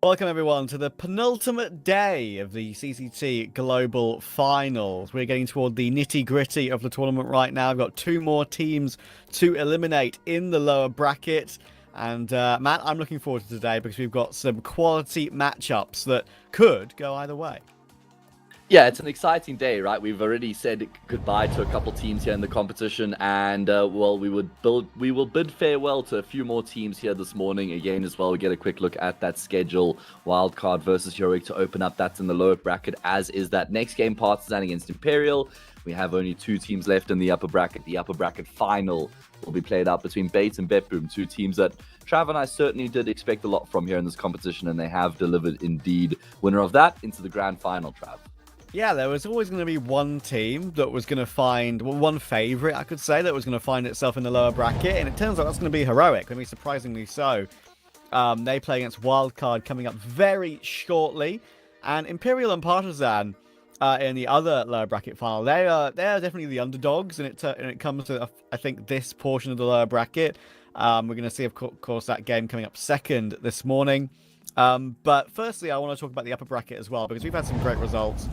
Welcome everyone to the penultimate day of the CCT Global Finals. We're getting toward the nitty-gritty of the tournament right now. We've got two more teams to eliminate in the lower bracket. And Matt, I'm looking forward to today because we've got some quality matchups that could go either way. Yeah, it's an exciting day, right? We've already said goodbye to a couple teams here in the competition, and well, we will bid farewell to a few more teams here this morning again as well. We get a quick look at that schedule: Wildcard versus Heroic to open up. That's in the lower bracket, as is that next game, Partizan against Imperial. We have only two teams left in the upper bracket. The upper bracket final will be played out between Veto and Veto, two teams that Trav and I certainly did expect a lot from here in this competition, and they have delivered indeed. Winner of that into the grand final, Trav. Yeah, there was always going to be one team that was going to find, well, one favourite, I could say, that was going to find itself in the lower bracket, and it turns out that's going to be Heroic, I mean, surprisingly so. They play against Wildcard coming up very shortly, and Imperial and Partizan in the other lower bracket final, they are definitely the underdogs, and it comes to, I think, this portion of the lower bracket. We're going to see, of course, that game coming up second this morning. But firstly, I want to talk about the upper bracket as well, because we've had some great results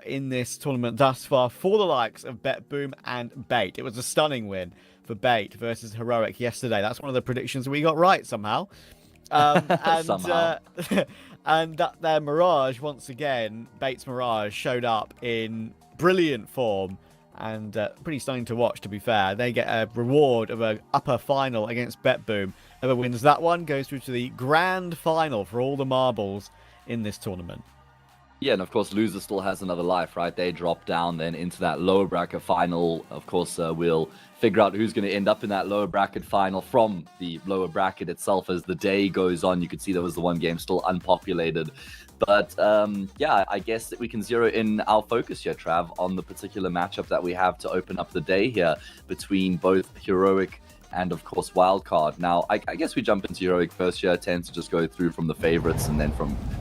in this tournament thus far for the likes of Bet-Boom and Bait. It was a stunning win for Bait versus Heroic yesterday. That's one of the predictions we got right somehow. Somehow. And that their Mirage, once again, Bait's Mirage showed up in brilliant form and pretty stunning to watch, to be fair. They get a reward of an upper final against Bet-Boom. Whoever wins that one goes through to the grand final for all the marbles in this tournament. Yeah, and of course, loser still has another life, right? They drop down then into that lower bracket final. Of course, we'll figure out who's going to end up in that lower bracket final from the lower bracket itself as the day goes on. You could see there was the one game still unpopulated. But yeah, I guess that we can zero in our focus here, Trav, on the particular matchup that we have to open up the day here between both Heroic and of course Wildcard. Now, I guess we jump into Heroic first here. I tend to just go through from the favorites and then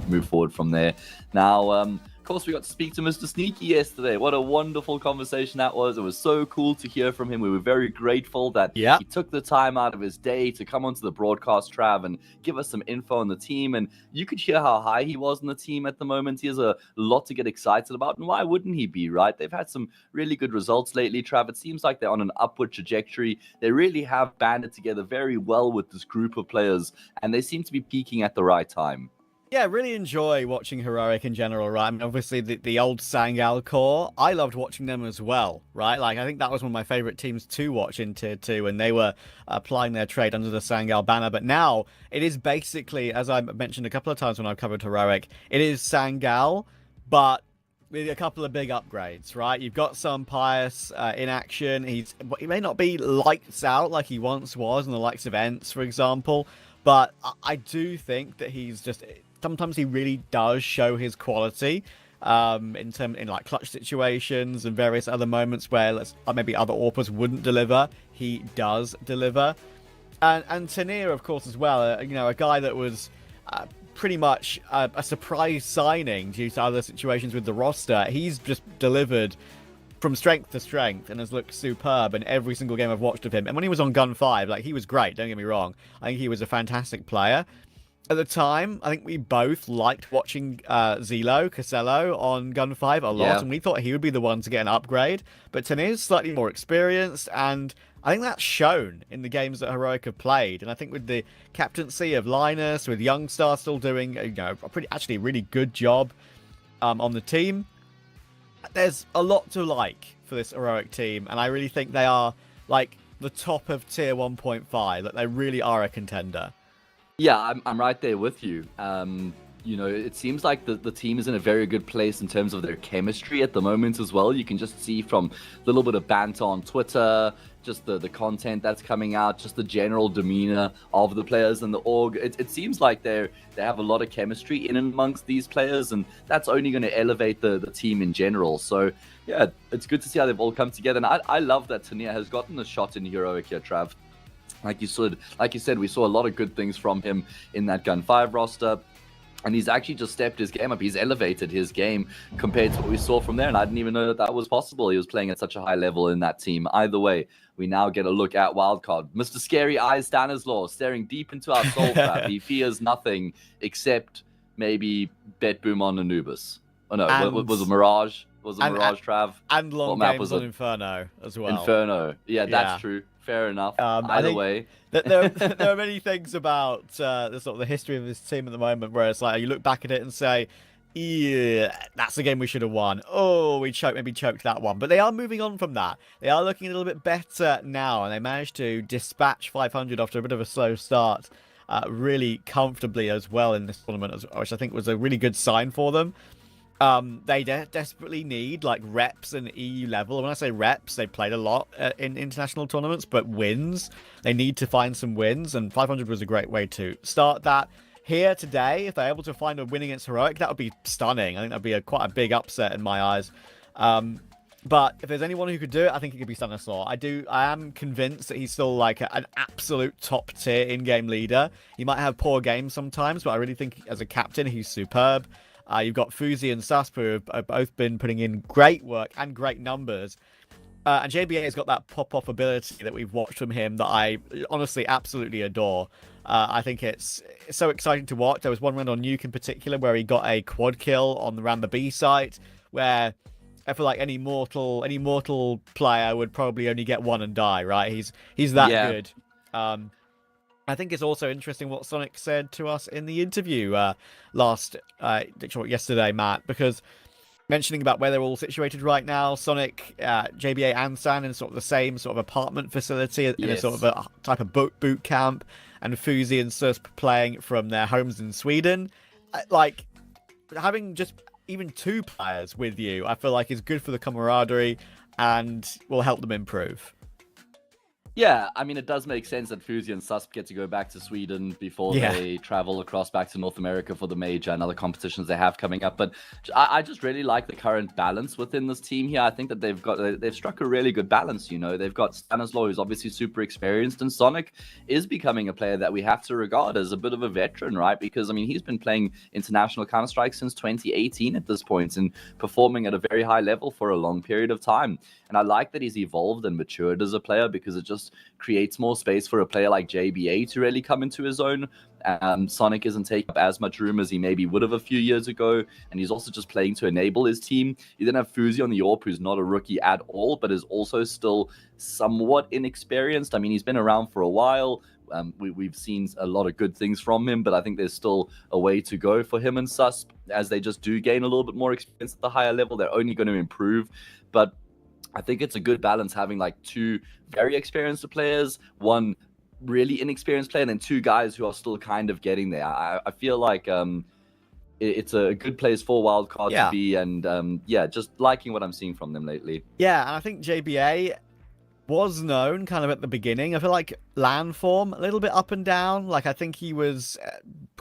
move forward from there. Now, of course, we got to speak to Mr. Sneaky yesterday. What a wonderful conversation that was. It was so cool to hear from him. We were very grateful that he took the time out of his day to come onto the broadcast, Trav, and give us some info on the team. And you could hear how high he was on the team at the moment. He has a lot to get excited about. And why wouldn't he be, right? They've had some really good results lately, Trav. It seems like they're on an upward trajectory. They really have banded together very well with this group of players. And they seem to be peaking at the right time. Yeah, really enjoy watching Heroic in general, right? I mean, obviously, the old Sangal core, I loved watching them as well, right? Like, I think that was one of my favourite teams to watch in Tier 2 when they were applying their trade under the Sangal banner. But now, it is basically, as I mentioned a couple of times when I've covered Heroic, it is Sangal, but with a couple of big upgrades, right? You've got some Pious in action. He may not be lights out like he once was in the likes of Ents, for example, but I do think that he's just... Sometimes he really does show his quality in like clutch situations and various other moments where maybe other AWPers wouldn't deliver. He does deliver. And Tanir, of course, as well, you know, a guy that was pretty much a surprise signing due to other situations with the roster. He's just delivered from strength to strength and has looked superb in every single game I've watched of him. And when he was on Gun 5, like, he was great, don't get me wrong. I think he was a fantastic player. At the time, I think we both liked watching Zelo, Casello on Gun 5 a lot, and we thought he would be the one to get an upgrade. But Tanir's slightly more experienced, and I think that's shown in the games that Heroic have played. And I think with the captaincy of Linus, with Youngstar still doing actually really good job on the team, there's a lot to like for this Heroic team, and I really think they are like the top of Tier 1.5. That they really are a contender. Yeah, I'm right there with you. You know, it seems like the team is in a very good place in terms of their chemistry at the moment as well. You can just see from a little bit of banter on Twitter, just the content that's coming out, just the general demeanor of the players and the org. It seems like they have a lot of chemistry in and amongst these players, and that's only going to elevate the team in general. So, yeah, it's good to see how they've all come together. And I love that Tanir has gotten a shot in Heroic here, Trav. Like you said, we saw a lot of good things from him in that Gun 5 roster. And he's actually just stepped his game up. He's elevated his game compared to what we saw from there. And I didn't even know that that was possible. He was playing at such a high level in that team. Either way, we now get a look at Wildcard. Mr. Scary Eyes Stanislaw staring deep into our soul trap. He fears nothing except maybe Bet Boom on Anubis. Oh no, was it Mirage? Was it Mirage, Trav? And long games on Inferno as well. Inferno. Yeah, that's true. Fair enough. Either way. There are many things about the sort of the history of this team at the moment where it's like you look back at it and say, yeah, that's the game we should have won. Oh, we maybe choked that one. But they are moving on from that. They are looking a little bit better now, and they managed to dispatch 500 after a bit of a slow start really comfortably as well in this tournament, which I think was a really good sign for them. They desperately need like reps and EU level. And when I say reps, they played a lot in international tournaments, but wins. They need to find some wins, and 500 was a great way to start that. Here today, if they're able to find a win against Heroic, that would be stunning. I think that'd be quite a big upset in my eyes. But if there's anyone who could do it, I think it could be Stanislaw. I am convinced that he's still like an absolute top tier in-game leader. He might have poor games sometimes, but I really think as a captain, he's superb. You've got Fuzi and Susp who have both been putting in great work and great numbers. And JBA has got that pop-off ability that we've watched from him that I honestly absolutely adore. I think it's so exciting to watch. There was one round on Nuke in particular where he got a quad kill on around the B site, where I feel like any mortal player would probably only get one and die, right? He's that good. I think it's also interesting what Sonic said to us in the interview yesterday, Matt, because mentioning about where they're all situated right now, Sonic, JBA and San in sort of the same sort of apartment facility in a sort of a type of boot camp, and Fuzi and Susp playing from their homes in Sweden. Like, having just even two players with you, I feel like is good for the camaraderie and will help them improve. Yeah, I mean, it does make sense that Fuzi and Susp get to go back to Sweden before they travel across back to North America for the major and other competitions they have coming up. But I just really like the current balance within this team here. I think that they've struck a really good balance. You know, they've got Stanislaw, who's obviously super experienced, and Sonic is becoming a player that we have to regard as a bit of a veteran, right? Because, I mean, he's been playing international Counter-Strike since 2018 at this point and performing at a very high level for a long period of time. And I like that he's evolved and matured as a player because it just creates more space for a player like JBA to really come into his own. Sonic isn't taking up as much room as he maybe would have a few years ago, and he's also just playing to enable his team. You then have Fuzi on the AWP, who's not a rookie at all, but is also still somewhat inexperienced. I mean, he's been around for a while. We've seen a lot of good things from him, but I think there's still a way to go for him and Susp. As they just do gain a little bit more experience at the higher level, they're only going to improve. But I think it's a good balance having like two very experienced players, one really inexperienced player, and then two guys who are still kind of getting there. I feel like it's a good place for Wildcard to be, and just liking what I'm seeing from them lately. Yeah, and I think JBA was known kind of at the beginning. I feel like LAN form, a little bit up and down. Like, I think he was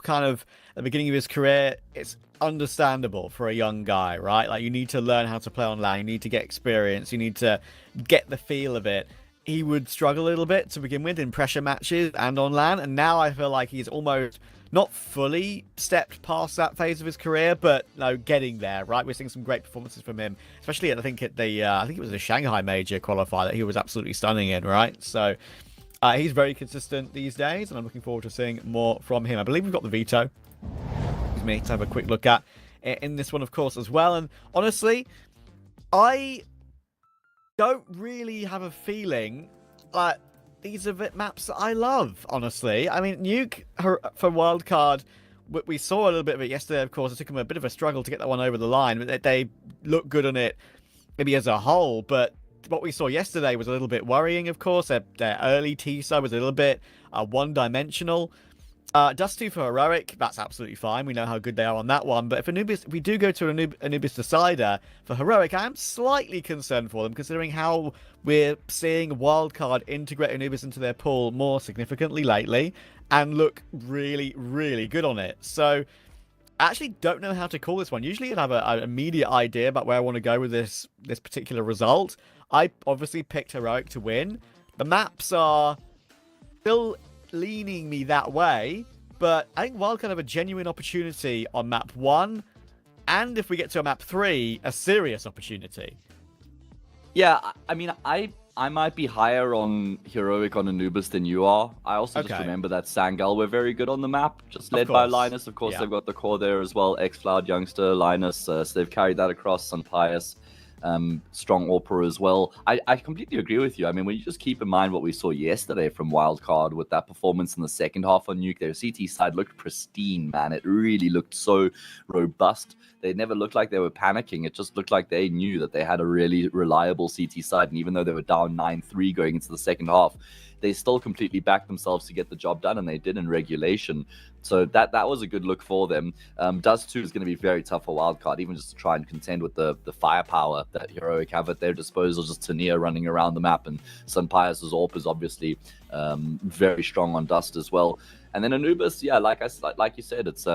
kind of at the beginning of his career. It's understandable for a young guy, right? Like, you need to learn how to play on LAN. You need to get experience. You need to get the feel of it. He would struggle a little bit to begin with in pressure matches and on LAN. And now I feel like he's almost not fully stepped past that phase of his career, but no, getting there, right? We're seeing some great performances from him, especially I think it was the Shanghai major qualifier that he was absolutely stunning in, right? So he's very consistent these days, and I'm looking forward to seeing more from him. I believe we've got the Veto, excuse me, to have a quick look at in this one, of course, as well. And honestly, I don't really have a feeling like these are maps that I love, honestly. I mean, Nuke for Wildcard, we saw a little bit of it yesterday, of course. It took them a bit of a struggle to get that one over the line, but they look good on it maybe as a whole. But what we saw yesterday was a little bit worrying, of course. Their early T-side was a little bit one-dimensional. Dust2 for Heroic, that's absolutely fine. We know how good they are on that one. But if we do go to an Anubis Decider for Heroic, I am slightly concerned for them, considering how we're seeing Wildcard integrate Anubis into their pool more significantly lately and look really, really good on it. So I actually don't know how to call this one. Usually I'd have an immediate idea about where I want to go with this particular result. I obviously picked Heroic to win. The maps are still leaning me that way, but I think Wildcard have a genuine opportunity on map 1, and if we get to a map 3, a serious opportunity. Yeah, I mean, I might be higher on Heroic on Anubis than you are. I also just remember that Sangal were very good on the map, just led by Linus. Of course, they've got the core there as well. X-Cloud, Youngster, Linus, so they've carried that across. Sunpius, strong Orpera as well. I completely agree with you. I mean, when you just keep in mind what we saw yesterday from Wildcard with that performance in the second half on Nuke, their CT side looked pristine, man. It really looked so robust. They never looked like they were panicking. It just looked like they knew that they had a really reliable CT side. And even though they were down 9-3 going into the second half, they still completely backed themselves to get the job done, and they did in regulation. So that was a good look for them. Dust 2 is going to be very tough for Wildcard, even just to try and contend with the firepower that Heroic have at their disposal. Just Tania running around the map, and Sunpius' AWP is obviously very strong on Dust as well. And then Anubis, yeah, like you said, it's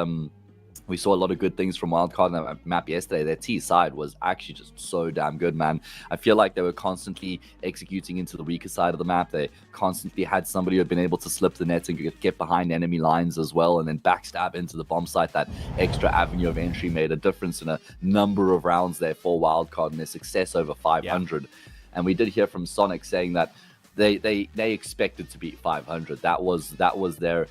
we saw a lot of good things from Wildcard on that map yesterday. Their T side was actually just so damn good, man. I feel like they were constantly executing into the weaker side of the map. They constantly had somebody who had been able to slip the net and get behind enemy lines as well, and then backstab into the bomb site. That extra avenue of entry made a difference in a number of rounds there for Wildcard and their success over 500. Yeah. And we did hear from Sonic saying that they expected to beat 500. That was their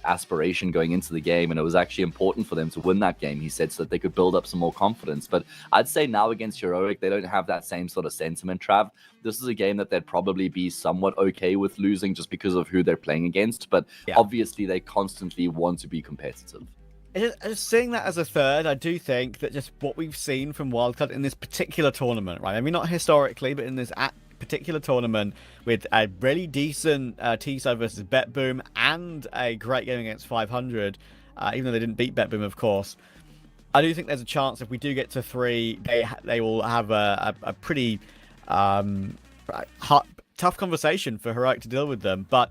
aspiration going into the game, and it was actually important for them to win that game, he said, so that they could build up some more confidence. But I'd say now against Heroic, they don't have that same sort of sentiment, Trav. This is a game that they'd probably be somewhat okay with losing just because of who they're playing against, but obviously they constantly want to be competitive. Just seeing that as a third, I do think that just what we've seen from Wildcard in this particular tournament, right? I mean, not historically, but in this particular tournament, with a really decent T-side versus BetBoom and a great game against 500, even though they didn't beat BetBoom, of course. I do think there's a chance if we do get to 3, they will have a pretty tough conversation for Heroic to deal with them. But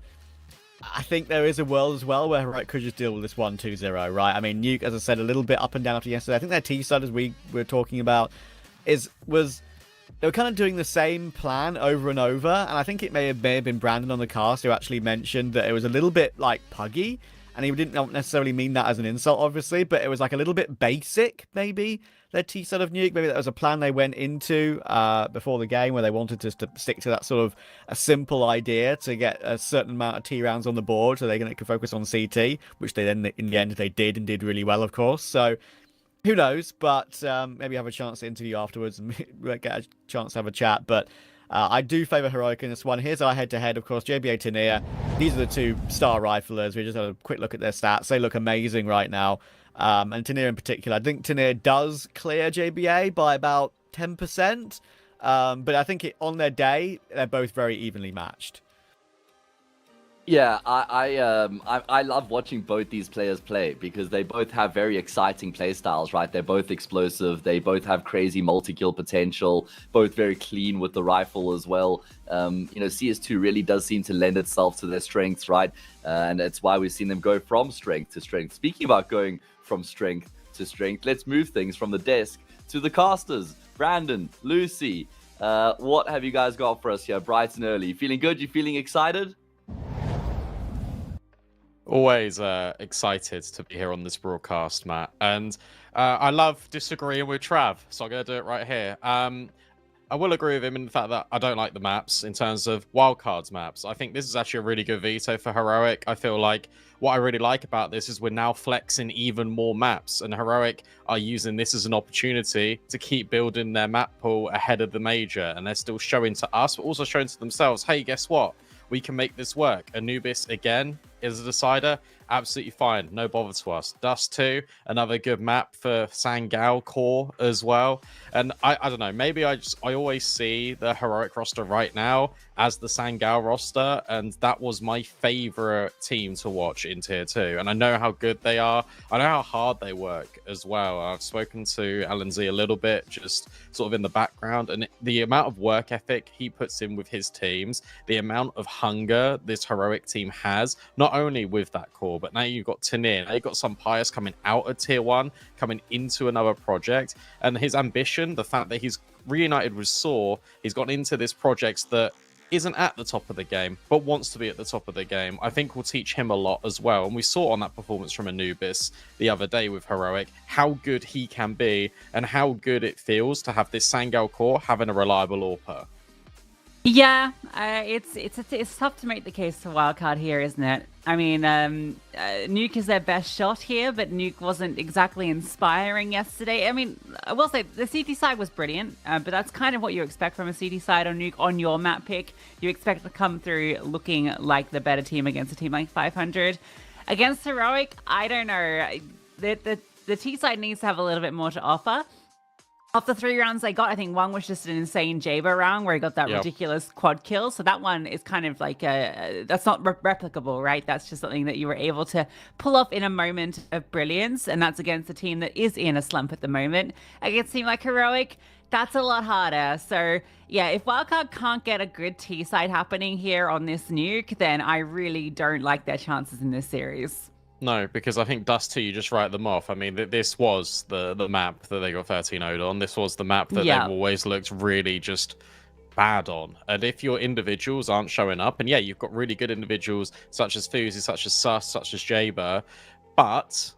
I think there is a world as well where Heroic could just deal with this 1-2-0, right? I mean, Nuke, as I said, a little bit up and down after yesterday. I think their T-side, as we were talking about, was they were kind of doing the same plan over and over, and I think it may have been Brandon on the cast who actually mentioned that it was a little bit like puggy, and he didn't necessarily mean that as an insult, obviously, but it was like a little bit basic, maybe, their T-side of Nuke. Maybe that was a plan they went into before the game, where they wanted to stick to that sort of a simple idea to get a certain amount of T rounds on the board so they could focus on CT, which they then, in the end, they did, and did really well, of course. So who knows, but maybe have a chance to interview afterwards and get a chance to have a chat. But I do favour Heroic in this one. Here's our head-to-head, of course. JBA Tania. These are the two star riflers. We just had a quick look at their stats. They look amazing right now. And Tania in particular. I think Tania does clear JBA by about 10%. But I think on their day, they're both very evenly matched. Yeah, I love watching both these players play because they both have very exciting play styles, right? They're both explosive. They both have crazy multi-kill potential, both very clean with the rifle as well. CS2 really does seem to lend itself to their strengths, right? And that's why we've seen them go from strength to strength. Speaking about going from strength to strength, let's move things from the desk to the casters. Brandon, Lucy, what have you guys got for us here bright and early? Feeling good? You feeling excited? Always excited to be here on this broadcast, Matt. And I love disagreeing with Trav, so I'm going to do it right here. I will agree with him in the fact that I don't like the maps in terms of Wildcard's maps. I think this is actually a really good veto for Heroic. I feel like what I really like about this is we're now flexing even more maps, and Heroic are using this as an opportunity to keep building their map pool ahead of the major. And they're still showing to us, but also showing to themselves, hey, guess what? We can make this work. Anubis, again, is a decider. Absolutely fine. No bother to us. Dust 2, another good map for Sangal core as well. And I don't know, maybe I always see the Heroic roster right now as the Sangal roster, and that was my favorite team to watch in Tier 2. And I know how good they are. I know how hard they work as well. I've spoken to Alan Z a little bit, just sort of in the background, and the amount of work ethic he puts in with his teams, the amount of hunger this Heroic team has, not only with that core, but now you've got Tania, now you've got some Pius coming out of Tier 1, coming into another project, and his ambition, the fact that he's reunited with Saw, he's gotten into this project that isn't at the top of the game, but wants to be at the top of the game, I think will teach him a lot as well. And we saw on that performance from Anubis the other day with Heroic how good he can be and how good it feels to have this Sangal core having a reliable AWPer. Yeah, it's tough to make the case to Wildcard here, isn't it? I mean, Nuke is their best shot here, but Nuke wasn't exactly inspiring yesterday. I mean, I will say the CT side was brilliant, but that's kind of what you expect from a CT side on Nuke on your map pick. You expect to come through looking like the better team against a team like 500. Against Heroic, I don't know. The T side needs to have a little bit more to offer. Of the 3 rounds they got, I think one was just an insane Jaber round where he got that ridiculous quad kill. So that one is kind of like that's not replicable, right? That's just something that you were able to pull off in a moment of brilliance. And that's against a team that is in a slump at the moment. Against a team like Heroic, that's a lot harder. So yeah, if Wildcard can't get a good T side happening here on this Nuke, then I really don't like their chances in this series. No, because I think Dust 2, you just write them off. I mean, this was the map that they got 13-0'd on. This was the map that they've always looked really just bad on. And if your individuals aren't showing up, and yeah, you've got really good individuals such as Fuzi, such as Sus, such as Jaber, but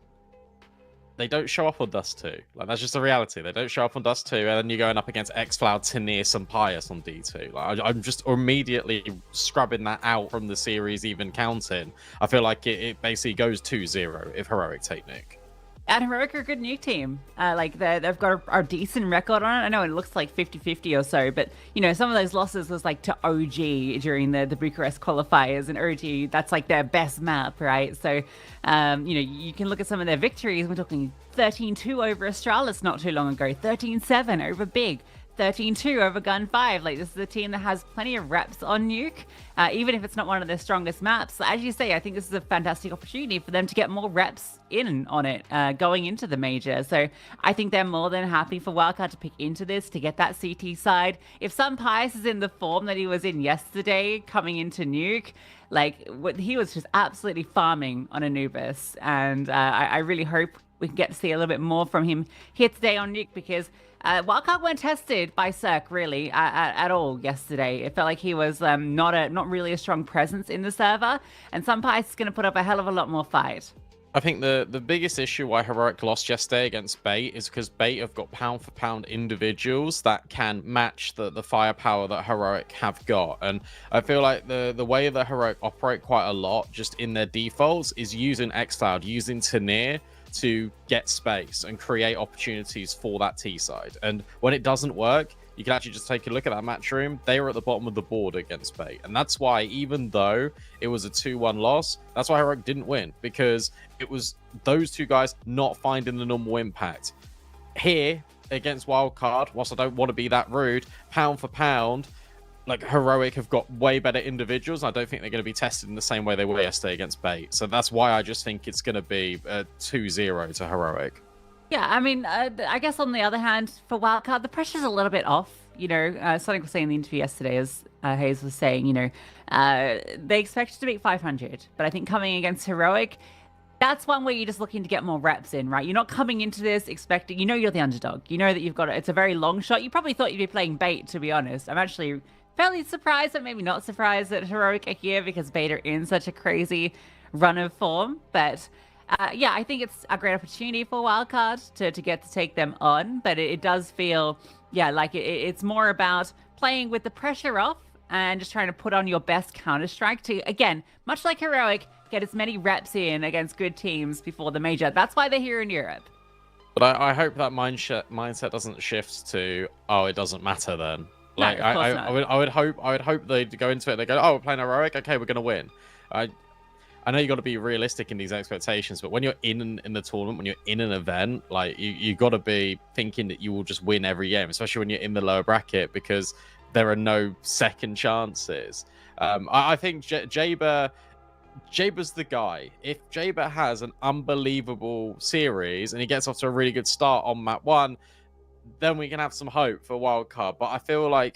they don't show up on Dust 2. Like, that's just the reality. They don't show up on Dust 2, and then you're going up against xCloud, Tanius, and Pius on D2. Like, I'm just immediately scrubbing that out from the series even counting. I feel like it basically goes 2-0 if Heroic take Nuke. And Heroic are a good Nuke team. Like they've got a decent record on it. I know it looks like 50-50 or so, but you know, some of those losses was like to OG during the Bucharest qualifiers, and OG, that's like their best map, right? So, you know, you can look at some of their victories. We're talking 13-2 over Astralis not too long ago, 13-7 over Big, 13-2 over Gun 5. Like, this is a team that has plenty of reps on Nuke, even if it's not one of their strongest maps. As you say, I think this is a fantastic opportunity for them to get more reps in on it going into the major. So I think they're more than happy for Wildcard to pick into this to get that CT side. If Sun Pius is in the form that he was in yesterday coming into Nuke, like, he was just absolutely farming on Anubis. And I really hope we can get to see a little bit more from him here today on Nuke, because Wildcard weren't tested by Cirque really at all yesterday. It felt like he was not really a strong presence in the server, and Sunpice is going to put up a hell of a lot more fight. I think the biggest issue why Heroic lost yesterday against Bait is because Bait have got pound-for-pound individuals that can match the firepower that Heroic have got. And I feel like the way that Heroic operate quite a lot just in their defaults is using xCloud, using Tanir to get space and create opportunities for that T side. And when it doesn't work, you can actually just take a look at that match room. They were at the bottom of the board against Bait. And that's why, even though it was a 2-1 loss, that's why Heroic didn't win, because it was those two guys not finding the normal impact. Here, against Wildcard, whilst I don't want to be that rude, pound for pound, like, Heroic have got way better individuals. I don't think they're going to be tested in the same way they were yesterday against Bait. So that's why I just think it's going to be 2-0 to Heroic. Yeah, I mean, I guess on the other hand, for Wildcard, the pressure's a little bit off. You know, Sonic was saying in the interview yesterday, as Hayes was saying, you know, they expected to beat 500. But I think coming against Heroic, that's one where you're just looking to get more reps in, right? You're not coming into this expecting, you know, you're the underdog. You know that you've got it's a very long shot. You probably thought you'd be playing Bait, to be honest. I'm actually fairly surprised, but maybe not surprised that Heroic are here, because Bait are in such a crazy run of form. But yeah, I think it's a great opportunity for Wildcard to get to take them on. But it does feel, yeah, like it's more about playing with the pressure off and just trying to put on your best Counter-Strike to, again, much like Heroic, get as many reps in against good teams before the major. That's why they're here in Europe. But I hope that mindset doesn't shift to, oh, it doesn't matter then. Like, no, I would hope they'd go into it. They go, oh, we're playing Heroic. Okay, we're gonna win. I know you got to be realistic in these expectations, but when you're in the tournament, when you're in an event, like, you got to be thinking that you will just win every game, especially when you're in the lower bracket, because there are no second chances. I think Jaber's the guy. If Jaber has an unbelievable series and he gets off to a really good start on map 1, then we can have some hope for Wildcard. But I feel like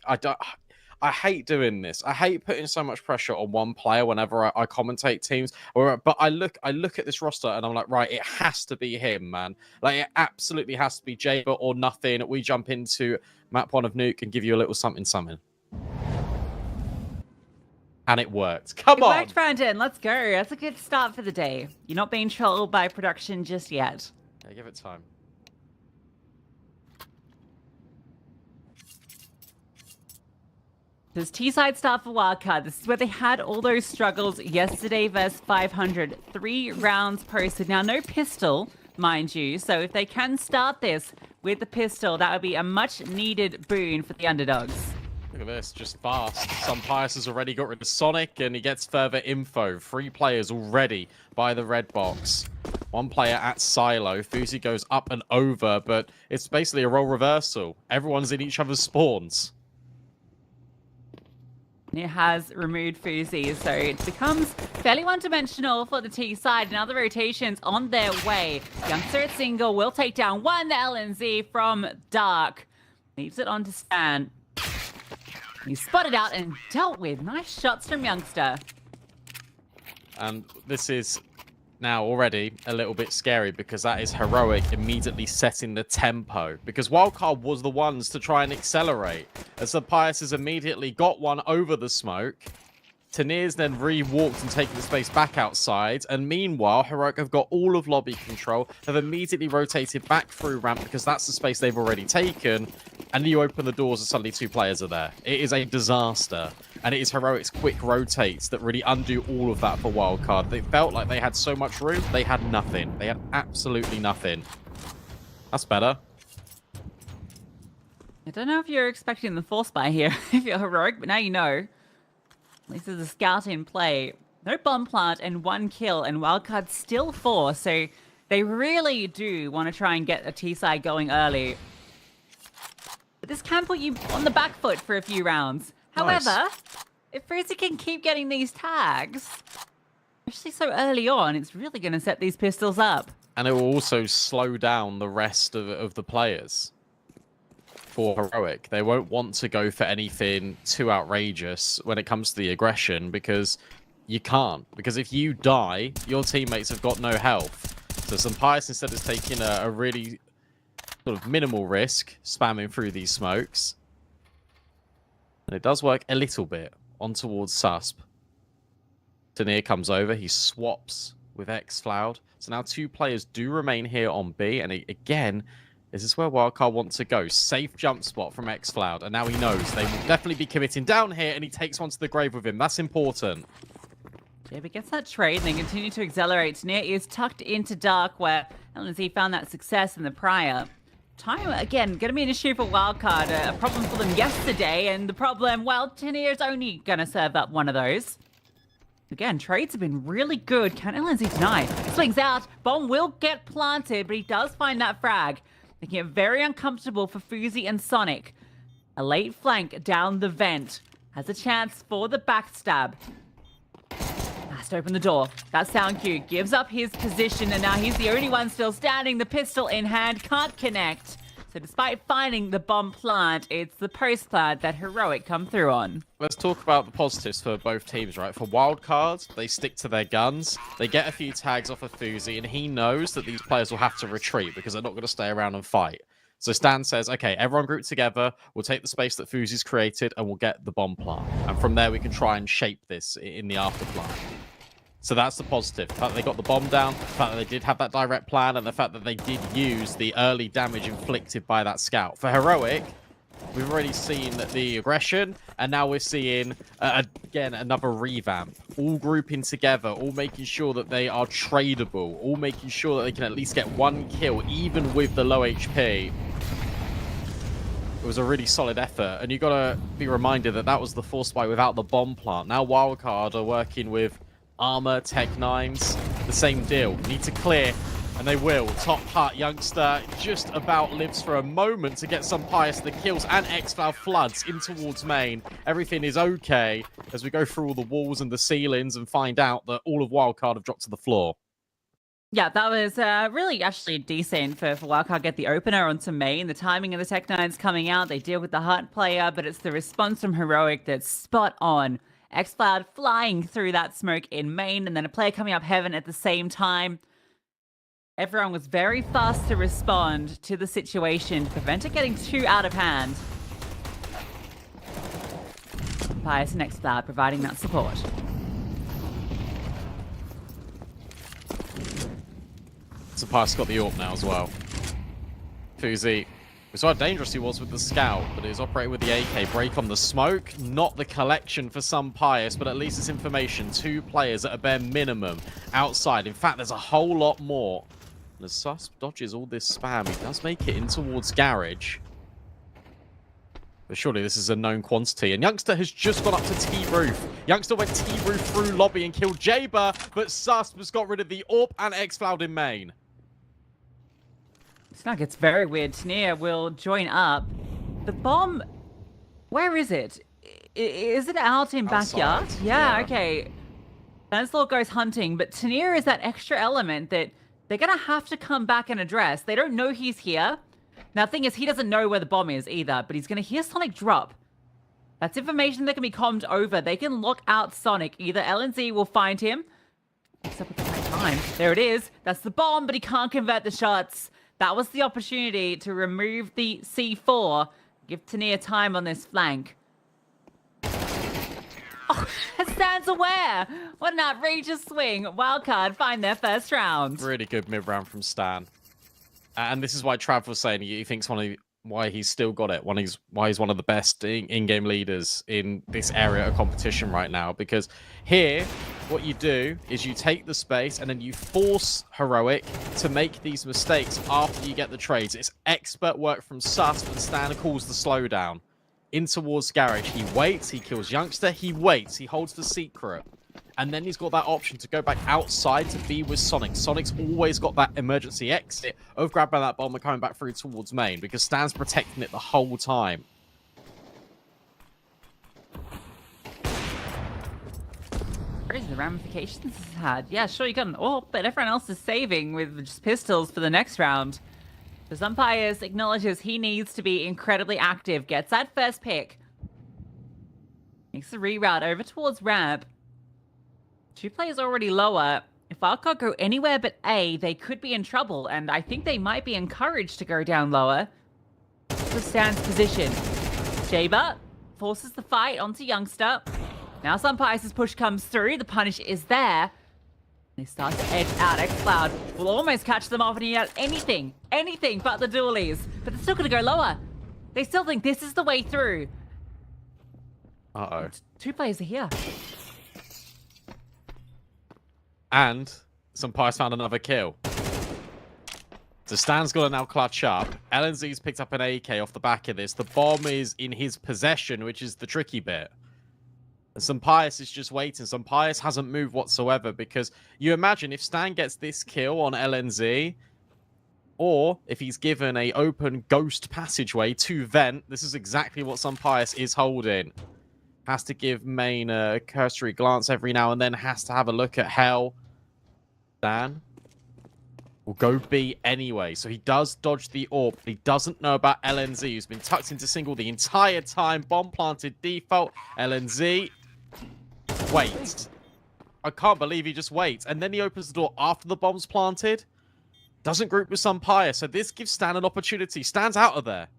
I hate doing this. I hate putting so much pressure on one player whenever I commentate teams. But I look at this roster and I'm like, right, it has to be him, man. Like, it absolutely has to be Jaber or nothing. We jump into map 1 of Nuke and give you a little something. And it worked. Come It on! worked, Brandon. Let's go. That's a good start for the day. You're not being trolled by production just yet. Yeah, give it time. This T-side start for Wildcard. This is where they had all those struggles yesterday versus 500. 3 rounds posted. Now, no pistol, mind you. So if they can start this with the pistol, that would be a much-needed boon for the underdogs. Look at this, just fast. Some Pius has already got rid of Sonic, and he gets further info. 3 players already by the red box. 1 player at Silo. Fuzi goes up and over, but it's basically a role reversal. Everyone's in each other's spawns. It has removed Fuzi, so it becomes fairly one-dimensional for the T side. Now the rotations on their way. Youngster at single will take down 1 LNZ from Dark. Leaves it on to Stan. He's spotted out and dealt with. Nice shots from Youngster. And this is now already a little bit scary because that is Heroic immediately setting the tempo. Because Wildcard was the ones to try and accelerate. As the Pius has immediately got one over the smoke. Tanir's then re-walked and taken the space back outside. And meanwhile, Heroic have got all of lobby control. Have immediately rotated back through ramp because that's the space they've already taken. And you open the doors and suddenly 2 players are there. It is a disaster. And it is Heroic's quick rotates that really undo all of that for Wildcard. They felt like they had so much room. They had nothing. They had absolutely nothing. That's better. I don't know if you're expecting the force buy here if you're Heroic, but now you know. At least there's a scout in play. No bomb plant and 1 kill, and Wildcard still 4. So they really do want to try and get a T-side going early. But this can put you on the back foot for a few rounds. Nice. However, if Fuzi can keep getting these tags, especially so early on, it's really going to set these pistols up. And it will also slow down the rest of the players for Heroic. They won't want to go for anything too outrageous when it comes to the aggression because you can't. Because if you die, your teammates have got no health. So some Pius instead is taking a really sort of minimal risk, spamming through these smokes. And it does work a little bit on towards Susp. Tanir comes over, he swaps with Xfloud. So now 2 players do remain here on B, and again, this is where Wildcard wants to go. Safe jump spot from Xfloud, and now he knows they will definitely be committing down here, and he takes one to the grave with him. That's important. JB gets that trade, and they continue to accelerate. Tanir is tucked into Dark, where LNZ found that success in the prior. Time, again, going to be an issue for Wildcard. A problem for them yesterday, and the problem, well, Tanir's only going to serve up one of those. Again, trades have been really good. Can LNZ deny? Swings out. Bomb will get planted, but he does find that frag. Making it very uncomfortable for Fuzi and Sonic. A late flank down the vent. Has a chance for the backstab. Has to open the door. That sound cue gives up his position, and now he's the only one still standing. The pistol in hand can't connect. So despite finding the bomb plant, it's the post plant that Heroic come through on. Let's talk about the positives for both teams, right? For Wildcard, they stick to their guns. They get a few tags off of Fuzi, and he knows that these players will have to retreat because they're not going to stay around and fight. So Stan says, okay, everyone group together. We'll take the space that Fuzi's created, and we'll get the bomb plant. And from there, we can try and shape this in the afterplan. So that's the positive. The fact that they got the bomb down, the fact that they did have that direct plan, and the fact that they did use the early damage inflicted by that scout. For Heroic, we've already seen the aggression, and now we're seeing, again, another revamp. All grouping together, all making sure that they are tradable, all making sure that they can at least get 1 kill, even with the low HP. It was a really solid effort, and you've got to be reminded that that was the force buy without the bomb plant. Now Wildcard are working with armor, tech 9s, the same deal. Need to clear, and they will. Top hut Youngster just about lives for a moment to get some Pius the kills, and Xfloud floods in towards main. Everything is okay as we go through all the walls and the ceilings and find out that all of Wildcard have dropped to the floor. Yeah, that was really actually decent for Wildcard get the opener onto main. The timing of the Tech 9s coming out, they deal with the Heart player, but it's the response from Heroic that's spot on. Xcloud flying through that smoke in main, and then a player coming up heaven at the same time. Everyone was very fast to respond to the situation to prevent it getting too out of hand. Pius and xCloud providing that support. Pius got the AWP now as well. Fuzi. We saw how dangerous he was with the scout, but he was operating with the AK. Break on the smoke, not the collection for some Pius, but at least it's information. 2 players at a bare minimum outside. In fact, there's a whole lot more. And as Sus dodges all this spam, he does make it in towards Garage. But surely this is a known quantity. And Youngster has just gone up to T-Roof. Youngster went T-Roof through lobby and killed Jaber, but Sus has got rid of the AWP and xCloud in main. This now gets very weird. Tania will join up. The bomb, where is it? Is it out in backyard? Outside, Yeah, yeah. okay. Lancelot goes hunting, but Tania is that extra element that they're going to have to come back and address. They don't know he's here. Now, the thing is, he doesn't know where the bomb is either, but he's going to hear Sonic drop. That's information that can be commed over. They can lock out Sonic. Either LNZ will find him, except at the right time. There it is. That's the bomb, but he can't convert the shots. That was the opportunity to remove the C4. Give Tania time on this flank. Oh, Stan's aware. What an outrageous swing. Wildcard find their first round. Really good mid-round from Stan. And this is why Trav was saying he thinks why he's still got it. Why he's one of the best in-game leaders in this area of competition right now. Because here, what you do is you take the space and then you force Heroic to make these mistakes after you get the trades. It's expert work from Sus, but Stan calls the slowdown. In towards Garage, he waits, he kills Youngster, he waits, he holds the secret. And then he's got that option to go back outside to be with Sonic. Sonic's always got that emergency exit of grabbing that bomb and coming back through towards main because Stan's protecting it the whole time. Crazy the ramifications this has had. Yeah, sure, you got an AWP, but everyone else is saving with just pistols for the next round. The Zumpires acknowledges he needs to be incredibly active, gets that first pick. Makes the reroute over towards ramp. 2 players already lower. If Wildcard go anywhere but A, they could be in trouble, and I think they might be encouraged to go down lower. To Stan's position. Jaber forces the fight onto Youngster. Now Zumpires' push comes through. The punish is there. They start to edge out. xCloud will almost catch them off and he has anything but the dualies. But they're still going to go lower. They still think this is the way through. Uh-oh. 2 players are here. And some Pius found another kill. So Stan's got to now clutch up. LNZ's picked up an AK off the back of this. The bomb is in his possession, which is the tricky bit. And some Pius is just waiting. Some Pius hasn't moved whatsoever because you imagine if Stan gets this kill on LNZ, or if he's given a open ghost passageway to vent, this is exactly what some Pius is holding. Has to give main a cursory glance every now and then. Has to have a look at hell. Stan will go B anyway. So he does dodge the AWP. He doesn't know about LNZ, who's been tucked into single the entire time. Bomb planted default. LNZ waits. I can't believe he just waits. And then he opens the door after the bomb's planted. Doesn't group with some Pius. So this gives Stan an opportunity. Stan's out of there.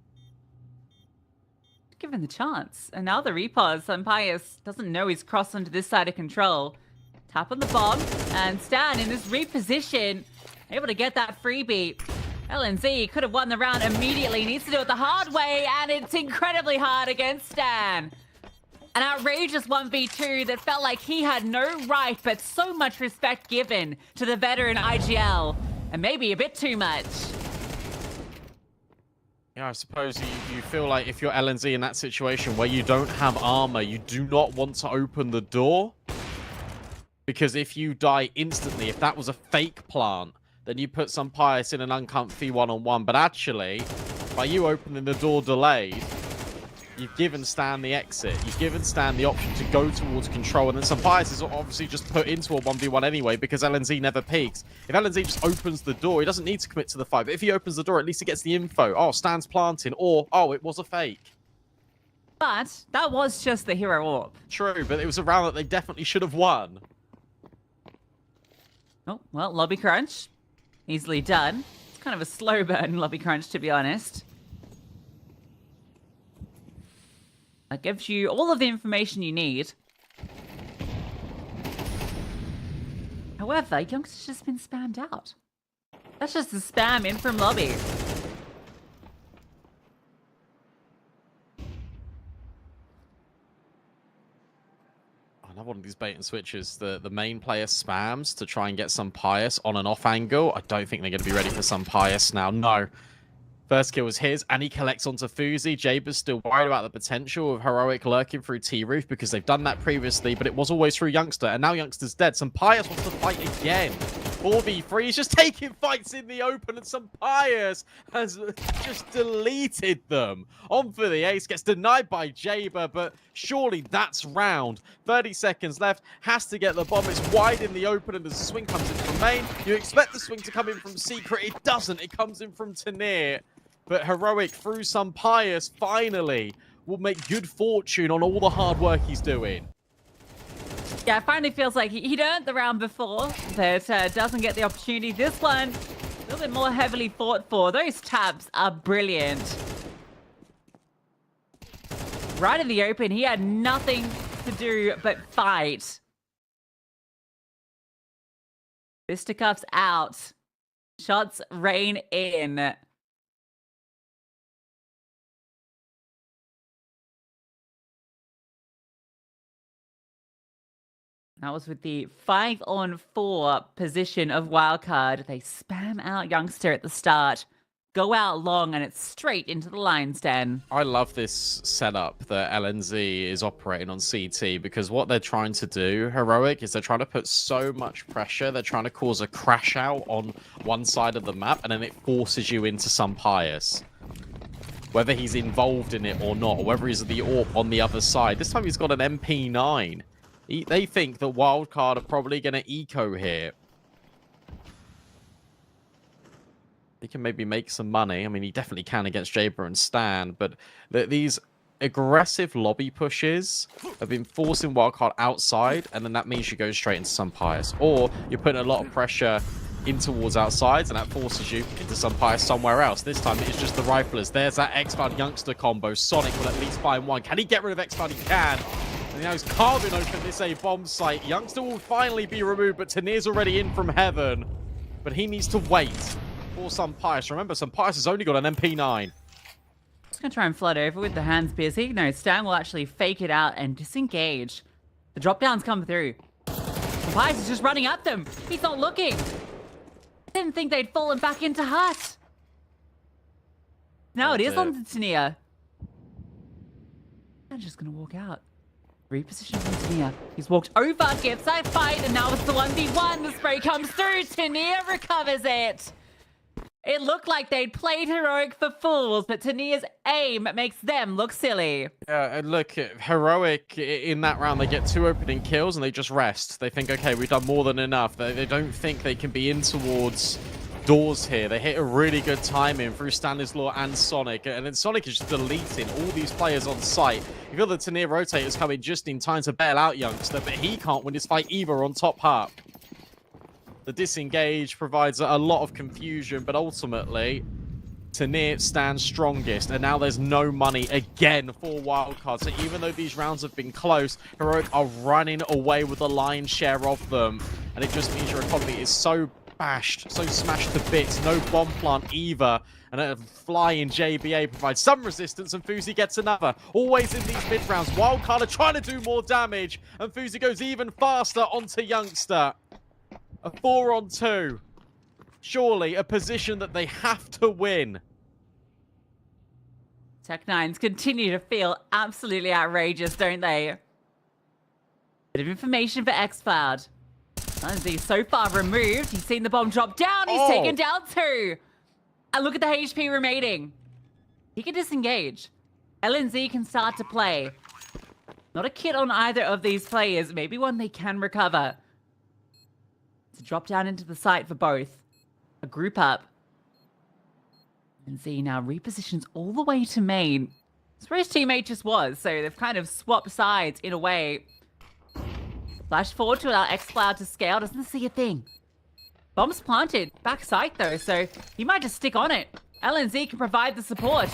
Given the chance. And now the repause. Pius doesn't know he's crossed onto this side of control. Tap on the bomb. And Stan in this reposition. Able to get that freebie. LNZ could have won the round immediately. Needs to do it the hard way. And it's incredibly hard against Stan. An outrageous 1v2 that felt like he had no right, but so much respect given to the veteran IGL. And maybe a bit too much. Yeah, I suppose you feel like if you're LNZ in that situation where you don't have armor, you do not want to open the door. Because if you die instantly, if that was a fake plant, then you put some Pius in an uncomfy one-on-one. But actually, by you opening the door delayed, you've given Stan the exit. You've given Stan the option to go towards control. And then some Pius is obviously just put into a 1v1 anyway because LNZ never peeks. If LNZ just opens the door, he doesn't need to commit to the fight. But if he opens the door, at least he gets the info. Oh, Stan's planting. Or, oh, it was a fake. But that was just the hero AWP. True, but it was a round that they definitely should have won. Oh, well, lobby crunch. Easily done. It's kind of a slow burn lobby crunch, to be honest. That gives you all of the information you need. However, Youngster's just been spammed out. That's just a spam in from lobby. Another one of these bait and switches. The main player spams to try and get some Pious on and off angle. I don't think they're going to be ready for some Pious now. No. First kill was his, and he collects onto Fuzi. Jaber's still worried about the potential of Heroic lurking through T-Roof because they've done that previously, but it was always through Youngster, and now Youngster's dead. Some Pious wants to fight again. 4v3, he's just taking fights in the open, and some Pious has just deleted them. On for the ace, gets denied by Jaber, but surely that's round. 30 seconds left, has to get the bomb. It's wide in the open, and the swing comes in from main. You expect the swing to come in from Secret, it doesn't. It comes in from Tanir. But Heroic, through some Pious, finally will make good fortune on all the hard work he's doing. Yeah, it finally feels like he'd earned the round before, but doesn't get the opportunity. This one, a little bit more heavily fought for. Those tabs are brilliant. Right in the open, he had nothing to do but fight. Fisticuffs out. Shots rain in. That was with the 5-on-4 position of Wildcard. They spam out Youngster at the start, go out long, and it's straight into the Lion's Den. I love this setup that LNZ is operating on CT because what they're trying to do, Heroic, is they're trying to put so much pressure. They're trying to cause a crash out on one side of the map, and then it forces you into some Pious. Whether he's involved in it or not, or whether he's the AWP on the other side. This time he's got an MP9. They think that Wildcard are probably going to eco here. He can maybe make some money. I mean, he definitely can against Jaber and Stan, but these aggressive lobby pushes have been forcing Wildcard outside, and then that means you go straight into some Pious. Or you're putting a lot of pressure in towards outsides, and that forces you into some Pious somewhere else. This time it's just the riflers. There's that X-Cloud Youngster combo. Sonic will at least find one. Can he get rid of X-Cloud? He can. And now he's carving open this A bomb site. Youngster will finally be removed, but Tanir's already in from heaven. But he needs to wait for some Pious. Remember, some Pious has only got an MP9. Just gonna try and flood over with the hands busy. No, Stan will actually fake it out and disengage. The drop downs come through. The Pious is just running at them. He's not looking. Didn't think they'd fallen back into hut. No, it is on to Tanir. I'm just gonna walk out. Reposition from Tanir. He's walked over, gets that fight, and now it's the 1v1. The spray comes through. Tanir recovers it. It looked like they'd played Heroic for fools, but Tanir's aim makes them look silly. Yeah, and look, Heroic, in that round, they get 2 opening kills and they just rest. They think, okay, we've done more than enough. They don't think they can be in towards doors here. They hit a really good timing through Stanislaw and Sonic, and then Sonic is just deleting all these players on site. You feel the Tanir rotators coming just in time to bail out Youngster, but he can't win his fight either on top half. The disengage provides a lot of confusion, but ultimately, Tanir stands strongest, and now there's no money again for Wildcard. So even though these rounds have been close, Heroic are running away with the lion's share of them, and it just means your economy is so bashed, so smashed to bits. No bomb plant either, and a flying JBA provides some resistance, and Fuzi gets another. Always in these mid rounds, Wildcard are trying to do more damage, and Fuzi goes even faster onto Youngster. A 4-on-2. Surely a position that they have to win. Tech9s continue to feel absolutely outrageous, don't they? Bit of information for X-Cloud. He's so far removed. He's seen the bomb drop down. He's taken down 2. And look at the HP remaining. He can disengage. LNZ can start to play. Not a kit on either of these players. Maybe one they can recover. To drop down into the site for both. A group up. And Z now repositions all the way to main. That's where his teammate just was, so they've kind of swapped sides in a way. Flash forward to allow X-Cloud to scale. Doesn't see a thing. Bomb's planted. Back site though, so he might just stick on it. LNZ can provide the support.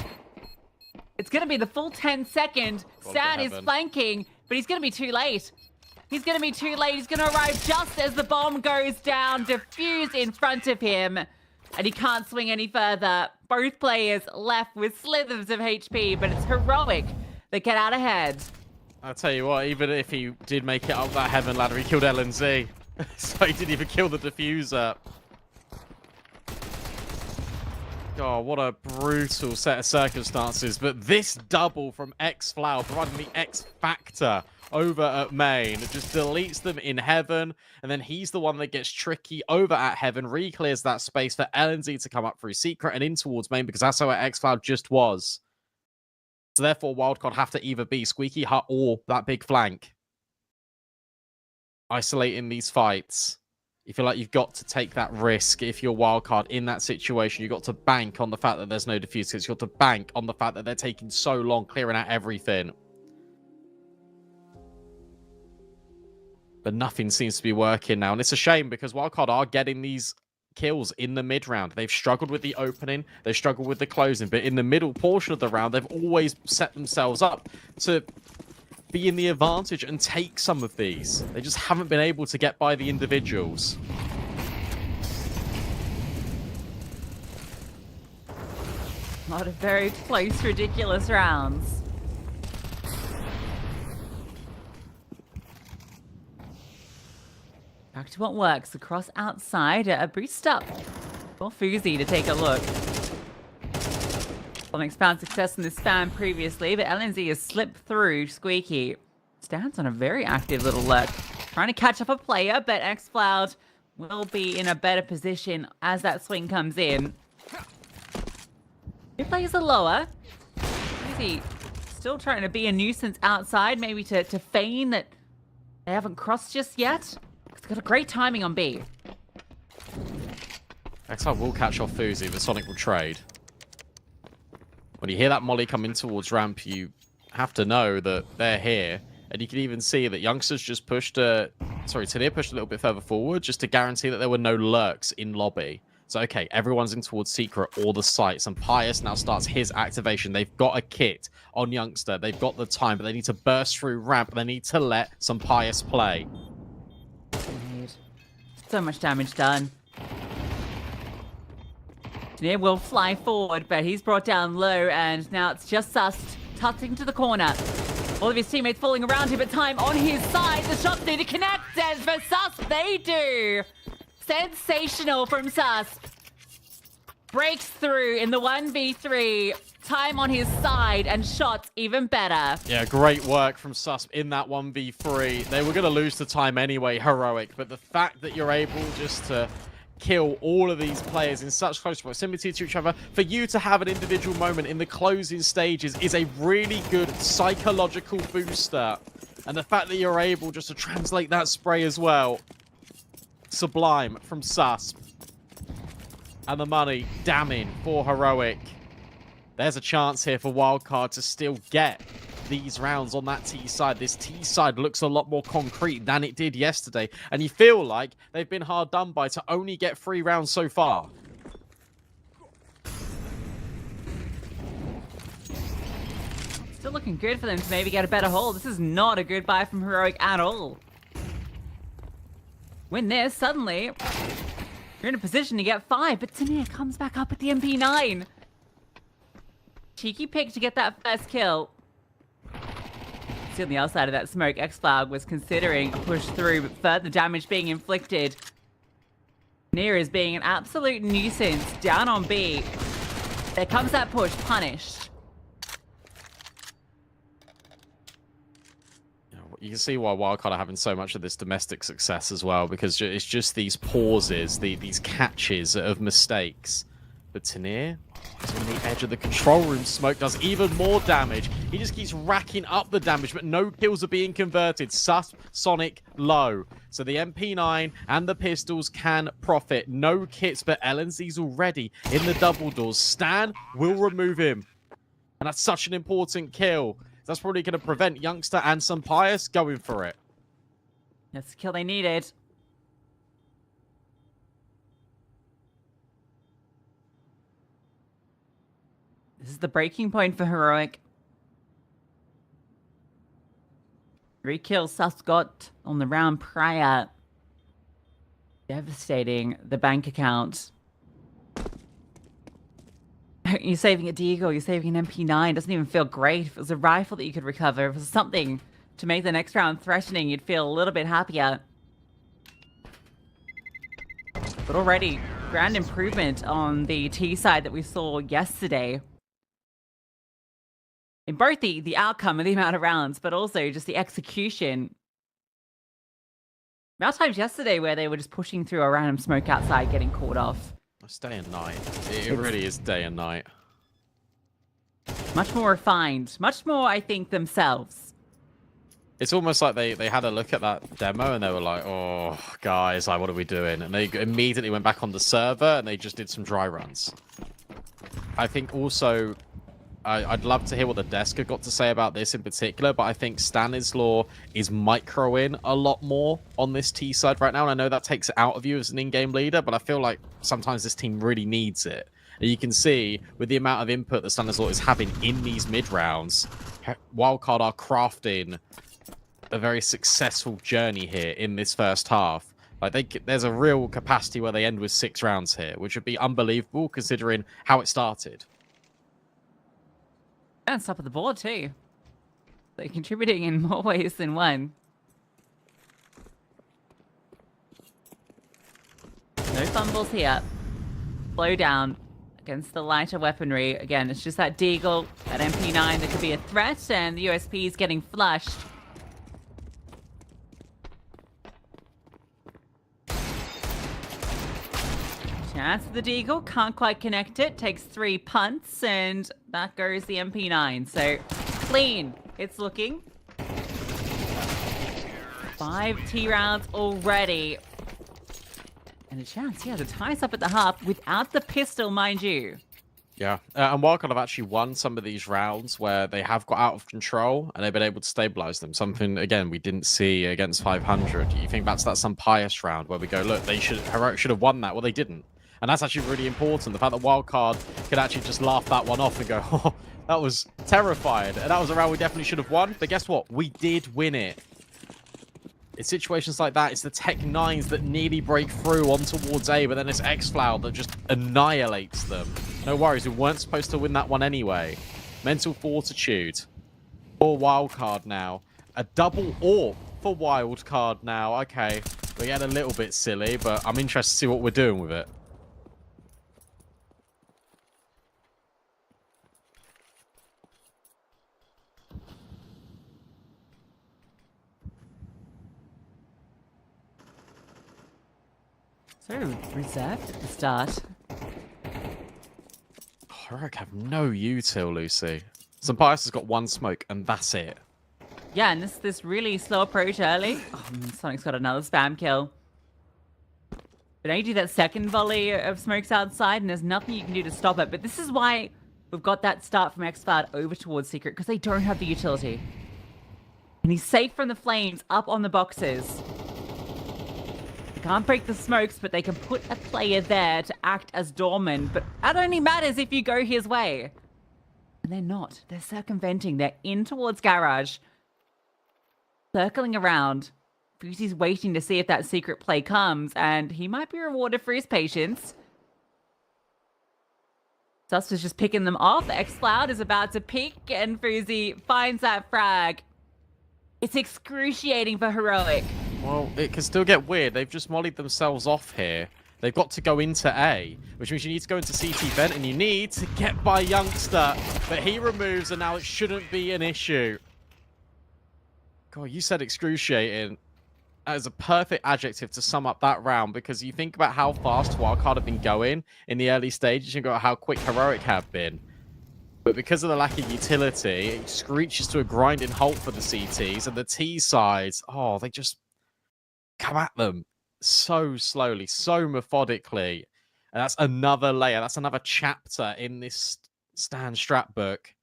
It's going to be the full 10-second. Stan is flanking, but he's going to be too late. He's going to be too late. He's going to arrive just as the bomb goes down, defused in front of him, and he can't swing any further. Both players left with slithers of HP, but it's Heroic that get out ahead. I'll tell you what, even if he did make it up that heaven ladder, he killed LNZ. So he didn't even kill the diffuser. God, what a brutal set of circumstances. But this double from X-Flower, providing the X Factor over at main, just deletes them in heaven. And then he's the one that gets tricky over at heaven, re-clears that space for LNZ to come up through secret and in towards main, because that's how X-Cloud just was. So therefore, Wildcard have to either be Squeaky Hut or that big flank. Isolating these fights. You feel like you've got to take that risk if you're Wildcard in that situation. You've got to bank on the fact that there's no diffusers. You've got to bank on the fact that they're taking so long clearing out everything. But nothing seems to be working now. And it's a shame because Wildcard are getting these kills in the mid-round. They've struggled with the opening. They've struggled with the closing. But in the middle portion of the round, they've always set themselves up to be in the advantage and take some of these. They just haven't been able to get by the individuals. A lot of very close, ridiculous rounds. Back to what works. Across outside, a boost up for Fuzi to take a look. Sonic's found success in this spam previously, but LNZ has slipped through Squeaky. Stands on a very active little lurk. Trying to catch up a player, but X-Cloud will be in a better position as that swing comes in. Two players are lower. Fuzi still trying to be a nuisance outside, maybe to feign that they haven't crossed just yet. It's got a great timing on B. X-Cloud will catch off Fuzi, but Sonic will trade. When you hear that molly come in towards ramp, you have to know that they're here. And you can even see that Youngsters just pushed Tanir pushed a little bit further forward just to guarantee that there were no lurks in lobby. So, okay, everyone's in towards Secret or the sites. And Pius now starts his activation. They've got a kit on Youngster. They've got the time, but they need to burst through ramp. They need to let some Pius play. So much damage done. Tanir will fly forward, but he's brought down low, and now it's just Sus tutting to the corner. All of his teammates falling around him, but time on his side. The shots need to connect, and for Sus, they do. Sensational from Sus. Breaks through in the 1v3. Time on his side, and shots even better. Yeah, great work from Sus in that 1v3. They were going to lose the time anyway, Heroic, but the fact that you're able just to kill all of these players in such close proximity to each other, for you to have an individual moment in the closing stages is a really good psychological booster. And the fact that you're able just to translate that spray as well. Sublime from Sus. And the money damning for Heroic. There's a chance here for Wildcard to still get these rounds on that T side. This T side looks a lot more concrete than it did yesterday. And you feel like they've been hard done by to only get 3 rounds so far. Still looking good for them to maybe get a better hold. This is not a good buy from Heroic at all. Win this, suddenly you're in a position to get 5, but Tanir comes back up at the MP9. Cheeky pick to get that first kill. See on the other side of that smoke, X-Cloud was considering a push through, but further damage being inflicted. Tanir is being an absolute nuisance down on B. There comes that push, punished. You can see why Wildcard are having so much of this domestic success as well, because it's just these pauses, these catches of mistakes. But Tanir is on the edge of the control room. Smoke does even more damage. He just keeps racking up the damage, but no kills are being converted. Sus, Sonic, low. So the MP9 and the pistols can profit. No kits, but LNZ's already in the double doors. Stan will remove him. And that's such an important kill. That's probably going to prevent Youngster and some Pius going for it. That's the kill they needed. This is the breaking point for Heroic. 3 kills Sus got on the round prior. Devastating the bank account. You're saving a Deagle, you're saving an MP9. Doesn't even feel great. If it was a rifle that you could recover, if it was something to make the next round threatening, you'd feel a little bit happier. But already, grand improvement on the T side that we saw yesterday. In both the outcome and the amount of rounds, but also just the execution. Amount of times yesterday where they were just pushing through a random smoke outside, getting caught off. It's day and night. It really is day and night. Much more refined. Much more, I think, themselves. It's almost like they had a look at that demo and they were like, oh, guys, like, what are we doing? And they immediately went back on the server and they just did some dry runs. I think also, I'd love to hear what the desk have got to say about this in particular, but I think Stanislaw is microing a lot more on this T side right now. And I know that takes it out of you as an in-game leader, but I feel like sometimes this team really needs it. And you can see with the amount of input that Stanislaw is having in these mid rounds, Wildcard are crafting a very successful journey here in this first half. Like there's a real capacity where they end with 6 rounds here, which would be unbelievable considering how it started. And top of the board too. They're contributing in more ways than one. No fumbles here. Slow down against the lighter weaponry. Again, it's just that Deagle, that MP9 that could be a threat, and the USP is getting flushed. Chance for the Deagle, can't quite connect it, takes 3 punts, and that goes the MP9. So, clean, it's looking. 5 T rounds already. And a chance, yeah, to tie us up at the half without the pistol, mind you. Yeah, and Wildcard have actually won some of these rounds where they have got out of control and they've been able to stabilize them. Something, again, we didn't see against 500. You think back to that some pious round where we go, look, Heroic should have won that. Well, they didn't. And that's actually really important. The fact that Wildcard could actually just laugh that one off and go, oh, that was terrifying. And that was a round we definitely should have won. But guess what? We did win it. In situations like that, it's the Tech 9s that nearly break through on towards A, but then it's X-Floud that just annihilates them. No worries, we weren't supposed to win that one anyway. Mental fortitude. For Wildcard now. A double AWP for Wildcard now. Okay, we get a little bit silly, but I'm interested to see what we're doing with it. So, reserved at the start. Heroic have no util, Lucy. Sampius has got 1 smoke, and that's it. Yeah, and this really slow approach early. Oh, Sonic's got another spam kill. But now you do that second volley of smokes outside, and there's nothing you can do to stop it. But this is why we've got that start from X-Cloud over towards Secret, because they don't have the utility. And he's safe from the flames up on the boxes. Can't break the smokes, but they can put a player there to act as doorman. But that only matters if you go his way. And they're not. They're circumventing. They're in towards garage. Circling around. Fuzi's waiting to see if that secret play comes, and he might be rewarded for his patience. Sus was just picking them off. X-Cloud is about to peek, and Fuzi finds that frag. It's excruciating for Heroic. Well, it can still get weird. They've just mollied themselves off here. They've got to go into A, which means you need to go into CT vent, and you need to get by Youngster. But he removes, and now it shouldn't be an issue. God, you said excruciating. That is a perfect adjective to sum up that round, because you think about how fast Wildcard have been going in the early stages, and go how quick Heroic have been. But because of the lack of utility, it screeches to a grinding halt for the CTs, and the T sides, oh, they just come at them so slowly, so methodically. And that's another layer, that's another chapter in this Stan Strat book.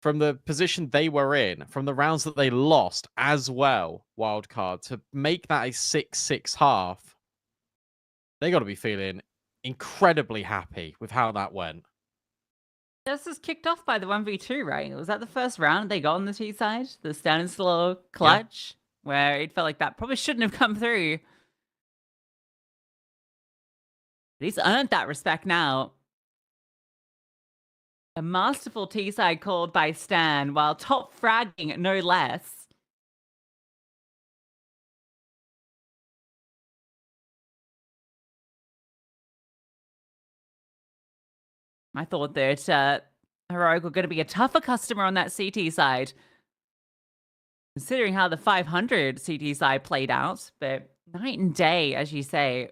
From the position they were in, from the rounds that they lost as well, Wildcard, to make that a 6-6 half, they got to be feeling incredibly happy with how that went. This is kicked off by the 1v2, right? Was that the first round they got on the T side? The standing slow clutch, where it felt like that probably shouldn't have come through. But he's earned that respect now. A masterful T side called by Stan, while top fragging no less. I thought that Heroic were going to be a tougher customer on that CT side, considering how the 500 CT side played out. But night and day, as you say.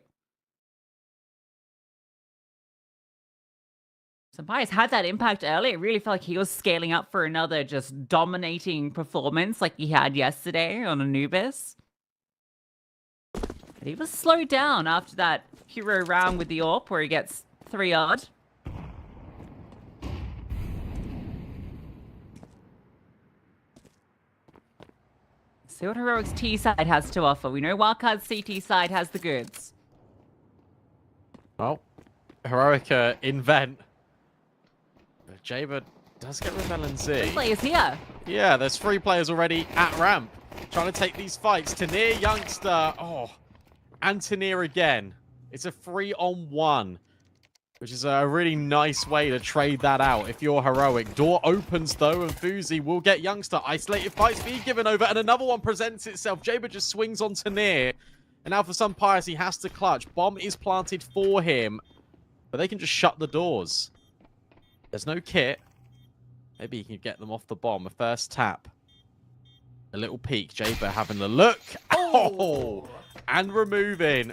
Sampai's had that impact early. It really felt like he was scaling up for another just dominating performance like he had yesterday on Anubis. But he was slowed down after that hero round with the AWP where he gets 3 odd. See what Heroic's T side has to offer. We know Wildcard's CT side has the goods. Well, Heroic invent. Jaber does get rid of LNZ. Players here. Yeah, there's 3 players already at ramp trying to take these fights. Tanir, Youngster, and Tanir again. It's a 3-on-1, which is a really nice way to trade that out if you're Heroic. Door opens though, and Fuzi will get Youngster. Isolated fights being given over, and another one presents itself. Jaber just swings on Tanir, and now for some pious, he has to clutch. Bomb is planted for him, but they can just shut the doors. There's no kit. Maybe he can get them off the bomb. A first tap. A little peek. Jaber having a look. Oh! And removing.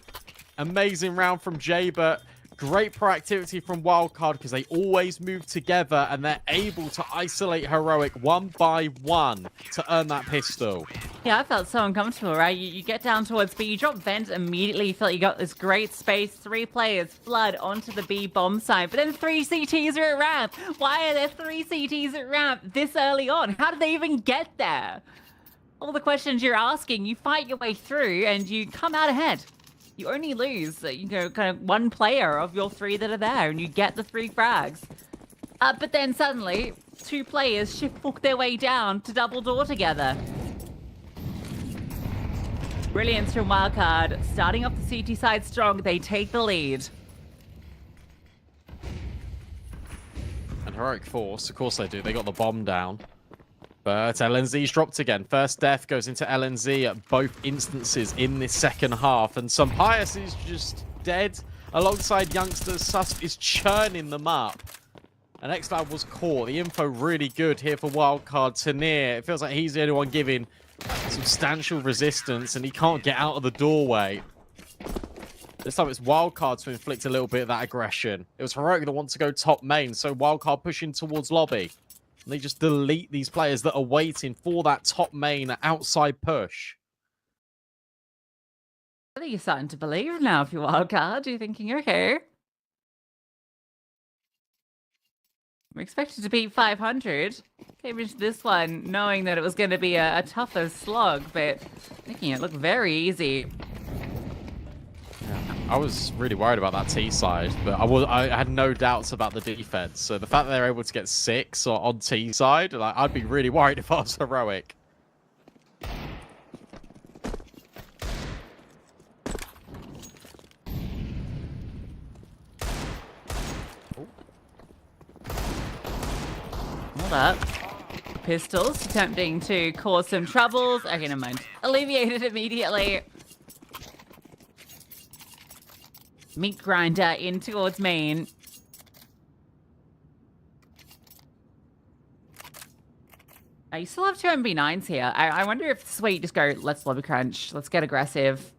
Amazing round from Jaber. Great proactivity from Wildcard because they always move together and they're able to isolate Heroic one by one to earn that pistol. Yeah, I felt so uncomfortable, right? You get down towards B, you drop vent immediately, you feel like you got this great space, 3 players flood onto the B bomb side, but then 3 CTs are at ramp. Why are there 3 CTs at ramp this early on? How did they even get there? All the questions you're asking, you fight your way through and you come out ahead. You only lose, kind of 1 player of your 3 that are there, and you get the 3 frags. But then suddenly, 2 players shipwalk their way down to double door together. Brilliance from Wildcard. Starting off the CT side strong, they take the lead. And Heroic Force, of course they do. They got the bomb down. But LNZ's dropped again. First death goes into LNZ at both instances in this second half. And Sampaius is just dead alongside Youngsters. Sus is churning them up. And Xlab was caught. The info really good here for Wildcard. Tanir, it feels like he's the only one giving substantial resistance. And he can't get out of the doorway. This time it's Wildcard to inflict a little bit of that aggression. It was Heroic that wants to go top main. So Wildcard pushing towards lobby. And they just delete these players that are waiting for that top main outside push. I think you're starting to believe now if you're Wildcard. You're thinking, okay. I'm expected to beat 500. Came into this one knowing that it was going to be a tougher slog, but making it look very easy. I was really worried about that T side, but I had no doubts about the defense. So the fact that they're able to get 6 on T side, like, I'd be really worried if I was Heroic. Hold up. Pistols attempting to cause some troubles. Okay, never mind. Alleviated immediately. Meat grinder in towards main. You still have 2 MB9s here. I wonder if this is where you just go, let's lobby crunch. Let's get aggressive.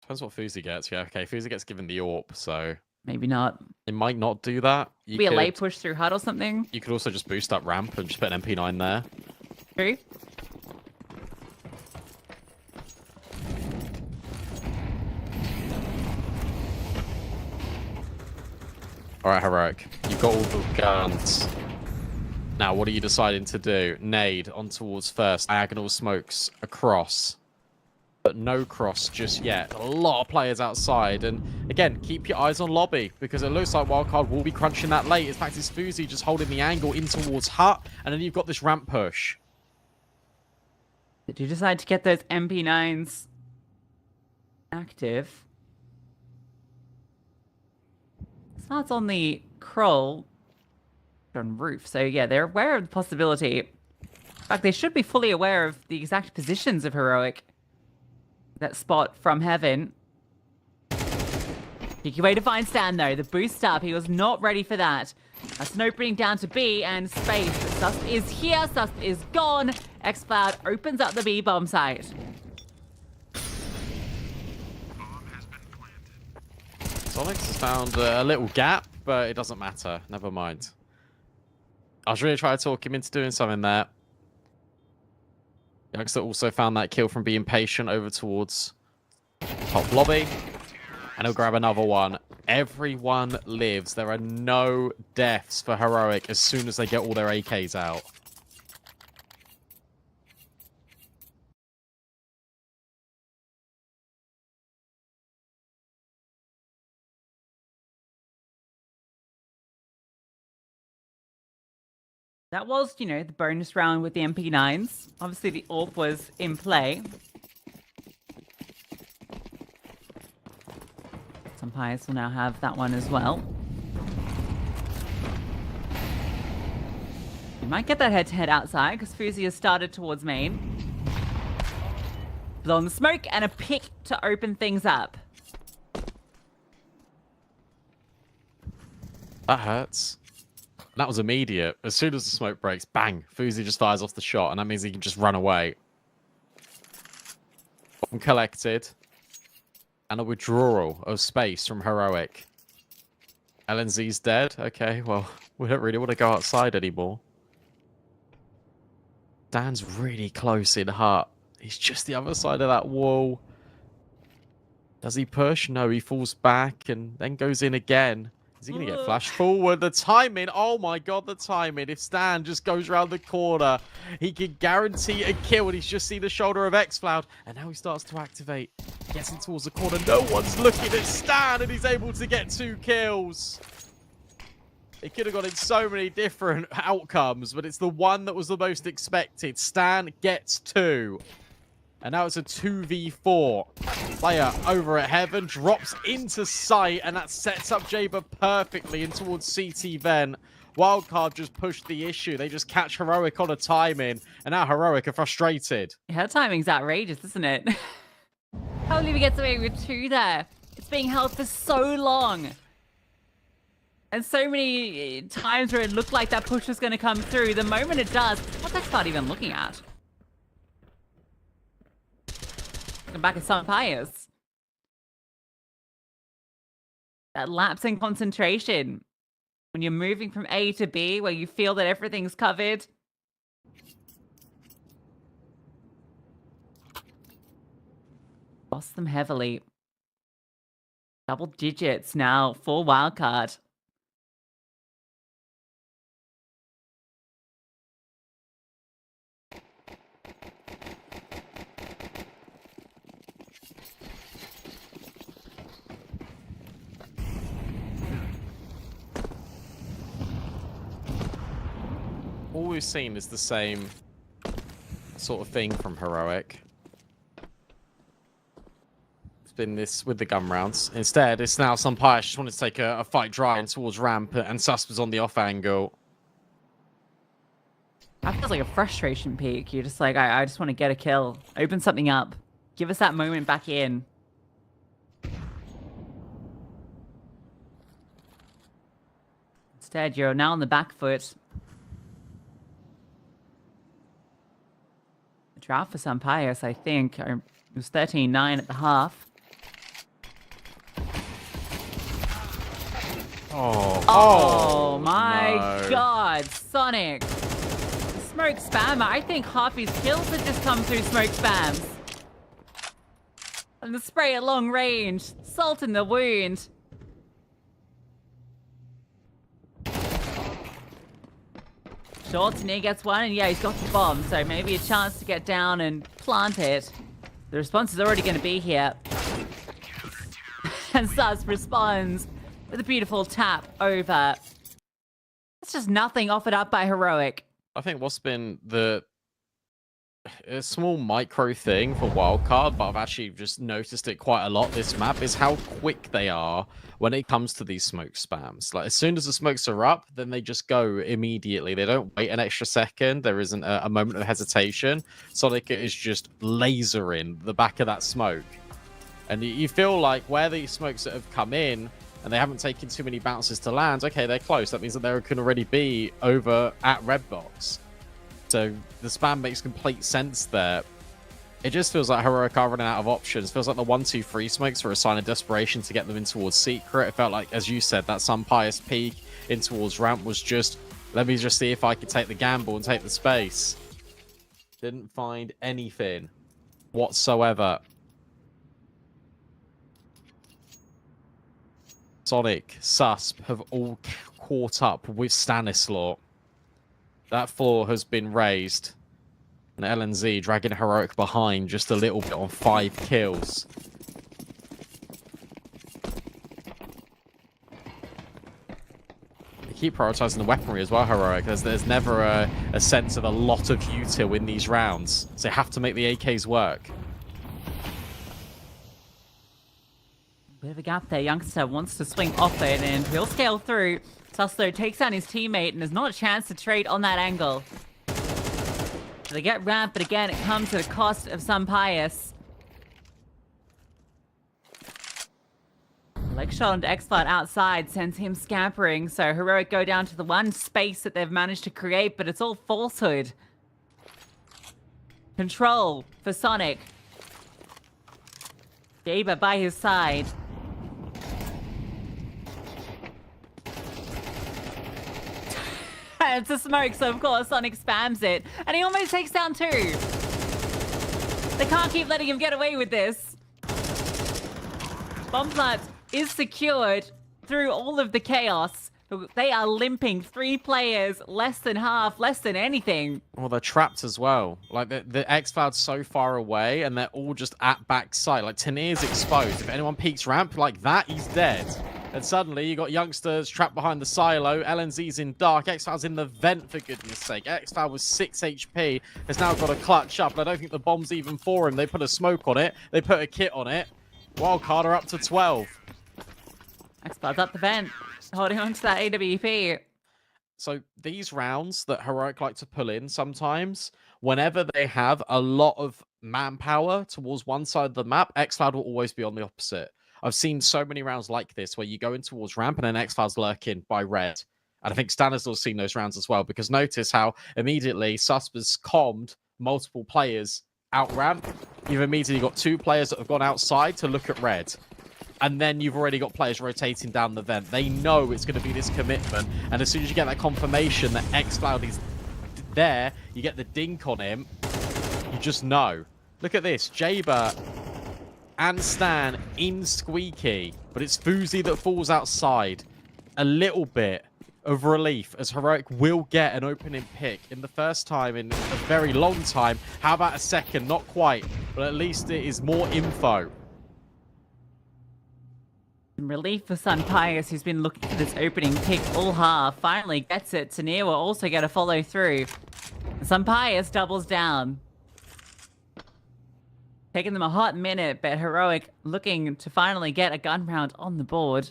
Depends what Fuzi gets. Yeah, okay. Fuzi gets given the AWP, so Maybe not. it might not do that. Be a late push through HUD or something. You could also just boost up ramp and just put an MP9 there. True. Alright, Heroic. You've got all the guns. Now, what are you deciding to do? Nade on towards first. Diagonal smokes across. but no cross just yet. A lot of players outside, and again, keep your eyes on lobby, because it looks like Wildcard will be crunching that late. In fact, it's Fuzi just holding the angle in towards Hut, and then you've got this ramp push. Did you decide to get those MP9s active? Starts on the crawl on roof, so yeah, they're aware of the possibility. In fact, they should be fully aware of the exact positions of Heroic. That spot from heaven. Cheeky way to find Stan though. The boost up, he was not ready for that. That's an opening down to B and space. Sus is here, Sus is gone. xCloud opens up the B bomb site. Sonics has found a little gap, but it doesn't matter. Never mind. I was really trying to talk him into doing something there. Youngster also found that kill from being patient over towards top lobby. And he'll grab another one. Everyone lives. There are no deaths for Heroic as soon as they get all their AKs out. That was, you know, the bonus round with the MP9s. Obviously, the AWP was in play. Some Pies will now have that one as well. You might get that head-to-head outside, because Fuzi has started towards main. Blow on the smoke, and a pick to open things up. That hurts. That was immediate. As soon as the smoke breaks, bang, Fuzi just fires off the shot, and that means he can just run away. Bomb collected. And a withdrawal of space from Heroic. LNZ's dead. Okay, well, we don't really want to go outside anymore. Dan's really close in Hut. He's just the other side of that wall. Does he push? No, he falls back and then goes in again. Is he going to get flashed forward? The timing. Oh my god, the timing. If Stan just goes around the corner, he can guarantee a kill. And he's just seen the shoulder of xCloud. And now he starts to activate. Gets in towards the corner. No one's looking at Stan. And he's able to get 2 kills. It could have gone in so many different outcomes. But it's the one that was the most expected. Stan gets 2. And now it's a 2v4. Player over at Heaven drops into sight, and that sets up Jaber perfectly in towards CT Vent. Wildcard just pushed the issue. They just catch Heroic on a timing, and now Heroic are frustrated. Her timing's outrageous, isn't it? Can't believe he gets away with 2 there. It's being held for so long. And so many times where it looked like that push was going to come through. The moment it does, what's xCloud even looking at? Back at some Pies. That lapse in concentration. When you're moving from A to B, where you feel that everything's covered. Lost them heavily. Double digits now for Wildcard. All we've seen is the same sort of thing from Heroic. It's been this with the gun rounds. Instead, it's now some Pies just wanted to take a fight dry and towards ramp, and Sus was on the off angle. That feels like a frustration peak. You're just like, I just want to get a kill. Open something up. Give us that moment back in. Instead, you're now on the back foot. Draft for some Pies, I think. It was 13-9 at the half. Oh my god, Sonic. Smoke spammer. I think half his kills have just come through smoke spams. And the spray at long range. Salt in the wound. Short, and he gets one, and yeah, he's got the bomb, so maybe a chance to get down and plant it. The response is already going to be here. And Sus responds with a beautiful tap over. It's just nothing offered up by Heroic. I think what's been a small micro thing for Wildcard, but I've actually just noticed it quite a lot this map, is how quick they are when it comes to these smoke spams. Like, as soon as the smokes are up, then they just go immediately. They don't wait an extra second. There isn't a moment of hesitation. Sonic is just lasering the back of that smoke. And you feel like where these smokes that have come in, and they haven't taken too many bounces to land, okay, they're close. That means that they can already be over at red box. So the spam makes complete sense there. It just feels like Heroic are running out of options. Feels like the 1-2-3 smokes were a sign of desperation to get them in towards Secret. It felt like, as you said, that Sun Pious peak in towards ramp was just, let me just see if I could take the gamble and take the space. Didn't find anything whatsoever. Sonic, Susp have all caught up with Stanislaw. That floor has been raised. And LNZ dragging Heroic behind just a little bit on 5 kills. They keep prioritizing the weaponry as well, Heroic. There's never a sense of a lot of util in these rounds. So they have to make the AKs work. Bit of a gap there. Youngster wants to swing off it, and he'll scale through. Sus, though, takes down his teammate, and there's not a chance to trade on that angle. So they get ramp, but again, it comes at a cost of Sun Pious. Leg shot onto X-Flat outside sends him scampering, so Heroic go down to the one space that they've managed to create, but it's all falsehood. Control for Sonic. Jaber by his side. It's a smoke, so of course Sonic spams it. And he almost takes down 2. They can't keep letting him get away with this. Bomb plant is secured through all of the chaos. They are limping 3 players, less than half, less than anything. Well, they're trapped as well. Like, the X-Cloud's so far away, and they're all just at backside. Like, Tanir's exposed. If anyone peeks ramp like that, he's dead. And suddenly, you got youngsters trapped behind the silo. LNZ's in dark. X-Cloud's in the vent, for goodness sake. X-Cloud was 6 HP. Has now got a clutch up. And I don't think the bomb's even for him. They put a smoke on it. They put a kit on it. Wildcard are up to 12. X-Cloud's up the vent, holding on to that AWP. So these rounds that Heroic like to pull in sometimes, whenever they have a lot of manpower towards one side of the map, X-Cloud will always be on the opposite. I've seen so many rounds like this where you go in towards ramp and then X-Cloud's lurking by red. And I think Stanislaw's seen those rounds as well, because notice how immediately Susper's commed multiple players out ramp. You've immediately got 2 players that have gone outside to look at red. And then you've already got players rotating down the vent. They know it's going to be this commitment. And as soon as you get that confirmation that X-Cloud is there, you get the dink on him, you just know. Look at this. Jaber and Stan in Squeaky. But it's Fuzi that falls outside. A little bit of relief as Heroic will get an opening pick in the first time in a very long time. How about a second? Not quite. But at least it is more info. Relief for Sun Pious, who's been looking for this opening pick all half. Finally gets it. Tanir will also get a follow through. Sun Pious doubles down. Taking them a hot minute, but Heroic looking to finally get a gun round on the board.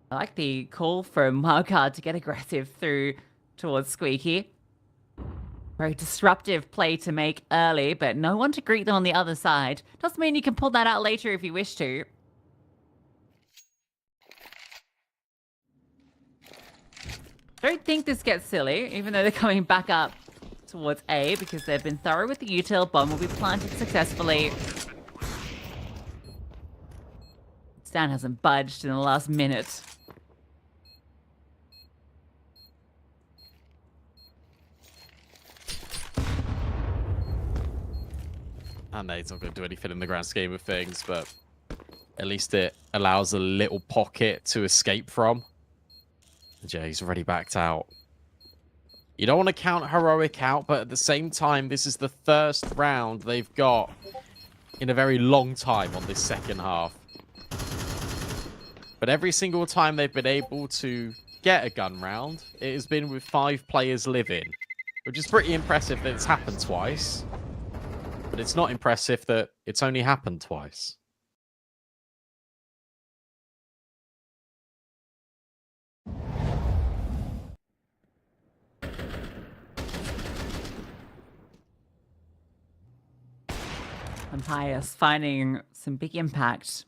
I like the call from Wildcard to get aggressive through towards Squeaky. Very disruptive play to make early, but no one to greet them on the other side. Doesn't mean you can pull that out later if you wish to. Don't think this gets silly, even though they're coming back up towards A, because they've been thorough with the util. Bomb will be planted successfully. Stan hasn't budged in the last minute. I know it's not going to do anything in the grand scheme of things, but at least it allows a little pocket to escape from. Yeah, he's already backed out. You don't want to count Heroic out, but at the same time, this is the first round they've got in a very long time on this second half. But every single time they've been able to get a gun round, it has been with 5 players living, which is pretty impressive that it's happened twice. But it's not impressive that it's only happened twice. And Pius finding some big impact.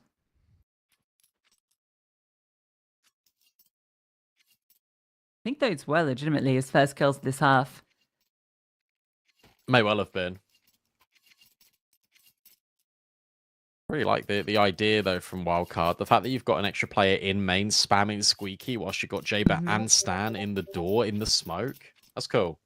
I think those were legitimately his first kills this half. May well have been. Really like the idea, though, from Wildcard. The fact that you've got an extra player in main spamming Squeaky whilst you've got Jaber and Stan in the door, in the smoke. That's cool.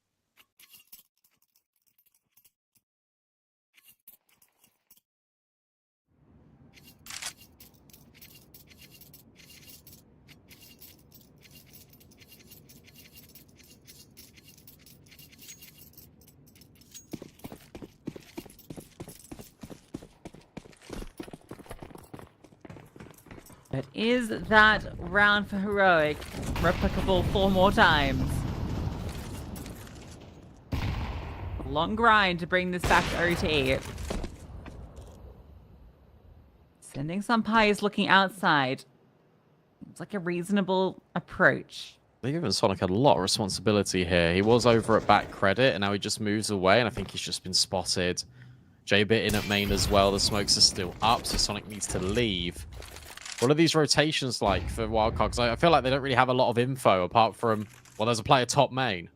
But is that round for Heroic replicable 4 more times? A long grind to bring this back to OT. Sending some Pies looking outside. Seems like a reasonable approach. They've given Sonic a lot of responsibility here. He was over at back credit, and now he just moves away, and I think he's just been spotted. J-Bit in at main as well. The smokes are still up, so Sonic needs to leave. What are these rotations like for Wildcard? Because I feel like they don't really have a lot of info apart from, well, there's a player top main.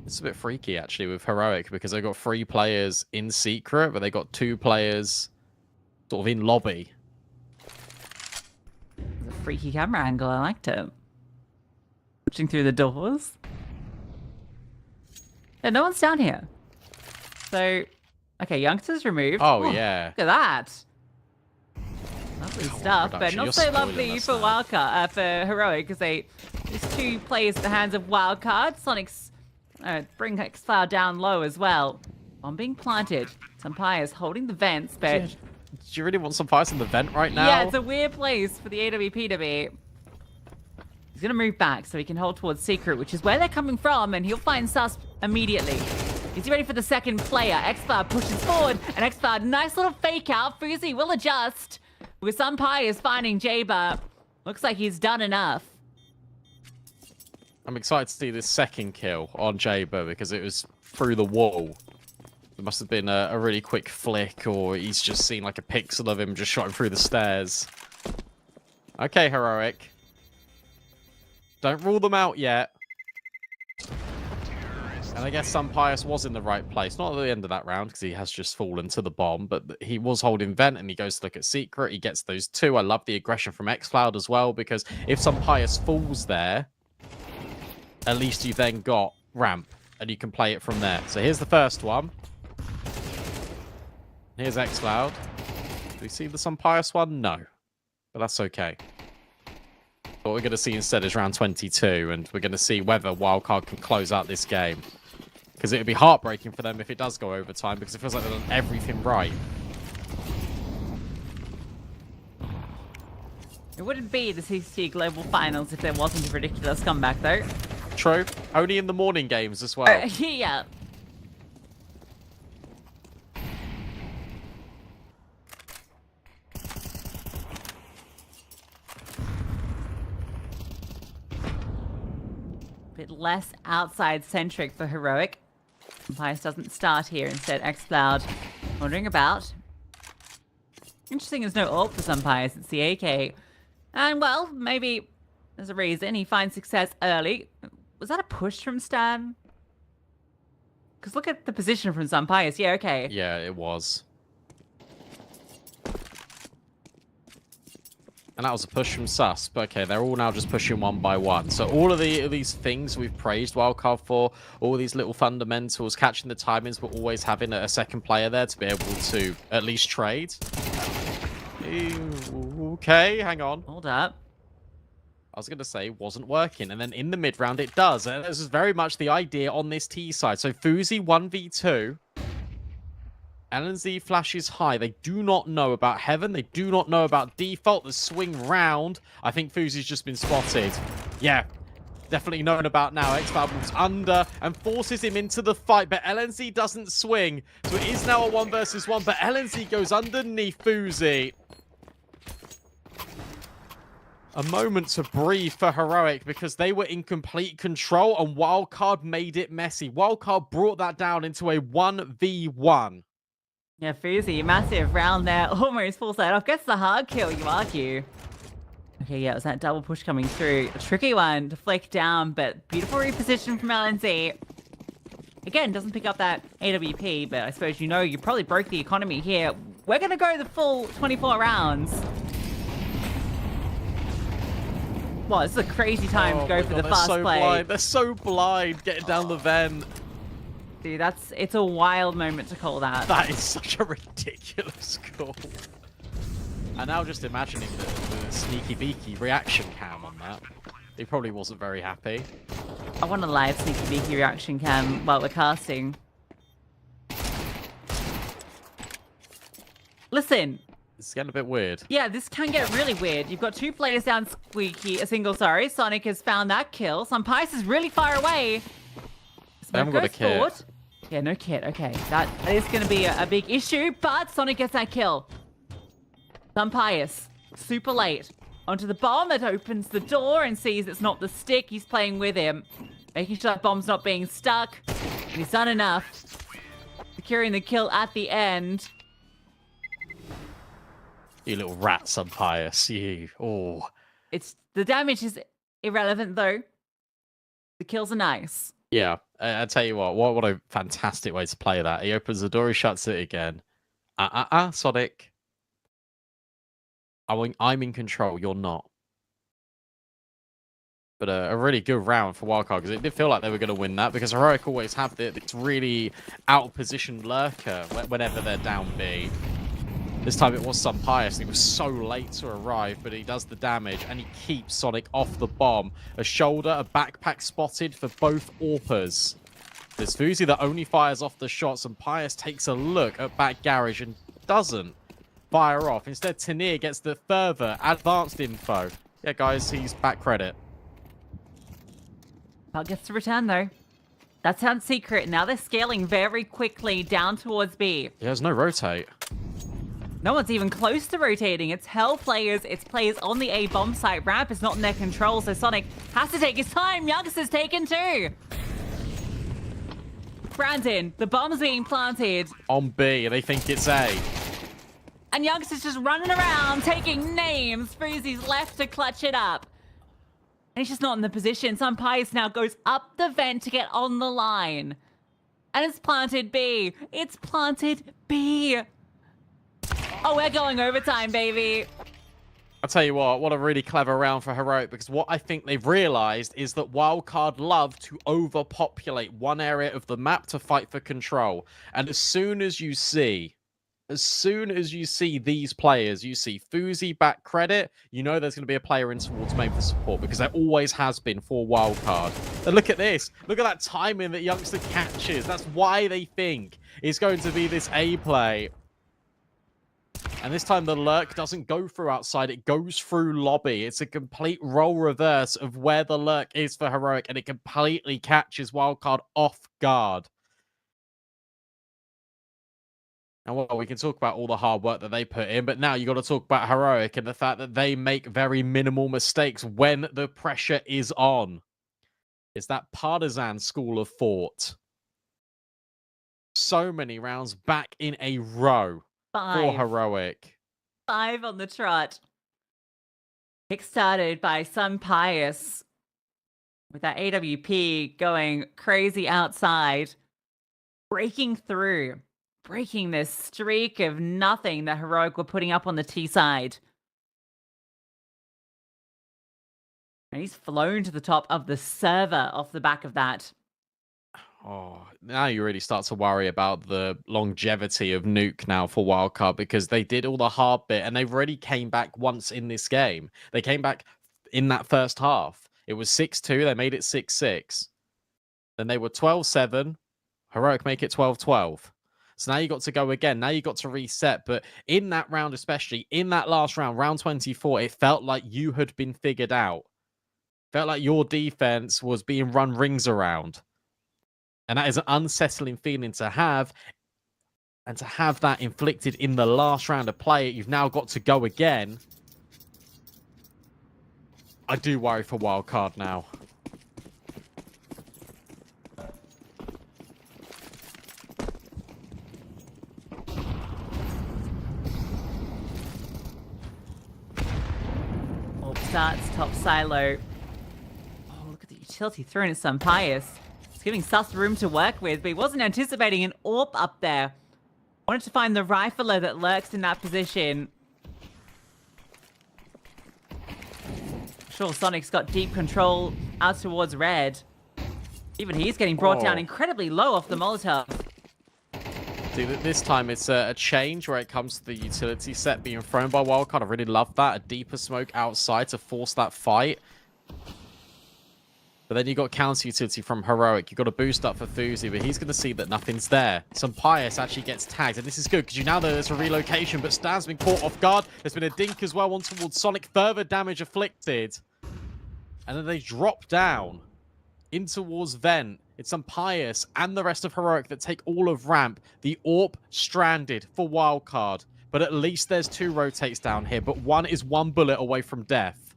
It's a bit freaky, actually, with Heroic, because they've got 3 players in secret, but they got 2 players sort of in lobby. It's a freaky camera angle. I liked it. Watching through the doors. Yeah, no one's down here. So... okay, youngsters removed. Oh, yeah. Look at that. Lovely stuff, but not so lovely for Wildcard, for Heroic, because there's 2 players at the hands of Wildcard. Sonic's bring X-File down low as well. Bomb being planted. Sampai's holding the vents, but... do you really want some fires in the vent right now? Yeah, it's a weird place for the AWP to be. He's going to move back so he can hold towards Secret, which is where they're coming from, and he'll find Sus immediately. Is he ready for the second player? X-Fire pushes forward, and X-Fire, nice little fake out. Fuzi will adjust. With Sampai is finding Jaber. Looks like he's done enough. I'm excited to see this second kill on Jaber because it was through the wall. It must have been a really quick flick, or he's just seen like a pixel of him just shot him through the stairs. Okay, Heroic. Don't rule them out yet. And I guess Sampius was in the right place. Not at the end of that round, because he has just fallen to the bomb, but he was holding vent, and he goes to look at Secret. He gets those 2. I love the aggression from xCloud as well, because if Sampius falls there, at least you then got ramp, and you can play it from there. So here's the first one. Here's xCloud. Do we see the Sampius one? No. But that's okay. What we're going to see instead is round 22, and we're going to see whether Wildcard can close out this game. Because it would be heartbreaking for them if it does go overtime, because it feels like they've done everything right. It wouldn't be the CCT Global Finals if there wasn't a ridiculous comeback, though. True. Only in the morning games as well. Yeah. Bit less outside-centric for Heroic. Pius doesn't start here. Instead, xCloud wandering about. Interesting, there's no ult for some Pius. It's the AK. And, well, maybe there's a reason. He finds success early. Was that a push from Stan? Because look at the position from Sampius. Yeah, okay. Yeah, it was. And that was a push from Sus. But okay, they're all now just pushing one by one. So all of these things we've praised Wildcard for, all these little fundamentals, catching the timings, but always having a second player there to be able to at least trade. Okay, hang on. Hold up. I was going to say, wasn't working. And then in the mid-round, it does. And this is very much the idea on this T side. So Fuzi 1v2. LNZ flashes high. They do not know about Heaven. They do not know about Default. The swing round. I think Fuzi's just been spotted. Yeah, definitely known about now. X-Fab moves under and forces him into the fight. But LNZ doesn't swing. So it is now a 1 versus 1. But LNZ goes underneath Fuzi. A moment to breathe for Heroic because they were in complete control and Wildcard made it messy. Wildcard brought that down into a 1v1. Yeah, Fuzi, massive round there. Almost full side off. Gets the hard kill, you argue. Okay, yeah, it was that double push coming through. A tricky one to flick down, but beautiful reposition from LNZ. Again, doesn't pick up that AWP, but I suppose you probably broke the economy here. We're going to go the full 24 rounds. Well, this is a crazy time to go for the fast play. Blind. They're so blind getting down the vent. Dude, it's a wild moment to call that. That is such a ridiculous call. And now just imagining the sneaky beaky reaction cam on that. He probably wasn't very happy. I want a live sneaky beaky reaction cam while we're casting. Listen. It's getting a bit weird. Yeah, this can get really weird. You've got 2 players down sorry. Sonic has found that kill. Pice is really far away. They haven't got a kit. Yeah, no kit. Okay, that is going to be a big issue, but Sonic gets that kill. Pius, super late. Onto the bomb that opens the door and sees it's not the stick. He's playing with him. Making sure that bomb's not being stuck. And he's done enough. Securing the kill at the end. You little rat, Pius. You. Oh. The damage is irrelevant, though. The kills are nice. Yeah, I tell you what a fantastic way to play that. He opens the door, he shuts it again. Sonic. I'm in control, you're not. But a really good round for Wildcard, because it did feel like they were going to win that, because Heroic always have this really out-of-position lurker whenever they're down B. This time it was Pius. He was so late to arrive, but he does the damage, and he keeps Sonic off the bomb. A shoulder, a backpack spotted for both AWPers. There's Fuzi that only fires off the shots, and Pius takes a look at back garage and doesn't fire off. Instead, Tanir gets the further advanced info. Yeah, guys, he's back credit. Well, gets to return, though. That sounds secret. Now they're scaling very quickly down towards B. Yeah, there's no rotate. No one's even close to rotating. It's Hell players. It's players on the A bomb site. Ramp is not in their control, so Sonic has to take his time. Youngst is taken too. Brandon, the bomb's being planted. On B, they think it's A. And Youngst is just running around, taking names. Fuzi's left to clutch it up. And he's just not in the position. Pius now goes up the vent to get on the line. And it's planted B. It's planted B. Oh, we're going overtime, baby. I'll tell you what a really clever round for Heroic, because what I think they've realized is that Wildcard love to overpopulate one area of the map to fight for control. And as soon as you see these players, you see Fuzi back credit, you know there's going to be a player in towards main for support, because there always has been for Wildcard. And look at this. Look at that timing that Youngster catches. That's why they think it's going to be this A play. And this time the lurk doesn't go through outside, it goes through lobby. It's a complete role reverse of where the lurk is for Heroic, and it completely catches Wildcard off guard. And well, we can talk about all the hard work that they put in, but now you got to talk about Heroic and the fact that they make very minimal mistakes when the pressure is on. It's that Partizan school of thought. So many rounds back in a row. 5. For Heroic. 5 on the trot. Kick-started by Pius. With that AWP going crazy outside. Breaking through. Breaking this streak of nothing that Heroic were putting up on the T side. And he's flown to the top of the server off the back of that. Oh, now you really start to worry about the longevity of Nuke now for Wildcard, because they did all the hard bit and they've already came back once in this game. They came back in that first half. It was 6-2. They made it 6-6. Then they were 12-7. Heroic make it 12-12. So now you got to go again. Now you got to reset. But in that round, especially in that last round, round 24, it felt like you had been figured out. Felt like your defense was being run rings around. And that is an unsettling feeling to have. And to have that inflicted in the last round of play, you've now got to go again. I do worry for Wildcard now. Orb starts, top silo. Oh, look at the utility thrown at some Pious. It's giving Sus room to work with, but he wasn't anticipating an AWP up there. Wanted to find the rifler that lurks in that position. Sure, Sonic's got deep control out towards red. Even he's getting brought down incredibly low off the Molotov. See, this time it's a change where it comes to the utility set being thrown by Wildcard. I really love that. A deeper smoke outside to force that fight. But then you got counter utility from Heroic. You got a boost up for Thuzy, but he's going to see that nothing's there. Some Pious actually gets tagged, and this is good because you now know there's a relocation, but Stan's been caught off guard. There's been a dink as well, one towards Sonic. Further damage afflicted. And then they drop down in towards Vent. It's some Pious and the rest of Heroic that take all of ramp. The AWP stranded for Wildcard, but at least there's 2 rotates down here, but one is 1 bullet away from death.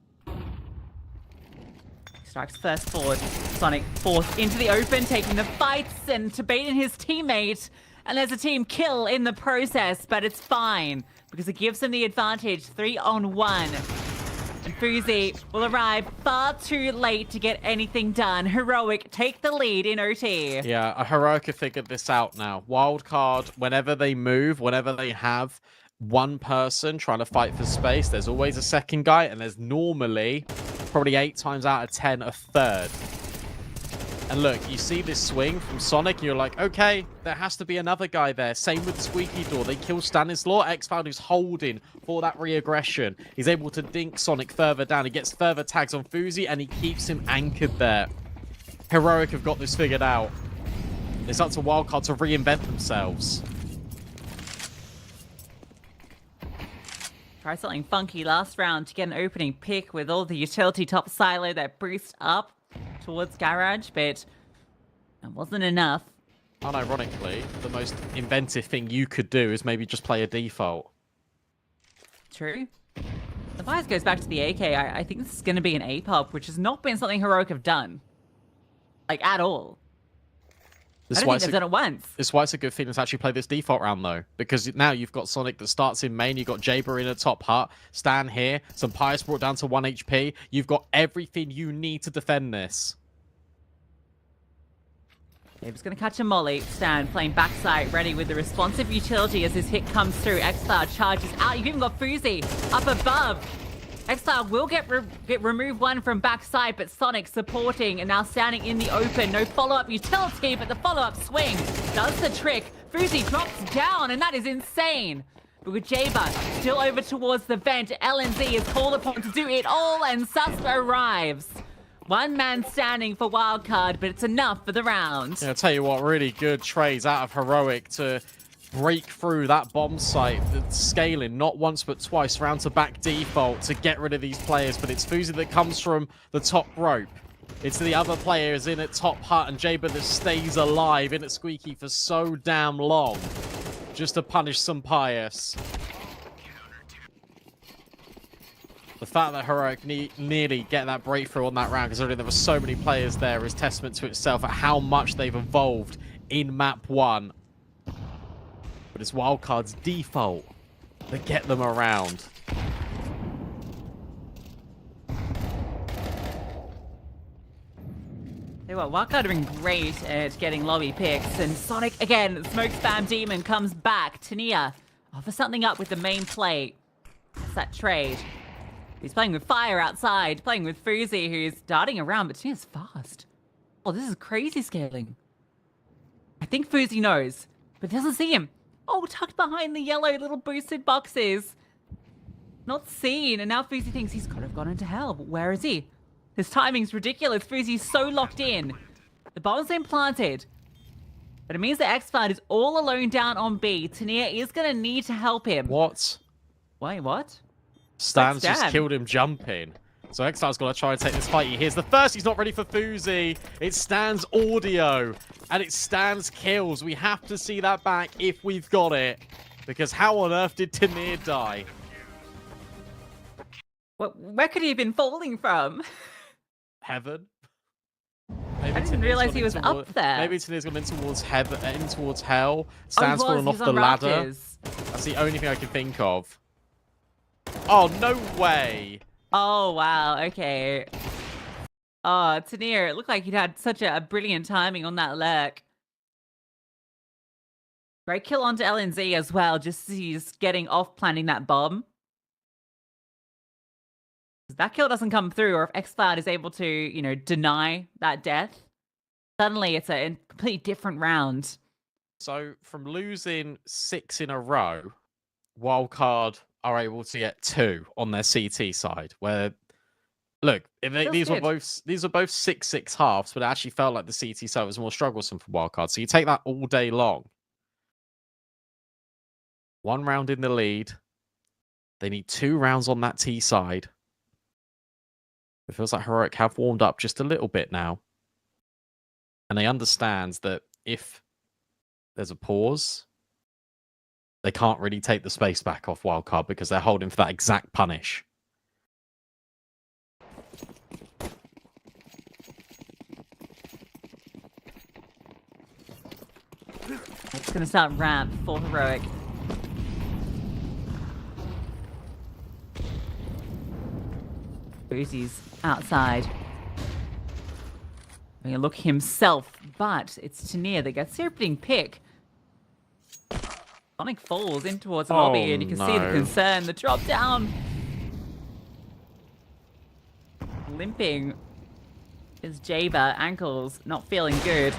Strikes first forward. Sonic forced into the open, taking the fights and debating his teammate. And there's a team kill in the process, but it's fine because it gives them the advantage 3-on-1. And Thuzy will arrive far too late to get anything done. Heroic take the lead in OT. Yeah, Heroic have figured this out now. Wildcard, whenever they move, whenever they have one person trying to fight for space, there's always a second guy, and there's normally, probably 8 times out of 10, a third. And look, you see this swing from Sonic, and you're like, okay, there has to be another guy there. Same with Squeaky Door. They kill Stanislaw. X-Found who's holding for that re-aggression. He's able to dink Sonic further down. He gets further tags on Thuzy, and he keeps him anchored there. Heroic have got this figured out. It's up to Wildcard to reinvent themselves. Try something funky last round to get an opening pick with all the utility top silo that boost up towards Garage, but it wasn't enough. Unironically, the most inventive thing you could do is maybe just play a default. True. The bias goes back to the AK. I think this is going to be an A-pop, which has not been something Heroic have done. Like, at all. I don't think they've done it once. That's why it's a good thing to actually play this default round, though. Because now you've got Sonic that starts in main. You've got Jaber in a top hut. Stan here. Some Pious brought down to 1 HP. You've got everything you need to defend this. Jaber's going to catch a molly. Stan playing backside, ready with the responsive utility as his hit comes through. X-Star charges out. You've even got Thuzy up above. X-Star will get removed one from backside, but Sonic supporting and now standing in the open. No follow-up utility, but the follow-up swing does the trick. Thuzy drops down, and that is insane. But with Jaber still over towards the vent, LNZ is called upon to do it all, and Sus arrives. One man standing for Wildcard, but it's enough for the round. Yeah, I'll tell you what, really good trades out of Heroic to break through that bomb site. That's scaling not once but twice round to back default to get rid of these players, but it's Thuzy that comes from the top rope. It's the other players in at top hut, and Jaber that stays alive in at Squeaky for so damn long just to punish some Pious. The fact that Heroic nearly get that breakthrough on that round, considering there were so many players there, is testament to itself at how much they've evolved in map 1. But it's Wildcard's default that get them around. Hey, well, Wildcard are doing great at getting lobby picks, and Sonic again, Smoke Spam Demon comes back. Tania offers something up with the main play. That's that trade. He's playing with fire outside, playing with Thuzy, who's darting around, but Tania's fast. Oh, this is crazy scaling. I think Thuzy knows, but doesn't see him. Oh, tucked behind the yellow little boosted boxes. Not seen, and now Fuzi thinks he's got to have gone into hell. But where is he? His timing's ridiculous. Fuzi's so locked in. The bomb's been planted. But it means that X-Cloud is all alone down on B. Tania is going to need to help him. What? Wait, what? Stan's Stan. just killed him jumping. So X-Cloud's got to try and take this fight. He hears the first. He's not ready for Fuzi. It's Stan's audio. And it's Stan's kills. We have to see that back if we've got it. Because how on earth did Tania die? Where could he have been falling from? Heaven? I didn't realize he was up there. Maybe Tania's gone in towards heaven, in towards hell. Stan's fallen off He's the on ladder. rafters. That's the only thing I can think of. Oh, no way. Oh, wow. Okay. Oh, Tania, it looked like he'd had such a brilliant timing on that lurk. Great kill onto LNZ as well, just as he's getting off planting that bomb. If that kill doesn't come through, or if X-Cloud is able to, you know, deny that death, suddenly it's a completely different round. So, from losing 6 in a row, Wildcard are able to get 2 on their CT side. Where, look, these were both 6-6 halves, but it actually felt like the CT side was more strugglesome for Wildcard. So you take that all day long. 1 round in the lead. They need 2 rounds on that T side. It feels like Heroic have warmed up just a little bit now. And they understand that if there's a pause, they can't really take the space back off Wildcard because they're holding for that exact punish. It's going to start ramp for Heroic. Fuzi's outside. Going to look himself, but it's Tania that gets the opening pick. Sonic falls in towards the lobby, and you can see the concern, the drop down. Limping is Jaber, ankles not feeling good.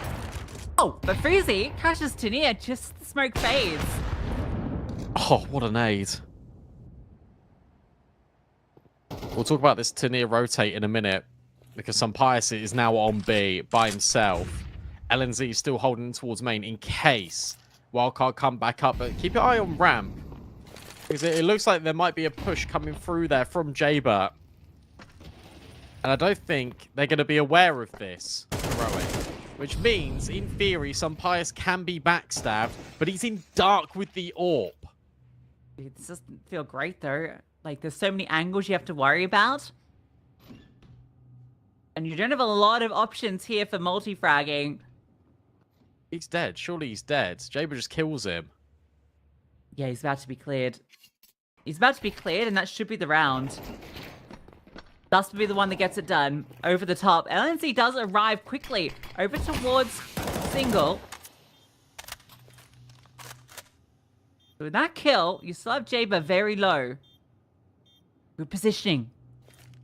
Oh, but Fuzi crashes Tania, just the smoke fades. Oh, what an aid. We'll talk about this Tania rotate in a minute, because Pius is now on B by himself. LNZ is still holding towards main in case Wildcard come back up, but keep your eye on ramp, because it looks like there might be a push coming through there from Jaber. And I don't think they're going to be aware of this, Heroic. Which means, in theory, Pius can be backstabbed, but he's in dark with the AWP. It doesn't feel great, though. Like, there's so many angles you have to worry about. And you don't have a lot of options here for multi-fragging. He's dead. Surely he's dead. Jaber just kills him. Yeah, he's about to be cleared. He's about to be cleared, and that should be the round. Thus will be the one that gets it done. Over the top. LNC does arrive quickly. Over towards single. With that kill, you still have Jaber very low. Good positioning.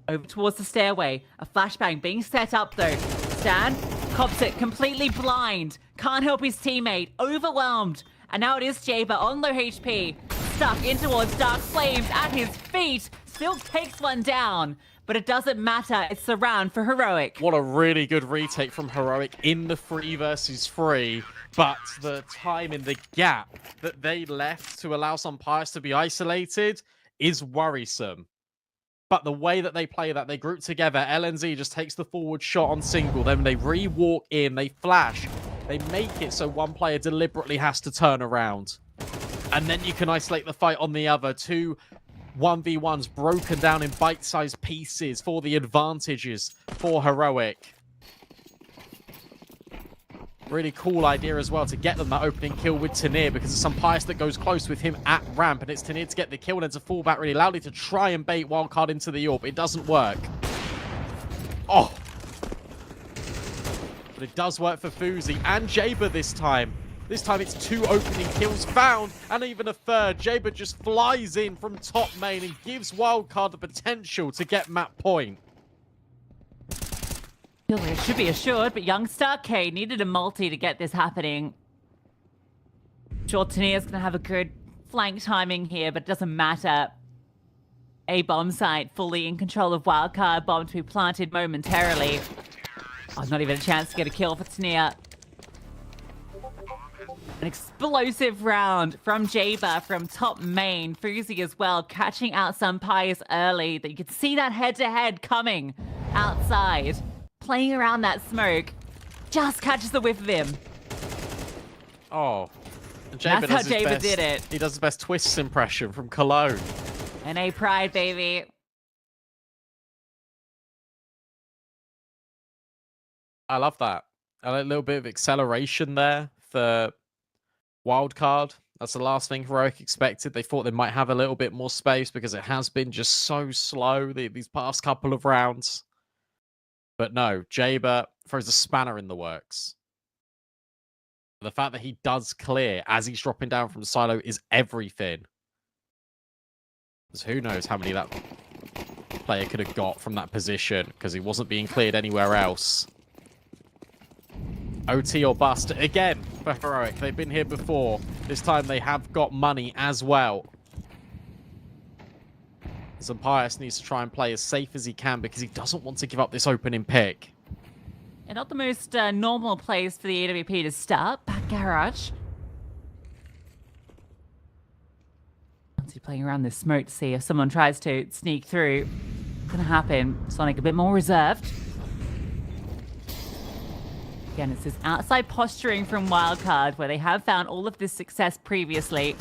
Over towards the stairway. A flashbang being set up, though. Stan cops it, completely blind. Can't help his teammate. Overwhelmed. And now it is Jaber on low HP. Stuck in towards Dark Flames at his feet. Still takes one down. But it doesn't matter. It's the round for Heroic. What a really good retake from Heroic in the 3 versus 3. But the time in the gap that they left to allow Pius to be isolated is worrisome. But the way that they play that, they group together. LNZ just takes the forward shot on single. Then they re-walk in. They flash. They make it so one player deliberately has to turn around. And then you can isolate the fight on the other. 2 1v1s broken down in bite-sized pieces for the advantages for Heroic. Really cool idea as well to get them that opening kill with Tania, because it's Pius that goes close with him at ramp, and it's Tania to get the kill and then to fall back really loudly to try and bait Wildcard into the AWP. It doesn't work. Oh! But it does work for Fuzi and Jaber this time. This time it's 2 opening kills found, and even a third. Jaber just flies in from top main and gives Wildcard the potential to get map point. It should be assured, but Youngstar K needed a multi to get this happening. Sure, Tania's going to have a good flank timing here, but it doesn't matter. A bomb site fully in control of Wildcard. Bomb to be planted momentarily. Oh, not even a chance to get a kill for Tnia. An explosive round from Jaber from top main. Fuzi as well, catching out some Pies early. That you could see that head-to-head coming outside. Playing around that smoke. Just catches the whiff of him. Oh. And That's how Jaber did it. He does the best Twists impression from Cologne. NA Pride, baby. I love that. A little bit of acceleration there for Wildcard. That's the last thing Heroic expected. They thought they might have a little bit more space because it has been just so slow these past couple of rounds. But no, Jaber throws a spanner in the works. The fact that he does clear as he's dropping down from silo is everything. Because who knows how many that player could have got from that position because he wasn't being cleared anywhere else. OT or bust again for Heroic. They've been here before. This time they have got money as well. Zampias needs to try and play as safe as he can because he doesn't want to give up this opening pick. And not the most normal place for the AWP to start. Back garage. He's playing around this smoke to see if someone tries to sneak through. It's gonna happen. Sonic a bit more reserved. Again, it's this outside posturing from Wildcard where they have found all of this success previously.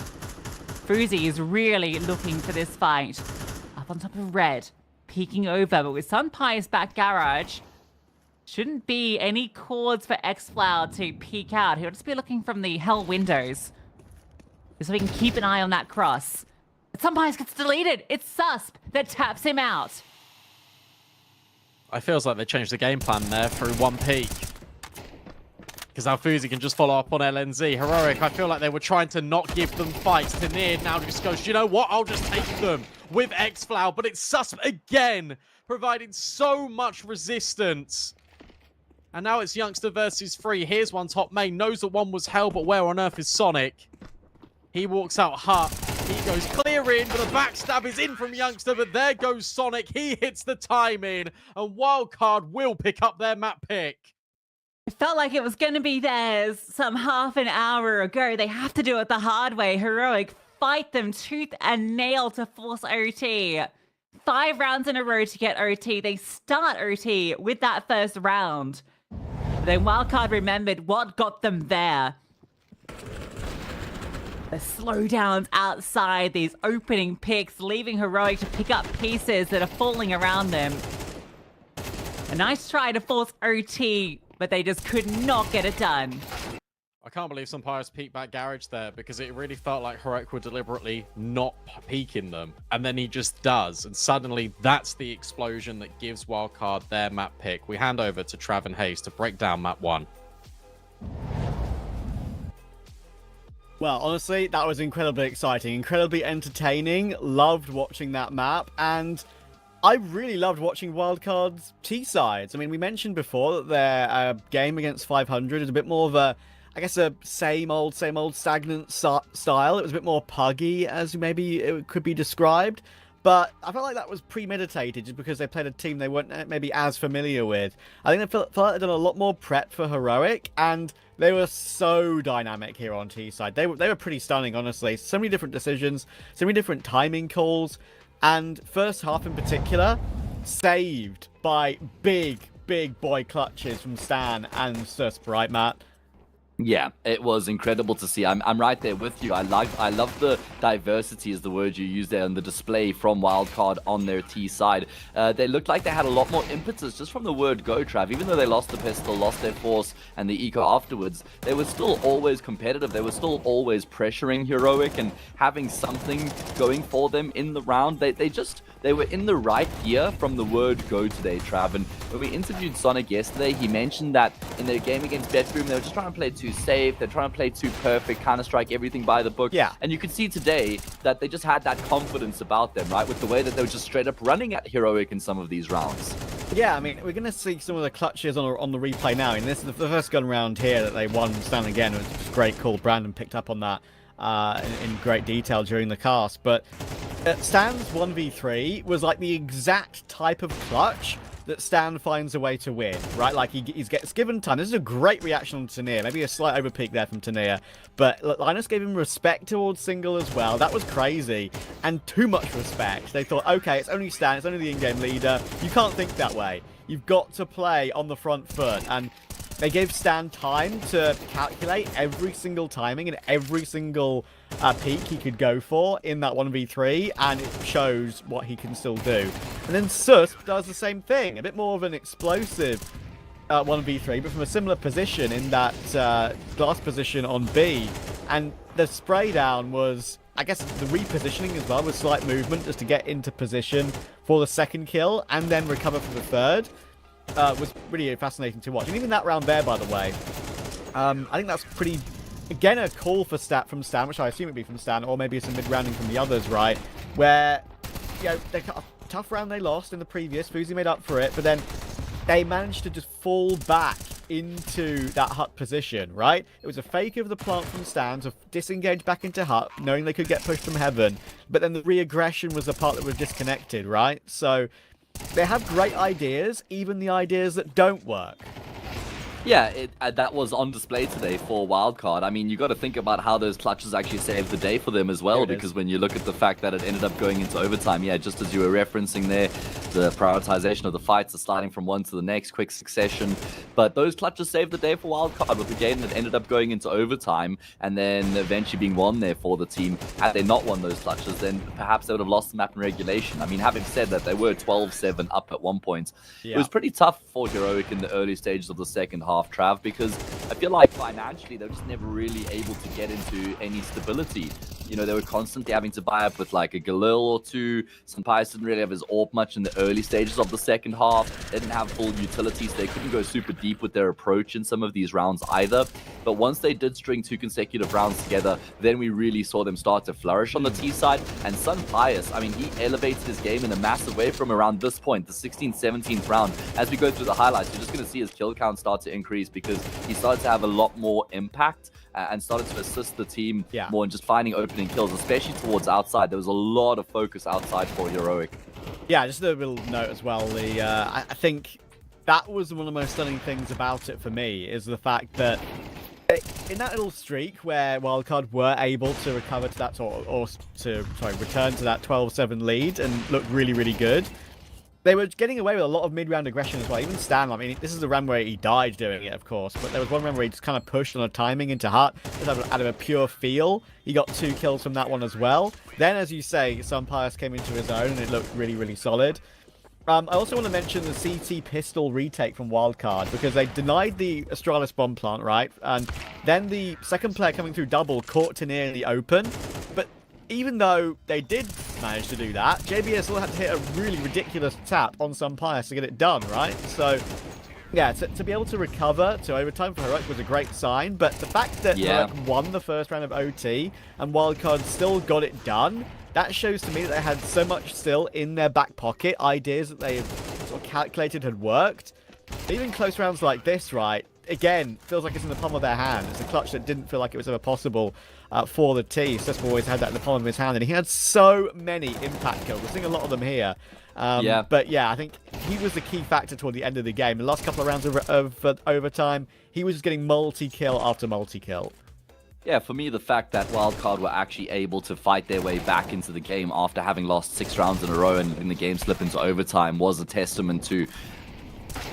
Fuzi is really looking for this fight. Up on top of red, peeking over, but with Sunpi's back garage, shouldn't be any cords for Xflower to peek out. He'll just be looking from the hell windows. So we can keep an eye on that cross. But Sunpi's gets deleted. It's Susp that taps him out. I feels like they changed the game plan there through one peak. Because now Fuzi can just follow up on LNZ. Heroic, I feel like they were trying to not give them fights. Tanir now just goes, you know what? I'll just take them with Xflower. But it's Susp again, providing so much resistance. And now it's Youngster versus 3. Here's one top main. Knows that one was hell, but where on earth is Sonic? He walks out hut. He goes clear in, but a backstab is in from Youngster. But there goes Sonic. He hits the timing. And Wildcard will pick up their map pick. It felt like it was going to be theirs some half an hour ago. They have to do it the hard way. Heroic fight them tooth and nail to force OT. 5 rounds in a row to get OT. They start OT with that first round. Then Wildcard remembered what got them there. The slowdowns outside, these opening picks, leaving Heroic to pick up pieces that are falling around them. A nice try to force OT, but they just could not get it done. I can't believe Sunpire's peeked back garage there because it really felt like Heroic were deliberately not peeking them. And then he just does. And suddenly that's the explosion that gives Wildcard their map pick. We hand over to Trav and Hayes to break down map 1. Well, honestly, that was incredibly exciting, incredibly entertaining. Loved watching that map, and I really loved watching Wildcard's T-sides. I mean, we mentioned before that their game against 500 is a bit more of a, I guess, a same old stagnant style. It was a bit more puggy, as maybe it could be described. But I felt like that was premeditated just because they played a team they weren't maybe as familiar with. I think they felt like they'd done a lot more prep for Heroic, and they were so dynamic here on T-side. They were pretty stunning, honestly. So many different decisions, so many different timing calls, and first half in particular, saved by big boy clutches from Stan and Susp, right, Matt? Yeah, it was incredible to see. I'm right there with you. I love the diversity is the word you use there on the display from Wildcard on their T side. They looked like they had a lot more impetus just from the word go, Trav. Even though they lost the pistol, lost their force and the eco afterwards, they were still always competitive. They were still always pressuring Heroic and having something going for them in the round. They were in the right gear from the word go today, Trav. And when we interviewed Sonic yesterday, he mentioned that in their game against Bedroom, they were just trying to play too safe. They're trying to play too perfect, Counter-Strike everything by the book. Yeah. And you could see today that they just had that confidence about them, right? With the way that they were just straight up running at Heroic in some of these rounds. Yeah, I mean, we're going to see some of the clutches on the replay now. And this is the first gun round here that they won Stan again. It was just great call. Brandon picked up on that in great detail during the cast. But Stan's 1v3 was like the exact type of clutch that Stan finds a way to win, right? Like he gets given time. This is a great reaction on Tania. Maybe a slight overpeak there from Tania. But Linus gave him respect towards Single as well. That was crazy. And too much respect. They thought, okay, it's only Stan. It's only the in-game leader. You can't think that way. You've got to play on the front foot. And they gave Stan time to calculate every single timing and every single peak he could go for in that 1v3, and it shows what he can still do. And then Susp does the same thing, a bit more of an explosive 1v3, but from a similar position in that glass position on B. And the spray down was, I guess, the repositioning as well, with slight movement just to get into position for the second kill and then recover for the third. Was really fascinating to watch. And even that round there, by the way, I think that's pretty, again, a call for from Stan, which I assume would be from Stan, or maybe some mid-rounding from the others, right? Where, you know, they got a tough round they lost in the previous. Fuzi made up for it, but then they managed to just fall back into that hut position, right? It was a fake of the plant from Stan to disengage back into hut, knowing they could get pushed from heaven, but then the re-aggression was the part that was disconnected, right? So they have great ideas, even the ideas that don't work. Yeah, that was on display today for Wildcard. I mean, you got to think about how those clutches actually saved the day for them as well, because when you look at the fact that it ended up going into overtime, yeah, just as you were referencing there, the prioritization of the fights are sliding from one to the next, quick succession. But those clutches saved the day for Wildcard with the game that ended up going into overtime and then eventually being won there for the team. Had they not won those clutches, then perhaps they would have lost the map in regulation. I mean, having said that, they were 12-7 up at one point. Yeah. It was pretty tough for Heroic in the early stages of the second half, Trav, because I feel like financially they're just never really able to get into any stability. You know, they were constantly having to buy up with like a Galil or two. Partizan didn't really have his AWP much in the early stages of the second half. They didn't have full utilities. They couldn't go super deep with their approach in some of these rounds either. But once they did string 2 consecutive rounds together, then we really saw them start to flourish on the T side. And Sun Pius, I mean, he elevated his game in a massive way from around this point, the 16th, 17th round. As we go through the highlights, you're just going to see his kill count start to increase because he started to have a lot more impact and started to assist the team more in just finding opening kills, especially towards outside. There was a lot of focus outside for Heroic. Yeah, just a little note as well. I think that was one of the most stunning things about it for me, is the fact that in that little streak where Wildcard were able to recover to that, return to that 12-7 lead and look really, really good, they were getting away with a lot of mid-round aggression as well. Even Stan, I mean, this is a round where he died doing it, of course, but there was one round where he just kind of pushed on a timing into hut, just out of a pure feel. He got 2 kills from that one as well. Then, as you say, Sun Pius came into his own, and it looked really, really solid. I also want to mention the CT pistol retake from Wildcard, because they denied the Astralis bomb plant, right? And then the second player coming through double caught Tania in the open, but even though they did manage to do that, JBS still had to hit a really ridiculous tap on Sun Pius to get it done, right? So, yeah, to be able to recover to overtime for Heroic was a great sign, but the fact that Heroic won the first round of OT and Wildcard still got it done, that shows to me that they had so much still in their back pocket, ideas that they had sort of calculated had worked. Even close rounds like this, right, again, feels like it's in the palm of their hand. It's a clutch that didn't feel like it was ever possible for the T. Susp always had that in the palm of his hand, and he had so many impact kills. We're seeing a lot of them here. But yeah, I think he was the key factor toward the end of the game. The last couple of rounds of overtime, he was just getting multi-kill after multi-kill. Yeah, for me, the fact that Wildcard were actually able to fight their way back into the game after having lost 6 rounds in a row and letting the game slip into overtime was a testament to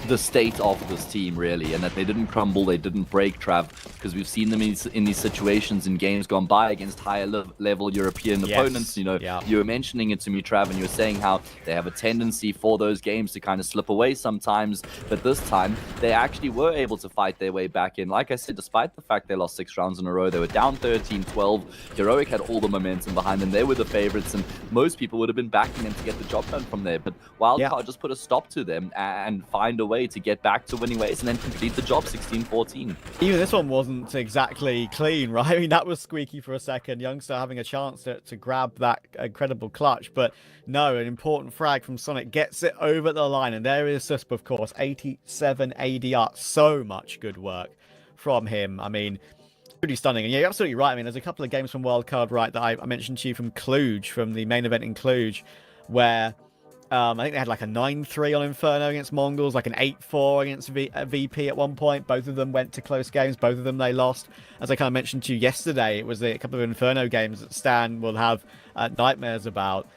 the state of this team, really, and that they didn't crumble, they didn't break, Trav, because we've seen them in these situations in games gone by against higher level European opponents. You know, you were mentioning it to me, Trav, and you were saying how they have a tendency for those games to kind of slip away sometimes, but this time they actually were able to fight their way back in. Like I said, despite the fact they lost 6 rounds in a row, they were down 13-12. Heroic had all the momentum behind them. They were the favorites, and most people would have been backing them to get the job done from there, but Wildcard just put a stop to them and find a way to get back to winning ways and then complete the job 16-14. Even this one wasn't exactly clean, right? I mean, that was squeaky for a second. Youngster having a chance to grab that incredible clutch, but no, an important frag from Sonic gets it over the line, and there is Susp, of course, 87 ADR. So much good work from him. I mean, pretty stunning. And yeah, you're absolutely right. I mean, there's a couple of games from Wildcard, right, that I mentioned to you from Cluj, from the main event in Cluj, where I think they had like a 9-3 on Inferno against Mongols, like an 8-4 against VP at one point. Both of them went to close games. Both of them they lost. As I kind of mentioned to you yesterday, it was a couple of Inferno games that Stan will have nightmares about.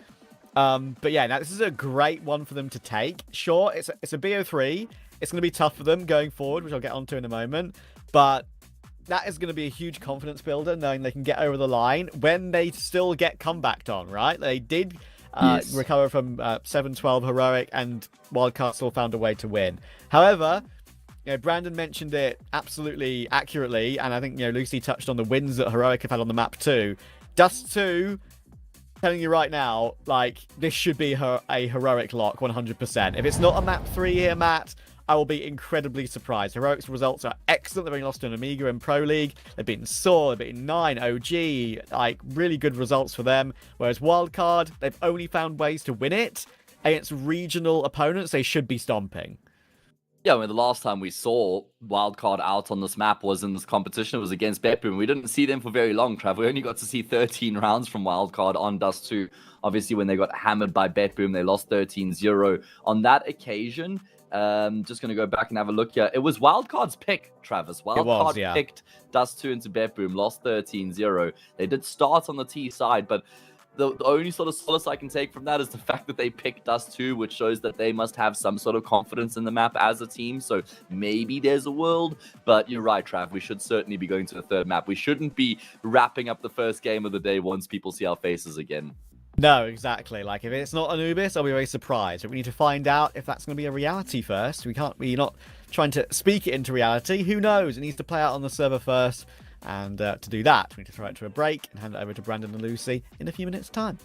But yeah, now this is a great one for them to take. Sure, it's a BO3. It's going to be tough for them going forward, which I'll get onto in a moment. But that is going to be a huge confidence builder, knowing they can get over the line when they still get comebacked on, right? They did recover from 7-12 heroic, and Wildcard still found a way to win. However, you know, Brandon mentioned it absolutely accurately, and I think, you know, Lucy touched on the wins that heroic have had on the map too. Dust 2, telling you right now, like, this should be a heroic lock 100%. If it's not a map 3 here, Matt, I will be incredibly surprised. Heroic's results are excellent. They've only lost to an Amiga in Pro League. They've beaten Saw, they've beaten 9, OG. Like, really good results for them. Whereas Wildcard, they've only found ways to win it. Against regional opponents, they should be stomping. Yeah, I mean, the last time we saw Wildcard out on this map was in this competition. It was against Betboom. We didn't see them for very long, Trav. We only got to see 13 rounds from Wildcard on Dust 2. Obviously, when they got hammered by Betboom, they lost 13-0. On that occasion, just going to go back and have a look here. It was Wildcard's pick, Travis. Wildcard picked Dust 2 into Betboom, lost 13-0. They did start on the T side, but the only sort of solace I can take from that is the fact that they picked Dust 2, which shows that they must have some sort of confidence in the map as a team. So maybe there's a world, but you're right, Trav. We should certainly be going to the third map. We shouldn't be wrapping up the first game of the day once people see our faces again. No, exactly. Like, if it's not Anubis, I'll be very surprised. But we need to find out if that's going to be a reality first. We're not trying to speak it into reality. Who knows? It needs to play out on the server first. And to do that, we need to throw it to a break and hand it over to Brandon and Lucy in a few minutes' time.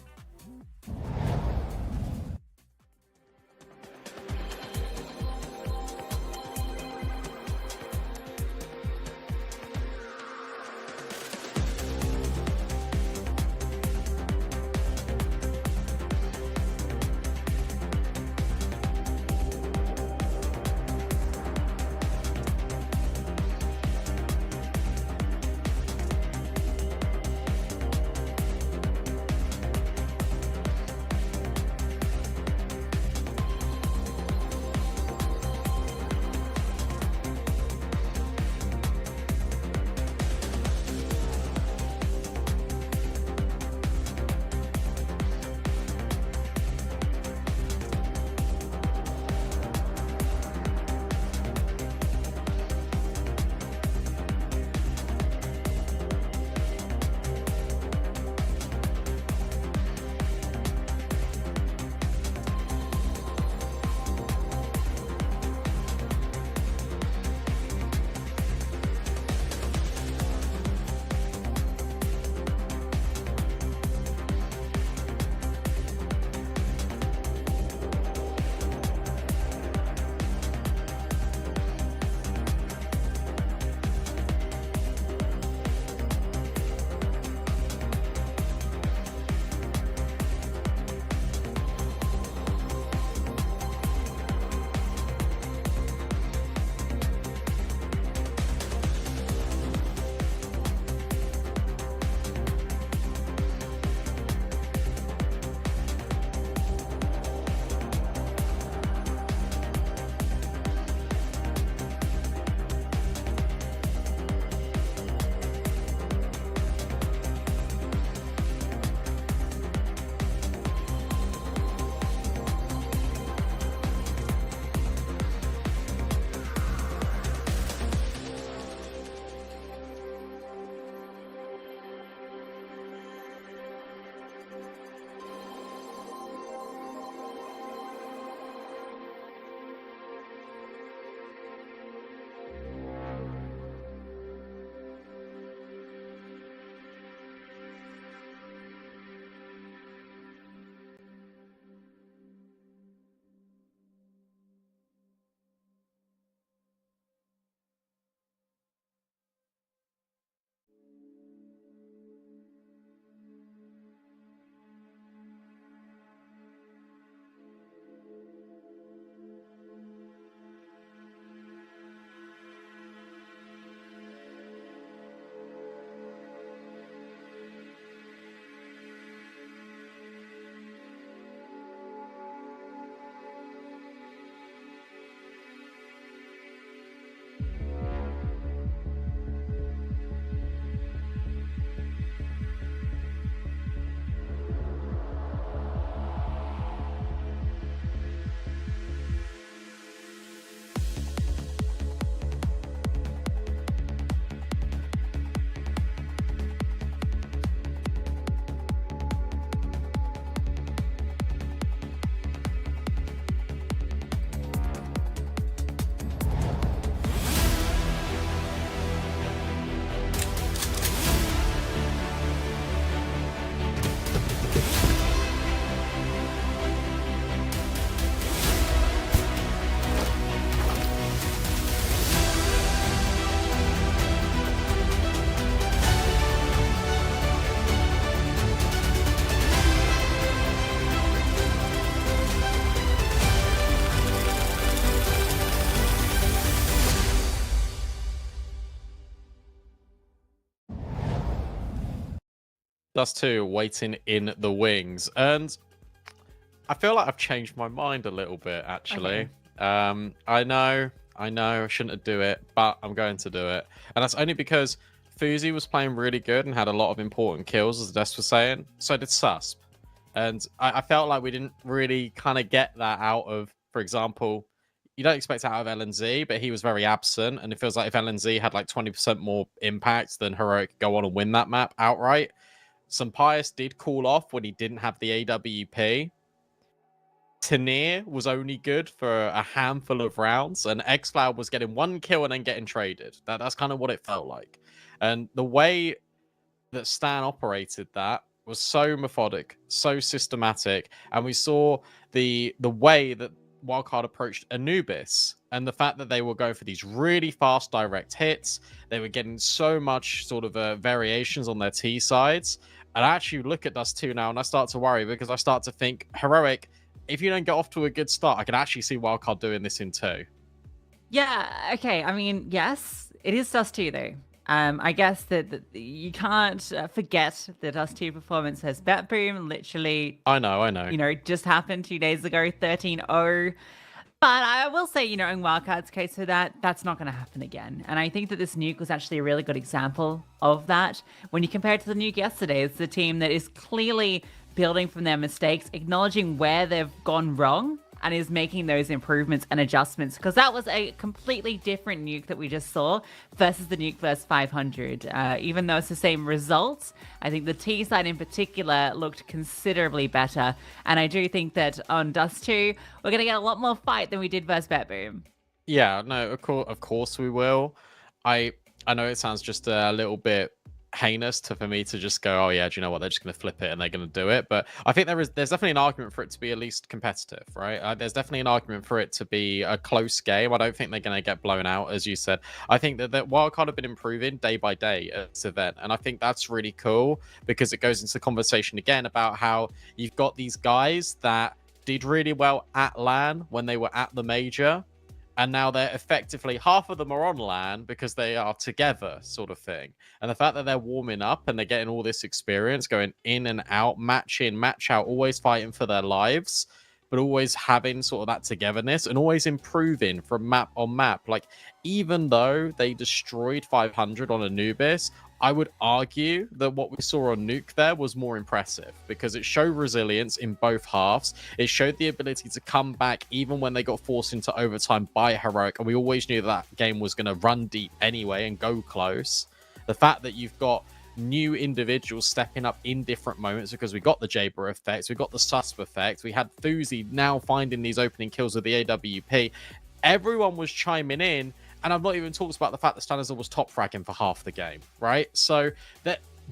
Dust 2 waiting in the wings. And I feel like I've changed my mind a little bit, actually. Okay. I know I shouldn't do it, but I'm going to do it. And that's only because Fuzi was playing really good and had a lot of important kills, as Des was saying. So did Susp. And I felt like we didn't really kind of get that out of, for example, you don't expect it out of LNZ, but he was very absent. And it feels like if LNZ had like 20% more impact, then Heroic could go on and win that map outright. Pius did call off when he didn't have the AWP. Tanir was only good for a handful of rounds, and xCloud was getting one kill and then getting traded. That's kind of what it felt like. And the way that Stan operated that was so methodic, so systematic, and we saw the way that Wildcard approached Anubis and the fact that they were going for these really fast direct hits. They were getting so much sort of variations on their T sides. And I actually look at Dust 2 now and I start to worry because I start to think, Heroic, if you don't get off to a good start, I can actually see Wildcard doing this in 2. Yeah, okay. I mean, yes, it is Dust 2 though. I guess that you can't forget the Dust 2 performance has Bet Boom literally. I know. You know, just happened 2 days ago, 13-0. But I will say, you know, in Wildcard's case, so that's not going to happen again. And I think that this Nuke was actually a really good example of that. When you compare it to the Nuke yesterday, it's the team that is clearly building from their mistakes, acknowledging where they've gone wrong, and is making those improvements and adjustments, because that was a completely different Nuke that we just saw versus the Nuke versus 500. Even though it's the same results, I think the T side in particular looked considerably better. And I do think that on Dust 2, we're going to get a lot more fight than we did versus Bet Boom. Yeah, no, of course we will. I know it sounds just a little bit heinous for me to just go, oh yeah, do you know what, they're just going to flip it and they're going to do it. But I think there's definitely an argument for it to be at least competitive, right? There's definitely an argument for it to be a close game. I don't think they're going to get blown out, as you said. I think that Wildcard have been improving day by day at this event, and I think that's really cool because it goes into the conversation again about how you've got these guys that did really well at LAN when they were at the major, and now they're effectively, half of them are on LAN because they are together, sort of thing. And the fact that they're warming up and they're getting all this experience, going in and out, match in, match out, always fighting for their lives, but always having sort of that togetherness and always improving from map on map. Like, even though they destroyed 500 on Anubis, I would argue that what we saw on Nuke there was more impressive because it showed resilience in both halves. It showed the ability to come back even when they got forced into overtime by Heroic, and we always knew that game was going to run deep anyway and go close. The fact that you've got new individuals stepping up in different moments because we got the Jaber effects, we got the Susp effect, we had Fuzi now finding these opening kills with the AWP. Everyone was chiming in. And I've not even talked about the fact that Stanislav was top fragging for half the game, right? So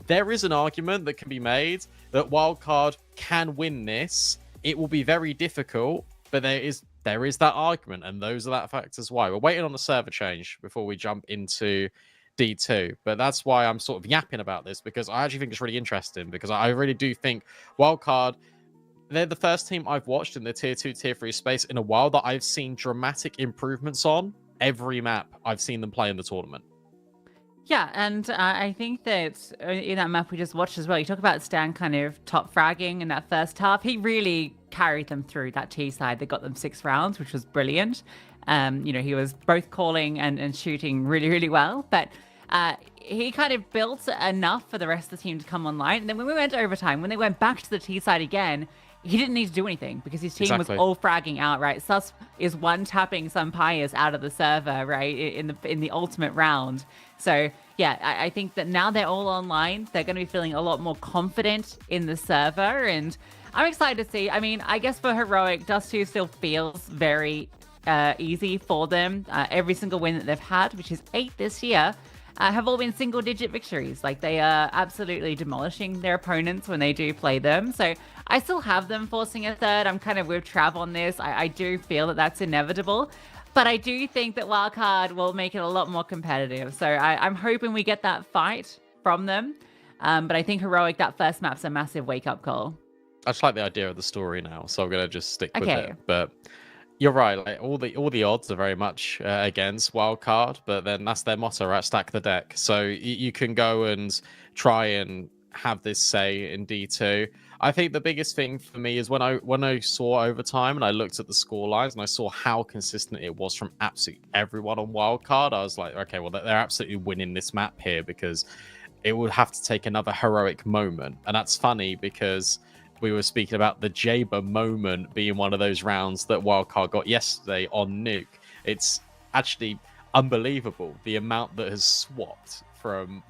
there is an argument that can be made that Wildcard can win this. It will be very difficult, but there is that argument, and those are that factors why. We're waiting on the server change before we jump into D2, but that's why I'm sort of yapping about this, because I actually think it's really interesting, because I really do think Wildcard, they're the first team I've watched in the tier 2, tier 3 space in a while that I've seen dramatic improvements on every map I've seen them play in the tournament. Yeah, and I think that in that map we just watched as well, you talk about Stan kind of top fragging in that first half. He really carried them through that T side. They got them 6 rounds, which was brilliant. You know, he was both calling and shooting really, really well. But he kind of built enough for the rest of the team to come online. And then when we went to overtime, when they went back to the T side again, he didn't need to do anything because his team was all fragging out, right? Sus is one-tapping some Pius out of the server, right, in the ultimate round. So, yeah, I think that now they're all online. They're going to be feeling a lot more confident in the server, and I'm excited to see. I mean, I guess for Heroic, Dust 2 still feels very easy for them. Every single win that they've had, which is 8 this year, have all been single-digit victories. Like, they are absolutely demolishing their opponents when they do play them. So I still have them forcing a third. I'm kind of with Trav on this. I do feel that that's inevitable. But I do think that Wildcard will make it a lot more competitive. So I'm hoping we get that fight from them. But I think Heroic, that first map's a massive wake-up call. I just like the idea of the story now, so I'm going to just stick with it. But you're right, like all the odds are very much against Wildcard, but then that's their motto, right? Stack the deck. So you can go and try and have this say in D2. I think the biggest thing for me is when I saw overtime and I looked at the score lines and I saw how consistent it was from absolutely everyone on Wildcard. I was like, okay, well, they're absolutely winning this map here, because it would have to take another heroic moment. And that's funny because we were speaking about the Jaber moment being one of those rounds that Wildcard got yesterday on Nuke. It's actually unbelievable the amount that has swapped from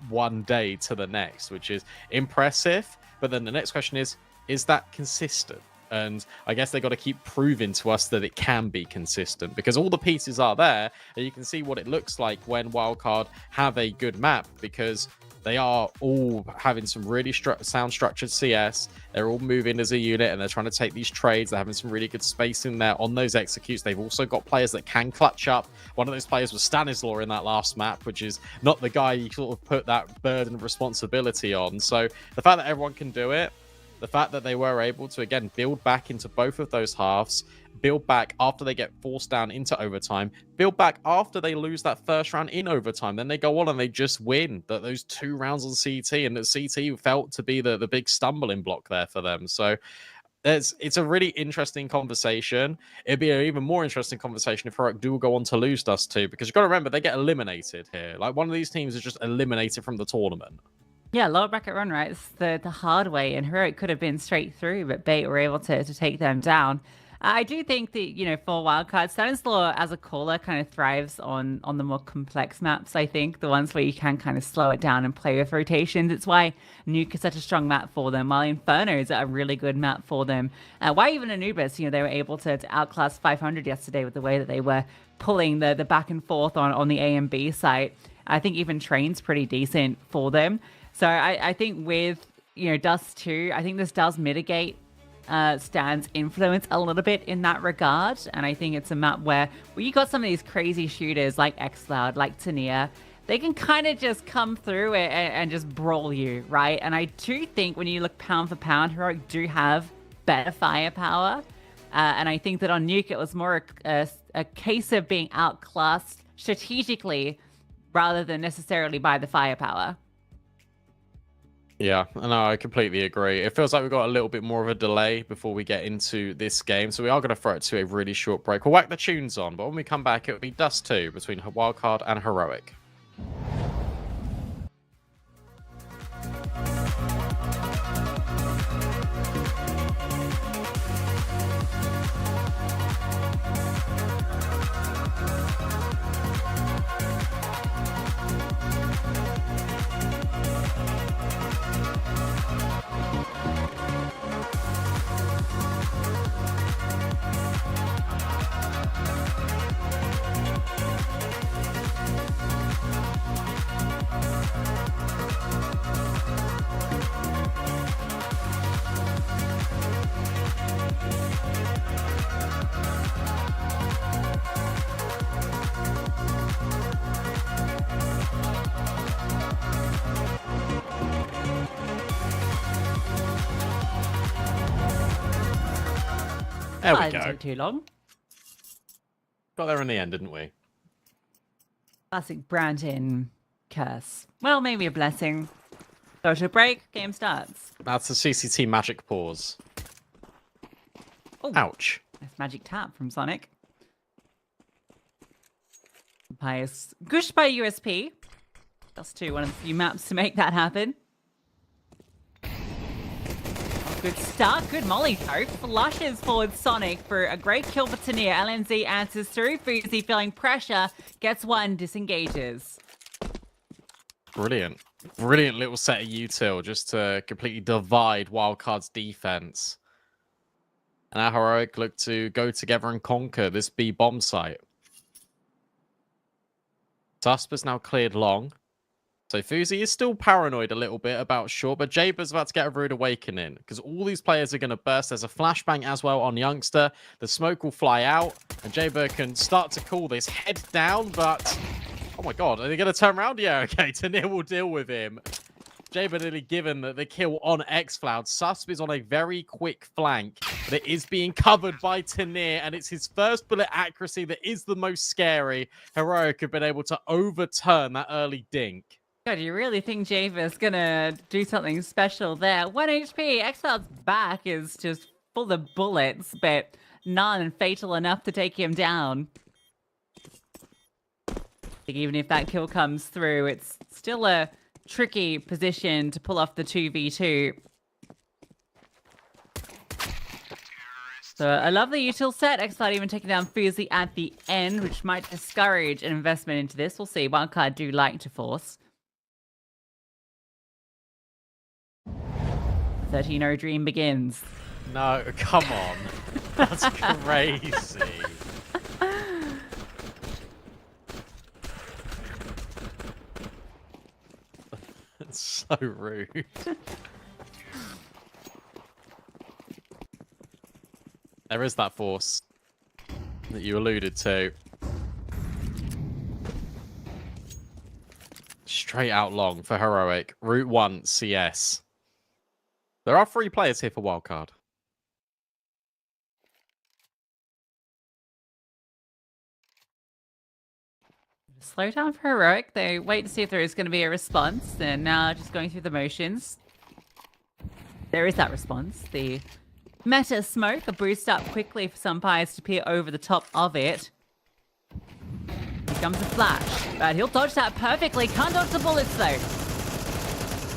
one day to the next, which is impressive. But then the next question is that consistent? And I guess they got to keep proving to us that it can be consistent, because all the pieces are there and you can see what it looks like when Wildcard have a good map, because they are all having some really sound structured CS. They're all moving as a unit and they're trying to take these trades. They're having some really good space in there on those executes. They've also got players that can clutch up. One of those players was Stanislaw in that last map, which is not the guy you sort of put that burden of responsibility on. So the fact that everyone can do it, the fact that they were able to, again, build back into both of those halves, build back after they get forced down into overtime, build back after they lose that first round in overtime, then they go on and they just win those 2 rounds on CT, and the CT felt to be the big stumbling block there for them. So it's a really interesting conversation. It'd be an even more interesting conversation if Heroic do go on to lose Dust 2, because you've got to remember, they get eliminated here. Like, one of these teams is just eliminated from the tournament. Yeah, lower bracket run, right? It's the hard way, and Heroic could have been straight through, but Bait were able to take them down. I do think that, for Wildcard, Stanislaw as a caller kind of thrives on the more complex maps, I think. The ones where you can kind of slow it down and play with rotations. It's why Nuke is such a strong map for them, while Inferno is a really good map for them. Why even Anubis, they were able to outclass 500 yesterday with the way that they were pulling the back and forth on the A and B site. I think even Train's pretty decent for them. So I think with, Dust 2, I think this does mitigate Stan's influence a little bit in that regard. And I think it's a map where you got some of these crazy shooters like xCloud, like Tania. They can kind of just come through and just brawl you, right? And I do think when you look pound for pound, Heroic do have better firepower. And I think that on Nuke, it was more a case of being outclassed strategically rather than necessarily by the firepower. Yeah, no, I completely agree. It feels like we've got a little bit more of a delay before we get into this game, so we are going to throw it to a really short break. We'll whack the tunes on, but when we come back, it'll be Dust 2 between Wildcard and Heroic. There we go. Didn't take too long. Got there in the end, didn't we? Classic Brandon curse. Well, maybe a blessing. Go to a break, game starts. That's a CCT magic pause. Oh, ouch. Nice magic tap from Sonic. Pious. Gushed by USP. Dust 2, one of the few maps to make that happen. Good start, good molly though. Flushes forward Sonic for a great kill for Tania. LNZ answers through. Fuzi feeling pressure, gets one, disengages. Brilliant. Brilliant little set of util just to completely divide Wildcard's defense. And our Heroic look to go together and conquer this B bomb site. Susp is now cleared long. So Fuzi is still paranoid a little bit about short, but Jaber's about to get a rude awakening because all these players are going to burst. There's a flashbang as well on Youngster. The smoke will fly out, and Jaber can start to call this head down, but oh my god, are they going to turn around? Yeah, okay, Tania will deal with him. Jaber nearly given the kill on xCloud. Susp is on a very quick flank, but it is being covered by Tania, and it's his first bullet accuracy that is the most scary. Heroic have been able to overturn that early dink. God, you really think Java's gonna do something special there? 1 HP. Exile's back is just full of bullets, but none fatal enough to take him down. I think even if that kill comes through, it's still a tricky position to pull off the 2v2. So I love the util set. Exile even taking down Fuzi at the end, which might discourage an investment into this. We'll see. Wildcard do like to force. 13-0 dream begins. No, come on. That's crazy. That's so rude. There is that force that you alluded to. Straight out long for Heroic. Route 1 CS. There are 3 players here for Wildcard. Slow down for Heroic. They wait to see if there is going to be a response. And now just going through the motions. There is that response. The meta smoke, a boost up quickly for some Pyres to peer over the top of it. Here comes a flash. But he'll dodge that perfectly. Can't dodge the bullets though.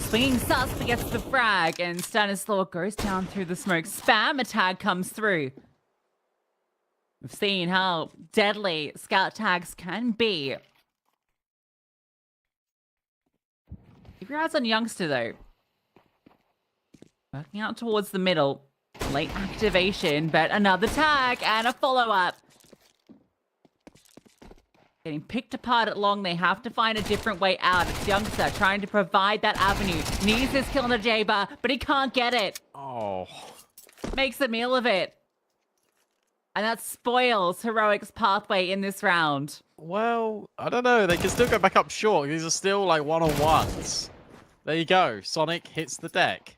Swinging sus gets the frag, and Stanislaw goes down through the smoke. Spam, a tag comes through. We've seen how deadly scout tags can be. Keep your eyes on Youngster, though. Working out towards the middle. Late activation, but another tag and a follow-up. Getting picked apart at long, they have to find a different way out. It's Youngster trying to provide that avenue. Needs this kill on the J-bar, but he can't get it. Oh. Makes a meal of it. And that spoils Heroic's pathway in this round. Well, I don't know. They can still go back up short. These are still like one-on-ones. There you go. Sonic hits the deck.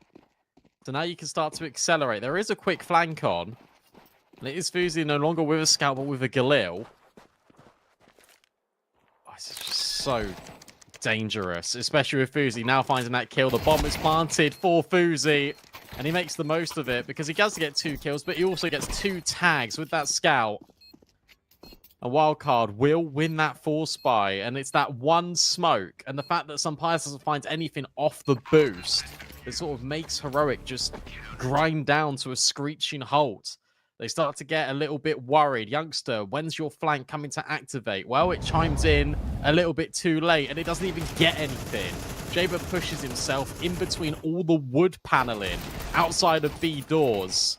So now you can start to accelerate. There is a quick flank on. And it is Fuzi no longer with a scout, but with a Galil. Oh, this is just so dangerous, especially with Fuzi now finding that kill. The bomb is planted for Fuzi, and he makes the most of it because he does get 2 kills, but he also gets 2 tags with that scout. A Wildcard will win that force buy, and it's that one smoke, and the fact that some Partisan doesn't find anything off the boost that sort of makes Heroic just grind down to a screeching halt. They start to get a little bit worried. Youngster, when's your flank coming to activate? Well, it chimes in a little bit too late, and it doesn't even get anything. Jaber pushes himself in between all the wood paneling outside of B doors.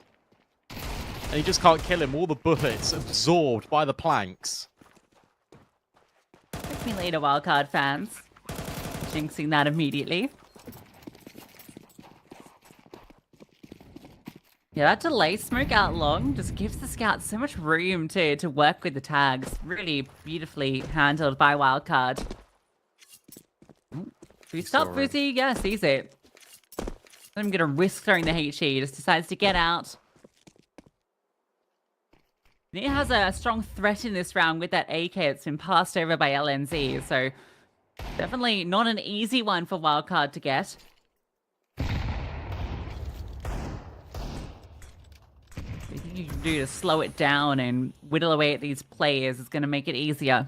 And he just can't kill him. All the bullets absorbed by the planks. Take me later, Wildcard fans. Jinxing that immediately. Yeah, that delay smoke out long just gives the scout so much room to work with the tags. Really beautifully handled by Wildcard. Should we stop Fuzi? Yeah, sees it. I'm going to risk throwing the HE. Just decides to get out. He has a strong threat in this round with that AK. It's been passed over by LNZ. So definitely not an easy one for Wildcard to get. Anything you can do to slow it down and whittle away at these players is going to make it easier.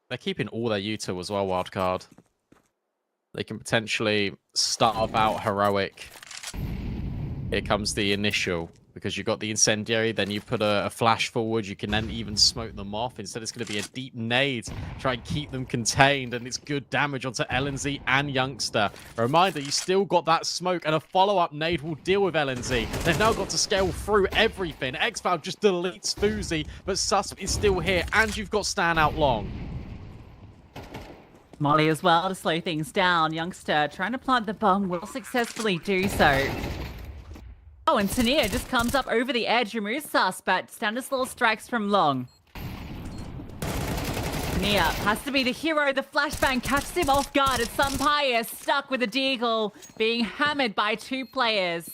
They're keeping all their util as well, Wildcard. They can potentially starve out Heroic. Here comes the initial, because you've got the incendiary, then you put a flash forward, you can then even smoke them off. Instead, it's going to be a deep nade, try and keep them contained, and it's good damage onto LNZ and Youngster. A reminder, you still got that smoke, and a follow-up nade will deal with LNZ. They've now got to scale through everything. Xval just deletes Fuzi, but Susp is still here, and you've got Stan out long. Molly as well to slow things down. Youngster trying to plant the bomb will successfully do so. Oh, and Tania just comes up over the edge, removes Sus, but Stanislaw strikes from long. Tania has to be the hero. The flashbang catches him off guard as some Pyre stuck with a deagle, being hammered by 2 players.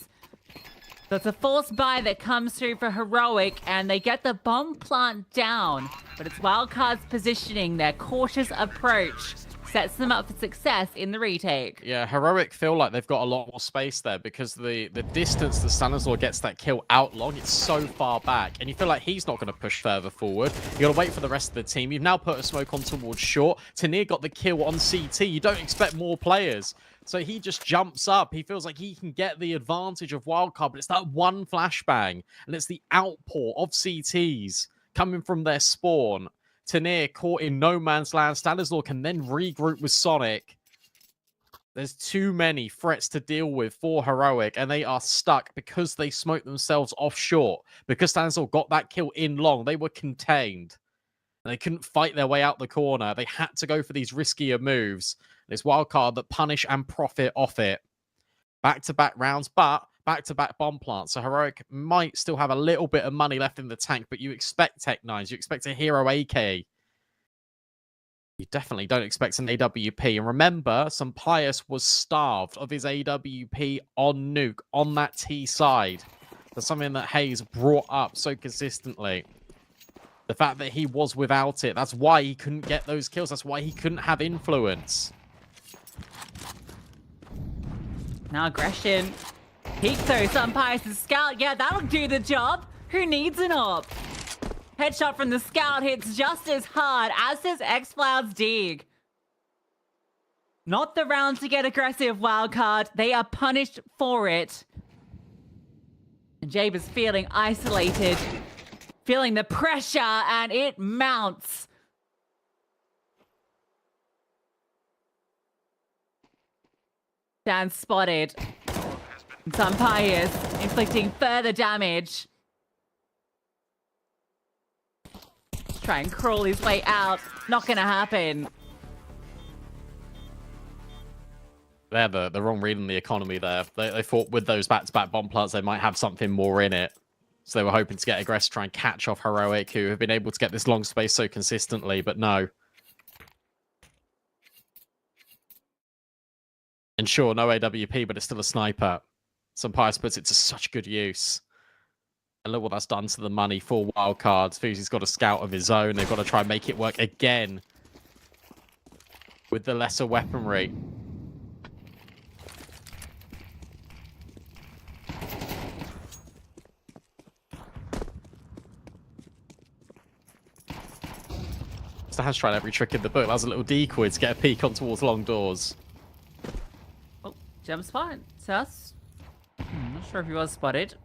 So it's a force buy that comes through for Heroic, and they get the bomb plant down. But it's Wildcard's positioning, their cautious approach, sets them up for success in the retake. Yeah, Heroic feel like they've got a lot more space there because the distance that Stanislaw gets that kill out long, it's so far back. And you feel like he's not going to push further forward. You got to wait for the rest of the team. You've now put a smoke on towards short. Tanir got the kill on CT. You don't expect more players. So he just jumps up. He feels like he can get the advantage of Wildcard, but it's that one flashbang. And it's the outpour of CTs coming from their spawn. Tanir caught in no man's land. Stanislaw can then regroup with Sonic. There's too many threats to deal with for Heroic, and they are stuck because they smoked themselves off short. Because Stanislaw got that kill in long, they were contained. They couldn't fight their way out the corner. They had to go for these riskier moves. And it's Wildcard that punish and profit off it. Back-to-back rounds, but back-to-back bomb plants. So Heroic might still have a little bit of money left in the tank, but you expect Tech 9s. You expect a hero AK. You definitely don't expect an AWP. And remember, Sampaius was starved of his AWP on Nuke, on that T side. That's something that Hayes brought up so consistently. The fact that he was without it, that's why he couldn't get those kills. That's why he couldn't have influence. Now aggression. Peek though, Sampaius' scout. Yeah, that'll do the job. Who needs an op? Headshot from the scout hits just as hard, as does X-Cloud's dig. Not the round to get aggressive, Wildcard. They are punished for it. And Jabe is feeling isolated, feeling the pressure, and it mounts. Dan spotted. Sampaius inflicting further damage. Try and crawl his way out. Not gonna happen. They're the wrong read on the economy there. They thought with those back-to-back bomb plants, they might have something more in it. So they were hoping to get aggressive, try and catch off Heroic, who have been able to get this long space so consistently, but no. And sure, no AWP, but it's still a sniper. Sampaius puts it to such good use. And look what that's done to the money for Wildcards. Fuzi's got a scout of his own. They've got to try and make it work again with the lesser weaponry. So has tried every trick in the book. That was a little decoy to get a peek on towards long doors. Oh, jump spot. Sus. Not sure if he was spotted.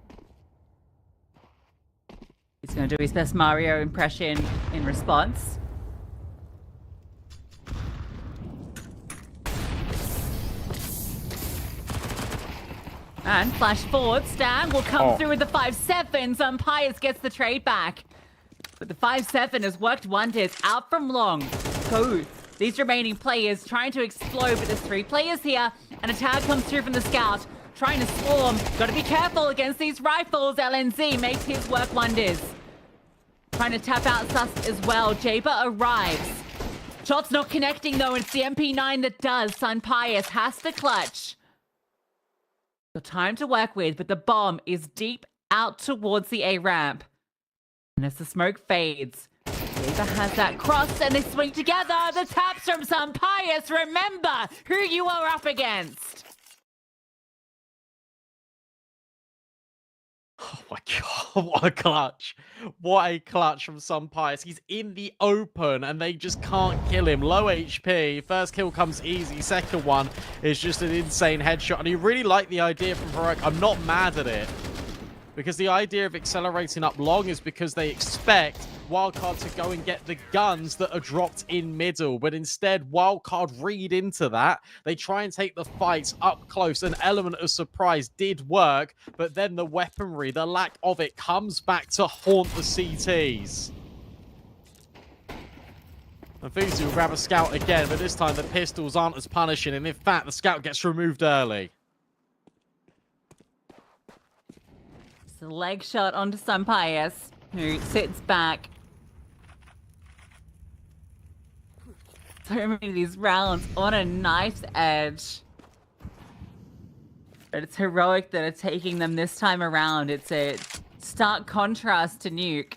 He's going to do his best Mario impression in response. And flash forward, Stan will come through with the 5-7. Sampaius gets the trade back. But the 5-7 has worked wonders. Out from long go these remaining players, trying to explode, but there's 3 players here. And a tag comes through from the scout, trying to swarm. Got to be careful against these rifles. LNZ makes his work wonders. Trying to tap out Sus as well. Jaber arrives. Shot's not connecting though. It's the MP9 that does. Sampaius has to clutch. Got time to work with, but the bomb is deep out towards the A ramp. And as the smoke fades, Jaber has that cross and they swing together. The taps from Sampaius. Remember who you are up against. Oh my god, what a clutch. What a clutch from Sampaius. He's in the open and they just can't kill him. Low HP. First kill comes easy. Second one is just an insane headshot. And you really like the idea from Heroic. I'm not mad at it. Because the idea of accelerating up long is because they expect Wildcard to go and get the guns that are dropped in middle. But instead, Wildcard read into that. They try and take the fights up close. An element of surprise did work. But then the weaponry, the lack of it, comes back to haunt the CTs. And Fuzi will grab a scout again. But this time, the pistols aren't as punishing. And in fact, the scout gets removed early. The leg shot onto Sampaius, who sits back. So many of these rounds on a knife's edge. But it's heroic that are taking them this time around. It's a stark contrast to Nuke.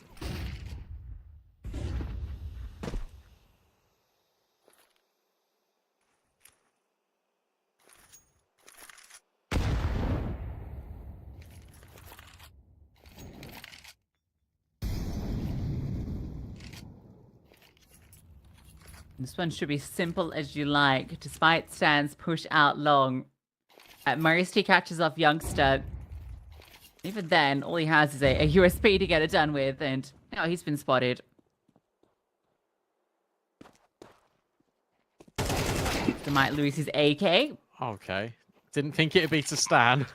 This one should be simple as you like, despite Stan's push out long. At most, he catches off Youngster. Even then, all he has is a USP to get it done with, and now he's been spotted. He might lose his AK. Okay. Didn't think it'd be to Stan.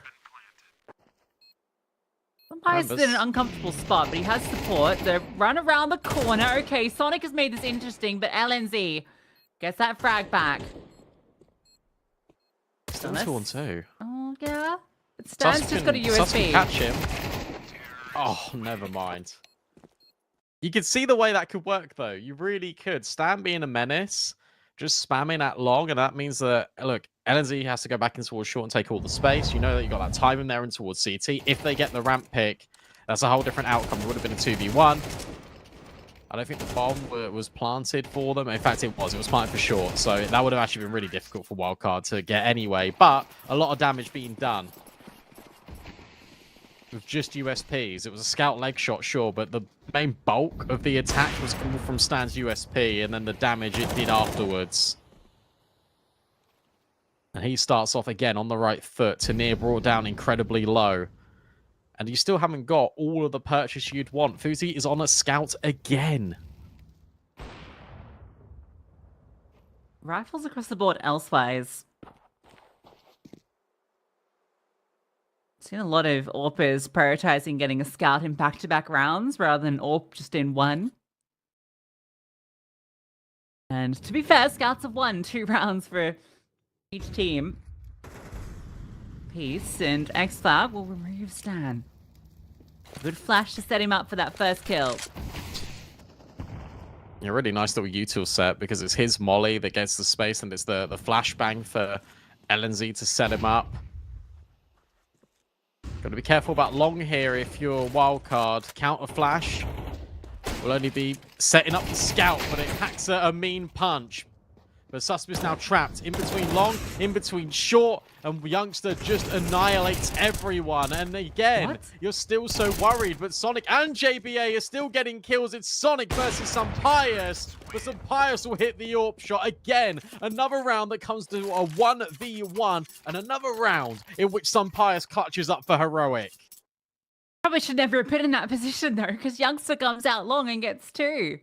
Umpire's in an uncomfortable spot, but he has support. The run around the corner. Okay, Sonic has made this interesting, but LNZ gets that frag back. Still 2-on-2. Oh, yeah. But Stan's just got a Sus can USB. catch him. Oh, never mind. You could see the way that could work, though. You really could. Stan being a menace, just spamming that long, and that means that, look, LNZ has to go back in towards short and take all the space. You know that you got that time in there and towards CT. If they get the ramp pick, that's a whole different outcome. It would have been a 2v1. I don't think the bomb was planted for them. In fact, it was. It was planted for short. So that would have actually been really difficult for Wildcard to get anyway. But a lot of damage being done with just USPs. It was a scout leg shot, sure, but the main bulk of the attack was coming from Stan's USP, and then the damage it did afterwards. And he starts off again on the right foot. Tanir brought down incredibly low. And you still haven't got all of the purchase you'd want. Fuzi is on a scout again. Rifles across the board elsewise. Seen a lot of AWPers prioritizing getting a scout in back-to-back rounds rather than AWP just in one. And to be fair, scouts have won 2 rounds for each team. Peace, and XFab will remove Stan. Good flash to set him up for that first kill. Yeah, really nice little util set because it's his molly that gets the space, and it's the flashbang for LNZ to set him up. Got to be careful about long here if you're Wildcard. Counter flash will only be setting up the scout, but it packs a mean punch. But Suspicious now trapped in between long, in between short, and Youngster just annihilates everyone. And again, you're still so worried, but Sonic and JBA are still getting kills. It's Sonic versus Sampius, but Sampius will hit the AWP shot again. Another round that comes to a 1v1, and another round in which Sampius clutches up for heroic. Probably should never have been in that position though, because Youngster comes out long and gets 2.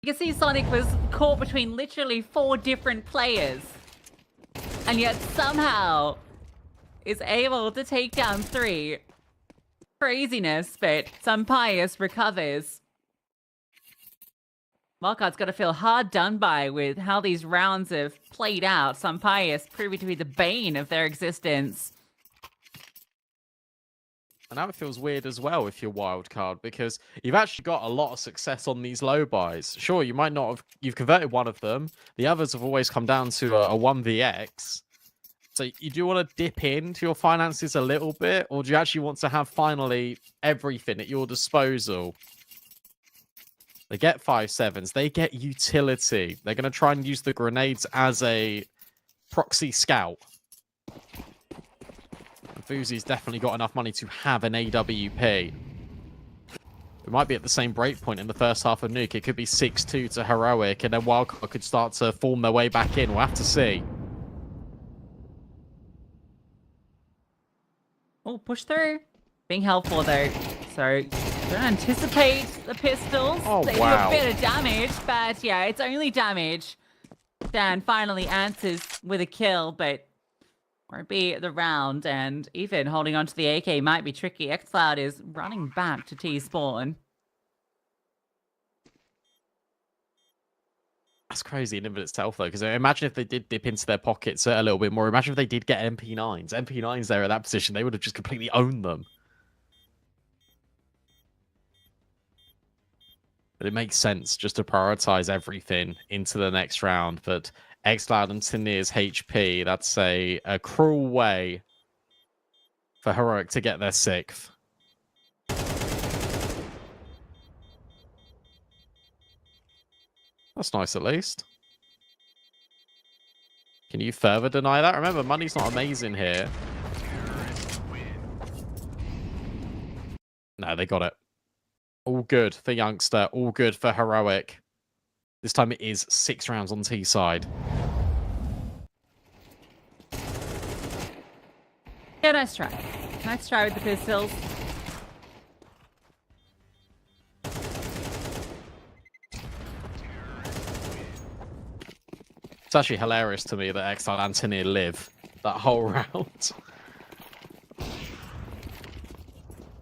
You can see Sonic was caught between literally 4 different players, and yet somehow is able to take down 3. Craziness, but Sampius recovers. Wildcard's got to feel hard done by with how these rounds have played out. Sampius proving to be the bane of their existence. And now it feels weird as well if you're Wildcard, because you've actually got a lot of success on these low buys. Sure, you might not have... You've converted one of them. The others have always come down to a 1vx. So you do want to dip into your finances a little bit, or do you actually want to have finally everything at your disposal? They get 5.7s. They get utility. They're going to try and use the grenades as a proxy scout. Fuzi's definitely got enough money to have an AWP. It might be at the same breakpoint in the first half of Nuke. It could be 6-2 to heroic, and then Wildcard could start to form their way back in. We'll have to see. Oh, push through. Being helpful though. So, don't anticipate the pistols. Oh, they wow. do a bit of damage, but yeah, it's only damage. Dan finally answers with a kill, but won't be the round, and even holding on to the AK might be tricky. XCloud is running back to T-spawn. That's crazy in and of itself, though, because imagine if they did dip into their pockets a little bit more. Imagine if they did get MP9s. MP9s there at that position, they would have just completely owned them. But it makes sense just to prioritize everything into the next round. But XCloud and Tanir's HP, that's a cruel way for Heroic to get their 6th. That's nice, at least. Can you further deny that? Remember, money's not amazing here. No, they got it. All good for Youngster. All good for Heroic. This time it is 6 rounds on T side. Yeah, nice try. Nice try with the pistols. It's actually hilarious to me that Exile and Anthony live that whole round.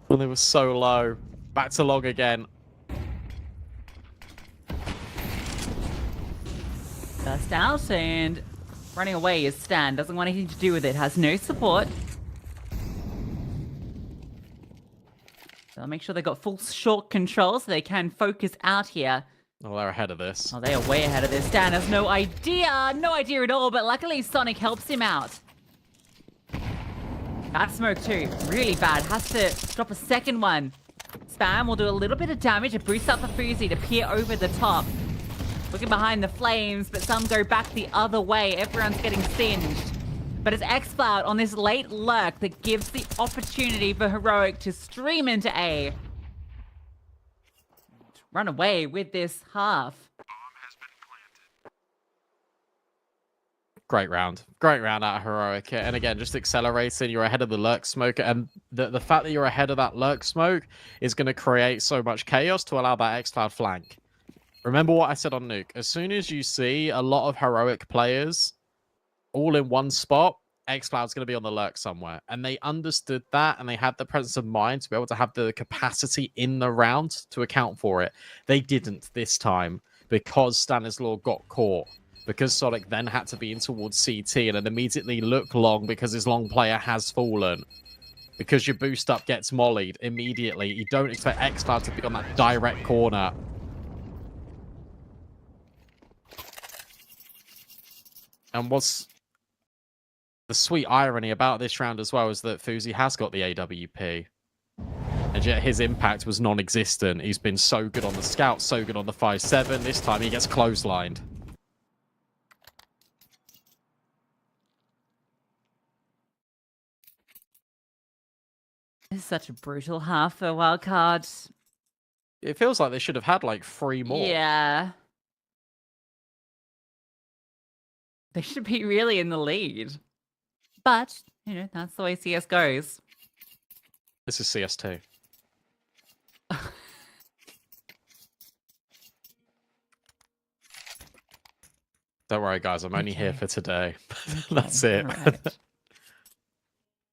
When they were so low. Back to Long again. Burst out and running away is Stan. Doesn't want anything to do with it. Has no support. So I'll make sure they've got full short control so they can focus out here. Oh, they're ahead of this. Oh, they are way ahead of this. Stan has no idea at all, but luckily Sonic helps him out. Bad smoke too, really bad. Has to drop a second one. Spam will do a little bit of damage to boost up the Fuzi to peer over the top. Looking behind the flames, but some go back the other way. Everyone's getting singed. But it's X-Cloud on this late lurk that gives the opportunity for Heroic to stream into A. Run away with this half. Great round. Great round out of Heroic. And again, just accelerating. You're ahead of the lurk smoke. And the fact that you're ahead of that lurk smoke is going to create so much chaos to allow that X-Cloud flank. Remember what I said on Nuke. As soon as you see a lot of Heroic players all in one spot, X-Cloud's going to be on the lurk somewhere. And they understood that, and they had the presence of mind to be able to have the capacity in the round to account for it. They didn't this time because Stanislaw got caught. Because Sonic then had to be in towards CT and then immediately look long because his long player has fallen. Because your boost up gets mollied immediately. You don't expect X-Cloud to be on that direct corner. And what's the sweet irony about this round as well is that Fuzi has got the AWP. And yet his impact was non-existent. He's been so good on the scout, so good on the 5-7. This time he gets clotheslined. This is such a brutal half for Wildcard. It feels like they should have had like 3 more. Yeah. They should be really in the lead. But, you know, that's the way CS goes. This is CS2. Don't worry, guys. I'm only here for today. That's it. Right.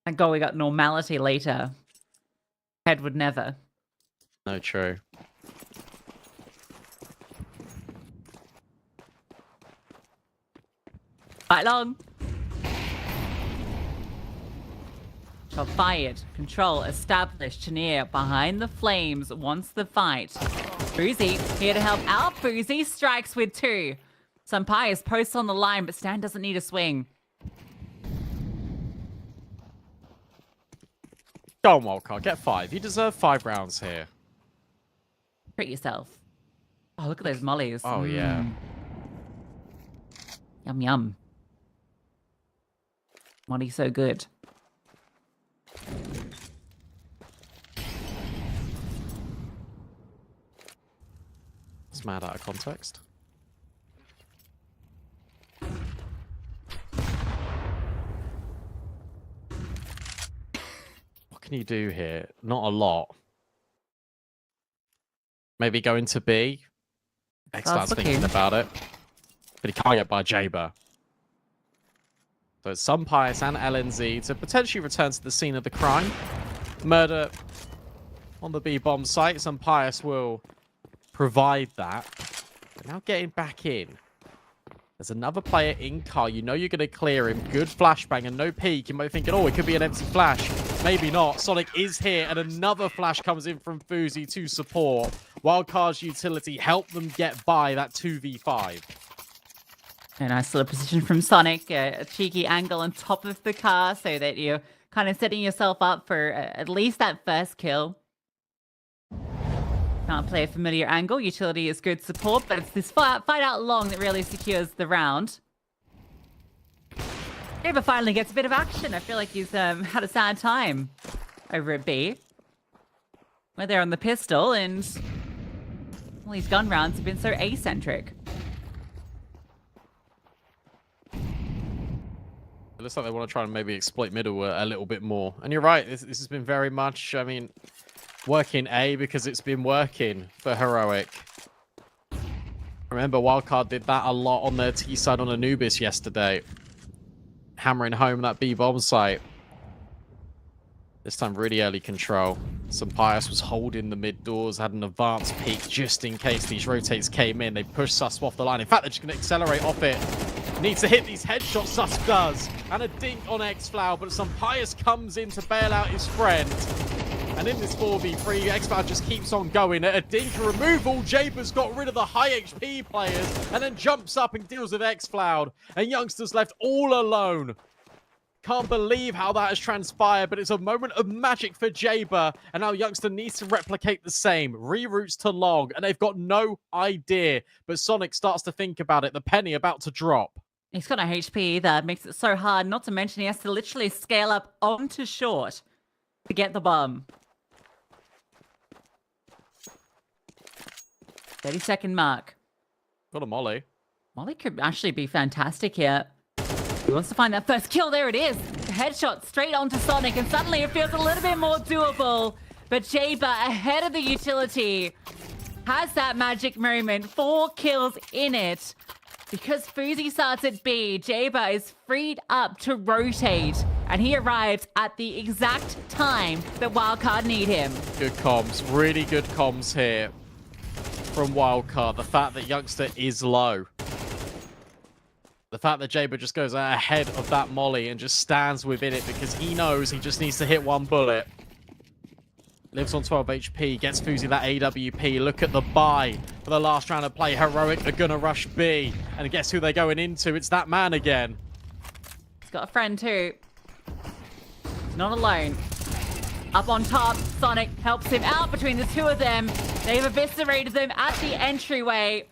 Thank God we got normality later. Head would never. No, true. Fight long. Shot fired. Control established. Chenier behind the flames wants the fight. Fuzi here to help out. Fuzi strikes with 2. Some Pious posts on the line, but Stan doesn't need a swing. Go on, Wildcard. Get 5. You deserve 5 rounds here. Treat yourself. Oh, look at those mollies. Oh, yeah. Yum, yum. Molly so good. It's mad out of context. What can you do here? Not a lot. Maybe go into B. X-Cloud's thinking about it. But he can't get by Jaber. So it's some Pious and LNZ to potentially return to the scene of the crime. Murder on the B-bomb site. Some Pious will provide that. But now getting back in. There's another player in car. You know you're going to clear him. Good flashbang and no peek. You might be thinking, oh, it could be an empty flash. Maybe not. Sonic is here, and another flash comes in from Fuzi to support. Wildcard's utility helped them get by that 2v5. A nice little position from Sonic, a cheeky angle on top of the car so that you're kind of setting yourself up for at least that first kill. Can't play a familiar angle. Utility is good support, but it's this fight out long that really secures the round. Ava finally gets a bit of action. I feel like he's had a sad time over at B. We're there on the pistol, and all these gun rounds have been so eccentric. It looks like they want to try and maybe exploit middle a little bit more. And you're right, this has been very much, I mean, working A because it's been working for Heroic. Remember, Wildcard did that a lot on their T side on Anubis yesterday. Hammering home that B bomb site. This time really early control. Pius was holding the mid doors, had an advanced peek just in case these rotates came in. They pushed Susp off the line. In fact, they're just going to accelerate off it. Needs to hit these headshots, Susp does. And a dink on Xflow, but Pius comes in to bail out his friend. And in this 4v3, Xflow just keeps on going. At a dink removal, Jaber's got rid of the high HP players and then jumps up and deals with Xflow. And Youngster's left all alone. Can't believe how that has transpired, but it's a moment of magic for Jaber. And now Youngster needs to replicate the same. Reroutes to long, and they've got no idea. But Sonic starts to think about it. The penny about to drop. He's got no HP that makes it so hard, not to mention he has to literally scale up onto short to get the bomb. 30-second mark. Got a molly. Molly could actually be fantastic here. He wants to find that first kill. There it is. Headshot straight onto Sonic, and suddenly it feels a little bit more doable. But Jaber, ahead of the utility, has that magic moment. 4 kills in it. Because Fuzi starts at B, Jaber is freed up to rotate. And he arrives at the exact time that Wildcard need him. Good comms. Really good comms here from Wildcard. The fact that Youngster is low. The fact that Jaber just goes ahead of that molly and just stands within it because he knows he just needs to hit one bullet. Lives on 12 HP, gets Fuzi that AWP. Look at the buy for the last round of play. Heroic are gonna rush B. And guess who they're going into? It's that man again. He's got a friend too. He's not alone. Up on top, Sonic helps him out between the two of them. They've eviscerated them at the entryway.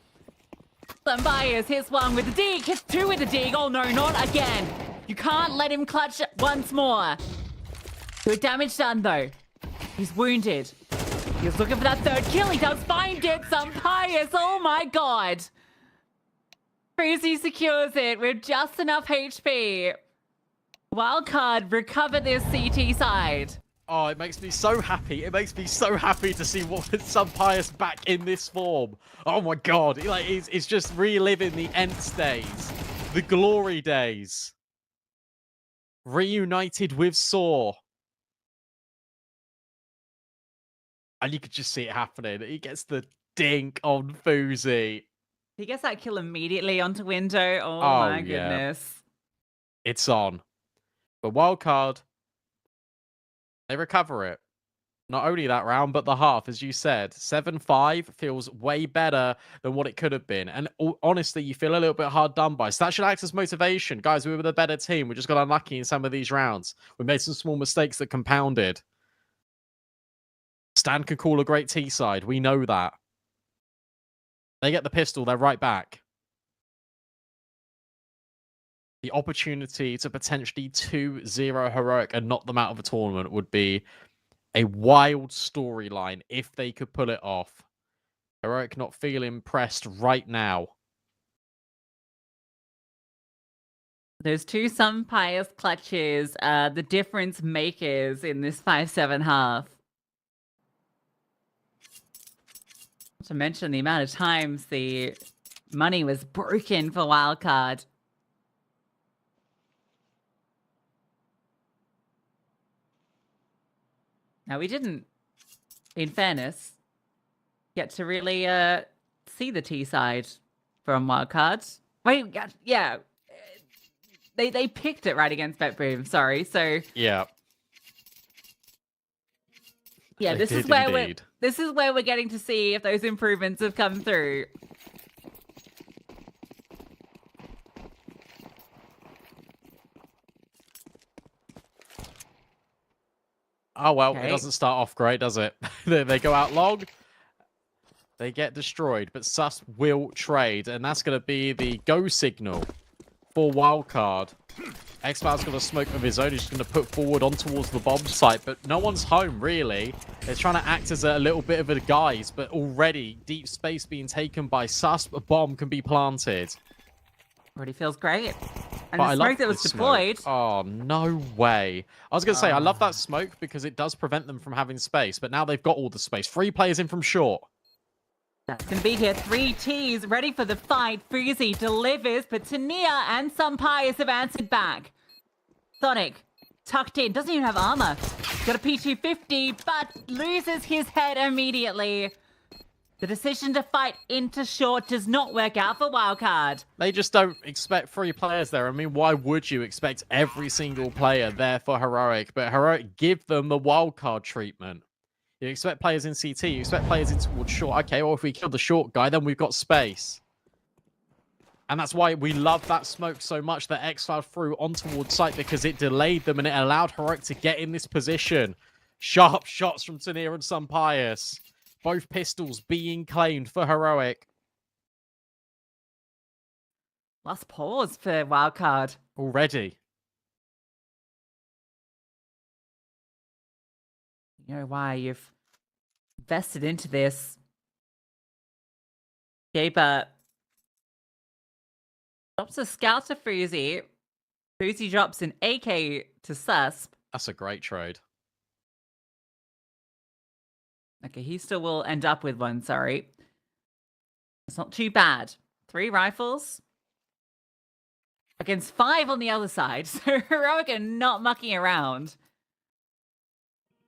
Bias hits one with the dig, hits 2 with the dig. Oh no, not again. You can't let him clutch it once more. Good damage done though. He's wounded. He was looking for that third kill. He does find it. Bias. Oh my god. Fuzi secures it with just enough HP. Wildcard recover this CT side. Oh, it makes me so happy. It makes me so happy to see Pius back in this form. Oh my god. It's just reliving the Ents days. The glory days. Reunited with Saw. And you could just see it happening. He gets the dink on Fuzi. He gets that kill immediately onto window. Oh my goodness. It's on. But Wildcard, they recover it. Not only that round, but the half, as you said. 7-5 feels way better than what it could have been. And honestly, you feel a little bit hard done by. So that should act as motivation. Guys, we were the better team. We just got unlucky in some of these rounds. We made some small mistakes that compounded. Stan could call a great T-side. We know that. They get the pistol, they're right back. The opportunity to potentially 2-0 Heroic and knock them out of a tournament would be a wild storyline if they could pull it off. Heroic not feeling pressed right now. Those two Pius clutches are the difference makers in this 5-7 half. Not to mention the amount of times the money was broken for Wildcard. Now, we didn't, in fairness, get to really see the T side from Wildcard. Wait, yeah. They picked it right against BetBoom, sorry. So yeah. Yeah, this is where we're getting to see if those improvements have come through. Oh, well, Okay. it doesn't start off great, does it? They go out long. They get destroyed, but Sus will trade, and that's going to be the go signal for Wildcard. X-File's got a smoke of his own. He's just going to put forward on towards the bomb site, but no one's home, really. They're trying to act as a little bit of a guise, but already deep space being taken by Sus. A bomb can be planted. Already feels great. And But the I smoke love that was this deployed. smoke. Oh, no way. I was going to say, I love that smoke because it does prevent them from having space, but now they've got all the space. 3 players in from short. That's going to be here. 3 Ts ready for the fight. Fuzi delivers, but Tania and Sampires have answered back. Sonic, tucked in, doesn't even have armor. Got a P250, but loses his head immediately. The decision to fight into short does not work out for Wildcard. They just don't expect 3 players there. I mean, why would you expect every single player there for Heroic? But Heroic give them the wildcard treatment. You expect players in CT, you expect players in towards short. Okay, well, if we kill the short guy, then we've got space. And that's why we love that smoke so much that X-Cloud threw on towards site, because it delayed them and it allowed Heroic to get in this position. Sharp shots from Tania and Sampires. Both pistols being claimed for Heroic. Last pause for Wildcard. Already. You know why you've vested into this. Gaber drops a scout to Fuzi. Fuzi drops an AK to Susp. That's a great trade. Okay, he still will end up with one, sorry. It's not too bad. 3 rifles against 5 on the other side. So Heroic are not mucking around.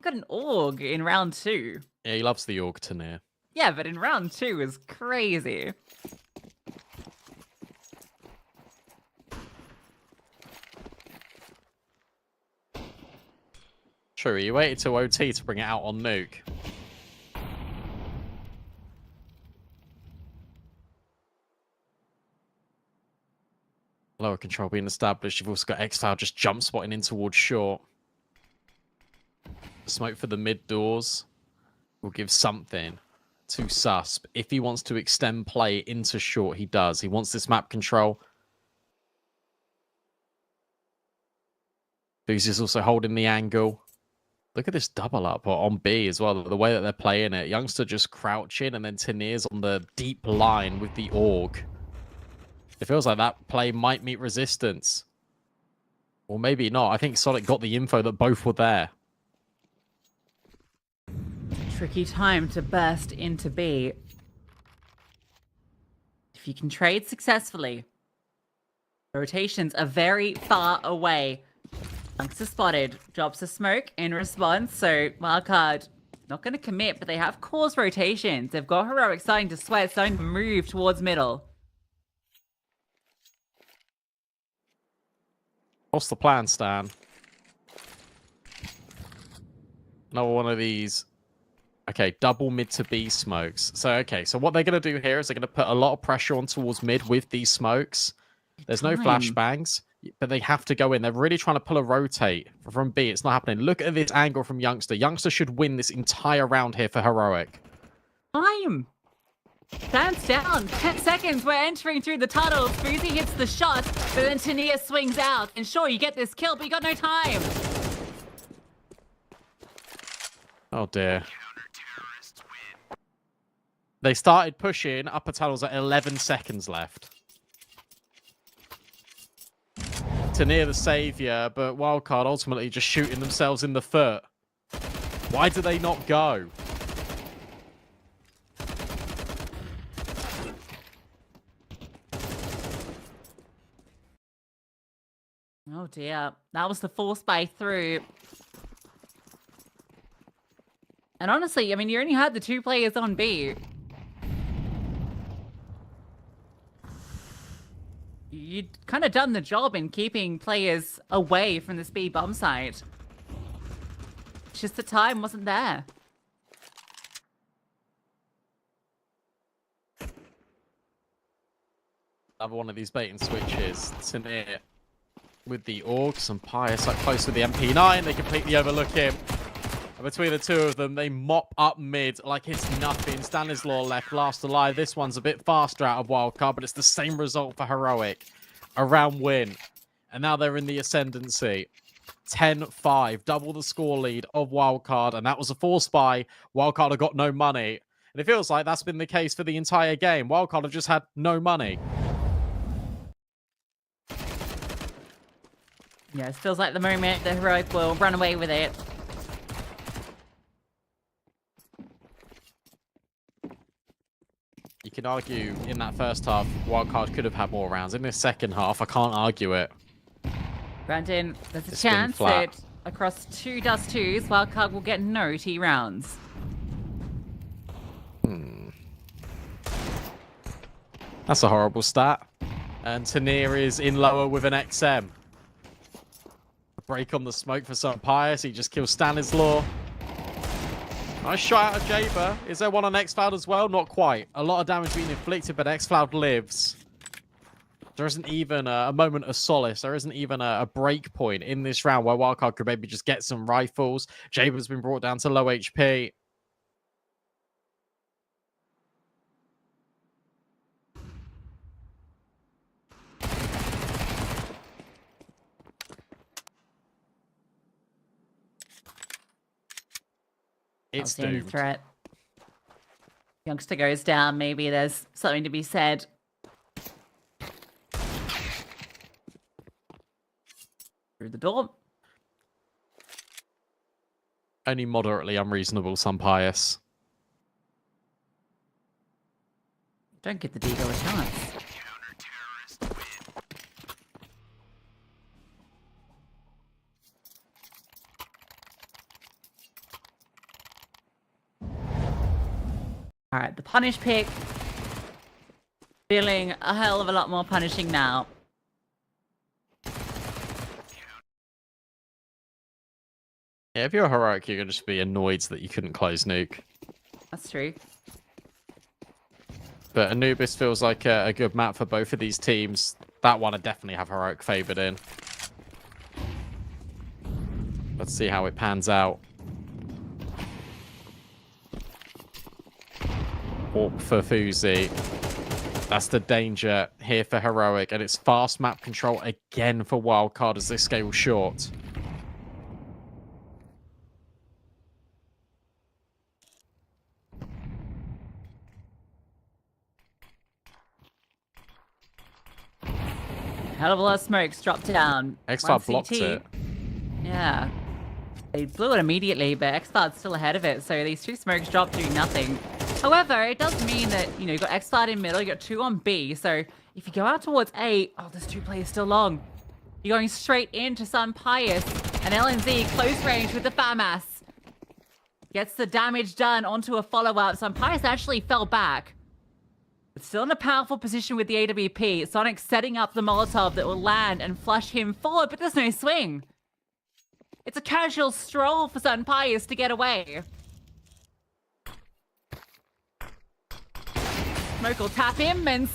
Got an AUG in round 2. Yeah, he loves the AUG Tania. Yeah, but in round 2 is crazy. True, he waited till OT to bring it out on Nuke. Lower control being established. You've also got X-Cloud just jump spotting in towards short. Smoke for the mid doors will give something to Susp. If he wants to extend play into short, he does. He wants this map control. Fuzi's also holding the angle. Look at this double up on B as well. The way that they're playing it. Youngster just crouching, and then Tania's on the deep line with the AUG. It feels like that play might meet resistance. Or maybe not. I think Sonic got the info that both were there. Tricky time to burst into B. If you can trade successfully, rotations are very far away. Dunks are spotted, drops a smoke in response, so Wildcard not going to commit, but they have caused rotations. They've got Heroic starting to sweat, starting to move towards middle. What's the plan, Stan? Another one of these. Okay, double mid to B smokes. So, okay, so what they're going to do here is they're going to put a lot of pressure on towards mid with these smokes. There's no flashbangs, but they have to go in. They're really trying to pull a rotate from B. It's not happening. Look at this angle from Youngster. Youngster should win this entire round here for Heroic. Time! Stands down. 10 seconds. We're entering through the tunnels. Fuzi hits the shot, but then Tania swings out. And sure, you get this kill, but you got no time. Oh, dear. They started pushing upper tunnels at 11 seconds left. Tania the saviour, but Wildcard ultimately just shooting themselves in the foot. Why do they not go? Oh dear. That was the force buy through. And honestly, I mean, you only had the 2 players on B. You'd kind of done the job in keeping players away from this B bomb site. It's just the time wasn't there. Another one of these bait and switches. Tania with the AUG. Sampires like close with the MP9. They completely overlook him. And between the two of them, they mop up mid like it's nothing. Stanislaw left last alive. This one's a bit faster out of Wildcard, but it's the same result for Heroic. A round win. And now they're in the ascendancy. 10-5, double the score lead of Wildcard, and that was a force buy. Wildcard have got no money. And it feels like that's been the case for the entire game. Wildcard have just had no money. Yeah, it feels like the moment the Heroic will run away with it. You can argue in that first half, Wildcard could have had more rounds. In this second half, I can't argue it. Brandon, there's a It's been chance flat. that across 2 Dust 2s, Wildcard will get no T rounds. That's a horrible stat. And Tanir is in lower with an XM. A break on the smoke for Sun Pius. He just kills Stanislaw. Nice shot out of Jaber. Is there one on X-Cloud as well? Not quite. A lot of damage being inflicted, but X-Cloud lives. There isn't even a moment of solace. There isn't even a break point in this round where Wildcard could maybe just get some rifles. Jaber's been brought down to low HP. It's That's the only doomed. threat. Youngster goes down. Maybe there's something to be said. Through the door. Only moderately unreasonable, Sun Pius. Don't give the Deagle a chance. All right, the punish pick. Feeling a hell of a lot more punishing now. Yeah, if you're a Heroic, you're going to just be annoyed that you couldn't close Nuke. That's true. But Anubis feels like a good map for both of these teams. That one I definitely have Heroic favored in. Let's see how it pans out. Warp for Fuzi. That's the danger here for Heroic. And it's fast map control again for Wildcard as they scale short. Hell of a lot of smokes dropped down. X-Cloud One blocked CT. it. Yeah. They blew it immediately, but X-Cloud's still ahead of it, so these 2 smokes dropped doing nothing. However, it does mean that, you know, you've got X-Cloud in middle, you've got 2 on B, so if you go out towards A, oh, there's 2 players still long. You're going straight into Sun Pius, and LNZ close range with the FAMAS. Gets the damage done onto a follow-up. Sun Pius actually fell back. But still in a powerful position with the AWP. Sonic setting up the Molotov that will land and flush him forward, but there's no swing. It's a casual stroll for Sun Pius to get away. Smoke will tap him and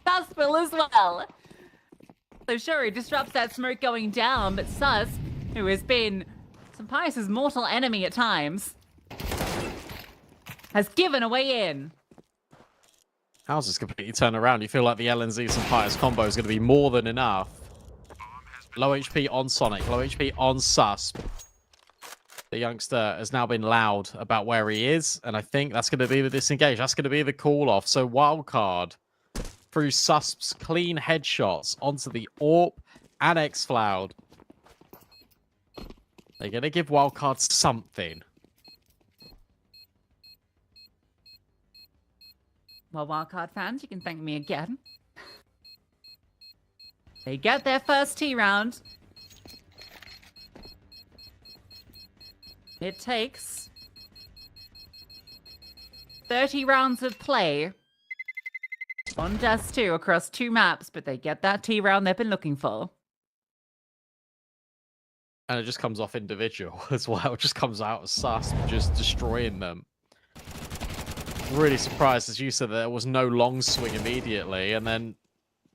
Susp as well. So sure, he disrupts that smoke going down, but Sus, who has been Sun Pius' mortal enemy at times, has given a way in. How's this completely turn around? You feel like the LNZ Sun Pius combo is going to be more than enough. Low HP on Sonic, low HP on Susp. The youngster has now been loud about where he is, and I think that's going to be the disengage. That's going to be the call-off. So Wildcard, through Susp's clean headshots onto the AWP and X-Cloud. They're going to give Wildcard something. Well, Wildcard fans, you can thank me again. They get their first T round. It takes 30 rounds of play on Dust 2 across 2 maps, but they get that T round they've been looking for. And it just comes off individual as well. It just comes out as Susp, just destroying them. Really surprised, as you said, that there was no long swing immediately, and then,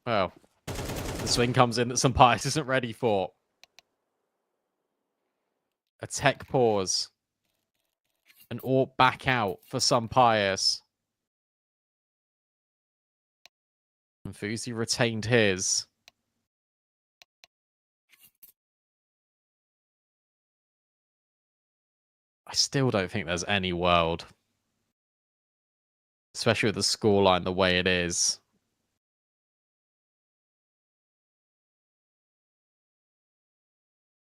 well, the swing comes in that Sun Pius isn't ready for. A tech pause An AWP back out for some Pious. And Fuzi retained his. I still don't think there's any world. Especially with the scoreline the way it is.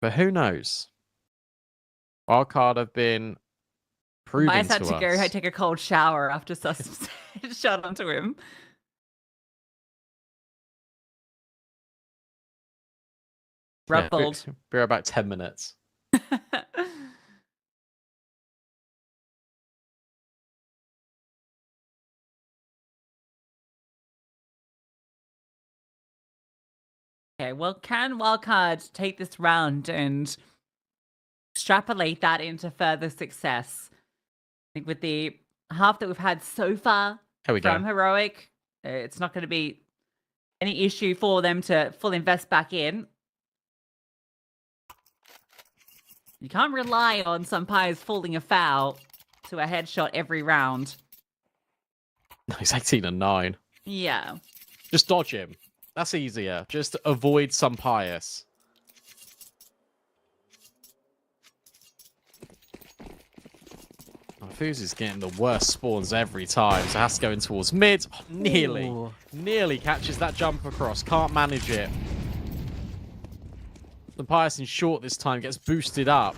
But who knows? Wildcard have been proving Might have to had to us. go take a cold shower after Sus shot onto him. Yeah, Ruffled. be about 10 minutes. Okay, well, can Wildcard take this round and extrapolate that into further success? I think with the half that we've had so far Here we go. from Heroic, it's not going to be any issue for them to fully invest back in. You can't rely on some Pies falling a foul to a headshot every round. No, he's 18 and 9. Yeah. Just dodge him. That's easier. Just avoid some Pious. Fuzi's getting the worst spawns every time, so has to go in towards mid. Oh, nearly. Ooh. Nearly catches that jump across. Can't manage it. The Pious in short this time gets boosted up.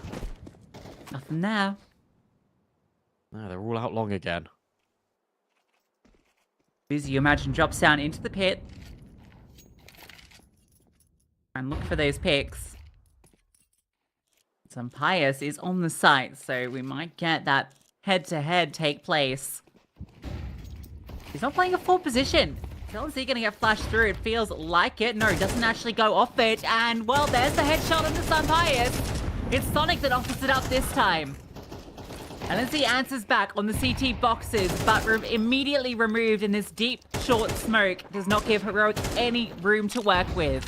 Nothing there. No, they're all out long again. Busy, you imagine, drops down into the pit. And look for those picks. Some Pious is on the site, so we might get that head-to-head take place. He's not playing a full position. Is he gonna get flashed through? It feels like it. No, he doesn't actually go off it. And, well, there's the headshot on the Sun Pious. It's Sonic that offers it up this time. And as he answers back on the CT boxes, but immediately removed in this deep, short smoke, does not give Heroic any room to work with.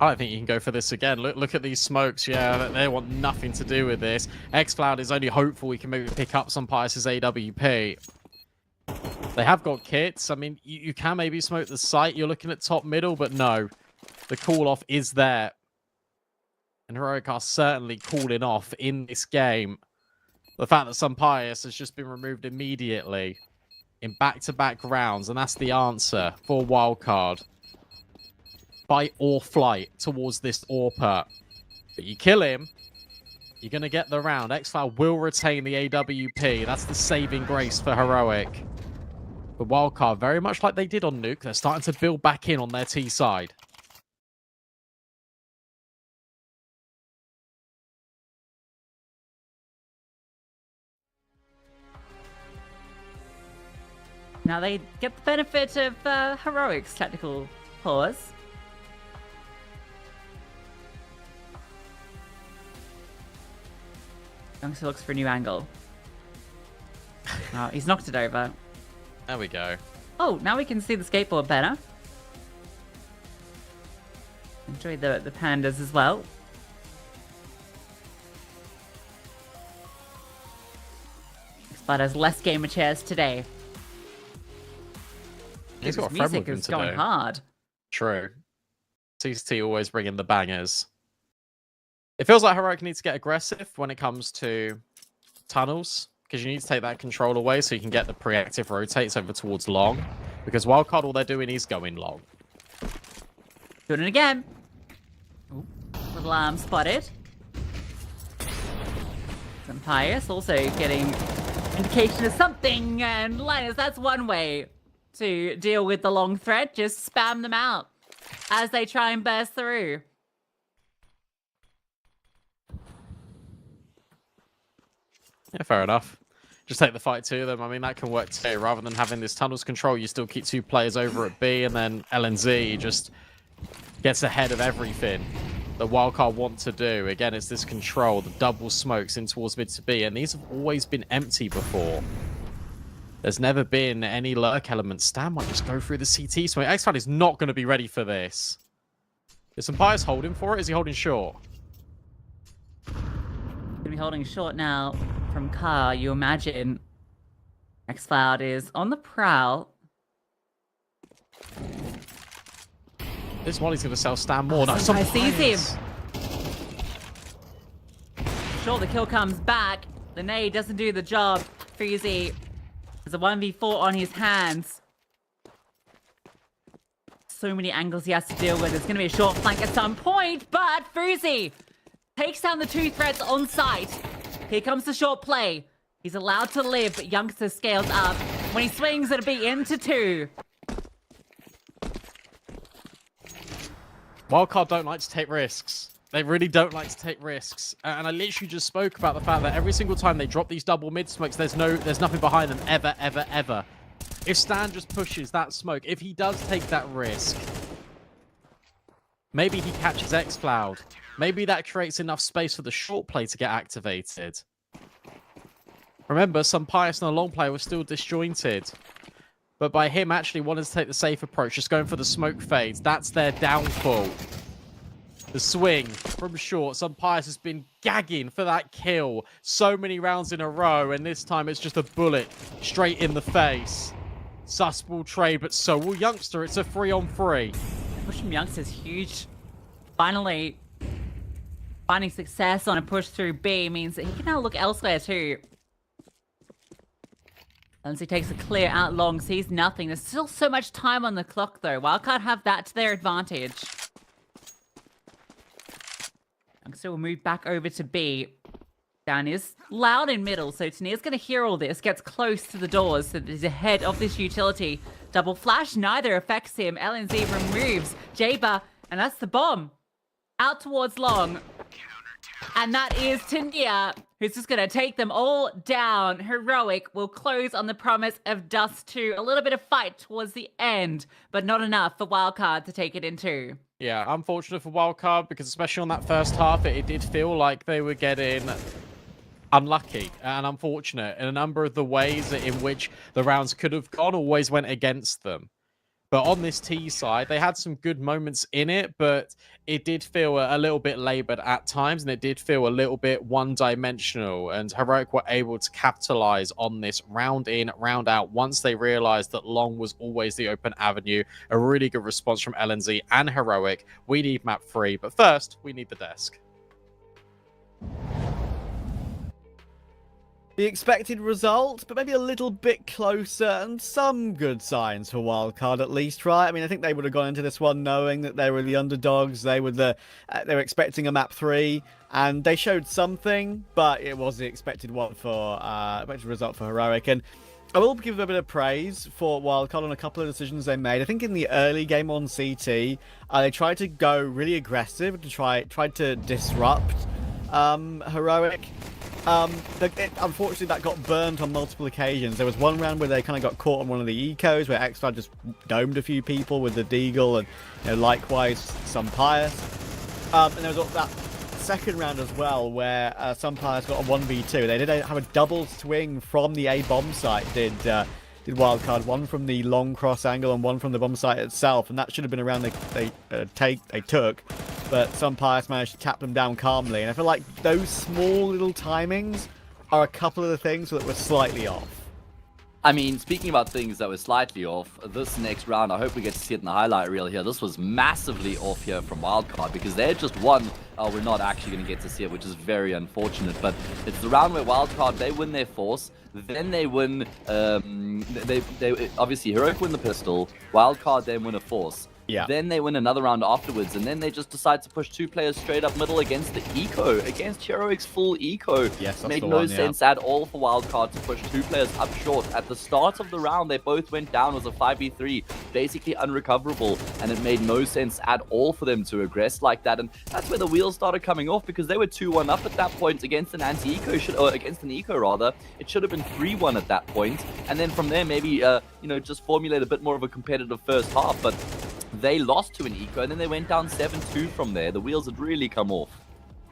I don't think you can go for this again. Look at these smokes. Yeah, they want nothing to do with this. xCloud is only hopeful we can maybe pick up some Pious' AWP. They have got kits. I mean, you can maybe smoke the site. You're looking at top middle, but no. The call-off is there. And Heroic are certainly calling off in this game. The fact that some Pious has just been removed immediately in back-to-back rounds, and that's the answer for Wildcard. Fight or flight towards this AWPer. But you kill him, you're going to get the round. xCloud will retain the AWP. That's the saving grace for Heroic. But Wildcard, very much like they did on Nuke, they're starting to build back in on their T side. Now they get the benefit of Heroic's tactical pause. Youngster looks for a new angle. Oh, he's knocked it over. There we go. Oh, now we can see the skateboard better. Enjoy the pandas as well. But has less gamer chairs today. He's got a His friend music with him is going today. hard. True. CCT always bringing the bangers. It feels like Heroic needs to get aggressive when it comes to tunnels, because you need to take that control away so you can get the preactive rotates over towards long. Because Wildcard, all they're doing is going long. Doing it again. Ooh, little arm spotted. Some Pious also getting indication of something, and Linus, that's one way to deal with the long threat. Just spam them out as they try and burst through. Yeah, fair enough. Just take the fight to them. I mean, that can work too. Rather than having this tunnels control, you still keep 2 players over at B, and then LNZ just gets ahead of everything that Wildcard want to do. Again, it's this control, the double smokes in towards mid to B, and these have always been empty before. There's never been any lurk elements. Stan might just go through the CT smoke. xCloud is not going to be ready for this. Is some Pious holding for it? Is he holding short? Could Gonna be holding short now from Car. You imagine xCloud is on the prowl. This Molly's going to sell Stan more. No, I sees him. Sure, the kill comes back. The nade doesn't do the job. Fuzi has a 1v4 on his hands. So many angles he has to deal with. There's going to be a short flank at some point, but Fuzi takes down the 2 threats on site. Here comes the short play. He's allowed to live, but Youngster scales up. When he swings, it'll be into 2. Wildcard don't like to take risks. They really don't like to take risks. And I literally just spoke about the fact that every single time they drop these double mid smokes, there's nothing behind them ever, ever, ever. If Stan just pushes that smoke, if he does take that risk, maybe he catches xCloud. Maybe that creates enough space for the short play to get activated. Remember, some Partisan and long play were still disjointed. But by him actually wanting to take the safe approach, just going for the smoke fades, that's their downfall. The swing from short. Some Pius has been gagging for that kill so many rounds in a row, and this time it's just a bullet straight in the face. Sus will trade, but so will Youngster. It's a 3-on-3. Push from Youngster's huge. Finally, finding success on a push through B means that he can now look elsewhere too. Unless he takes a clear out long, sees nothing. There's still so much time on the clock though. Wildcard have that to their advantage. Youngster will move back over to B. Down is loud in middle, so Tanir's going to hear all this, gets close to the doors so that he's ahead of this utility. Double flash, neither affects him. LNZ removes Jaber, and that's the bomb. Out towards long. And that is Tanir, who's just going to take them all down. Heroic will close on the promise of Dust 2. A little bit of fight towards the end, but not enough for Wildcard to take it in 2. Yeah, unfortunate for Wildcard, because especially on that first half, it did feel like they were getting unlucky and unfortunate in a number of the ways in which the rounds could have gone always went against them. But on this T side, they had some good moments in it, but it did feel a little bit laboured at times, and it did feel a little bit one-dimensional. And Heroic were able to capitalise on this round in, round out, once they realised that long was always the open avenue. A really good response from LNZ and Heroic. We need map 3, but first, we need the desk. The expected result, but maybe a little bit closer, and some good signs for Wildcard at least, right? I mean, I think they would have gone into this one knowing that they were the underdogs. They were expecting a map 3, and they showed something, but it was the expected one for expected result for Heroic. And I will give a bit of praise for Wildcard on a couple of decisions they made. I think in the early game on CT, they tried to go really aggressive to tried to disrupt Heroic. Unfortunately, that got burned on multiple occasions. There was one round where they kind of got caught on one of the ecos, where xCloud just domed a few people with the Deagle, and likewise some Pius. And there was that second round as well, where some Pius got a 1v2. They did have a double swing from the A bomb site. Did Wildcard, one from the long cross angle and one from the bomb site itself, and that should have been a round they took. But some Pius managed to tap them down calmly. And I feel like those small little timings are a couple of the things that were slightly off. I mean, speaking about things that were slightly off, this next round, I hope we get to see it in the highlight reel here. This was massively off here from Wildcard, because they had just won. We're not actually going to get to see it, which is very unfortunate. But it's the round where Wildcard, they win their force. Then they win, they obviously, Heroic win the pistol. Wildcard then win a force. Yeah. Then they win another round afterwards, and then they just decide to push 2 players straight up middle against the eco, against Heroic's full eco. Yes, made no sense at all for Wildcard to push 2 players up short. At the start of the round, they both went down. It was a 5v3, basically unrecoverable, and it made no sense at all for them to aggress like that. And that's where the wheels started coming off, because they were 2-1 up at that point against an anti-eco, or against an eco rather. It should have been 3-1 at that point, and then from there maybe just formulate a bit more of a competitive first half. But they lost to an eco, and then they went down 7-2 from there. The wheels had really come off.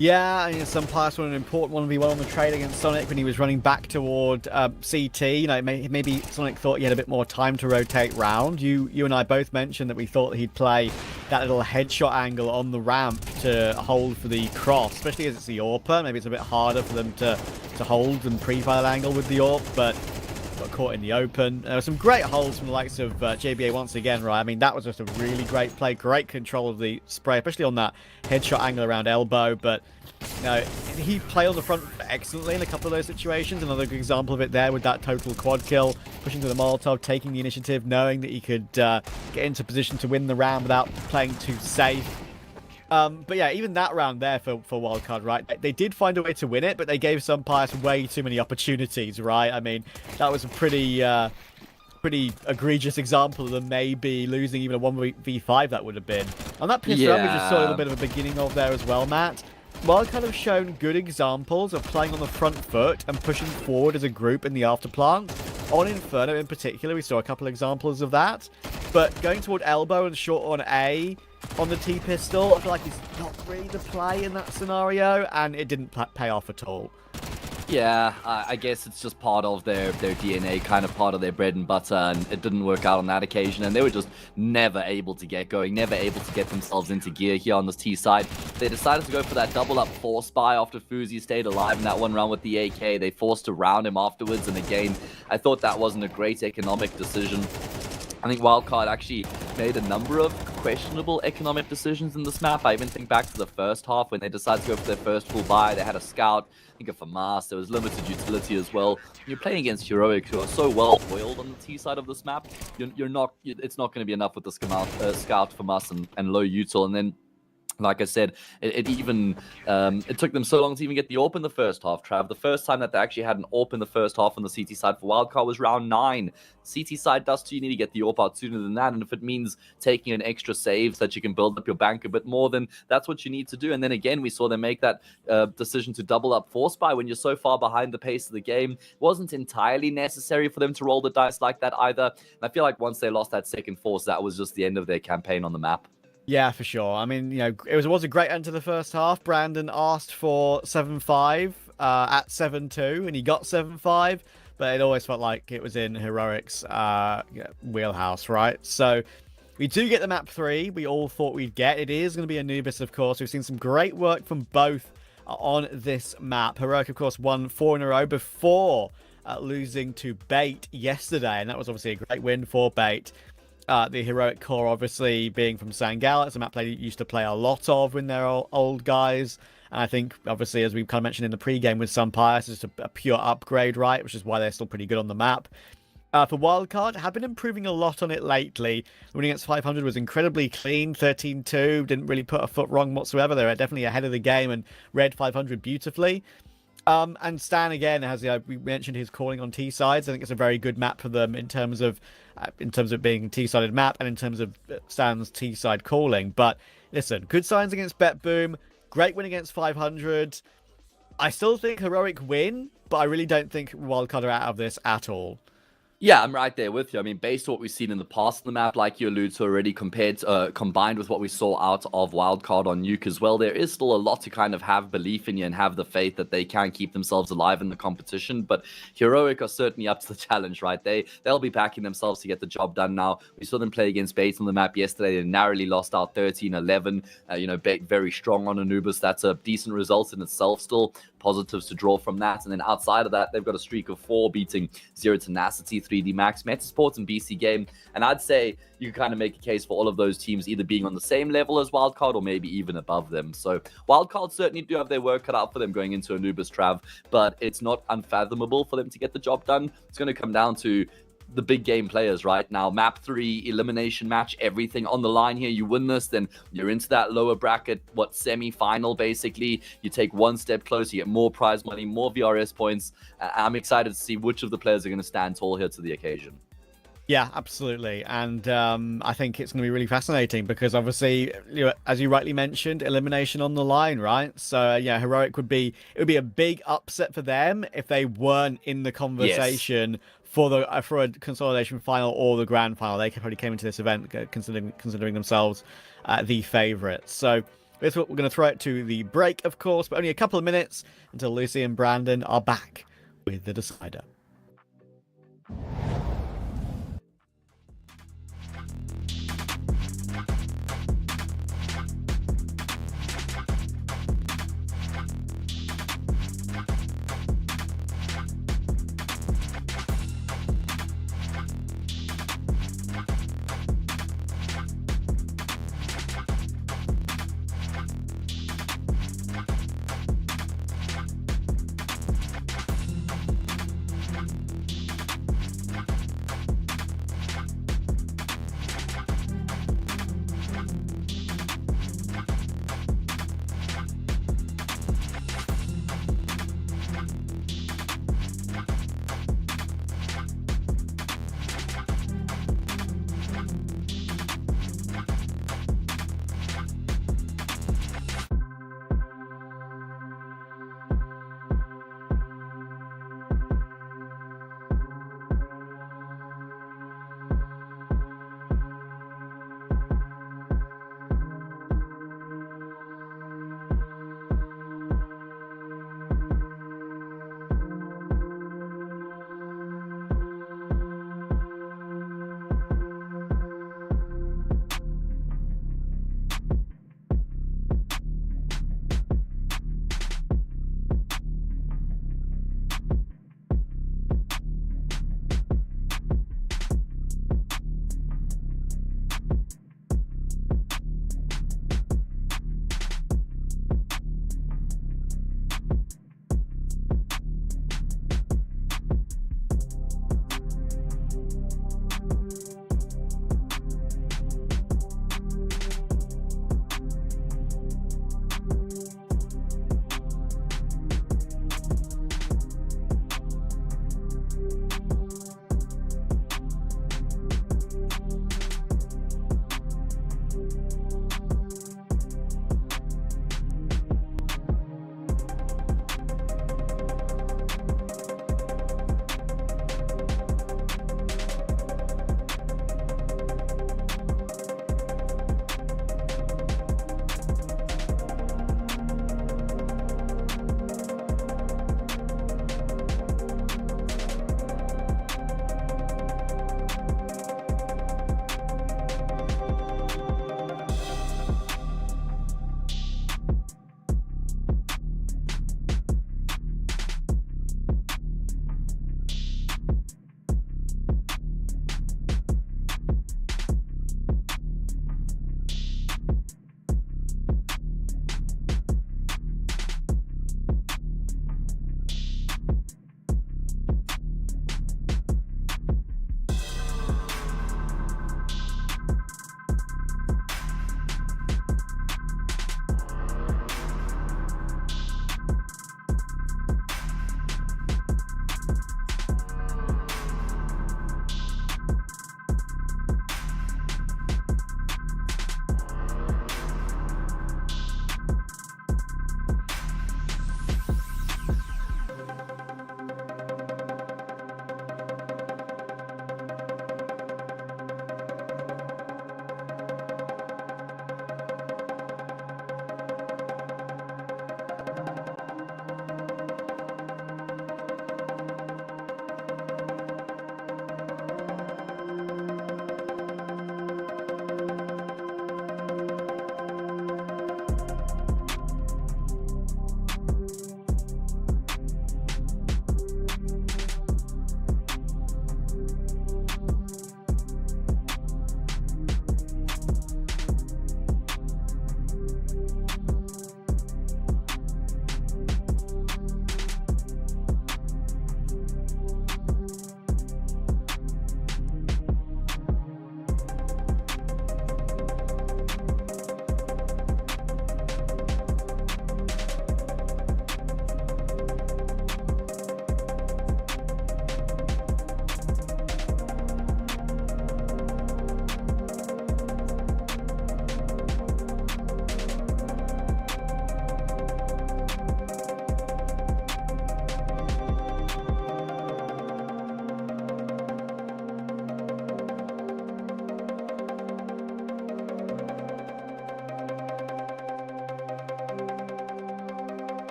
Yeah, I mean, some Pius won an important 1v1 on the trade against Sonic when he was running back toward CT. Maybe Sonic thought he had a bit more time to rotate round. You and I both mentioned that we thought he'd play that little headshot angle on the ramp to hold for the cross, especially as it's the AWPer. Maybe it's a bit harder for them to hold and pre-fire angle with the AWP, but got caught in the open. There were some great holds from the likes of JBA once again, right? I mean, that was just a really great play. Great control of the spray, especially on that headshot angle around elbow. But, you know, he played on the front excellently in a couple of those situations. Another good example of it there with that total quad kill, pushing to the Molotov, taking the initiative, knowing that he could get into position to win the round without playing too safe. But yeah, even that round there for Wildcard, right? They did find a way to win it, but they gave some players way too many opportunities, right? I mean, that was a pretty egregious example of them maybe losing even a 1v5 that would have been. On that pistol round, we just saw a little bit of a beginning of there as well, Matt. Wildcard have shown good examples of playing on the front foot and pushing forward as a group in the afterplant. On Inferno in particular, we saw a couple examples of that. But going toward elbow and short on A, on the T-pistol, I feel like it's not really the play in that scenario, and it didn't pay off at all. Yeah, I guess it's just part of their DNA, kind of part of their bread and butter, and it didn't work out on that occasion, and they were just never able to get going, never able to get themselves into gear here on this T side. They decided to go for that double-up force buy after Fuzi stayed alive in that one round with the AK. They forced to round him afterwards, and again, I thought that wasn't a great economic decision. I think Wildcard actually made a number of questionable economic decisions in this map. I even think back to the first half when they decided to go for their first full buy. They had a scout, I think a FAMAS. There was limited utility as well. You're playing against Heroic, who are so well oiled on the T side of this map. It's not going to be enough with the scout, FAMAS, and low util. And then, like I said, it took them so long to even get the AWP in the first half, Trav. The first time that they actually had an AWP in the first half on the CT side for Wildcard was round 9. CT side does too, you need to get the AWP out sooner than that, and if it means taking an extra save so that you can build up your bank a bit more, then that's what you need to do. And then again, we saw them make that decision to double up force buy when you're so far behind the pace of the game. It wasn't entirely necessary for them to roll the dice like that either. And I feel like once they lost that second force, that was just the end of their campaign on the map. Yeah, for sure. I mean, you know, it was a great end to the first half. Brandon asked for 7-5 at 7-2, and he got 7-5, but it always felt like it was in Heroic's wheelhouse, right? So we do get the map 3 we all thought we'd get. It is going to be Anubis, of course. We've seen some great work from both on this map. Heroic, of course, won 4 in a row before losing to Bait yesterday, and that was obviously a great win for Bait. The Heroic core, obviously, being from Sangal. It's a map they used to play a lot of when they're old guys. And I think, obviously, as we kind of mentioned in the pregame with Sunpire, it's just a pure upgrade, right? Which is why they're still pretty good on the map. For Wildcard, have been improving a lot on it lately. Winning against 500 was incredibly clean, 13-2. Didn't really put a foot wrong whatsoever. They were definitely ahead of the game and read 500 beautifully. And Stan, again, as we mentioned, his calling on T-sides. I think it's a very good map for them in terms of being a T-sided map and in terms of Stan's T-side calling. But listen, good signs against Bet Boom. Great win against 500. I still think Heroic win, but I really don't think Wildcard are out of this at all. Yeah, I'm right there with you. I mean, based on what we've seen in the past on the map, like you allude to already, combined with what we saw out of Wildcard on Nuke as well, there is still a lot to kind of have belief in you and have the faith that they can keep themselves alive in the competition. But Heroic are certainly up to the challenge, right? They'll be backing themselves to get the job done now. We saw them play against Bait on the map yesterday. They narrowly lost out 13-11. Bait very strong on Anubis. That's a decent result in itself still. Positives to draw from that. And then outside of that, they've got a streak of 4, beating Zero Tenacity, 3D Max, Metasports, and BC Game. And I'd say you can kind of make a case for all of those teams either being on the same level as Wildcard or maybe even above them. So Wildcard certainly do have their work cut out for them going into Anubis, Trav, but it's not unfathomable for them to get the job done. It's going to come down to the big game players right now. Map 3, elimination match, everything on the line here. You win this, then you're into that lower bracket, semi-final basically. You take one step closer, you get more prize money, more VRS points. I'm excited to see which of the players are going to stand tall here to the occasion. Yeah, absolutely. And I think it's going to be really fascinating because obviously, as you rightly mentioned, elimination on the line, right? So Heroic it would be a big upset for them if they weren't in the conversation. Yes. For a consolidation final or the grand final. They probably came into this event considering themselves the favourites. So this we're going to throw it to the break, of course, but only a couple of minutes until Lucy and Brandon are back with the decider.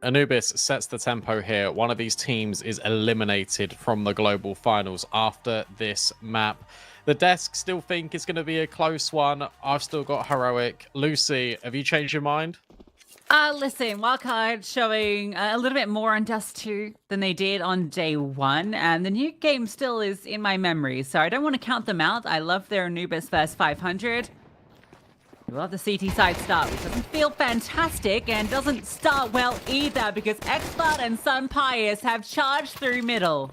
Anubis sets the tempo here. One of these teams is eliminated from the global finals after this map. The desk still think it's going to be a close one. I've still got Heroic. Lucy, have you changed your mind? Listen, Wildcard showing a little bit more on Dust 2 than they did on day 1, and the Nuke game still is in my memory, so I don't want to count them out. I love their Anubis first 500. We love the CT side start, which doesn't feel fantastic and doesn't start well either because Expert and Sun Pius have charged through middle.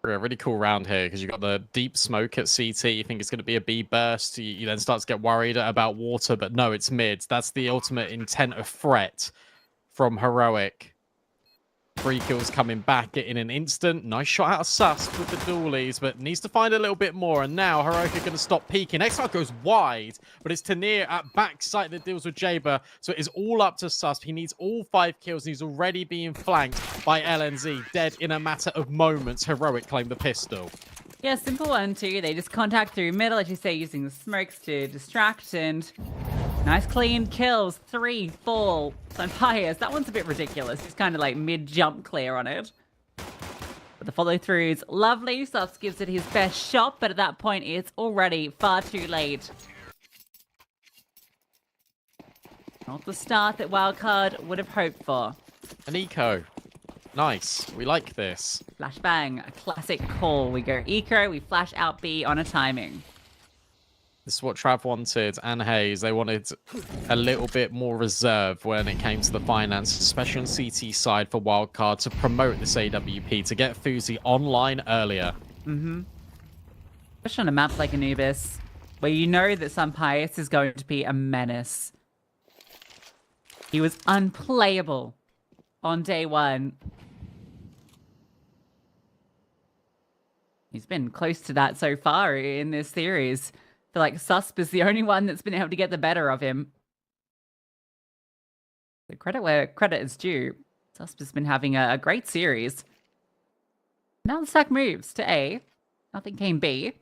A really cool round here because you've got the deep smoke at CT. You think it's going to be a B burst. You then start to get worried about water, but no, it's mids. That's the ultimate intent of threat from Heroic. 3 kills coming back in an instant. Nice shot out of Sus with the dualies, but needs to find a little bit more. And now Heroic are going to stop peeking. X-Mark goes wide, but it's Tanir at backside that deals with Jaber. So it is all up to Sus. He needs all 5 kills. He's already being flanked by LNZ. Dead in a matter of moments. Heroic claim the pistol. Yeah, simple 1-2. They just contact through middle, as you say, using the smokes to distract, and nice clean kills. 3 fall. Sun Pius. That one's a bit ridiculous. He's kind of like mid-jump clear on it. But the follow-through is lovely. Sus gives it his best shot, but at that point, it's already far too late. Not the start that Wildcard would have hoped for. An eco. Nice. We like this. Flashbang, a classic call. We go eco, we flash out B on a timing. This is what Trav wanted, and Hayes. They wanted a little bit more reserve when it came to the finance, especially on CT side for Wildcard, to promote this AWP, to get Fuzi online earlier. Especially on a map like Anubis, where you know that Sun Pius is going to be a menace. He was unplayable on day 1. He's been close to that so far in this series. I feel like Susp is the only one that's been able to get the better of him. The credit where credit is due. Susp has been having a great series. Now the stack moves to A. Nothing came B.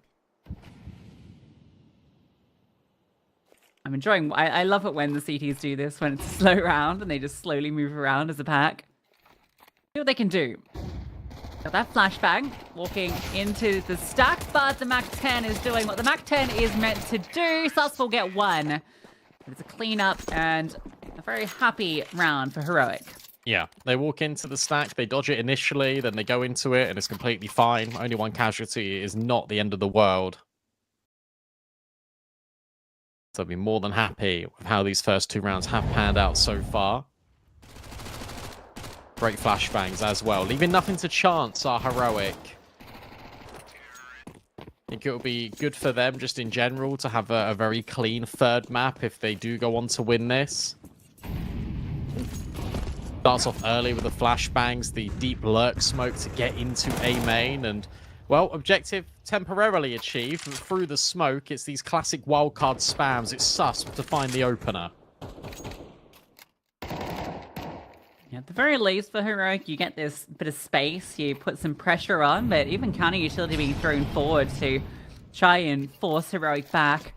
I'm enjoying... I love it when the CTs do this, when it's a slow round and they just slowly move around as a pack. See what they can do. Got that flashbang, walking into the stack, but the MAC-10 is doing what the MAC-10 is meant to do. Sus will get 1. But it's a cleanup and a very happy round for Heroic. Yeah, they walk into the stack, they dodge it initially, then they go into it, and it's completely fine. Only 1 casualty is not the end of the world. So I'll be more than happy with how these first 2 rounds have panned out so far. Great flashbangs as well, leaving nothing to chance are Heroic. I think it will be good for them just in general to have a very clean 3rd map if they do go on to win this. Starts off early with the flashbangs, the deep lurk smoke to get into A main, and well, objective temporarily achieved through the smoke. It's these classic wildcard spams. It's Sus to find the opener. Yeah, at the very least for Heroic, you get this bit of space, you put some pressure on, but even counter utility being thrown forward to try and force Heroic back,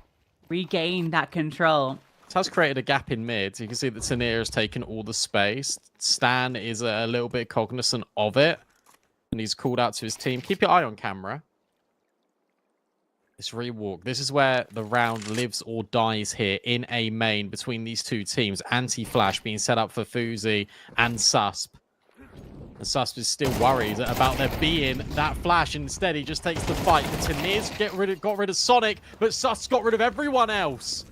regain that control. It has created a gap in mid. You can see that Tanir has taken all the space. Stan is a little bit cognizant of it, and he's called out to his team. Keep your eye on camera. This rewalk. This is where the round lives or dies here in A main between these 2 teams. Anti-flash being set up for Fuzi and Susp. And Susp is still worried about there being that flash. Instead, he just takes the fight. The Tanir's got rid of Sonic, but Susp got rid of everyone else.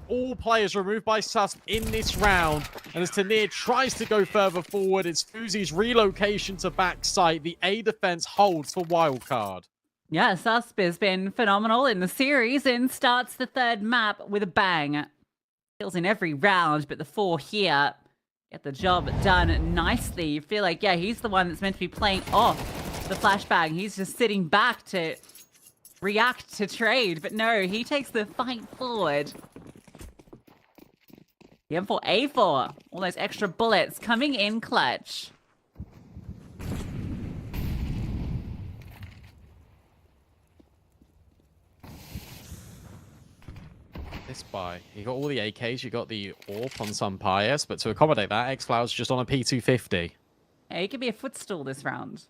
All players removed by Susp in this round. And as Tanir tries to go further forward, it's Fuzi's relocation to backside. The A defense holds for Wildcard. Yeah, Susp has been phenomenal in the series and starts the 3rd map with a bang. Kills in every round, but the 4 here get the job done nicely. You feel like, yeah, he's the one that's meant to be playing off the flashbang. He's just sitting back to react to trade, but no, he takes the fight forward. The M4A4, all those extra bullets coming in clutch. this buy? You got all the AKs, you got the AWP on some Pius, but to accommodate that, X-Cloud's just on a P250. Yeah, he could be a footstool this round.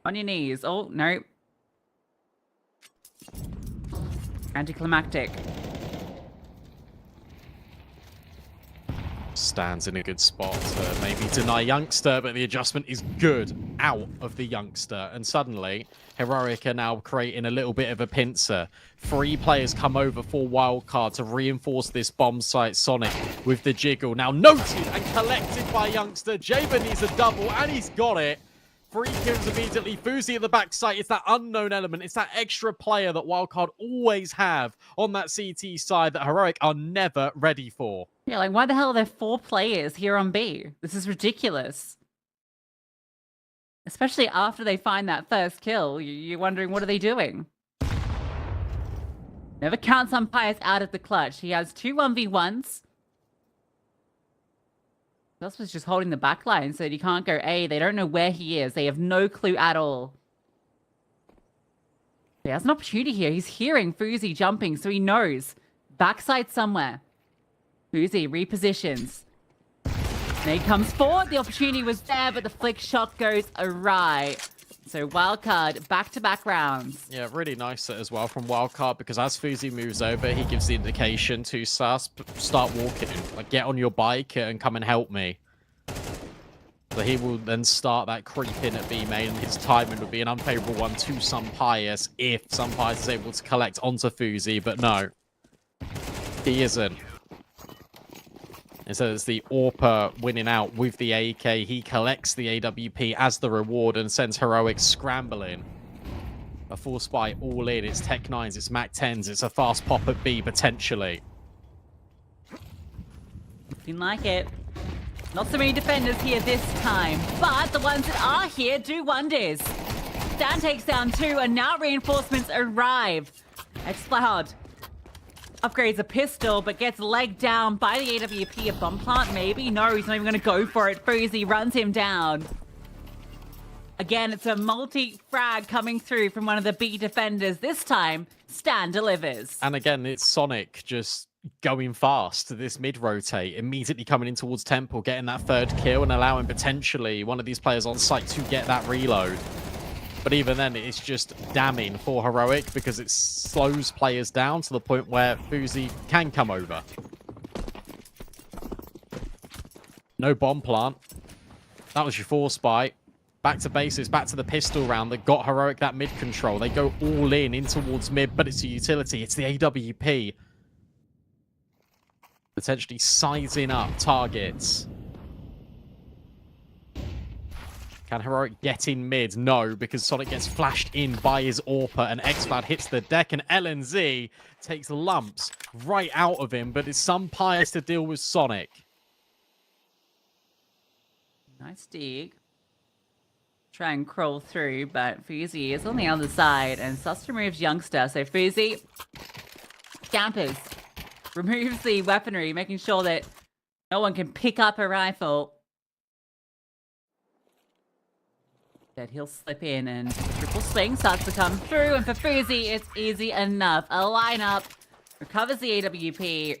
On your knees. Oh, no. Anticlimactic. Stands in a good spot to maybe deny Youngster, but the adjustment is good out of the Youngster. And suddenly, Heroic are now creating a little bit of a pincer. 3 players come over for Wildcard to reinforce this bomb site. Sonic with the jiggle. Now noted and collected by Youngster. Jaber needs a double, and he's got it. 3 kills immediately. Fuzi at the backside. It's that unknown element. It's that extra player that Wildcard always have on that CT side that Heroic are never ready for. Yeah, like, why the hell are there 4 players here on B? This is ridiculous. Especially after they find that first kill. You're wondering, what are they doing? Never counts Pius out of the clutch. He has 2 1v1s. Gus was just holding the back line so that he can't go A. They don't know where he is. They have no clue at all. He has an opportunity here. He's hearing Fuzi jumping, so he knows. Backside somewhere. Fuzi repositions. And he comes forward. The opportunity was there, but the flick shot goes awry. So Wildcard, back-to-back rounds. Yeah, really nice as well from Wildcard, because as Fuzi moves over, he gives the indication to Sas, start walking. Like, get on your bike and come and help me. So he will then start that creep in at B main, and his timing would be an unfavorable one to Pius if Pius is able to collect onto Fuzi, but no. He isn't. Instead, it's the AWP winning out with the AK. He collects the AWP as the reward and sends Heroic scrambling. A full spy all in. It's Tech 9s, it's Mac 10s, it's a fast pop at B, potentially. Looking like it. Not so many defenders here this time, but the ones that are here do wonders. Stan takes down 2, and now reinforcements arrive. X-Cloud upgrades a pistol, but gets legged down by the AWP. A bomb plant, maybe? No, he's not even going to go for it. Fuzi runs him down. Again, it's a multi-frag coming through from one of the B defenders. This time, Stan delivers. And again, it's Sonic just going fast to this mid-rotate, immediately coming in towards Temple, getting that 3rd kill and allowing potentially one of these players on site to get that reload. But even then, it's just damning for Heroic because it slows players down to the point where Fuzi can come over. No bomb plant. That was your 4 spy. Back to bases, back to the pistol round that got Heroic that mid control. They go all in towards mid, but it's a utility. It's the AWP. Potentially sizing up targets. Can Heroic get in mid? No, because Sonic gets flashed in by his AWP, and X-Cloud hits the deck, and LNZ takes lumps right out of him, but it's Pius to deal with Sonic. Nice dig. Try and crawl through, but Fuzi is on the other side, and Sus removes Youngster. So Fuzi scampers, removes the weaponry, making sure that no one can pick up a rifle. That he'll slip in, and triple swing starts to come through, and for Fuzi, it's easy enough. A lineup recovers the AWP,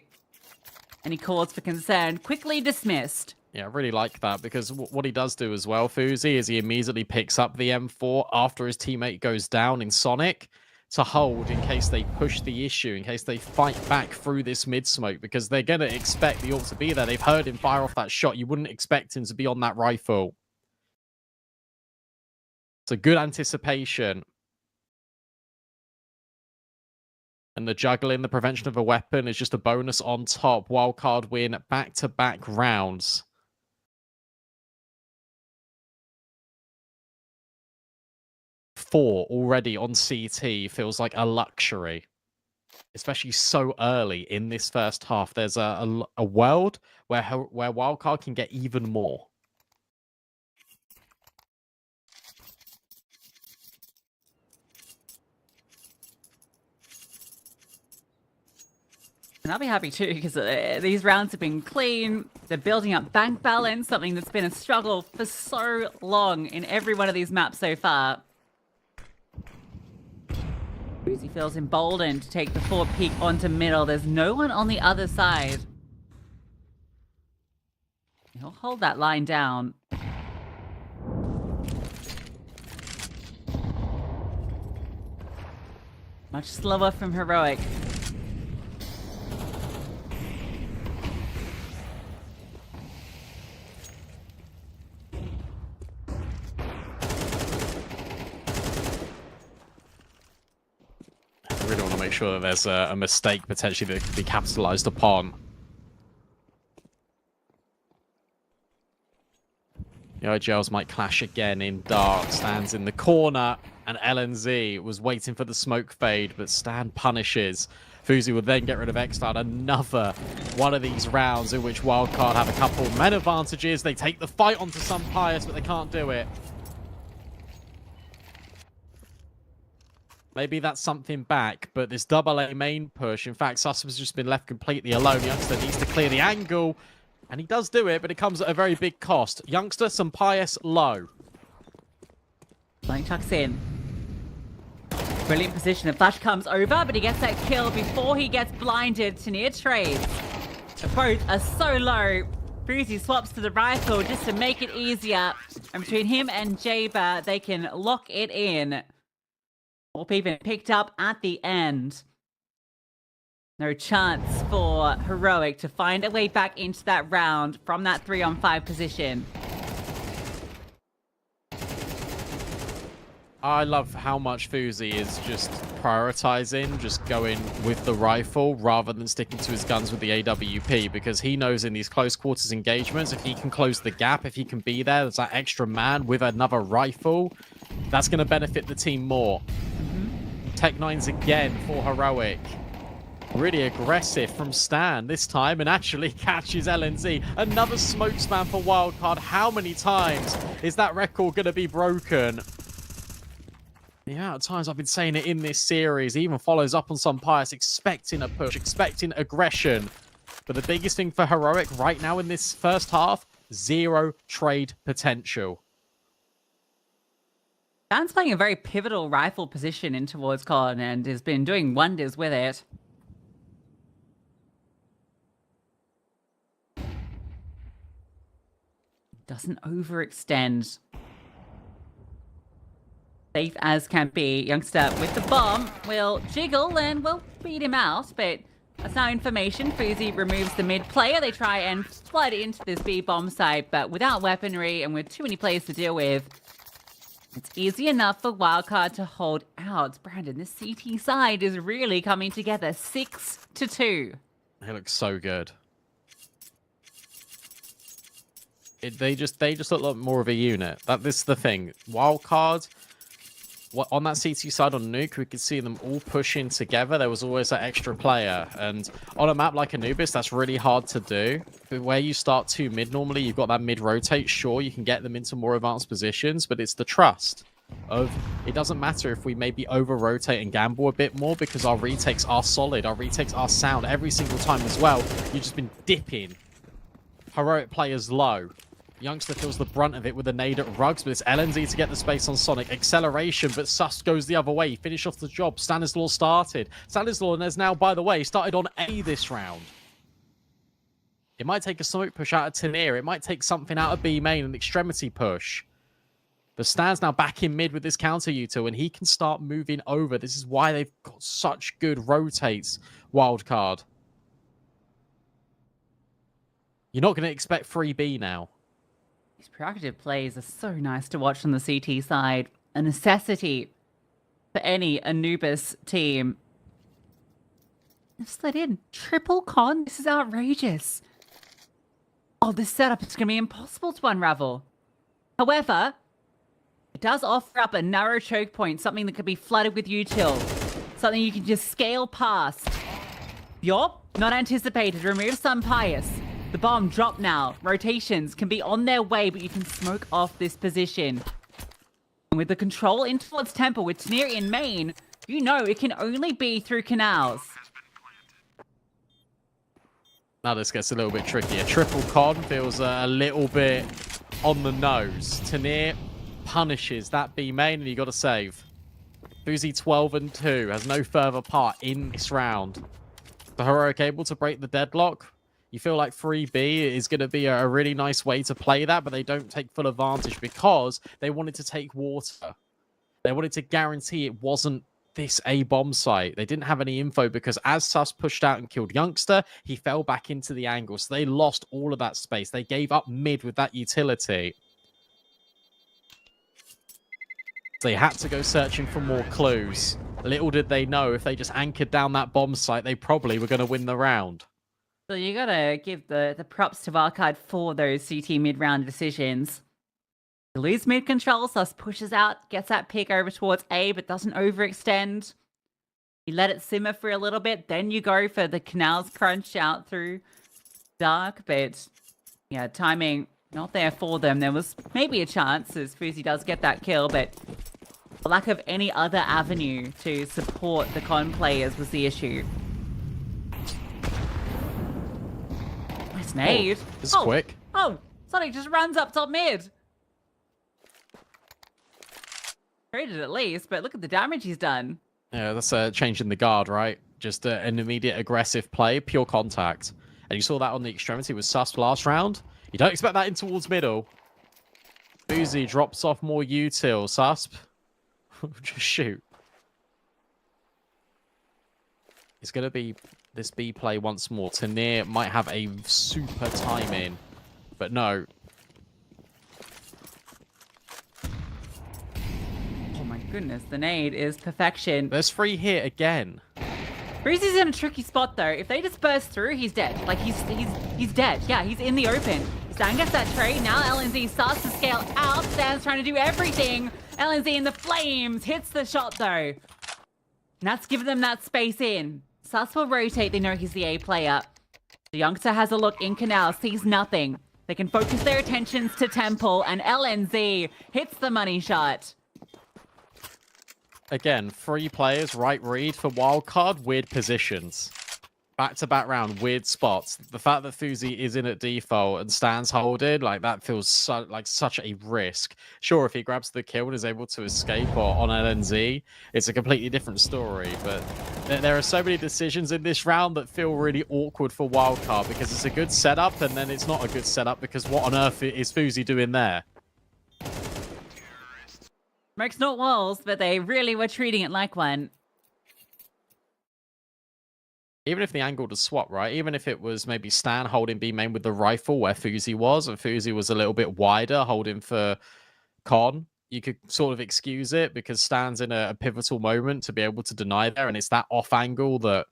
and he calls for concern, quickly dismissed. Yeah, I really like that, because what he does do as well, Fuzi, is he immediately picks up the M4 after his teammate goes down in Sonic to hold in case they push the issue, in case they fight back through this mid-smoke, because they're going to expect the AWP to be there. They've heard him fire off that shot. You wouldn't expect him to be on that rifle. It's a good anticipation. And the juggling, the prevention of a weapon is just a bonus on top. Wildcard win back-to-back rounds. Four already on CT feels like a luxury, especially so early in this first half. There's a world where Wildcard can get even more. And I'll be happy too, because these rounds have been clean. They're building up bank balance, something that's been a struggle for so long in every one of these maps so far. He feels emboldened to take the forward peek onto middle. There's no one on the other side. He'll hold that line down. Much slower from Heroic. I really want to make sure that there's a mistake potentially that could be capitalized upon. The IGLs might clash again in dark. Stands in the corner, and LNZ was waiting for the smoke fade, but Stan punishes. Fuzi will then get rid of X-Cloud. Another one of these rounds in which Wildcard have a couple men advantages. They take the fight onto some Pious, but they can't do it. Maybe that's something back, but this double A main push, in fact, Sus has just been left completely alone. Youngster needs to clear the angle, and he does do it, but it comes at a very big cost. Youngster, some Pious low. Flank tucks in. Brilliant position. The flash comes over, but he gets that kill before he gets blinded. Tanir trades. The both are so low. Fuzi swaps to the rifle just to make it easier. And between him and Jaber, they can lock it in. All people picked up at the end. No chance for Heroic to find a way back into that round from that 3-on-5 position. I love how much Fuzi is just prioritizing, just going with the rifle rather than sticking to his guns with the AWP, because he knows in these close quarters engagements, if he can close the gap, if he can be there, there's that extra man with another rifle, that's going to benefit the team more. Tech 9s again for Heroic. Really aggressive from Stan this time, and actually catches LNZ. Another smoke spam for Wildcard. How many times is that record going to be broken? The amount of times I've been saying it in this series, he even follows up on some Pious, expecting a push, expecting aggression. But the biggest thing for Heroic right now in this first half, zero trade potential. Stan's playing a very pivotal rifle position in towards Con and has been doing wonders with it. Doesn't overextend. Safe as can be. Youngster with the bomb will jiggle and will beat him out, but that's now information. Fuzi removes the mid player. They try and flood into this B bomb site, but without weaponry and with too many players to deal with, it's easy enough for Wildcard to hold out. Brandon, this CT side is really coming together. 6-2. He looks so good. They just look like more of a unit. This is the thing. Wildcard, on that CT side on Nuke, we could see them all pushing together. There was always that extra player. And on a map like Anubis, that's really hard to do. But where you start 2 mid, normally you've got that mid rotate. Sure, you can get them into more advanced positions, but it's the trust of it doesn't matter if we maybe over rotate and gamble a bit more, because our retakes are solid. Our retakes are sound every single time as well. You've just been dipping Heroic players low. Youngster feels the brunt of it with a nade at Ruggs, but it's LNZ to get the space on Sonic. Acceleration, but Sus goes the other way. Finish off the job. Stanislaw started. Stanislaw has now, by the way, started on A this round. It might take a smoke push out of Tanir. It might take something out of B main, an extremity push. But Stan's now back in mid with this counter Uto, and he can start moving over. This is why they've got such good rotates, Wildcard. You're not going to expect 3B now. These proactive plays are so nice to watch on the CT side. A necessity for any Anubis team. They've slid in. Triple con? This is outrageous. Oh, this setup is going to be impossible to unravel. However, it does offer up a narrow choke point, something that could be flooded with util. Something you can just scale past. Yup, not anticipated. Remove some Pious. The bomb dropped now. Rotations can be on their way, but you can smoke off this position. And with the control in towards Temple, with Tanir in main, you know it can only be through canals. Now this gets a little bit trickier. Triple con feels a little bit on the nose. Tanir punishes that B main, and you got to save. Fuzi 12-2, has no further part in this round. The Heroic able to break the deadlock. You feel like 3B is going to be a really nice way to play that, but they don't take full advantage because they wanted to take water. They wanted to guarantee it wasn't this A bomb site. They didn't have any info because as Sus pushed out and killed Youngster, he fell back into the angle. So they lost all of that space. They gave up mid with that utility. They had to go searching for more clues. Little did they know if they just anchored down that bomb site, they probably were going to win the round. So you gotta give the props to Wildcard for those CT mid-round decisions. You lose mid control, Sus pushes out, gets that pick over towards A, but doesn't overextend. You let it simmer for a little bit, then you go for the Canals crunch out through Dark, but yeah, timing not there for them. There was maybe a chance as Fuzi does get that kill, but the lack of any other avenue to support the con players was the issue. Nice nade. Oh, this is quick. Oh, Sonic just runs up top mid. Traded at least, but look at the damage he's done. Yeah, that's a change in the guard, right? Just an immediate aggressive play, pure contact. And you saw that on the extremity with Sus last round. You don't expect that in towards middle. Fuzi drops off more util. Susp. Just shoot. It's going to be this B play once more. Tanir might have a super time in, but no. Oh my goodness, the nade is perfection. There's 3 here again. Breezy's in a tricky spot though. If they just burst through, he's dead. Like he's dead. Yeah, he's in the open. Stan gets that trade. Now LNZ starts to scale out. Stan's trying to do everything. LNZ in the flames. Hits the shot though. And that's giving them that space in. Sus will rotate. They know he's the A player. The youngster has a look in Canal. Sees nothing. They can focus their attentions to Temple. And LNZ hits the money shot. Again, 3 players, right read for Wildcard, weird positions. Back-to-back round, weird spots. The fact that Fuzi is in at default and stands holding, like that feels like such a risk. Sure, if he grabs the kill and is able to escape or on LNZ, it's a completely different story. But there are so many decisions in this round that feel really awkward for Wildcard because it's a good setup and then it's not a good setup because what on earth is Fuzi doing there? Smoke's not walls, but they really were treating it like one. Even if the angle to swap, right? Even if it was maybe Stan holding B main with the rifle where Fuzi was, and Fuzi was a little bit wider holding for Con, you could sort of excuse it because Stan's in a pivotal moment to be able to deny there, and it's that off angle that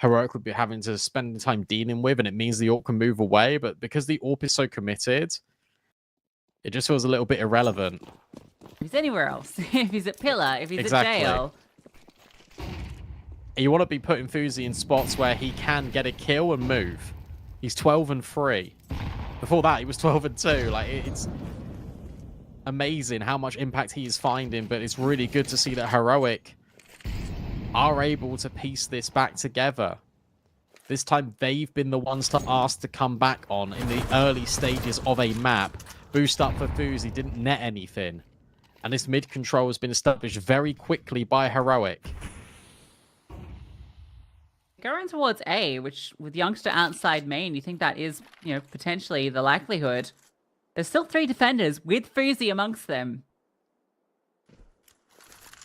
Heroic would be having to spend time dealing with, and it means the AWP can move away, but because the AWP is so committed, it just feels a little bit irrelevant. If he's anywhere else, if he's at Pillar, if he's at jail. You want to be putting Fuzi in spots where he can get a kill and move. He's 12-3. Before that, he was 12-2. Like, it's amazing how much impact he is finding, but it's really good to see that Heroic are able to piece this back together. This time, they've been the ones to ask to come back on in the early stages of a map. Boost up for Fuzi, didn't net anything. And this mid control has been established very quickly by Heroic. Going towards A, which with youngster outside main, you think that is, potentially the likelihood. There's still 3 defenders with Fuzi amongst them.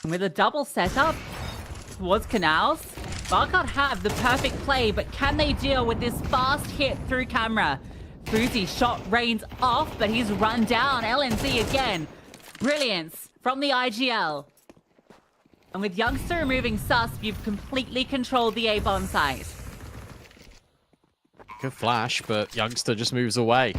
And with a double setup towards Canals, Wildcard have the perfect play, but can they deal with this fast hit through camera? Fuzi's shot rains off, but he's run down. LNZ again. Brilliance from the IGL. And with youngster removing Sus, you've completely controlled the A-bomb site. Good flash, but youngster just moves away.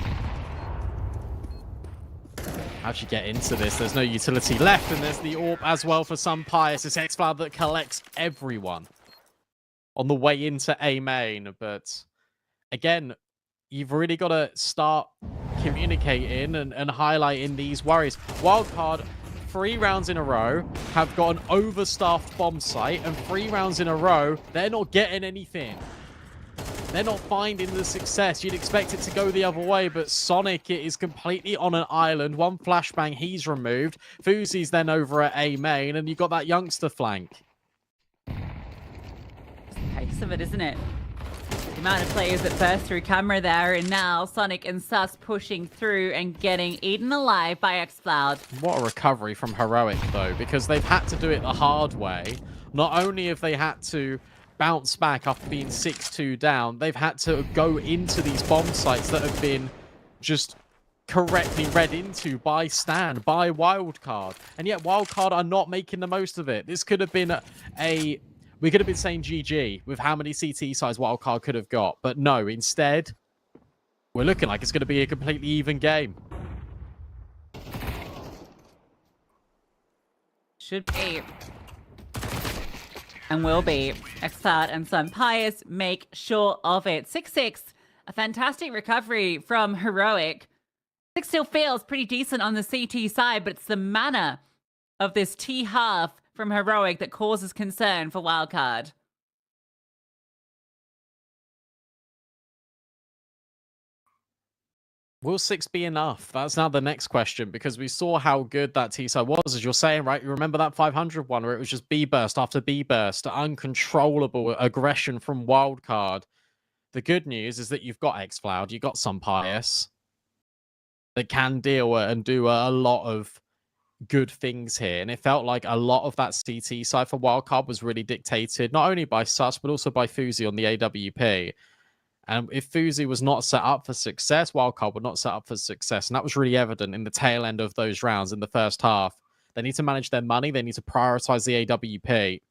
How'd you get into this? There's no utility left, and there's the AWP as well for some Pious. It's X-Cloud that collects everyone on the way into A main. But again, you've really got to start communicating and highlighting these worries. Wildcard, 3 rounds in a row, have got an overstaffed bomb site, and 3 rounds in a row, they're not getting anything. They're not finding the success. You'd expect it to go the other way, but Sonic is completely on an island. One flashbang, he's removed. Fuzi's then over at A main, and you've got that youngster flank. Pace of it, isn't it? The amount of players that burst through camera there, and now Sonic and Sus pushing through and getting eaten alive by xCloud. What a recovery from Heroic, though, because they've had to do it the hard way. Not only have they had to bounce back after being 6-2 down, they've had to go into these bomb sites that have been just correctly read into by Stan, by Wildcard. And yet Wildcard are not making the most of it. This could have been we could have been saying GG with how many CT sides Wildcard could have got. But no, instead, we're looking like it's going to be a completely even game. Should be. And will be. xCloud and Sunpius make sure of it. 6-6. A fantastic recovery from Heroic. 6 still feels pretty decent on the CT side, but it's the mana of this T half from Heroic that causes concern for Wildcard. Will 6 be enough? That's now the next question, because we saw how good that T-side was, as you're saying, right? You remember that 500 one where it was just B-burst after B-burst, uncontrollable aggression from Wildcard. The good news is that you've got xCloud, you've got Sunpius that can deal and do a lot of good things here. And it felt like a lot of that CT side for Wildcard was really dictated, not only by Sus, but also by Fuzi on the AWP. And if Fuzi was not set up for success, Wildcard were not set up for success. And that was really evident in the tail end of those rounds in the first half. They need to manage their money. They need to prioritize the AWP.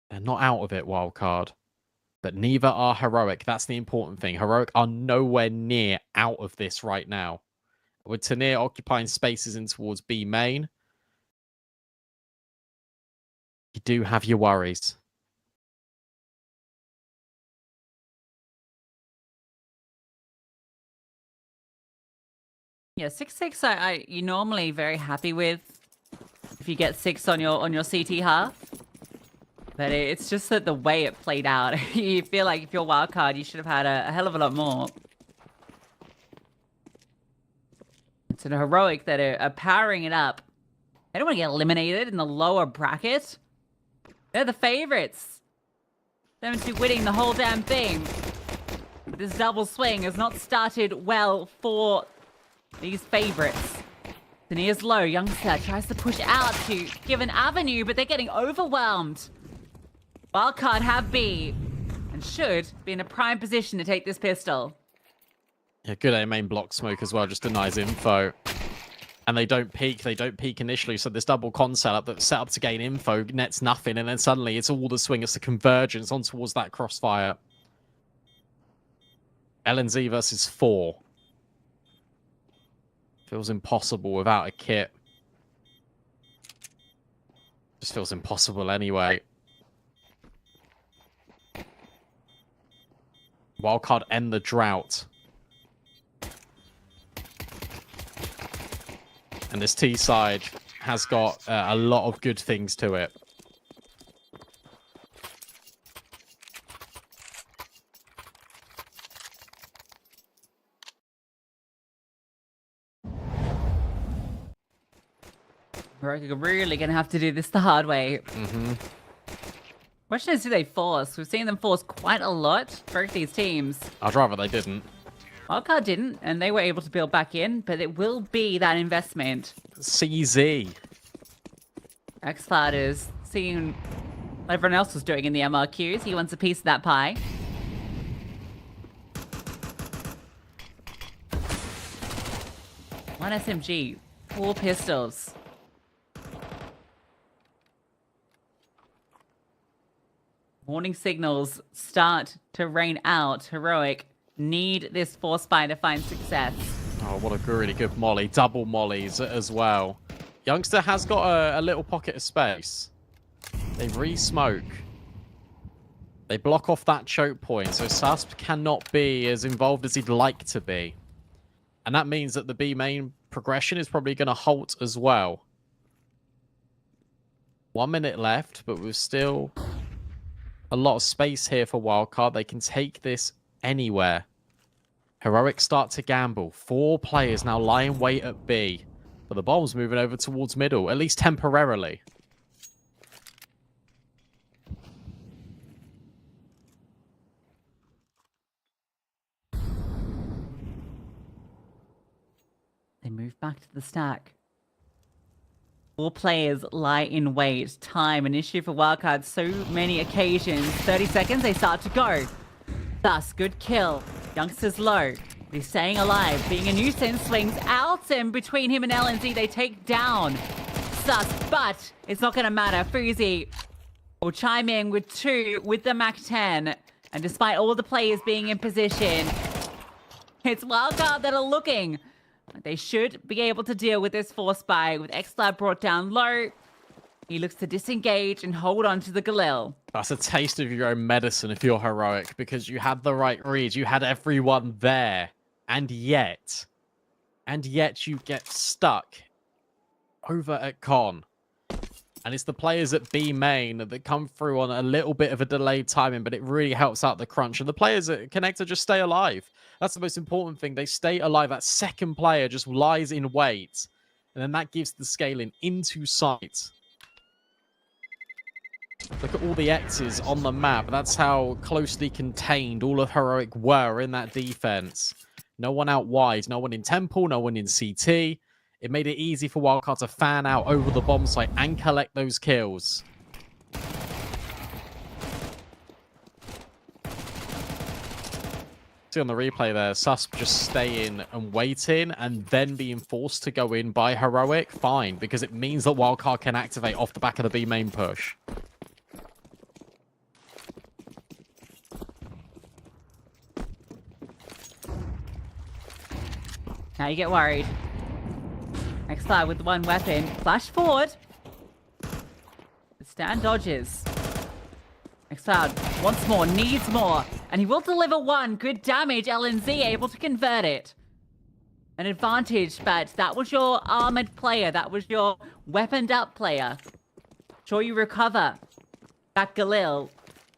They're not out of it, Wildcard. But neither are Heroic. That's the important thing. Heroic are nowhere near out of this right now. With Tanir occupying spaces in towards B main, you do have your worries. Yeah, 6-6 you're normally very happy with if you get 6 on your CT half. But it's just that the way it played out, you feel like if you're Wildcard, you should have had a hell of a lot more. It's an Heroic that are powering it up. They don't want to get eliminated in the lower bracket. They're the favorites. Them two winning the whole damn thing. This double swing has not started well for these favorites. Tanir's low. Youngster tries to push out to give an avenue, but they're getting overwhelmed. Wildcard have B and should be in a prime position to take this pistol. Yeah, good A main block smoke as well, just denies info. And they don't peek initially, so this double con setup that's set up to gain info nets nothing, and then suddenly it's all the swing, it's the convergence on towards that crossfire. LNZ versus 4. Feels impossible without a kit. Just feels impossible anyway. Wildcard end the drought. And this T side has got a lot of good things to it. We're really going to have to do this the hard way. Mm-hmm. Question is, do they force? We've seen them force quite a lot, both these teams. I'd rather they didn't. Wildcard didn't, and they were able to build back in, but it will be that investment. CZ. xCloud is seeing what everyone else was doing in the MRQs. He wants a piece of that pie. One SMG, 4 pistols. Warning signals start to rain out. Heroic need this force spy to find success. Oh, what a really good molly. Double mollies as well. Youngster has got a little pocket of space. They re-smoke. They block off that choke point, so Sasp cannot be as involved as he'd like to be. And that means that the B main progression is probably going to halt as well. 1 minute left, but we've still a lot of space here for Wildcard. They can take this anywhere. Heroic start to gamble. 4 players now lie in wait at B. But the bomb's moving over towards middle, at least temporarily. They move back to the stack. 4 players lie in wait. Time, an issue for Wildcard. So many occasions. 30 seconds, they start to go. Thus, good kill. Youngster's low. He's staying alive. Being a nuisance, swings out, and between him and LNZ, they take down Sus, but it's not going to matter. Fuzi will chime in with 2 with the MAC-10. And despite all the players being in position, it's Wildcard that are looking. They should be able to deal with this force buy with XLab brought down low. He looks to disengage and hold on to the Galil. That's a taste of your own medicine if you're Heroic, because you had the right read. You had everyone there. And yet you get stuck over at Con. And it's the players at B main that come through on a little bit of a delayed timing, but it really helps out the crunch. And the players at Connector just stay alive. That's the most important thing. They stay alive. That second player just lies in wait. And then that gives the scaling into sight. Look at all the X's on the map. That's how closely contained all of Heroic were in that defense. No one out wide. No one in Temple. No one in CT. It made it easy for Wildcard to fan out over the bomb site and collect those kills. See on the replay there, Sus just staying and waiting and then being forced to go in by Heroic. Fine, because it means that Wildcard can activate off the back of the B main push. Now you get worried. XLab with the 1 weapon. Flash forward. The stand dodges. XLab wants more, needs more. And he will deliver 1. Good damage. LNZ able to convert it. An advantage, but that was your armored player. That was your weaponed up player. Sure, you recover. Back Galil.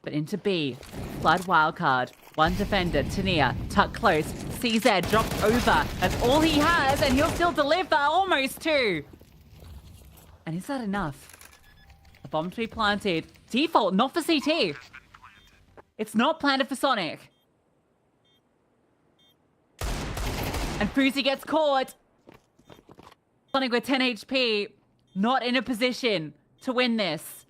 But into B. Flood Wildcard. 1 defender, Tania, tuck close. CZ dropped over. That's all he has, and he'll still deliver. Almost 2. And is that enough? A bomb to be planted. Default, not for CT. It's not planted for Sonic. And Fuzi gets caught. Sonic with 10 HP. Not in a position to win this.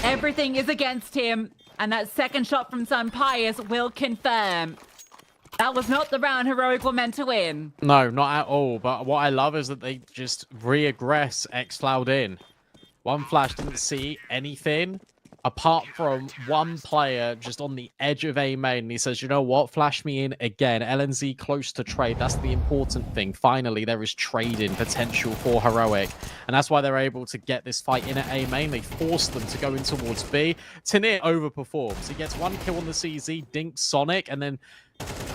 Everything is against him. And that second shot from Sun Pius will confirm. That was not the round Heroic were meant to win. No, not at all. But what I love is that they just re-aggress X-Cloud in. 1 flash didn't see anything apart from 1 player just on the edge of A main. And he says, you know what? Flash me in again. LNZ close to trade. That's the important thing. Finally, there is trading potential for Heroic. And that's why they're able to get this fight in at A main. They force them to go in towards B. Tanir overperforms. He gets 1 kill on the CZ, dinks Sonic, and then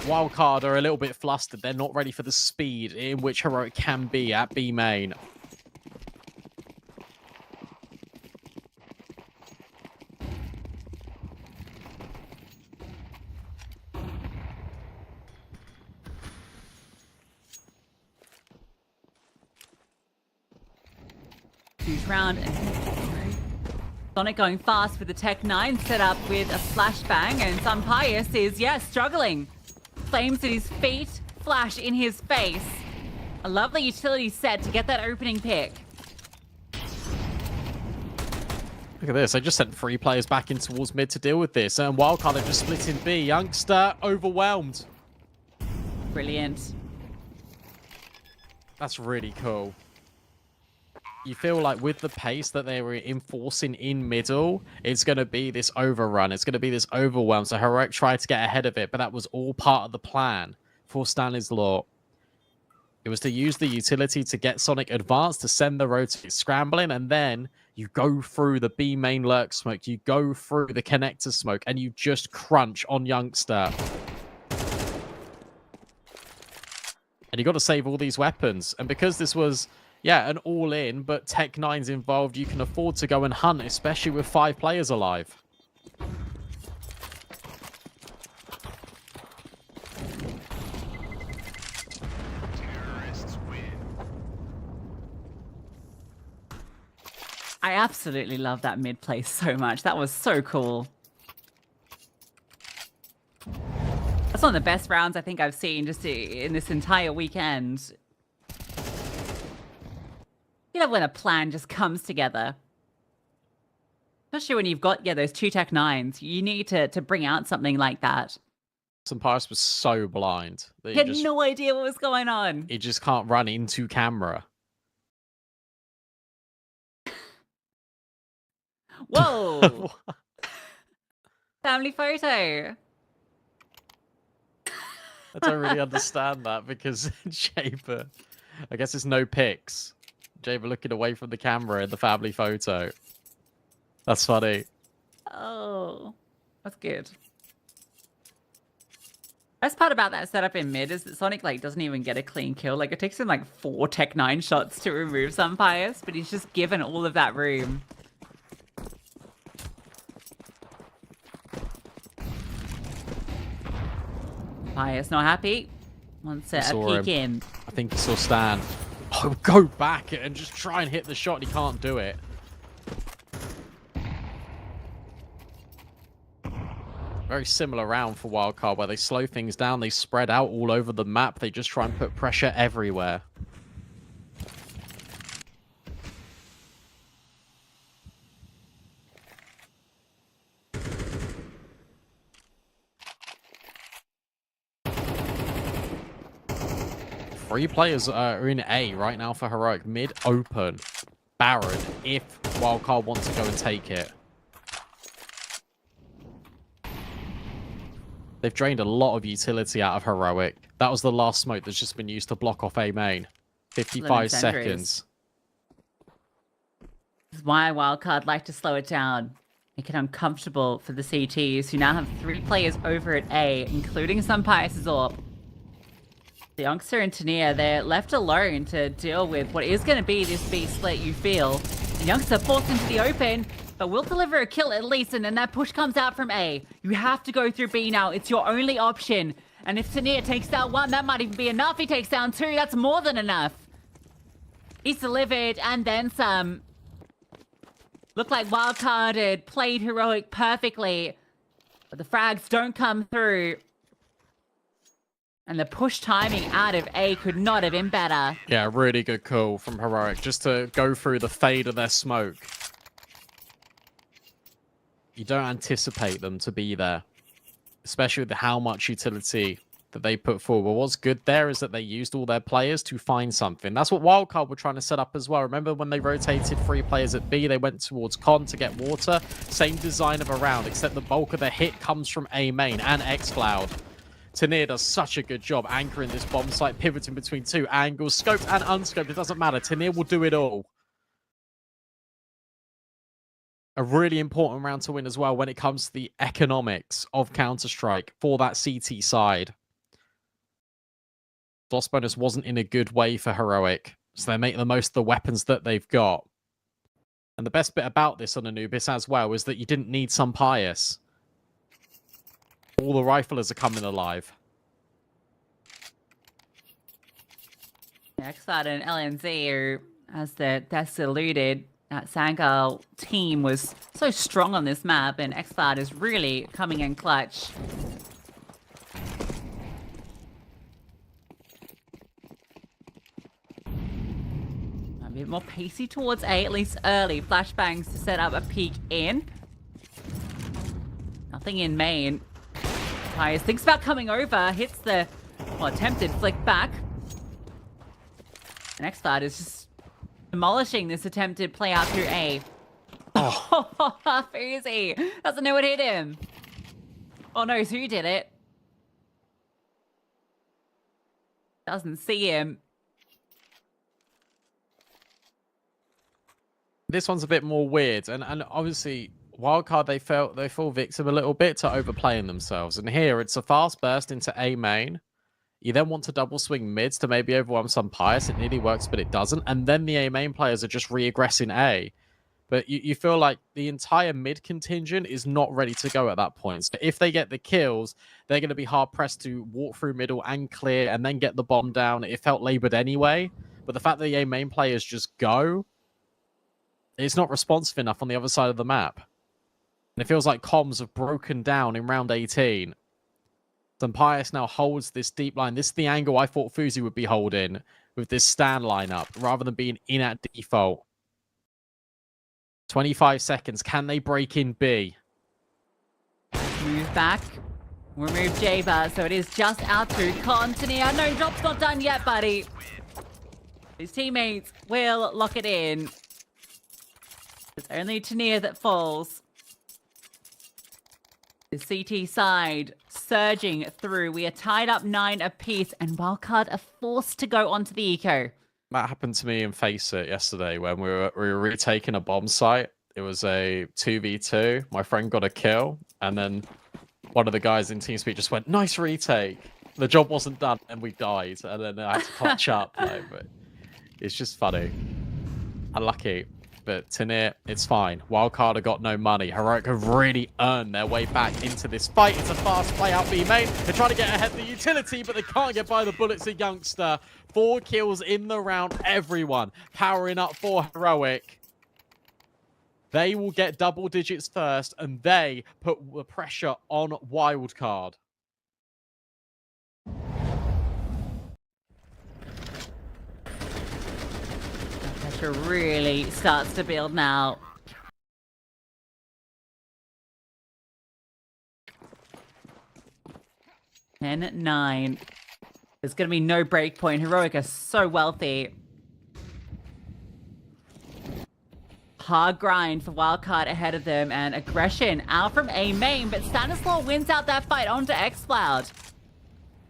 Wildcard are a little bit flustered. They're not ready for the speed in which Heroic can be at B main. Huge round. Sonic going fast with the Tech 9 set up with a flashbang, and Sun Pius is, struggling. Flames at his feet, flash in his face. A lovely utility set to get that opening pick. Look at this. I just sent 3 players back in towards mid to deal with this. And Wildcard are just split in B. Youngster overwhelmed. Brilliant. That's really cool. You feel like with the pace that they were enforcing in middle, it's going to be this overrun. It's going to be this overwhelm. So Heroic tried to get ahead of it, but that was all part of the plan for Stanley's Law. It was to use the utility to get Sonic advanced, to send the rotate scrambling, and then you go through the B main lurk smoke, you go through the connector smoke, and you just crunch on Youngster. And you got to save all these weapons. And because this was, yeah, an all-in, but Tech-9's involved, you can afford to go and hunt, especially with 5 players alive. I absolutely love that mid play so much. That was so cool. That's one of the best rounds I think I've seen just in this entire weekend. You know, when a plan just comes together. Especially when you've got, yeah, those 2 Tech-9s. You need to bring out something like that. Samparis was so blind. That He had no idea what was going on. He just can't run into camera. Whoa! Family photo. I don't really understand that because Jaber, I guess it's no pics. Jaber looking away from the camera in the family photo. That's funny. Oh, that's good. Best part about that setup in mid is that Sonic like doesn't even get a clean kill. Like it takes him like 4 Tech-9 shots to remove some Pius, but he's just given all of that room. Pius not happy. Wants a peek in. I think he saw Stan. Oh, go back and just try and hit the shot. And he can't do it. Very similar round for Wildcard where they slow things down. They spread out all over the map. They just try and put pressure everywhere. Three players are in A right now for Heroic. Mid open. Baron, if Wildcard wants to go and take it. They've drained a lot of utility out of Heroic. That was the last smoke that's just been used to block off A main. 55 seconds. This is why Wildcard like to slow it down. Make it uncomfortable for the CTs, who now have 3 players over at A, including some Pius' AWP. The Youngster and Tania, they're left alone to deal with what is going to be this B split, you feel. The Youngster forced into the open, but will deliver a kill at least, and then that push comes out from A. You have to go through B now. It's your only option. And if Tania takes down 1, that might even be enough. He takes down 2, that's more than enough. He's delivered, and then some. Looked like Wildcard had played Heroic perfectly, but the frags don't come through. And the push timing out of A could not have been better. Yeah, really good call from Heroic, just to go through the fade of their smoke. You don't anticipate them to be there, especially with how much utility that they put forward. But what's good there is that they used all their players to find something. That's what Wildcard were trying to set up as well. Remember when they rotated 3 players at B, they went towards Con to get water? Same design of a round, except the bulk of the hit comes from A main and xCloud. Tania does such a good job anchoring this bomb site, pivoting between 2 angles, scoped and unscoped. It doesn't matter. Tania will do it all. A really important round to win as well when it comes to the economics of Counter-Strike for that CT side. Loss bonus wasn't in a good way for Heroic, so they make the most of the weapons that they've got. And the best bit about this on Anubis as well is that you didn't need some Pius. All the riflers are coming alive. xCloud and LNZ are, as the deaths alluded, that Sangal team was so strong on this map, and xCloud is really coming in clutch. A bit more pacey towards A, at least early. Flashbangs to set up a peek in. Nothing in main. Pius thinks about coming over, hits the, well, attempted flick back. And xCloud is just demolishing this attempted play out through A. Oh, Fuzi doesn't know what hit him. Oh, knows who did it. Doesn't see him. This one's a bit more weird, and obviously Wildcard, they fall victim a little bit to overplaying themselves. And here it's a fast burst into A main. You then want to double swing mids to maybe overwhelm some Pius. It nearly works, but it doesn't. And then the A main players are just re-aggressing A. But you feel like the entire mid contingent is not ready to go at that point. So if they get the kills, they're going to be hard-pressed to walk through middle and clear and then get the bomb down. It felt labored anyway. But the fact that the A main players just go, it's not responsive enough on the other side of the map. And it feels like comms have broken down in round 18. And Pius now holds this deep line. This is the angle I thought Fuzi would be holding with this stand lineup, rather than being in at default. 25 seconds. Can they break in B? Move back. Remove Jaber, so it is just out through Continia. No, drop's not done yet, buddy. His teammates will lock it in. It's only Tania that falls. The CT side surging through. We are tied up 9 apiece, and Wildcard are forced to go onto the eco. That happened to me in Face It yesterday when we were retaking a bomb site. It was a 2v2. My friend got a kill, and then one of the guys in TeamSpeak just went, "Nice retake." The job wasn't done, and we died. And then I had to clutch up. Like, but it's just funny. Unlucky. But Tanir, it's fine. Wildcard have got no money. Heroic have really earned their way back into this fight. It's a fast play out B main. They're trying to get ahead of the utility, but they can't get by the bullets of Youngster. 4 kills in the round. Everyone powering up for Heroic. They will get double digits first, and they put the pressure on Wildcard. Pressure really starts to build now. Ten, 9. There's going to be no break point. Heroic are so wealthy. Hard grind for Wildcard ahead of them, and aggression out from A main, but Stanislaw wins out that fight onto xCloud.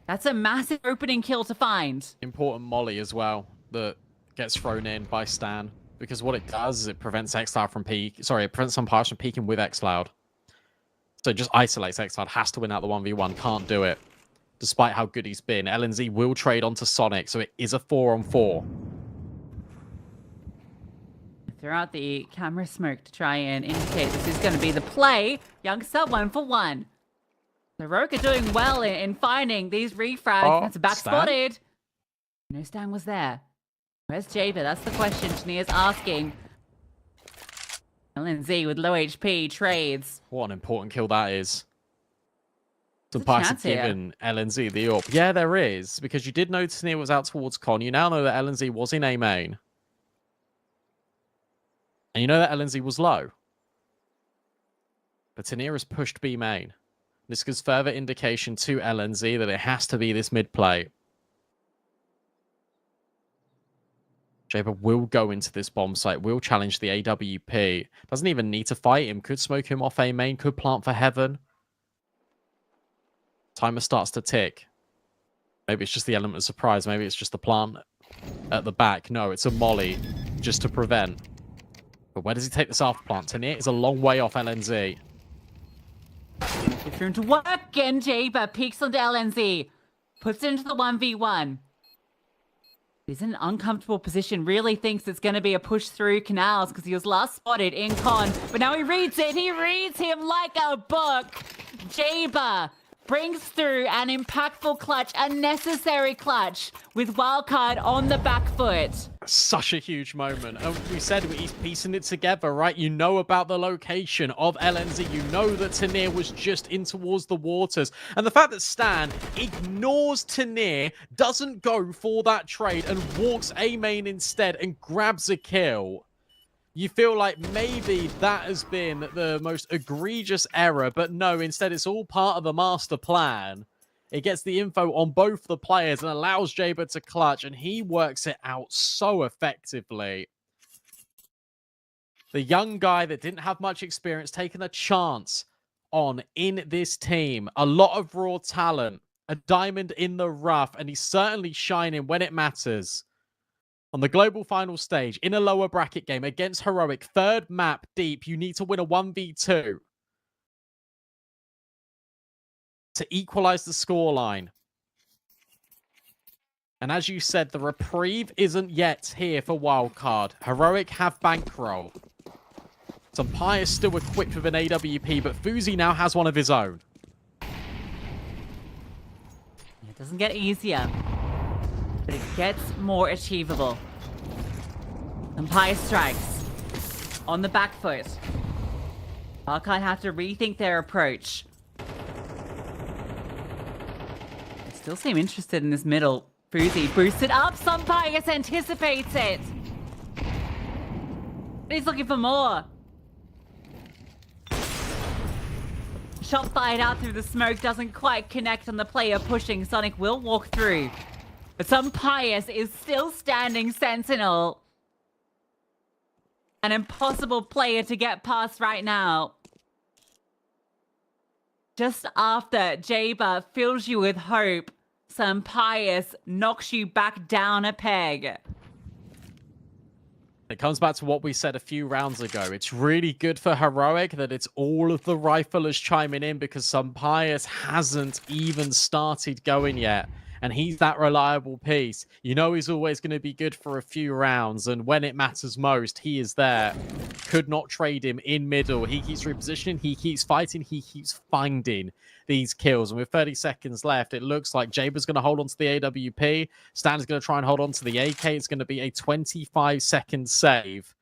That's a massive opening kill to find. Important molly as well that gets thrown in by Stan, because what it does is it prevents xCloud from it prevents some Partisan from peeking with xCloud. So it just isolates xCloud, has to win out the 1v1, can't do it. Despite how good he's been, LNZ will trade onto Sonic, so it is a 4-on-4. Throw out the camera smoke to try and indicate this is going to be the play. Youngster 1 for 1. The Rogue are doing well in finding these refrags. Oh, That's back Stan? spotted. No Stan was there. Where's Jaber? That's the question Tania's asking. LNZ with low HP trades. What an important kill that is. Some There's a Partisan chance here. giving LNZ the up. Yeah, there is, because you did know Tania was out towards Con. You now know that LNZ was in A main. And you know that LNZ was low. But Tania has pushed B main. This gives further indication to LNZ that it has to be this mid play. Jaber will go into this bomb site, will challenge the AWP. Doesn't even need to fight him. Could smoke him off A main, could plant for heaven. Timer starts to tick. Maybe it's just the element of surprise. Maybe it's just the plant at the back. No, it's a molly just to prevent. But where does he take this after plant? Tania is a long way off LNZ. Gets room to work, and Jaber peeks onto LNZ. Puts it into the 1v1. He's in an uncomfortable position. Really thinks it's going to be a push through canals because he was last spotted in Con. But now he reads it. He reads him like a book. Jaber brings through an impactful clutch, a necessary clutch, with Wildcard on the back foot. Such a huge moment. And we said he's piecing it together, right? You know about the location of LNZ. You know that Tania was just in towards the waters. And the fact that Stan ignores Tania, doesn't go for that trade, and walks A main instead and grabs a kill. You feel like maybe that has been the most egregious error, but no, instead it's all part of the master plan. It gets the info on both the players and allows Jaber to clutch, and he works it out so effectively. The young guy that didn't have much experience taking a chance on in this team. A lot of raw talent, a diamond in the rough, and he's certainly shining when it matters. On the global final stage, in a lower bracket game against Heroic, 3rd map deep, you need to win a 1v2 to equalize the scoreline. And as you said, the reprieve isn't yet here for Wildcard. Heroic have bankroll. Some Pious still equipped with an AWP, but Fuzi now has one of his own. It doesn't get easier, but it gets more achievable. Empire strikes on the back foot. Wildcard have to rethink their approach. They still seem interested in this middle. Fuzi boosted up. Some Pious anticipates it. But he's looking for more. Shot fired out through the smoke doesn't quite connect on the player pushing. Sonic will walk through. But some Pious is still standing sentinel. An impossible player to get past right now. Just after Jaber fills you with hope, some Pious knocks you back down a peg. It comes back to what we said a few rounds ago. It's really good for Heroic that it's all of the riflers chiming in because some Pious hasn't even started going yet. And he's that reliable piece. You know he's always going to be good for a few rounds. And when it matters most, he is there. Could not trade him in middle. He keeps repositioning. He keeps fighting. He keeps finding these kills. And with 30 seconds left, it looks like Jaber's going to hold on to the AWP. Stan is going to try and hold on to the AK. It's going to be a 25-second save.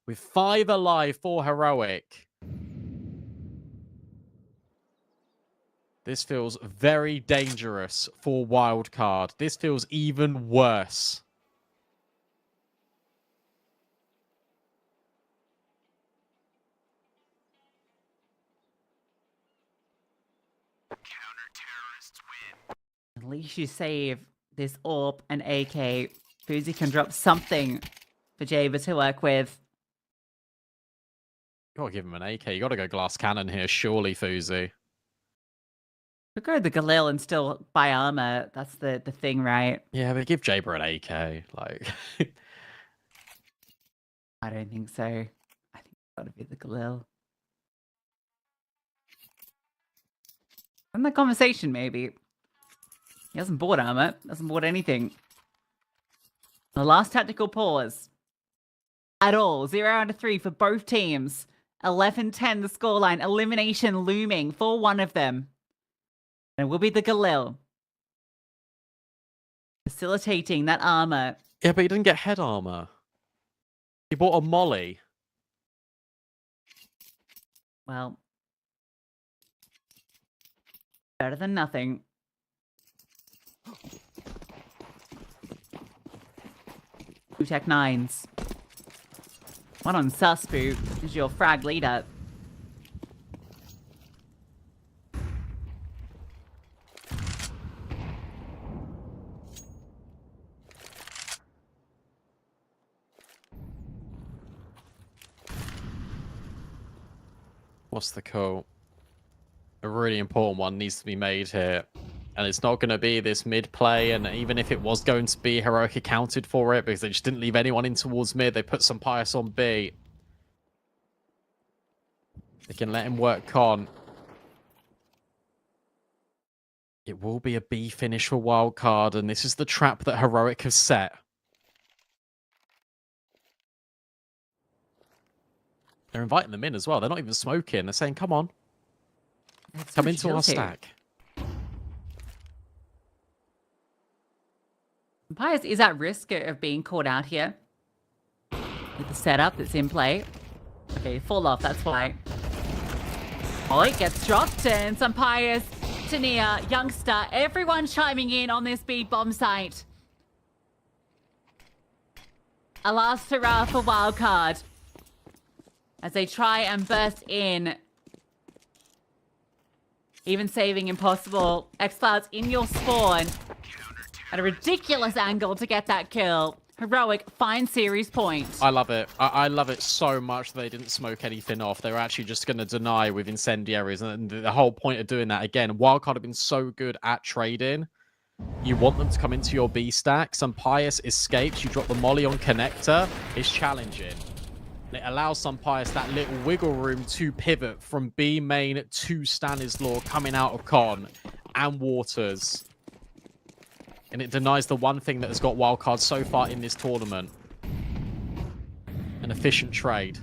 With 5 alive for Heroic. This feels very dangerous for Wildcard. This feels even worse. At least you save this AWP and AK. Fuzi can drop something for Jaber to work with. You gotta give him an AK. You gotta go glass cannon here, surely, Fuzi. Could go the Galil and still buy armor. That's the thing, right? Yeah, but give Jaber an AK. Like, I don't think so. I think it's gotta be the Galil. In the conversation, maybe. He hasn't bought armor. Hasn't bought anything. The last tactical pause. At all. 0-3 for both teams. 11-10 the scoreline. Elimination looming for one of them. And it will be the Galil. Facilitating that armor. yeah, but he didn't get head armor. He bought a molly. Well. Better than nothing. Tech 9s. One on Suspu is your frag leader. What's the call? A really important one needs to be made here. And it's not going to be this mid play. And even if it was going to be, Heroic accounted for it because they just didn't leave anyone in towards mid. They put some Pious on B. They can let him work con. It will be a B finish for Wildcard. And this is the trap that Heroic have set. They're inviting them in as well. They're not even smoking. They're saying, come on. That's Come so into our guilty. stack. Pious is at risk of being caught out here. With the setup that's in play. Okay, fall off, that's why. Oh, it gets dropped, and some Pious, Tania, Youngster, everyone chiming in on this beat bomb site. A last hurrah for Wildcard. As they try and burst in. Even saving impossible. X-Clouds in your spawn. At a ridiculous angle to get that kill. Heroic finds series point. I love it. I love it so much that they didn't smoke anything off. They were actually just going to deny with incendiaries. And the whole point of doing that, again, Wildcard have been so good at trading. You want them to come into your B stack. Some Pious escapes. You drop the molly on connector. It's challenging. It allows some Pious that little wiggle room to pivot from B main to Stanislaw coming out of con and Waters. And it denies the one thing that has got Wildcard so far in this tournament. An efficient trade.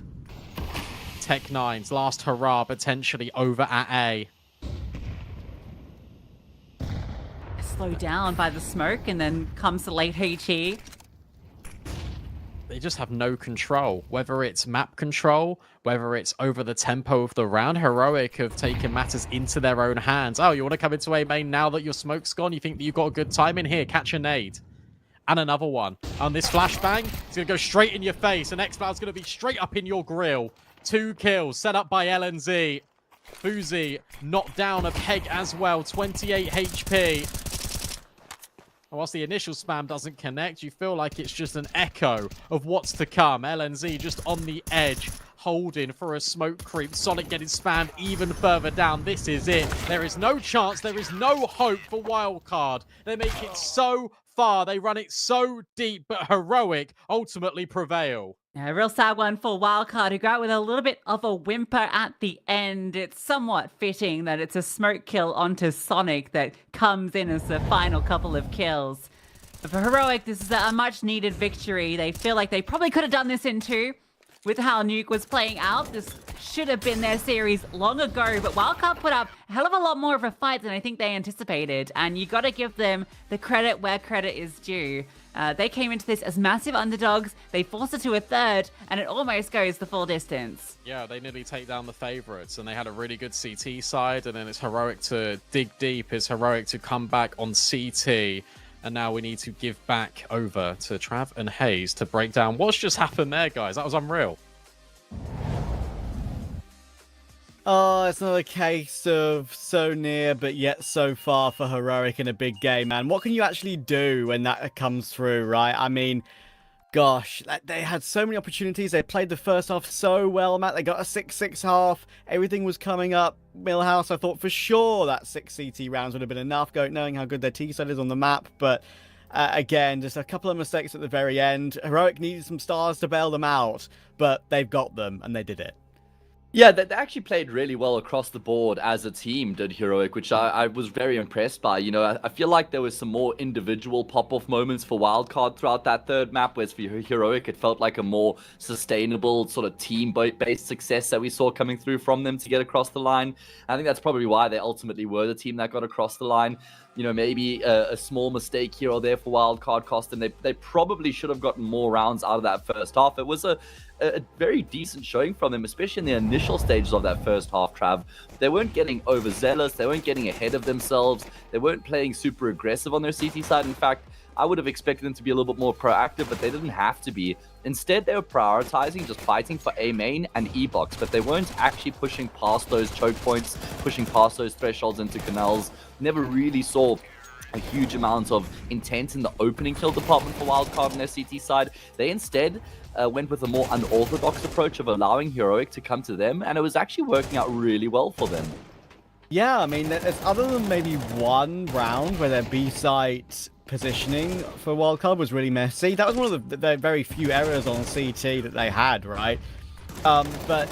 Tech9's last hurrah potentially over at A. Slowed down by the smoke, and then comes the late HE. They just have no control, whether it's map control, whether it's over the tempo of the round. Heroic have taken matters into their own hands. Oh, you want to come into A main now that your smoke's gone? You think that you've got a good time in here? Catch a nade. And another one. On this flashbang, it's going to go straight in your face, and X-Cloud's going to be straight up in your grill. 2 kills set up by LNZ. Fuzi knocked down a peg as well, 28 HP. Whilst the initial spam doesn't connect, you feel like it's just an echo of what's to come. LNZ just on the edge, holding for a smoke creep. Sonic getting spammed even further down. This is it. There is no chance. There is no hope for Wildcard. They make it so far. They run it so deep, but Heroic ultimately prevail. Yeah, a real sad one for Wildcard, who go out with a little bit of a whimper at the end. It's somewhat fitting that it's a smoke kill onto Sonic that comes in as the final couple of kills. But for Heroic, this is a much-needed victory. They feel like they probably could have done this in 2. With how Nuke was playing out, this should have been their series long ago, but Wildcard put up a hell of a lot more of a fight than I think they anticipated, and you got to give them the credit where credit is due. They came into this as massive underdogs, they forced it to a 3rd, and it almost goes the full distance. Yeah, they nearly take down the favourites, and they had a really good CT side, and then it's Heroic to dig deep, it's Heroic to come back on CT. And now we need to give back over to Trav and Hayes to break down what's just happened there, guys. That was unreal. Oh, it's another case of so near but yet so far for Heroic in a big game, man. What can you actually do when that comes through, right? I mean, gosh, they had so many opportunities. They played the first half so well, Matt. They got a 6-6 half. Everything was coming up. Millhouse, I thought for sure that 6 CT rounds would have been enough, knowing how good their T-side is on the map. But again, just a couple of mistakes at the very end. Heroic needed some stars to bail them out, but they've got them, and they did it. Yeah, they actually played really well across the board as a team, did Heroic, which I was very impressed by. You know, I feel like there was some more individual pop-off moments for Wildcard throughout that 3rd map, whereas for Heroic, it felt like a more sustainable sort of team-based success that we saw coming through from them to get across the line. I think that's probably why they ultimately were the team that got across the line. You know, maybe a small mistake here or there for Wildcard cost, and they probably should have gotten more rounds out of that first half. It was a very decent showing from them, especially in the initial stages of that first half, Trav. They weren't getting overzealous, they weren't getting ahead of themselves, they weren't playing super aggressive on their CT side. In fact, I would have expected them to be a little bit more proactive, but they didn't have to be. Instead, they were prioritizing just fighting for A main and E box, but they weren't actually pushing past those choke points, pushing past those thresholds into canals. Never really saw a huge amount of intent in the opening kill department for Wildcard on their CT side. They instead went with a more unorthodox approach of allowing Heroic to come to them, and it was actually working out really well for them. Yeah, I mean, it's other than maybe one round where their B-site positioning for Wildcard was really messy. That was one of the very few errors on CT that they had, right? But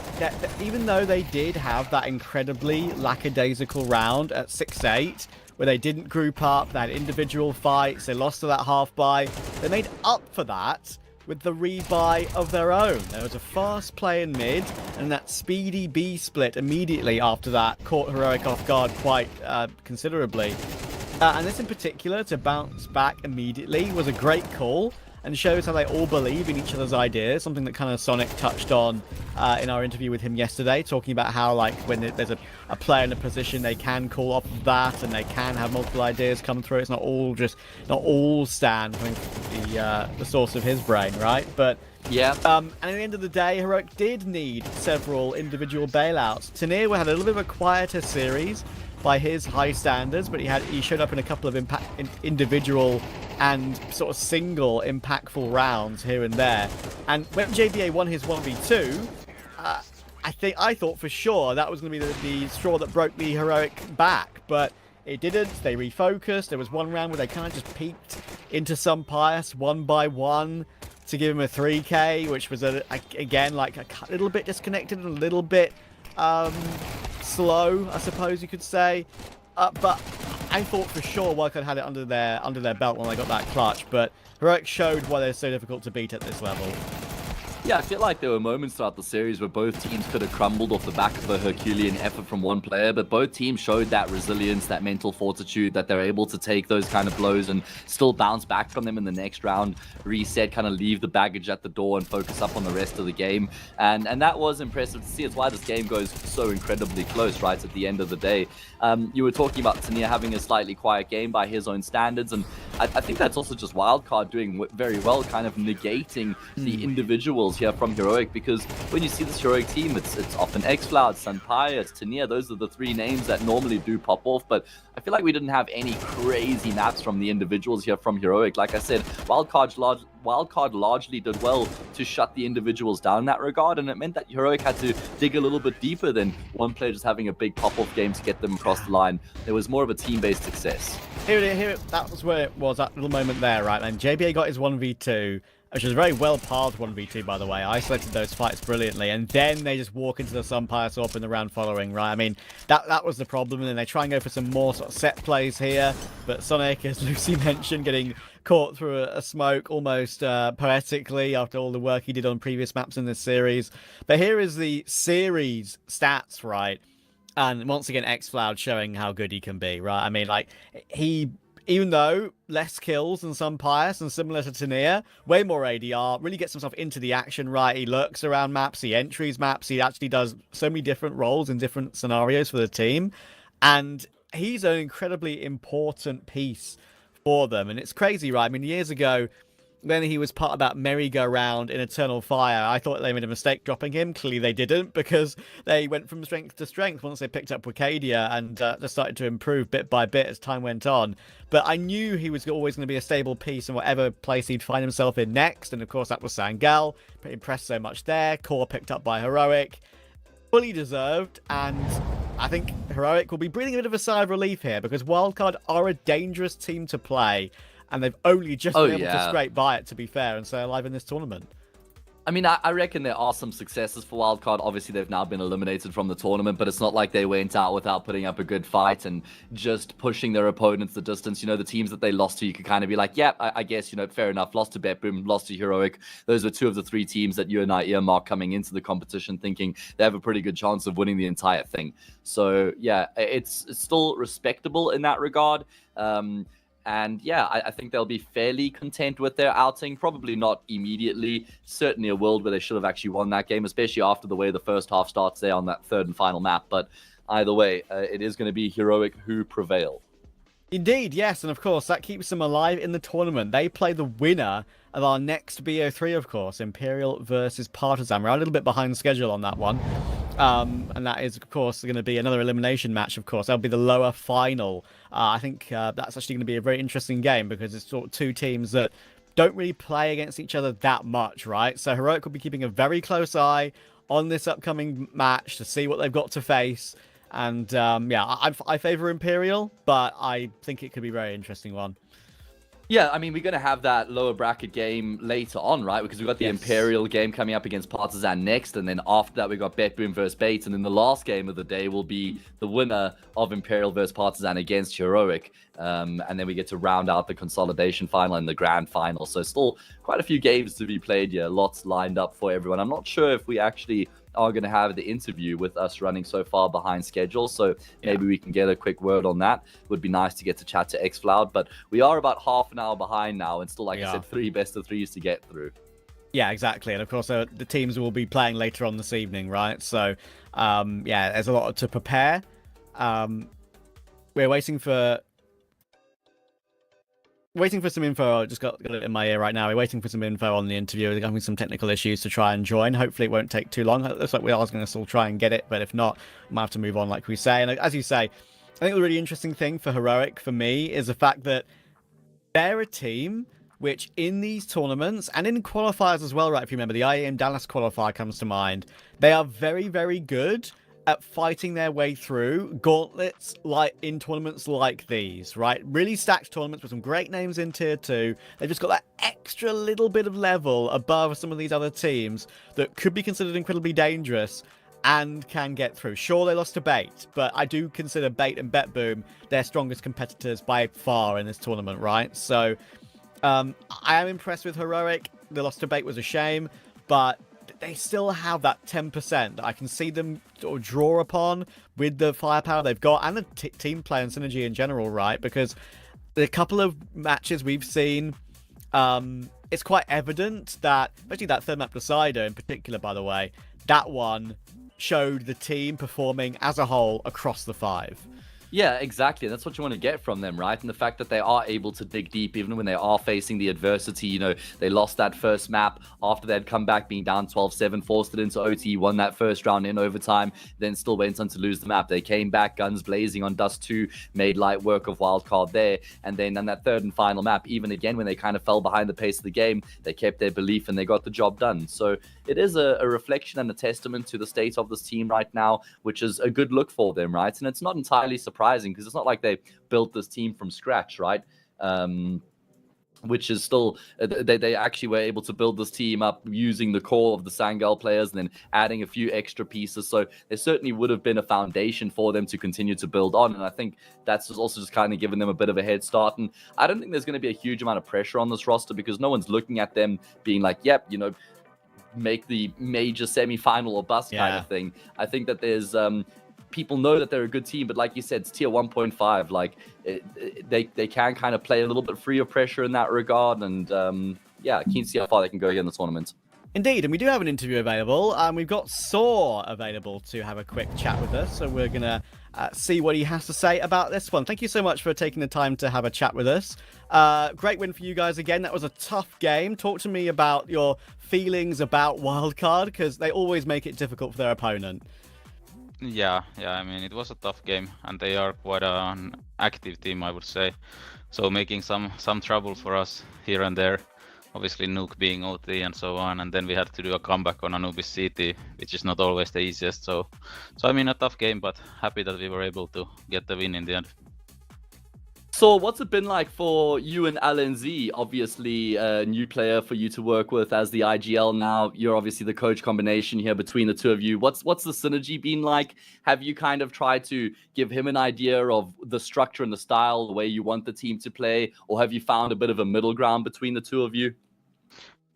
even though they did have that incredibly lackadaisical round at 6-8, where they didn't group up, they had individual fights, they lost to that half buy, they made up for that with the rebuy of their own. There was a fast play in mid, and that speedy B split immediately after that caught Heroic off guard quite considerably. And this in particular, to bounce back immediately, was a great call, and shows how they all believe in each other's ideas, something that kind of Sonic touched on in our interview with him yesterday, talking about how, like, when there's a player in a position, they can call off of that, and they can have multiple ideas come through. It's not all Stan coming from the source of his brain, right? But yeah. And at the end of the day, Heroic did need several individual bailouts. Tanir had a little bit of a quieter series by his high standards, but he showed up in a couple of individual and sort of single impactful rounds here and there. And when JBA won his 1v2, I thought for sure that was going to be the straw that broke the Heroic back, but it didn't. They refocused. There was one round where they kind of just peeked into some Pius one by one to give him a 3k, which was again like a little bit disconnected and a little bit slow, I suppose you could say. But I thought for sure Wildcard had it under their belt when they got that clutch, but Heroic showed why they're so difficult to beat at this level. Yeah, I feel like there were moments throughout the series where both teams could have crumbled off the back of a Herculean effort from one player, but both teams showed that resilience, that mental fortitude, that they're able to take those kind of blows and still bounce back from them in the next round, reset, kind of leave the baggage at the door and focus up on the rest of the game. And that was impressive to see. It's why this game goes so incredibly close, right, at the end of the day. You were talking about Tania having a slightly quiet game by his own standards, and I think that's also just Wildcard doing very well, kind of negating the individuals here from Heroic, because when you see this Heroic team, it's often xCloud, Sunpire, Tania. Those are the three names that normally do pop off, but I feel like we didn't have any crazy maps from the individuals here from Heroic. Like I said, Wildcard largely did well to shut the individuals down in that regard, and it meant that Heroic had to dig a little bit deeper than one player just having a big pop-off game to get them across the line. It was more of a team-based success. That was where it was, that little moment there, right? And JBA got his 1v2, which was a very well-parred 1v2, by the way. Isolated those fights brilliantly, and then they just walk into the Sunpire swap in the round following, right? I mean, that was the problem, and then they try and go for some more sort of set plays here, but Sonic, as Lucy mentioned, getting caught through a smoke almost poetically after all the work he did on previous maps in this series. But here is the series stats, right? And once again, xCloud showing how good he can be, right? I mean, like, even though less kills than Sunpire and similar to Tania, way more ADR, really gets himself into the action, right? He lurks around maps, he entries maps, he actually does so many different roles in different scenarios for the team. And he's an incredibly important piece for them. And it's crazy, right? I mean, years ago, when he was part of that merry-go-round in Eternal Fire, I thought they made a mistake dropping him. Clearly they didn't, because they went from strength to strength once they picked up Wicadia and just started to improve bit by bit as time went on. But I knew he was always going to be a stable piece in whatever place he'd find himself in next, and of course that was Sangal. Pretty impressed so much there. Core picked up by Heroic. Fully deserved, and I think Heroic will be breathing a bit of a sigh of relief here, because Wildcard are a dangerous team to play. And they've only just been able to scrape by it, to be fair, and stay alive in this tournament. I mean, I reckon there are some successes for Wildcard. Obviously, they've now been eliminated from the tournament, but it's not like they went out without putting up a good fight and just pushing their opponents the distance. You know, the teams that they lost to, you could kind of be like, yeah, I guess, you know, fair enough. Lost to Betboom, lost to Heroic. Those are two of the three teams that you and I earmark coming into the competition, thinking they have a pretty good chance of winning the entire thing. So, yeah, it's still respectable in that regard. And yeah, I think they'll be fairly content with their outing. Probably not immediately. Certainly a world where they should have actually won that game, especially after the way the first half starts there on that third and final map. But either way, it is going to be Heroic who prevail. Indeed, yes. And of course, that keeps them alive in the tournament. They play the winner of our next BO3, of course, Imperial versus Partizan. We're a little bit behind schedule on that one. And that is, of course, going to be another elimination match, of course. That'll be the lower final. I think that's actually going to be a very interesting game, because it's sort of two teams that don't really play against each other that much, right? So Heroic will be keeping a very close eye on this upcoming match to see what they've got to face. And yeah, I favor Imperial, but I think it could be a very interesting one. Yeah, I mean, we're going to have that lower bracket game later on, right? Because we've got the Imperial game coming up against Partizan next, and then after that, we've got Betboom versus Bait, and then the last game of the day will be the winner of Imperial versus Partizan against Heroic. And then we get to round out the consolidation final and the grand final. So still quite a few games to be played here. Lots lined up for everyone. I'm not sure if we actually are going to have the interview with us running so far behind schedule, so maybe we can get a quick word on that. Would be nice to get to chat to xCloud, but we are about half an hour behind now, and still, like I said, 3 best of 3s to get through. Yeah, exactly. And of course, the teams will be playing later on this evening, right? So yeah, there's a lot to prepare. We're waiting for some info. I just got it in my ear right now. We're waiting for some info on the interview. We're having some technical issues to try and join. Hopefully it won't take too long. It looks like we are going to still try and get it, but if not, we might have to move on, like we say. And as you say, I think the really interesting thing for Heroic, for me, is the fact that they're a team which in these tournaments, and in qualifiers as well, right, if you remember, the IEM Dallas qualifier comes to mind, they are very, very good at fighting their way through gauntlets like in tournaments like these, right? Really stacked tournaments with some great names in tier 2. They've just got that extra little bit of level above some of these other teams that could be considered incredibly dangerous. and can get through. Sure, they lost to Bait, but I do consider Bait and BetBoom their strongest competitors by far in this tournament, right? So I am impressed with Heroic. The loss to Bait was a shame, but they still have that 10% that I can see them sort of draw upon with the firepower they've got and the team play and synergy in general, right? Because the couple of matches we've seen, it's quite evident that, especially that third map decider in particular, by the way, that one showed the team performing as a whole across the 5. Yeah, exactly. That's what you want to get from them, right? And the fact that they are able to dig deep even when they are facing the adversity. You know, they lost that first map after they'd come back being down 12-7, forced it into OT, won that first round in overtime, then still went on to lose the map. They came back guns blazing on Dust 2, made light work of Wildcard there. And then on that third and final map, even again, when they kind of fell behind the pace of the game, they kept their belief and they got the job done. So it is a reflection and a testament to the state of this team right now, which is a good look for them, right? And it's not entirely surprising because it's not like they built this team from scratch, right? Which is still, they actually were able to build this team up using the core of the Sangal players and then adding a few extra pieces. So there certainly would have been a foundation for them to continue to build on. And I think that's also just kind of given them a bit of a head start. And I don't think there's going to be a huge amount of pressure on this roster because no one's looking at them being like, yep, you know, make the major semi-final or bust kind of thing. I think that there's people know that they're a good team, but like you said, it's tier 1.5. Like they can kind of play a little bit free of pressure in that regard. And yeah, keen to see how far they can go here in the tournament. Indeed, and we do have an interview available. We've got Saw available to have a quick chat with us, so we're going to see what he has to say about this one. Thank you so much for taking the time to have a chat with us. Great win for you guys again. That was a tough game. Talk to me about your feelings about Wildcard, because they always make it difficult for their opponent. Yeah, I mean, it was a tough game, and they are quite an active team, I would say. So making some trouble for us here and there. Obviously, Nuke being OT and so on, and then we had to do a comeback on Anubis CT, which is not always the easiest. So I mean, a tough game, but happy that we were able to get the win in the end. So what's it been like for you and LNZ? Obviously, a new player for you to work with as the IGL now. You're obviously the coach combination here between the two of you. What's the synergy been like? Have you kind of tried to give him an idea of the structure and the style, the way you want the team to play? Or have you found a bit of a middle ground between the two of you?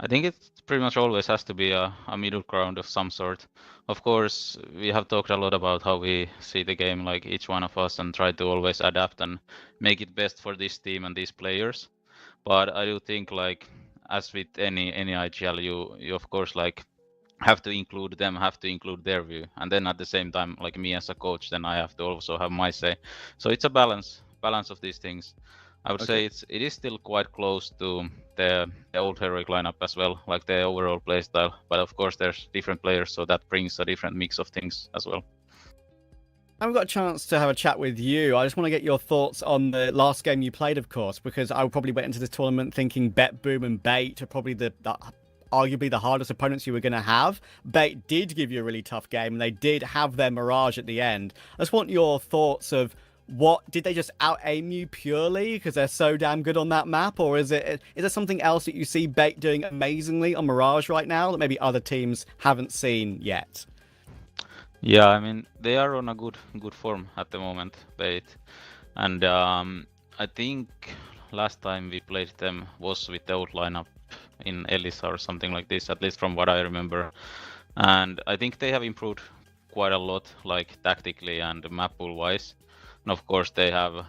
I think it pretty much always has to be a middle ground of some sort. Of course, we have talked a lot about how we see the game, like each one of us, and try to always adapt and make it best for this team and these players. But I do think, like, as with any IGL, you of course like have to include them, have to include their view, and then at the same time, like me as a coach, then I have to also have my say. So it's a balance of these things. I would say it is still quite close to the old Heroic lineup as well, like the overall playstyle. But of course, there's different players, so that brings a different mix of things as well. I've got a chance to have a chat with you. I just want to get your thoughts on the last game you played, of course, because I probably went into this tournament thinking BetBoom and Bait are probably arguably the hardest opponents you were going to have. Bait did give you a really tough game, and they did have their Mirage at the end. I just want your thoughts of what did they just out aim you purely because they're so damn good on that map, or is there something else that you see Bait doing amazingly on Mirage right now that maybe other teams haven't seen yet? Yeah, I mean, they are on a good form at the moment, Bait, and I think last time we played them was with the old lineup in Elisa or something like this, at least from what I remember. And I think they have improved quite a lot, like tactically and map pool wise. And of course they have,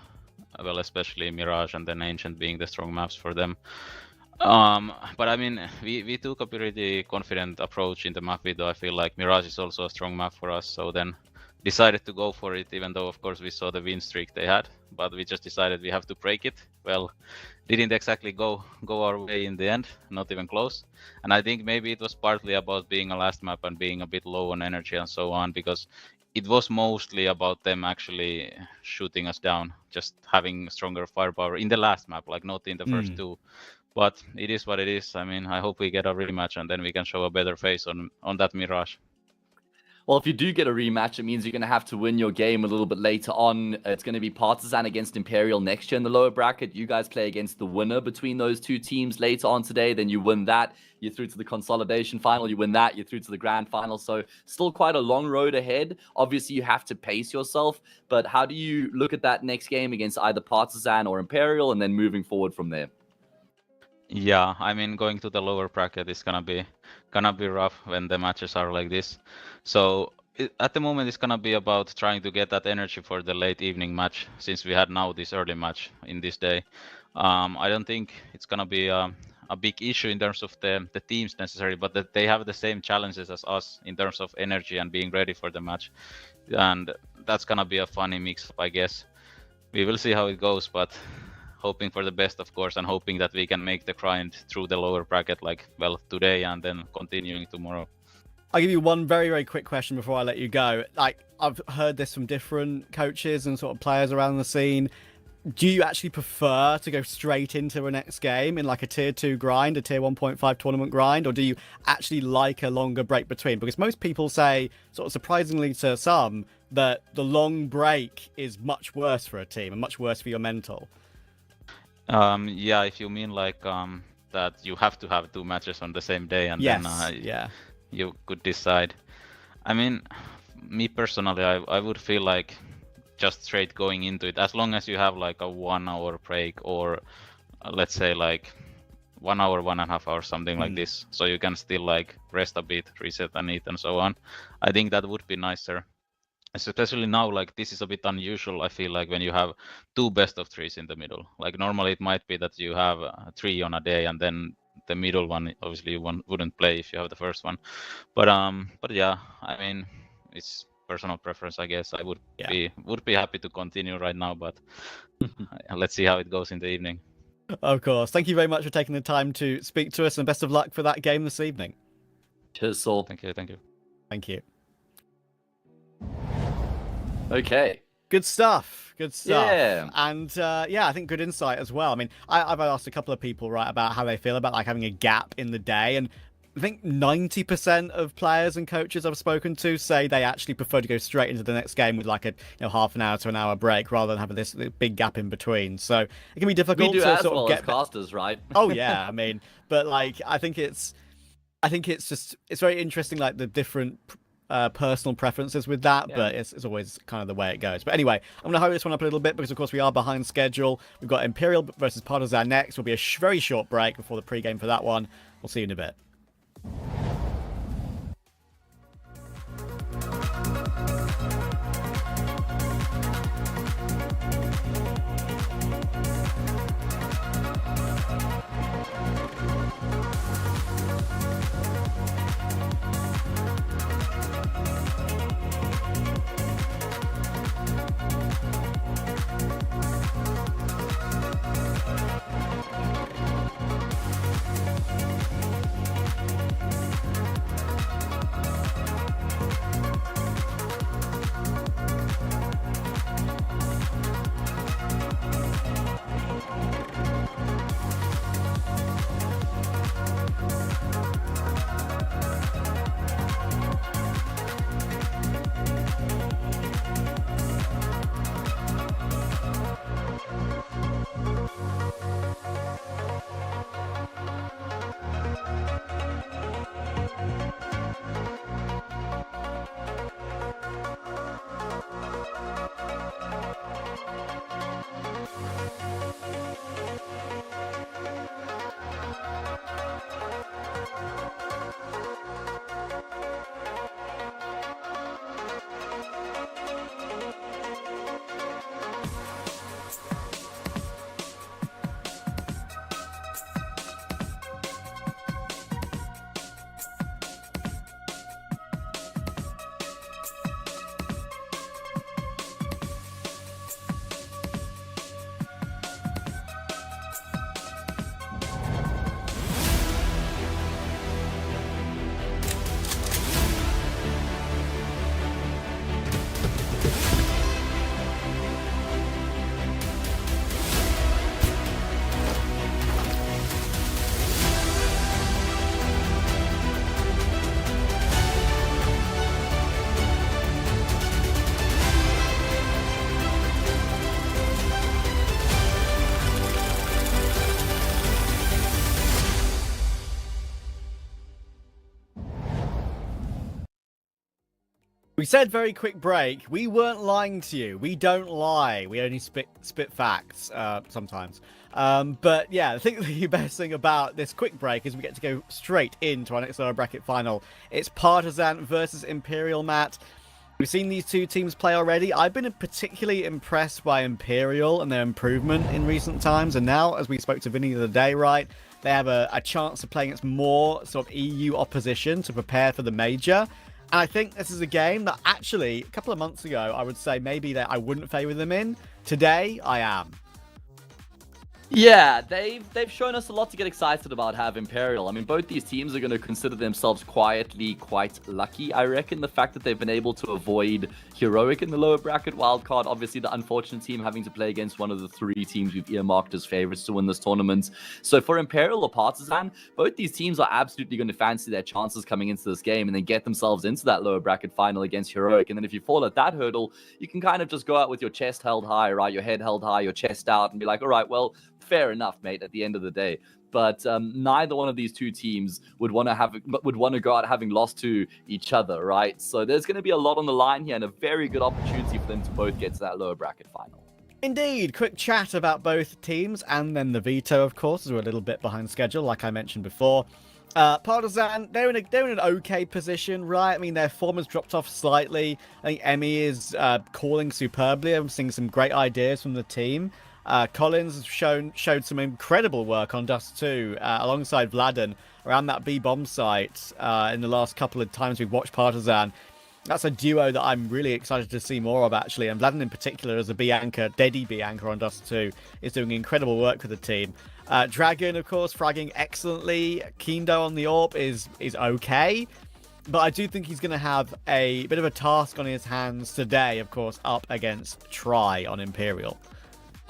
well, especially Mirage and then Ancient being the strong maps for them. But I mean, we took a pretty confident approach in the map Veto. I feel like Mirage is also a strong map for us, so then decided to go for it, even though of course we saw the win streak they had, but we just decided we have to break it. Well, didn't exactly go our way in the end, not even close. And I think maybe it was partly about being a last map and being a bit low on energy and so on, because it was mostly about them actually shooting us down, just having stronger firepower in the last map, like not in the first two. But it is what it is. I mean, I hope we get a rematch and then we can show a better face on that Mirage. Well, if you do get a rematch, it means you're going to have to win your game a little bit later on. It's going to be Partizan against Imperial next year in the lower bracket. You guys play against the winner between those two teams later on today. Then you win that, you're through to the consolidation final. You win that, you're through to the grand final. So still quite a long road ahead. Obviously, you have to pace yourself. But how do you look at that next game against either Partizan or Imperial and then moving forward from there? Yeah, I mean, going to the lower bracket is gonna be rough when the matches are like this. So at the moment, it's gonna be about trying to get that energy for the late evening match, since we had now this early match in this day. I don't think it's gonna be a big issue in terms of the teams necessarily, but that they have the same challenges as us in terms of energy and being ready for the match, and that's gonna be a funny mix, I guess. We will see how it goes, but hoping for the best, of course, and hoping that we can make the grind through the lower bracket, like, well, today and then continuing tomorrow. I'll give you one very, very quick question before I let you go. Like, I've heard this from different coaches and sort of players around the scene. Do you actually prefer to go straight into a next game in like a tier 2 grind, a tier 1.5 tournament grind, or do you actually like a longer break between? Because most people say, sort of surprisingly to some, that the long break is much worse for a team and much worse for your mental. Yeah, if you mean like that you have to have 2 matches on the same day and Yes, then yeah. you could decide. I mean, me personally, I would feel like just straight going into it, as long as you have like a 1 hour break or let's say like 1 hour, 1.5 hours, something like this, so you can still like rest a bit, reset and eat and so on. I think that would be nicer. Especially now, like, this is a bit unusual, I feel like, when you have 2 best of 3s in the middle. Like, normally it might be that you have 3 on a day and then the middle one, obviously you wouldn't play if you have the first one. But yeah, I mean, it's personal preference, I guess. I would be happy to continue right now, but let's see how it goes in the evening. Of course. Thank you very much for taking the time to speak to us, and best of luck for that game this evening. Cheers, Saul. Thank you. Thank you. Okay. Good stuff. Yeah. And yeah, I think good insight as well. I mean, I've asked a couple of people, right, about how they feel about like having a gap in the day, and I think 90% of players and coaches I've spoken to say they actually prefer to go straight into the next game with like a half an hour to an hour break rather than having this big gap in between. So it can be difficult We do to as sort well of as get casters, right? Oh yeah, I mean, but like I think it's very interesting, like the different personal preferences with that, but it's always kind of the way it goes. But anyway, I'm going to hurry this one up a little bit because, of course, we are behind schedule. We've got Imperial versus Partizan next. Will be a very short break before the pre-game for that one. We'll see you in a bit. We said very quick break. We weren't lying to you. We don't lie. We only spit facts sometimes. But yeah, I think the best thing about this quick break is we get to go straight into our next lower bracket final. It's Partizan versus Imperial, Matt. We've seen these two teams play already. I've been particularly impressed by Imperial and their improvement in recent times. And now, as we spoke to Vinny the other day, right, they have a chance of playing against more sort of EU opposition to prepare for the major. And I think this is a game that actually, a couple of months ago, I would say maybe that I wouldn't favour them in. Today, I am. Yeah, they've shown us a lot to get excited about have Imperial. I mean, both these teams are going to consider themselves quietly quite lucky, I reckon. The fact that they've been able to avoid Heroic in the lower bracket wildcard. Obviously, the unfortunate team having to play against one of the three teams we've earmarked as favorites to win this tournament. So for Imperial or Partizan, both these teams are absolutely going to fancy their chances coming into this game and then get themselves into that lower bracket final against Heroic. And then if you fall at that hurdle, you can kind of just go out with your chest held high, right? Your head held high, your chest out, and be like, all right, well, fair enough, mate, at the end of the day. But neither one of these two teams would want to go out having lost to each other, right? So there's going to be a lot on the line here and a very good opportunity for them to both get to that lower bracket final. Indeed, quick chat about both teams and then the Veto, of course, as we're a little bit behind schedule, like I mentioned before. Partizan, they're in an okay position, right? I mean, their form has dropped off slightly. I think Emmy is calling superbly. I'm seeing some great ideas from the team. Collins has showed some incredible work on Dust 2 alongside Vladen around that B-bomb site in the last couple of times we've watched Partizan. That's a duo that I'm really excited to see more of, actually. And Vladen in particular, as a B anchor, Deddy B anchor on Dust 2, is doing incredible work for the team. Dragon, of course, fragging excellently. Kindo on the AWP is okay. But I do think he's going to have a bit of a task on his hands today, of course, up against Try on Imperial.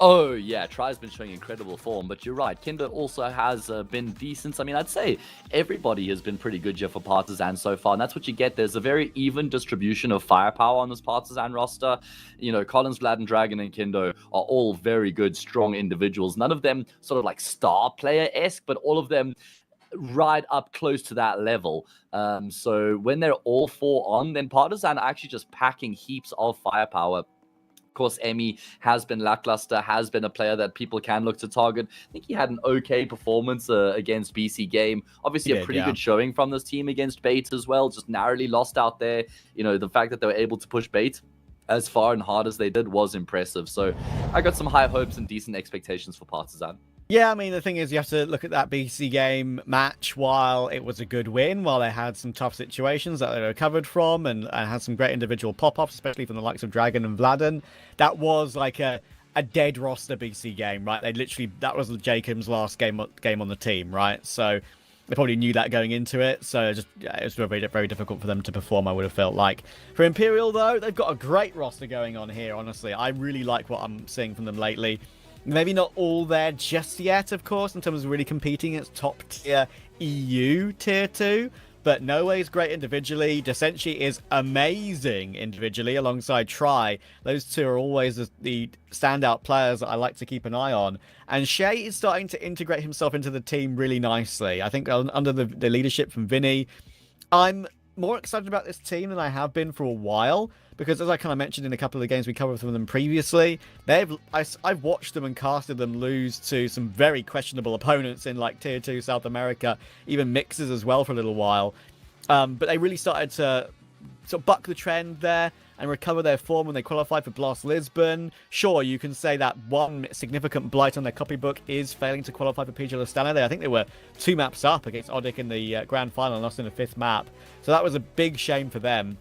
Oh, yeah, Try's been showing incredible form, but you're right. Kinder also has been decent. I mean, I'd say everybody has been pretty good here for Partizan so far, and that's what you get. There's a very even distribution of firepower on this Partizan roster. You know, Collins, Vlad, Dragon, and Kindo are all very good, strong individuals. None of them sort of like star player-esque, but all of them right up close to that level. So when they're all four on, then Partizan are actually just packing heaps of firepower. Of course, Emmy has been lackluster, has been a player that people can look to target. I think he had an okay performance against BC Game. Obviously, a pretty good showing from this team against Bait as well, just narrowly lost out there. You know, the fact that they were able to push Bait as far and hard as they did was impressive. So I got some high hopes and decent expectations for Partizan. Yeah, I mean, the thing is, you have to look at that BC Game match. While it was a good win, while they had some tough situations that they recovered from and had some great individual pop-ups, especially from the likes of Dragon and Vladen, that was like a dead roster BC Game, right? That was Jacob's last game on the team, right? So they probably knew that going into it. So it was very, very difficult for them to perform, I would have felt like. For Imperial, though, they've got a great roster going on here, honestly. I really like what I'm seeing from them lately. Maybe not all there just yet, of course, in terms of really competing against top-tier EU Tier 2, but Noe is great individually. Desenchi is amazing individually alongside Try. Those two are always the standout players that I like to keep an eye on. And Shay is starting to integrate himself into the team really nicely. I think under the leadership from Vinny, I'm more excited about this team than I have been for a while, because as I kind of mentioned in a couple of the games we covered from them previously, I've watched them and casted them lose to some very questionable opponents in like Tier 2 South America, even mixes as well for a little while. But they really started to sort of buck the trend there and recover their form when they qualified for Blast Lisbon. Sure, you can say that one significant blight on their copybook is failing to qualify for PG Astana. I think they were 2 maps up against Odic in the grand final and lost in the 5th map. So that was a big shame for them.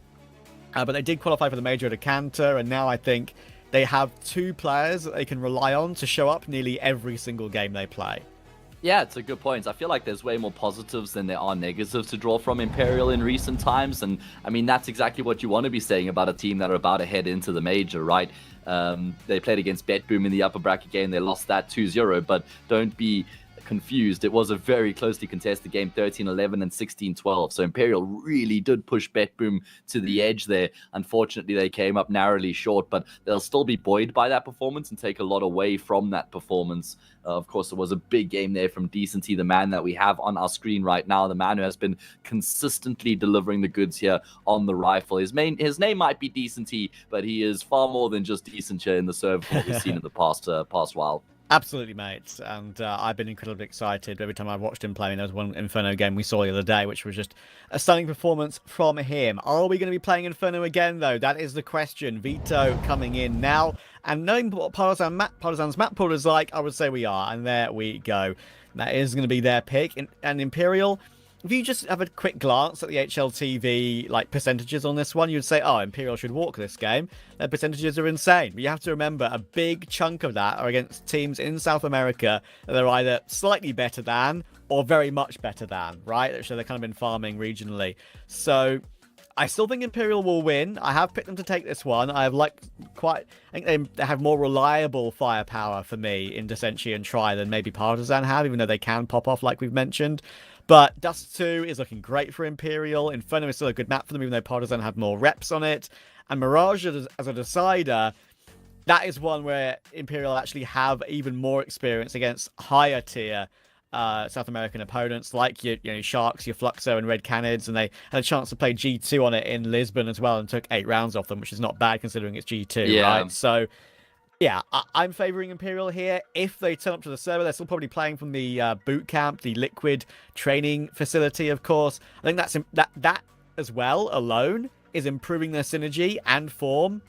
But they did qualify for the major at a canter, and now I think they have 2 players that they can rely on to show up nearly every single game they play. Yeah, it's a good point. I feel like there's way more positives than there are negatives to draw from Imperial in recent times. And I mean, that's exactly what you want to be saying about a team that are about to head into the major, right? They played against BetBoom in the upper bracket game. They lost that 2-0, but don't be confused, it was a very closely contested game, 13-11 and 16-12. So Imperial really did push BetBoom to the edge there. Unfortunately, they came up narrowly short, but they'll still be buoyed by that performance and take a lot away from that performance. Of course, it was a big game there from Decenty, the man that we have on our screen right now, the man who has been consistently delivering the goods here on the rifle. His name might be Decenty, but he is far more than just decent here in the serve that we've seen in the past while. Absolutely, mate. And I've been incredibly excited every time I've watched him play. There was one Inferno game we saw the other day, which was just a stunning performance from him. Are we going to be playing Inferno again, though? That is the question. Veto coming in now. And knowing what Partizan's map pool is like, I would say we are. And there we go. That is going to be their pick. And Imperial, if you just have a quick glance at the HLTV percentages on this one, you'd say, oh, Imperial should walk this game. Their percentages are insane. But you have to remember, a big chunk of that are against teams in South America that are either slightly better than or very much better than, right? So they've kind of been farming regionally. So I still think Imperial will win. I have picked them to take this one. I think they have more reliable firepower for me in Dissentia and Try than maybe Partizan have, even though they can pop off like we've mentioned. But Dust 2 is looking great for Imperial. Inferno is still a good map for them, even though Partizan have more reps on it. And Mirage as a decider, that is one where Imperial actually have even more experience against higher tier South American opponents like your Sharks, your Fluxo and Red Canids, and they had a chance to play G2 on it in Lisbon as well and took 8 rounds off them, which is not bad considering it's G2, right? So yeah, I'm favouring Imperial here. If they turn up to the server, they're still probably playing from the boot camp, the Liquid training facility, of course. I think that as well alone is improving their synergy and form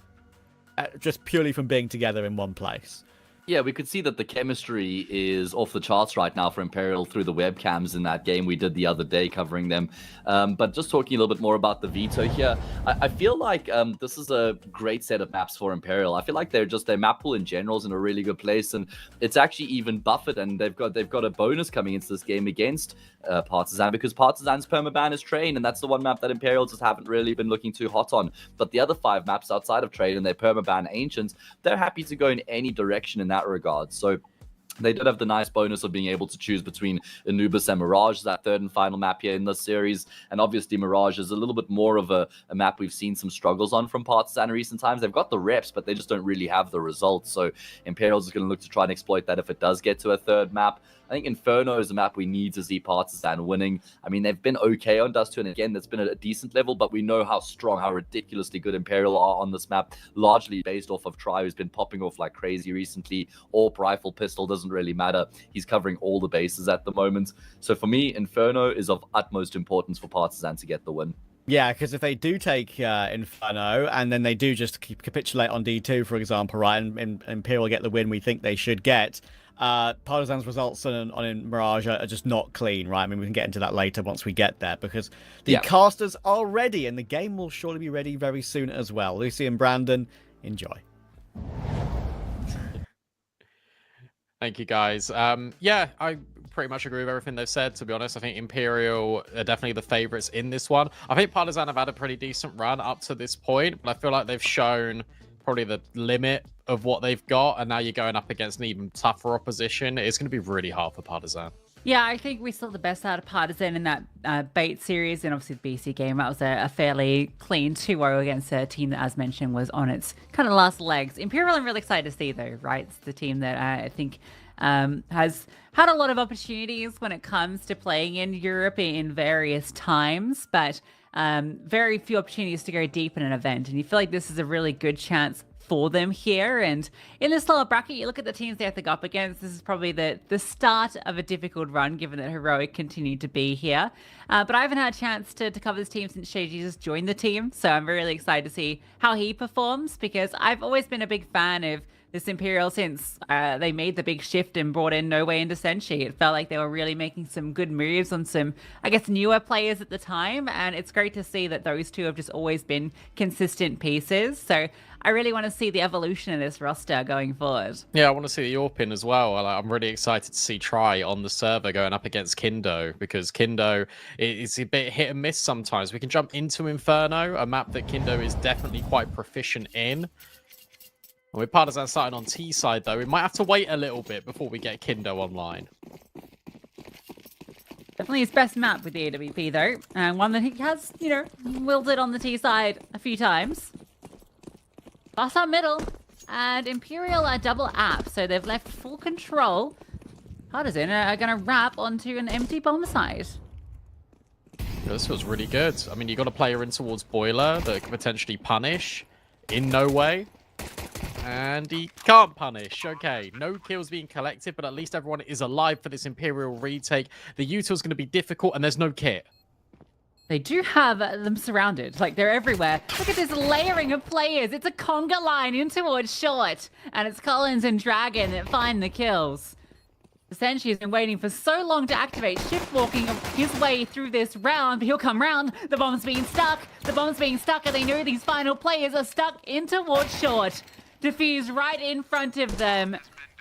just purely from being together in one place. Yeah, we could see that the chemistry is off the charts right now for Imperial through the webcams in that game we did the other day covering them. But just talking a little bit more about the Veto here, I feel like this is a great set of maps for Imperial. I feel like their map pool in general is in a really good place, and it's actually even buffered, and they've got a bonus coming into this game against Partizan, because Partizan's permaban is Train, and that's the one map that Imperial just haven't really been looking too hot on. But the other 5 maps outside of Train and their permaban Ancients, they're happy to go in any direction in that regard. So they did have the nice bonus of being able to choose between Anubis and Mirage, that third and final map here in this series. And obviously Mirage is a little bit more of a map we've seen some struggles on from Partizan in recent times. They've got the reps, but they just don't really have the results. So Imperials is going to look to try and exploit that if it does get to a third map. I think Inferno is a map we need to see Partizan winning. I mean, they've been okay on Dust 2, and again, that's been at a decent level, but we know how strong, how ridiculously good Imperial are on this map, largely based off of Try, who's been popping off like crazy recently. AWP, rifle, pistol, doesn't really matter. He's covering all the bases at the moment. So for me, Inferno is of utmost importance for Partizan to get the win. Yeah, because if they do take Inferno and then they do just capitulate on D2, for example, right, and Imperial get the win we think they should get, Partizan's results on Mirage are just not clean, right? I mean, we can get into that later once we get there, because the casters are ready, and the game will surely be ready very soon as well. Lucy and Brandon, enjoy. Thank you, guys. Yeah, I pretty much agree with everything they've said, to be honest. I think Imperial are definitely the favourites in this one. I think Partizan have had a pretty decent run up to this point, but I feel like they've shown probably the limit of what they've got, and now you're going up against an even tougher opposition. It's going to be really hard for Partizan. Yeah, I think we saw the best out of Partizan in that Bait series, and obviously the BC game. That was a fairly clean 2-0 against a team that, as mentioned, was on its kind of last legs. Imperial, I'm really excited to see, though, right? It's the team that I think has had a lot of opportunities when it comes to playing in Europe in various times, but very few opportunities to go deep in an event. And you feel like this is a really good chance for them here. And in this lower bracket, you look at the teams they have to go up against. This is probably the start of a difficult run, given that Heroic continued to be here. But I haven't had a chance to cover this team since Shay Jesus joined the team. So I'm really excited to see how he performs, because I've always been a big fan of this Imperial since they made the big shift and brought in No Way into Senshi. It felt like they were really making some good moves on some, I guess, newer players at the time. And it's great to see that those two have just always been consistent pieces. So I really want to see the evolution of this roster going forward. Yeah, I want to see the Orpin as well. I'm really excited to see Try on the server going up against Kindo, because Kindo is a bit hit and miss sometimes. We can jump into Inferno, a map that Kindo is definitely quite proficient in. With Partizan starting on T side, though, we might have to wait a little bit before we get Kindo online. Definitely his best map with the AWP, though. And one that he has, you know, wielded on the T side a few times. Pass up middle. And Imperial are double app, so they've left full control. Partisan are going to wrap onto an empty bomb site. This was really good. I mean, you got a player in towards Boiler that could potentially punish. In no way. And he can't punish. Okay, no kills being collected, but at least everyone is alive for this Imperial retake. The util's going to be difficult, and there's no kit. They do have them surrounded. Like, they're everywhere. Look at this layering of players. It's a conga line in towards short. And it's Collins and Dragon that find the kills. Essentially, he's been waiting for so long to activate, shift walking his way through this round, but he'll come round. The bomb's being stuck. The bomb's being stuck, and they know these final players are stuck in towards short. Defuse right in front of them.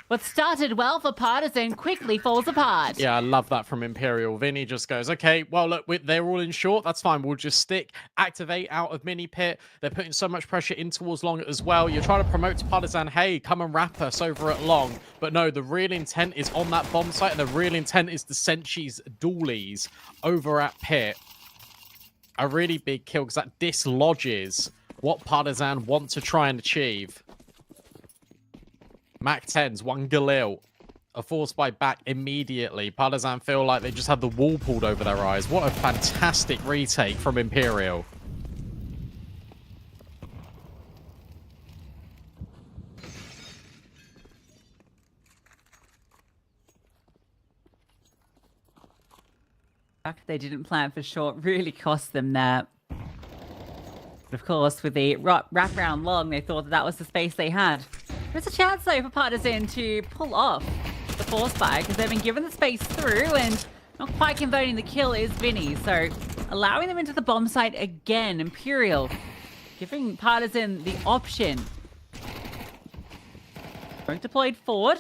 What started well for Partizan quickly falls apart. Yeah, I love that from Imperial. Vinny just goes, okay, well, look, they're all in short. That's fine. We'll just stick, activate out of mini pit. They're putting so much pressure in towards long as well. You're trying to promote to Partizan, hey, come and wrap us over at long. But no, the real intent is on that bomb site, and the real intent is the Senchi's dualies over at pit. A really big kill, because that dislodges what Partizan want to try and achieve. Mac 10s, one Galil. A force buy back immediately. Partizan feel like they just had the wall pulled over their eyes. What a fantastic retake from Imperial. They didn't plan for short really cost them that. But of course, with the wraparound long, they thought that was the space they had. There's a chance, though, for Partizan to pull off the force buy, because they've been given the space through, and not quite converting the kill is Vinny. So, allowing them into the bomb site again. Imperial giving Partizan the option. Going deployed forward.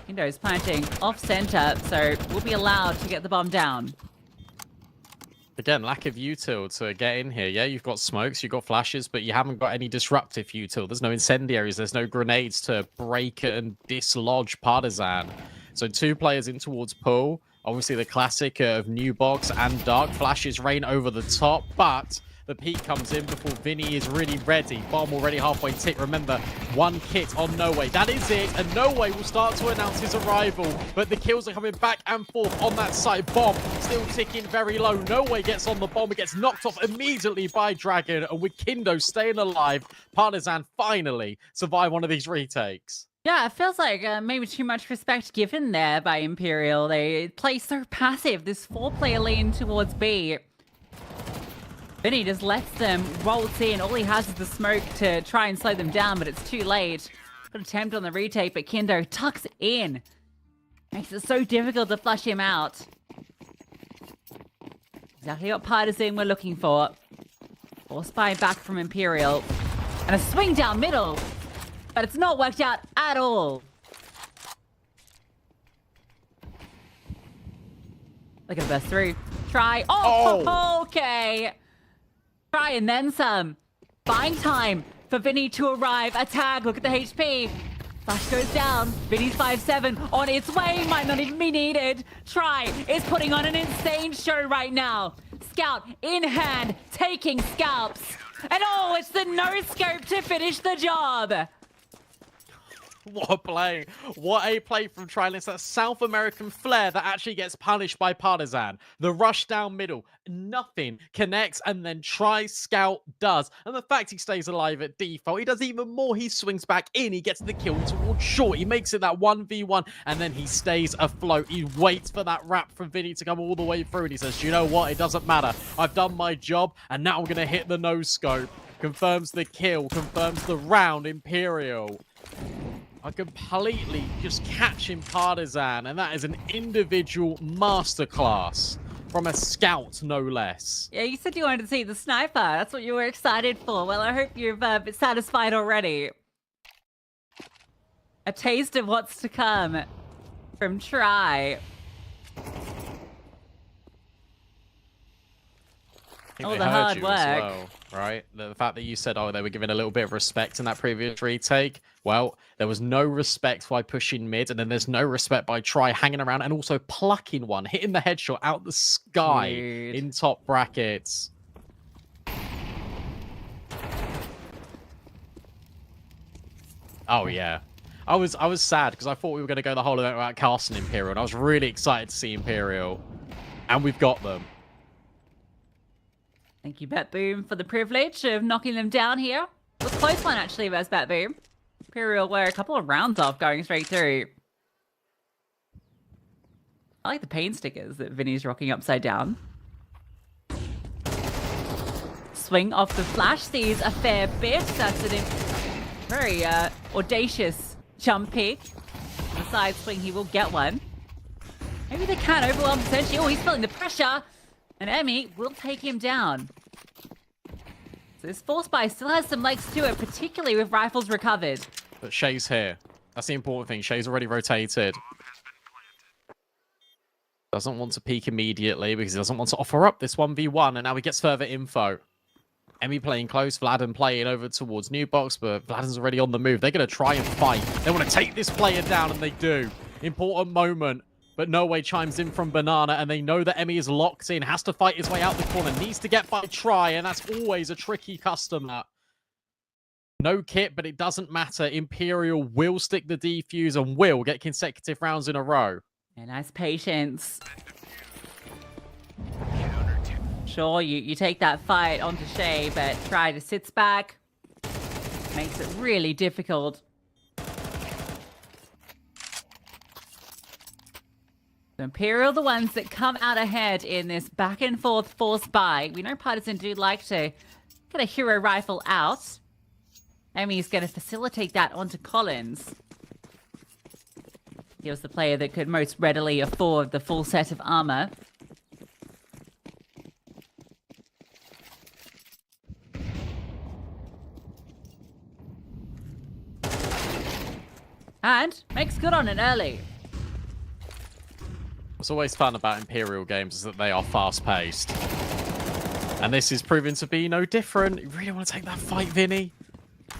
Windows planting off center, so we'll be allowed to get the bomb down. Again, lack of util to get in here. Yeah, you've got smokes, you've got flashes, but you haven't got any disruptive util. There's no incendiaries, there's no grenades to break and dislodge Partizan. So 2 players in towards pool. Obviously the classic of New Box and Dark. Flashes rain over the top, but the peak comes in before Vinny is really ready. Bomb already halfway tick. Remember, 1 kit on No Way. That is it, and No Way will start to announce his arrival. But the kills are coming back and forth on that side. Bomb still ticking very low. No Way gets on the bomb. It gets knocked off immediately by Dragon. And with Kindo staying alive, Partizan finally survive one of these retakes. Yeah, it feels like maybe too much respect given there by Imperial. They play so passive. This 4-player lane towards B. Vinny just lets them waltz in. All he has is the smoke to try and slow them down, but it's too late. Good attempt on the retake, but Kindo tucks in. Makes it so difficult to flush him out. Exactly what Partizan we're looking for. Force buy back from Imperial. And a swing down middle. But it's not worked out at all. Look at the burst through. Try. Oh, okay. Try and then some. Buying time for Vinny to arrive. A tag. Look at the HP. Flash goes down. Vinny's 5-7 on its way. Might not even be needed. Try is putting on an insane show right now. Scout in hand, taking scalps. And oh, it's the no-scope to finish the job. What a play. What a play from Trilin. It's that South American flair that actually gets punished by Partizan. The rush down middle. Nothing connects, and then Scout does. And the fact he stays alive at default, he does even more. He swings back in. He gets the kill towards short. He makes it that 1v1, and then he stays afloat. He waits for that wrap from Vinny to come all the way through, and he says, you know what? It doesn't matter. I've done my job, and now I'm going to hit the no-scope. Confirms the kill. Confirms the round. Imperial are completely just catching Partizan, and that is an individual masterclass from a scout, no less. Yeah, you said you wanted to see the sniper. That's what you were excited for. Well, I hope you've been satisfied already. A taste of what's to come from Try. think All they the heard hard you as work. well, right? The fact that you said, oh, they were giving a little bit of respect in that previous retake. Well, there was no respect by pushing mid, and then there's no respect by Try hanging around and also plucking one, hitting the headshot out the sky Dude. in top brackets. Oh yeah. I was sad because I thought we were going to go the whole event without casting Imperial, and I was really excited to see Imperial. And we've got them. Thank you, Batboom, for the privilege of knocking them down here. It was a close one, actually, versus Batboom. Imperial were a couple of rounds off going straight through. I like the pain stickers that Vinny's rocking upside down. Swing off the flash sees a fair bit. That's a very audacious jump pick. The side swing, he will get one. Maybe they can't overwhelm potentially. Oh, he's feeling the pressure. And Emmy will take him down. So this force buy still has some legs to it, particularly with rifles recovered. But Shay's here. That's the important thing. Shay's already rotated. Doesn't want to peek immediately because he doesn't want to offer up this 1v1. And now he gets further info. Emmy playing close, Vladen playing over towards New Box, but Vladen's already on the move. They're going to try and fight. They want to take this player down, and they do. Important moment. But No Way chimes in from Banana, and they know that Emmy is locked in, has to fight his way out the corner, needs to get by Try, and that's always a tricky customer. No kit, but it doesn't matter. Imperial will stick the defuse and will get consecutive rounds in a row. Yeah, nice patience. Sure, you take that fight onto Shay, but Try just sits back. Makes it really difficult. Imperial, the ones that come out ahead in this back and forth force buy. We know Partisan do like to get a hero rifle out. Emmy's going to facilitate that onto Collins. He was the player that could most readily afford the full set of armor. And makes good on it early. What's always fun about Imperial games is that they are fast-paced. And this is proving to be no different. You really want to take that fight, Vinny?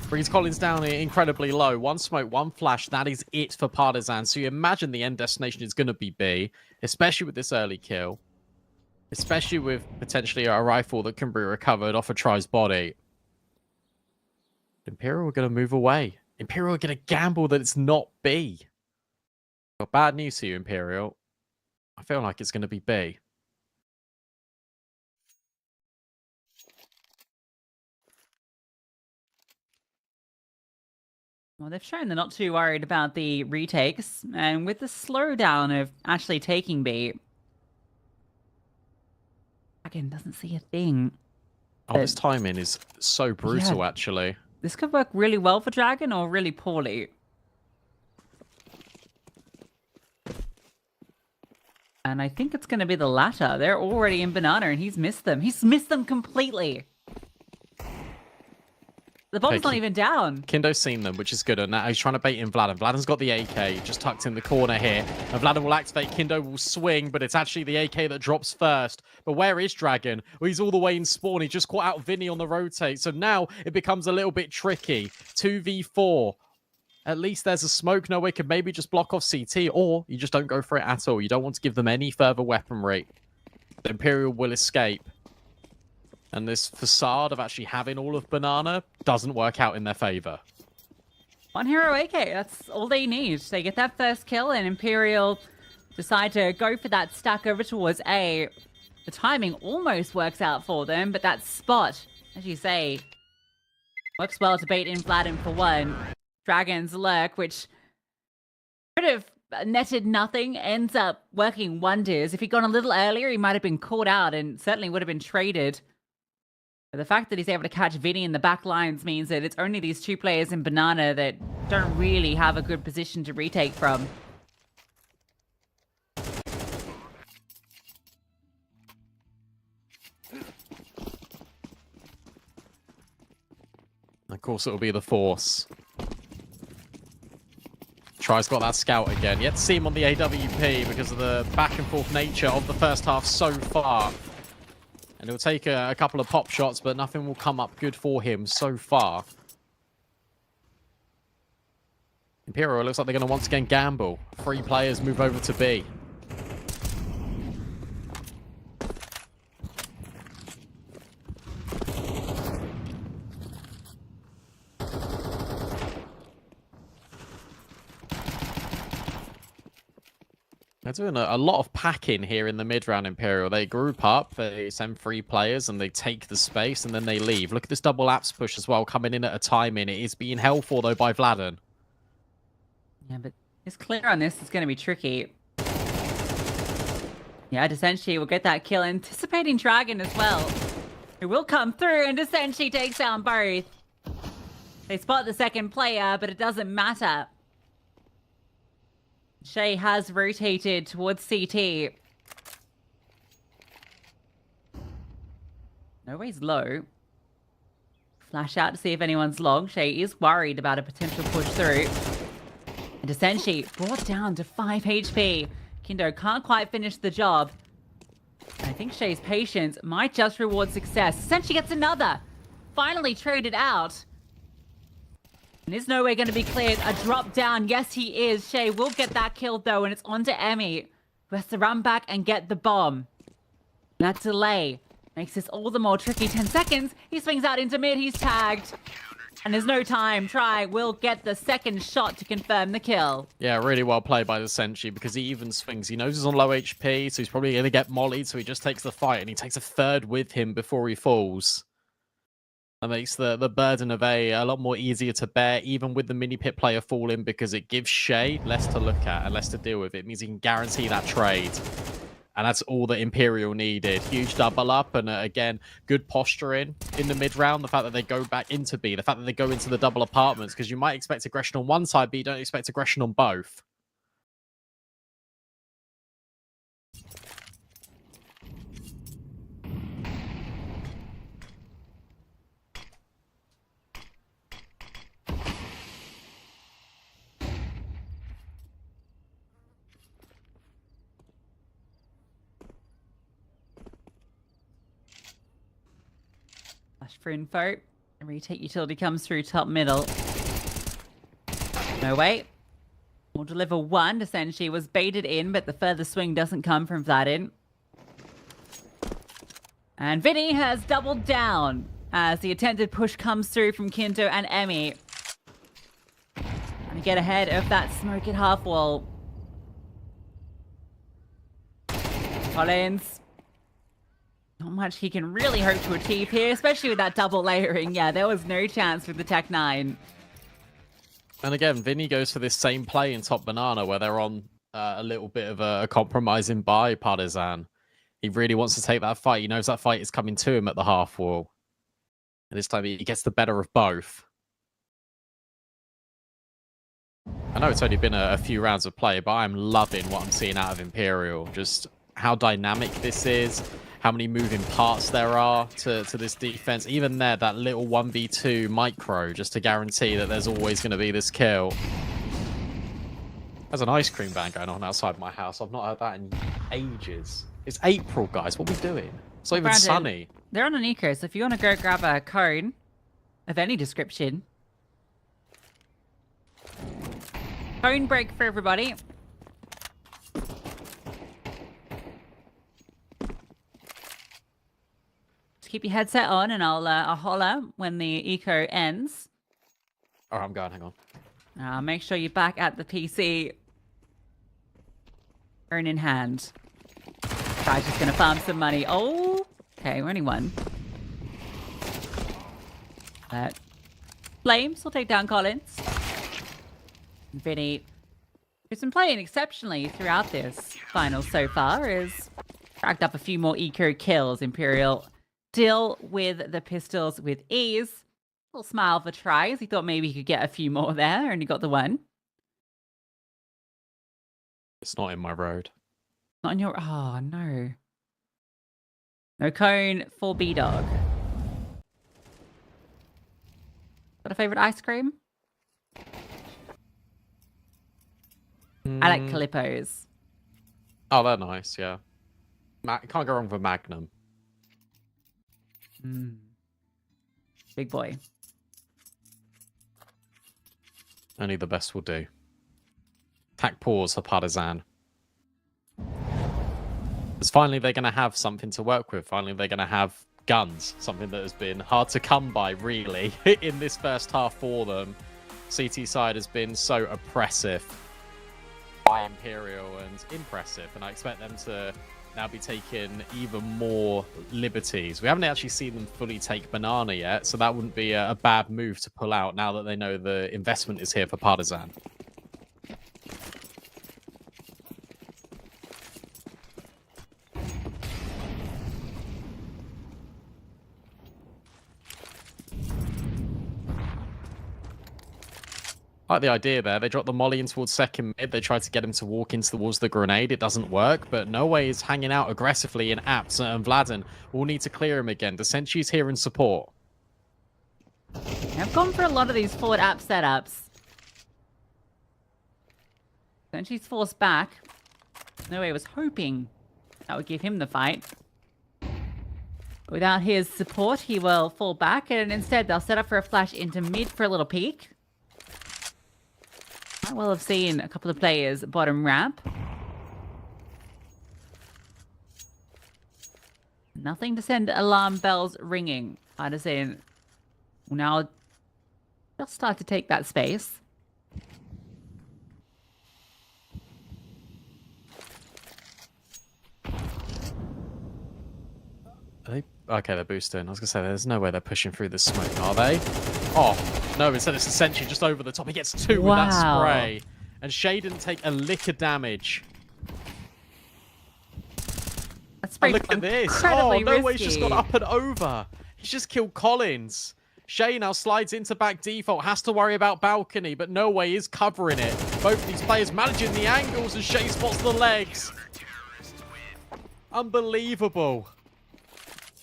Brings Collins down incredibly low. One smoke, one flash. That is it for Partizan. So you imagine the end destination is going to be B, especially with this early kill. Especially with potentially a rifle that can be recovered off a Try's body. Imperial are going to move away. Imperial are going to gamble that it's not B. Got bad news to you, Imperial. I feel like it's going to be B. Well, they've shown they're not too worried about the retakes, and with the slowdown of actually taking B, Dragon doesn't see a thing. Oh, this timing is so brutal, Yeah. actually. This could work really well for Dragon or really poorly. And I think it's going to be the latter. They're already in Banana, and he's missed them. He's missed them completely. The bomb's not even down. Kindo's seen them, which is good. And now he's trying to bait in Vladen. Vladen's got the AK just tucked in the corner here. And Vladen will activate. Kindo will swing, but it's actually the AK that drops first. But where is Dragon? Well, he's all the way in spawn. He just caught out Vinny on the rotate. So now it becomes a little bit tricky. 2v4. At least there's a smoke. No way could maybe just block off CT, or you just don't go for it at all. You don't want to give them any further weaponry. The Imperial will escape. And this facade of actually having all of Banana doesn't work out in their favor. One hero AK, that's all they need. They get that first kill, and Imperial decide to go for that stack over towards A. The timing almost works out for them, but that spot, as you say, works well to bait in Vladen for one. Dragon's lurk, which could have netted nothing, ends up working wonders. If he'd gone a little earlier, he might have been caught out and certainly would have been traded. But the fact that he's able to catch Vinny in the back lines means that it's only these two players in Banana that don't really have a good position to retake from. Of course, it'll be the Force. Try's got that scout again. Yet to see him on the AWP because of the back and forth nature of the first half so far. And he'll take a couple of pop shots, but nothing will come up good for him so far. Imperial looks like they're going to once again gamble. 3 players move over to B. They're doing a lot of packing here in the mid-round, Imperial. They group up, they send 3 players, and they take the space, and then they leave. Look at this double apps push as well, coming in at a timing. It is being held for, though, by Vladen. Yeah, but it's clear on this. It's going to be tricky. Yeah, Desenshi will get that kill. Anticipating Dragon as well. It will come through, and Desenshi takes down both. They spot the second player, but it doesn't matter. Shay has rotated towards CT. Noways low. Flash out to see if anyone's long. Shay is worried about a potential push through. And Desenshi brought down to 5 HP. Kindo can't quite finish the job. I think Shay's patience might just reward success. Desenshi gets another. Finally traded out. And is nowhere going to be cleared. A drop down. Yes, he is. Shay will get that kill, though, and it's on to Emmy, who has to run back and get the bomb. That delay makes this all the more tricky. 10 seconds. He swings out into mid. He's tagged. And there's no time. Try will get the second shot to confirm the kill. Yeah, really well played by the Senshi because he even swings. He knows he's on low HP, so he's probably going to get mollied, so he just takes the fight, and he takes a third with him before he falls. That makes the burden of a lot more easier to bear, even with the mini pit player falling, because it gives Shay less to look at and less to deal with. It means he can guarantee that trade. And that's all that Imperial needed. Huge double up, and again, good posturing in the mid-round. The fact that they go back into B, the fact that they go into the double apartments, because you might expect aggression on one side, but you don't expect aggression on both. Flash for info. A retake utility comes through top middle. No way. We'll deliver one. Desenshi was baited in, but the further swing doesn't come from Vladen. And Vinny has doubled down as the attempted push comes through from Kinto and Emmy. Trying to get ahead of that smoke at half wall. Collins. Not much he can really hope to achieve here, especially with that double layering. Yeah, there was no chance with the Tech 9. And again, Vinny goes for this same play in top banana where they're on a little bit of a compromising by Partizan. He really wants to take that fight. He knows that fight is coming to him at the half wall. And this time he gets the better of both. I know it's only been a few rounds of play, but I'm loving what I'm seeing out of Imperial. Just how dynamic this is. How many moving parts there are to this defense. Even there, that little 1v2 micro, just to guarantee that there's always going to be this kill. There's an ice cream van going on outside my house. I've not heard that in ages. It's April, guys. What are we doing? It's not even Brandon, sunny. They're on an eco, so if you want to go grab a cone of any description. Cone break for everybody. Keep your headset on, and I'll holler when the eco ends. Oh, I'm going. Hang on. Make sure you're back at the PC. Phone in hand. Guy's just gonna farm some money. Oh, okay, we're only one. Flames will take down Collins. Vinny, who's been playing exceptionally throughout this final so far, has racked up a few more eco kills. Imperial deal with the pistols with ease. Little smile for tries. He thought maybe he could get a few more there, and he got the one. It's not in my road. Not in your... Oh, no. No cone for B-Dog. Got a favorite ice cream? I like Calippos. Oh, they're nice, yeah. Can't go wrong with Magnum. Big boy. Only the best will do. Attack pause for Partizan. Because finally they're going to have something to work with. Finally they're going to have guns. Something that has been hard to come by, really, in this first half for them. CT side has been so oppressive by Imperial and impressive. And I expect them to now be taking even more liberties. We haven't actually seen them fully take Banana yet, so that wouldn't be a bad move to pull out now that they know the investment is here for Partizan. I like the idea there. They drop the molly in towards second mid. They try to get him to walk in towards the grenade. It doesn't work, but No Way is hanging out aggressively in Apps, and Vladen will need to clear him again. Desenchi's here in support. I've gone for a lot of these forward app setups. Desenchi's forced back. No Way was hoping that would give him the fight. Without his support, he will fall back, and instead they'll set up for a flash into mid for a little peek. Might well have seen a couple of players bottom ramp. Nothing to send alarm bells ringing. Partisan will now just start to take that space. Okay, they're boosting. I was going to say, there's no way they're pushing through this smoke, are they? Oh, no, instead it's essentially just over the top. He gets two with that spray. And Shay didn't take a lick of damage. That's look at this. Oh, No Way's just got up and over. He's just killed Collins. Shay now slides into back default, has to worry about balcony, but No Way is covering it. Both of these players managing the angles, and Shay spots the legs. Unbelievable.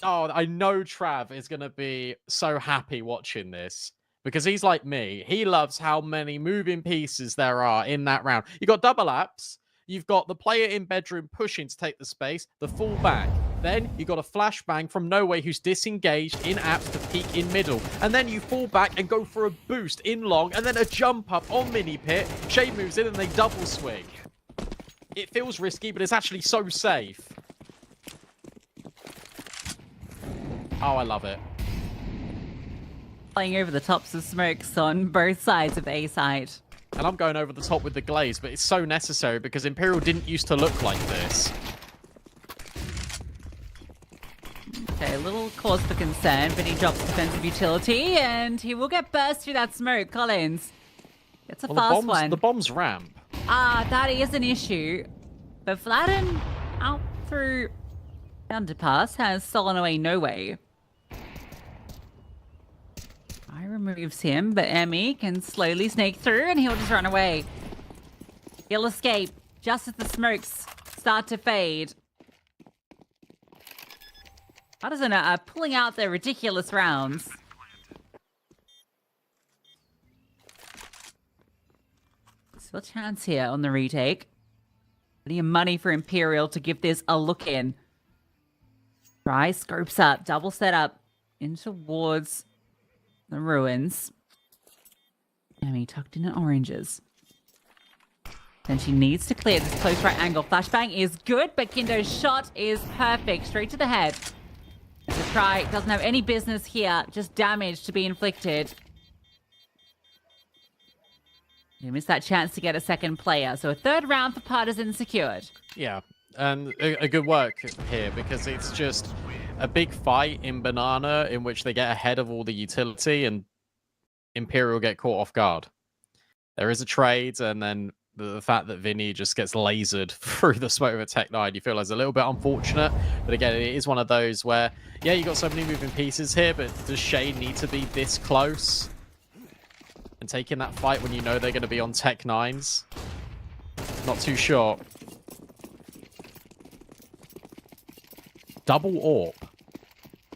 Oh, I know Trav is going to be so happy watching this, because he's like me. He loves how many moving pieces there are in that round. You've got double apps. You've got the player in bedroom pushing to take the space, the full back. Then you got a flashbang from No Way who's disengaged in apps to peek in middle. And then you fall back and go for a boost in long, and then a jump up on mini pit. Shay moves in and they double swing. It feels risky, but it's actually so safe. Oh, I love it. Playing over the tops of smokes on both sides of the A side. And I'm going over the top with the glaze, but it's so necessary because Imperial didn't used to look like this. Okay, a little cause for concern, but he drops defensive utility, and he will get burst through that smoke. Collins. It's a fast one. The bomb's ramp. That is an issue. But Vladen out through the underpass has stolen away No Way. I removes him, but Emmy can slowly snake through, and he'll just run away. He'll escape just as the smokes start to fade. Partisan are pulling out their ridiculous rounds. Still a chance here on the retake. Plenty of money for Imperial to give this a look in. Try, scopes up, double set up in towards the ruins. Emmy tucked in at oranges. Then she needs to clear this close right angle. Flashbang is good, but Kindo's shot is perfect. Straight to the head. The try doesn't have any business here. Just damage to be inflicted. You missed that chance to get a second player. So a third round for Partisan secured. Yeah, and a good work here because it's just a big fight in Banana in which they get ahead of all the utility and Imperial get caught off guard. There is a trade, and then the fact that Vinny just gets lasered through the smoke of a Tech 9, you feel like it's a little bit unfortunate. But again, it is one of those where, yeah, you got so many moving pieces here, but does Shay need to be this close and taking that fight when you know they're going to be on Tech 9s? Not too sure. Double AWP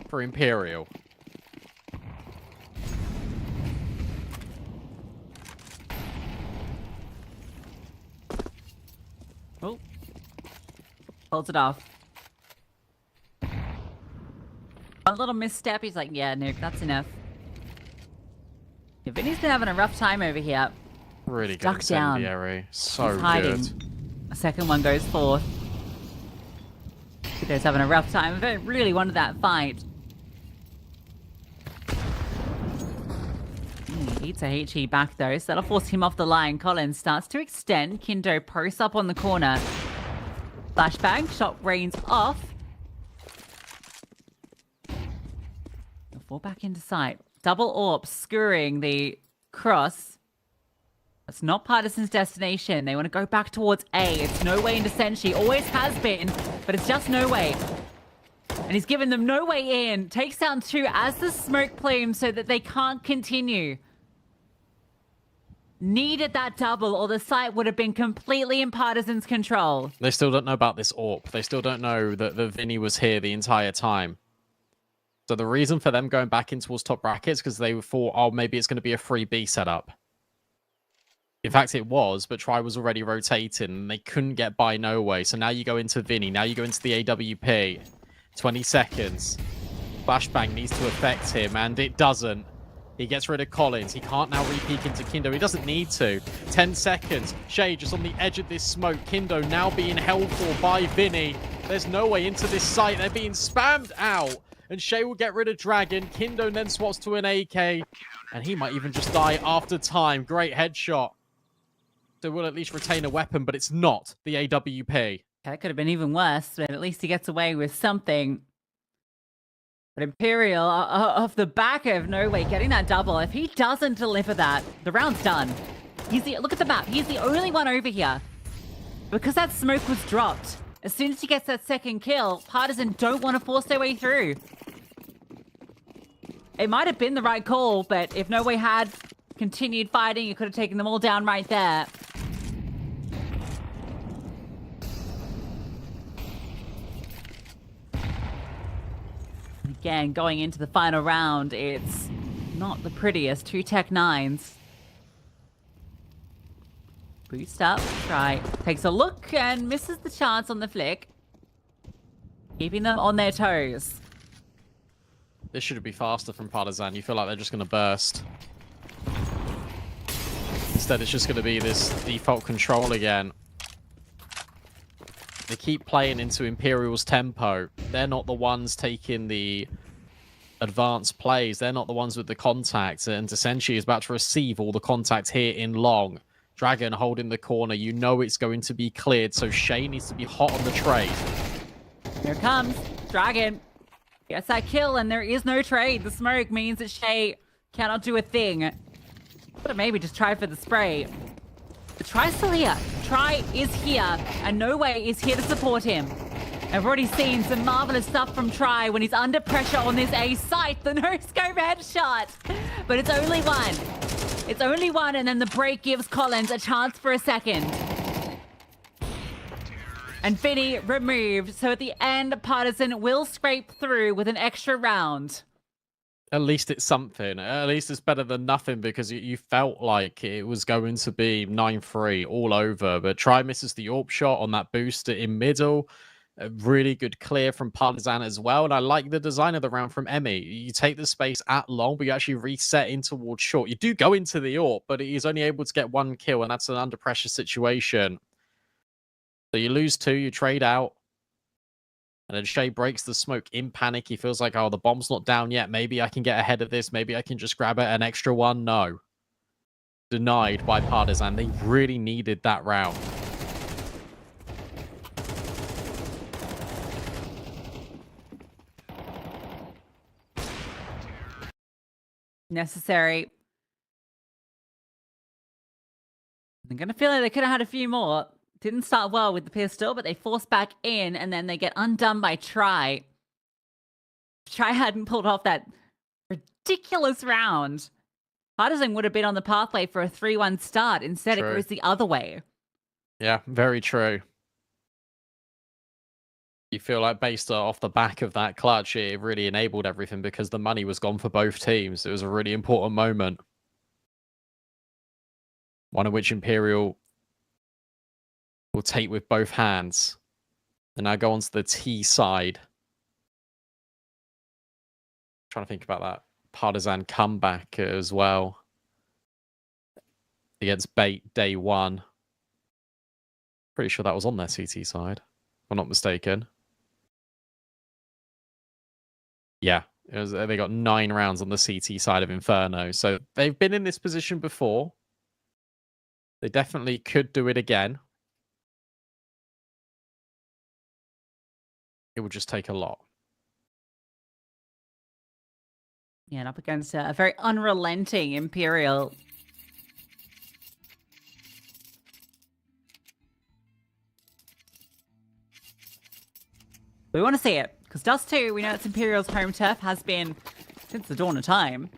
for Imperial. Oh. Holds it off. A little misstep. He's like, yeah, Nuke, that's enough. Yeah, Vinny's been having a rough time over here. Really good Stuck down. incendiary. So He's hiding. good. A second one goes forth. Vito's having a rough time. I really wanted that fight. He eats a HE back though, so that'll force him off the line. Collins starts to extend. Kindo posts up on the corner. Flashbang, shot rains off. They'll fall back into sight. Double AWP skewering the cross. That's not Partisan's destination. They want to go back towards A. It's no way into Senshi. Always has been, but it's just no way. And he's given them no way in. Takes down 2 as the smoke plumes so that they can't continue. Needed that double or the site would have been completely in Partisan's control. They still don't know about this AWP. They still don't know that Vinny was here the entire time. So the reason for them going back in towards top brackets because they thought, oh, maybe it's going to be a free B setup. In fact, it was, but Tri was already rotating and they couldn't get by no way. So now you go into Vinny. Now you go into the AWP. 20 seconds. Flashbang needs to affect him, and it doesn't. He gets rid of Collins. He can't now re-peek into Kindo. He doesn't need to. 10 seconds. Shay just on the edge of this smoke. Kindo now being held for by Vinny. There's no way into this site. They're being spammed out. And Shay will get rid of Dragon. Kindo then swaps to an AK. And he might even just die after time. Great headshot. So we'll at least retain a weapon, but it's not the AWP. That could have been even worse, but at least he gets away with something. But Imperial, off the back of no way, getting that double. If he doesn't deliver that, the round's done. Look at the map. He's the only one over here. Because that smoke was dropped. As soon as he gets that second kill, Partisan don't want to force their way through. It might have been the right call, but if No Way had continued fighting, it could have taken them all down right there. Again, going into the final round, it's not the prettiest. 2 Tech 9s. Boost up, Try. Takes a look and misses the chance on the flick. Keeping them on their toes. This should be faster from Partizan. You feel like they're just going to burst. Instead, it's just going to be this default control again. They keep playing into Imperial's tempo. They're not the ones taking the advanced plays. They're not the ones with the contacts. And Senshi is about to receive all the contacts here in long. Dragon holding the corner. You know it's going to be cleared, so Shay needs to be hot on the trade. Here comes Dragon. Gets that kill, and there is no trade. The smoke means that Shay cannot do a thing. But maybe just try for the spray. The Try's still here. Try is here, and No Way is here to support him. I've already seen some marvelous stuff from Try when he's under pressure on this A site. The no-scope headshot. But it's only one. It's only one, and then the break gives Collins a chance for a second. And Vinny removed. So at the end, Partisan will scrape through with an extra round. At least it's something. At least it's better than nothing because you felt like it was going to be 9-3 all over. But Try misses the AWP shot on that booster in middle. A really good clear from Partizan as well. And I like the design of the round from Emmy. You take the space at long, but you actually reset in towards short. You do go into the AWP, but he's only able to get 1 kill, and that's an under pressure situation. So you lose 2, you trade out. And then Shay breaks the smoke in panic. He feels like, oh, the bomb's not down yet. Maybe I can get ahead of this. Maybe I can just grab an extra one. No. Denied by Partizan. They really needed that round. Necessary. I'm going to feel like they could have had a few more. Didn't start well with the pistol, but they force back in, and then they get undone by Try. Try hadn't pulled off that ridiculous round. Partisan would have been on the pathway for a 3-1 start. Instead, True. It goes the other way. Yeah, very true. You feel like based off the back of that clutch, it really enabled everything because the money was gone for both teams. It was a really important moment. One of which Imperial will take with both hands. And now go on to the T side. Trying to think about that Partizan comeback as well against Bait day 1. Pretty sure that was on their CT side, if I'm not mistaken. Yeah, it was, they got 9 rounds on the CT side of Inferno. So they've been in this position before. They definitely could do it again. It would just take a lot. Yeah, and up against a very unrelenting Imperial. We want to see it, because Dust 2, we know it's Imperial's home turf, has been since the dawn of time.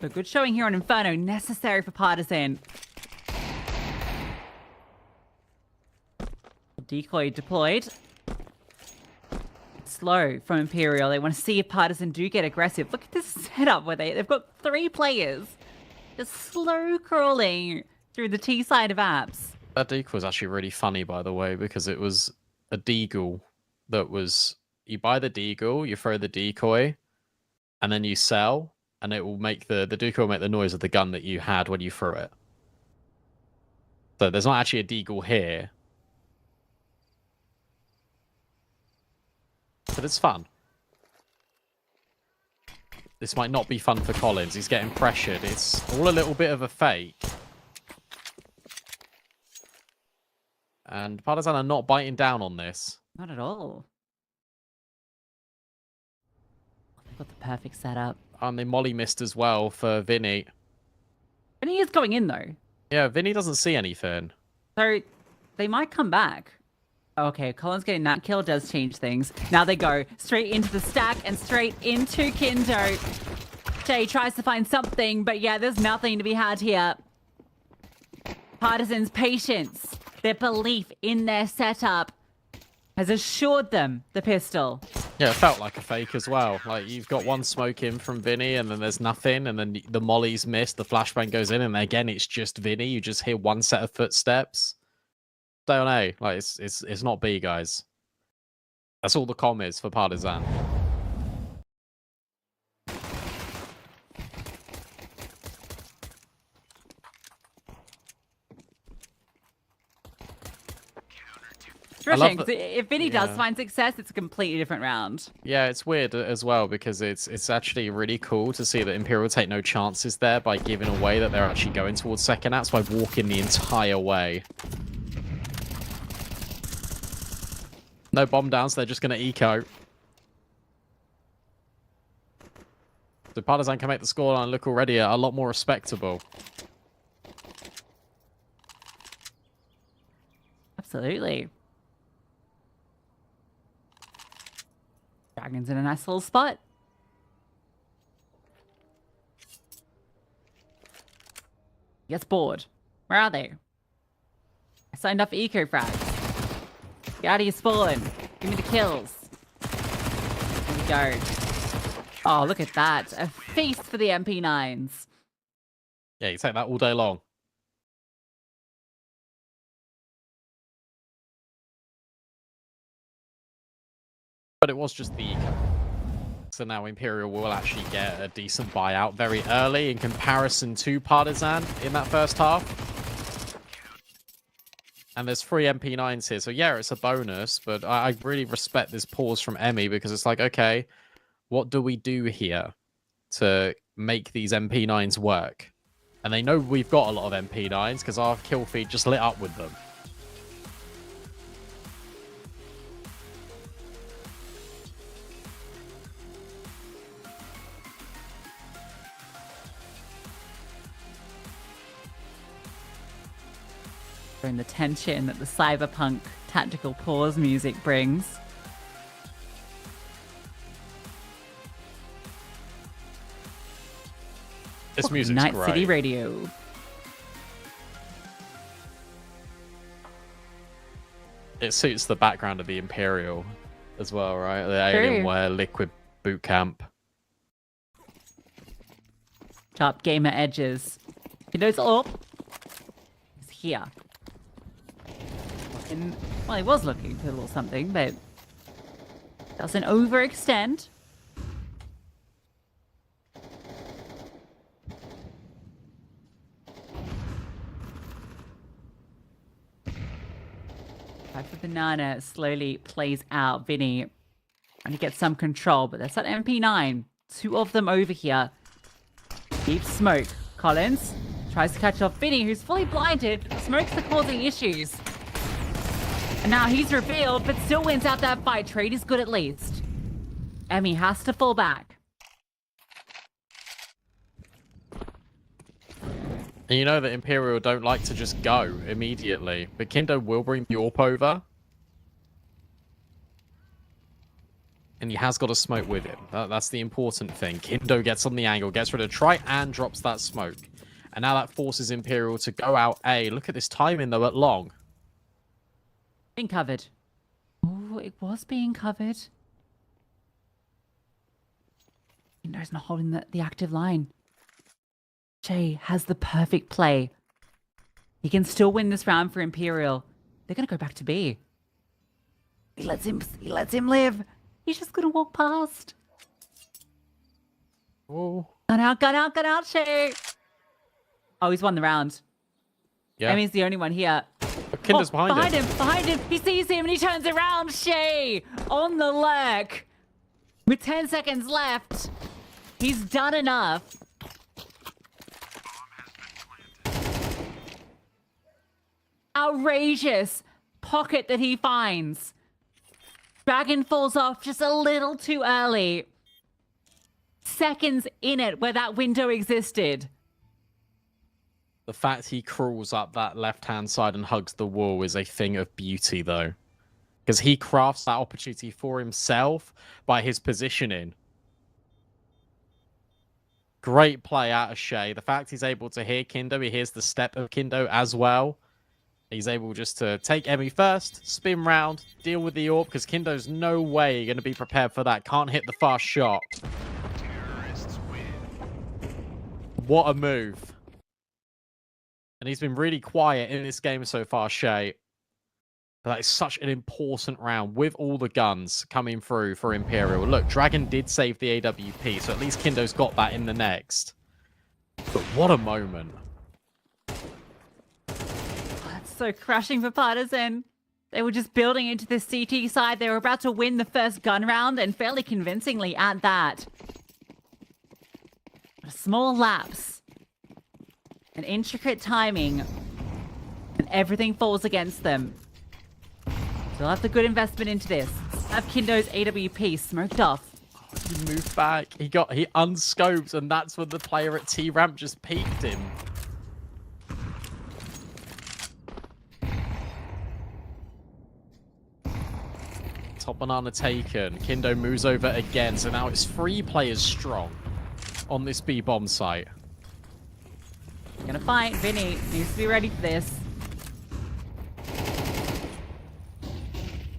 But good showing here on Inferno, necessary for Partisan. Decoy deployed. Slow from Imperial. They want to see if Partisan do get aggressive. Look at this setup where they've got 3 players just slow crawling through the T side of apps. That decoy was actually really funny, by the way, because it was a deagle that was, you buy the deagle, you throw the decoy, and then you sell, and it will make the decoy will make the noise of the gun that you had when you threw it. So there's not actually a deagle here. But it's fun. This might not be fun for Collins. He's getting pressured. It's all a little bit of a fake. And Partizan are not biting down on this. Not at all. They've got the perfect setup. And they molly missed as well for Vinny. And he is going in, though. Yeah, Vinny doesn't see anything. So they might come back. Okay, Collins getting that kill does change things. Now they go straight into the stack and straight into Kindo. Jay tries to find something, but yeah, there's nothing to be had here. Partisan's patience, their belief in their setup has assured them the pistol. Yeah, it felt like a fake as well. Like, you've got one smoke in from Vinny, and then there's nothing, and then the molly's missed, the flashbang goes in, and again, it's just Vinny. You just hear one set of footsteps. Stay on A. Like, it's not B, guys. That's all the comm is for Partizan. Interesting, 'cause if Vinny does find success, it's a completely different round. Yeah, it's weird as well, because it's actually really cool to see that Imperial take no chances there by giving away that they're actually going towards second apps by walking the entire way. No bomb downs, they're just going to eco. So Partizan can make the scoreline look already a lot more respectable. Absolutely. Dragon's in a nice little spot. Gets bored. Where are they? I signed up for eco frags. Get out of your spawn. Give me the kills. Here we go. Oh, look at that. A feast for the MP9s. Yeah, you take that all day long. But it was just the eco. So now Imperial will actually get a decent buyout very early in comparison to Partizan in that first half. And there's 3 MP9s here, so yeah, it's a bonus, but I really respect this pause from Emmy, because it's like, okay, what do we do here to make these MP9s work? And they know we've got a lot of MP9s, because our kill feed just lit up with them. And the tension that the cyberpunk tactical pause music brings. This music's Night great. City Radio. It suits the background of the Imperial as well, right? The True. Alienware Liquid Boot Camp. Top gamer edges. He knows up. He's here. Well, he was looking for a little something, but Doesn't overextend. For Banana slowly plays out. Vinny trying to get some control, but that's that MP9. 2 of them over here. Deep smoke. Collins tries to catch off Vinny, who's fully blinded. Smokes are causing issues. And now he's revealed, but still wins out that fight. Trade is good at least. Emmy has to fall back. And you know that Imperial don't like to just go immediately, but Kindo will bring the AWP over. And he has got a smoke with him. That's the important thing. Kindo gets on the angle, gets rid of Try and drops that smoke. And now that forces Imperial to go out A. Look at this timing though at long. Being covered. Oh, it was being covered. Kindo's not holding the active line. Jay has the perfect play. He can still win this round for Imperial. They're going to go back to B. He lets him live. He's just going to walk past. Oh. Gun out, Shay. Oh, he's won the round. Yeah. Emmy's the only one here. But Kindo's behind him. He sees him and he turns around. Shay on the lurk. With 10 seconds left. He's done enough. Outrageous pocket that he finds. Dragon falls off just a little too early. Seconds in it where that window existed. The fact he crawls up that left-hand side and hugs the wall is a thing of beauty, though. Because he crafts that opportunity for himself by his positioning. Great play out of Shay. The fact he's able to hear Kindo, he hears the step of Kindo as well. He's able just to take Emmy first, spin round, deal with the AWP, because Kindo's no way going to be prepared for that. Can't hit the fast shot. What a move. And he's been really quiet in this game so far, Shay. But that is such an important round with all the guns coming through for Imperial. Look, Dragon did save the AWP, so at least Kindo's got that in the next. But what a moment. So crashing for Partisan. They were just building into the CT side. They were about to win the first gun round, and fairly convincingly at that. A small lapse. An intricate timing. And everything falls against them. They'll have the good investment into this. Have Kindo's AWP smoked off. He moved back. He unscoped, and that's when the player at T-Ramp just peeked him. Top banana taken. Kindo moves over again, so now it's 3 players strong on this B bomb site. Gonna fight. Vinny needs to be ready for this.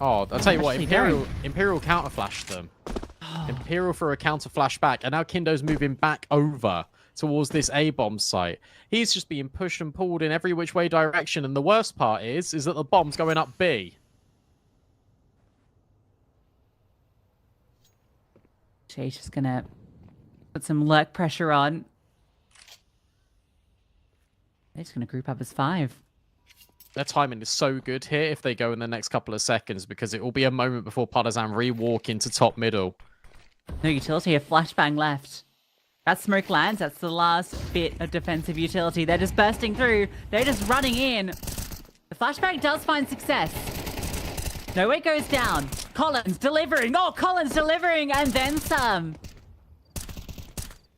Oh, I'll tell you what, Actually, Imperial counter-flashed them. Imperial for a counter-flash back, and now Kindo's moving back over towards this A-bomb site. He's just being pushed and pulled in every which way direction, and the worst part is that the bomb's going up B. Jay's just gonna put some lurk pressure on. They're just gonna group up as 5. Their timing is so good here if they go in the next couple of seconds, because it will be a moment before Partizan re-walk into top middle. No utility, a flashbang left. That smoke lands, that's the last bit of defensive utility. They're just bursting through, they're just running in. The flashbang does find success. No, it goes down. Collins delivering. Oh, Collins delivering and then some.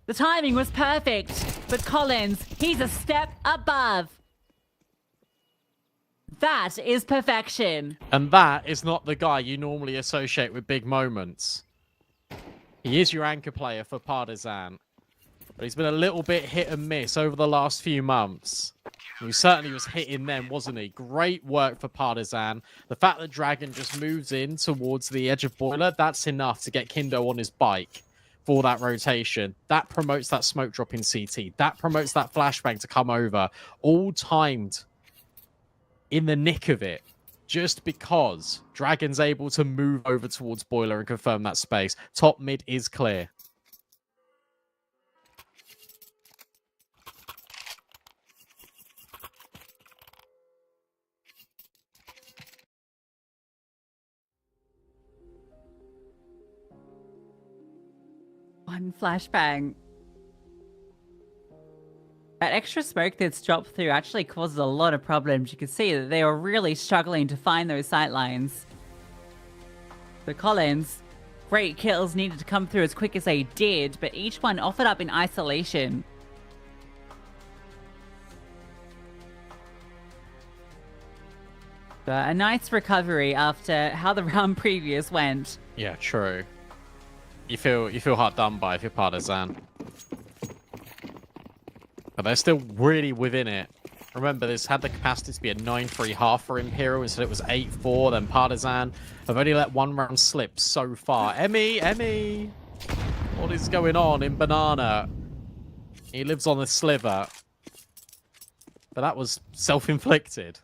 The timing was perfect, but Collins, he's a step above. That is perfection. And that is not the guy you normally associate with big moments. He is your anchor player for Partizan, but he's been a little bit hit and miss over the last few months. He certainly was hitting them, wasn't he? Great work for Partizan. The fact that Dragon just moves in towards the edge of Boiler, that's enough to get Kindo on his bike for that rotation. That promotes that smoke drop in CT. That promotes that flashbang to come over. All timed in the nick of it. just because Dragon's able to move over towards Boiler and confirm that space. Top mid is clear. One flashbang. That extra smoke that's dropped through actually causes a lot of problems. You can see that they were really struggling to find those sight lines. But Collins, great kills needed to come through as quick as they did, but each one offered up in isolation. But a nice recovery after how the round previous went. Yeah, true. You feel hard done by if you're Partizan. But they're still really within it. Remember, this had the capacity to be a 9-3 half for Imperial. Instead it was 8-4. Then Partizan have only let one round slip so far. Emmy! What is going on in Banana? He lives on the sliver. But that was self-inflicted.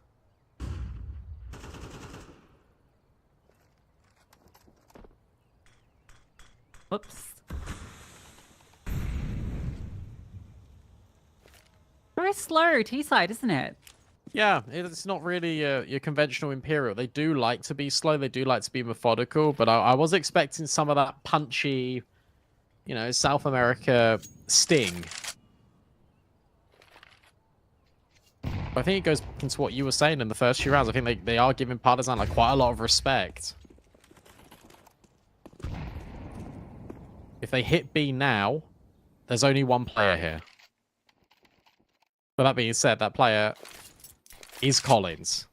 Whoops. Very slow T-side, isn't it? Yeah, it's not really your conventional Imperial. They do like to be slow. They do like to be methodical. But I was expecting some of that punchy, you know, South America sting. I think it goes into what you were saying in the first few rounds. I think they are giving Partizan like quite a lot of respect. If they hit B now, there's only one player here. But that being said, that player is Collins.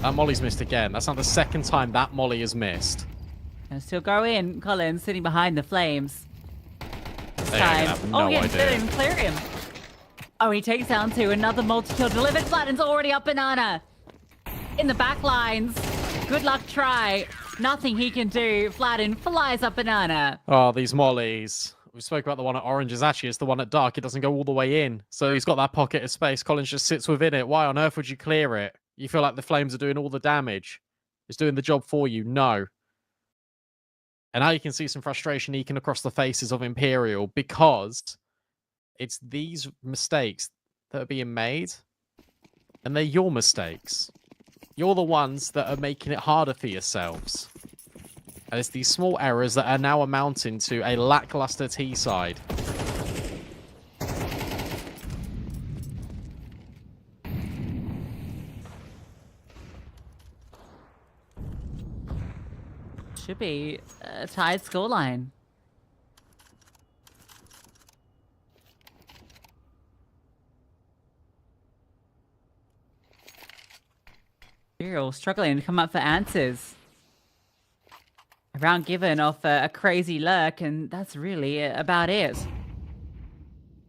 That molly's missed again. That's not the second time that molly has missed. And still go in. Collins sitting behind the flames. They have no yeah, idea. they didn't clear him. Oh, he takes down two. Another multi-kill delivered. Flatten's already up Banana. In the back lines. Good luck try. Nothing he can do. Flatten flies up Banana. Oh, these mollies. We spoke about the one at Orange. Is actually it's the one at Dark. It doesn't go all the way in. So he's got that pocket of space. Collins just sits within it. Why on earth would you clear it? You feel like the flames are doing all the damage. It's doing the job for you. No. And now you can see some frustration eking across the faces of Imperial because it's these mistakes that are being made. And they're your mistakes. You're the ones that are making it harder for yourselves. And it's these small errors that are now amounting to a lackluster T-side. Should be a tied scoreline. Imperial struggling to come up for answers. A round given off a crazy lurk, and that's really about it.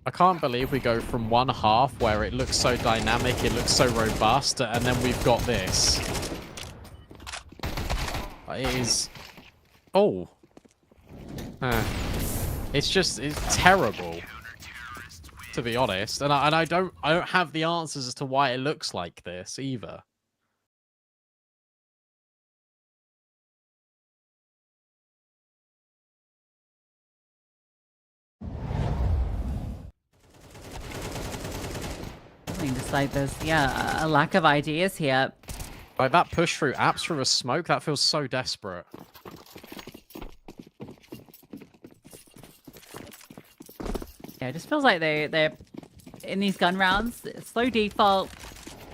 I can't believe we go from one half where it looks so dynamic, it looks so robust, and then we've got this. It is... Oh. It's terrible, to be honest. And I don't have the answers as to why it looks like this either. Just like there's a lack of ideas here. Like that push through apps through a smoke, that feels so desperate. Yeah, it just feels like they're in these gun rounds, slow default,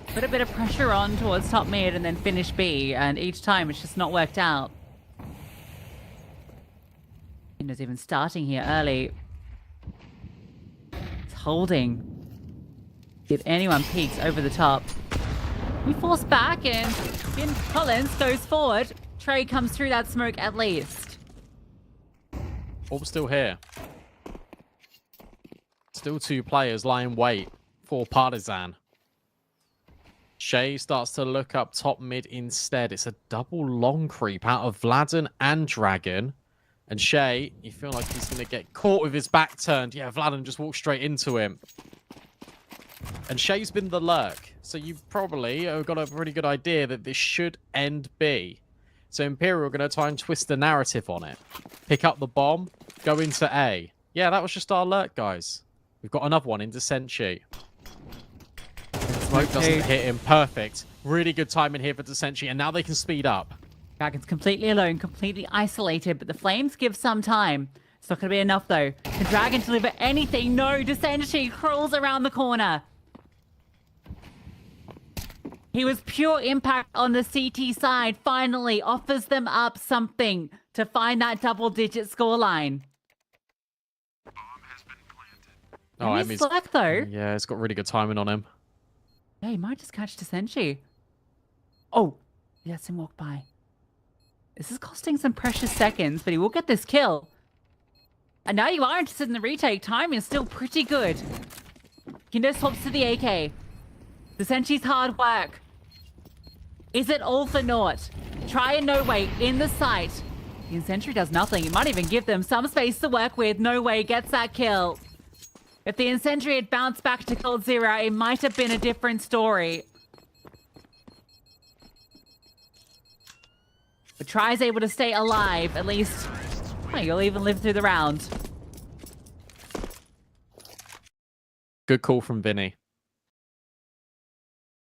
put a bit of pressure on towards top mid and then finish B, and each time it's just not worked out. Windows even starting here early. It's holding. If anyone peeks over the top. We force back and Finn Collins goes forward. Trey comes through that smoke at least. Orb's still here. Still two players lying wait for Partizan. Shay starts to look up top mid instead. It's a double long creep out of Vladden and Dragon. And Shay, you feel like he's going to get caught with his back turned. Yeah, Vladden just walked straight into him. And Shay's been the lurk. So you probably have got a pretty good idea that this should end B. So Imperial are going to try and twist the narrative on it. Pick up the bomb, go into A. Yeah, that was just our lurk, guys. We've got another one into Senshi. Smoke doesn't hit him. Perfect. Really good timing here for Senshi. And now they can speed up. Dragon's completely alone, completely isolated, but the flames give some time. It's not going to be enough, though. Can Dragon deliver anything? No, Desenchi crawls around the corner. He was pure impact on the CT side. Finally offers them up something to find that double-digit scoreline. Oh, He's slack, though. Yeah, it's got really good timing on him. Yeah, he might just catch Desenchi. Oh, he lets him walk by. This is costing some precious seconds, but he will get this kill. And now you are interested in the retake. Time is still pretty good. Kindo swaps to the AK. Desenchi's hard work. Is it all for naught? Try and No Way in the sight. The Sentry does nothing. It might even give them some space to work with. No Way gets that kill. If the Incendiary had bounced back to Cold Zero, it might have been a different story. But Try's able to stay alive, at least. Well, you'll even live through the round. Good call from Vinny.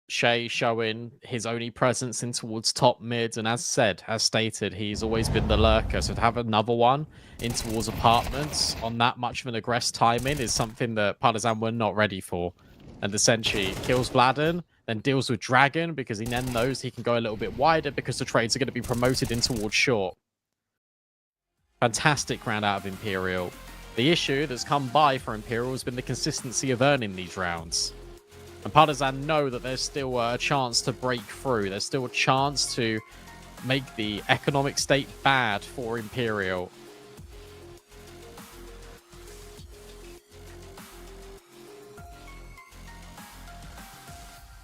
Shay showing his only presence in towards top mid, and as stated, he's always been the lurker. So to have another one in towards apartments on that much of an aggressive timing is something that Partizan were not ready for. And the Senshi kills Vladden, then deals with Dragon because he then knows he can go a little bit wider because the trades are going to be promoted in towards short. Fantastic round out of Imperial. The issue that's come by for Imperial has been the consistency of earning these rounds. And Partizan know that there's still a chance to break through. There's still a chance to make the economic state bad for Imperial.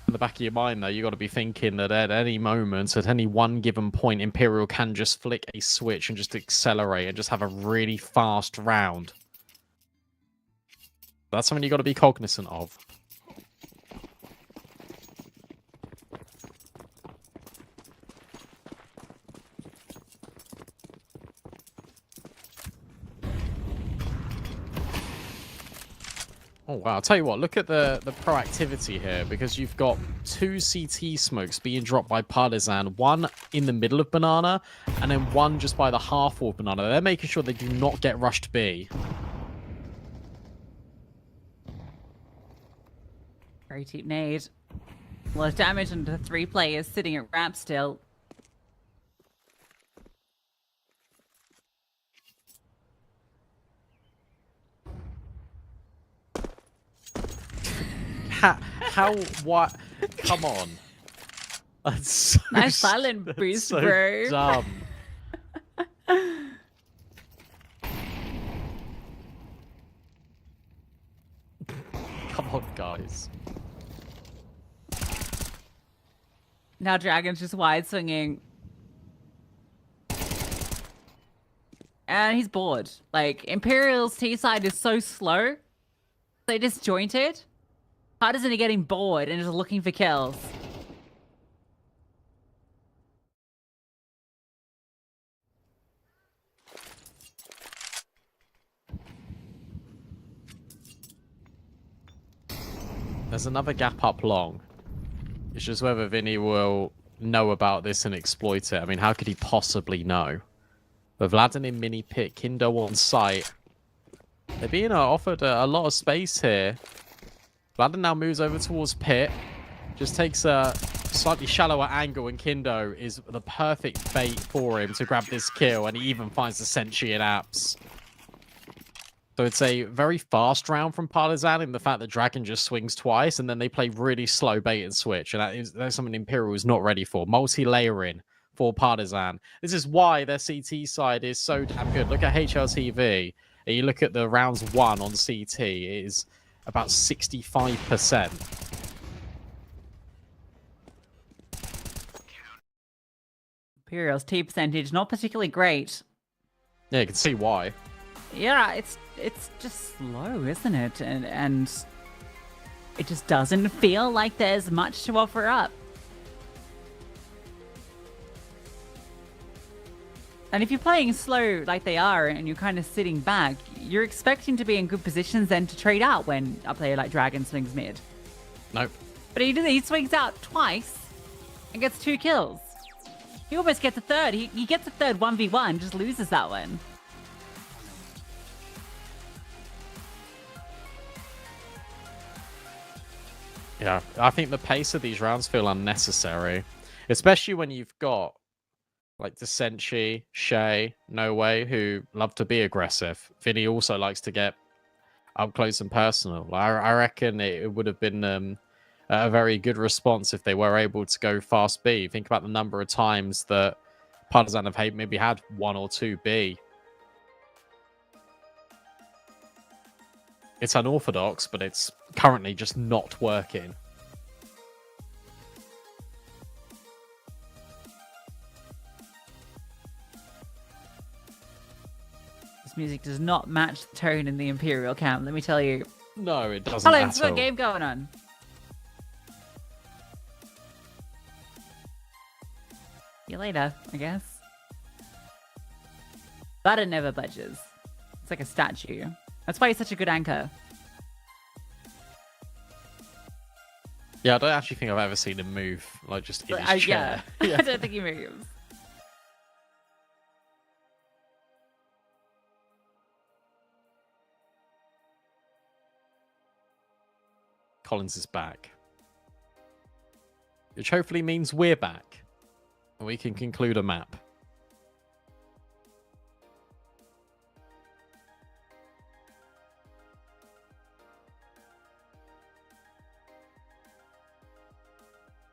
In the back of your mind, though, you got to be thinking that at any moment, at any one given point, Imperial can just flick a switch and just accelerate and just have a really fast round. That's something you got to be cognizant of. Oh, wow. I'll tell you what, look at the proactivity here, because you've got 2 CT smokes being dropped by Partizan, one in the middle of Banana, and then one just by the half-wall of Banana. They're making sure they do not get rushed B. Very cheap nade. A lot of damage into 3 players sitting at ramp still. What? Come on. That's so Nice silent boost, so bro. Dumb. Come on, guys. Now Dragon's just wide swinging. And he's bored. Like, Imperial's T-side is so slow. They disjointed. Partisan are getting bored and just looking for kills. There's another gap up long. It's just whether Vinny will know about this and exploit it. I mean, how could he possibly know? But Vladden in mini pit, Kindo on site. They're being offered a lot of space here. Vladden now moves over towards pit. Just takes a slightly shallower angle, and Kindo is the perfect bait for him to grab this kill, and he even finds the Senshi in apps. So it's a very fast round from Partizan in the fact that Dragon just swings twice, and then they play really slow bait and switch, and that's something Imperial is not ready for. Multi-layering for Partizan. This is why their CT side is so damn good. Look at HLTV, and you look at the rounds 1 on CT, it is about 65%. Imperial's T percentage not particularly great. Yeah, you can see why. Yeah, it's just slow, isn't it? And it just doesn't feel like there's much to offer up. And if you're playing slow like they are and you're kind of sitting back, you're expecting to be in good positions then to trade out when a player like Dragon swings mid. Nope. But he swings out twice and gets 2 kills. He almost gets a third. He gets a third 1v1, just loses that one. Yeah, I think the pace of these rounds feel unnecessary, especially when you've got like the Senshi, Shay, No Way, who love to be aggressive. Vinny also likes to get up close and personal. I reckon it would have been a very good response if they were able to go fast B. Think about the number of times that Partizan have maybe had 1 or 2 B. It's unorthodox, but it's currently just not working. This music does not match the tone in the Imperial camp, let me tell you. No, it doesn't Hello, at what's got a all. game going on? See you later, I guess. Butter never budges. It's like a statue. That's why he's such a good anchor. Yeah, I don't actually think I've ever seen him move, like just in his chair. Yeah. I don't think he moves. Collins is back. Which hopefully means we're back. And we can conclude a map.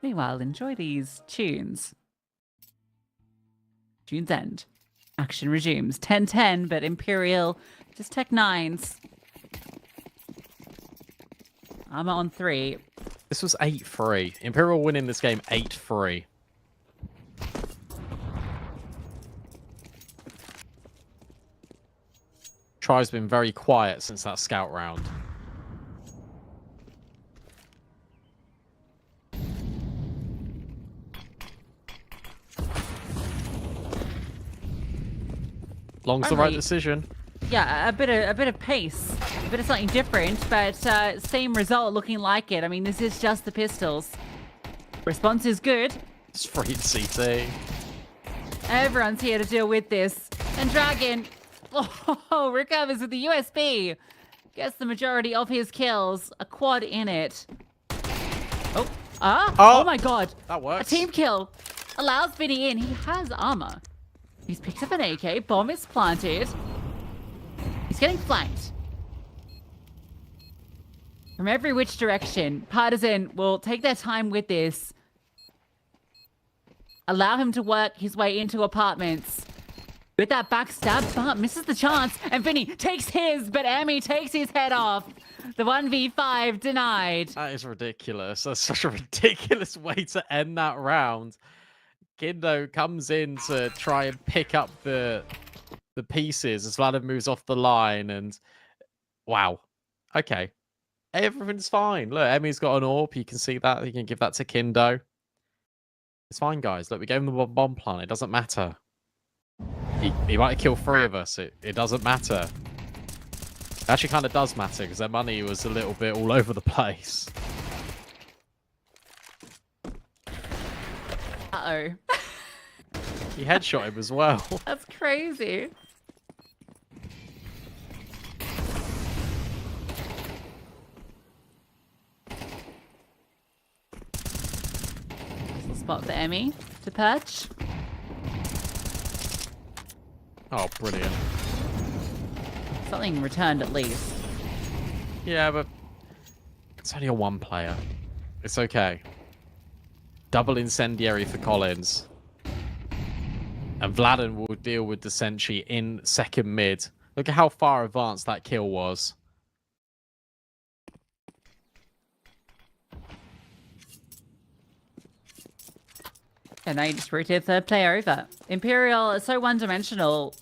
Meanwhile, enjoy these tunes. Tunes end. Action resumes. 10-10, but Imperial just tech 9s. Armor on 3. This was 8-3. Imperial winning this game 8-3. Try's been very quiet since that scout round. Long's the right Only- decision. Yeah, a bit of pace, a bit of something different, but same result looking like it. I mean, this is just the pistols. Response is good. It's free CT. Everyone's here to deal with this. And Dragon, recovers with the USB. Gets the majority of his kills. A quad in it. Oh my god. That A works. team kill. Allows Vinny in. He has armor. He's picked up an AK. Bomb is planted. He's getting flanked. From every which direction, Partisan will take their time with this. Allow him to work his way into apartments. With that backstab, but misses the chance. And Vinny takes his, but Emmy takes his head off. The 1v5 denied. That is ridiculous. That's such a ridiculous way to end that round. Kindo comes in to try and pick up the pieces as Vlad moves off the line, and wow. Okay. Everything's fine. Look, Emmy's got an AWP. You can see that. You can give that to Kindo. It's fine, guys. Look, we gave him the bomb plant. It doesn't matter. He might kill 3 of us. It doesn't matter. It actually kind of does matter because their money was a little bit all over the place. Uh-oh. He headshot him as well. That's crazy. Spot for Emmy to perch. Oh, brilliant. Something returned at least. Yeah, but it's only a 1 player. It's okay. Double incendiary for Collins. And Vladen will deal with the Senshi in second mid. Look at how far advanced that kill was. And now you just rotate third player over. Imperial is so one-dimensional.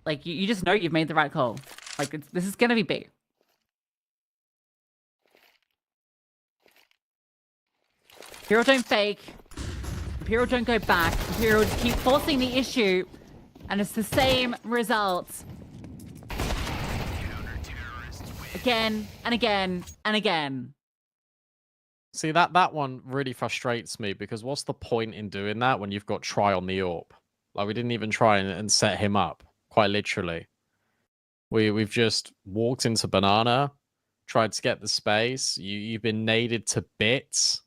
Like, you just know you've made the right call. Like, this is going to be B. Imperial don't fake. Imperial don't go back. Imperial keep forcing the issue. And it's the same results. Again, and again, and again. See, that one really frustrates me because what's the point in doing that when you've got try on the AWP? Like, we didn't even try and set him up, quite literally. We've just walked into banana, tried to get the space. You've been naded to bits.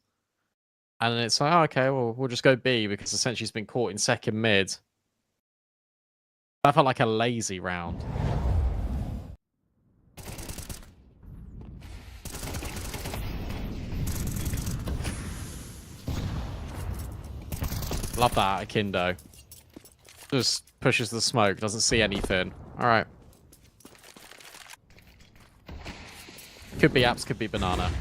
And then it's like, oh, okay, well, we'll just go B because essentially he's been caught in second mid. That felt like a lazy round. Love that, Akindo. Just pushes the smoke, doesn't see anything. Alright. Could be apps, could be banana.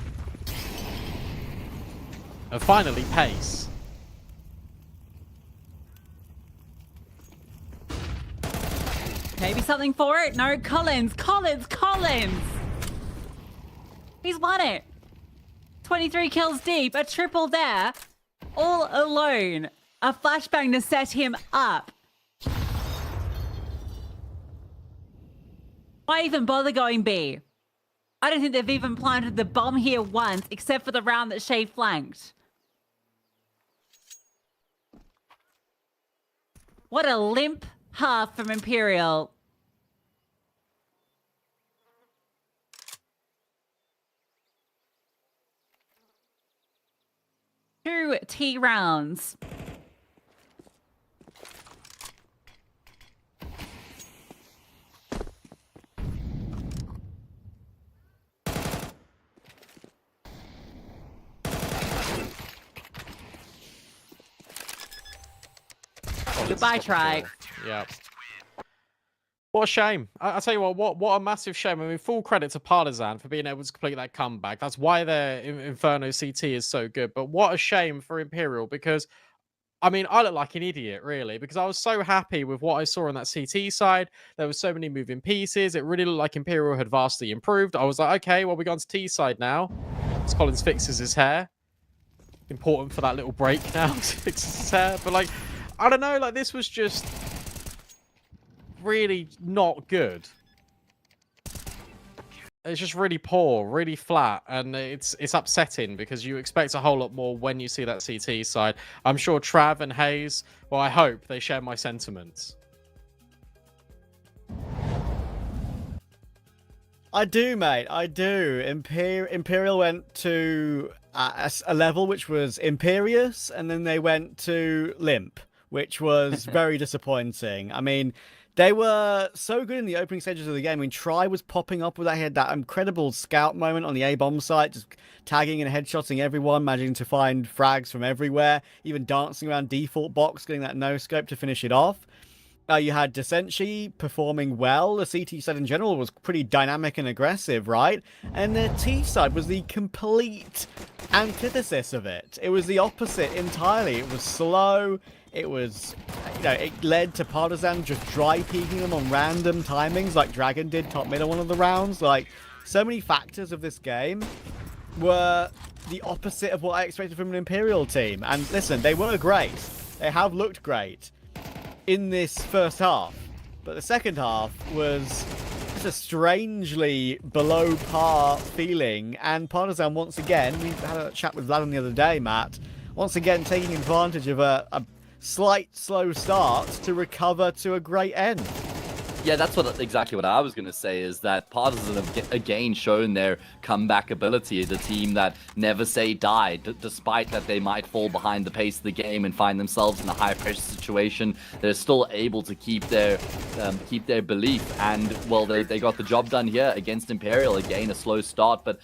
And finally, pace. Maybe something for it? No, Collins! He's won it! 23 kills deep, a triple there, all alone. A flashbang to set him up. Why even bother going B? I don't think they've even planted the bomb here once, except for the round that Shay flanked. What a limp half from Imperial. Two T rounds. Goodbye, try. Yeah. What a shame. I tell you what a massive shame. I mean, full credit to Partizan for being able to complete that comeback. That's why their Inferno CT is so good. But what a shame for Imperial because, I mean, I look like an idiot, really, because I was so happy with what I saw on that CT side. There were so many moving pieces. It really looked like Imperial had vastly improved. I was like, okay, well, we're going to T side now. As Collins fixes his hair. Important for that little break now to fix his hair. But, like, I don't know, like, this was just really not good. It's just really poor, really flat, and it's upsetting because you expect a whole lot more when you see that CT side. I'm sure Trav and Hayes, well, I hope they share my sentiments. I do, mate. I do. Imperial went to a level which was imperious, and then they went to limp, which was very disappointing. I mean, they were so good in the opening stages of the game. I mean, Try was popping up with that. He had that incredible scout moment on the A-bomb site, just tagging and headshotting everyone, managing to find frags from everywhere, even dancing around default box, getting that no-scope to finish it off. You had Desenchi performing well. The CT side in general was pretty dynamic and aggressive, right? And the T side was the complete antithesis of it. It was the opposite entirely. It was slow. It was, you know, it led to Partizan just dry peeking them on random timings like Dragon did top mid on one of the rounds. Like, so many factors of this game were the opposite of what I expected from an Imperial team. And listen, they were great. They have looked great in this first half, but the second half was just a strangely below par feeling, and Partizan once again, we had a chat with Vlad on the other day, Matt, once again taking advantage of a slight slow start to recover to a great end. Yeah, that's exactly what I was going to say, is that Partizan have again shown their comeback ability. The team that never say die, despite that they might fall behind the pace of the game and find themselves in a high-pressure situation. They're still able to keep their belief, and, well, they got the job done here against Imperial. Again, a slow start, but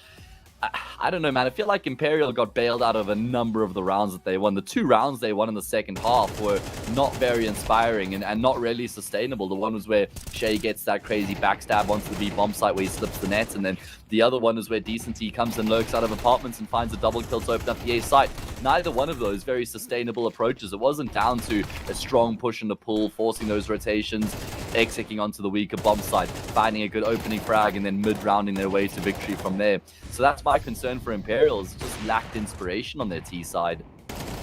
I don't know, man. I feel like Imperial got bailed out of a number of the rounds that they won. The 2 rounds they won in the second half were not very inspiring and not really sustainable. The one was where Shay gets that crazy backstab onto the B bomb site where he slips the net, and then the other one is where Decenty comes and lurks out of apartments and finds a double kill to open up the A site. Neither one of those very sustainable approaches. It wasn't down to a strong push and a pull, forcing those rotations, executing onto the weaker bomb site, finding a good opening frag, and then mid-rounding their way to victory from there. So that's my concern for Imperial, is just lacked inspiration on their T side.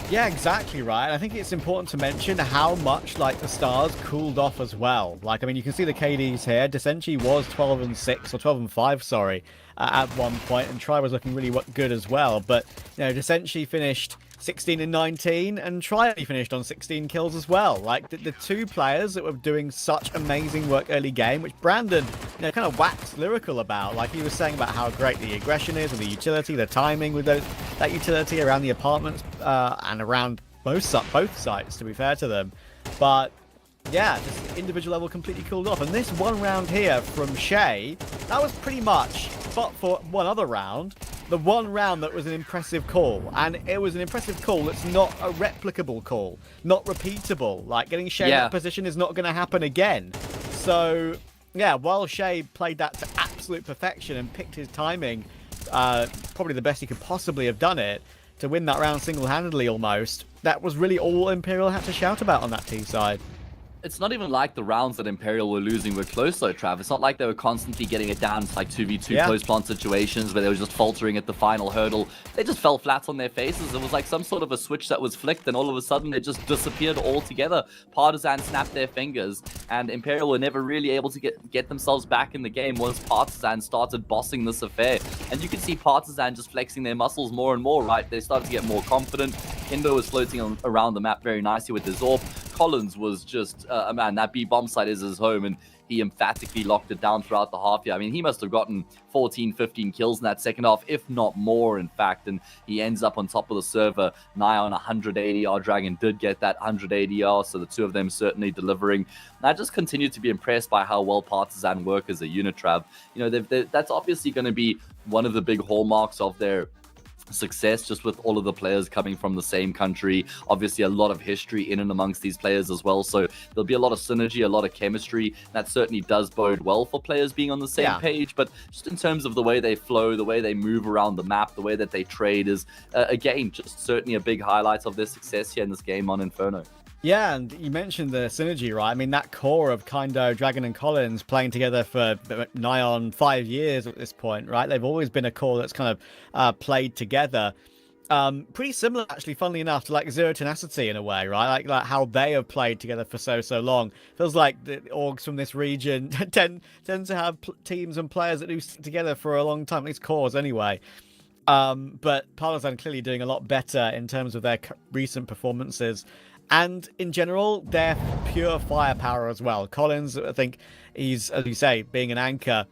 Yeah, exactly right. I think it's important to mention how much like the stars cooled off as well. Like, I mean, you can see the KDs here. Desenchi was 12-6 or 12-5, sorry, at one point, and Tri was looking really good as well. But you know, Desenchi finished 16-19, and Tri finished on 16 kills as well. Like the 2 players that were doing such amazing work early game, which Brandon, you know, kind of waxed lyrical about. Like he was saying about how great the aggression is, and the utility, the timing with that utility around the apartments and around both sites. To be fair to them, but yeah, just individual level completely cooled off. And this one round here from Shay, that was pretty much, but for one other round, the one round that was an impressive call. And it was an impressive call that's not a replicable call, not repeatable. Like, getting Shay in that position is not going to happen again. So, yeah, while Shay played that to absolute perfection and picked his timing, probably the best he could possibly have done it, to win that round single-handedly almost, that was really all Imperial had to shout about on that T side. It's not even like the rounds that Imperial were losing were close though, Trav. It's not like they were constantly getting it down to like 2v2 close plant situations where they were just faltering at the final hurdle. They just fell flat on their faces. It was like some sort of a switch that was flicked, and all of a sudden they just disappeared altogether. Partizan snapped their fingers, and Imperial were never really able to get themselves back in the game once Partizan started bossing this affair. And you could see Partizan just flexing their muscles more and more, right? They started to get more confident. Kendo was floating around the map very nicely with his AWP. Collins was just, man, that B bomb site is his home, and he emphatically locked it down throughout the half. Yeah, I mean, he must have gotten 14, 15 kills in that second half, if not more, in fact. And he ends up on top of the server, nigh on 100 ADR. Dragon did get that 100 ADR, so the 2 of them certainly delivering. And I just continue to be impressed by how well Partizan work as a unit, Trav. You know, that's obviously going to be one of the big hallmarks of their success, just with all of the players coming from the same country. Obviously a lot of history in and amongst these players as well, so there'll be a lot of synergy, a lot of chemistry. That certainly does bode well for players being on the same page, but just in terms of the way they flow, the way they move around the map, the way that they trade is again just certainly a big highlight of their success here in this game on Inferno. Yeah, and you mentioned the synergy, right? I mean, that core of Kindo, Dragon, and Collins playing together for nigh on 5 years at this point, right? They've always been a core that's kind of played together. Pretty similar, actually, funnily enough, to like Zero Tenacity in a way, right? Like how they have played together for so long. Feels like the orgs from this region tend to have teams and players that do stick together for a long time, at least cores anyway. But Partizan clearly doing a lot better in terms of their recent performances. And in general, they're pure firepower as well. Collins, I think he's, as you say, being an anchor,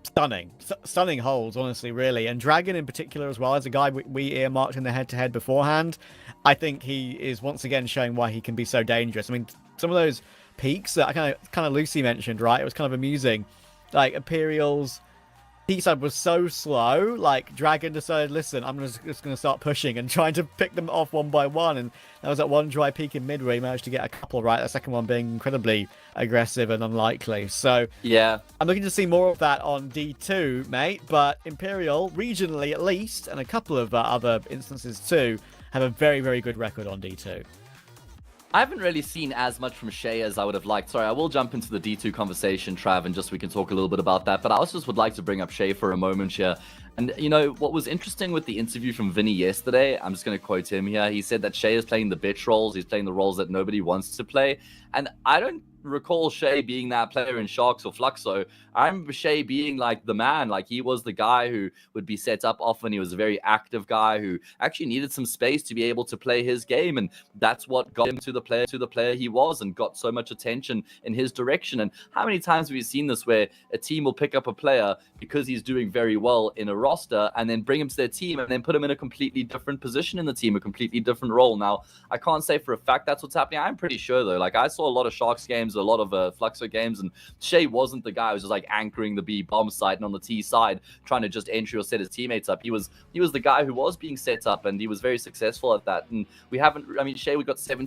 stunning holds, honestly, really. And Dragon in particular as well, as a guy we earmarked in the head-to-head beforehand. I think he is once again showing why he can be so dangerous. I mean, some of those peaks that I kind of Lucy mentioned, right? It was kind of amusing. Like Imperial's peak side was so slow, like Dragon decided, listen, I'm just going to start pushing and trying to pick them off one by one. And there was that one dry peak in mid where he managed to get a couple right. The second one being incredibly aggressive and unlikely. So yeah, I'm looking to see more of that on D2, mate. But Imperial, regionally at least, and a couple of other instances too, have a very, very good record on D2. I haven't really seen as much from Shay as I would have liked. Sorry, I will jump into the D2 conversation, Trav, and just we can talk a little bit about that. But I also just would like to bring up Shay for a moment here. And, you know, what was interesting with the interview from Vinny yesterday, I'm just going to quote him here. He said that Shay is playing the bitch roles. He's playing the roles that nobody wants to play. And I don't recall Shay being that player in Sharks or Fluxo. I remember Shay being like the man, like he was the guy who would be set up often. He was a very active guy who actually needed some space to be able to play his game, and that's what got him to the player he was and got so much attention in his direction. And how many times have we seen this where a team will pick up a player because he's doing very well in a roster and then bring him to their team and then put him in a completely different position in the team, a completely different role? Now, I can't say for a fact that's what's happening. I'm pretty sure though. Like I saw a lot of Sharks games a lot of Fluxo games, and Shay wasn't the guy who was just like anchoring the B bomb site and on the T side trying to just entry or set his teammates up. He was the guy who was being set up, and he was very successful at that. And Shay, we got 7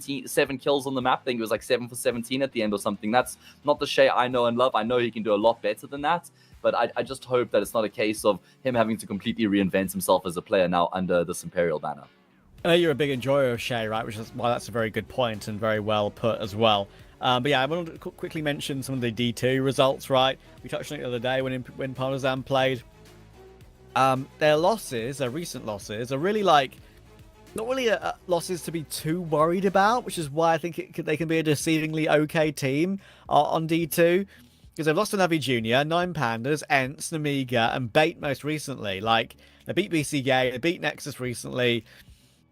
kills on the map. I think it was like 7 for 17 at the end or something. That's not the Shay I know and love. I know he can do a lot better than that. But I just hope that it's not a case of him having to completely reinvent himself as a player now under this Imperial banner. I know you're a big enjoyer of Shay, right? Which is why that's a very good point and very well put as well. But yeah, I want to quickly mention some of the D2 results, right? We touched on it the other day when Partizan played. Their losses, their recent losses, are really like not really losses to be too worried about, which is why I think they can be a deceivingly okay team on D2. Because they've lost to Navi Junior, 9 Pandas, Ents, Namiga, and Bait most recently. Like, they beat BC Gay, they beat Nexus recently.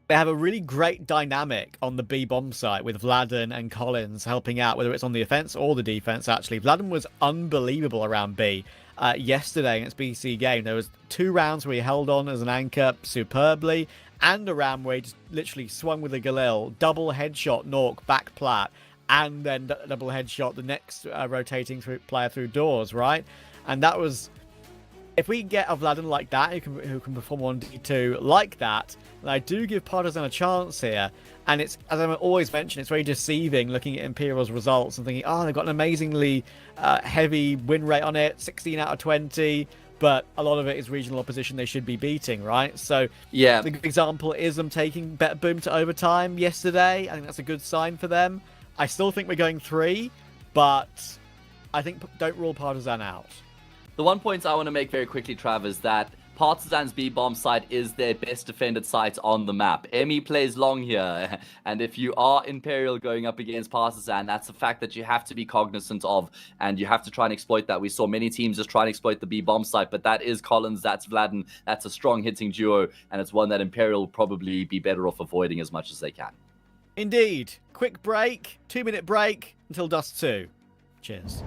They have a really great dynamic on the B bomb site with Vladen and Collins helping out, whether it's on the offense or the defense, actually. Vladen was unbelievable around B yesterday against BC Game. There was 2 rounds where he held on as an anchor superbly, and a round where he just literally swung with a Galil, double headshot Nuke back plat, and then double headshot the next rotating player through doors, right? And that was... If we get a Vladen like that, who can perform on D2 like that, then I do give Partizan a chance here. And it's, as I always mention, it's very deceiving looking at Imperial's results and thinking, oh, they've got an amazingly heavy win rate on it, 16 out of 20, but a lot of it is regional opposition they should be beating, right? So yeah, the example is them taking Better Boom to overtime yesterday. I think that's a good sign for them. I still think we're going 3, but I think don't rule Partizan out. The one point I want to make very quickly, Trav, is that Partizan's B-bomb site is their best defended site on the map. Emmy plays long here, and if you are Imperial going up against Partizan, that's a fact that you have to be cognizant of, and you have to try and exploit that. We saw many teams just try and exploit the B-bomb site, but that is Collins, that's Vladen, that's a strong hitting duo, and it's one that Imperial will probably be better off avoiding as much as they can. Indeed. Quick break, 2-minute break until Dust 2. Cheers.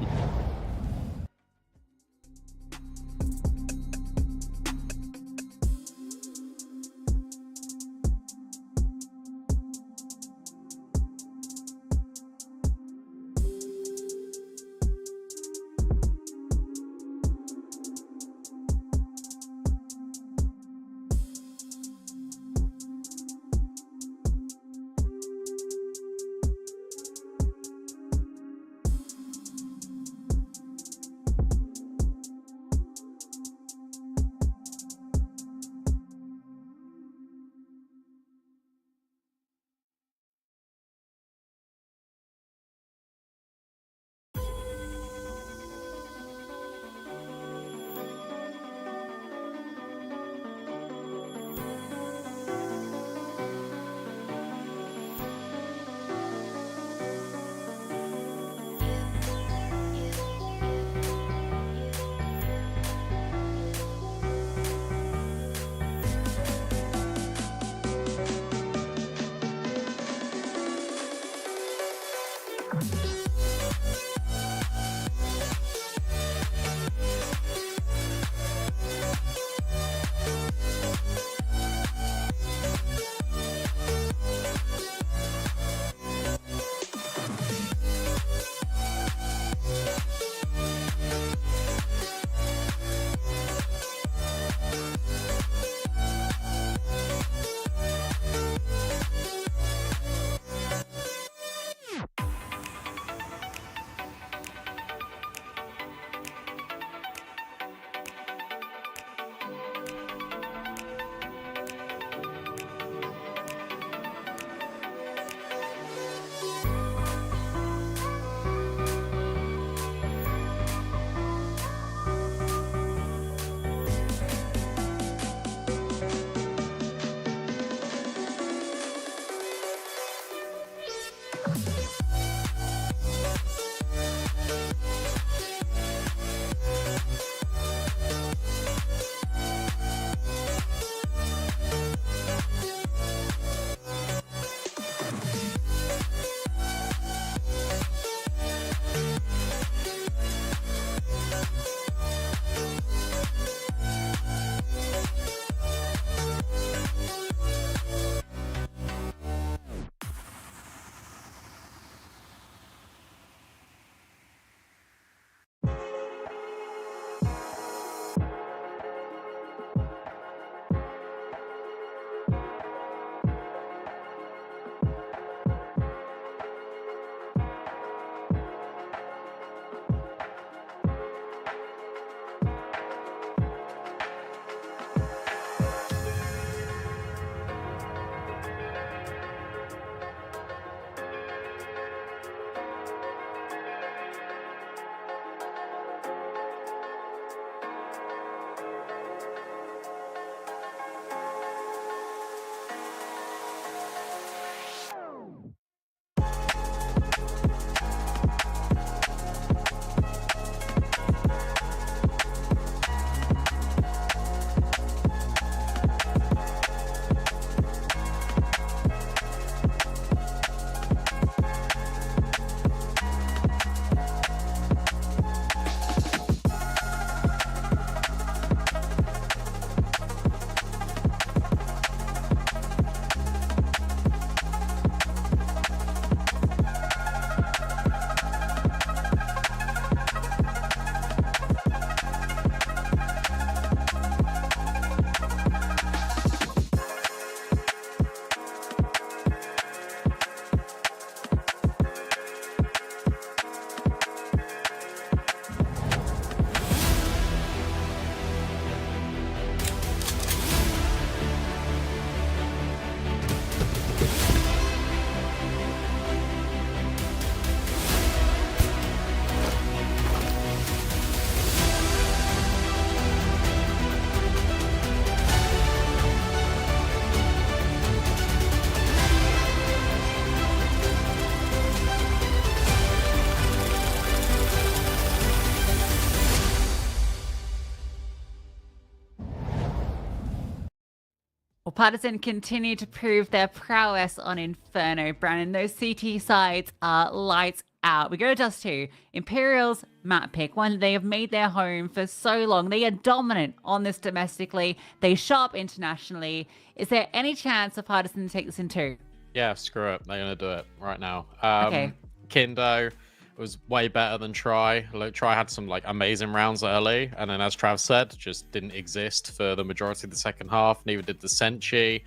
Well, Partisan continue to prove their prowess on Inferno, Brandon. Those CT sides are lights out. We go to Dust 2. Imperial's map pick, one they have made their home for so long. They are dominant on this domestically. They shop internationally. Is there any chance of Partisan to take this in 2? Yeah, screw it. They're going to do it right now. Okay. Kindo was way better than Try. Like, Try had some like amazing rounds early, and then as Trav said, just didn't exist for the majority of the second half. Neither did the Senchi.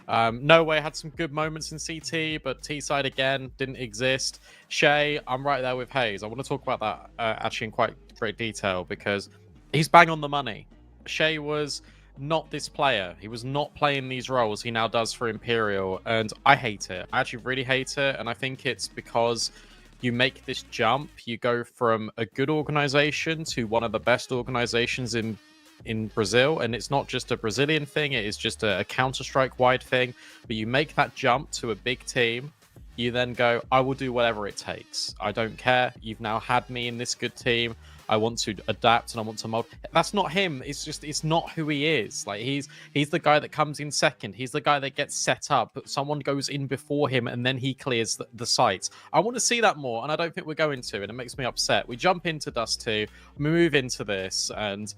No Way had some good moments in CT, but T side again didn't exist. Shay, I'm right there with Hayes. I want to talk about that actually in quite great detail because he's bang on the money. Shay was not this player. He was not playing these roles he now does for Imperial, and I hate it. I actually really hate it, and I think it's because you make this jump. You go from a good organization to one of the best organizations in Brazil, and it's not just a Brazilian thing, it is just a Counter-Strike wide thing, but you make that jump to a big team. You then go, I will do whatever it takes. I don't care. You've now had me in this good team. I want to adapt and I want to mold. That's not him. It's not who he is. Like he's the guy that comes in second. He's the guy that gets set up, but someone goes in before him and then he clears the sites. I want to see that more, and I don't think we're going to, and it makes me upset. We jump into Dust 2, we move into this, and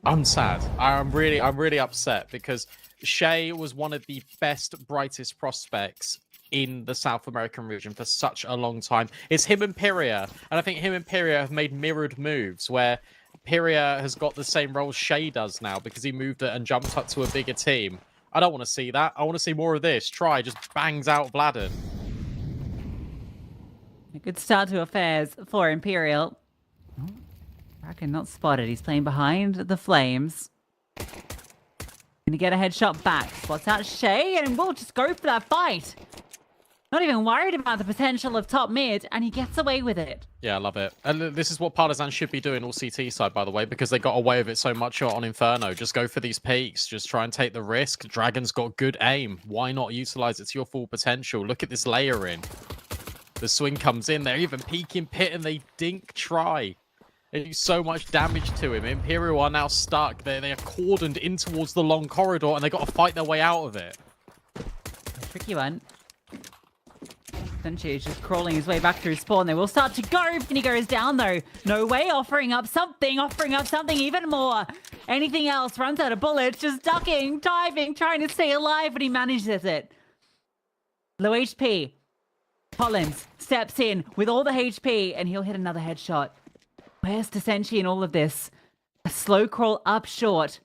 I'm sad. I'm really upset because Shay was one of the best, brightest prospects in the South American region for such a long time. It's him and Piria, and I think him and Piria have made mirrored moves where Piria has got the same role Shay does now because he moved it and jumped up to a bigger team. I don't want to see that. I want to see more of this. Try just bangs out Vladden. A good start to affairs for Imperial. Oh, Bracken not spotted. He's playing behind the flames. Gonna get a headshot back. Spots out Shay, and we'll just go for that fight. Not even worried about the potential of top mid, and he gets away with it. Yeah, I love it. And this is what Partizan should be doing all CT side, by the way, because they got away with it so much on Inferno. Just go for these peaks. Just try and take the risk. Dragon's got good aim. Why not utilize it to your full potential? Look at this layer in. The swing comes in. They're even peeking pit, and they dink Try. They do so much damage to him. Imperial are now stuck. They are cordoned in towards the long corridor, and they got to fight their way out of it. A tricky one. Senchi is just crawling his way back through spawn. They will start to go, and he goes down though. No Way offering up something even more. Anything else, runs out of bullets, just ducking, diving, trying to stay alive, but he manages it. Low HP. Collins steps in with all the HP, and he'll hit another headshot. Where's Senchi in all of this? A slow crawl up short.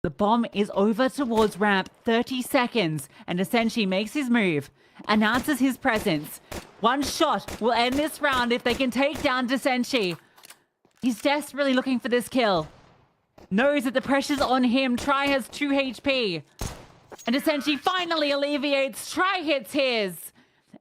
The bomb is over towards ramp, 30 seconds, and Senchi makes his move, announces his presence. One shot will end this round if they can take down Senchi. He's desperately looking for this kill. Knows that the pressure's on him. Try has 2 HP. And Senchi finally alleviates. Try hits his.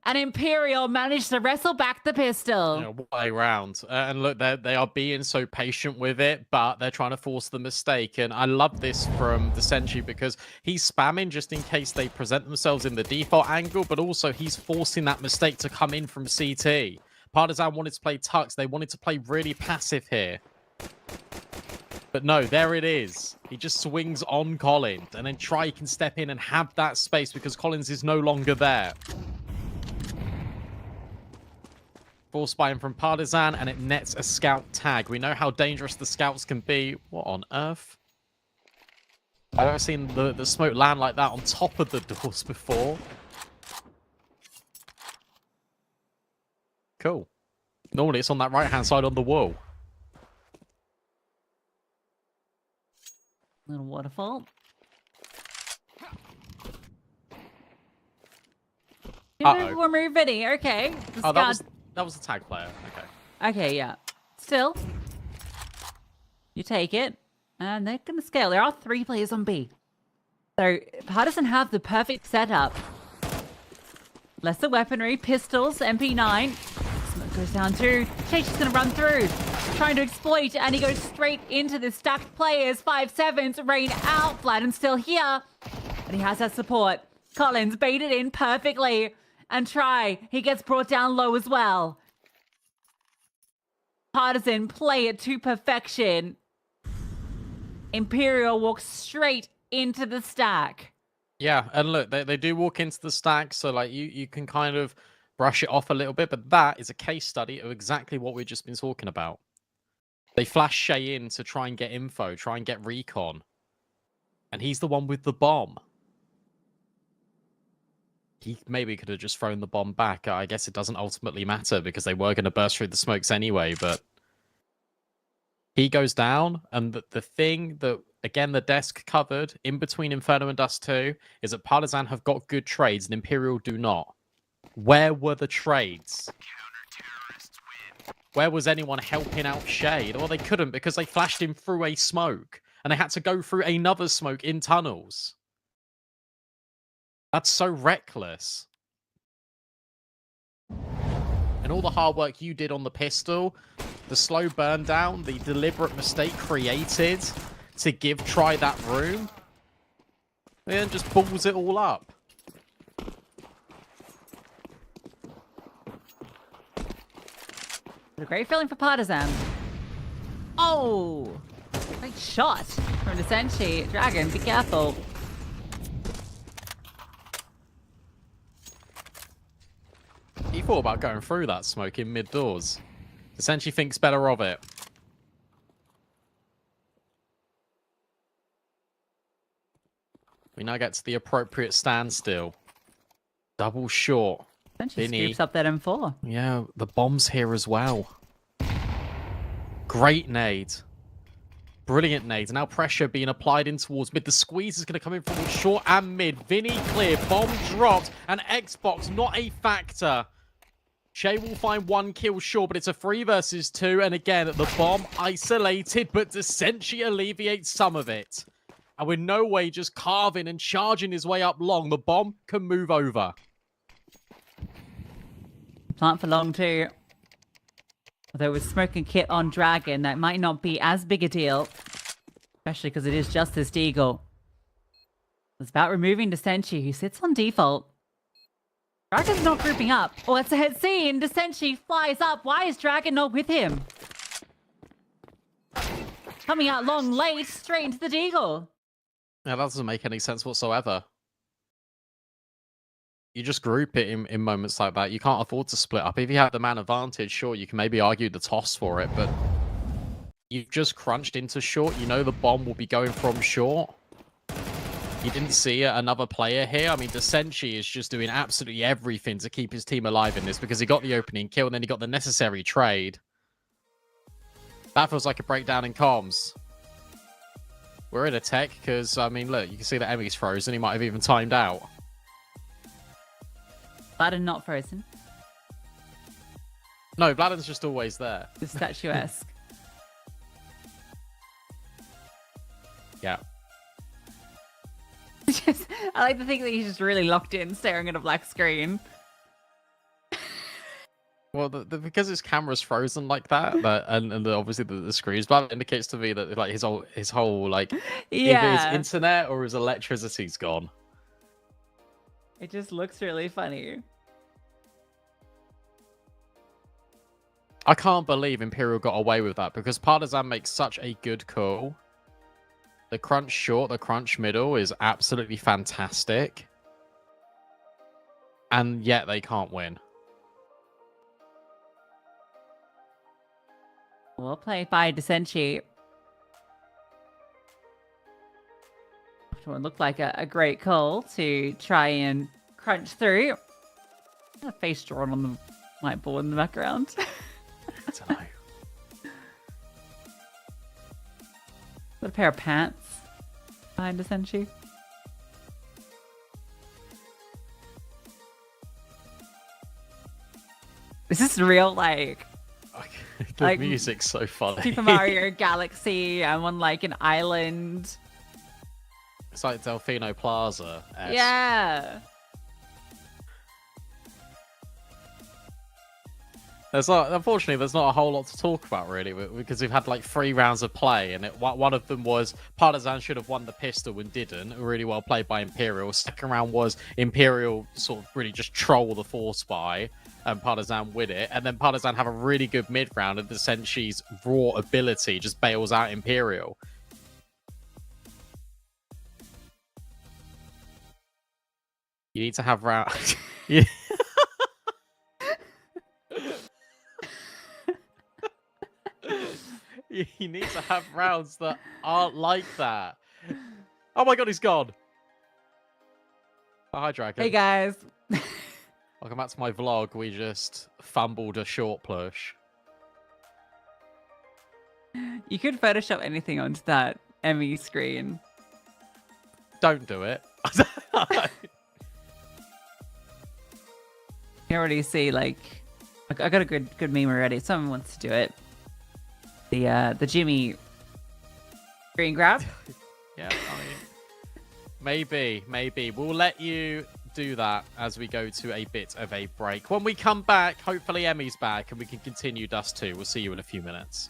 And Imperial managed to wrestle back the pistol. Yeah, way round. And look, they are being so patient with it, but they're trying to force the mistake. And I love this from the Senchi because he's spamming just in case they present themselves in the default angle, but also he's forcing that mistake to come in from CT. Partizan wanted to play Tux. They wanted to play really passive here. But no, there it is. He just swings on Collins, and then Try can step in and have that space because Collins is no longer there. Force spying from Partizan, and it nets a scout tag. We know how dangerous the scouts can be. What on earth? I've never seen the smoke land like that on top of the doors before. Cool. Normally it's on that right-hand side on the wall. Little waterfall. We'll move ready. Okay. Oh, that was the tag player. Okay. Okay, yeah. Still, you take it, and they're going to scale. There are 3 players on B. So, Partisan have the perfect setup. Lesser weaponry, pistols, MP9. Smoke goes down too. Chase is going to run through, trying to exploit, and he goes straight into the stacked players. 5-7s, rain out. Vladden's still here, but he has that support. Collins baited in perfectly. And Try, he gets brought down low as well. Partizan play it to perfection. Imperial walks straight into the stack. Yeah, and look, they do walk into the stack, so like you can kind of brush it off a little bit, but that is a case study of exactly what we've just been talking about. They flash Shay in to try and get info, try and get recon. And he's the one with the bomb. He maybe could have just thrown the bomb back. I guess it doesn't ultimately matter because they were going to burst through the smokes anyway, but he goes down, and the thing that, again, the desk covered in between Inferno and Dust 2 is that Partizan have got good trades and Imperial do not. Where were the trades? Where was anyone helping out Shade? Well, they couldn't because they flashed him through a smoke, and they had to go through another smoke in tunnels. That's so reckless. And all the hard work you did on the pistol, the slow burn down, the deliberate mistake created to give Try that room, and just balls it all up. A great feeling for Partizan. Oh! Great shot from the Senshi. Dragon, be careful. He thought about going through that smoke in mid-doors. Essentially thinks better of it. We now get to the appropriate standstill. Double short. Senshi Vinny. scoops up that M4. Yeah, the bomb's here as well. Great nade. Brilliant nades. Now pressure being applied in towards mid. The squeeze is going to come in from short and mid. Vinny clear. Bomb dropped. And Xbox not a factor. Shay will find one kill short, but it's a 3 versus 2. And again, the bomb isolated, but Desenchi alleviates some of it. And with no way just carving and charging his way up long, the bomb can move over. Plant for long too. Although with smoking kit on Dragon, that might not be as big a deal. Especially because it is just this Deagle. It's about removing Desenchi, who sits on default. Dragon's not grouping up. Oh, it's a hit scene. Desenchi flies up. Why is Dragon not with him? Coming out long late, straight into the Deagle. Yeah, that doesn't make any sense whatsoever. You just group it in moments like that. You can't afford to split up. If you have the man advantage, sure, you can maybe argue the toss for it, but you've just crunched into short. You know the bomb will be going from short. You didn't see another player here. I mean, Desenchi is just doing absolutely everything to keep his team alive in this because he got the opening kill and then he got the necessary trade. That feels like a breakdown in comms. We're in a tech because, I mean, look, you can see that Emmy's frozen. He might have even timed out. Bladden not frozen. No, Bladden's just always there. The statuesque. Yeah. I like to think that he's just really locked in, staring at a black screen. Well, because his camera's frozen like that, and obviously the screens, but indicates to me that like his whole like either his internet or his electricity's gone. It just looks really funny. I can't believe Imperial got away with that because Partizan makes such a good call. The crunch short, the crunch middle is absolutely fantastic. And yet they can't win. Well played by Desenchi. It looked like a great call to try and crunch through. A face drawn on the whiteboard in the background. I don't know. Got a pair of pants behind Desenchi. This is real, like The like, music's so funny. Super Mario Galaxy. I'm on like an island. It's like Delfino Plaza. Yeah. Unfortunately, there's not a whole lot to talk about really, because we've had like 3 rounds of play, and one of them was Partizan should have won the pistol and didn't. Really well played by Imperial. Second round was Imperial sort of really just troll the force buy, and Partizan win it. And then Partizan have a really good mid round, and Desenchi's raw ability just bails out Imperial. You need to have rounds. You you need to have rounds that aren't like that. Oh my god, he's gone. Oh, hi, Dragon. Hey guys. Welcome back to my vlog. We just fumbled a short push. You could Photoshop anything onto that Emmy screen. Don't do it. You can already see, like, I got a good meme already. Someone wants to do it. The Jimmy screen grab. Yeah, I mean, maybe. We'll let you do that as we go to a bit of a break. When we come back, hopefully Emmy's back and we can continue Dust 2. We'll see you in a few minutes.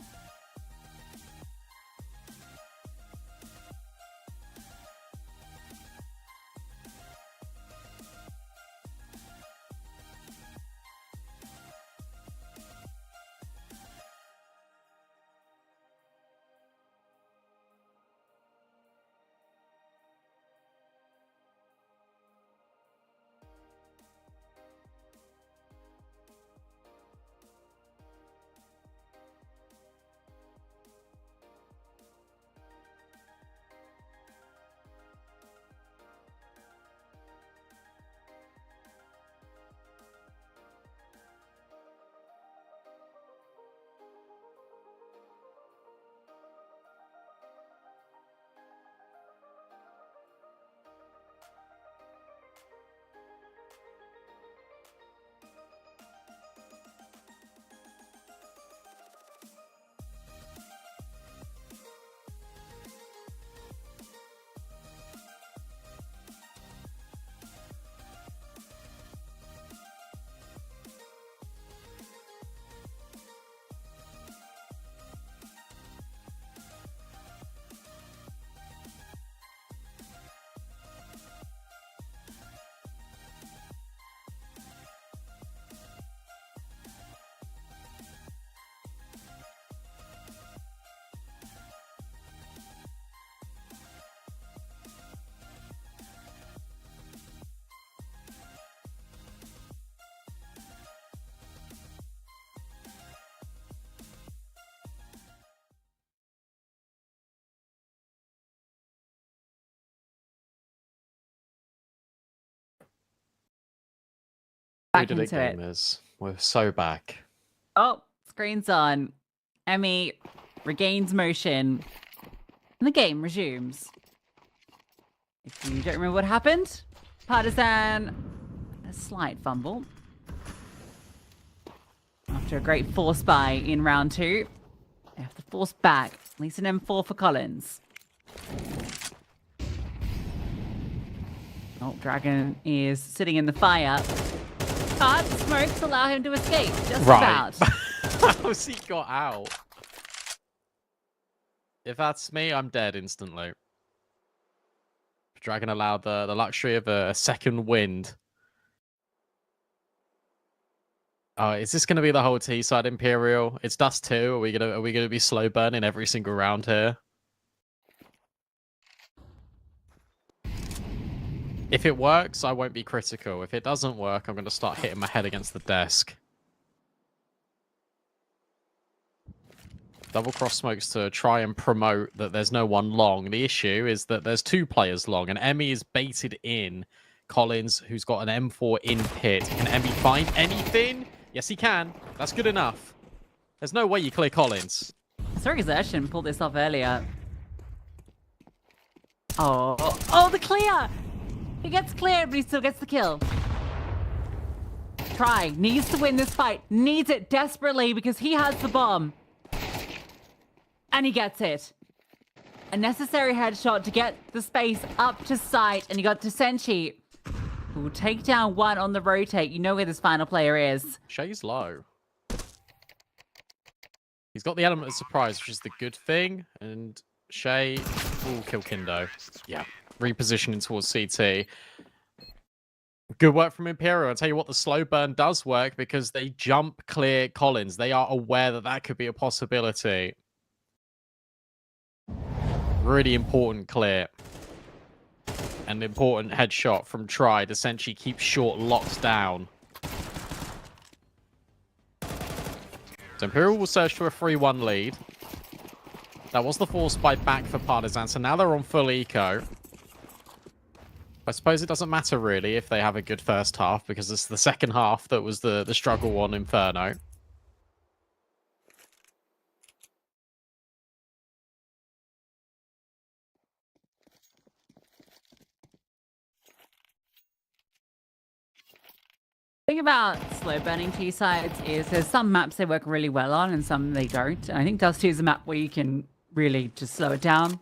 Back We did it, into it. gamers. We're so back. Oh, screen's on. Emmy regains motion. And the game resumes. If you don't remember what happened, Partizan, a slight fumble. After a great force buy in round 2, they have to force back. At least an M4 for Collins. Oh, Dragon is sitting in the fire. But the smokes allow him to escape, just Right. about. How's he got out? If that's me, I'm dead instantly. Dragon allowed the luxury of a second wind. Oh, is this going to be the whole T side Imperial? It's Dust 2. Are we gonna be slow burning every single round here? If it works, I won't be critical. If it doesn't work, I'm going to start hitting my head against the desk. Double cross smokes to try and promote that there's no one long. The issue is that there's 2 players long, and Emmy is baited in Collins, who's got an M4 in pit. Can Emmy find anything? Yes, he can. That's good enough. There's no way you clear Collins. Sorry, Xertion pulled this off earlier. Oh, the clear! He gets cleared, but he still gets the kill. Try. Needs to win this fight. Needs it desperately because he has the bomb. And he gets it. A necessary headshot to get the space up to sight. And he got to Senchi, who will take down one on the rotate. You know where this final player is. Shay's low. He's got the element of surprise, which is the good thing. And Shay will kill Kindo. Yeah. Repositioning towards CT. Good work from Imperial. I'll tell you what, the slow burn does work because they jump clear Collins. They are aware that that could be a possibility. Really important clear. An important headshot from Tried essentially keeps Short locked down. So Imperial will search for a 3-1 lead. That was the force buy back for Partizan, so now they're on full eco. I suppose it doesn't matter really if they have a good first half, because it's the second half that was the struggle on Inferno. The thing about slow burning T-sides is there's some maps they work really well on and some they don't. And I think Dust 2 is a map where you can really just slow it down.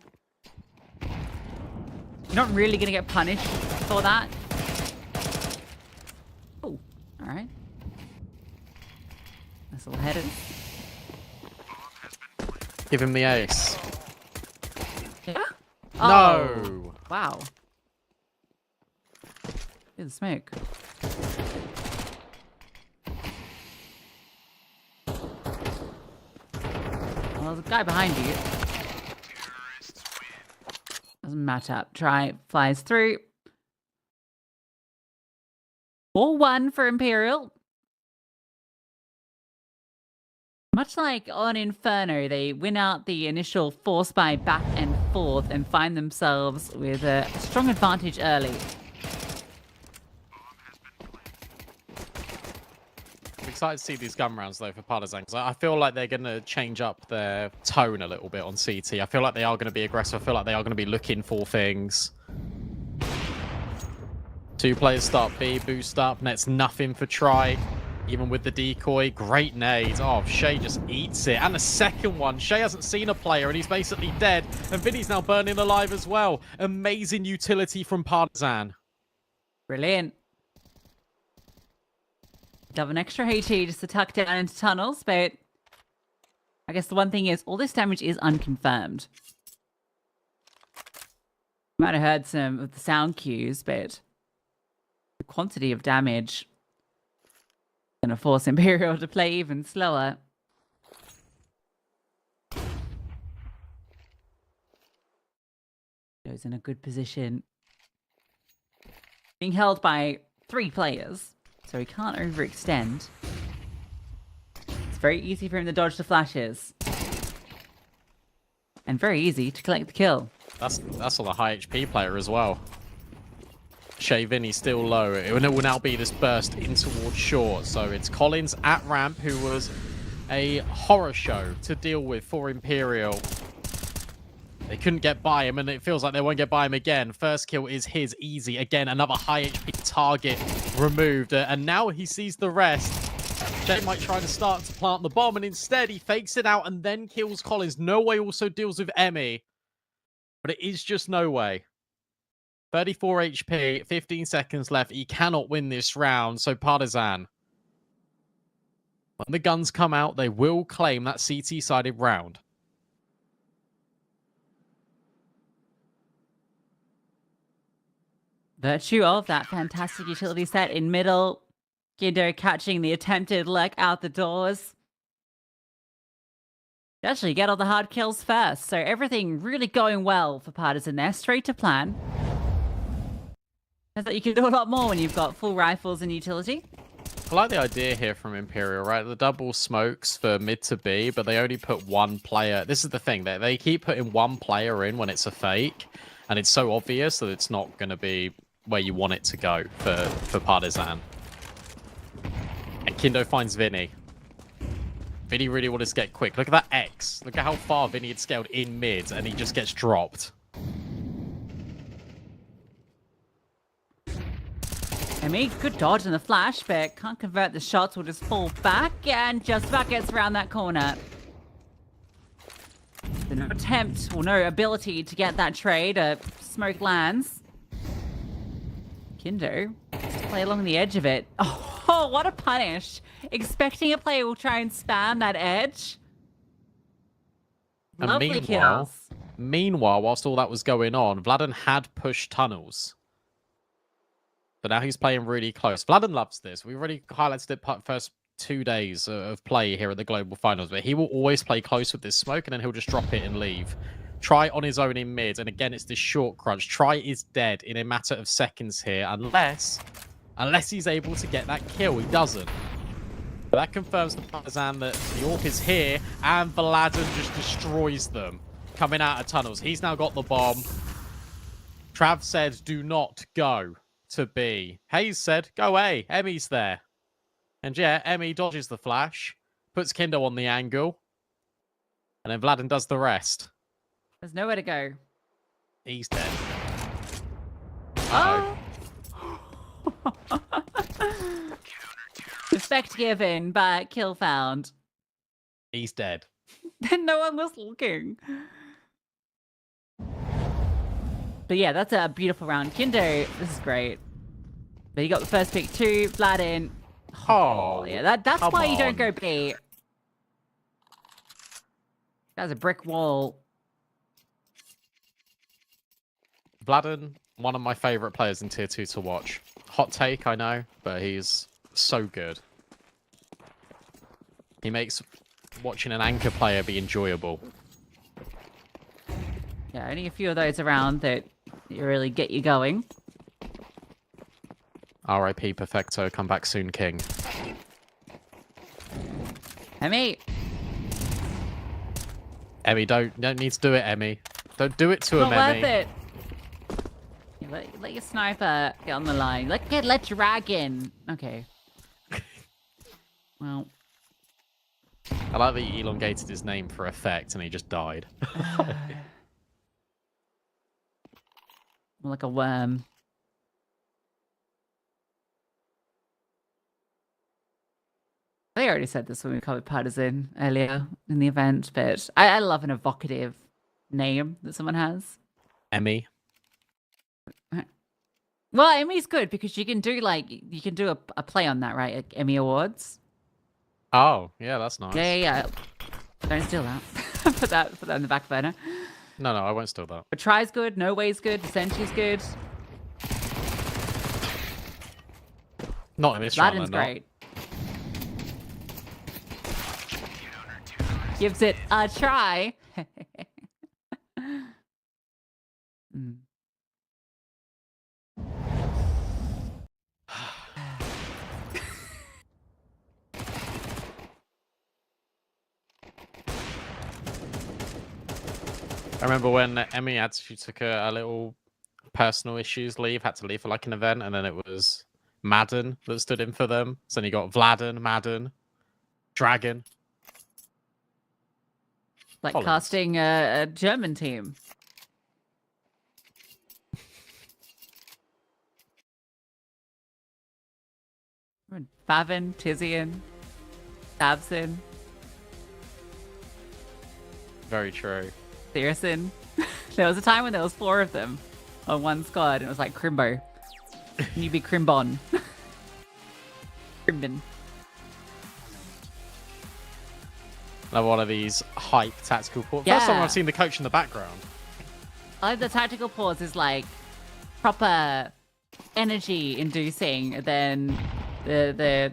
You're not really going to get punished for that. Oh, all right. Nice little headed. Give him the ace. Yeah? No! Oh, wow. Look at the smoke. Well, there's a guy behind you. Doesn't matter. Try flies through. 4-1 for Imperial. Much like on Inferno, they win out the initial force buy back and forth and find themselves with a strong advantage early. I'm excited to see these gun rounds though for Partizan, because I feel like they're going to change up their tone a little bit on CT. I feel like they are going to be aggressive. I feel like they are going to be looking for things. 2 players start B, boost up, and it's nothing for Try. Even with the decoy, great nades. Oh, Shay just eats it. And the second one, Shay hasn't seen a player and he's basically dead. And Vinny's now burning alive as well. Amazing utility from Partizan. Brilliant. Have an extra HE just to tuck down into tunnels, but I guess the one thing is all this damage is unconfirmed. You might have heard some of the sound cues, but the quantity of damage is going to force Imperial to play even slower. Goes in a good position. Being held by 3 players. So he can't overextend. It's very easy for him to dodge the flashes. And very easy to collect the kill. That's on a high HP player as well. Shay Vinny still low. It will now be this burst in towards short. So it's Collins at ramp, who was a horror show to deal with for Imperial. They couldn't get by him, and it feels like they won't get by him again. First kill is his, easy. Again, another high HP target removed. And now he sees the rest. Jay might try to start to plant the bomb, and instead he fakes it out and then kills Collins. No Way also deals with Emmy. But it is just No Way. 34 HP, 15 seconds left. He cannot win this round, so Partizan, when the guns come out, they will claim that CT-sided round. Virtue of that fantastic utility set in middle. Gindo catching the attempted lurk out the doors. You actually get all the hard kills first, so everything really going well for Partisan there. Straight to plan. Turns out you can do a lot more when you've got full rifles and utility. I like the idea here from Imperial, right? The double smokes for mid to B, but they only put 1 player. This is the thing, they keep putting 1 player in when it's a fake, and it's so obvious that it's not going to be where you want it to go for Partizan. And Kindo finds Vinny. Vinny really wanted to get quick. Look at that X. Look at how far Vinny had scaled in mid, and he just gets dropped. I mean, good dodge in the flash, but can't convert the shots. Will just fall back and just about gets around that corner. No attempt or no ability to get that trade. Smoke lands. Kindo just play along the edge of it. Oh, what a punish. Expecting a player will try and spam that edge. And Lovely kills. Meanwhile, whilst all that was going on, Vladen had pushed tunnels. But now he's playing really close. Vladen loves this. We already highlighted it first 2 days of play here at the Global Finals, but he will always play close with this smoke, and then he'll just drop it and leave. Try on his own in mid, and again, it's this short crunch. Try is dead in a matter of seconds here, unless he's able to get that kill. He doesn't. But that confirms the Partizan that the Orc is here, and Vladen just destroys them coming out of tunnels. He's now got the bomb. Trav said, do not go to B. Hayes said, go A. Emmy's there. And yeah, Emmy dodges the flash, puts Kindo on the angle, and then Vladen does the rest. There's nowhere to go. He's dead. Oh. Respect given, but kill found. He's dead. No one was looking. But yeah, that's a beautiful round. Kindo, this is great. But you got the first pick too. Vladen. Oh, yeah, that's come why you don't on. go B. That's a brick wall. Vladen, one of my favorite players in Tier 2 to watch. Hot take, I know, but he's so good. He makes watching an anchor player be enjoyable. Yeah, only a few of those around that really get you going. R.I.P. Perfecto, come back soon, King. Emmy. Emmy, don't need to do it, Emmy. Don't do it to him, Not Emmy. worth it. Yeah, let your sniper get on the line. Let Dragon. Okay. Well. I like that he elongated his name for effect and he just died. Like a worm. They already said this when we covered Partisan earlier in the event, but I love an evocative name that someone has. Emmy. Well, Emmy's good because you can do a play on that, right? Like Emmy Awards. Oh, yeah, that's nice. Yeah. Don't steal that. put that in the back burner. No, I won't steal that. But try's good, no way's good, Sentry's good. Not in this round, Vladen's they're not. great. Gives it a try. Mm. I remember when Emmy actually took a little personal issues leave, had to leave for like an event, and then it was Madden that stood in for them. So then you got Vladen, Madden, Dragon. Like Collins. casting a German team. Favin, Tizian, Dabson, Very true. Thierson. There was a time when there was 4 of them on one squad, and it was like Crimbo. And you'd be Crimbon. Crimbin. Another one of these hype tactical ports. Yeah. First time I've seen the coach in the background. I like the tactical pause is like proper energy inducing, then the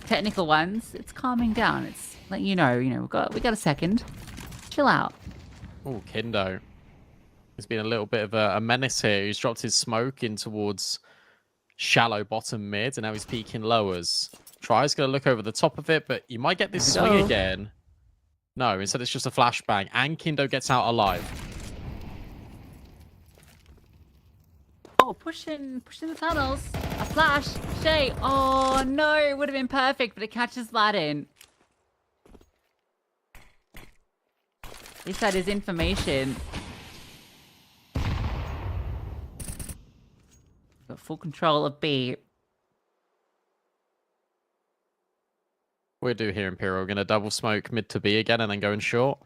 technical ones, it's calming down. It's like we got a second. Chill out. Oh, Kindo. He's been a little bit of a menace here. He's dropped his smoke in towards shallow bottom mid, and now he's peeking lowers. Tries going to look over the top of it, but you might get this swing again. No, instead it's just a flashbang, and Kindo gets out alive. Oh, pushing the tunnels. A flash. Shay. Oh no, it would have been perfect, but it catches Vladen. At least that is information. Got full control of B. What do we do here, Imperial? We're going to double smoke mid to B again and then go in short?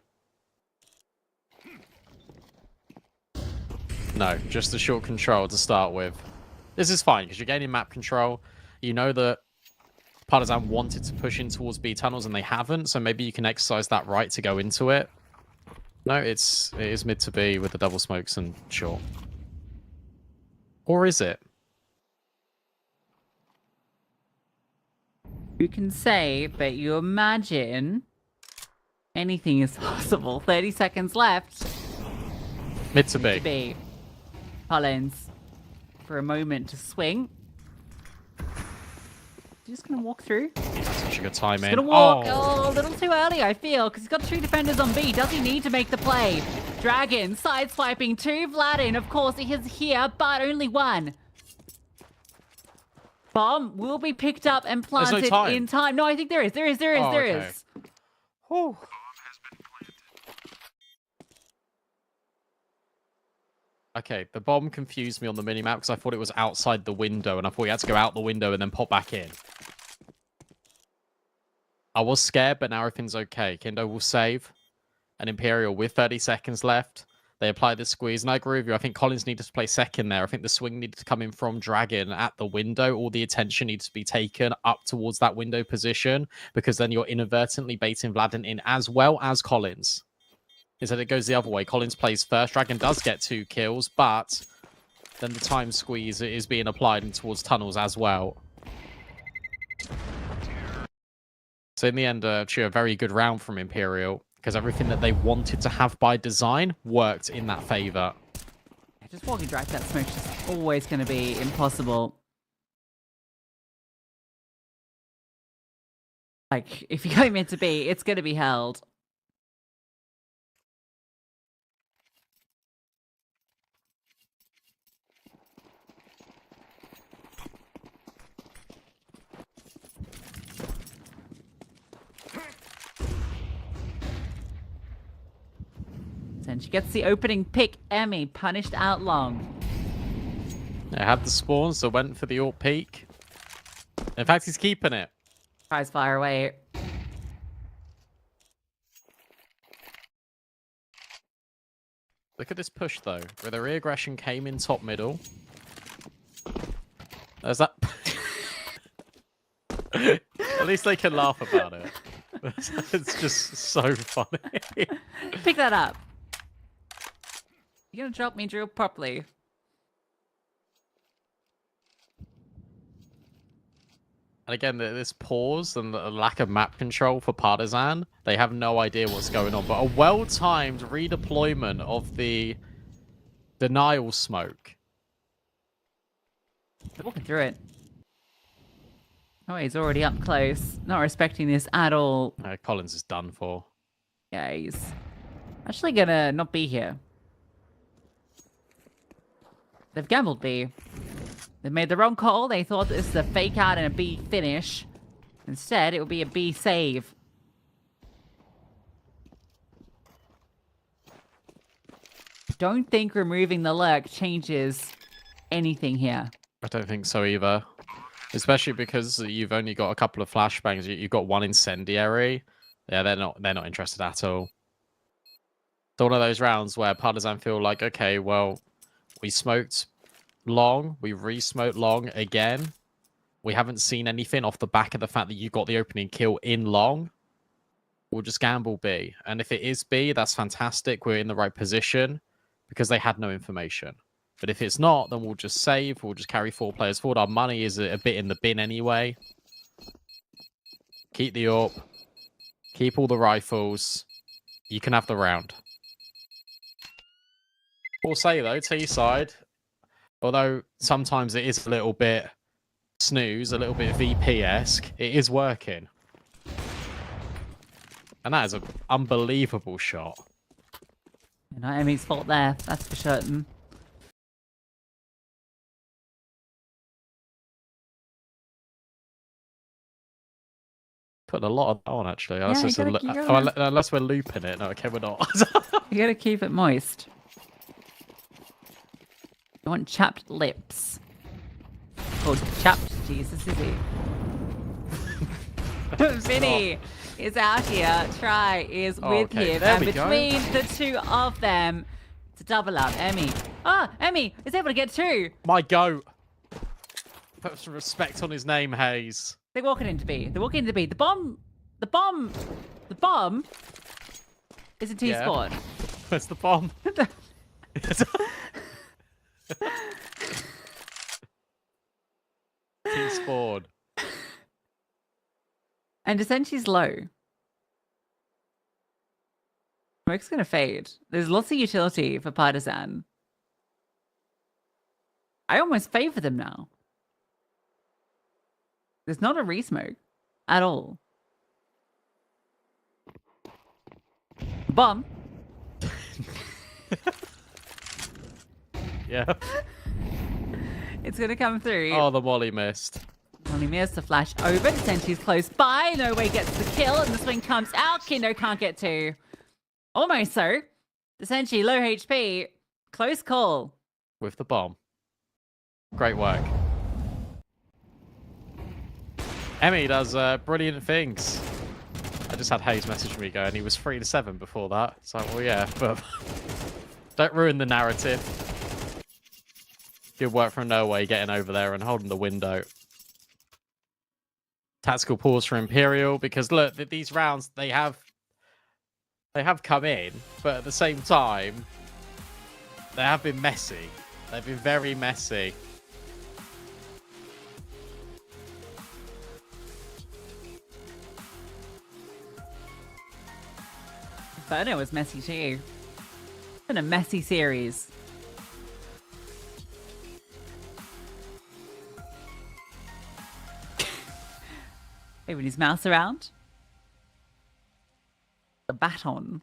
No, just the short control to start with. This is fine, because you're gaining map control. You know that Partizan wanted to push in towards B tunnels, and they haven't, so maybe you can exercise that right to go into it. No, it is mid to B with the double smokes and short. Or is it? You can say, but you imagine anything is possible. 30 seconds left. Mid to To B. B. Collins for a moment to swing. Just gonna walk through. Such a good time He's in. gonna walk. Oh. Oh, a little too early, I feel, because he's got 2 defenders on B. Does he need to make the play? Dragon sideswiping to Vladin. Of course, he is here, but only 1. Bomb will be picked up and There's no planted time. in time. No, I think there is. There is. Oh, There okay. is. Whew. Okay, the bomb confused me on the minimap because I thought it was outside the window, and I thought you had to go out the window and then pop back in. I was scared, but now everything's okay. Kindo will save. And Imperial with 30 seconds left. They apply the squeeze, and I agree with you. I think Collins needed to play second there. I think the swing needed to come in from Dragon at the window. All the attention needs to be taken up towards that window position, because then you're inadvertently baiting Vladin in as well as Collins. Instead, it goes the other way. Collins plays first. Dragon does get 2 kills, but then the time squeeze is being applied in towards tunnels as well. So in the end, actually a very good round from Imperial, because everything that they wanted to have by design worked in that favor. Just walking direct that smoke's just always going to be impossible. Like, if you're going meant to be, it's going to be held. And she gets the opening pick. Emmy punished out long. They had the spawns, so went for the AWP peak. In fact, he's keeping it. Tries fire away. Look at this push, though, where the re-aggression came in top middle. There's that. At least they can laugh about it. It's just so funny. Pick that up. You gonna drop me drill properly? And again, this pause and the lack of map control for Partizan, they have no idea what's going on. But a well-timed redeployment of the denial smoke. They're walking through it. Oh, he's already up close. Not respecting this at all. Collins is done for. Yeah, he's actually gonna not be here. They've gambled B. They made the wrong call. They thought this is a fake out and a B finish. Instead, it would be a B save. Don't think removing the lurk changes anything here. I don't think so either. Especially because you've only got a couple of flashbangs. You've got 1 incendiary. Yeah, they're not interested at all. It's one of those rounds where Partizan feel like, okay, well, we smoked long, we re-smoked long again. We haven't seen anything off the back of the fact that you got the opening kill in long. We'll just gamble B. And if it is B, that's fantastic. We're in the right position because they had no information. But if it's not, then we'll just save. We'll just carry 4 players forward. Our money is a bit in the bin anyway. Keep the AWP. Keep all the rifles. You can have the round. We'll say, though, T-side, although sometimes it is a little bit snooze, a little bit VP-esque, it is working. And that is an unbelievable shot. Not Emmy's fault there, that's for certain. Putting a lot of that on, actually. Yeah, Unless we're looping it. No, okay, we're not. You gotta keep it moist. I want chapped lips. Called chapped Jesus, is he? Vinny is out here. Try is with okay. him. There And we go. between the 2 of them, it's a double up. Emmy. Ah, Emmy is able to get 2. My goat. Put some respect on his name, Hayes. They're walking into B. They're walking into B. The bomb is a T Yeah. squad. Where's the bomb? T-spawn. And Essenti's low. Smoke's gonna fade. There's lots of utility for Partisan. I almost favor them now. There's not a re-smoke at all. Bomb. Yeah. It's gonna come through. Oh, the molly missed. Only missed the flash over. Sentry's close by. No way gets the kill, and the swing comes out. Kindo can't get to. Almost so. The Sentry low HP. Close call. With the bomb. Great work. Emmy does brilliant things. I just had Hayes message me going, he was 3-7 before that. It's like, well, yeah, but don't ruin the narrative. Good work from No Way getting over there and holding the window. Tactical pause for Imperial, because look, these rounds, they have come in, but at the same time, they have been messy. They've been very messy. Veto was messy too. It's been a messy series. Moving his mouse around. The baton.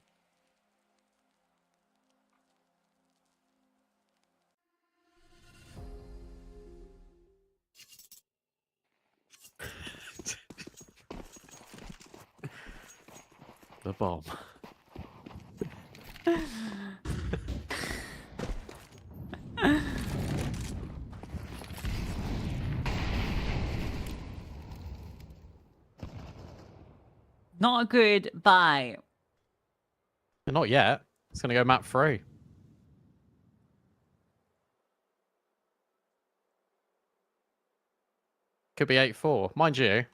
The bomb. Not a good buy. Not yet. It's going to go map 3. Could be 8-4. Mind you,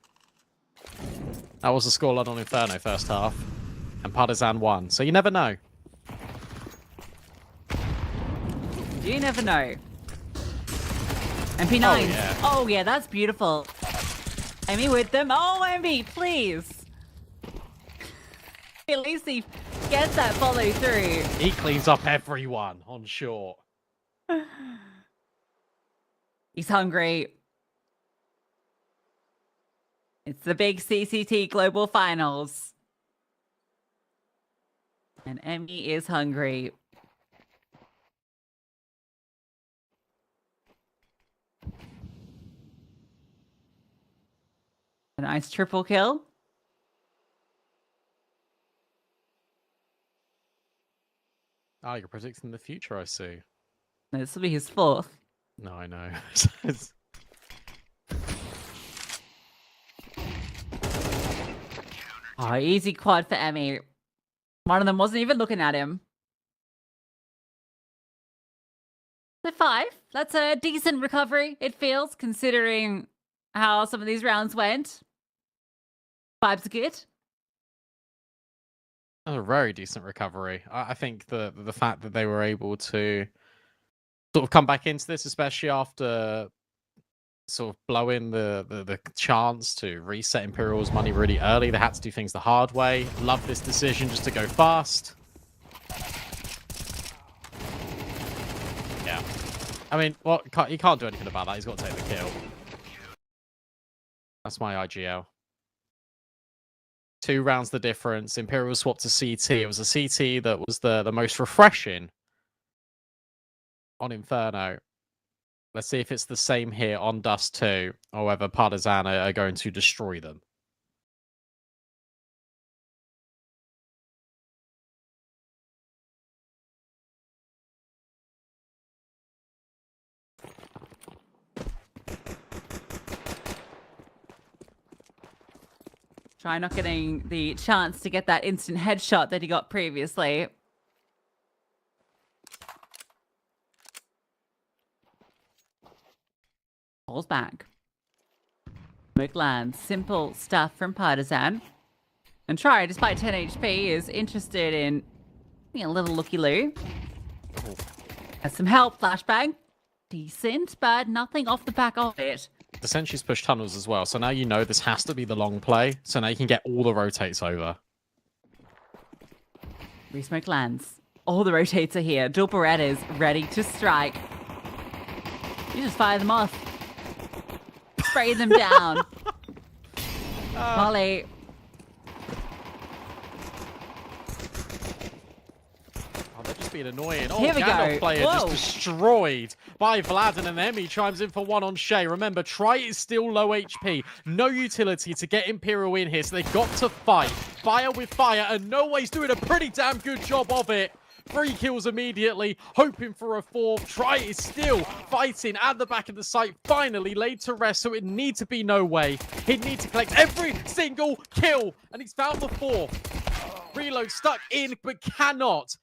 that was the scoreline on Inferno first half. And Partizan won. So you never know. You never know. MP9. yeah. Oh, yeah, that's beautiful. Emmy with them. Oh, Emmy, please. At least he gets that follow through. He cleans up everyone on short. He's hungry. It's the big CCT Global Finals. And Emmy is hungry. A nice triple kill. Oh, you're predicting the future, I see. No, this will be his 4th. No, I know. Oh, easy quad for Emmy. One of them wasn't even looking at him. So 5. That's a decent recovery, it feels, considering how some of these rounds went. Vibes are good. A very decent recovery. I think the fact that they were able to sort of come back into this, especially after sort of blowing the chance to reset Imperial's money really early. They had to do things the hard way. Love this decision just to go fast. Yeah. I mean, he can't do anything about that. He's got to take the kill. That's my IGL. 2 rounds the difference. Imperial swapped to CT. It was a CT that was the most refreshing on Inferno. Let's see if it's the same here on Dust 2, or whether Partizan are going to destroy them. Try not getting the chance to get that instant headshot that he got previously. Falls back. Nuke lands. Simple stuff from Partizan. And Try, despite 10 HP, is interested in being a little looky-loo. Has some help. Flashbang. Decent, but nothing off the back of it. The Sentry's pushed tunnels as well, so now you know this has to be the long play, so now you can get all the rotates over. Resmoke lands. All the rotates are here. Dual Berettas ready to strike. You just fire them off. Spray them down. Molly. Oh, they're just being annoying. Oh, Here we Gandalf go. player Whoa. just destroyed by Vlad, and an Emmy chimes in for one on Shay. Remember, Try is still low HP. No utility to get Imperial in here, so they've got to fight. Fire with fire, and No Way's doing a pretty damn good job of it. 3 kills immediately, hoping for a 4th. Try is still fighting at the back of the site, finally laid to rest, so it needs to be No Way. He'd need to collect every single kill, and he's found the 4th. Reload stuck in, but cannot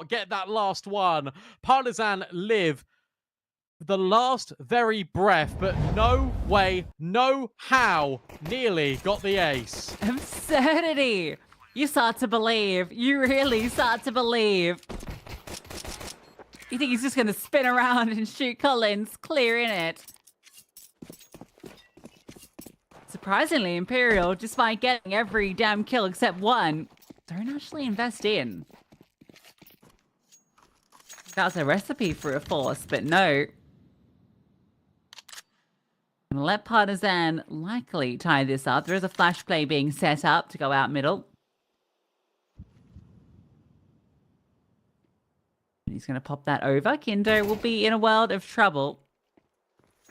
get that last one. Partizan live the last very breath, but No Way, no how, nearly got the ace. Absurdity. You start to believe. You really start to believe. You think he's just going to spin around and shoot Collins, clearing it. Surprisingly, Imperial, despite getting every damn kill except one, don't actually invest in. That was a recipe for a force, but no. Gonna let Partizan likely tie this up. There is a flash play being set up to go out middle. He's going to pop that over. Kindo will be in a world of trouble.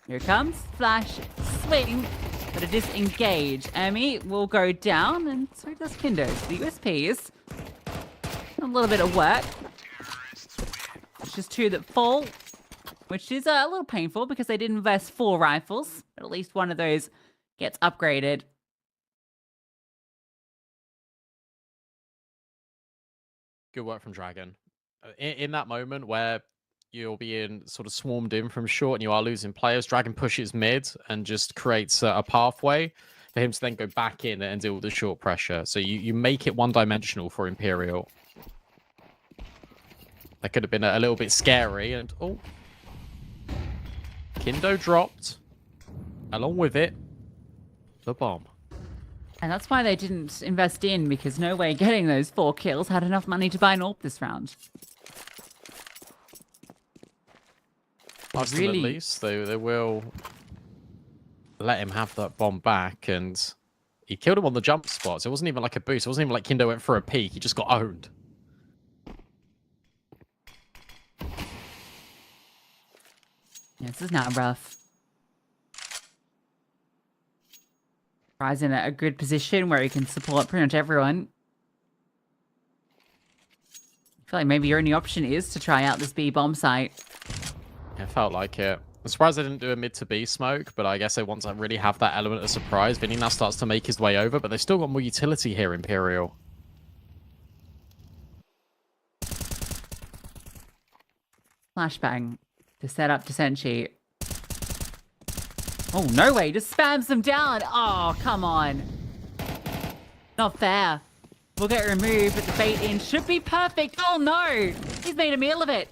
Here it comes. Flash, swing, but a disengage. Emmy will go down, and so does Kindo. The USPs. A little bit of work. It's just 2 that fall, which is a little painful because they did invest 4 rifles. But at least one of those gets upgraded. Good work from Dragon. In that moment where you're being sort of swarmed in from short and you are losing players, Dragon pushes mid and just creates a pathway for him to then go back in and deal with the short pressure. So you make it one-dimensional for Imperial. That could have been a little bit scary. And oh, Kindo dropped. Along with it, the bomb. And that's why they didn't invest in, because No Way getting those 4 kills had enough money to buy an AWP this round. Last really... at least, they will let him have that bomb back, and he killed him on the jump spots. It wasn't even like a boost. It wasn't even like Kindo went for a peek. He just got owned. Yeah, this is not rough. Tries in a good position where he can support pretty much everyone. I feel like maybe your only option is to try out this B bomb site. It felt like it. I'm surprised they didn't do a mid to B smoke, but I guess they want to really have that element of surprise. Vinny now starts to make his way over, but they've still got more utility here, Imperial. Flashbang to set up to Senshi. Oh, No Way, just spams them down. Oh, come on. Not fair. We'll get removed, but the bait in should be perfect. Oh, no. He's made a meal of it.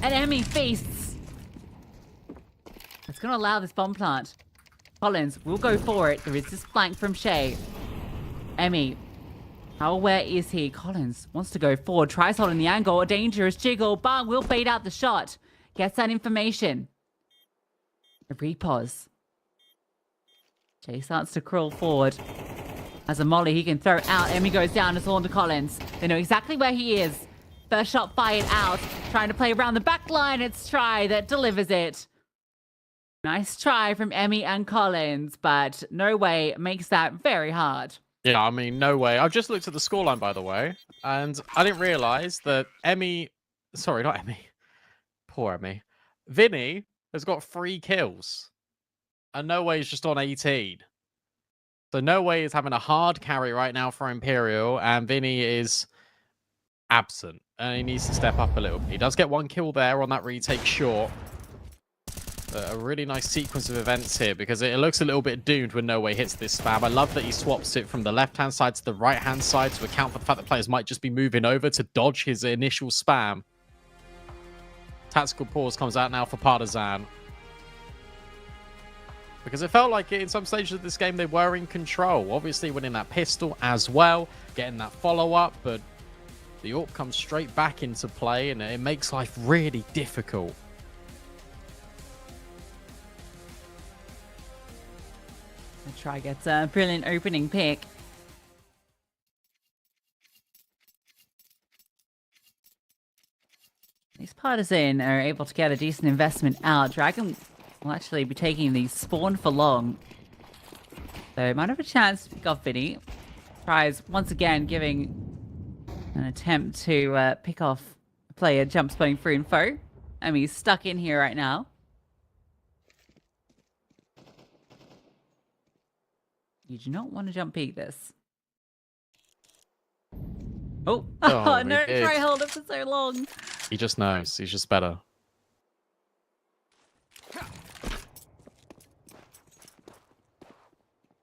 And Emmy feasts. It's going to allow this bomb plant. Collins will go for it. There is this flank from Shay. Emmy. How aware is he? Collins wants to go forward. Tries holding the angle. A dangerous jiggle. But will bait out the shot. Gets that information. A repause. Jay starts to crawl forward. As a molly he can throw out. Emmy goes down. It's all to Collins. They know exactly where he is. First shot fired out. Trying to play around the back line. It's Try that delivers it. Nice try from Emmy and Collins, but No Way makes that very hard. Yeah, I mean, No Way. I've just looked at the scoreline, by the way, and I didn't realize that Emmy... Sorry, not Emmy. Poor Emmy. Vinny has got 3 kills, and No Way is just on 18. So No Way is having a hard carry right now for Imperial, and Vinny is absent, and he needs to step up a little bit. He does get 1 kill there on that retake short. A really nice sequence of events here, because it looks a little bit doomed when No Way hits this spam. I love that he swaps it from the left-hand side to the right-hand side to account for the fact that players might just be moving over to dodge his initial spam. Tactical pause comes out now for Partizan. because it felt like in some stages of this game they were in control. Obviously winning that pistol as well, getting that follow-up, but the AWP comes straight back into play, and it makes life really difficult. The try gets a brilliant opening pick. These Partisan are able to get a decent investment out. Dragon will actually be taking the spawn for long. So might have a chance to pick off Vinny. Tries once again giving an attempt to pick off a player jump spotting for info. I mean, he's stuck in here right now. You do not want to jump peek this. Oh, Oh, no, he did. try hold it for so long. He just knows. He's just better.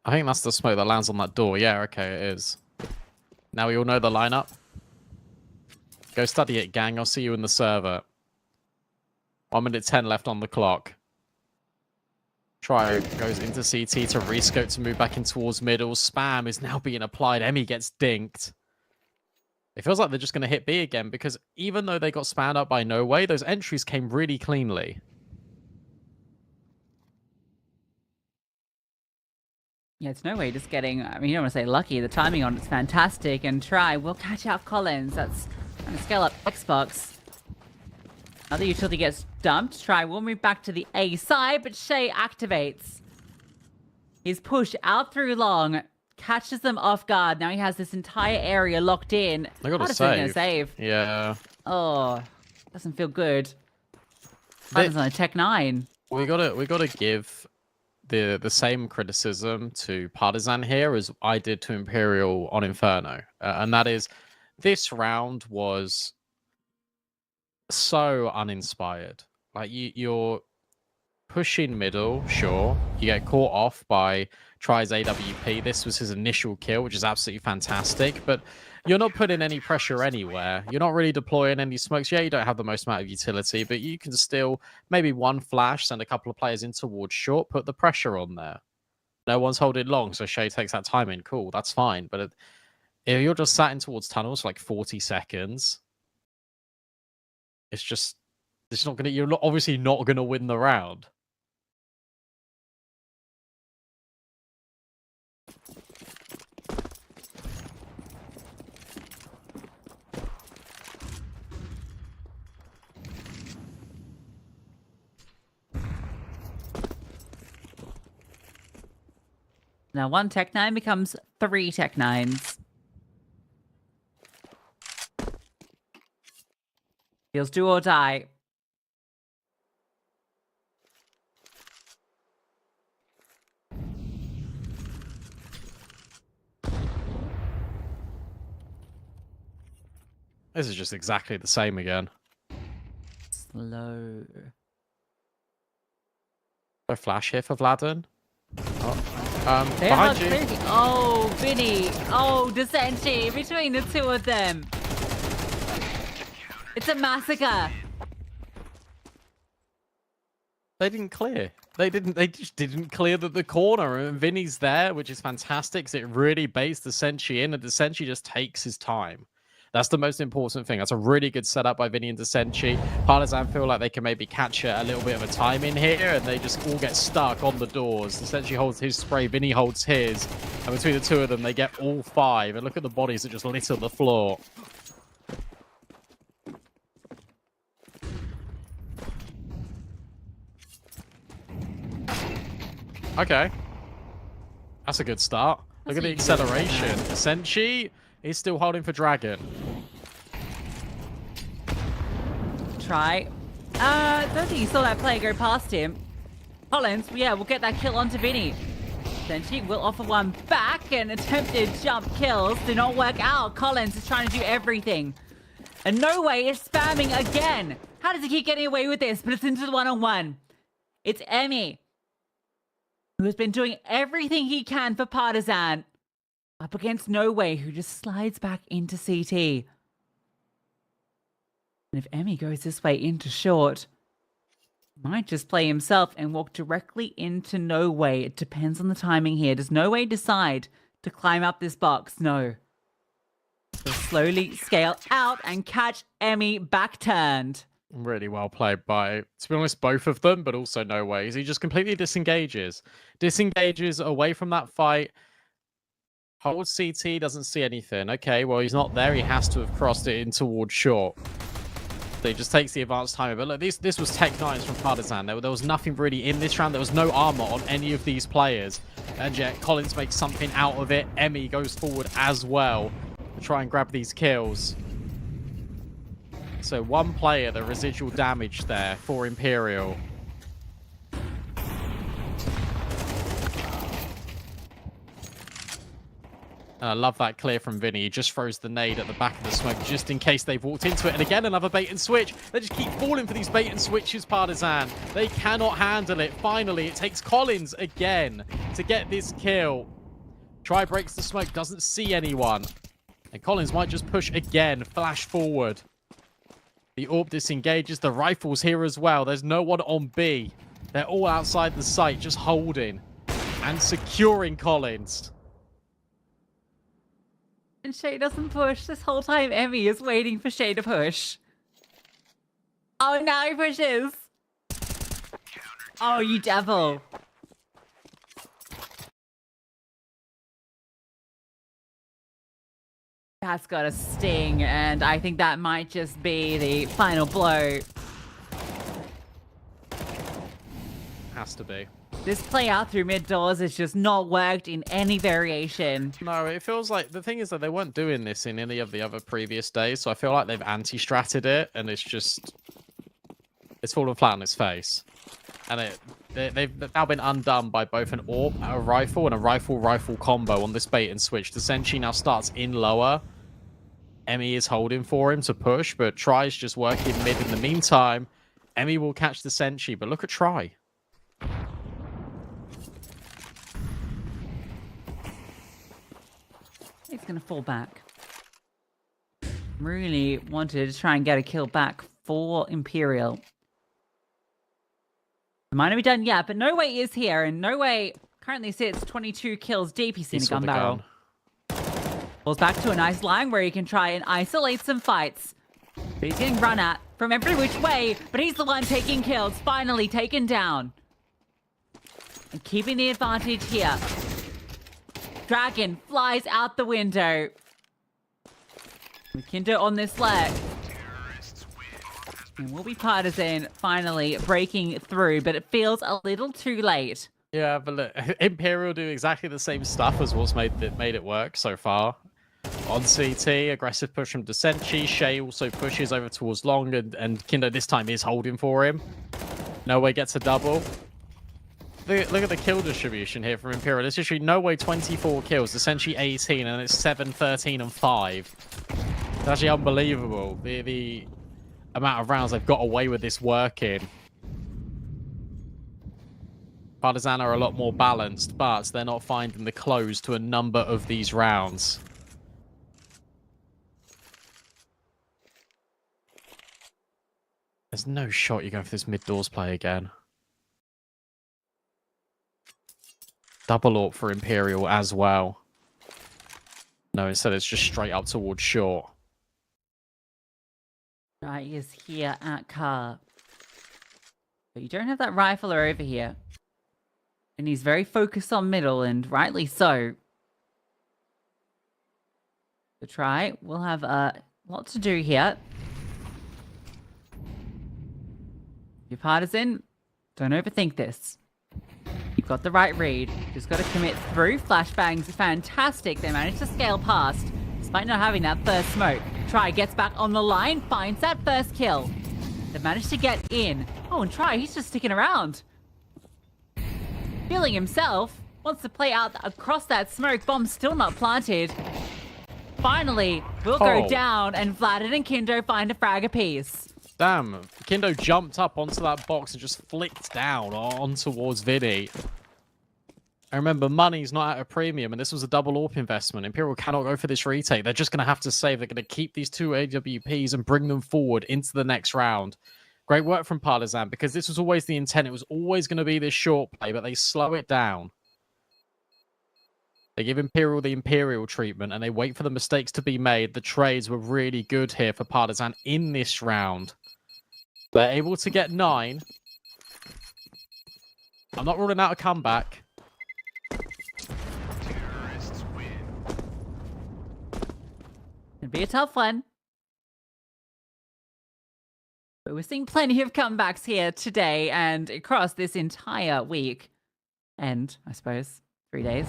I think that's the smoke that lands on that door. Yeah, okay, it is. Now we all know the lineup. Go study it, gang. I'll see you in the server. 1 minute 10 left on the clock. Try goes into CT to rescope to move back in towards middle. Spam is now being applied. Emmy gets dinked. It feels like they're just going to hit B again, because even though they got spammed up by No Way, those entries came really cleanly. Yeah, it's No Way just getting, I mean, you don't want to say lucky. The timing on it's fantastic. And Try will catch out Collins. That's trying to scale up Xbox. Another utility gets dumped. Try will move back to the A side, but Shay activates. His push out through long. Catches them off guard. Now he has this entire area locked in. They got to Gonna save. save. Yeah. Oh, doesn't feel good. Partisan's on a Tech 9. We gotta give the same criticism to Partizan here as I did to Imperial on Inferno, and that is this round was so uninspired. Like you're pushing middle, sure. You get caught off by Try's AWP. This was his initial kill, which is absolutely fantastic, but you're not putting any pressure anywhere. You're not really deploying any smokes. Yeah, you don't have the most amount of utility, but you can still maybe one flash, send a couple of players in towards short, put the pressure on there. No one's holding long, so Shay takes that time in. Cool, that's fine. But if you're just sat in towards tunnels for like 40 seconds, it's not gonna. You're obviously not gonna win the round. Now 1 Tech 9 becomes 3 Tech 9s. Feels do or die. This is just exactly the same again. Slow. A flash here for Vladen. They Behind are you. clearly... Oh, Vinny. Oh, Descenti. Between the two of them. It's a massacre. They didn't clear. They just didn't clear the corner, and Vinny's there, which is fantastic because it really baits the Senshi in, and the Senshi just takes his time. That's the most important thing. That's a really good setup by Vinny and Desenchi. Partizan feel like they can maybe catch a little bit of a time in here, and they just all get stuck on the doors. Desenchi holds his spray, Vinny holds his, and between the two of them, they get all 5. And look at the bodies that just litter the floor. Okay. That's a good start. Look at the acceleration. Senshi is still holding for Dragon. Try. Don't think you saw that player go past him. Collins, yeah, we'll get that kill onto Vinny. Senshi will offer one back, and attempted jump kills do not work out. Collins is trying to do everything. And No Way is spamming again. How does he keep getting away with this? But it's into the one-on-one. It's Emmy, who has been doing everything he can for Partizan, up against No Way, who just slides back into CT. And if Emmy goes this way into short, Might just play himself and walk directly into No Way. It depends on the timing here. Does No Way decide to climb up this box? No. He'll slowly scale out and catch Emmy back turned. Really well played by, to be honest, both of them, but also No Ways. He just completely disengages. Disengages away from that fight. Holds CT, doesn't see anything. Okay, well, he's not there. He has to have crossed it in towards short. So he just takes the advanced timer. But look, this was Tech 9s from Partizan. There was nothing really in this round. There was no armor on any of these players. And yet, Collins makes something out of it. Emmy goes forward as well to try and grab these kills. So one player, the residual damage there for Imperial. And I love that clear from Vinny. He just throws the nade at the back of the smoke just in case they've walked into it. And again, another bait and switch. They just keep falling for these bait and switches, Partizan. They cannot handle it. Finally, it takes Collins again to get this kill. Try breaks the smoke, doesn't see anyone. And Collins might just push again, flash forward. The AWP disengages. The rifle's here as well. There's no one on B. They're all outside the site, just holding and securing Collins. And Shay doesn't push. This whole time, Emmy is waiting for Shay to push. Oh, now he pushes. Oh, you devil. That's got a sting, and I think that might just be the final blow. Has to be. This play out through mid doors has just not worked in any variation. No, it feels like, the thing is that they weren't doing this in any of the other previous days, so I feel like they've anti-stratted it, and it's fallen flat on its face. And they've now been undone by both an AWP, a rifle, and a rifle-rifle combo on this bait and switch. The Senshi now starts in lower. Emmy is holding for him to push, but Try's just working mid in the meantime. Emmy will catch the Senshi, but look at Try. He's going to fall back. Really wanted to try and get a kill back for Imperial. It might not be done yet, but No Way is here, and No Way currently sits 22 kills deep. He's seen a gun barrel. Falls back to a nice line where he can try and isolate some fights. But he's getting run at from every which way, but he's the one taking kills, finally taken down. And keeping the advantage here. Dragon flies out the window. Makindo on this leg. And will be Partizan finally breaking through, but it feels a little too late. Yeah, but look, Imperial do exactly the same stuff as what's made it work so far. On CT, aggressive push from Desenchi. Shay also pushes over towards Long, and Kindo this time is holding for him. No Way gets a double. Look at the kill distribution here from Imperial. It's literally No Way 24 kills, Desenchi 18, and it's 7, 13, and 5. It's actually unbelievable. The amount of rounds they've got away with this working. Partizan are a lot more balanced, but they're not finding the close to a number of these rounds. There's no shot you're going for this mid-doors play again. Double AWP for Imperial as well. No, instead it's just straight up towards short. Right, he is here at car. But you don't have that rifler over here. And he's very focused on middle, and rightly so. The try, we'll have a lot to do here. Your Partisan, don't overthink this. You've got the right read. Just got to commit through. Flashbangs are fantastic. They managed to scale past, despite not having that first smoke. Try gets back on the line, finds that first kill. They've managed to get in. Oh, and Try, he's just sticking around. Feeling himself, wants to play out across that smoke. Bomb still not planted. Finally, will go down, and Vladden and Kindo find a frag apiece. Damn, Kindo jumped up onto that box and just flicked down on towards Vinny. I remember, money's not at a premium, and this was a double AWP investment. Imperial cannot go for this retake. They're just going to have to save. They're going to keep these two AWPs and bring them forward into the next round. Great work from Partizan, because this was always the intent. It was always going to be this short play, but they slow it down. They give Imperial the Imperial treatment, and they wait for the mistakes to be made. The trades were really good here for Partizan in this round. They're able to get 9. I'm not ruling out a comeback. It'd be a tough one. But we're seeing plenty of comebacks here today and across this entire week. And, I suppose, 3 days.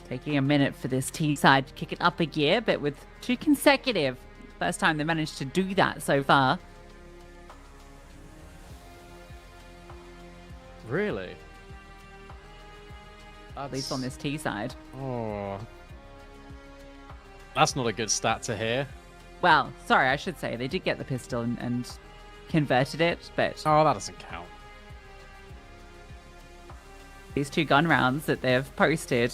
Taking a minute for this T side to kick it up a gear, but with 2 consecutive. First time they managed to do that so far. Really? At least on this T side. Oh. That's not a good stat to hear. Well, sorry, I should say. They did get the pistol and converted it, but Oh, that doesn't count. these 2 gun rounds that they've posted.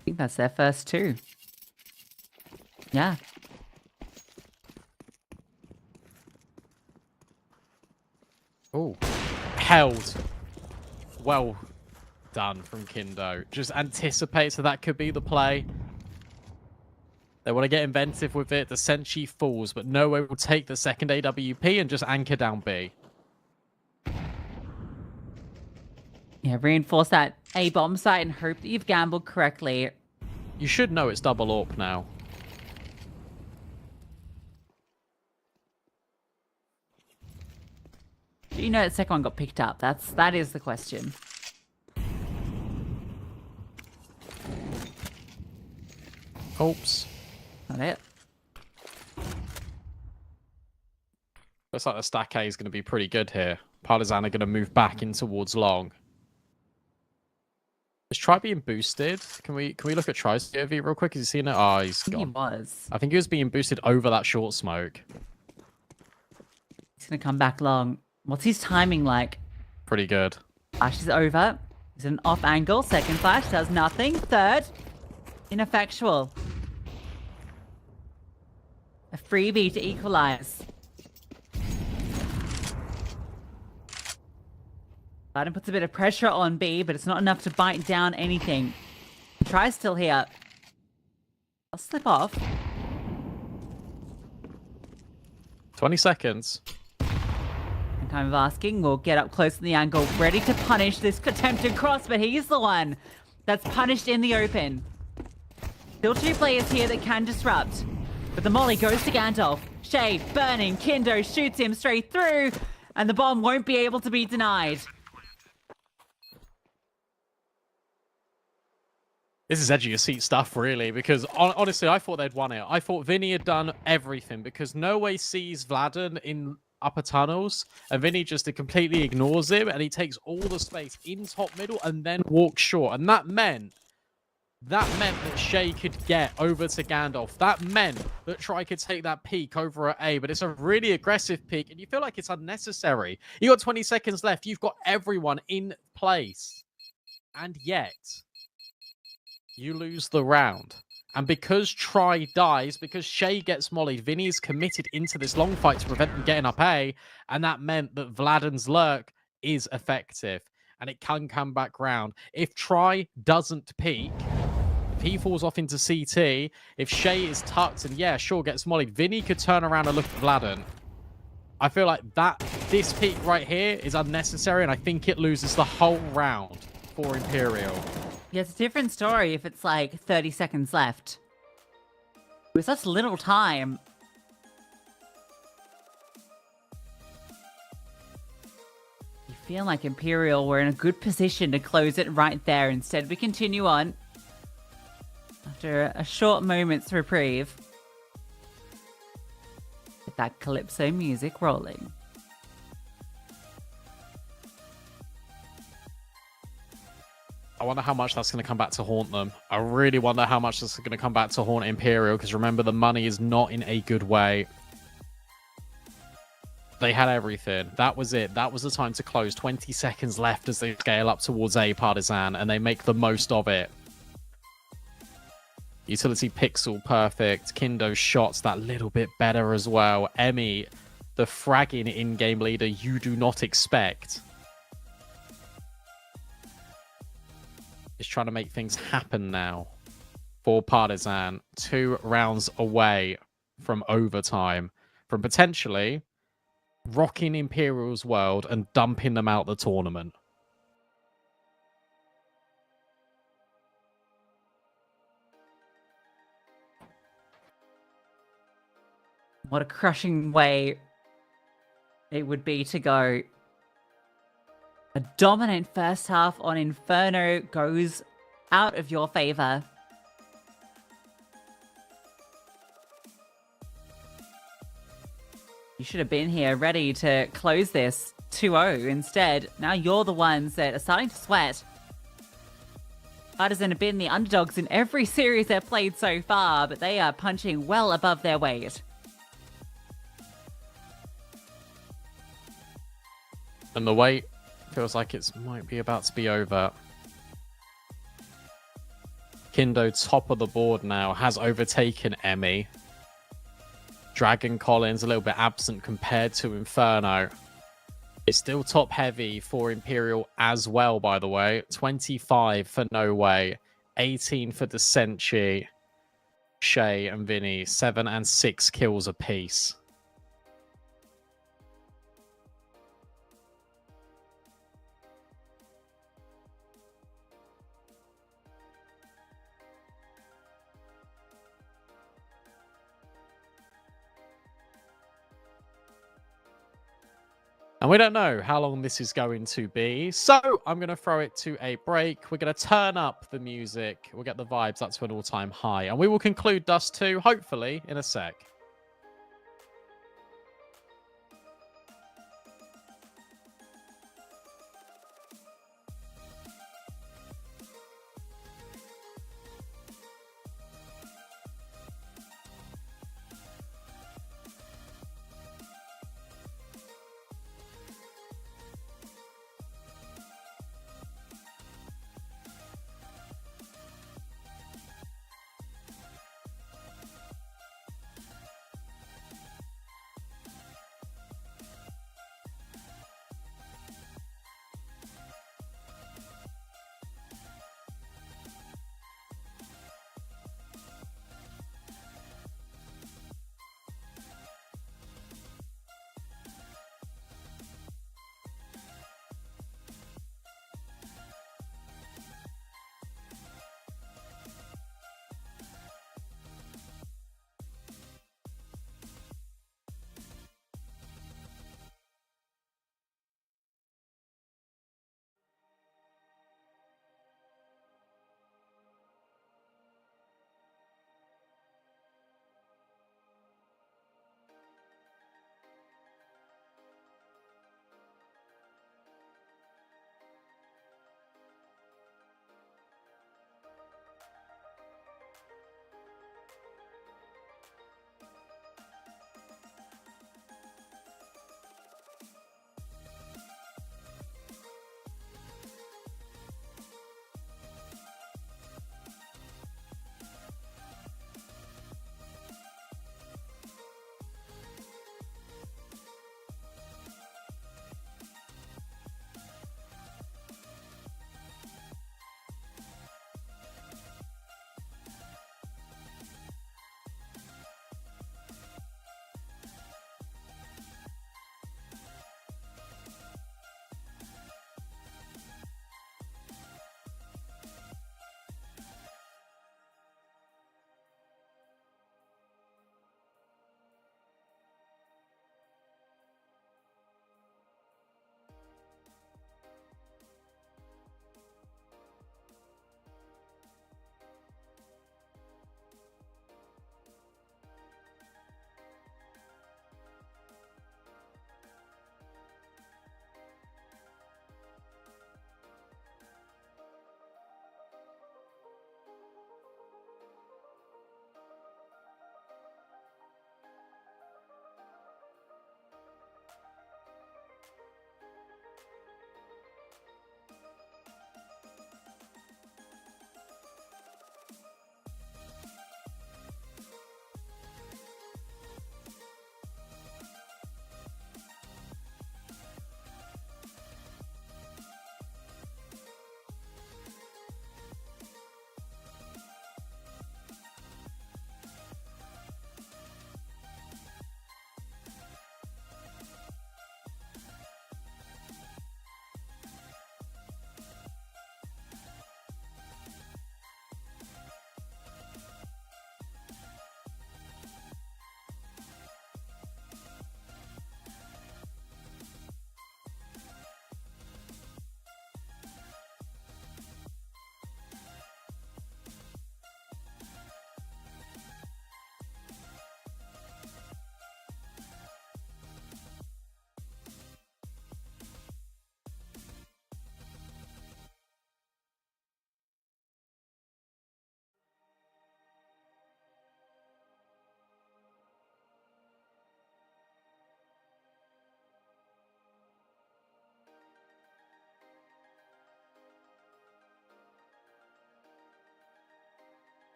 I think that's their first 2. Yeah. Oh. Held. Well done from Kindo. Just anticipates that could be the play. They want to get inventive with it. The Senshi falls, but Noe will take the second AWP and just anchor down B. Yeah, reinforce that A-bomb site and hope that you've gambled correctly. You should know it's double AWP now. Do you know that second one got picked up? That is the question. Oops. Not it. Looks like the stack A is going to be pretty good here. Partizan are going to move back in towards long. Is Try being boosted? Can we look at Try's POV real quick? Has he seen it? Oh, he's He gone. was. I think he was being boosted over that short smoke. He's going to come back long. What's his timing like? Pretty good. Flash is over. It's an off angle. Second flash does nothing. Third, ineffectual. A freebie to equalize. Biden puts a bit of pressure on B, but it's not enough to bite down anything. Try still here. I'll slip off. 20 seconds. And time of asking, we'll get up close to the angle, ready to punish this attempted cross, but he's the one that's punished in the open. Still 2 players here that can disrupt. But the molly goes to Gandalf. Shade, burning, Kindo shoots him straight through, and the bomb won't be able to be denied. This is edge of your seat stuff, really, because honestly, I thought they'd won it. I thought Vinny had done everything, because No Way sees Vladen in upper tunnels, and Vinny just completely ignores him, and he takes all the space in top middle and then walks short. And that meant that Shay could get over to Gandalf. That meant that Try could take that peek over at A, but it's a really aggressive peek, and you feel like it's unnecessary. You got 20 seconds left. You've got everyone in place. And yet, you lose the round. And because Try dies, because Shay gets mollied, Vinny's committed into this long fight to prevent them getting up A, and that meant that Vladen's lurk is effective, and it can come back round. If Try doesn't peak, if he falls off into CT, if Shay is tucked and, yeah, sure, gets mollied, Vinny could turn around and look at Vladen. I feel like this peak right here is unnecessary, and I think it loses the whole round for Imperial. Yeah, it's a different story if it's like 30 seconds left. With such little time. You feel like Imperial were in a good position to close it right there. Instead, we continue on. After a short moment's reprieve. With that Calypso music rolling. I wonder how much that's going to come back to haunt them. I really wonder how much this is going to come back to haunt Imperial, because remember, the money is not in a good way. They had everything. That was it. That was the time to close. 20 seconds left as they scale up towards A Partizan, and they make the most of it. Utility pixel perfect. Kindo's shots that little bit better as well. Emmy, the fragging in-game leader you do not expect, is trying to make things happen now for Partizan. 2 rounds away from overtime, from potentially rocking Imperial's world and dumping them out the tournament. What a crushing way it would be to go. A dominant first half on Inferno goes out of your favor. You should have been here ready to close this 2-0. Instead, now you're the ones that are starting to sweat. Partisan have been the underdogs in every series they've played so far, but they are punching well above their weight. And the wait feels like it might be about to be over. Kindo, top of the board now, has overtaken Emmy. Dragon Collins a little bit absent compared to Inferno. It's still top heavy for Imperial as well, by the way. 25 for No Way, 18 for Desenchi, Shay and Vinny, 7 and 6 kills apiece. And we don't know how long this is going to be. So I'm going to throw it to a break. We're going to turn up the music. We'll get the vibes up to an all-time high. And we will conclude Dust 2, hopefully, in a sec.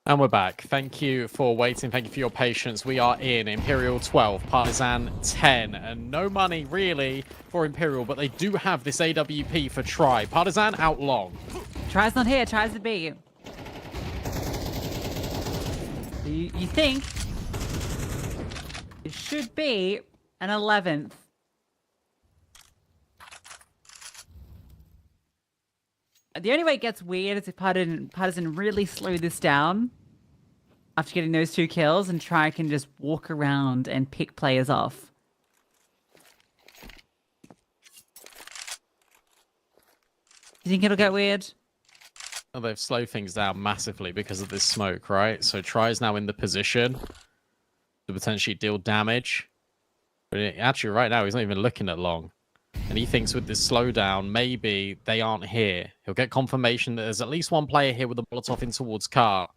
And we're back. Thank you for waiting. Thank you for your patience. We are in Imperial 12, Partizan 10. And no money, really, for Imperial, but they do have this AWP for Try. Partizan out long. Try's not here. Try's the B. You think it should be an 11th. The only way it gets weird is if Partisan really slow this down after getting those 2 kills and Try can just walk around and pick players off. You think it'll get weird? Well, they've slowed things down massively because of this smoke, right? So Try's now in the position to potentially deal damage. But actually, right now, he's not even looking at long. And he thinks with this slowdown, maybe they aren't here. He'll get confirmation that there's at least one player here with a Molotov in towards car.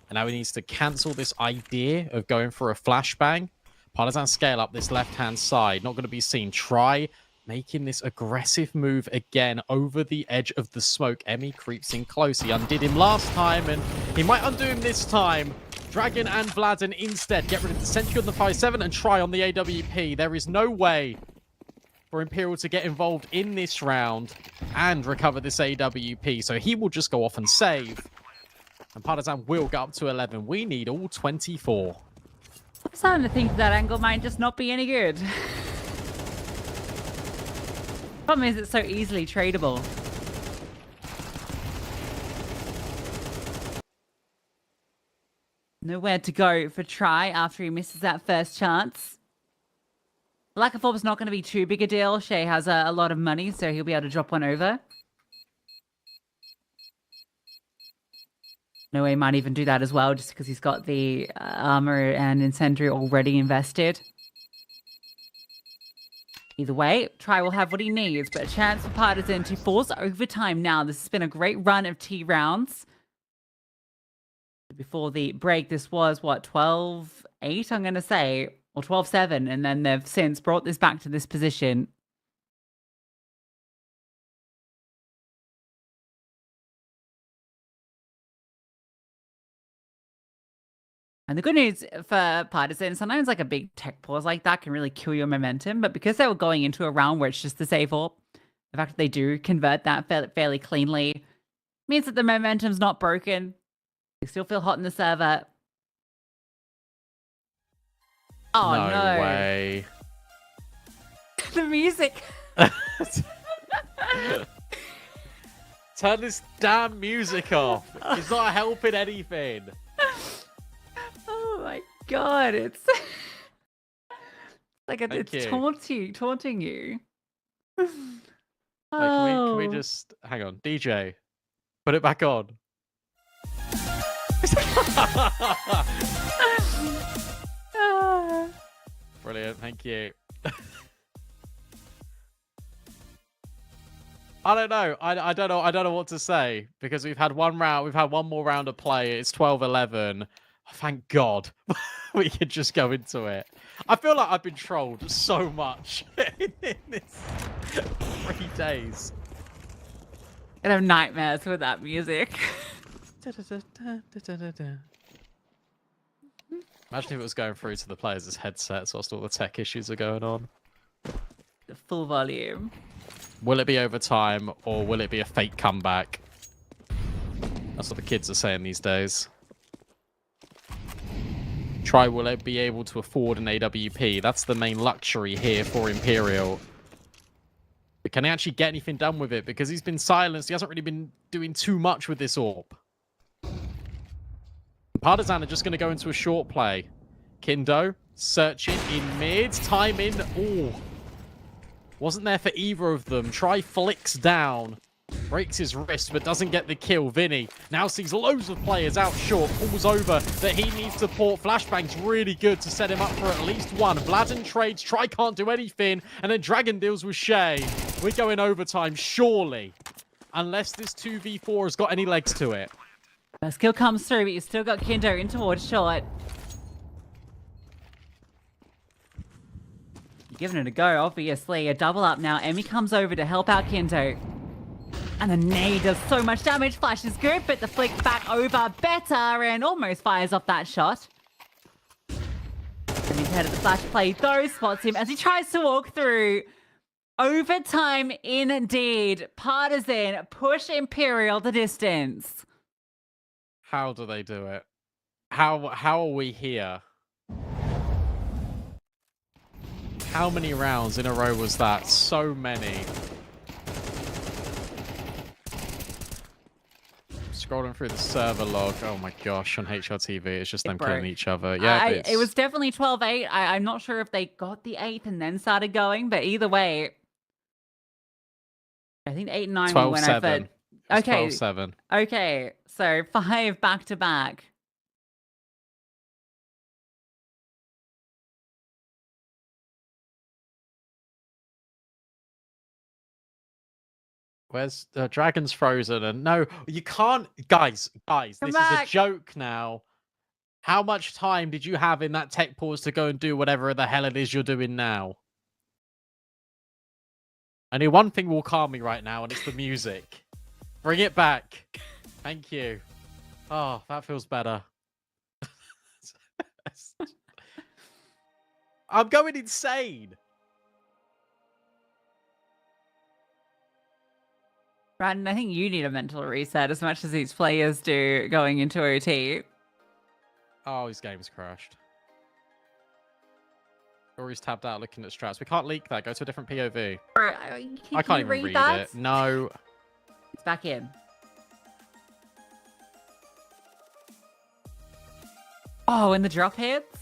And now he needs to cancel this idea of going for a flashbang. Partizan scale up this left-hand side. Not going to be seen. Try making this aggressive move again over the edge of the smoke. Emmy creeps in close. He undid him last time, and he might undo him this time. Dragon and Vladen instead get rid of the sentry on the 5-7 and Try on the AWP. There is no way for Imperial to get involved in this round and recover this AWP. So he will just go off and save. And Partizan will get up to 11. We need all 24. I'm starting to think that angle might just not be any good. Problem is it's so easily tradable. Nowhere to go for Try after he misses that first chance. Lack of orb's not going to be too big a deal. Shay has a lot of money, so he'll be able to drop one over. No way, might even do that as well, just because he's got the armor and incendiary already invested. Either way, Try will have what he needs, but a chance for Partizan to force overtime now. This has been a great run of T rounds. Before the break, this was, what, 12-8, I'm going to say, or 12-7, and then they've since brought this back to this position. And the good news for Partizan, sometimes like a big tech pause like that can really kill your momentum, but because they were going into a round where it's just the save orb, the fact that they do convert that fairly cleanly means that the momentum's not broken. They still feel hot in the server. Oh, no. way. The music. Turn this damn music off. It's not helping anything. Oh my god, it's like it's taunting you. Wait, can we just hang on, DJ? Put it back on. Brilliant, thank you. I don't know. I don't know what to say because we've had one more round of play. It's 12-11. Oh, thank God we could just go into it. I feel like I've been trolled so much in this 3 days. I have nightmares with that music. Imagine if it was going through to the players' headsets whilst all the tech issues are going on. The full volume. Will it be overtime or will it be a fake comeback? That's what the kids are saying these days. Try will it be able to afford an AWP? That's the main luxury here for Imperial. But can he actually get anything done with it? Because he's been silenced. He hasn't really been doing too much with this orb. Partizan are just going to go into a short play. Kindo searching in mid. Time in. Ooh. Wasn't there for either of them. Try flicks down. Breaks his wrist, but doesn't get the kill. Vinny now sees loads of players out short. Falls over that he needs support. Flashbang's really good to set him up for at least one. Vladen trades. Try can't do anything. And then Dragon deals with Shay. We're going overtime, surely. Unless this 2v4 has got any legs to it. First kill comes through, but you still got Kindo in towards short. You're giving it a go, obviously. A double up now. Emmy comes over to help out Kindo. And the nade does so much damage. Flash is good, but the flick back over better and almost fires off that shot. And he's head of the flash play though, spots him as he tries to walk through. Overtime indeed. Partizan push Imperial the distance. How do they do it? How are we here? How many rounds in a row was that? So many. Scrolling through the server log. Oh my gosh, on HRTV, it's just them killing each other. Yeah, it was definitely 12-8. I'm not sure if they got the 8th and then started going, but either way, I think 8 and 9 were when I fed. Okay. 12-7. Okay, so 5 back to back. Where's Dragon's frozen? And no, you can't, guys. This is a joke now. How much time did you have in that tech pause to go and do whatever the hell it is you're doing now? Only one thing will calm me right now, and it's the music. Bring it back. Thank you. Oh, that feels better. I'm going insane. Brandon, I think you need a mental reset as much as these players do going into OT. Oh, his game's crashed. Or he's tabbed out looking at strats. We can't leak that. Go to a different POV. I can't even read it. No. It's back in. Oh, and the drop hits?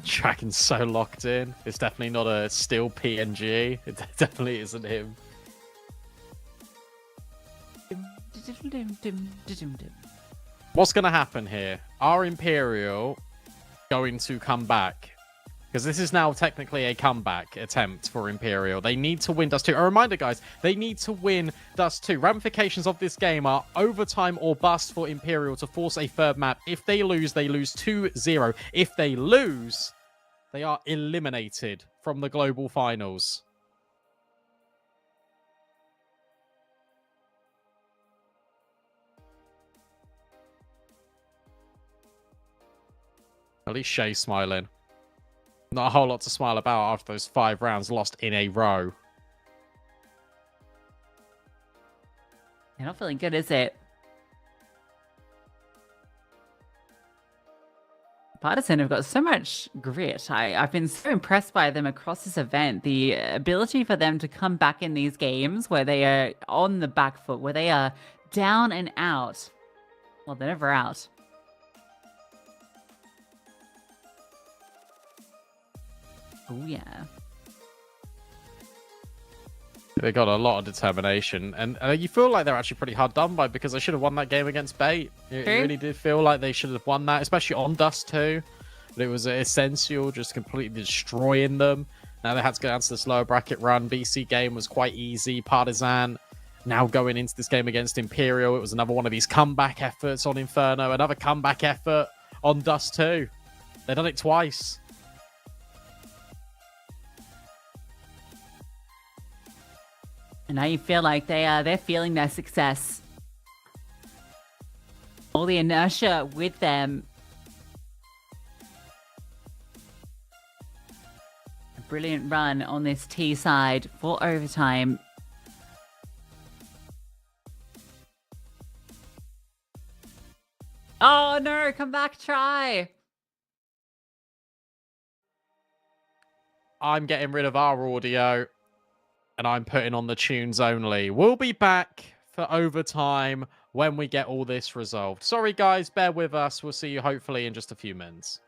Dragon's so locked in. It's definitely not a still PNG. It definitely isn't him. What's going to happen here? Are Imperial going to come back? Because this is now technically a comeback attempt for Imperial. They need to win Dust 2. A reminder, guys, they need to win Dust 2. Ramifications of this game are overtime or bust for Imperial to force a third map. If they lose 2-0. If they lose, they are eliminated from the global finals. At least Shay's smiling. Not a whole lot to smile about after those 5 rounds lost in a row. You're not feeling good, is it? Partisan have got so much grit. I've been so impressed by them across this event. The ability for them to come back in these games where they are on the back foot, where they are down and out. Well, they're never out. Oh, yeah. They got a lot of determination, and you feel like they're actually pretty hard done by because they should have won that game against Bait. It really did feel like they should have won that, especially on Dust 2. But it was essential, just completely destroying them. Now they had to go down to this lower bracket run. BC game was quite easy. Partizan now going into this game against Imperial. It was another one of these comeback efforts on Inferno. Another comeback effort on Dust 2. They've done it twice. And now you feel like they're feeling their success. All the inertia with them. A brilliant run on this T side for overtime. Oh no, come back, try. I'm getting rid of our audio. And I'm putting on the tunes only. We'll be back for overtime when we get all this resolved. Sorry, guys. Bear with us. We'll see you hopefully in just a few minutes.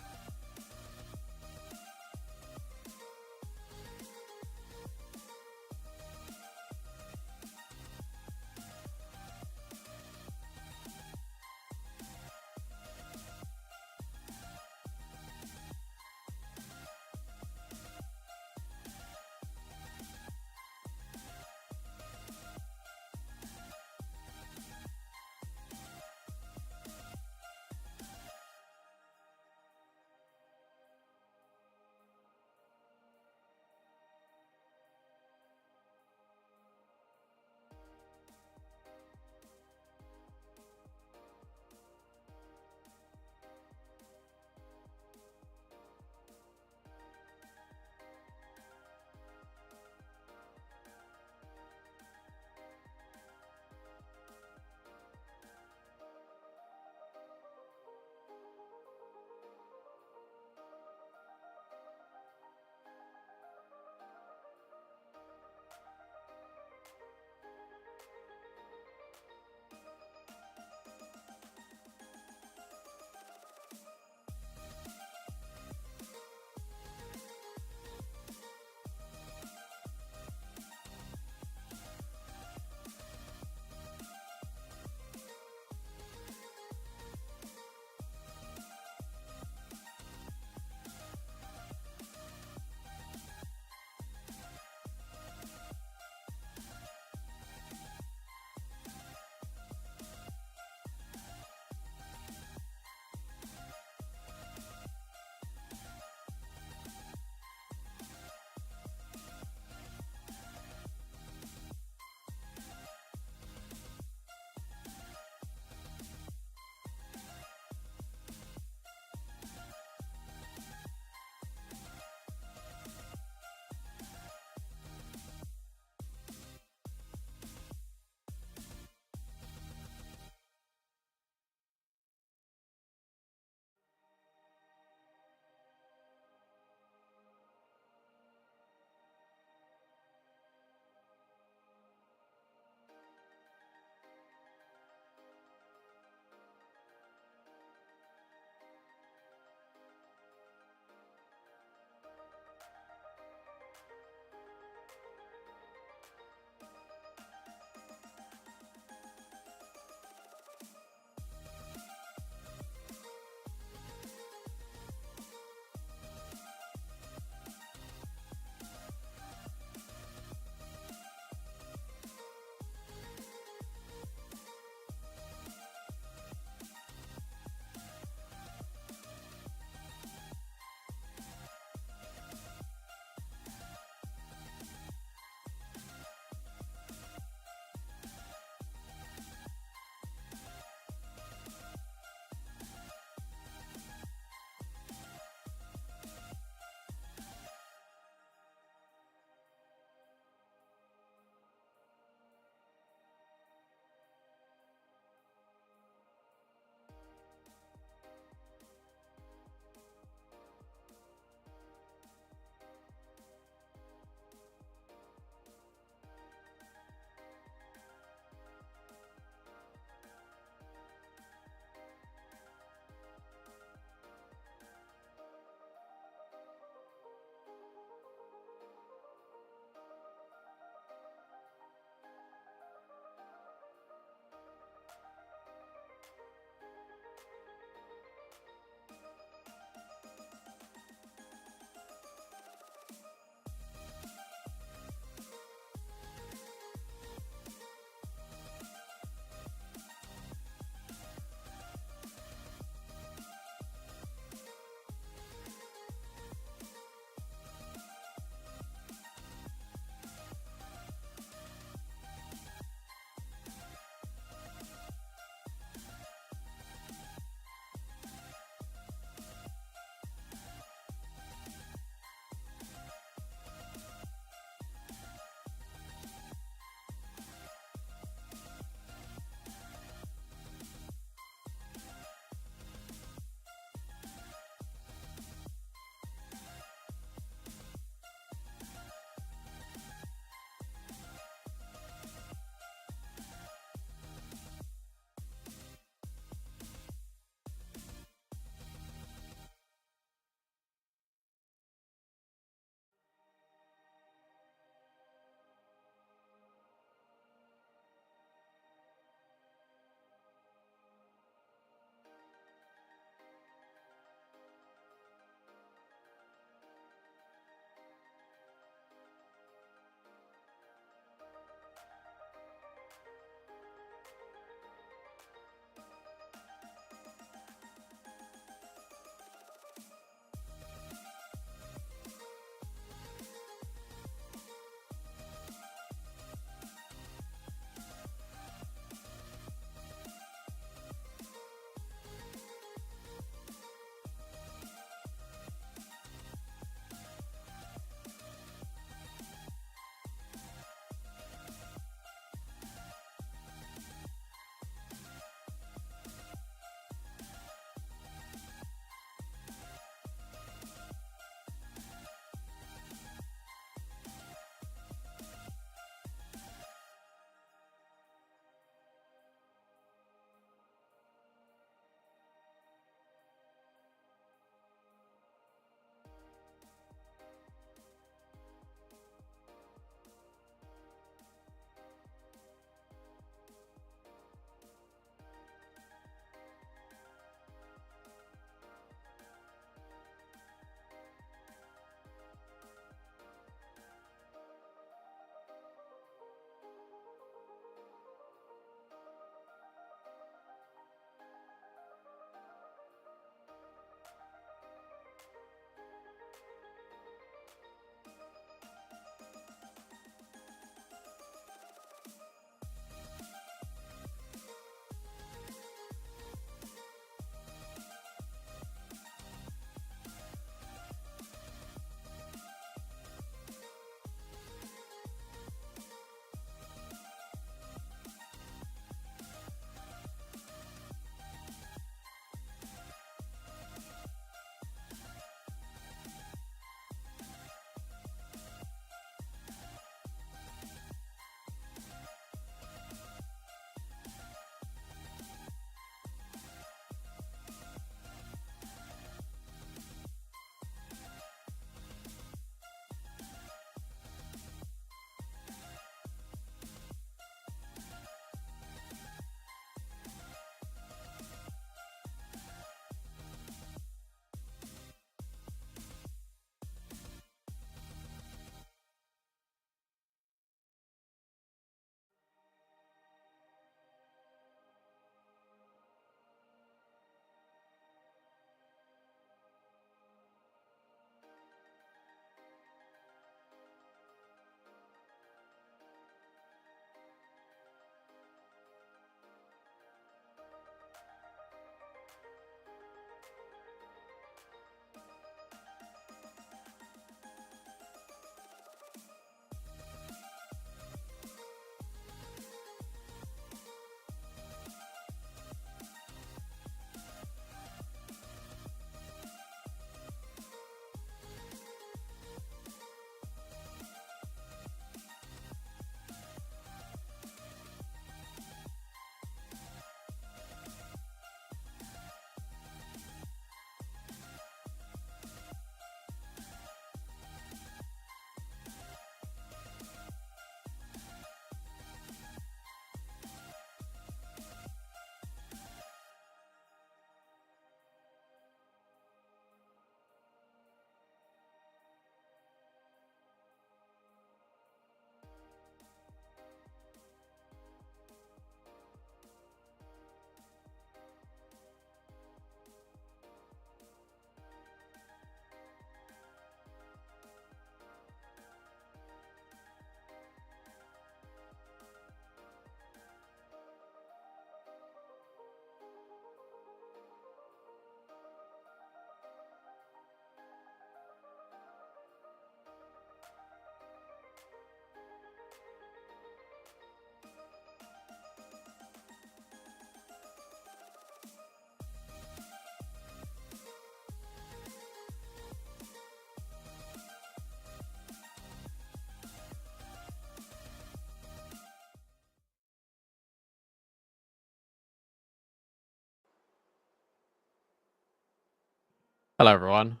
Hello, everyone.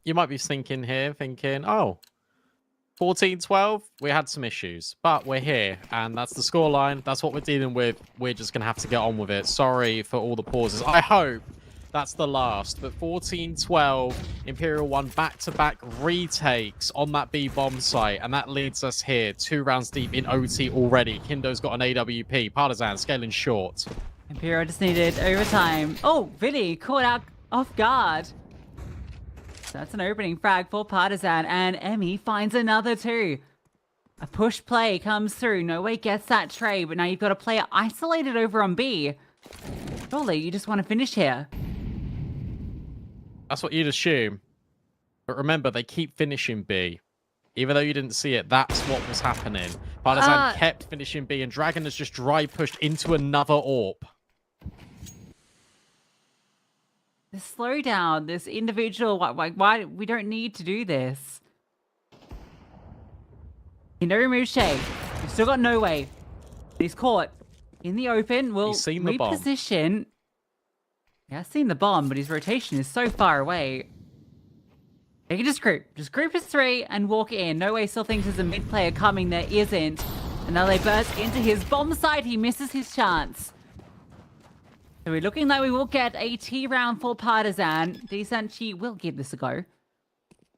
You might be thinking, oh, 14-12, we had some issues, but we're here, and that's the scoreline. That's what we're dealing with. We're just going to have to get on with it. Sorry for all the pauses. I hope that's the last, but 14-12, Imperial won back-to-back retakes on that B bomb site, and that leads us here, 2 rounds deep in OT already. Kindo's got an AWP. Partisan scaling short. Imperial just needed overtime. Oh, Vinny caught out off guard. So that's an opening frag for Partizan, and Emmy finds another 2. A push play comes through. No Way gets that trade, but now you've got a player isolated over on B. Surely you just want to finish here. That's what you'd assume. But remember, they keep finishing B. Even though you didn't see it, that's what was happening. Partizan kept finishing B, and Dragon has just dry pushed into another AWP. The slowdown, this individual, why we don't need to do this. Kindo removes Shay. We've still got No Way. He's caught in the open. We'll He's seen the bomb. reposition. Yeah, I've seen the bomb, but his rotation is so far away. They can just group as 3 and walk in. No Way still thinks there's a mid player coming. There isn't. And now they burst into his bomb site. He misses his chance. So we're looking like we will get a T round for Partizan. Desanchi will give this a go.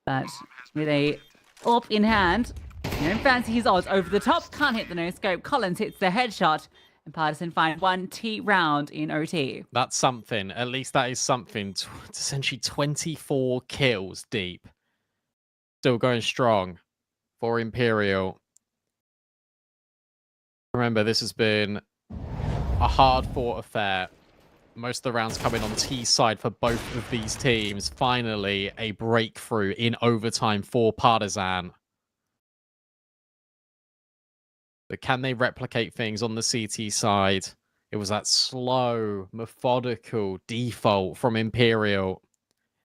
But with a AWP in hand, you don't fancy his odds. Over the top, can't hit the no-scope. Collins hits the headshot. And Partizan find 1 T round in OT. That's something. At least that is something. Essentially 24 kills deep. Still going strong for Imperial. Remember, this has been a hard-fought affair. Most of the rounds coming on T side for both of these teams. Finally, a breakthrough in overtime for Partizan. But can they replicate things on the CT side? It was that slow, methodical default from Imperial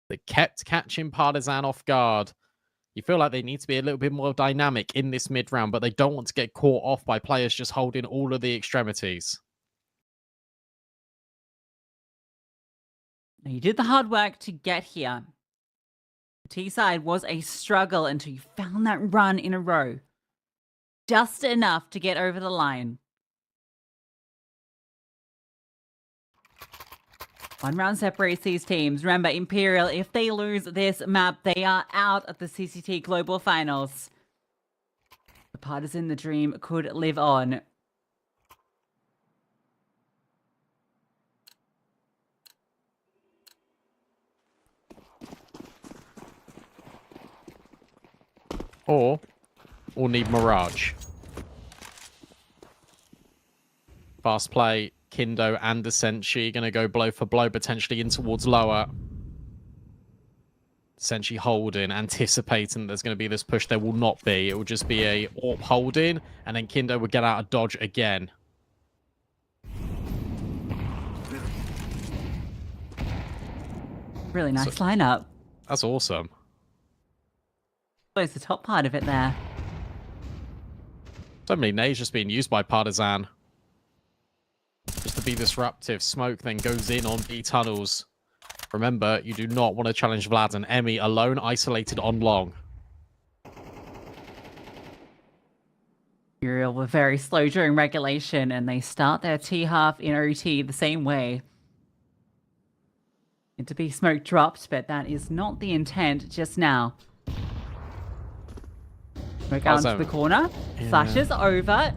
that kept catching Partizan off guard. You feel like they need to be a little bit more dynamic in this mid-round, but they don't want to get caught off by players just holding all of the extremities. You did the hard work to get here. The T side was a struggle until you found that run in a row. Just enough to get over the line. 1 round separates these teams. Remember, Imperial, if they lose this map, they are out of the CCT Global Finals. The Partisan, the dream could live on. Or we'll need Mirage. Fast play, Kindo and Desenchi going to go blow for blow, potentially in towards lower. Desenchi holding, anticipating there's going to be this push. There will not be. It will just be a AWP holding, and then Kindo would get out of dodge again. Really nice lineup. That's awesome. Close the top part of it there. So many nades just being used by Partizan. Just to be disruptive. Smoke then goes in on B tunnels. Remember, you do not want to challenge Vlad and Emmy alone, isolated on long. Imperial were very slow during regulation, and they start their T half in OT the same way. And to be smoke dropped, but that is not the intent just now. Smoke out into the corner. Yeah. Flashes over.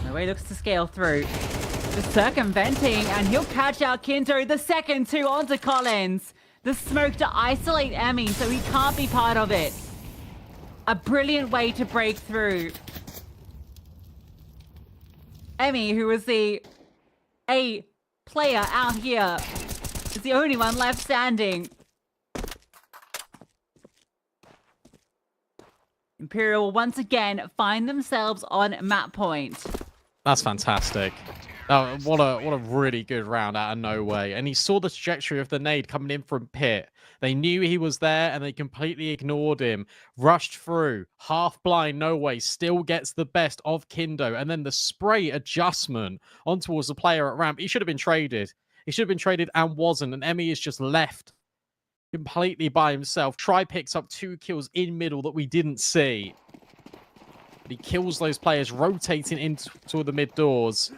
No Way looks to scale through. Just circumventing, and he'll catch out Kindo. The second 2 onto Collins. The smoke to isolate Emmy, so he can't be part of it. A brilliant way to break through. Emmy, who was the A player out here, is the only one left standing. Imperial once again find themselves on map point. That's fantastic. Oh, what a really good round out of No Way. And he saw the trajectory of the nade coming in from pit. They knew he was there and they completely ignored him. Rushed through. Half blind No Way still gets the best of Kindo. And then the spray adjustment on towards the player at ramp. He should have been traded. He should have been traded and wasn't. And Emmy is just left completely by himself. Try picks up 2 kills in middle that we didn't see. But he kills those players rotating into the mid doors.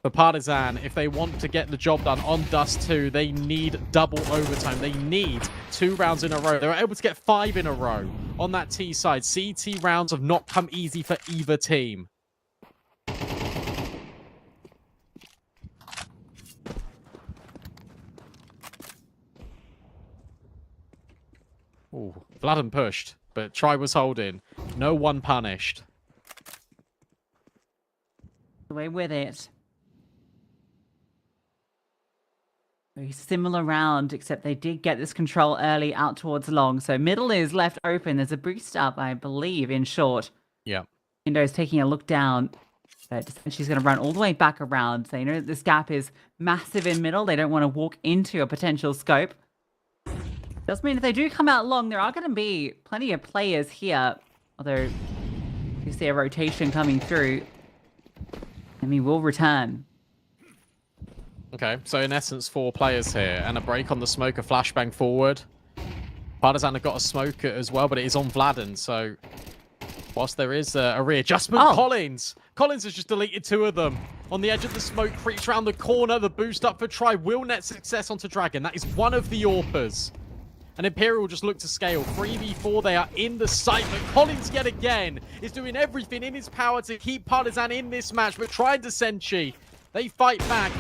For Partizan, if they want to get the job done on Dust 2, they need double overtime. They need 2 rounds in a row. They were able to get 5 in a row on that T side. CT rounds have not come easy for either team. Ooh, Vladen pushed, but Try was holding. No one punished. Away with it. Very similar round, except they did get this control early out towards long. So middle is left open. There's a boost up, I believe, in short. Yeah. Window's taking a look down. But she's going to run all the way back around. So you know this gap is massive in middle. They don't want to walk into a potential scope. Does mean if they do come out long, there are going to be plenty of players here. Although you see a rotation coming through. And we will return. Okay, so in essence, 4 players here, and a break on the smoke, a flashbang forward. Partizan have got a smoker as well, but it is on Vladen, so whilst there is a readjustment, Collins has just deleted 2 of them. On the edge of the smoke, creeps around the corner, the boost up for Try will net success onto Dragon. That is one of the AWPers. And Imperial just look to scale. 3v4, they are in the site, but Collins yet again is doing everything in his power to keep Partizan in this match, but Try and Desenchi, they fight back.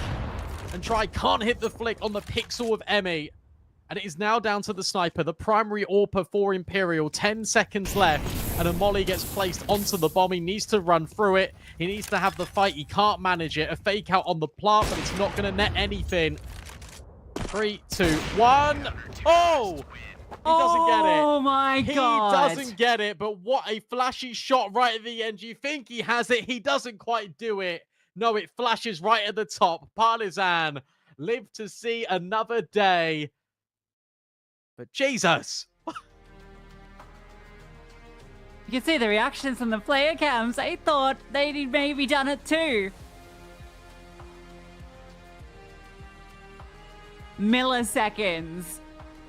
And Try can't hit the flick on the pixel of Emmy. And it is now down to the sniper, the primary AWPer for Imperial. 10 seconds left, and a molly gets placed onto the bomb. He needs to run through it. He needs to have the fight. He can't manage it. A fake out on the plant, but it's not going to net anything. 3, 2, 1. Oh! He doesn't get it. Oh my God. He doesn't get it, but what a flashy shot right at the end. You think he has it. He doesn't quite do it. No, it flashes right at the top. Partizan live to see another day. But Jesus. You can see the reactions from the player cams. They thought they'd maybe done it too. Milliseconds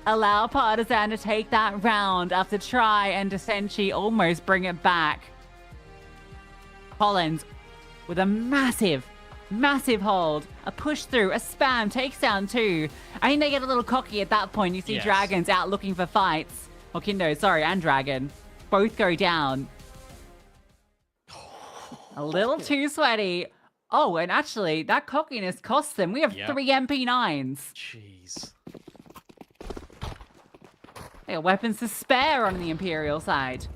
allow Partizan to take that round after Try and Desenchi almost bring it back. Collins with a massive hold, a push through, a spam, takes down 2. I think they get a little cocky at that point. You see Dragons out looking for fights. Or Kindo, sorry, and Dragon. Both go down. A little too sweaty. Oh, and actually, that cockiness costs them. We have 3 MP9s. Jeez. They got weapons to spare on the Imperial side.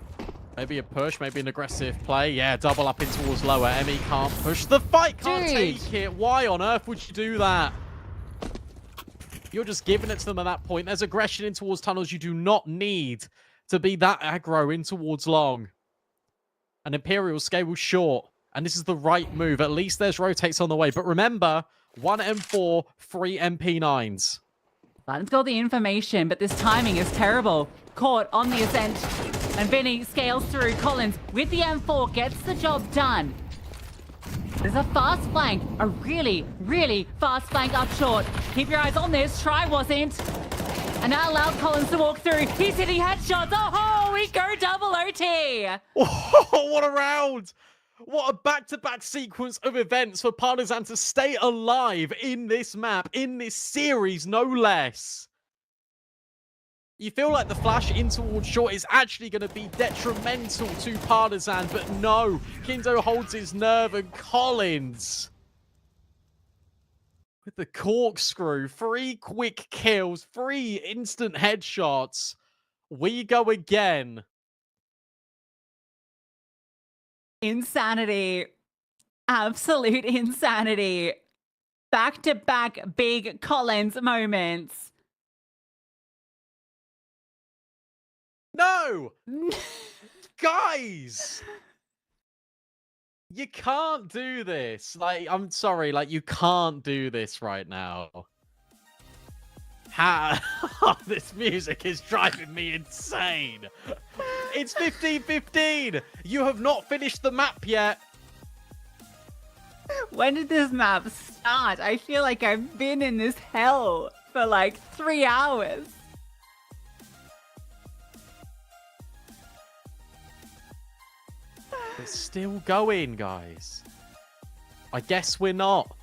Maybe a push, maybe an aggressive play. Yeah, double up in towards lower. Emmy can't push the fight, can't take it. Why on earth would you do that? You're just giving it to them at that point. There's aggression in towards tunnels. You do not need to be that aggro in towards long. And Imperial scale short. And this is the right move. At least there's rotates on the way. But remember, 1 M4, 3 MP9s. Vladen's got the information, but this timing is terrible. Caught on the ascent. And Vinny scales through. Collins with the M4 gets the job done. There's a fast flank. A really, really fast flank up short. Keep your eyes on this. Try wasn't. And that allowed Collins to walk through. He's hitting headshots. Oh, we go double OT. Oh, what a round. What a back-to-back sequence of events for Partizan to stay alive in this map, in this series, no less. You feel like the flash in towards short is actually going to be detrimental to Partizan, but no. Kindo holds his nerve, and Collins with the corkscrew. 3 quick kills, 3 instant headshots. We go again. Insanity. Absolute insanity. Back-to-back big Collins moments. No! Guys! You can't do this. Like, I'm sorry, like, you can't do this right now. This music is driving me insane. It's 15-15. You have not finished the map yet. When did this map start? I feel like I've been in this hell for like 3 hours. It's still going, guys. I guess we're not.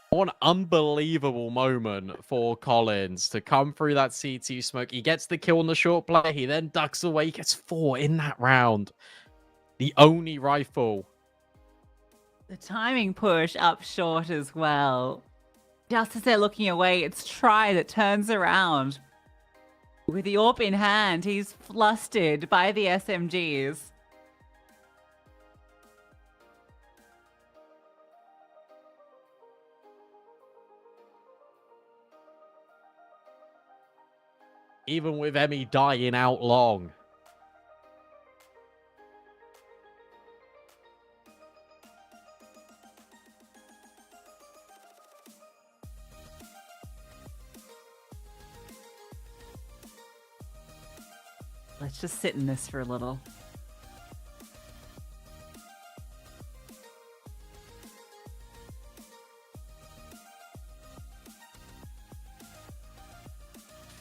What an unbelievable moment for Collins to come through that CT smoke. He gets the kill on the short play. He then ducks away, gets 4 in that round. The only rifle. The timing push up short as well. Just as they're looking away, it's Try that turns around. With the AWP in hand, he's flustered by the SMGs. Even with Emmy dying out long. Let's just sit in this for a little.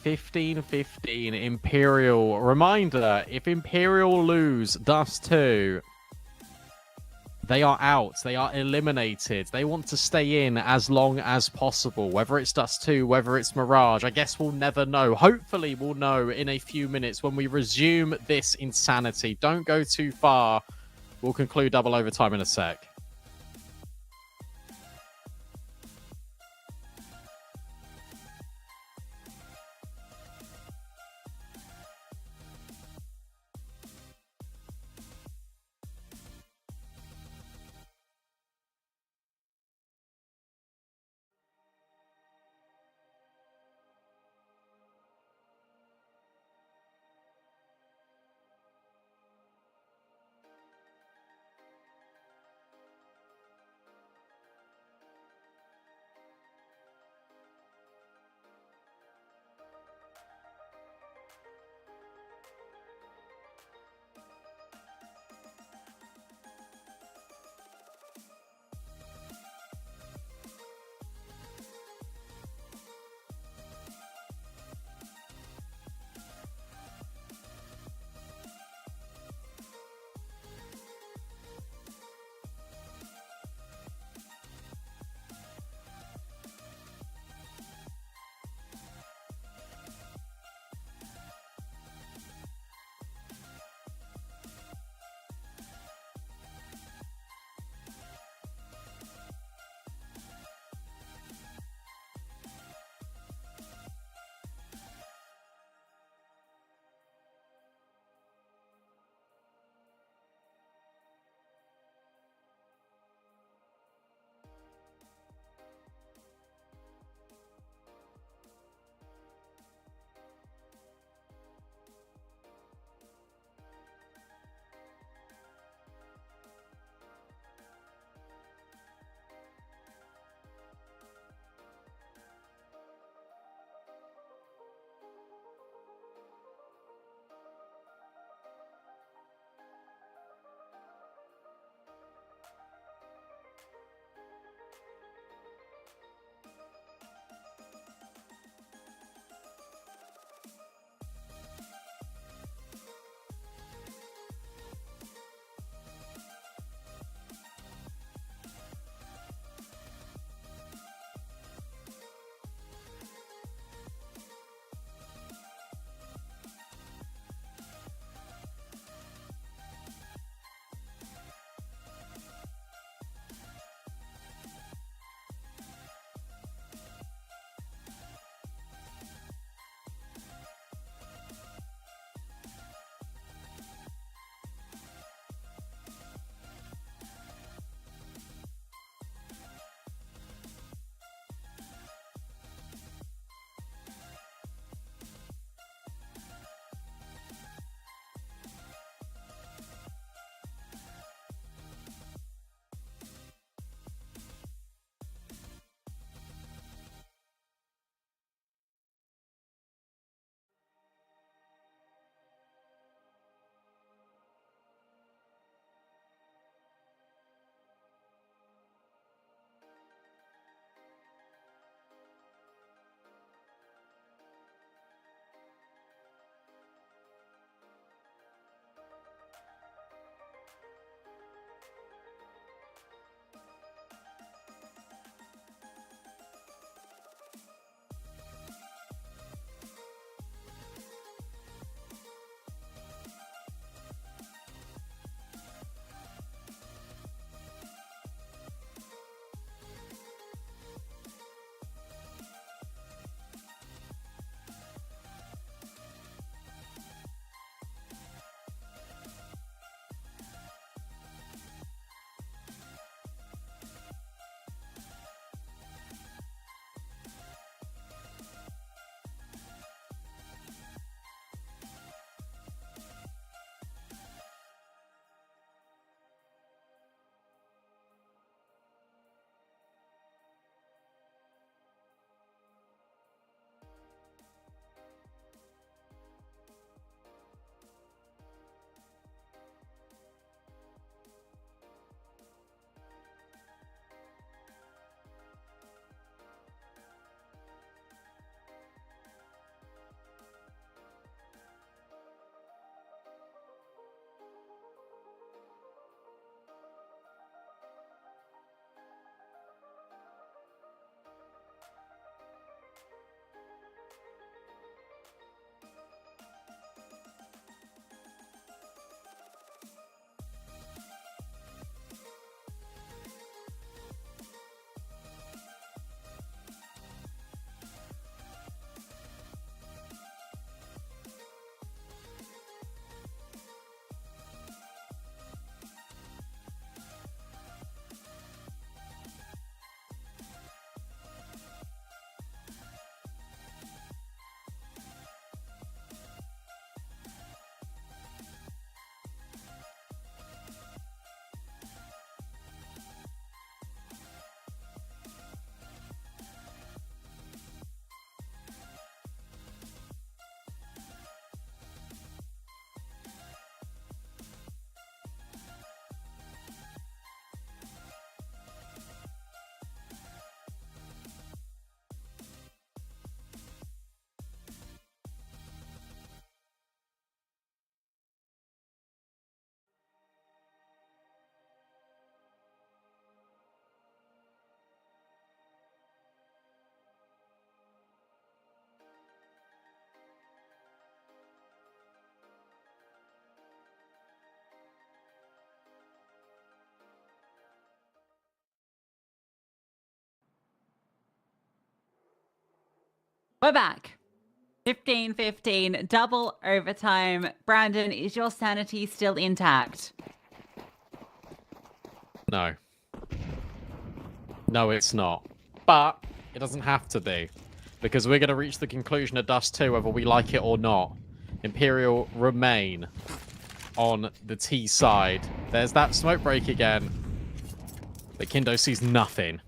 $15-15 Imperial. Reminder, if Imperial lose Dust 2, they are out. They are eliminated. They want to stay in as long as possible. Whether it's Dust 2, whether it's Mirage, I guess we'll never know. Hopefully we'll know in a few minutes when we resume this insanity. Don't go too far. We'll conclude double overtime in a sec. We're back. 15-15, double overtime. Brandon, is your sanity still intact? No. No, it's not. But it doesn't have to be. Because we're going to reach the conclusion of Dust 2 whether we like it or not. Imperial remain on the T side. There's that smoke break again. But Kindo sees nothing.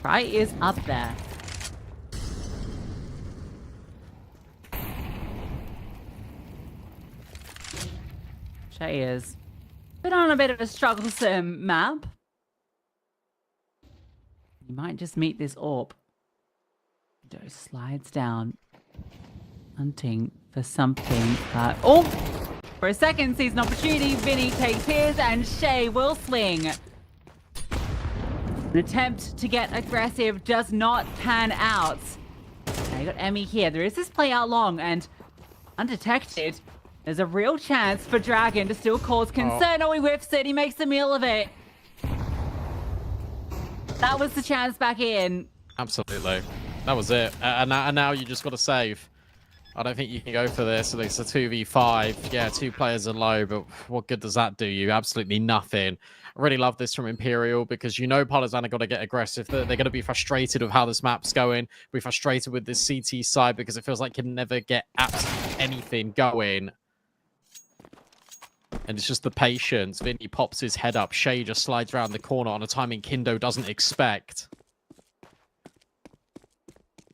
Try is up there. Shay is. Been on a bit of a strugglesome map. You might just meet this orb. Kindo slides down. Hunting for something, but... Oh! For a second, sees an opportunity. Vinny takes his, and Shay will swing. An attempt to get aggressive does not pan out. Now you got Emmy here. There is this play out long, and undetected, there's a real chance for Dragon to still cause concern. Oh, he whiffs it. He makes a meal of it. That was the chance back in. Absolutely. That was it. And now you just got to save. I don't think you can go for this. It's a 2v5. Yeah, 2 players are low, but what good does that do you? Absolutely nothing. I really love this from Imperial because you know Partizan are going to get aggressive. They're going to be frustrated with how this map's going. Be frustrated with this CT side because it feels like you can never get absolutely anything going. And it's just the patience. Vinny pops his head up. Shay just slides around the corner on a timing Kindo doesn't expect.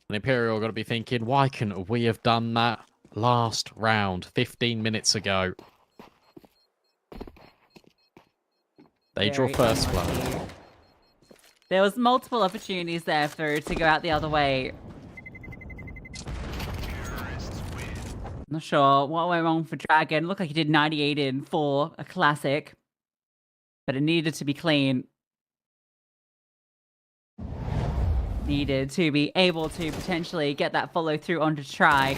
And Imperial are going to be thinking, why couldn't we have done that last round 15 minutes ago? They draw first blood. There was multiple opportunities there to go out the other way. Not sure what went wrong for Dragon. Looked like he did 98 in for a classic. But it needed to be clean. Needed to be able to potentially get that follow through onto try.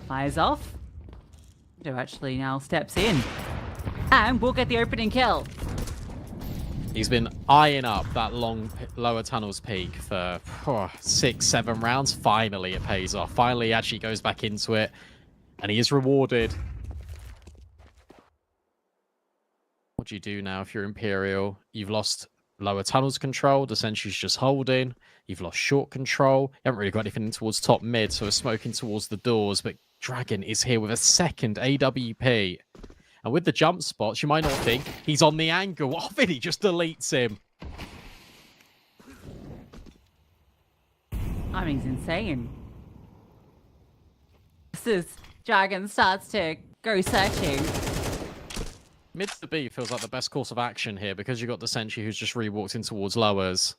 Fires off. Veto actually now steps in. And we'll get the opening kill. He's been eyeing up that long lower tunnels peak for 6-7 rounds. Finally, it pays off. Finally, he actually goes back into it. And he is rewarded. What do you do now if you're Imperial? You've lost lower tunnels control. The sentry's just holding. You've lost short control. You haven't really got anything towards top mid, so it's smoking towards the doors. But Dragon is here with a second AWP. And with the jump spots, you might not think he's on the angle. Oh, Vinny just deletes him. Timing's insane. This is Dragon starts to go searching. Mid to B feels like the best course of action here because you've got the sentry who's just re-walked in towards lowers.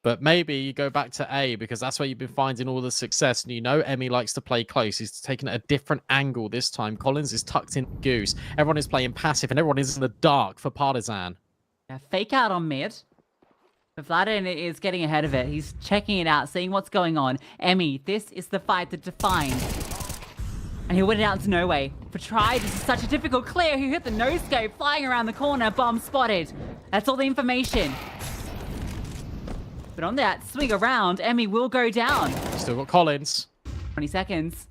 But maybe you go back to A because that's where you've been finding all the success. And you know Emmy likes to play close. He's taken a different angle this time. Collins is tucked in Goose. Everyone is playing passive and everyone is in the dark for Partizan. Yeah, fake out on mid. But Vladin is getting ahead of it. He's checking it out, seeing what's going on. Emmy, this is the fight that defines. And he went out into no way. For try, this is such a difficult clear. He hit the no-scope, flying around the corner, bomb spotted. That's all the information. But on that swing around, Emmy will go down. Still got Collins. 20 seconds.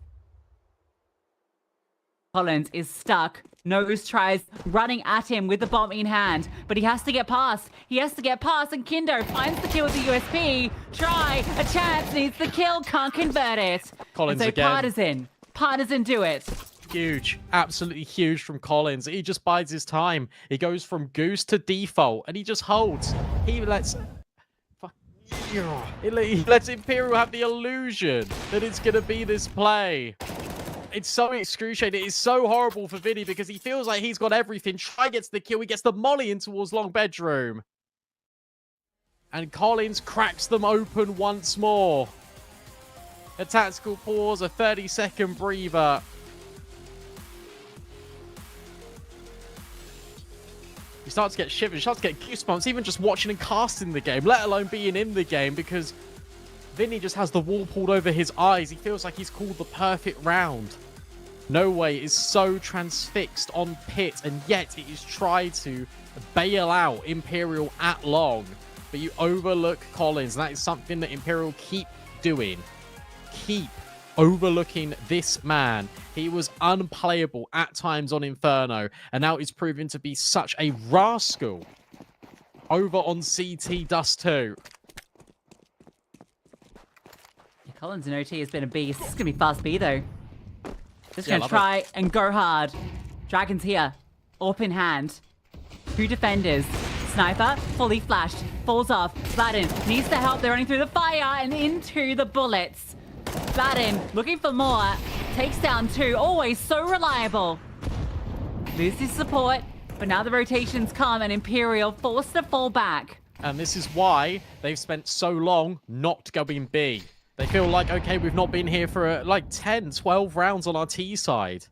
Collins is stuck. Nose tries running at him with the bomb in hand, but he has to get past. He has to get past, and Kindo finds the kill with the USP. Try, a chance, needs the kill, can't convert it. Collins and so again. Partisan do it. Huge, absolutely huge from Collins. He just bides his time. He goes from Goose to default, and he just holds. He lets Imperial have the illusion that it's going to be this play. It's so excruciating. It's so horrible for Vinny because he feels like he's got everything. Try gets the kill. He gets the molly in towards long bedroom. And Collins cracks them open once more. A tactical pause, a 30-second breather. You start to get shivers, you start to get goosebumps, even just watching and casting the game, let alone being in the game, because Vinny just has the wall pulled over his eyes. He feels like he's called the perfect round. No Way is so transfixed on Pit, and yet it is tried to bail out Imperial at long. But you overlook Collins, and that is something that Imperial keep doing. Keep overlooking this man. He was unplayable at times on Inferno, and now he's proven to be such a rascal over on CT Dust 2. Collins in OT has been a beast. This is going to be fast B, though. Just Yeah, going to try and go hard. Dragon's here. AWP in hand. 2 defenders. Sniper, fully flashed. Falls off. Vladin needs the help. They're running through the fire and into the bullets. Vladin looking for more. Takes down 2. Always so reliable. Loses support. But now the rotations come and Imperial forced to fall back. And this is why they've spent so long not going B. They feel like, okay, we've not been here for like 10, 12 rounds on our T side.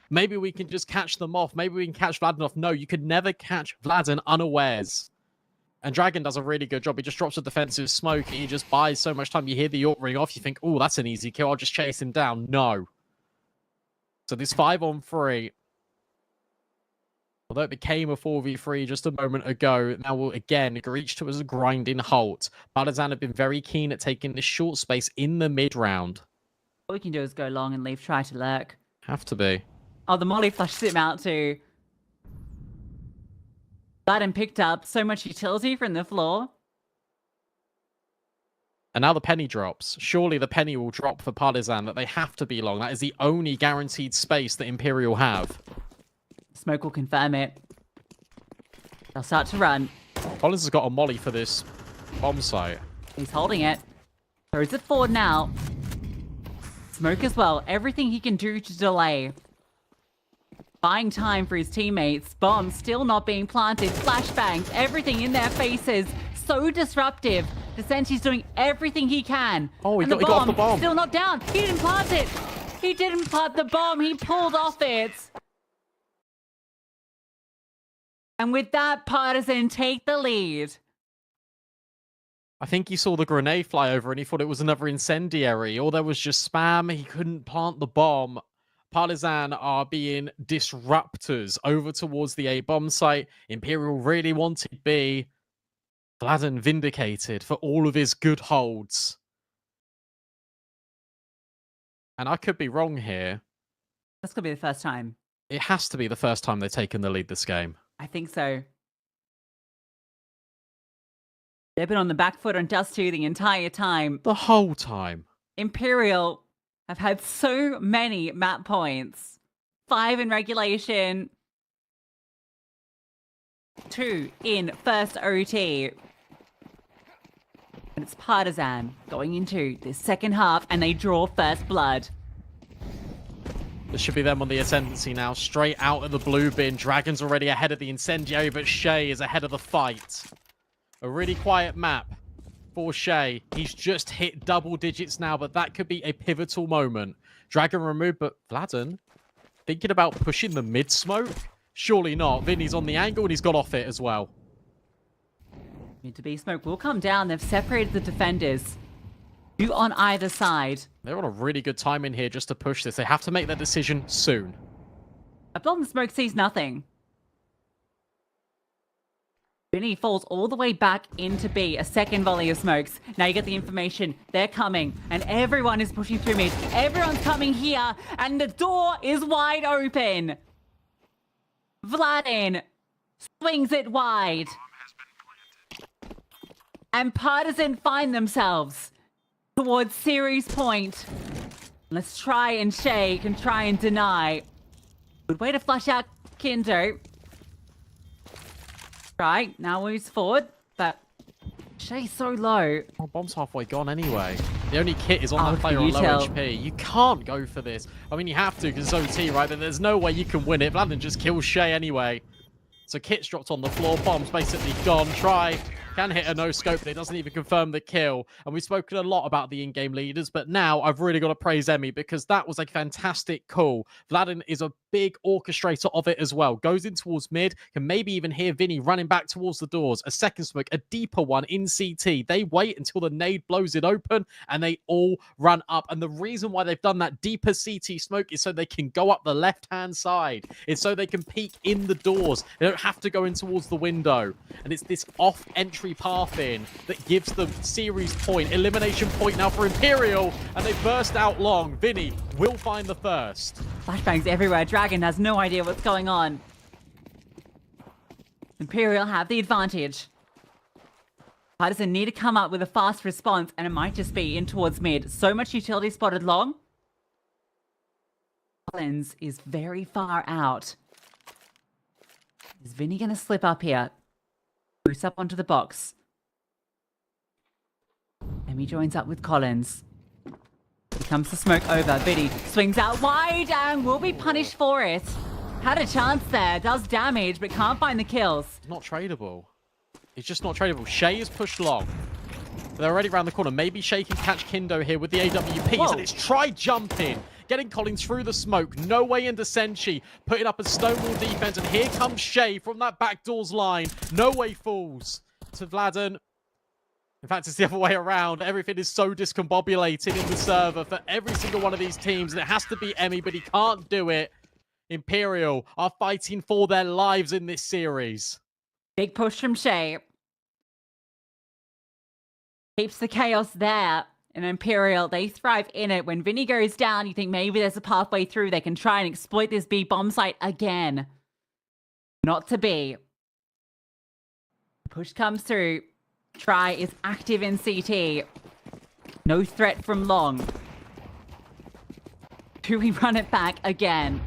Maybe we can just catch them off. Maybe we can catch Vladin off. No, you could never catch Vladin unawares. And Dragon does a really good job. He just drops a defensive smoke and he just buys so much time. You hear the AWP ring off. You think, oh, that's an easy kill. I'll just chase him down. No. So this 5-on-3, although it became a 4v3 just a moment ago, now will again reach to as a grinding halt. Partizan have been very keen at taking this short space in the mid-round. All we can do is go long and leave try to lurk. Have to be. Oh, the molly flushes him out too. Vladin picked up so much utility from the floor. And now the penny drops. Surely the penny will drop for Partizan that they have to be long. That is the only guaranteed space that Imperial have. Smoke will confirm it. They'll start to run. Collins has got a molly for this bomb site. He's holding it. Throws it forward now. Smoke as well. Everything he can do to delay. Buying time for his teammates. Bombs still not being planted. Flashbangs. Everything in their faces. So disruptive. Descenti's doing everything he can. Oh, he and got off the bomb. Still not down. He didn't plant it. He didn't plant the bomb. He pulled off it. And with that, Partisan take the lead. I think he saw the grenade fly over and he thought it was another incendiary, or there was just spam. He couldn't plant the bomb. Partizan are being disruptors over towards the A bomb site. Imperial really wanted B. Vladin vindicated for all of his good holds. And I could be wrong here. That's going to be the first time. It has to be the first time they've taken the lead this game. I think so. They've been on the back foot on Dust 2 the entire time. The whole time. Imperial have had so many map points. 5 in regulation. 2 in first OT. And it's Partizan going into the second half and they draw first blood. This should be them on the ascendancy now. Straight out of the blue bin. Dragon's already ahead of the incendiary, but Shay is ahead of the fight. A really quiet map for Shay. He's just hit double digits now, but that could be a pivotal moment. Dragon removed, but Vladin thinking about pushing the mid-smoke? Surely not. Vinny's on the angle and he's got off it as well. Need to be smoke will come down. They've separated the defenders. 2 on either side. They're on a really good time in here just to push this. They have to make that decision soon. Abdul Smoke sees nothing. Vinny falls all the way back into B. A second volley of smokes. Now you get the information. They're coming. And everyone is pushing through mid. Everyone's coming here. And the door is wide open. Vladin swings it wide. And Partizan find themselves towards series point. Let's try and shake and try and deny. Good way to flush out Kindo. Right, now moves forward, but Shay's so low. Oh, bomb's halfway gone anyway. The only kit is on that player on low util. HP. You can't go for this. I mean, you have to because it's OT, right? But there's no way you can win it. Vladin just kills Shay anyway. So kit's dropped on the floor. Bomb's basically gone. Try. Can hit a no-scope, but it doesn't even confirm the kill. And we've spoken a lot about the in-game leaders, but now I've really got to praise Emmy because that was a fantastic call. Vladin is a big orchestrator of it as well. Goes in towards mid, can maybe even hear Vinny running back towards the doors. A second smoke, a deeper one in CT. They wait until the nade blows it open and they all run up. And the reason why they've done that deeper CT smoke is so they can go up the left-hand side. It's so they can peek in the doors. They don't have to go in towards the window. And it's this off-entry path in that gives the series point, elimination point now for Imperial. And they burst out long. Vinny will find the first. Flashbangs everywhere. Dragon has no idea what's going on. Imperial have the advantage. Partisan need to come up with a fast response, and it might just be in towards mid. So much utility spotted long. Collins is very far out. Is Vinny going to slip up here? Boost up onto the box. Emmy joins up with Collins. Here comes the smoke over. Vinny swings out wide and will be punished for it. Had a chance there. Does damage, but can't find the kills. Not tradable. It's just not tradable. Shay is pushed long. They're already around the corner. Maybe Shay can catch Kindo here with the AWPs. Whoa. And it's try jumping. Getting Collins through the smoke. No way into Senshi. Putting up a stonewall defense. And here comes Shay from that back doors line. No way falls to Vladen. In fact, it's the other way around. Everything is so discombobulated in the server for every single one of these teams. And it has to be Emmy, but he can't do it. Imperial are fighting for their lives in this series. Big push from Shay. Keeps the chaos there. And Imperial, they thrive in it. When Vinny goes down, you think maybe there's a pathway through. They can try and exploit this B bomb site again. Not to be. Push comes through. Try is active in CT. No threat from long. Do we run it back again?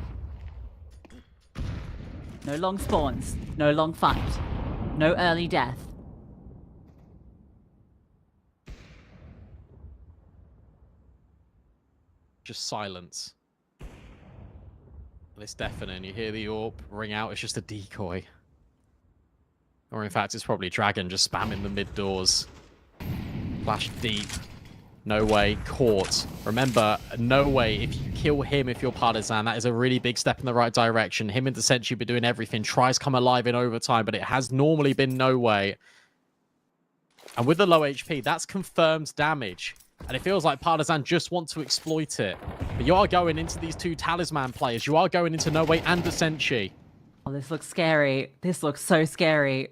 No long spawns. No long fight. No early death. Just silence. It's deafening. You hear the AWP ring out. It's just a decoy. Or in fact, it's probably Dragon just spamming the mid doors. Flash deep. No way. Caught. Remember, no way. If you kill him, if you're Partizan, that is a really big step in the right direction. Him and Senshi be doing everything. Tries come alive in overtime, but it has normally been no way. And with the low HP, that's confirmed damage. And it feels like Partizan just want to exploit it. But you are going into these two talisman players. You are going into No Way and Senshi. Oh, this looks scary. This looks so scary.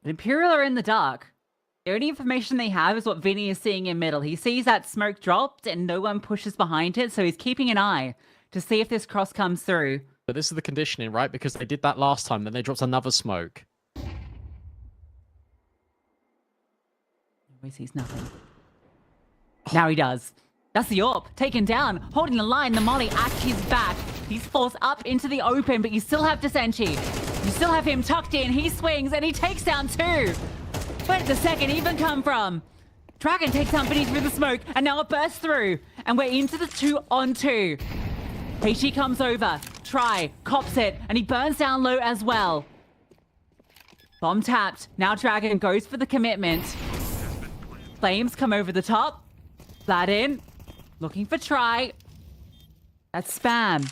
The Imperial are in the dark. The only information they have is what Vinny is seeing in middle. He sees that smoke dropped and no one pushes behind it, so he's keeping an eye to see if this cross comes through. But this is the conditioning, right? Because they did that last time, then they dropped another smoke. He sees nothing. Now he does. That's the AWP. Taken down. Holding the line. The molly at his back. He's forced up into the open, but you still have Senshi. You still have him tucked in. He swings and he takes down two. Where did the second even come from? Dragon takes down Vinny through the smoke, and now it bursts through. And we're into the 2-on-2. Heishi comes over. Try. Cops it. And he burns down low as well. Bomb tapped. Now Dragon goes for the commitment. Flames come over the top. Flat in. Looking for try. That's spam.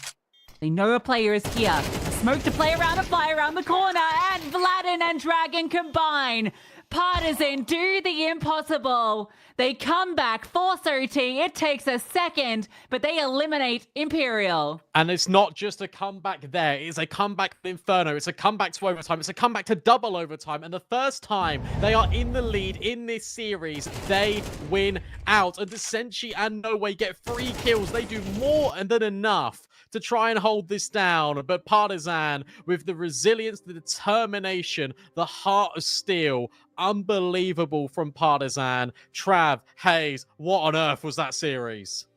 They know a player is here. A smoke to play around and fly around the corner. And Vladin and Dragon combine. Partisan do the impossible. They come back, force OT. It takes a second, but they eliminate Imperial. And it's not just a comeback there. It's a comeback to Inferno. It's a comeback to overtime. It's a comeback to double overtime. And the first time they are in the lead in this series, they win out. And Senshi and No Way get 3 kills. They do more than enough to try and hold this down. But Partizan, with the resilience, the determination, the heart of steel, unbelievable from Partizan. Trav, Hayes, what on earth was that series?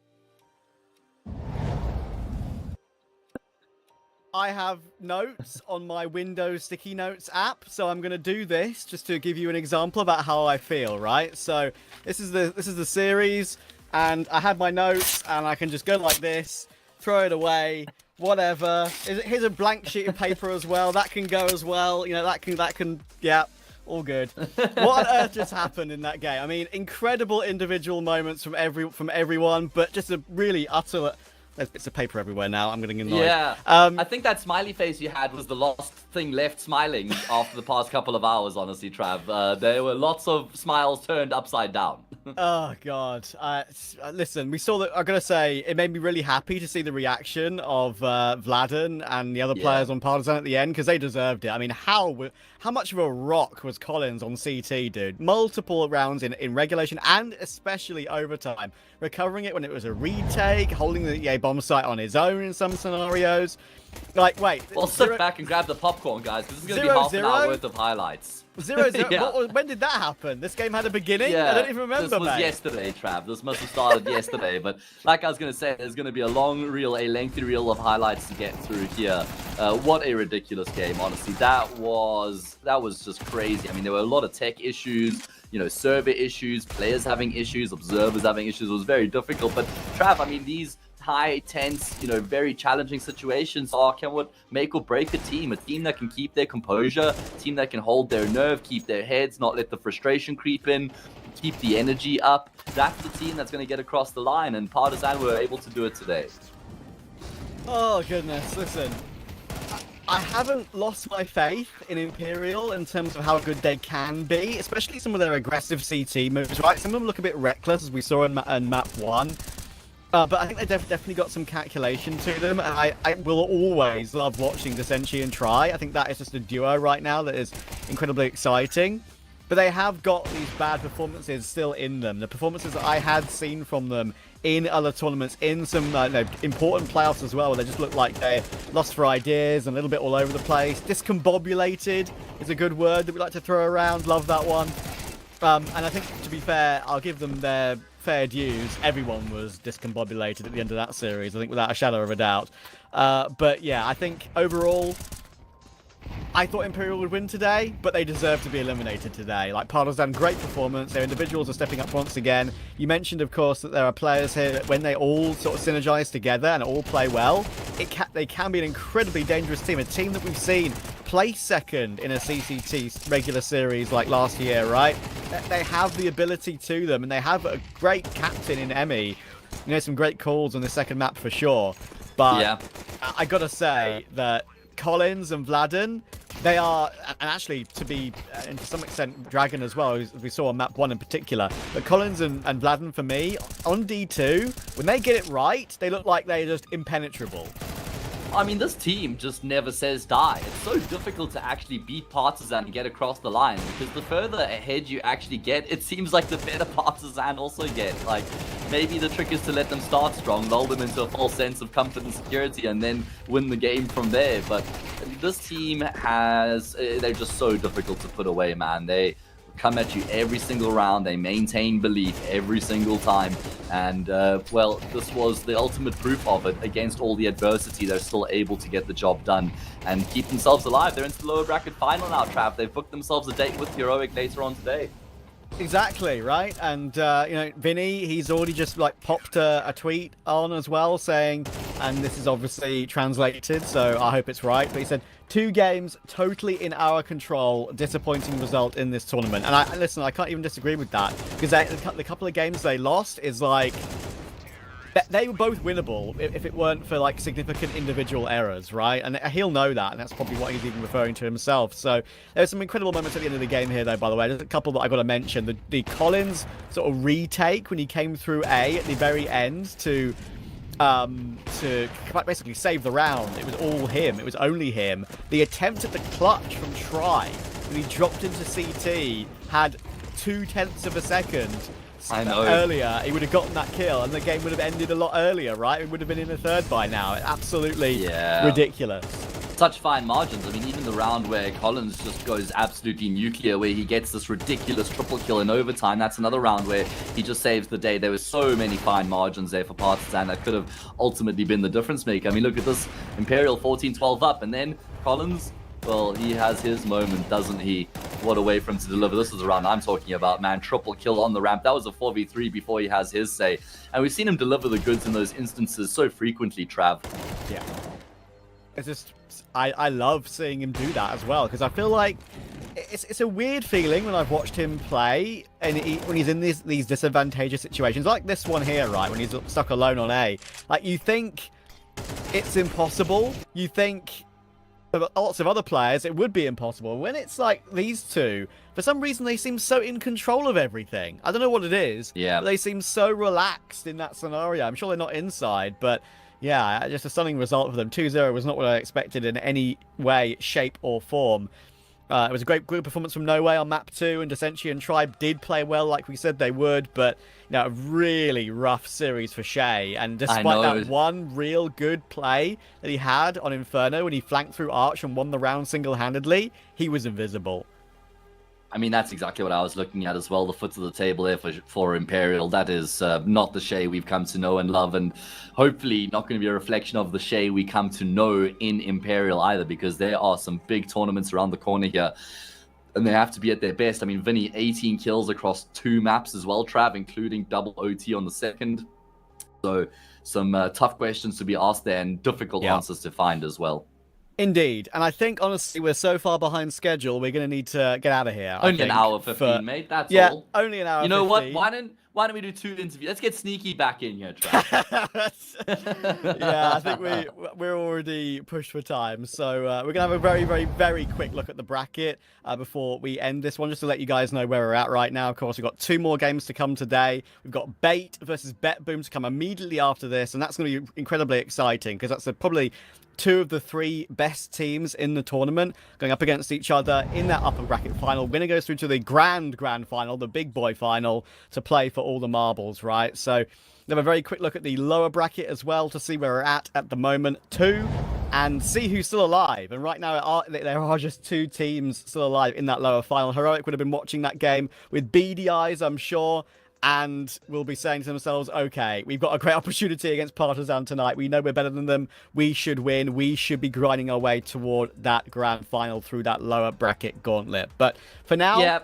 I have notes on my Windows Sticky Notes app, so I'm going to do this just to give you an example about how I feel, right? So this is the series, and I have my notes, and I can just go like this, throw it away, whatever. Here's a blank sheet of paper as well. That can go as well. You know, that can, yeah. All good. What on earth just happened in that game? I mean, incredible individual moments from everyone, but just a really utter... There's bits of paper everywhere now. I'm getting annoyed. Yeah. I think that smiley face you had was the last thing left smiling after the past couple of hours, honestly, Trav. There were lots of smiles turned upside down. Oh, God. Listen, we saw that... I gotta say, it made me really happy to see the reaction of Vladen and the other players on Partizan at the end, because they deserved it. I mean, how much of a rock was Collins on CT, dude? Multiple rounds in regulation and especially overtime. Recovering it when it was a retake, holding the EA bomb site on his own in some scenarios. Like, wait. Well, sit back and grab the popcorn, guys, because this is going to be half an hour worth of highlights. 0-0. Yeah. When did that happen? This game had a beginning? Yeah, I don't even remember, this was mate. yesterday, Trav. This must have started yesterday. But like I was going to say, there's going to be a lengthy reel of highlights to get through here. What a ridiculous game, honestly. That was just crazy. I mean, there were a lot of tech issues, you know, server issues, players having issues, observers having issues. It was very difficult. But Trav, I mean, these high, tense, you know, very challenging situations can what make or break a team that can keep their composure, a team that can hold their nerve, keep their heads, not let the frustration creep in, keep the energy up. That's the team that's going to get across the line, and Partizan were able to do it today. Oh, goodness. Listen, I haven't lost my faith in Imperial in terms of how good they can be, especially some of their aggressive CT moves, right? Some of them look a bit reckless, as we saw in map 1. But I think they definitely got some calculation to them, and I will always love watching Dissension try. I think that is just a duo right now that is incredibly exciting. But they have got these bad performances still in them. The performances that I had seen from them in other tournaments, in some important playoffs as well, where they just look like they lost for ideas and a little bit all over the place. Discombobulated is a good word that we like to throw around. Love that one. And I think, to be fair, I'll give them their fair dues. Everyone was discombobulated at the end of that series, I think, without a shadow of a doubt. But yeah, I think overall, I thought Imperial would win today, but they deserve to be eliminated today. Like, Partizan, great performance. Their individuals are stepping up once again. You mentioned, of course, that there are players here that when they all sort of synergize together and all play well, they can be an incredibly dangerous team. A team that we've seen place second in a CCT regular series like last year, right? They have the ability to them, and they have a great captain in Emmy. You know, some great calls on the second map for sure. But yeah, I gotta say that Collins and Vladen, they are, and actually to be, and to some extent, Dragon as well, as we saw on map 1 in particular, but Collins and Vladen, for me, on D2, when they get it right, they look like they're just impenetrable. I mean, this team just never says die. It's so difficult to actually beat Partizan and get across the line, because the further ahead you actually get, it seems like the better Partizan also get. Like, maybe the trick is to let them start strong, lull them into a false sense of comfort and security, and then win the game from there. But this team they're just so difficult to put away, man. They come at you every single round. They maintain belief every single time. And, well, this was the ultimate proof of it. Against all the adversity, they're still able to get the job done and keep themselves alive. They're into the lower bracket final now, Trav. They've booked themselves a date with Heroic later on today. Exactly, right? And, you know, Vinny, he's already just, like, popped a tweet on as well saying, and this is obviously translated, so I hope it's right, but he said, 2 games totally in our control, disappointing result in this tournament. And listen, I can't even disagree with that, because the couple of games they lost is like, they were both winnable if it weren't for like significant individual errors, right? And he'll know that, and that's probably what he's even referring to himself. So there's some incredible moments at the end of the game here, though, by the way. There's a couple that I got to mention. The Collins sort of retake when he came through A at the very end to basically save the round. It was all him. It was only him. The attempt at the clutch from Try when he dropped into CT had 0.2 of a second. I know. Earlier, he would have gotten that kill, and the game would have ended a lot earlier, right? It would have been in the third by now. Absolutely ridiculous. Such fine margins. I mean, even the round where Collins just goes absolutely nuclear, where he gets this ridiculous triple kill in overtime, that's another round where he just saves the day. There were so many fine margins there for Partizan that could have ultimately been the difference maker. I mean, look at this. Imperial 14-12 up, and then Collins, well, he has his moment, doesn't he? What a way for him to deliver. This is the round I'm talking about, man. Triple kill on the ramp. That was a 4v3 before he has his say. And we've seen him deliver the goods in those instances so frequently, Trav. Yeah. It's just, I love seeing him do that as well, because I feel like it's a weird feeling when I've watched him play, and when he's in these disadvantageous situations, like this one here, right? When he's stuck alone on A, like you think it's impossible. You think for lots of other players it would be impossible. When it's like these two, for some reason they seem so in control of everything. I don't know what it is. Yeah. But they seem so relaxed in that scenario. I'm sure they're not inside, but yeah, just a stunning result for them. 2-0 was not what I expected in any way, shape, or form. It was a great group performance from No Way on map 2, and Descentia and Tribe did play well like we said they would, but a really rough series for Shay. And despite that one real good play that he had on Inferno when he flanked through Arch and won the round single-handedly, he was invisible. I mean, that's exactly what I was looking at as well. The foot of the table there for Imperial. That is not the Shay we've come to know and love, and hopefully not going to be a reflection of the Shay we come to know in Imperial either, because there are some big tournaments around the corner here, and they have to be at their best. I mean, Vinny, 18 kills across 2 maps as well, Trav, including double OT on the second. So some tough questions to be asked there, and difficult answers to find as well. Indeed, and I think, honestly, we're so far behind schedule, we're going to need to get out of here. Only an hour 15, mate, that's all. Yeah, only an hour 15. You know what, why don't we do 2 interviews? Let's get Sneaky back in here, Trav. Yeah, I think we're already pushed for time, so we're going to have a very, very, very quick look at the bracket before we end this one, just to let you guys know where we're at right now. Of course, we've got 2 more games to come today. We've got Bait versus Bet Boom to come immediately after this, and that's going to be incredibly exciting, because that's probably 2 of the 3 best teams in the tournament going up against each other in that upper bracket final. Winner goes through to the grand final, the big boy final, to play for all the marbles, right? So we have a very quick look at the lower bracket as well to see where we're at the moment too, and see who's still alive. And right now there are just 2 teams still alive in that lower final. Heroic would have been watching that game with beady eyes, I'm sure, and will be saying to themselves, okay, we've got a great opportunity against Partizan tonight. We know we're better than them. We should win. We should be grinding our way toward that grand final through that lower bracket gauntlet. But for now,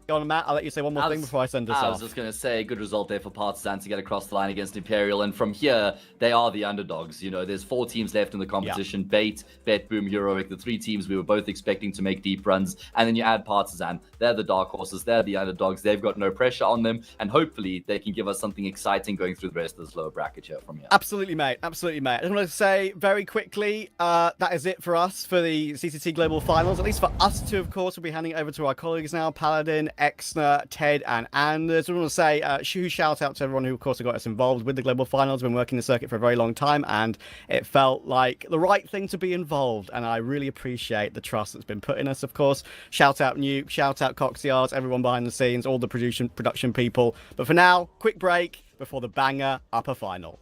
go on, Matt, I'll let you say one more thing before I send us off. I was just going to say, good result there for Partizan to get across the line against Imperial. And from here, they are the underdogs. You know, there's 4 teams left in the competition. Yeah. Bait, Bet, Boom, Heroic, the 3 teams we were both expecting to make deep runs. And then you add Partizan. They're the dark horses. They're the underdogs. They've got no pressure on them. And hopefully they can give us something exciting going through the rest of this lower bracket here from here. Absolutely, mate. Absolutely, mate. I just want to say very quickly, that is it for us for the CCT Global Finals. At least for us 2, of course. We'll be handing it over to our colleagues now, Paladin, Exner, Ted, and Anders. I want to say huge shout out to everyone who, of course, got us involved with the Global Finals. Been working the circuit for a very long time, and it felt like the right thing to be involved. And I really appreciate the trust that's been put in us, of course. Shout out Nuke, shout out Coxiards, everyone behind the scenes, all the production people. But for now, quick break before the banger upper final.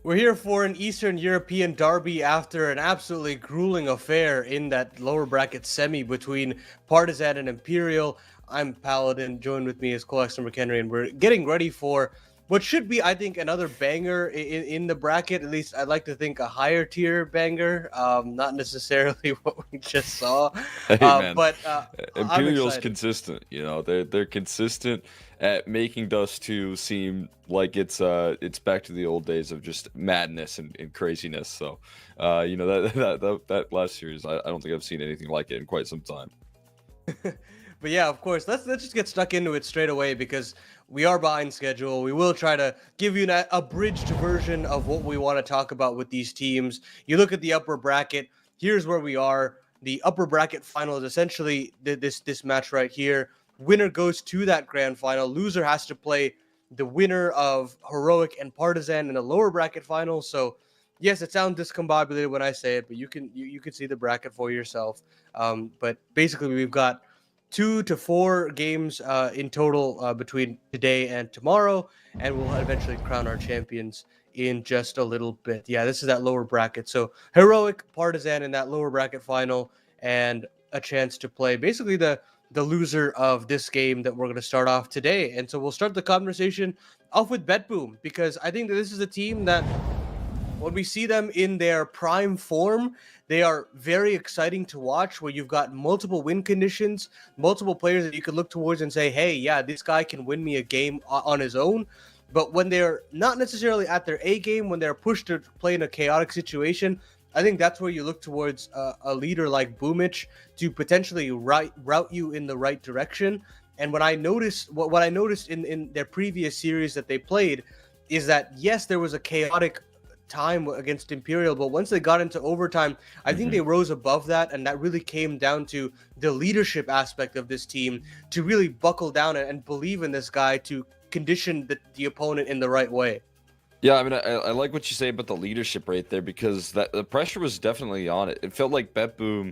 We're here for an Eastern European derby after an absolutely grueling affair in that lower bracket semi between Partizan and Imperial. I'm Paladin, joined with me is Colexter McHenry, and we're getting ready for what should be, I think, another banger in the bracket. At least I'd like to think a higher tier banger, not necessarily what we just saw. Hey man, But Imperial's consistent. You know, they're consistent at making Dust 2 seem like it's back to the old days of just madness and craziness. So, you know, that last series, I don't think I've seen anything like it in quite some time. But yeah, of course, let's just get stuck into it straight away because we are behind schedule. We will try to give you an abridged version of what we want to talk about with these teams. You look at the upper bracket. Here's where we are. The upper bracket final is essentially this match right here. Winner goes to that grand final. Loser has to play the winner of Heroic and Partizan in the lower bracket final. So yes, it sounds discombobulated when I say it, but you can see the bracket for yourself. But basically, we've got 2 to 4 games in total between today and tomorrow, and we'll eventually crown our champions in just a little bit. Yeah, this is that lower bracket. So Heroic, Partizan in that lower bracket final, and a chance to play basically the loser of this game that we're going to start off today. And so we'll start the conversation off with BetBoom, because I think that this is a team that when we see them in their prime form, they are very exciting to watch, where you've got multiple win conditions, multiple players that you could look towards and say, hey, yeah, this guy can win me a game on his own. But when they're not necessarily at their A game, when they're pushed to play in a chaotic situation, I think that's where you look towards a leader like Boomich to potentially route you in the right direction. And what I noticed in their previous series that they played is that, yes, there was a chaotic time against Imperial, but once they got into overtime, I think they rose above that, and that really came down to the leadership aspect of this team to really buckle down and believe in this guy to condition the opponent in the right way. Yeah, I mean, I like what you say about the leadership right there, because the pressure was definitely on it. It felt like BetBoom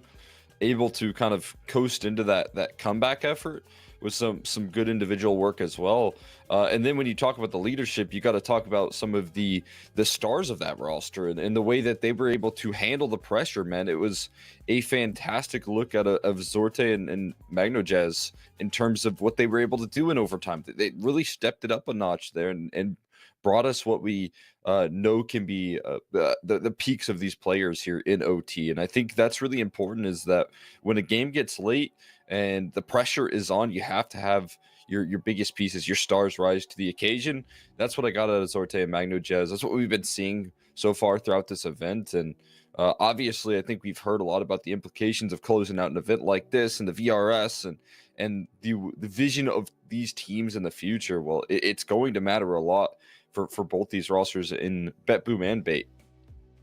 able to kind of coast into that comeback effort with some good individual work as well. And then when you talk about the leadership, you got to talk about some of the stars of that roster and the way that they were able to handle the pressure, man. It was a fantastic look at of Zorte and MagnoJazz in terms of what they were able to do in overtime. They really stepped it up a notch there and brought us what we know can be the peaks of these players here in OT. And I think that's really important, is that when a game gets late and the pressure is on, you have to have your biggest pieces, your stars rise to the occasion. That's what I got out of Zorte and MagnoJazz. That's what we've been seeing so far throughout this event. And obviously, I think we've heard a lot about the implications of closing out an event like this and the VRS and the vision of these teams in the future. Well, it's going to matter a lot for both these rosters in BetBoom and Bait.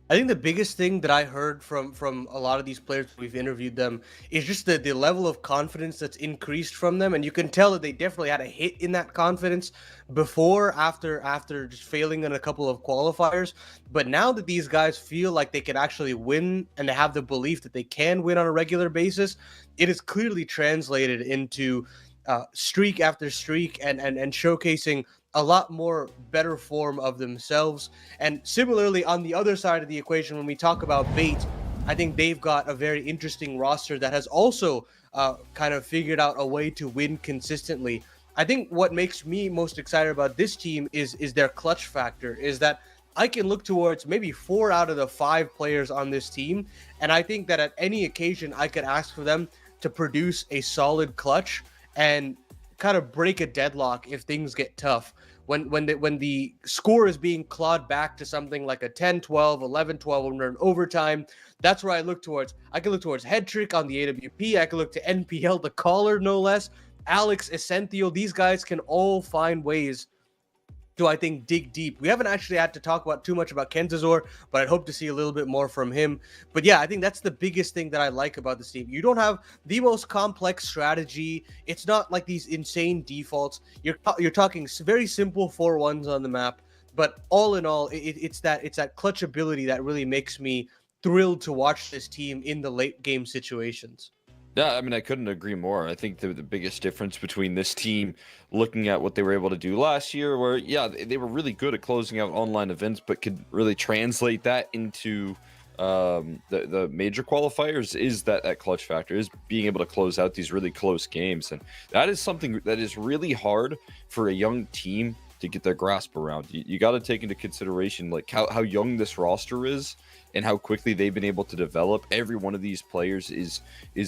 I think the biggest thing that I heard from a lot of these players, we've interviewed them, is just the level of confidence that's increased from them. And you can tell that they definitely had a hit in that confidence after just failing in a couple of qualifiers. But now that these guys feel like they can actually win and they have the belief that they can win on a regular basis, it is clearly translated into streak after streak and showcasing a lot more better form of themselves. And similarly, on the other side of the equation, when we talk about Bait, I think they've got a very interesting roster that has also kind of figured out a way to win consistently. I think what makes me most excited about this team is their clutch factor, is that I can look towards maybe 4 out of the 5 players on this team, and I think that at any occasion I could ask for them to produce a solid clutch and kind of break a deadlock if things get tough. When the score is being clawed back to something like a 10-12, 11-12 when we're in overtime, that's where I look towards. I can look towards Headtrick on the AWP. I can look to NPL, the caller, no less. Alex, Essentio, these guys can all find ways to, I think, dig deep. We haven't actually had to talk about too much about Kenzazor, but I'd hope to see a little bit more from him. But yeah, I think that's the biggest thing that I like about this team. You don't have the most complex strategy. It's not like these insane defaults. You're talking very simple 4-1s on the map. But all in all, it's that clutch ability that really makes me thrilled to watch this team in the late game situations. Yeah, I mean, I couldn't agree more. I think the biggest difference between this team, looking at what they were able to do last year, where, yeah, they were really good at closing out online events, but could really translate that into the major qualifiers, is that clutch factor, is being able to close out these really close games. And that is something that is really hard for a young team to get their grasp around. You got to take into consideration like how young this roster is and how quickly they've been able to develop. Every one of these players is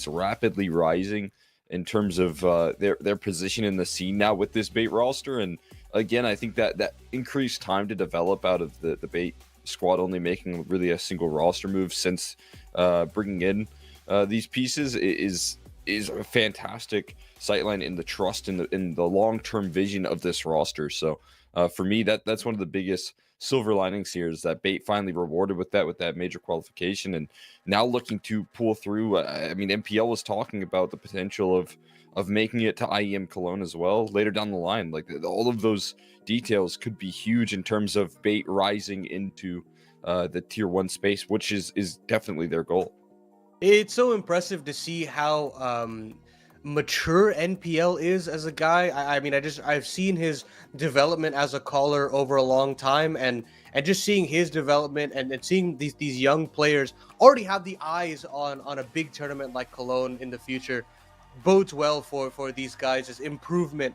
rapidly rising in terms of their position in the scene now with this Bait roster. And again, I think that increased time to develop out of the Bait squad, only making really a single roster move since bringing in these pieces, is a fantastic sightline in the trust in the long-term vision of this roster. So for me, that's one of the biggest silver linings here, is that Bait finally rewarded with that major qualification, and now looking to pull through. I mean, MPL was talking about the potential of making it to IEM Cologne as well later down the line. Like, all of those details could be huge in terms of Bait rising into the tier 1 space, which is definitely their goal. It's so impressive to see how mature NPL is as a guy. I mean, I've seen his development as a caller over a long time, and just seeing his development and seeing these young players already have the eyes on a big tournament like Cologne in the future bodes well for these guys as improvement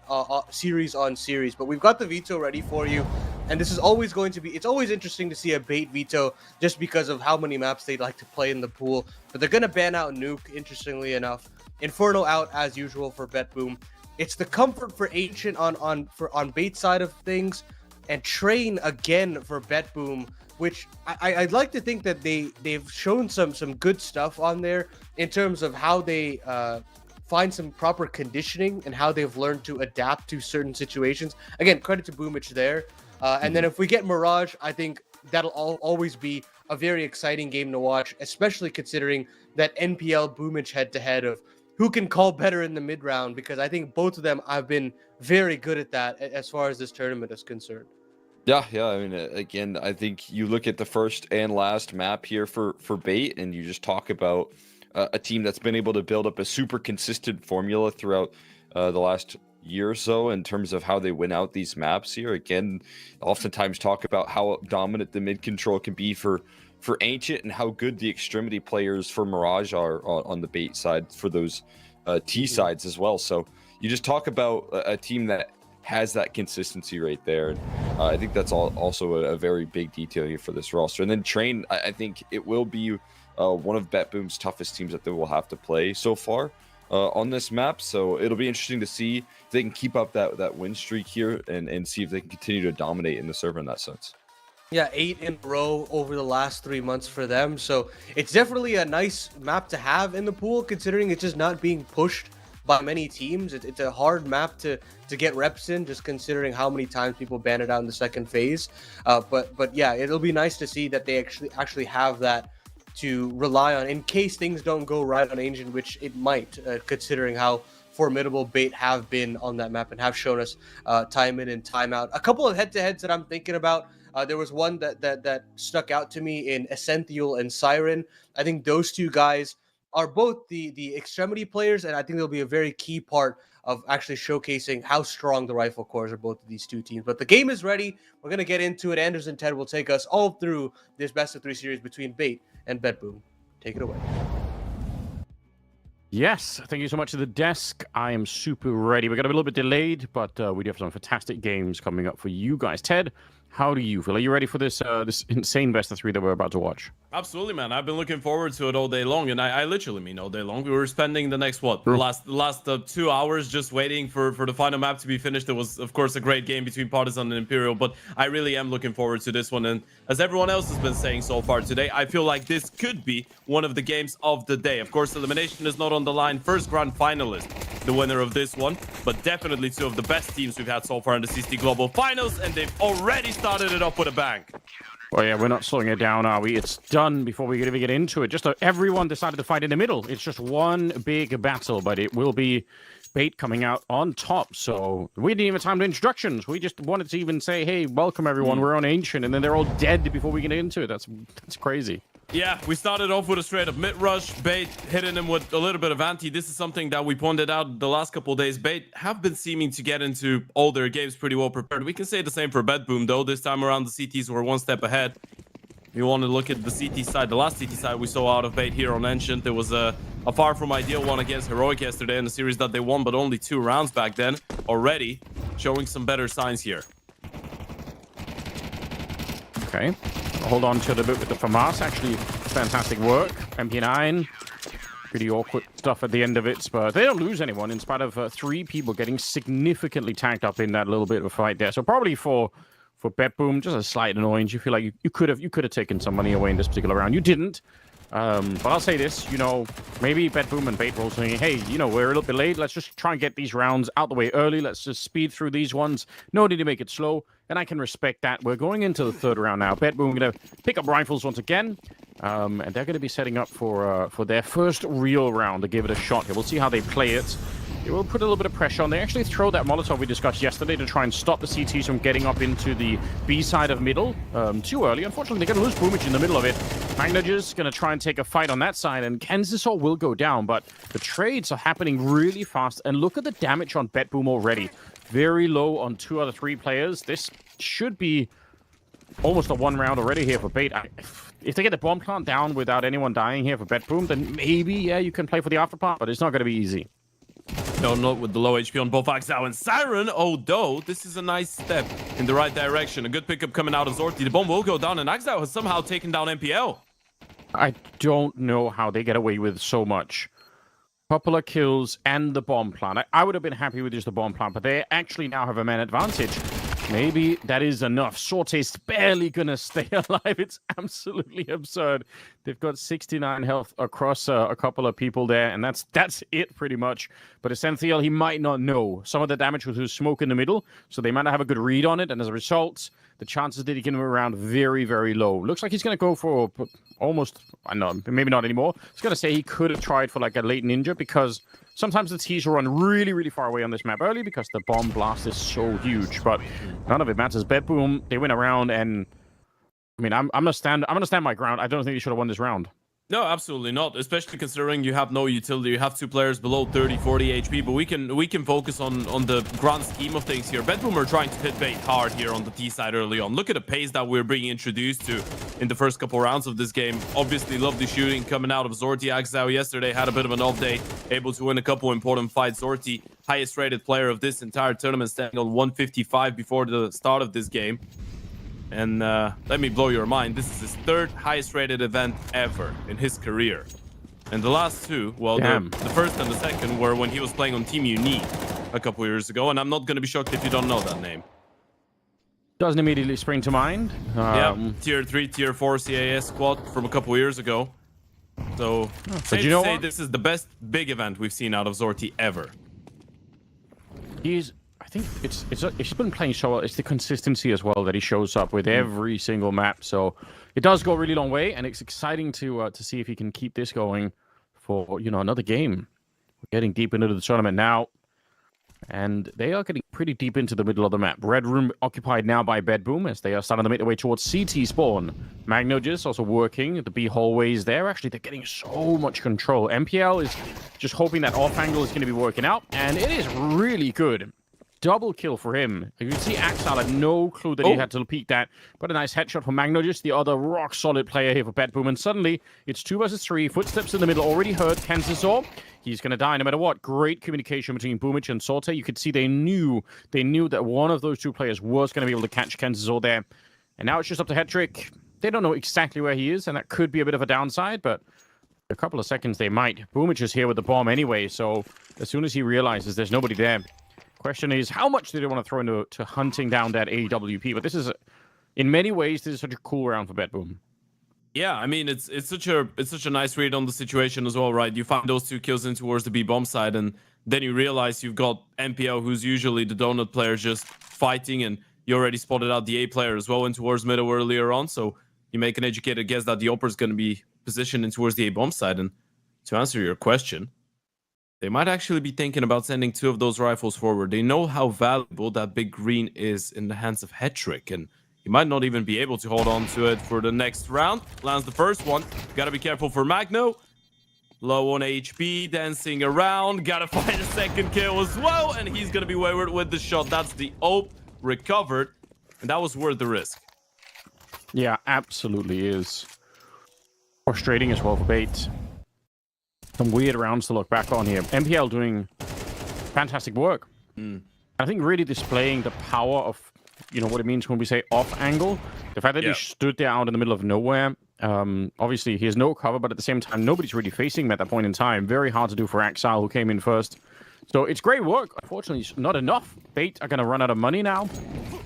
series on series. But we've got the Veto ready for you, and this is always going to be, it's always interesting to see a Bait Veto just because of how many maps they'd like to play in the pool. But they're going to ban out Nuke, interestingly enough. Inferno out as usual for BetBoom. It's the comfort for Ancient on Bait side of things, and Train again for BetBoom, which I'd like to think that they've shown some good stuff on there in terms of how they find some proper conditioning and how they've learned to adapt to certain situations. Again, credit to Boomich there. And then if we get Mirage, I think that'll always be a very exciting game to watch, especially considering that NPL Boomich head-to-head of who can call better in the mid-round, because I think both of them have been very good at that as far as this tournament is concerned. Yeah. I mean, again, I think you look at the first and last map here for Bait, and you just talk about a team that's been able to build up a super consistent formula throughout the last year or so in terms of how they win out these maps here. Again, oftentimes talk about how dominant the mid control can be for Ancient, and how good the extremity players for Mirage are on the Bait side for those T sides as well. So you just talk about a team that has that consistency right there. And I think that's also a very big detail here for this roster. And then Train, I think it will be one of BetBoom's toughest teams that they will have to play so far on this map. So it'll be interesting to see if they can keep up that win streak here and see if they can continue to dominate in the server in that sense. Yeah, 8 in a row over the last 3 months for them. So it's definitely a nice map to have in the pool, considering it's just not being pushed by many teams. It's a hard map to get reps in, just considering how many times people ban it out in the second phase. But yeah, it'll be nice to see that they actually have that to rely on in case things don't go right on Ancient, which it might, considering how formidable Bait have been on that map and have shown us time in and time out. A couple of head-to-heads that I'm thinking about. There was one that stuck out to me in Essential and Siren. I think those two guys are both the extremity players, and I think they'll be a very key part of actually showcasing how strong the rifle cores are, both of these two teams. But the game is ready. We're going to get into it. Anders and Ted will take us all through this best-of-3 series between Bait and BetBoom. Take it away. Yes, thank you so much to the desk. I am super ready. We got a little bit delayed, but we do have some fantastic games coming up for you guys. Ted, how do you feel? Are you ready for this this insane best-of-3 that we're about to watch? Absolutely, man. I've been looking forward to it all day long, and I literally mean all day long. We were spending the next last 2 hours just waiting for the final map to be finished. It was, of course, a great game between Partizan and Imperial, but I really am looking forward to this one. And as everyone else has been saying so far today, I feel like this could be one of the games of the day. Of course, elimination is not on the line. First grand finalist, the winner of this one, but definitely two of the best teams we've had so far in the CCT Global Finals, and they've already started it up with a bang. Well, yeah, we're not slowing it down, are we? It's done before we even get into it. Just everyone decided to fight in the middle. It's just one big battle, but it will be Bait coming out on top. So we didn't even have time to introductions. We just wanted to even say, hey, welcome everyone. We're on Ancient, and then they're all dead before we get into it. That's crazy. Yeah, we started off with a straight up mid rush. Bait hitting him with a little bit of anti. This is something that we pointed out the last couple of days. Bait have been seeming to get into all their games pretty well prepared. We can say the same for Bedboom though. This time around the CTs were one step ahead. You want to look at the CT side. The last CT side we saw out of Bait here on Ancient. There was a far from ideal one against Heroic yesterday in the series that they won, but only 2 rounds back then. Already showing some better signs here. Okay. Hold on to a bit with the FAMAS. Actually, fantastic work. MP9. Pretty awkward stuff at the end of it, but they don't lose anyone in spite of 3 people getting significantly tagged up in that little bit of a fight there. So probably for Bedboom, just a slight annoyance. You feel like you could have taken some money away in this particular round. You didn't. But I'll say this, maybe Bedboom and Bait were saying, hey, we're a little bit late. Let's just try and get these rounds out the way early. Let's just speed through these ones. No need to make it slow. And I can respect that. We're going into the 3rd round now. Bedboom going to pick up rifles once again. And they're going to be setting up for their first real round to give it a shot here. We'll see how they play it. They will put a little bit of pressure on. They actually throw that Molotov we discussed yesterday to try and stop the CTs from getting up into the B side of middle too early. Unfortunately, they're going to lose Boomich in the middle of it. Magnage's going to try and take a fight on that side, and Kenzisol will go down, but the trades are happening really fast. And look at the damage on Bedboom already. Very low on 2 out of 3 players. This should be almost a 1 round already here for Bait. If they get the bomb plant down without anyone dying here for Bedboom, then maybe, yeah, you can play for the afterpart, but it's not going to be easy. No, not with the low HP on both Axao and Siren, although this is a nice step in the right direction. A good pickup coming out of Zorti. The bomb will go down, and Axao has somehow taken down MPL. I don't know how they get away with so much. Couple of kills and the bomb plant. I would have been happy with just the bomb plant, but they actually now have a man advantage. Maybe that is enough. Sorte's barely gonna stay alive. It's absolutely absurd. They've got 69 health across a couple of people there, and that's it pretty much. But Essential, he might not know. Some of the damage was through smoke in the middle, so they might not have a good read on it, and as a result, the chances that he can move around very, very low. Looks like he's gonna go for almost, I know, maybe not anymore. I was gonna say he could have tried for like a late ninja, because sometimes the T's will run really, really far away on this map early because the bomb blast is so huge, but none of it matters. Bedboom, they win a round, and I mean, I'm gonna stand my ground. I don't think they should have won this round. No, absolutely not, especially considering you have no utility. You have 2 players below 30, 40 HP, but we can focus on the grand scheme of things here. Bedboom are trying to hit Bait hard here on the T side early on. Look at the pace that we're being introduced to in the first couple rounds of this game. Obviously, lovely shooting coming out of Zorti. Axao yesterday had a bit of an off day, able to win a couple important fights. Zorti, highest rated player of this entire tournament, standing on 155 before the start of this game. And let me blow your mind. This is his 3rd highest rated event ever in his career. And the last 2, well, the first and the second were when he was playing on Team Unique a couple years ago. And I'm not going to be shocked if you don't know that name. Doesn't immediately spring to mind. Yeah, tier 3, tier 4 CAS squad from a couple years ago. So, safe to say this is the best big event we've seen out of Zorti ever. I think it's been playing so well. It's the consistency as well that he shows up with every single map. So it does go a really long way, and it's exciting to see if he can keep this going for another game. We're getting deep into the tournament now, and they are getting pretty deep into the middle of the map. Red room occupied now by Bedboom as they are starting to make their way towards CT spawn. Magnogus also working the B hallways there. Actually, they're getting so much control. MPL is just hoping that off angle is going to be working out, and it is really good. Double kill for him. You can see Axal had no clue that he had to peek that. But a nice headshot from Magnogus, the other rock-solid player here for Bedboom. And suddenly, it's 2 versus 3. Footsteps in the middle already heard. Kenzisol, he's going to die no matter what. Great communication between Boomich and Sorte. You could see they knew that one of those 2 players was going to be able to catch Kenzisol there. And now it's just up to Hetrick. They don't know exactly where he is, and that could be a bit of a downside, but a couple of seconds they might. Boomich is here with the bomb anyway, so as soon as he realizes there's nobody there, question is, how much do they want to throw into hunting down that AWP? But this is, in many ways, this is such a cool round for Bedboom. Yeah, I mean, it's such a nice read on the situation as well, right? You find those 2 kills in towards the B bomb side, and then you realize you've got MPL, who's usually the donut player, just fighting, and you already spotted out the A player as well in towards middle earlier on. So you make an educated guess that the Opera is going to be positioned in towards the A bomb side. And to answer your question, they might actually be thinking about sending 2 of those rifles forward. They know how valuable that big green is in the hands of Hetrick, and He might not even be able to hold on to it for the next round. Lands the first one. Gotta be careful for Magno. Low on HP, dancing around. Gotta find a second kill as well. And he's gonna be wayward with the shot. That's the AWP recovered. And that was worth the risk. Yeah, absolutely is. Frustrating as well for Bait. Some weird rounds to look back on here. MPL doing fantastic work. I think really displaying the power of, what it means when we say off angle. The fact that he stood there out in the middle of nowhere. Obviously, he has no cover, but at the same time, nobody's really facing him at that point in time. Very hard to do for Axile, who came in first. So it's great work. Unfortunately, it's not enough. Bait are going to run out of money now.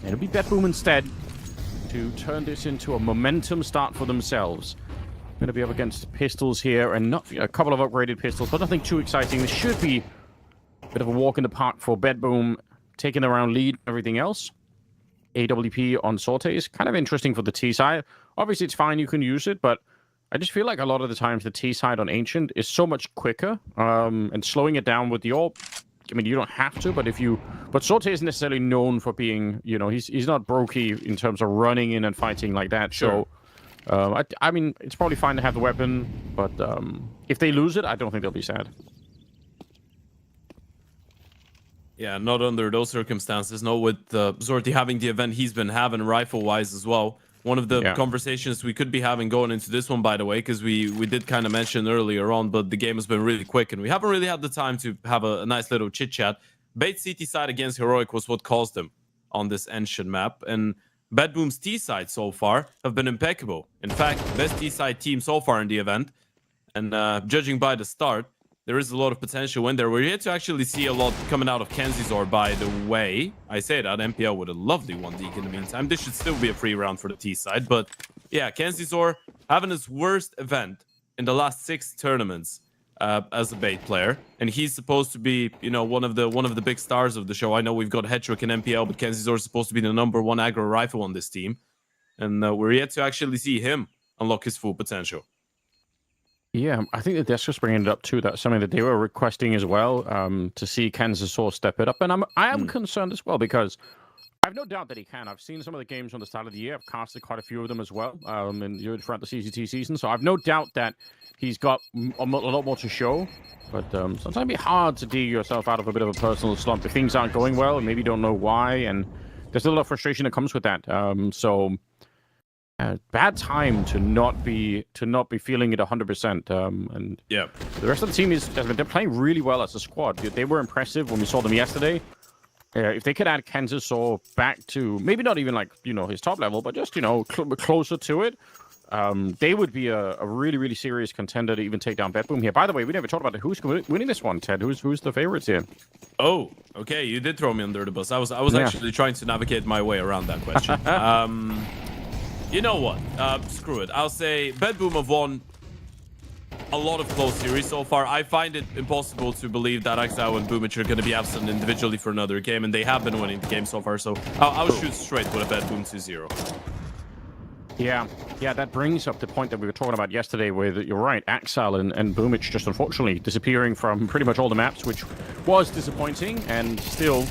It'll be BetBoom instead to turn this into a momentum start for themselves. Going to be up against pistols here, and not a couple of upgraded pistols, but nothing too exciting. This should be a bit of a walk in the park for BetBoom, taking the round lead, everything else. AWP on Sorte is kind of interesting for the T side. Obviously, it's fine, you can use it, but I just feel like a lot of the times the T side on Ancient is so much quicker, and slowing it down with the AWP, I mean, you don't have to, but but Sorte isn't necessarily known for being, he's not brokey in terms of running in and fighting like that. Sure. So, I mean, it's probably fine to have the weapon, but if they lose it, I don't think they'll be sad. Yeah, not under those circumstances. No, with Zorti having the event he's been having rifle-wise as well. One of the conversations we could be having going into this one, by the way, because we did kind of mention earlier on, but the game has been really quick, and we haven't really had the time to have a nice little chit-chat. Bait CT side against Heroic was what caused them on this Ancient map, and BetBoom's T side so far have been impeccable. In fact, best T side team so far in the event, and judging by the start, there is a lot of potential in there. We're yet to actually see a lot coming out of Kenzizor, by the way. I say that, MPL with a lovely 1-deek in the meantime. This should still be a free round for the T side. But yeah, Kenzizor having his worst event in the last 6 tournaments as a Bait player. And he's supposed to be, one of the big stars of the show. I know we've got Hetrick and MPL, but Kenzizor is supposed to be the #1 aggro rifle on this team. And we're yet to actually see him unlock his full potential. Yeah, I think the desk was bringing it up too. That's something that they were requesting as well, to see Kenzizor step it up. And I am concerned as well, because I've no doubt that he can. I've seen some of the games on the start of the year. I've casted quite a few of them as well, and throughout the CCT season. So I've no doubt that he's got a lot more to show. But sometimes it'd be hard to dig yourself out of a bit of a personal slump if things aren't going well and maybe you don't know why. And there's a lot of frustration that comes with that. Bad time to not be feeling it 100%. And yeah, the rest of the team they're playing really well as a squad. They were impressive when we saw them yesterday. If they could add Kenzizor back to maybe not even like his top level, but just closer to it, they would be a really, really serious contender to even take down BetBoom here. By the way, we never talked about who's winning this one, Ted. Who's the favorites here? Oh, okay, you did throw me under the bus. I was actually trying to navigate my way around that question. You know what? Screw it. I'll say BetBoom have won a lot of close series so far. I find it impossible to believe that Axao and Boomich are going to be absent individually for another game, and they have been winning the game so far. So I'll shoot straight with a BetBoom 2-0. Yeah, that brings up the point that we were talking about yesterday, where you're right, Axal and Boomich just unfortunately disappearing from pretty much all the maps, which was disappointing, and still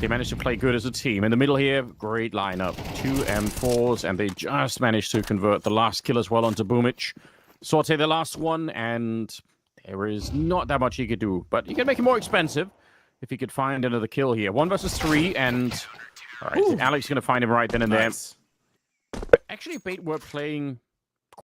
they managed to play good as a team. In the middle here, great lineup. 2 M4s, and they just managed to convert the last kill as well onto Boomich. Sorte the last one, and there is not that much he could do. But he can make it more expensive if he could find another kill here. 1 versus 3, and all right, Alex is going to find him right then and there. But actually, Bait were playing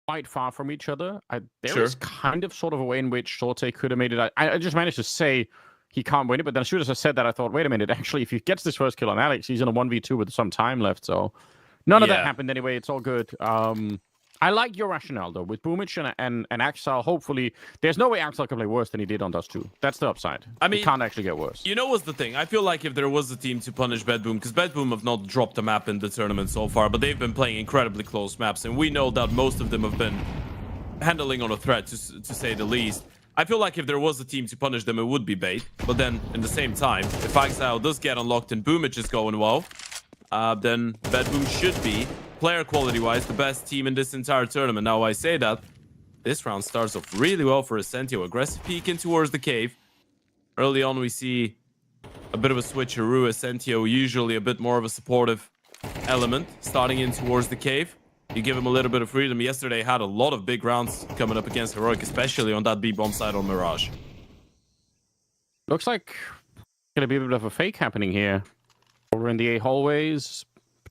quite far from each other. There is kind of sort of a way in which Sorte could have made it. I just managed to say he can't win it, but then as soon as I said that, I thought, wait a minute, actually, if he gets this first kill on Alex, he's in a 1v2 with some time left, so none of that happened anyway. It's all good. I like your rationale, though. With Boomich and Axel, hopefully, there's no way Axel can play worse than he did on Dust 2. That's the upside. I mean, it can't actually get worse. You know what's the thing? I feel like if there was a team to punish BetBoom, because BetBoom have not dropped a map in the tournament so far, but they've been playing incredibly close maps, and we know that most of them have been handling on a threat, to say the least. I feel like if there was a team to punish them, it would be Bait. But then, in the same time, if Axel does get unlocked and Boomich is going well, then BetBoom should be, player quality-wise, the best team in this entire tournament. Now, I say that, this round starts off really well for Essentio. Aggressive peek in towards the cave. Early on, we see a bit of a switcheroo. Essentio usually a bit more of a supportive element starting in towards the cave. You give him a little bit of freedom. Yesterday had a lot of big rounds coming up against Heroic, especially on that B-bomb side on Mirage. Looks like gonna be a bit of a fake happening here. Over in the A hallways,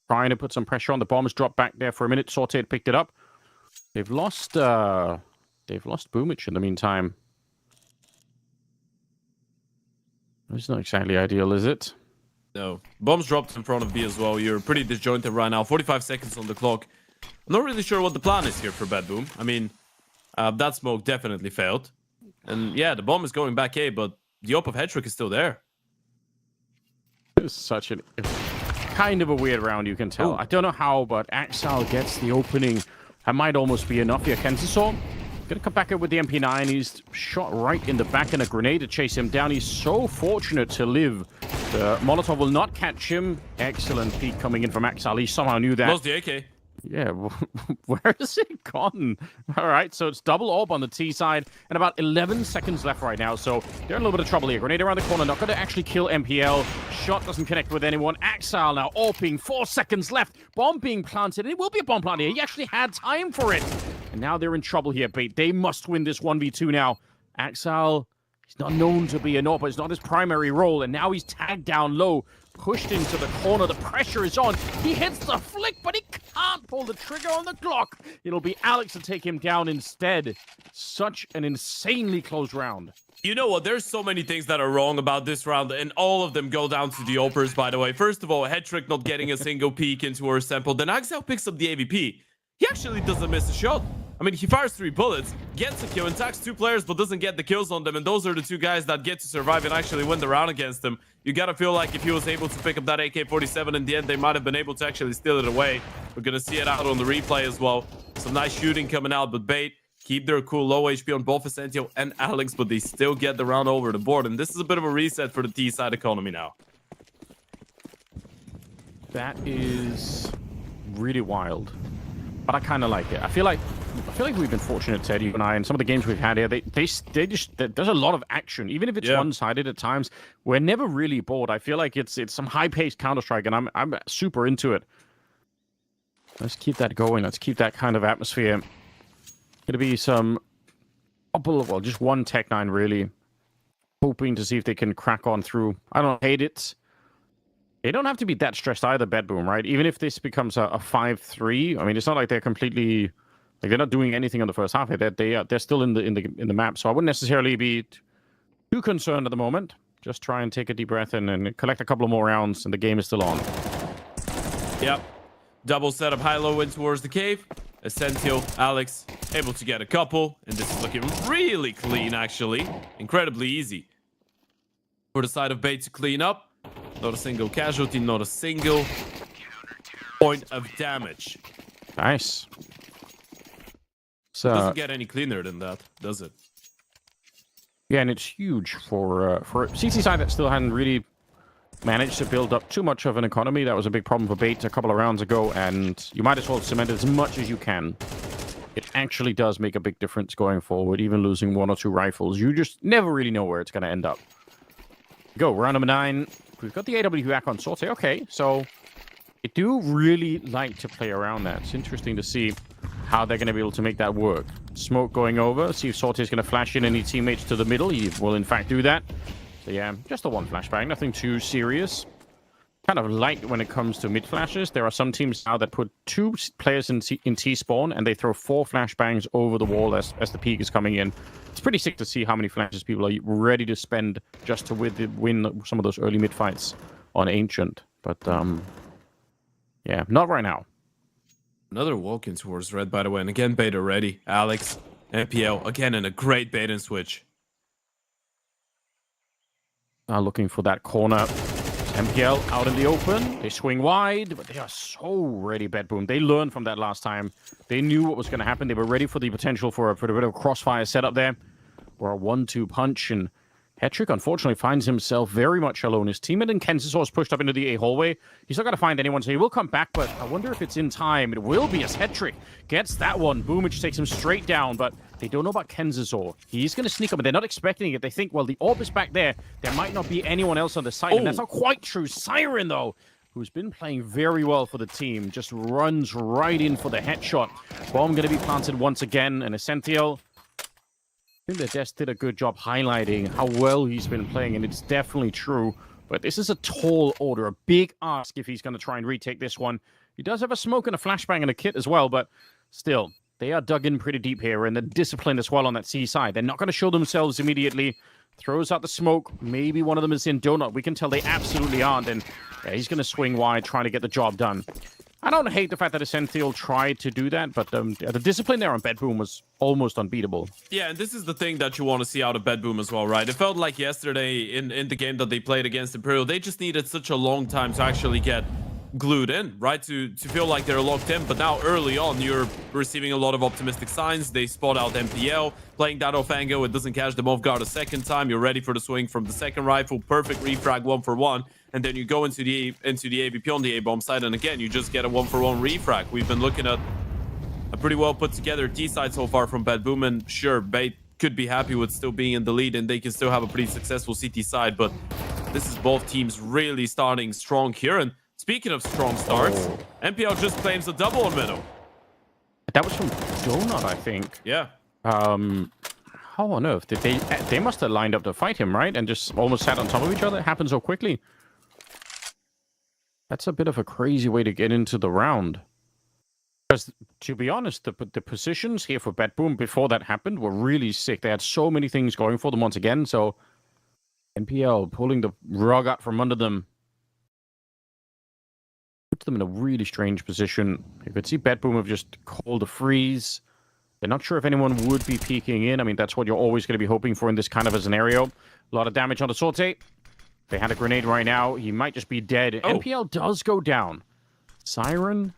trying to put some pressure on the bombs. Dropped back there for a minute. Sorted picked it up. They've lost Boomich in the meantime. It's not exactly ideal, is it? No. Bombs dropped in front of B as well. You're pretty disjointed right now. 45 seconds on the clock. I'm not really sure what the plan is here for Bad Boom. I mean, that smoke definitely failed. And yeah, the bomb is going back A, but the op of Hetrick is still there. It's such a kind of a weird round, you can tell. Ooh. I don't know how, but Axel gets the opening. That might almost be enough here. Kensasaw gonna come back up with the MP9. He's shot right in the back and a grenade to chase him down. He's so fortunate to live. The Molotov will not catch him. Excellent peek coming in from Axel. He somehow knew that. Lost the AK. Yeah, where has it gone? All right, so it's double orb on the T side, and about 11 seconds left right now, so they're in a little bit of trouble here. Grenade around the corner, not going to actually kill MPL. Shot doesn't connect with anyone. Axel now orping, 4 seconds left. Bomb being planted, and it will be a bomb plant here. He actually had time for it. And now they're in trouble here, Bait. They must win this 1v2 now. Axel, he's not known to be an AWP, but it's not his primary role, and now he's tagged down low. Pushed into the corner, the pressure is on. He hits the flick, but he can't pull the trigger on the Glock. It'll be Alex to take him down instead. Such an insanely close round. You know what? There's so many things that are wrong about this round, and all of them go down to the opers, by the way. First of all, Hetrick not getting a single peek into her sample. Then Axel picks up the AVP. He actually doesn't miss a shot. I mean, he fires 3 bullets, gets a kill, and tags 2 players, but doesn't get the kills on them. And those are the 2 guys that get to survive and actually win the round against them. You gotta feel like if he was able to pick up that AK-47 in the end, they might have been able to actually steal it away. We're gonna see it out on the replay as well. Some nice shooting coming out, but Bait keep their cool, low HP on both Vicentio and Alex, but they still get the round over the board. And this is a bit of a reset for the T-side economy now. That is really wild. But I kind of like it. I feel like we've been fortunate, Teddy and I, in some of the games we've had here. There's a lot of action, even if it's one-sided at times. We're never really bored. I feel like it's some high-paced Counter-Strike, and I'm super into it. Let's keep that going. Let's keep that kind of atmosphere. Gonna be some just one Tech-9 really, hoping to see if they can crack on through. I don't hate it. They don't have to be that stressed either, Bedboom, right? Even if this becomes a 5-3, I mean, it's not like they're completely, like they're not doing anything on the first half. They're still in the map, so I wouldn't necessarily be too concerned at the moment. Just try and take a deep breath and collect a couple of more rounds, and the game is still on. Yep, double setup high-low in towards the cave. Essential, Alex able to get a couple, and this is looking really clean, actually. Incredibly easy for the side of Bait to clean up. Not a single casualty, not a single point of damage. Nice. So It doesn't get any cleaner than that, does it? Yeah, and it's huge for CC side that still hadn't really managed to build up too much of an economy. That was a big problem for Bait a couple of rounds ago, and you might as well cement as much as you can. It actually does make a big difference going forward, even losing 1 or 2 rifles. You just never really know where it's going to end up. Go, round number 9. We've got the AW back on Sorte. Okay, so I do really like to play around that. It's interesting to see how they're going to be able to make that work. Smoke going over. See if Sorte is going to flash in any teammates to the middle. He will, in fact, do that. So, yeah, just the 1 flashbang. Nothing too serious. Kind of light when it comes to mid flashes. There are some teams now that put 2 players in T-spawn, and they throw 4 flashbangs over the wall as the peak is coming in. It's pretty sick to see how many flashes people are ready to spend just to win some of those early mid fights on Ancient. But, yeah, not right now. Another walk-in towards red, by the way. And again, Bait already. Alex, MPL, again in a great bait and switch. Looking for that corner. MPL out in the open. They swing wide, but they are so ready, Bedboom. They learned from that last time. They knew what was going to happen. They were ready for the potential for a bit of a crossfire setup there, or a 1-2 punch. And Hetrick, unfortunately, finds himself very much alone. His teammate in Kansas is pushed up into the A hallway. He's not going to find anyone, so he will come back, but I wonder if it's in time. It will be as Hetrick gets that one. Boomich takes him straight down, but they don't know about Kenzazor. He's going to sneak up, and they're not expecting it. They think, well, the orb is back there. There might not be anyone else on the site, and that's not quite true. Siren, though, who's been playing very well for the team, just runs right in for the headshot. Bomb going to be planted once again, and Essential, I think the Des did a good job highlighting how well he's been playing, and it's definitely true. But this is a tall order, a big ask if he's going to try and retake this one. He does have a smoke and a flashbang and a kit as well, but still, they are dug in pretty deep here, and they're disciplined as well on that C side. They're not going to show themselves immediately. Throws out the smoke. Maybe one of them is in donut. We can tell they absolutely aren't, and yeah, he's going to swing wide, trying to get the job done. I don't hate the fact that Essential tried to do that, but the discipline there on Bedboom was almost unbeatable. Yeah, and this is the thing that you want to see out of Bedboom as well, right? It felt like yesterday in the game that they played against Imperial, they just needed such a long time to actually get glued in, right? To feel like they're locked in. But now early on, you're receiving a lot of optimistic signs. They spot out MPL, playing that off angle. It doesn't catch them off guard a second time. You're ready for the swing from the second rifle. Perfect refrag 1-for-1. And then you go into the AVP on the A-bomb side, and again, you just get a 1-for-1 refrag. We've been looking at a pretty well put together T side so far from Bedboom, and sure, Bait could be happy with still being in the lead, and they can still have a pretty successful CT side, but this is both teams really starting strong here. And speaking of strong starts, MPL just claims a double on middle. That was from Donut, I think. Yeah. How on earth did they must have lined up to fight him, right? And just almost sat on top of each other. It happened so quickly. That's a bit of a crazy way to get into the round. Because, to be honest, the positions here for Bedboom before that happened were really sick. They had so many things going for them once again. So, NPL pulling the rug out from under them. Puts them in a really strange position. You could see Bedboom have just called a freeze. They're not sure if anyone would be peeking in. I mean, that's what you're always going to be hoping for in this kind of a scenario. A lot of damage on the Sorte. They had a grenade right now. He might just be dead. Oh. MPL does go down. Siren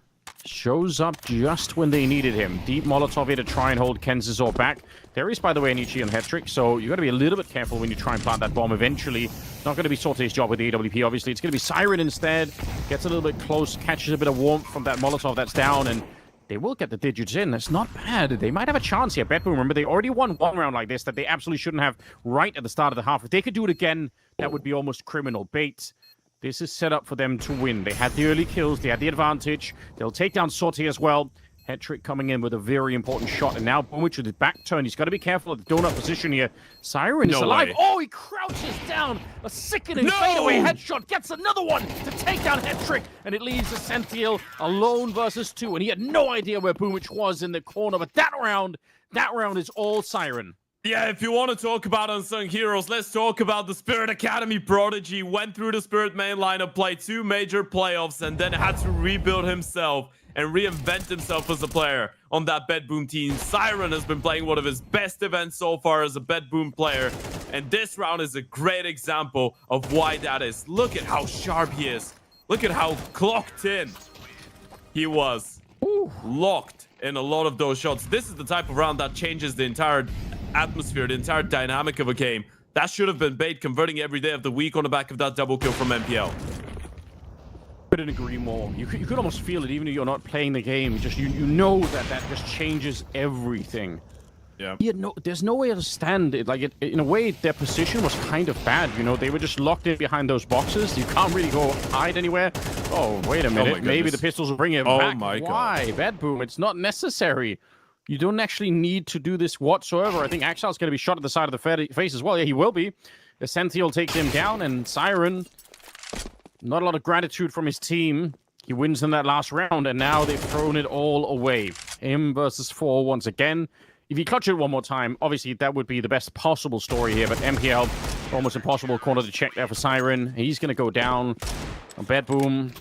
shows up just when they needed him. Deep Molotov here to try and hold Kenzazor back. There is, by the way, an Ichi on Hetrick, so you got to be a little bit careful when you try and plant that bomb eventually. Not going to be Sorte's job with the AWP, obviously. It's going to be Siren instead. Gets a little bit close, catches a bit of warmth from that Molotov that's down, and they will get the digits in. That's not bad. They might have a chance here. Bedboom, remember, they already won one round like this that they absolutely shouldn't have right at the start of the half. If they could do it again, that would be almost criminal. Bait, this is set up for them to win. They had the early kills. They had the advantage. They'll take down Sorte as well. Hetrick coming in with a very important shot. And now Boomich with his back turn. He's got to be careful of the donut position here. Siren is alive. Way. Oh, he crouches down. A sickening fadeaway headshot. Gets another one to take down Hetrick. And it leaves Essential alone versus two. And he had no idea where Boomich was in the corner. But that round is all Siren. Yeah, if you want to talk about unsung heroes, let's talk about the Spirit Academy prodigy. Went through the Spirit main lineup, played 2 major playoffs, and then had to rebuild himself and reinvent himself as a player on that Bedboom team. Siren has been playing one of his best events so far as a Bedboom player, and this round is a great example of why that is. Look at how sharp he is. Look at how clocked in he was. Locked in a lot of those shots. This is the type of round that changes the entire atmosphere, the entire dynamic of a game. That should have been Bait converting every day of the week on the back of that double kill from MPL. Couldn't agree more. You could almost feel it even if you're not playing the game. Just you know that just changes everything. Yeah. There's no way to stand it. Like in a way, their position was kind of bad. You know, they were just locked in behind those boxes. You can't really go hide anywhere. Oh, wait a minute. Maybe the pistols will bring it back. My God. Why? Bedboom, it's not necessary. You don't actually need to do this whatsoever. I think Axel's going to be shot at the side of the face as well. Yeah, he will be. Essential takes him down, and Siren, not a lot of gratitude from his team. He wins in that last round, and now they've thrown it all away. Him versus 4 once again. If he clutch it one more time, obviously that would be the best possible story here, but MPL, almost impossible corner to check there for Siren. He's going to go down. Bedboom.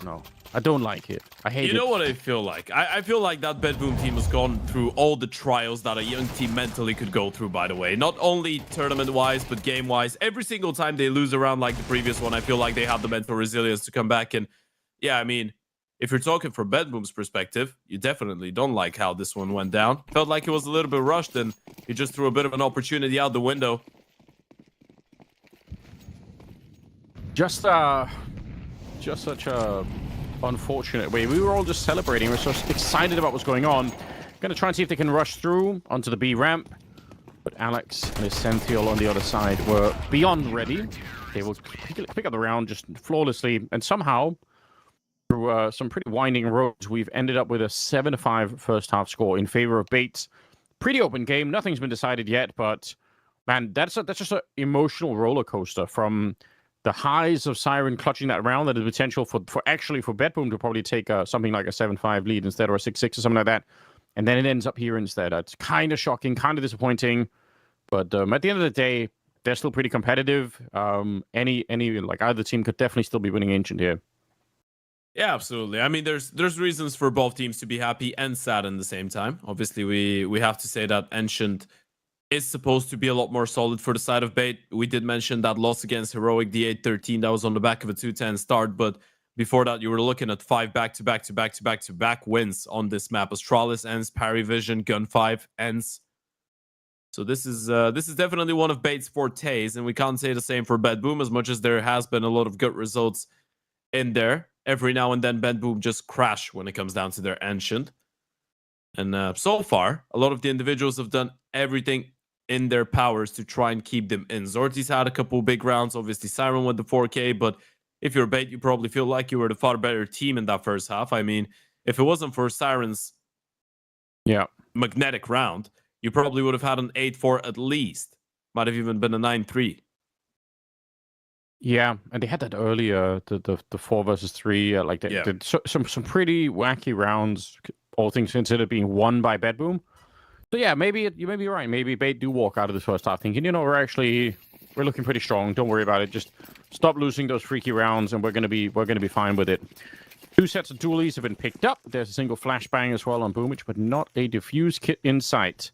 No. I don't like it. I hate it. You know what I feel like? I feel like that Bedboom team has gone through all the trials that a young team mentally could go through, by the way. Not only tournament-wise, but game-wise. Every single time they lose a round like the previous one, I feel like they have the mental resilience to come back. And yeah, I mean, if you're talking from Bedboom's perspective, you definitely don't like how this one went down. Felt like it was a little bit rushed, and he just threw a bit of an opportunity out the window. Just such a unfortunate way. We were all just celebrating. We were so excited about what's going on. Gonna try and see if they can rush through onto the B ramp. But Alex and his Senthiel on the other side were beyond ready. They will pick up the round just flawlessly, and somehow, through some pretty winding roads, we've ended up with a 7-5 first half score in favor of Bait. Pretty open game. Nothing's been decided yet, but man, that's just an emotional roller coaster from the highs of Siren clutching that round, and the potential for Bedboom to probably take something like a 7-5 lead instead, or a 6-6 or something like that. And then it ends up here instead. It's kind of shocking, kind of disappointing. But at the end of the day, they're still pretty competitive. Any either team could definitely still be winning Ancient here. Yeah, absolutely. I mean, there's reasons for both teams to be happy and sad in the same time. Obviously, we have to say that Ancient is supposed to be a lot more solid for the side of Bait. We did mention that loss against Heroic, the 8-13, that was on the back of a 2-10 start, but before that, you were looking at 5 back-to-back wins on this map. Astralis ends, Parry Vision, Gun 5 ends. So this is definitely one of Bait's fortes, and we can't say the same for Bedboom, as much as there has been a lot of good results in there. Every now and then, Bedboom just crash when it comes down to their Ancient. And so far, a lot of the individuals have done everything in their powers to try and keep them in. Zorti's had a couple big rounds, obviously Siren with the 4K, but if you're Bait, you probably feel like you were the far better team in that first half. I mean, if it wasn't for Siren's magnetic round, you probably would have had an 8-4 at least. Might have even been a 9-3. Yeah, and they had that earlier, the 4 versus 3. They did some pretty wacky rounds, all things considered, being won by Bedboom. So yeah, you may be right. Maybe Bait do walk out of this first half thinking, we're looking pretty strong. Don't worry about it. Just stop losing those freaky rounds, and we're gonna be fine with it. 2 sets of dualies have been picked up. There's a single flashbang as well on Boomich, but not a diffuse kit in sight.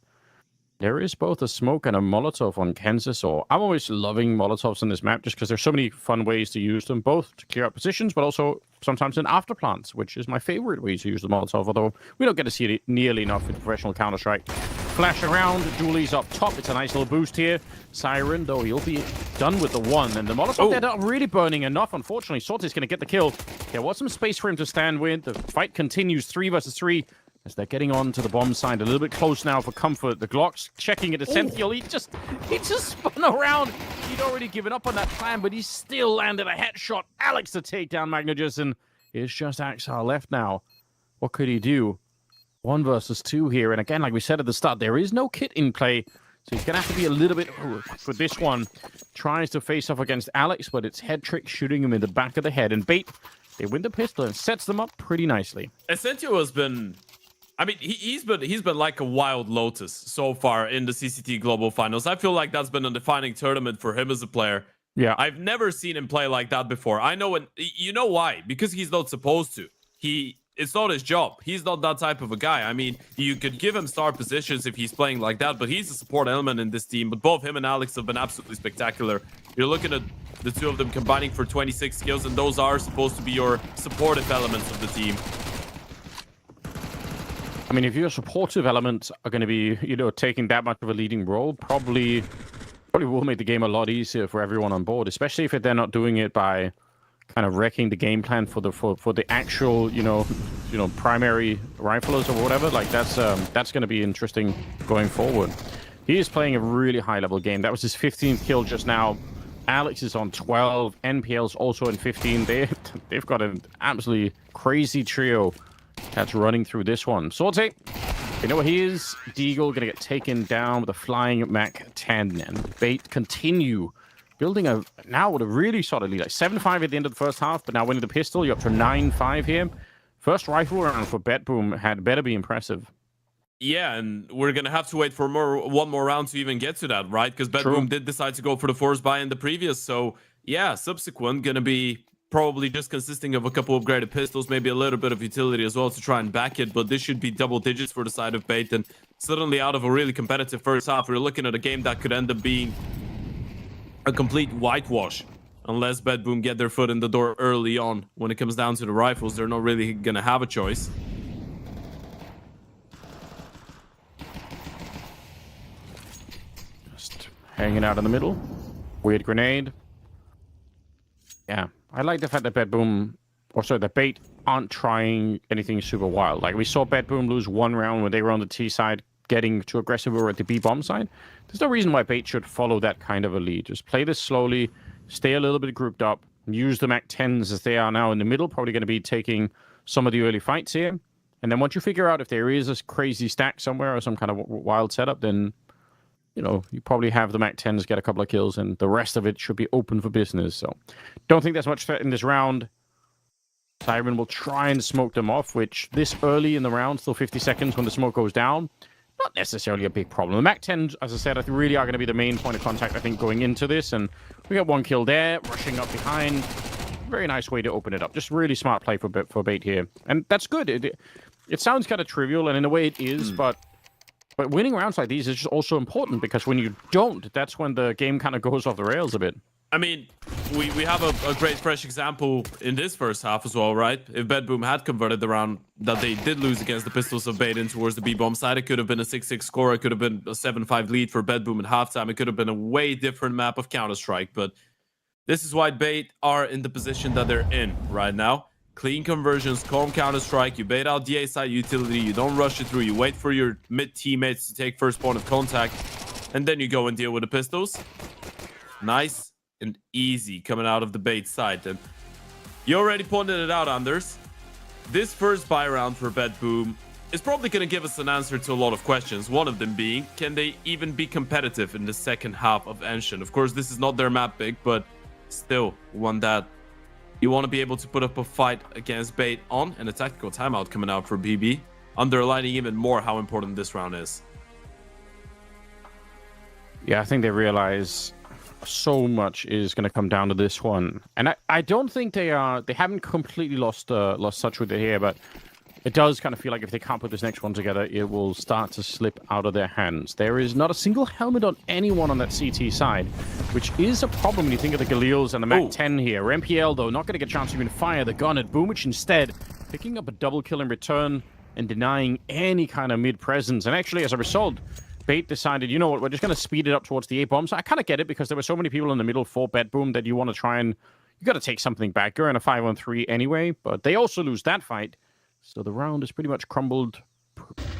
There is both a smoke and a Molotov on Kansas. I'm always loving Molotovs on this map just because there's so many fun ways to use them, both to clear out positions, but also sometimes in afterplants, which is my favorite way to use the Molotov, although we don't get to see it nearly enough in professional Counter-Strike. Flash around, dualies up top. It's a nice little boost here. Siren, though, he'll be done with the 1. And the Molotov, they're not really burning enough, unfortunately. Sorty's going to get the kill. There was some space for him to stand with. The fight continues 3 versus 3. As they're getting on to the bomb side, a little bit close now for comfort. The Glock's checking at Essential. He just spun around. He'd already given up on that plan, but he still landed a headshot. Alex to take down Magnagus, and it's just Axar left now. What could he do? 1 versus 2 here, and again, like we said at the start, there is no kit in play, so he's gonna have to be a little bit for this one. Tries to face off against Alex, but it's head trick shooting him in the back of the head, and Bait, they win the pistol and sets them up pretty nicely. Essential has been, I mean, he's been like a wild lotus so far in the CCT Global Finals. I feel like that's been a defining tournament for him as a player. Yeah, I've never seen him play like that before. I know, you know why? Because he's not supposed to. It's not his job. He's not that type of a guy. I mean, you could give him star positions if he's playing like that, but he's a support element in this team. But both him and Alex have been absolutely spectacular. You're looking at the two of them combining for 26 kills, and those are supposed to be your supportive elements of the team. I mean, if your supportive elements are going to be, taking that much of a leading role, probably will make the game a lot easier for everyone on board, especially if they're not doing it by kind of wrecking the game plan for the actual, primary riflers or whatever. Like that's going to be interesting going forward. He is playing a really high level game. That was his 15th kill just now. Alex is on 12. NPL's also in 15. They've got an absolutely crazy trio that's running through this one. Sorte, you know what he is? Deagle gonna get taken down with a flying Mac 10, and Bait continue building now with a really solid lead. Like 7-5 at the end of the first half, but now winning the pistol, you're up to 9-5 here. First rifle round for Bedboom had better be impressive. Yeah, and we're gonna have to wait for one more round to even get to that, right? Because Bedboom did decide to go for the force buy in the previous, so yeah, subsequent gonna be probably just consisting of a couple upgraded pistols, maybe a little bit of utility as well to try and back it, but this should be double digits for the side of Bait, and suddenly out of a really competitive first half, we're looking at a game that could end up being a complete whitewash unless Bedboom get their foot in the door early on. When it comes down to the rifles, they're not really gonna have a choice. Just hanging out in the middle. Weird grenade. Yeah, I like the fact that that Bait aren't trying anything super wild. Like we saw Bedboom lose 1 round when they were on the T side, getting too aggressive over at the B bomb side, there's no reason why Bait should follow that kind of a lead. Just play this slowly, stay a little bit grouped up, use the MAC-10s as they are now in the middle, probably going to be taking some of the early fights here. And then once you figure out if there is a crazy stack somewhere or some kind of wild setup, then, you know, you probably have the MAC-10s get a couple of kills, and the rest of it should be open for business. So don't think there's much threat in this round. Siren will try and smoke them off, which this early in the round, still 50 seconds when the smoke goes down, not necessarily a big problem. The MAC-10s, as I said, really are going to be the main point of contact, I think, going into this. And we got one kill there, rushing up behind. Very nice way to open it up. Just really smart play for Bait here. And that's good. It sounds kind of trivial, and in a way it is, but winning rounds like these is just also important, because when you don't, that's when the game kind of goes off the rails a bit. I mean, we have a great fresh example in this first half as well, right? If Bedboom had converted the round that they did lose against the Pistols of Bait in towards the B-bomb side, it could have been a 6-6 score. It could have been a 7-5 lead for Bedboom at halftime. It could have been a way different map of Counter-Strike. But this is why Bait are in the position that they're in right now. Clean conversions, calm Counter-Strike. You bait out the A side utility. You don't rush it through. You wait for your mid teammates to take first point of contact. And then you go and deal with the Pistols. Nice and easy coming out of the Bait side. And you already pointed it out, Anders. This first buy round for Bedboom is probably going to give us an answer to a lot of questions. One of them being, can they even be competitive in the second half of Ancient? Of course, this is not their map pick, but still one that you want to be able to put up a fight against Bait on, and a tactical timeout coming out for BB, underlining even more how important this round is. Yeah, I think they realize so much is going to come down to this one, and I don't think they haven't completely lost touch with it here, but it does kind of feel like if they can't put this next one together, it will start to slip out of their hands. There is not a single helmet on anyone on that CT side, which is a problem when you think of the Galils and the MAC-10 here. MPL, though, not going to get a chance to even fire the gun at Boomich, instead picking up a double kill in return and denying any kind of mid-presence. And actually, as a result, Bait decided, you know what, we're just going to speed it up towards the A-bomb. So I kind of get it, because there were so many people in the middle for Bedboom that you want to try and... You got to take something back. You're in a 5-on-3 anyway, but they also lose that fight. So the round is pretty much crumbled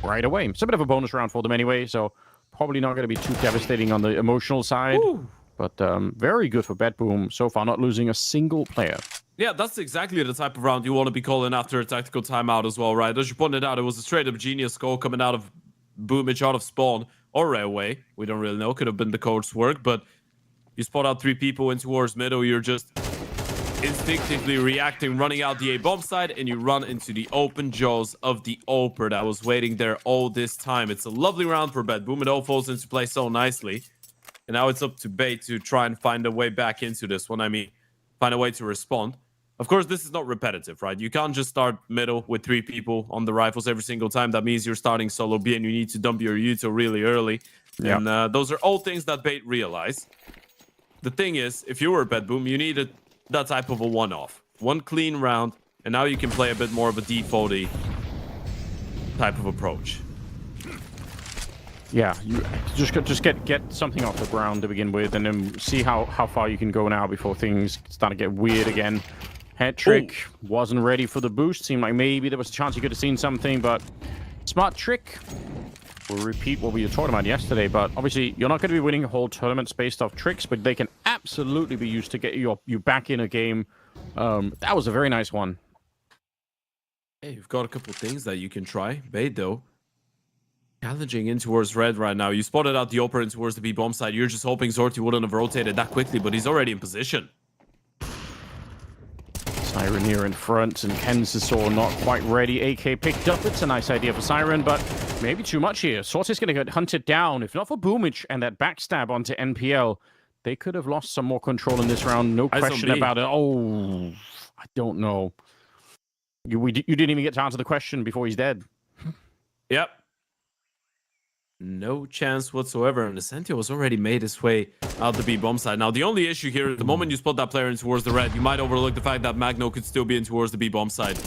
right away. It's a bit of a bonus round for them anyway, so probably not going to be too devastating on the emotional side. Ooh. But very good for Bedboom so far, not losing a single player. Yeah, that's exactly the type of round you want to be calling after a tactical timeout as well, right? As you pointed out, it was a straight-up genius goal coming out of Boomich out of spawn or railway. We don't really know. Could have been the code's work, but you spot out 3 people in towards middle. You're just instinctively reacting, running out the A-bomb side, and you run into the open jaws of the Oper that was waiting there all this time. It's a lovely round for Bedboom. It all falls into place so nicely. And now it's up to Bait to try and find a way back into this one. I mean, find a way to respond. Of course, this is not repetitive, right? You can't just start middle with 3 people on the rifles every single time. That means you're starting solo B and you need to dump your util really early. Yep. And those are all things that Bait realize. The thing is, if you were Bedboom, you needed that type of a one-off. One clean round, and now you can play a bit more of a defaulty type of approach. Yeah, you just get something off the ground to begin with, and then see how far you can go now before things start to get weird again. Head trick wasn't ready for the boost. Seemed like maybe there was a chance you could have seen something, but smart trick. We'll repeat what we were talking about yesterday, but obviously you're not going to be winning whole tournaments based off tricks, but they can absolutely be used to get you back in a game. That was a very nice one. Hey, you've got a couple of things that you can try. Bait, though, challenging in towards red right now. You spotted out the Oper in towards the B-bomb side. You're just hoping Zorti wouldn't have rotated that quickly, but he's already in position. Siren here in front, and Kensasaw not quite ready. AK picked up. It's a nice idea for Siren, but maybe too much here. Sorty's going to get hunted down. If not for Boomich and that backstab onto NPL, they could have lost some more control in this round. No question about it. Oh, I don't know. You didn't even get to answer the question before he's dead. Yep. No chance whatsoever. And Ascentio has already made his way out the B-bomb side. Now, the only issue here, the moment you spot that player in towards the red, you might overlook the fact that Magno could still be in towards the B-bomb side.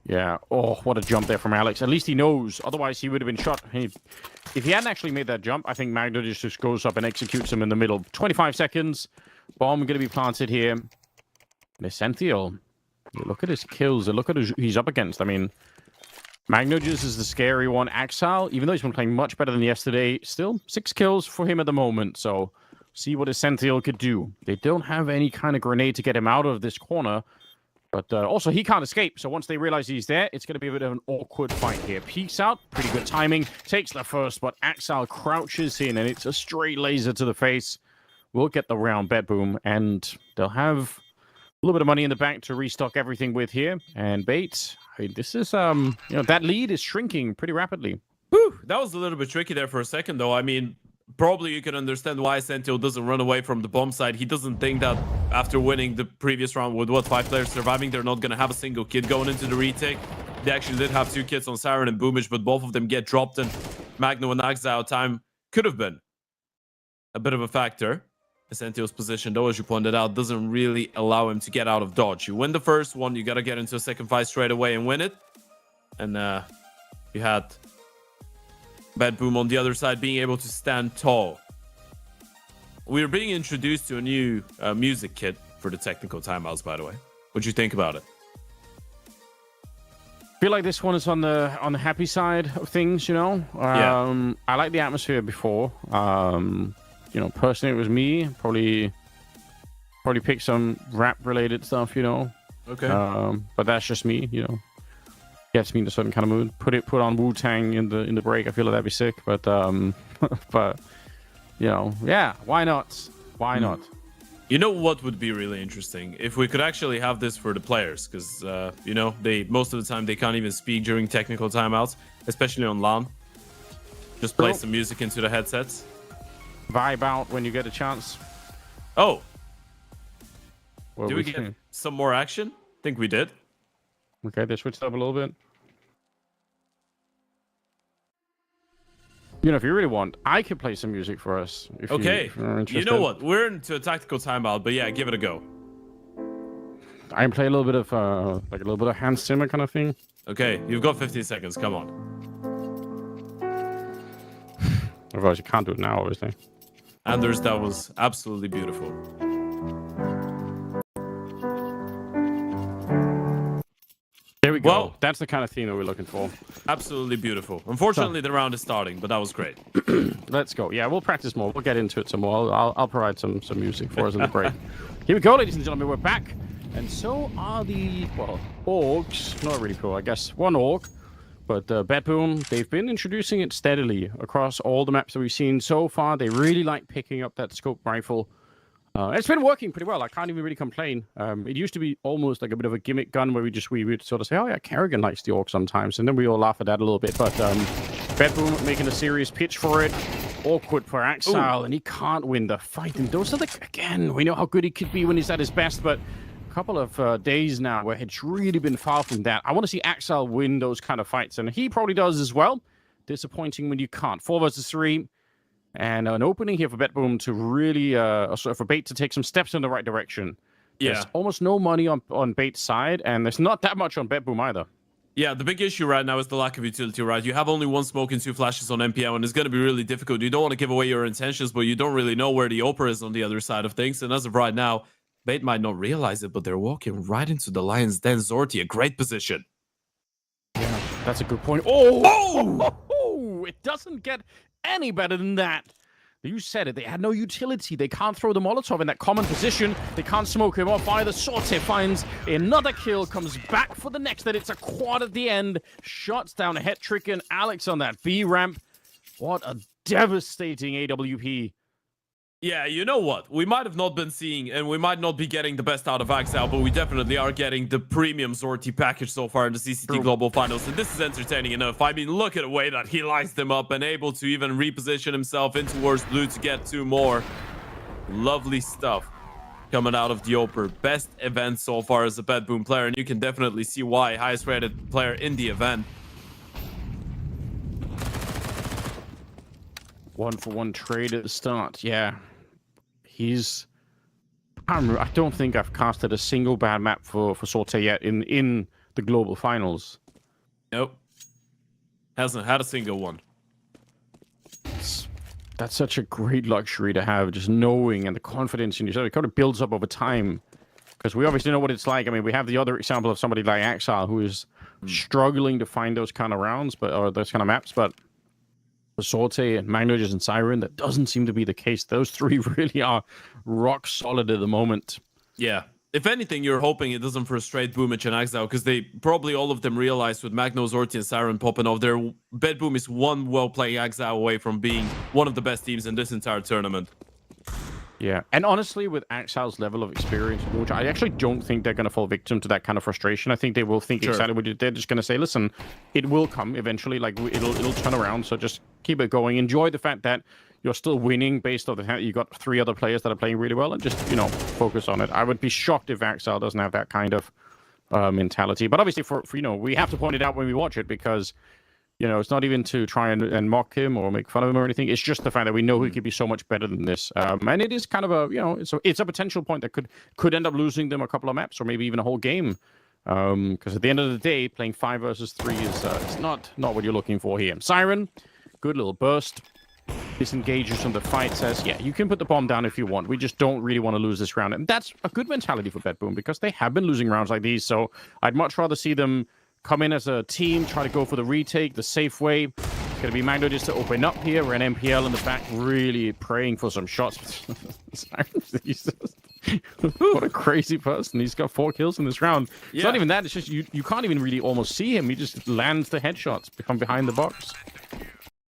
Yeah. Oh, what a jump there from Alex. At least he knows. Otherwise, he would have been shot. If he hadn't actually made that jump, I think Magno just goes up and executes him in the middle. 25 seconds. Bomb going to be planted here. Ascentio. Look at his kills. Look at who he's up against. I mean, Magnojus is the scary one. Axal, even though he's been playing much better than yesterday, still 6 kills for him at the moment. So see what Essential could do. They don't have any kind of grenade to get him out of this corner. But also, he can't escape. So once they realize he's there, it's going to be a bit of an awkward fight here. Peeks out. Pretty good timing. Takes the first, but Axal crouches in, and it's a straight laser to the face. We'll get the round, Bedboom, and they'll have a little bit of money in the bank to restock everything with here. And Bait, I mean, this is, that lead is shrinking pretty rapidly. Whew, that was a little bit tricky there for a second, though. I mean, probably you can understand why Sentio doesn't run away from the bomb side. He doesn't think that after winning the previous round with 5 players surviving, they're not going to have a single kid going into the retake. They actually did have 2 kids on Siren and Boomish, but both of them get dropped, and Magno and Axao time could have been a bit of a factor. Sentio's position, though, as you pointed out, doesn't really allow him to get out of dodge. You win the first one, you got to get into a second fight straight away and win it. And you had Bedboom on the other side being able to stand tall. We're being introduced to a new music kit for the technical timeouts, by the way. What'd you think about it? I feel like this one is on the happy side of things, you know. I like the atmosphere before. Personally, it was me. Probably pick some rap-related stuff, you know. Okay. But that's just me, you know. Gets me in a certain kind of mood. Put on Wu-Tang in the break. I feel like that'd be sick. But but why not? Why not? You know what would be really interesting if we could actually have this for the players, because they most of the time they can't even speak during technical timeouts, especially on LAN. Just play some music into the headsets. Vibe out when you get a chance. Oh, What did we get some more action? I think we did. Okay, they switched up a little bit. If you really want, I could play some music for us. If you're interested. You know what? We're into a tactical timeout, but yeah, give it a go. I can play a little bit of a little bit of Hans Zimmer kind of thing. Okay, you've got 15 seconds. Come on. Otherwise, you can't do it now, obviously. Anders, that was absolutely beautiful. There we go. Well, that's the kind of theme that we're looking for. Absolutely beautiful. Unfortunately, the round is starting, but that was great. Let's go. Yeah, we'll practice more. We'll get into it some more. I'll provide some music for us in the break. Here we go, ladies and gentlemen. We're back. And so are the, orcs. Not really cool, I guess. One orc. But Bedboom, they've been introducing it steadily across all the maps that we've seen so far. They really like picking up that scope rifle. It's been working pretty well. I can't even really complain. It used to be almost like a bit of a gimmick gun where we would sort of say, oh yeah, Kerrigan likes the orc sometimes. And then we all laugh at that a little bit. But Bedboom making a serious pitch for it. Awkward for Axal, and he can't win the fight. And those are again, we know how good he could be when he's at his best, but couple of days now where it's really been far from that. I want to see Axel win those kind of fights, and he probably does as well. Disappointing when you can't. 4 versus 3, and an opening here for Bedboom to really, for Bait to take some steps in the right direction. Yeah. There's almost no money on Bait's side, and there's not that much on Bedboom either. Yeah, the big issue right now is the lack of utility, right? You have only 1 smoke and 2 flashes on MPL, and it's going to be really difficult. You don't want to give away your intentions, but you don't really know where the Oper is on the other side of things, and as of right now, Bait might not realize it, but they're walking right into the Lion's Den. Zorti, a great position. Yeah, that's a good point. Oh! It doesn't get any better than that. You said it. They had no utility. They can't throw the Molotov in that common position. They can't smoke him off either. Sorte finds another kill, comes back for the next. Then it's a quad at the end. Shots down Het-Trick and Alex on that B ramp. What a devastating AWP. Yeah, you know what? We might have not been seeing, and we might not be getting the best out of Axel, but we definitely are getting the premium Zorti package so far in the CCT Global Finals, and this is entertaining enough. I mean, look at the way that he lights them up and able to even reposition himself in towards blue to get 2 more. Lovely stuff coming out of the Oper. Best event so far as a Bedboom player, and you can definitely see why. Highest rated player in the event. 1-for-1 trade at the start, yeah. I don't think I've casted a single bad map for Sorte yet in the global finals. Nope. Hasn't had a single one. That's such a great luxury to have, just knowing and the confidence in yourself. It kind of builds up over time. Because we obviously know what it's like. I mean, we have the other example of somebody like Axel who struggling to find those kind of rounds, or those kind of maps, but for Sorte and Magnologist and Siren, that doesn't seem to be the case. Those three really are rock solid at the moment. Yeah. If anything, you're hoping it doesn't frustrate Boomich and Axel, because they probably all of them realized with Magno, Zorti, and Siren popping off, their Bedboom is one well-playing Axel away from being one of the best teams in this entire tournament. Yeah, and honestly, with Axel's level of experience, which I actually don't think they're going to fall victim to that kind of frustration. I think they will think exactly. They're just going to say, listen, it will come eventually. Like, it'll turn around, so just keep it going. Enjoy the fact that you're still winning based on the fact that you got 3 other players that are playing really well, and just, focus on it. I would be shocked if Axel doesn't have that kind of mentality. But obviously, for we have to point it out when we watch it, because it's not even to try and mock him or make fun of him or anything. It's just the fact that we know he could be so much better than this. And it is kind of a, it's a potential point that could end up losing them a couple of maps or maybe even a whole game. Because at the end of the day, playing 5 versus 3 is it's not what you're looking for here. Siren, good little burst. Disengages from the fight, says, yeah, you can put the bomb down if you want. We just don't really want to lose this round. And that's a good mentality for Bedboom, because they have been losing rounds like these. So I'd much rather see them come in as a team, try to go for the retake, the safe way. It's going to be Magno just to open up here. We're an MPL in the back, really praying for some shots. What a crazy person. He's got 4 kills in this round. Yeah. It's not even that. It's just you can't even really almost see him. He just lands the headshots from behind the box.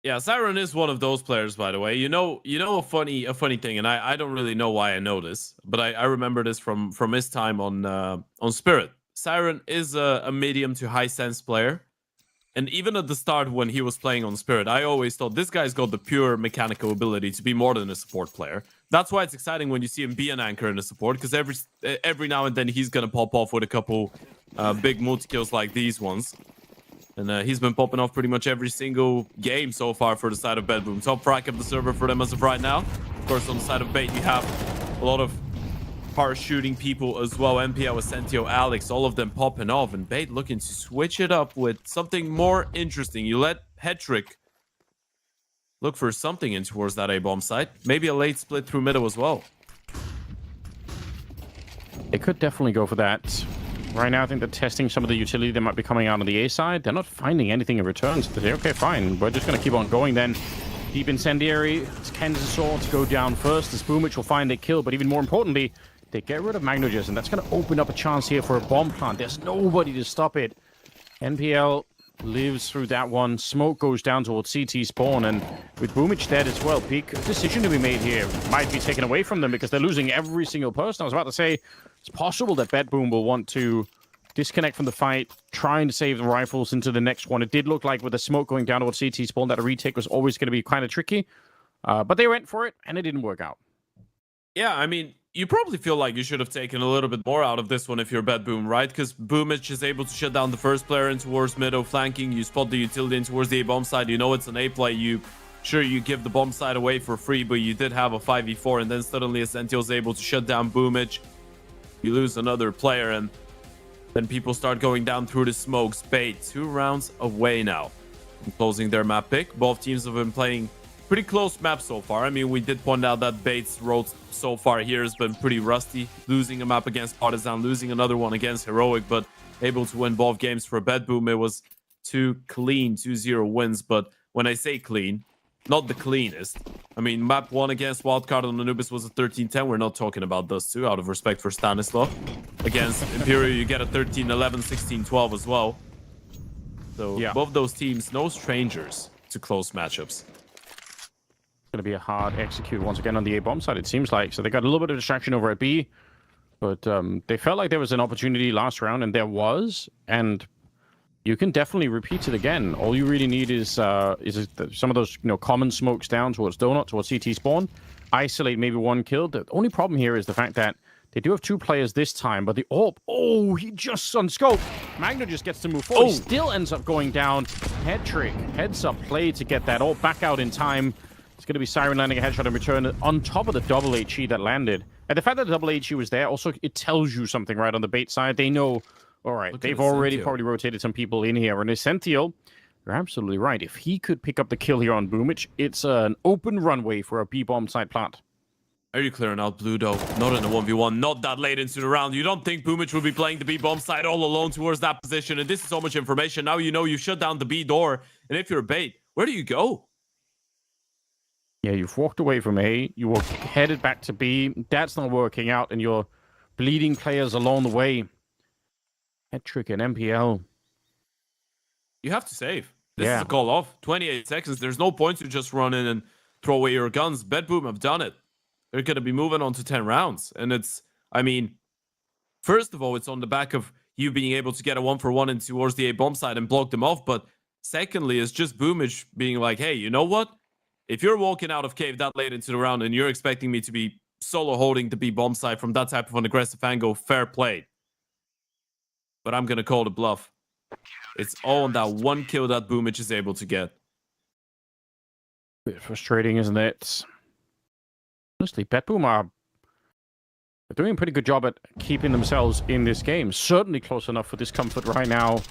Yeah, Siren is one of those players, by the way. A funny thing, and I don't really know why I know this, but I remember this from his time on Spirit. Siren is a medium to high sense player. And even at the start when he was playing on Spirit, I always thought this guy's got the pure mechanical ability to be more than a support player. That's why it's exciting when you see him be an anchor in a support, because every now and then he's going to pop off with a couple big multi-kills like these ones. And he's been popping off pretty much every single game so far for the side of Bedboom. Top frag of the server for them as of right now. Of course, on the side of Bait, you have a lot of parachuting people as well. MPL, Ascentio, Alex, all of them popping off. And Bait looking to switch it up with something more interesting. You let Hetrick look for something in towards that A-bomb site. Maybe a late split through middle as well. They could definitely go for that. Right now, I think they're testing some of the utility that might be coming out on the A side. They're not finding anything in return, so they say, okay, fine. We're just going to keep on going then. Deep Incendiary, it's Kansas Sword to go down first. This Boomich will find a kill, but even more importantly, they get rid of Magnologist, and that's going to open up a chance here for a bomb plant. There's nobody to stop it. NPL lives through that one. Smoke goes down towards CT spawn, and with Boomich dead as well, big decision to be made here. Might be taken away from them because they're losing every single person. I was about to say, it's possible that Bedboom will want to disconnect from the fight, trying to save the rifles into the next one. It did look like with the smoke going down towards CT spawn that a retake was always going to be kind of tricky, but they went for it, and it didn't work out. Yeah, I mean, you probably feel like you should have taken a little bit more out of this one if you're Bedboom, right? Because Boomich is able to shut down the first player in towards middle flanking. You spot the utility in towards the A-bomb side. You know it's an A play. You give the bomb side away for free, but you did have a 5v4, and then suddenly Ascentio's able to shut down Boomich. You lose another player, and then people start going down through the smokes. Bait 2 rounds away now from closing their map pick. Both teams have been playing pretty close maps so far. I mean, we did point out that Bait's road so far here has been pretty rusty. Losing a map against Partizan, losing another one against Heroic, but able to win both games for Bedboom. It was 2 clean 2-0 wins, but when I say clean, not the cleanest. I mean, map 1 against Wildcard on Anubis was a 13-10. We're not talking about those two, out of respect for Stanislav. Against Imperial, you get a 13-11, 16-12 as well. So yeah, both those teams, no strangers to close matchups. Going to be a hard execute once again on the A-bomb side, it seems like. So they got a little bit of distraction over at B, but they felt like there was an opportunity last round, and there was, and you can definitely repeat it again. All you really need is some of those common smokes down towards Donut, towards CT spawn, isolate maybe 1 kill. The only problem here is the fact that they do have 2 players this time, but the AWP, he just unscoped. Magno just gets to move forward. He still ends up going down. Head trick, heads up play to get that AWP back out in time. It's going to be Siren landing a headshot in return on top of the double HE that landed. And the fact that the double HE was there, also, it tells you something right on the Bait side. They know, all right, they've already probably rotated some people in here. And Ascentio, you're absolutely right. If he could pick up the kill here on Boomich, it's an open runway for a B-bomb side plant. Are you clearing out blue though? Not in a 1v1, not that late into the round. You don't think Boomich will be playing the B bomb side all alone towards that position, and this is so much information. Now you know you shut down the B door, and if you're bait, where do you go? Yeah, you've walked away from A, you were headed back to B, that's not working out, and you're bleeding players along the way. Hat-trick and MPL. You have to save. This Yeah. is a call off. 28 seconds. There's no point to just run in and throw away your guns. Bedboom have done it. They're going to be moving on to 10 rounds. And it's, I mean, first of all, it's on the back of you being able to get a 1-for-1 in towards the A bomb side and block them off. But secondly, it's just Boomage being like, hey, you know what? If you're walking out of cave that late into the round and you're expecting me to be solo holding the B bomb side from that type of an aggressive angle, fair play. But I'm going to call the bluff. It's all on that one kill that Boomage is able to get. Bit frustrating, isn't it? Honestly, Bedboom are doing a pretty good job at keeping themselves in this game. Certainly close enough for discomfort right now.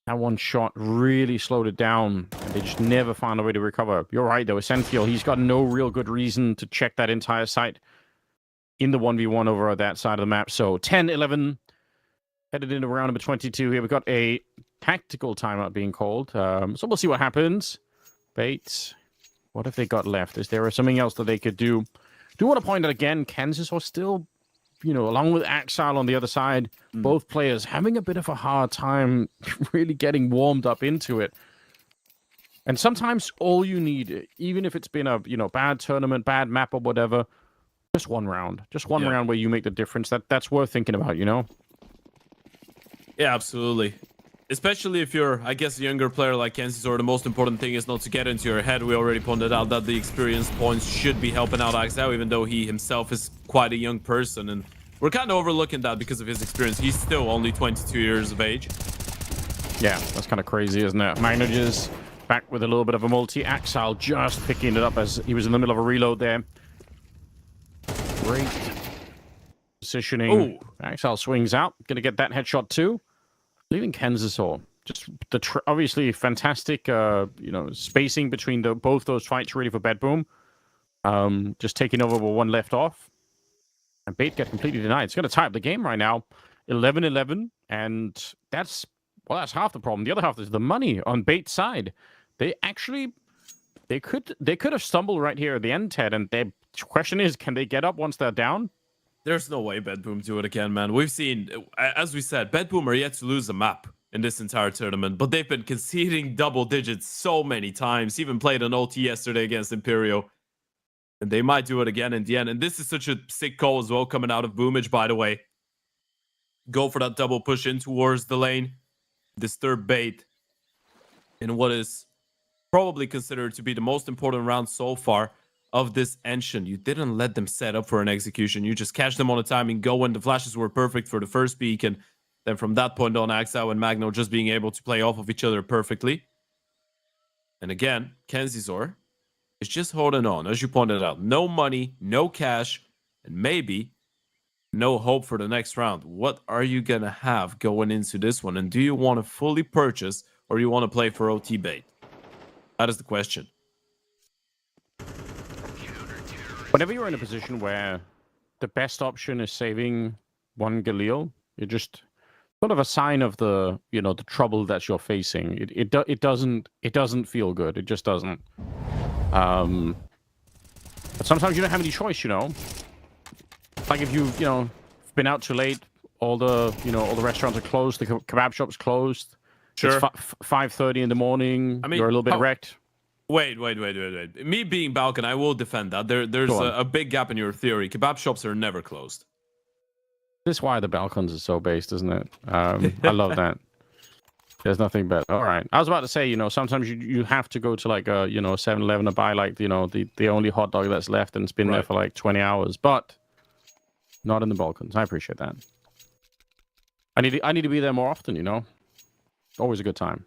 That one shot really slowed it down, and they just never found a way to recover. You're right, though. Essential, he's got no real good reason to check that entire site in the 1v1 over at that side of the map. So 10-11, headed into round number 22 here. We've got a tactical timeout being called. So we'll see what happens. Bates, what have they got left? Is there something else that they could do? Do want to point out again, Kansas are still, you know, along with Axile on the other side, both players having a bit of a hard time really getting warmed up into it. And sometimes all you need, even if it's been a, you know, bad tournament, bad map or whatever, just one round. Just one round where you make the difference. That's worth thinking about, you know? Yeah, absolutely. Especially if you're, I guess, a younger player like Kansas, or the most important thing is not to get into your head. We already pointed out that the experience points should be helping out Axel, even though he himself is quite a young person. And we're kind of overlooking that because of his experience. He's still only 22 years of age. Yeah, that's kind of crazy, isn't it? Magnages back with a little bit of a multi. Axel just picking it up as he was in the middle of a reload there. Great positioning. Ooh. Axel swings out. Going to get that headshot too. Leaving Kansas all. Just the obviously fantastic, you know, spacing between both those fights really for Bedboom. Just taking over with one left off. And Bait get completely denied. It's going to tie up the game right now. 11-11. And that's half the problem. The other half is the money on Bait's side. They could have stumbled right here at the end, Ted. And the question is, can they get up once they're down? There's no way Bedboom do it again, man. We've seen, as we said, Bedboom are yet to lose a map in this entire tournament, but they've been conceding double digits so many times. Even played an OT yesterday against Imperial, and they might do it again in the end. And this is such a sick call as well, coming out of Boomage, by the way. Go for that double push in towards the lane, disturb Bait in what is probably considered to be the most important round so far of this Ancient. You didn't let them set up for an execution. You just catch them on a timing go when the flashes were perfect for the first peak, and then from that point on, Axel and Magno just being able to play off of each other perfectly. And again, Kenzizor is just holding on, as you pointed out. No money, no cash, and maybe no hope for the next round. What are you going to have going into this one? And do you want to fully purchase, or you want to play for OT Bait? That is the question. Whenever you're in a position where the best option is saving one Galil, you're just sort of a sign of the, you know, the trouble that you're facing. It doesn't feel good. It just doesn't. But sometimes you don't have any choice, you know. Like if you've, you know, been out too late, all the restaurants are closed, the kebab shop's closed. Sure. It's 5:30 in the morning. I mean, you're a little bit wrecked. Wait. Me being Balkan, I will defend that. There's a big gap in your theory. Kebab shops are never closed. This is why the Balkans are so based, isn't it? I love that. There's nothing better. All right. I was about to say, you know, sometimes you have to go to like a, you know, 7-Eleven to buy like, you know, the only hot dog that's left, and it's been there for like 20 hours. But not in the Balkans. I appreciate that. I need to be there more often, you know. Always a good time.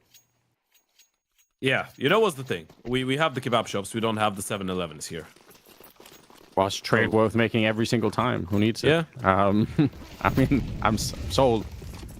Yeah, you know what's the thing? We have the kebab shops, we don't have the 7-Elevens here. Well, it's trade worth making every single time. Who needs it? Yeah. I mean, I'm sold.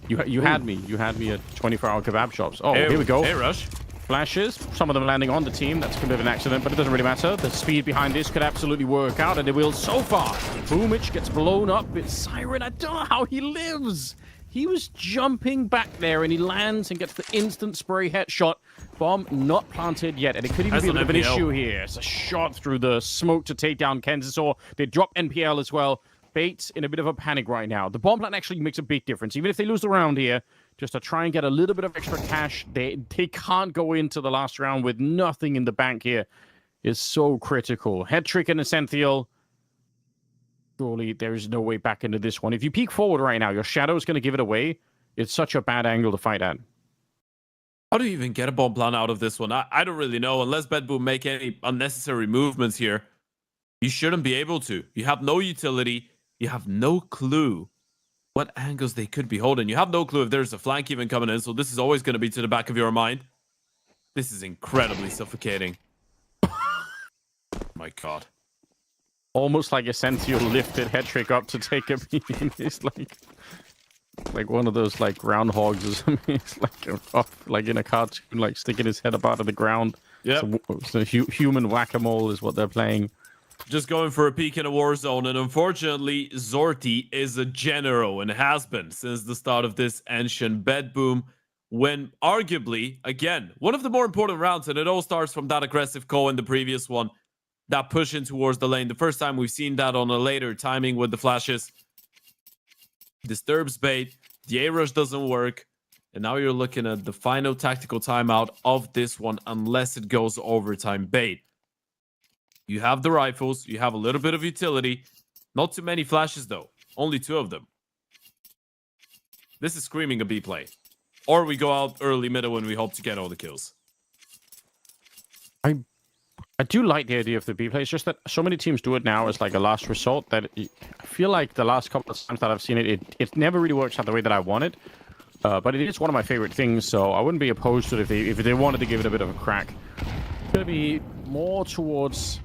You had me. You had me at 24-hour kebab shops. Oh, here we go. Hey, Rush. flashes, some of them landing on the team. That's a bit of an accident, but it doesn't really matter. The speed behind this could absolutely work out, and it will so far. Boomich gets blown up. It's Siren. I don't know how he lives. He was jumping back there, and he lands and gets the instant spray headshot. Bomb not planted yet, and it could even be a bit of an issue here. It's a shot through the smoke to take down Kenzasaur. They drop NPL as well. Bait in a bit of a panic right now. The bomb plant actually makes a big difference. Even if they lose the round here, just to try and get a little bit of extra cash, they can't go into the last round with nothing in the bank here. Is so critical. Head trick and Essential. Surely there is no way back into this one. If you peek forward right now, your shadow is going to give it away. It's such a bad angle to fight at. How do you even get a bomb plan out of this one? I don't really know. Unless Bedboom make any unnecessary movements here, you shouldn't be able to. You have no utility. You have no clue what angles they could be holding. You have no clue if there's a flank even coming in, so this is always going to be to the back of your mind. This is incredibly suffocating. My God. Almost like Essential lifted head trick up to take a beam. It's like one of those like groundhogs or something. It's like in a cartoon, like sticking his head up out of the ground. Yeah. So human whack-a-mole is what they're playing. Just going for a peek in a war zone, and unfortunately, Zorti is a general and has been since the start of this ancient Bedboom, when arguably, again, one of the more important rounds, and it all starts from that aggressive call in the previous one, that push in towards the lane. The first time we've seen that on a later timing with the flashes. Disturbs bait, the A-rush doesn't work, and now you're looking at the final tactical timeout of this one, unless it goes overtime bait. You have the rifles, you have a little bit of utility. Not too many flashes, though. Only 2 of them. This is screaming a B play. Or we go out early middle and we hope to get all the kills. I do like the idea of the B play. It's just that so many teams do it now as like a last resort that I feel like the last couple of times that I've seen it never really works out the way that I want it. But it is one of my favorite things, so I wouldn't be opposed to it if they wanted to give it a bit of a crack. It's going to be more towards...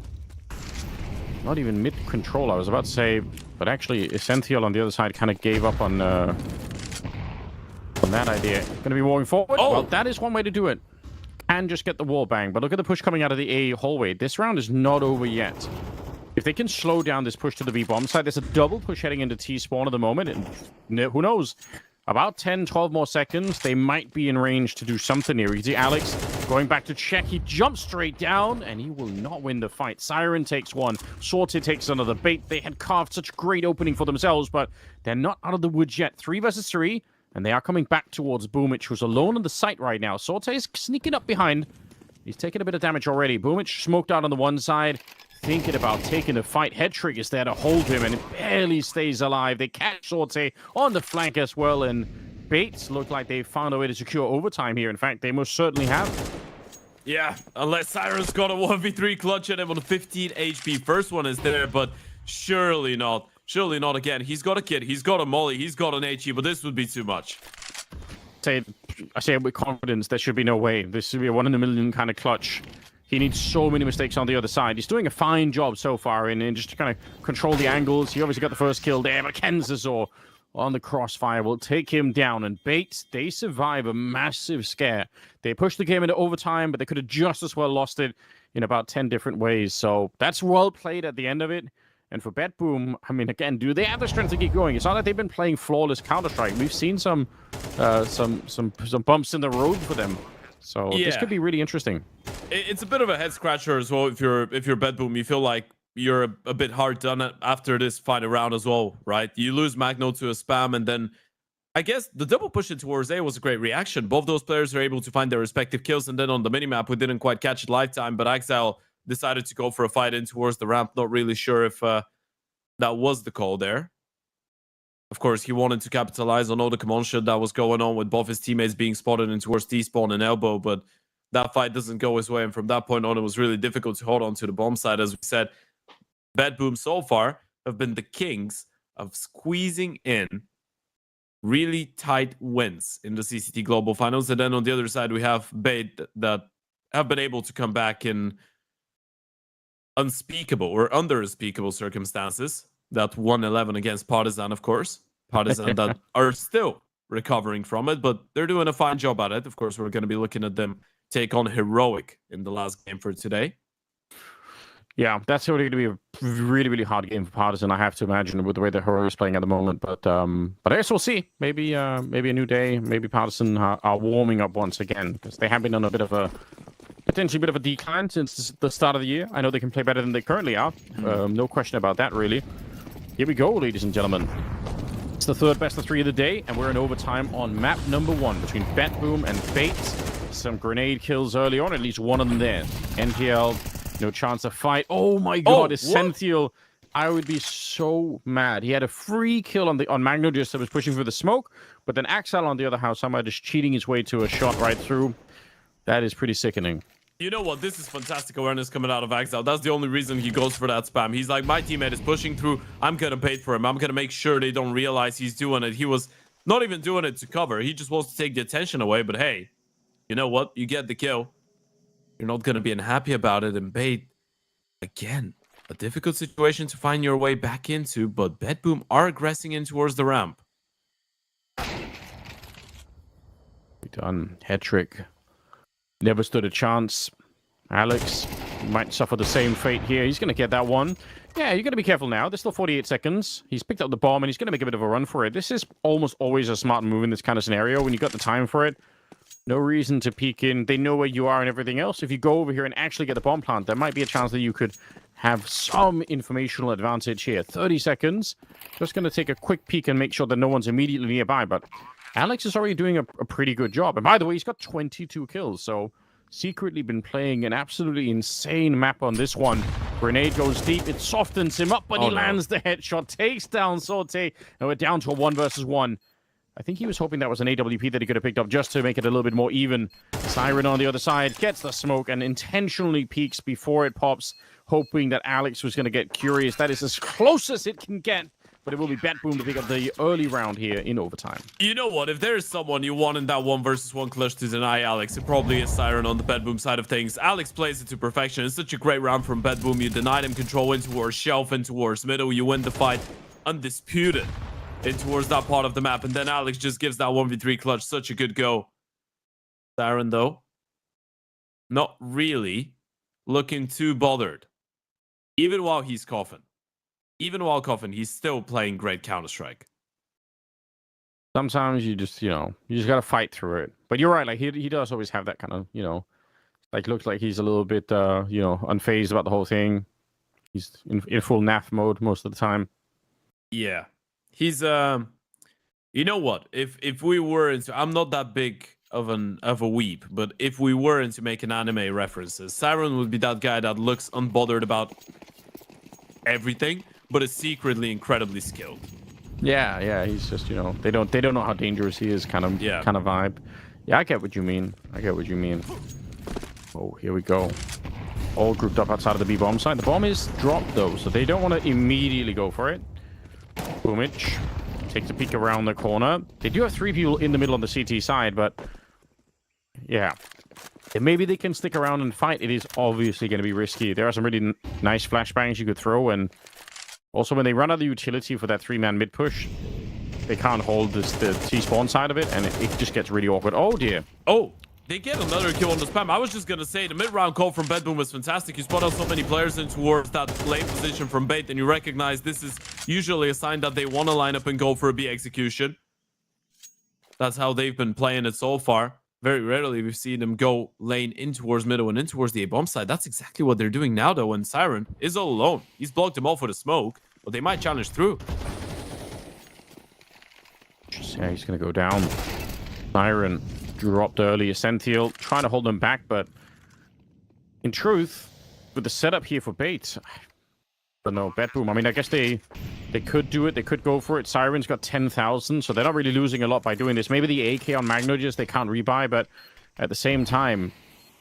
not even mid-control, I was about to say, but actually Essential on the other side kind of gave up on that idea. Going to be walking forward. Oh! Well, that is one way to do it. And just get the wall bang. But look at the push coming out of the A hallway. This round is not over yet. If they can slow down this push to the B bomb side, there's a double push heading into T spawn at the moment. And who knows? About 10, 12 more seconds, they might be in range to do something here. You see Alex going back to check. He jumps straight down, and he will not win the fight. Siren takes one. Sorted takes another. Bait, they had carved such a great opening for themselves, but they're not out of the woods yet. 3 versus 3, and they are coming back towards Boomich, who's alone on the site right now. Sorte is sneaking up behind. He's taking a bit of damage already. Boomich smoked out on the one side, thinking about taking the fight. Head trick is there to hold him, and it barely stays alive. They catch Sorte on the flank as well, and Bates look like they found a way to secure overtime here. In fact, they most certainly have. Yeah, unless Siren's got a 1v3 clutch at him on 15 HP. First one is there, but surely not. Surely not again. He's got a kit, he's got a molly, he's got an HE, but this would be too much. I say it with confidence, there should be no way. This should be a 1 in a million kind of clutch. He needs so many mistakes on the other side. He's doing a fine job so far in just to kind of control the angles. He obviously got the first kill there, but Kenzasaur on the crossfire will take him down. And Bates, they survive a massive scare. They pushed the game into overtime, but they could have just as well lost it in about 10 different ways. So that's well played at the end of it. And for Bedboom, I mean, again, do they have the strength to keep going? It's not like they've been playing flawless Counter-Strike. We've seen some bumps in the road for them. So this could be really interesting. It's a bit of a head scratcher as well if you're Bedboom. You feel like you're a bit hard done after this final round as well, right? You lose Magno to a spam, and then I guess the double push in towards A was a great reaction. Both those players are able to find their respective kills, and then on the minimap, we didn't quite catch it lifetime, but Axel decided to go for a fight in towards the ramp. Not really sure if that was the call there. Of course, he wanted to capitalize on all the commotion that was going on with both his teammates being spotted in towards T-spawn and elbow, but that fight doesn't go his way, and from that point on, it was really difficult to hold on to the bomb side. As we said, Bedboom so far have been the kings of squeezing in really tight wins in the CCT Global Finals, and then on the other side, we have Bait that have been able to come back in unspeakable or under unspeakable circumstances. That 1-11 against Partizan, of course. Partizan that are still recovering from it, but they're doing a fine job at it. Of course, we're going to be looking at them take on Heroic in the last game for today. Yeah, that's already going to be a really, really hard game for Partisan, I have to imagine, with the way the Hero is playing at the moment. But I guess we'll see. Maybe a new day. Maybe Partisan are warming up once again, because they have been on a bit of a potentially a bit of a decline since the start of the year. I know they can play better than they currently are. No question about that, really. Here we go, ladies and gentlemen. It's the third best of 3 of the day, and we're in overtime on map number 1 between Betboom and Fate. Some grenade kills early on, at least one of them there. NPL, no chance to fight. Oh my god, Essential. I would be so mad. He had a free kill on Magnogis that was pushing through the smoke, but then Axel on the other house, somehow just cheating his way to a shot right through. That is pretty sickening. You know what? This is fantastic awareness coming out of Axel. That's the only reason he goes for that spam. He's like, my teammate is pushing through. I'm going to bait for him. I'm going to make sure they don't realize he's doing it. He was not even doing it to cover. He just wants to take the attention away. But hey, you know what? You get the kill. You're not going to be unhappy about it. And bait, again, a difficult situation to find your way back into. But Betboom are aggressing in towards the ramp. Done. Head trick. Never stood a chance. Alex might suffer the same fate here. He's going to get that one. Yeah, you're going to be careful now. There's still 48 seconds. He's picked up the bomb, and he's going to make a bit of a run for it. This is almost always a smart move in this kind of scenario when you got the time for it. No reason to peek in. They know where you are and everything else. If you go over here and actually get the bomb plant, there might be a chance that you could have some informational advantage here. 30 seconds. Just going to take a quick peek and make sure that no one's immediately nearby, but Alex is already doing a pretty good job. And by the way, he's got 22 kills, so secretly been playing an absolutely insane map on this one. Grenade goes deep, it softens him up, but he lands the headshot, takes down Sorte, and we're down to a 1 versus 1. I think he was hoping that was an AWP that he could have picked up just to make it a little bit more even. Siren on the other side gets the smoke and intentionally peeks before it pops, hoping that Alex was going to get curious. That is as close as it can get. But it will be Betboom to pick up the early round here in overtime. You know what? If there's someone you want in that 1 versus 1 clutch to deny Alex, it probably is Siren on the Betboom side of things. Alex plays it to perfection. It's such a great round from Betboom. You denied him control in towards shelf, in towards middle. You win the fight undisputed in towards that part of the map. And then Alex just gives that 1v3 clutch such a good go. Siren, though, not really looking too bothered. Even while he's coughing. Even while coughing, he's still playing great Counter-Strike. Sometimes you just, you just got to fight through it. But you're right, like, he does always have that kind of, like, looks like he's a little bit, unfazed about the whole thing. He's in full NAF mode most of the time. Yeah. He's, you know what? If we were into, I'm not that big of a weep, but if we were into making anime references, Siren would be that guy that looks unbothered about everything, but is secretly incredibly skilled. Yeah, he's just, they don't know how dangerous he is, kind of vibe. Yeah, I get what you mean. Oh, here we go. All grouped up outside of the B bomb side. The bomb is dropped though, so they don't want to immediately go for it. Boomich takes a peek around the corner. They do have 3 people in the middle on the CT side, but yeah. And maybe they can stick around and fight. It is obviously going to be risky. There are some really nice flashbangs you could throw, and also when they run out of the utility for that 3-man mid push, they can't hold the T-spawn side of it, and it just gets really awkward. Oh dear. Oh, they get another kill on the spam. I was just going to say, the mid-round call from Betboom was fantastic. You spot out so many players in towards that lane position from Bait, and you recognize this is usually a sign that they want to line up and go for a B execution. That's how they've been playing it so far. Very rarely we've seen them go lane in towards middle and in towards the A-bomb side. That's exactly what they're doing now, though, and Siren is all alone. He's blocked them all for the smoke, but they might challenge through. Yeah, he's going to go down. Siren dropped early. Essential trying to hold them back, but in truth, with the setup here for Bait, I don't know, Betboom, I mean, I guess they could do it. They could go for it. Siren's got 10,000, so they're not really losing a lot by doing this. Maybe the AK on Magnogis they can't rebuy, but at the same time,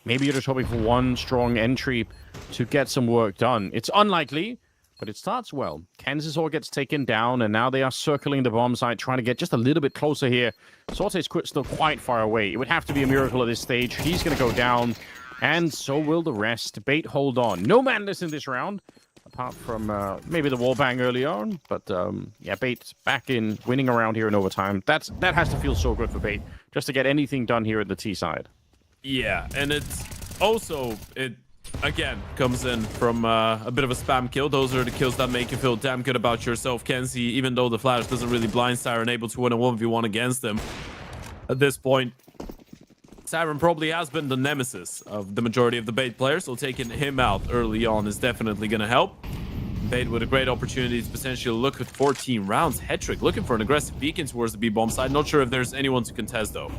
maybe you're just hoping for one strong entry to get some work done. It's unlikely, but it starts well. Kansas all gets taken down, and now they are circling the bomb site, trying to get just a little bit closer here. Sorte's still quite far away. It would have to be a miracle at this stage. He's going to go down, and so will the rest. Bait hold on. No madness in this round, apart from maybe the wallbang early on. But yeah, Bait back in, winning around here in overtime. That has to feel so good for Bait, just to get anything done here at the T side. Yeah, and it's also, it again comes in from a bit of a spam kill. Those are the kills that make you feel damn good about yourself, Kenzie, even though the flash doesn't really blind Siren, able to win a 1v1 against him. At this point, Siren probably has been the nemesis of the majority of the Bait players, so taking him out early on is definitely going to help. Bait with a great opportunity to potentially look at 14 rounds. Hetrick looking for an aggressive beacon towards the B-bomb side. Not sure if there's anyone to contest, though.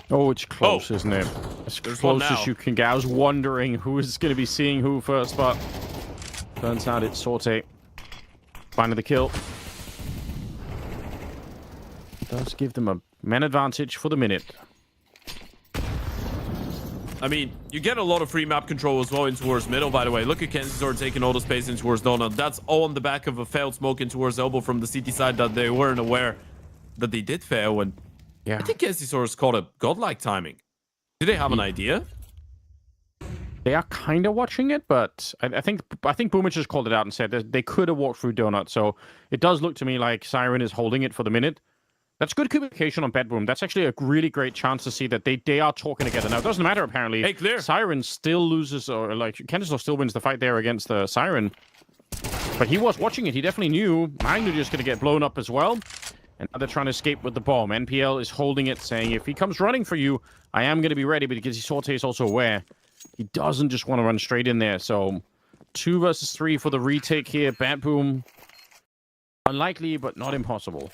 Oh, it's close, isn't it? As There's one close now. as you can get. I was wondering who is going to be seeing who first, but turns out it's Sorte. Finding the kill. Does give them a man advantage for the minute. I mean, you get a lot of free map control as well in towards middle, by the way. Look at Kenzor taking all the space in towards Donut. That's all on the back of a failed smoke in towards elbow from the CT side that they weren't aware that they did fail. And Yeah. I think Kenzor's caught a godlike timing. Do they have an idea? They are kind of watching it, but I think Boomich just called it out and said that they could have walked through Donut. So it does look to me like Siren is holding it for the minute. That's good communication on Bedroom. That's actually a really great chance to see that they are talking together. Now, it doesn't matter, apparently. Hey, clear. Siren still loses, or like, Kenzo still wins the fight there against the Siren. But he was watching it. He definitely knew Magnu just going to get blown up as well. And now they're trying to escape with the bomb. NPL is holding it, saying, if he comes running for you, I am going to be ready, because Sorte is also aware. He doesn't just want to run straight in there. So 2 versus 3 for the retake here. Bad Boom. Unlikely, but not impossible.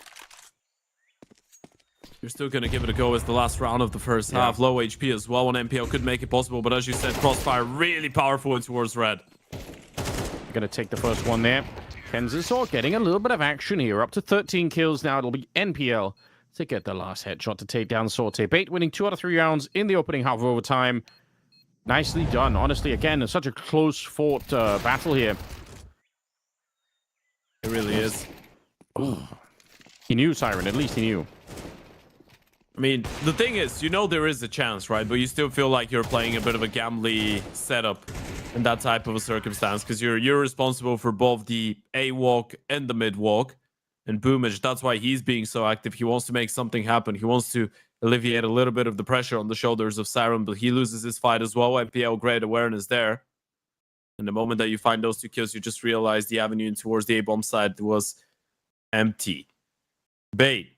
You're still going to give it a go as the last round of the first half. Low HP as well, and NPL could make it possible. But as you said, Crossfire really powerful in towards red. Going to take the first one there. Kenzisor getting a little bit of action here. Up to 13 kills now. It'll be NPL to get the last headshot to take down Sorte. Bait winning 2 out of 3 rounds in the opening half of overtime. Nicely done. Honestly, again, it's such a close-fought battle here. It really is. He knew, Siren. At least he knew. I mean, the thing is, you know there is a chance, right? But you still feel like you're playing a bit of a gambly setup in that type of a circumstance, because you're responsible for both the A walk and the mid walk. And Boomage, that's why he's being so active. He wants to make something happen. He wants to alleviate a little bit of the pressure on the shoulders of Siren, but he loses his fight as well. NPL, great awareness there. And the moment that you find those 2 kills, you just realize the avenue in towards the A-bomb side was empty. Bait.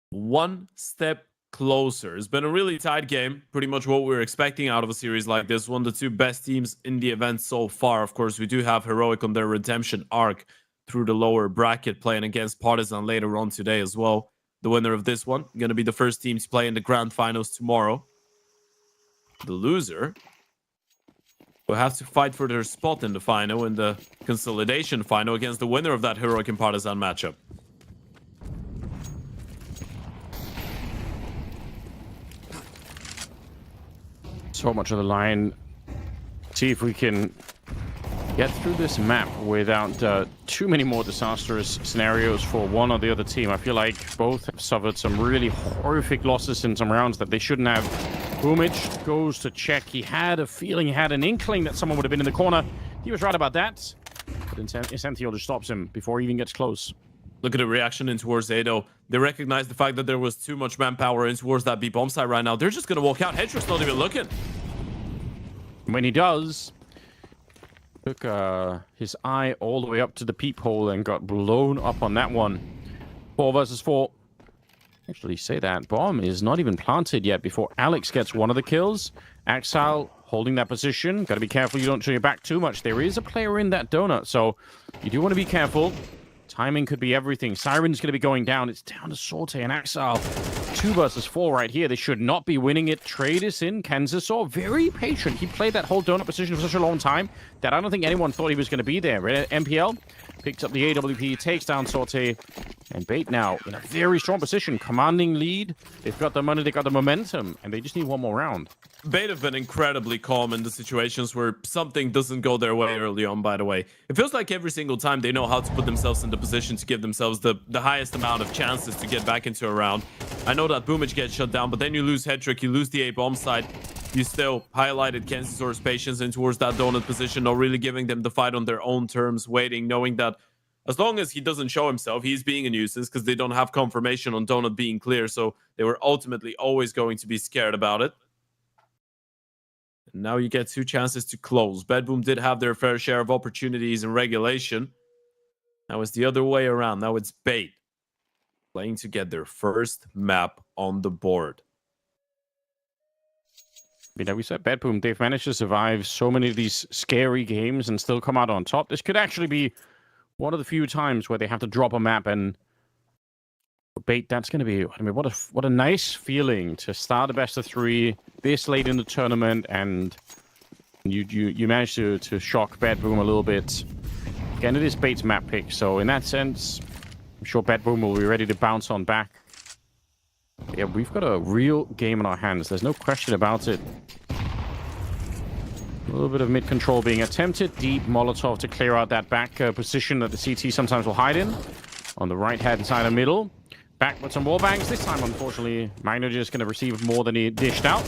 1 step closer. It's been a really tight game. Pretty much what we were expecting out of a series like this. One of the 2 best teams in the event so far. Of course, we do have Heroic on their redemption arc through the lower bracket, playing against Partizan later on today as well. The winner of this one going to be the first team to play in the grand finals tomorrow. The loser will have to fight for their spot in the final, in the consolidation final, against the winner of that Heroic and Partizan matchup. So much of the line. See if we can get through this map without too many more disastrous scenarios for one or the other team. I feel like both have suffered some really horrific losses in some rounds that they shouldn't have. Boomich goes to check. He had a feeling, he had an inkling that someone would have been in the corner. He was right about that. But Essential just stops him before he even gets close. Look at the reaction in towards Veto. They recognize the fact that there was too much manpower in towards that B-bomb side right now. They're just going to walk out. Hedrick's not even looking. When he does, took his eye all the way up to the peephole and got blown up on that one. 4 versus 4. Actually, say that. Bomb is not even planted yet before Alex gets one of the kills. Axel holding that position. Got to be careful you don't turn your back too much. There is a player in that donut, so you do want to be careful. Timing could be everything. Siren's going to be going down. It's down to Sorte and Axel. 2 versus 4 right here. They should not be winning it. Trade is in. Kenzisor, very patient. He played that whole donut position for such a long time that I don't think anyone thought he was going to be there. MPL picks up the AWP, takes down Sorte, and Bait now in a very strong position. Commanding lead. They've got the money, they've got the momentum, and they just need one more round. Bait have been incredibly calm in the situations where something doesn't go their way early on, by the way. It feels like every single time they know how to put themselves in the position to give themselves the highest amount of chances to get back into a round. I know that Boomich gets shut down, but then you lose Hetrick, you lose the A-bomb side. You still highlighted Kenzisor's patience in towards that donut position, not really giving them the fight on their own terms, waiting, knowing that as long as he doesn't show himself, he's being a nuisance because they don't have confirmation on Donut being clear. So they were ultimately always going to be scared about it. And now you get 2 chances to close. Bedboom did have their fair share of opportunities in regulation. Now it's the other way around. Now it's Bait playing to get their first map on the board. Like we said, Bedboom, they've managed to survive so many of these scary games and still come out on top. This could actually be one of the few times where they have to drop a map, and Bait, that's going to be, I mean, what a nice feeling to start a best of 3 this late in the tournament, and you managed to shock Bedboom a little bit. Again, it is Bait's map pick, so in that sense, I'm sure Bedboom will be ready to bounce on back. Yeah, we've got a real game in our hands. There's no question about it. A little bit of mid-control being attempted. Deep Molotov to clear out that back position that the CT sometimes will hide in. On the right-hand side of middle. Back with some wallbangs. This time, unfortunately, Magno just going to receive more than he dished out.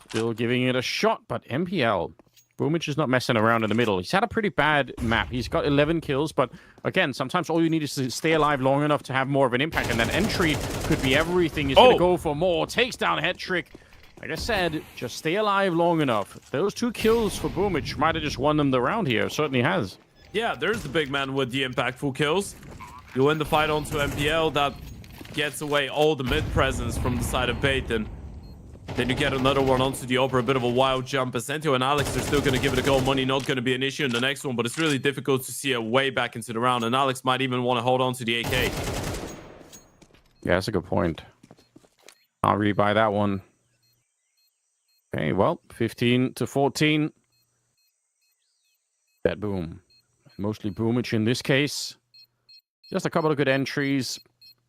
Still giving it a shot, but MPL. Boomich is not messing around in the middle. He's had a pretty bad map. He's got 11 kills, but again, sometimes all you need is to stay alive long enough to have more of an impact, and that entry could be everything. He's going to go for more. Takes down a head trick. Like I said, just stay alive long enough. Those 2 kills for Boomich might have just won them the round here. Certainly has. Yeah, there's the big man with the impactful kills. You win the fight onto MPL. That gets away all the mid presence from the side of Bait, and then you get another one onto the Opera, a bit of a wild jump. Ascentio and Alex are still going to give it a go. Money not going to be an issue in the next one, but it's really difficult to see a way back into the round, and Alex might even want to hold on to the AK. Yeah, that's a good point. I'll rebuy that one. Okay, well, 15-14. Bedboom. Mostly Boomich in this case. Just a couple of good entries.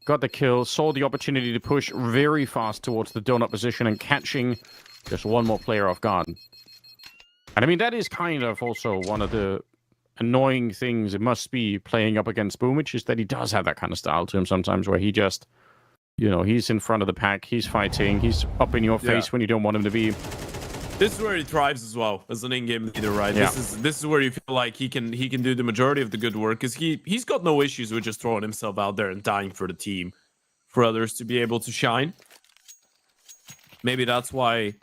Got the kill, saw the opportunity to push very fast towards the donut position and catching just one more player off guard. And I mean, that is kind of also one of the annoying things it must be playing up against Boomich, is that he does have that kind of style to him sometimes where he just, you know, he's in front of the pack, he's fighting, he's up in your face when you don't want him to be. This is where he thrives as well as an in-game leader, right? Yeah. This is where you feel like he can do the majority of the good work, because he's got no issues with just throwing himself out there and dying for the team, for others to be able to shine. Maybe that's why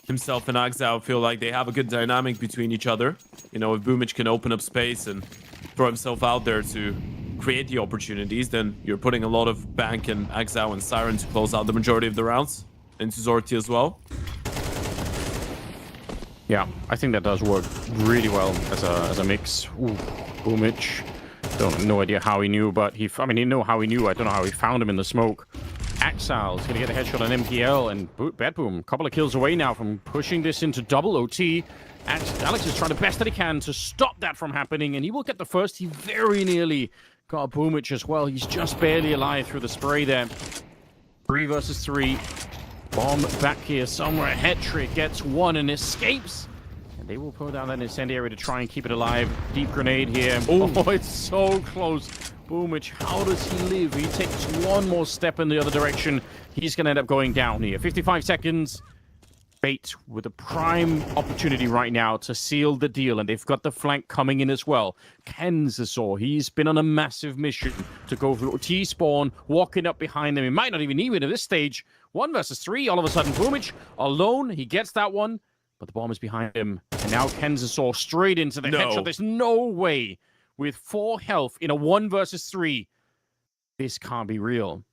himself and Axel feel like they have a good dynamic between each other. You know, if Boomich can open up space and throw himself out there to create the opportunities, then you're putting a lot of Bank and Axel and Siren to close out the majority of the rounds, into Zorti as well. Yeah, I think that does work really well as a mix. Ooh, Boomich. No idea how he knew, but he knew how he knew. I don't know how he found him in the smoke. Axal's going to get a headshot on MPL, and Bedboom, a couple of kills away now from pushing this into double OT. Alex is trying the best that he can to stop that from happening, and he will get the first. He very nearly got Boomich as well. He's just barely alive through the spray there. 3 versus 3. Bomb back here somewhere. Head trick gets 1 and escapes. And they will pull down that incendiary to try and keep it alive. Deep grenade here. Ooh. Oh, it's so close. Boomich, how does he live? He takes 1 more step in the other direction. He's going to end up going down here. 55 seconds. Bait with a prime opportunity right now to seal the deal, and they've got the flank coming in as well. Kenzasaw, he's been on a massive mission to go through T-spawn, walking up behind them. He might not even need it at this stage. 1 versus 3, all of a sudden Boomich alone, he gets that one, but the bomb is behind him. And now Kenzasaw straight into the headshot. There's no way, with 4 health in a 1 versus 3, this can't be real.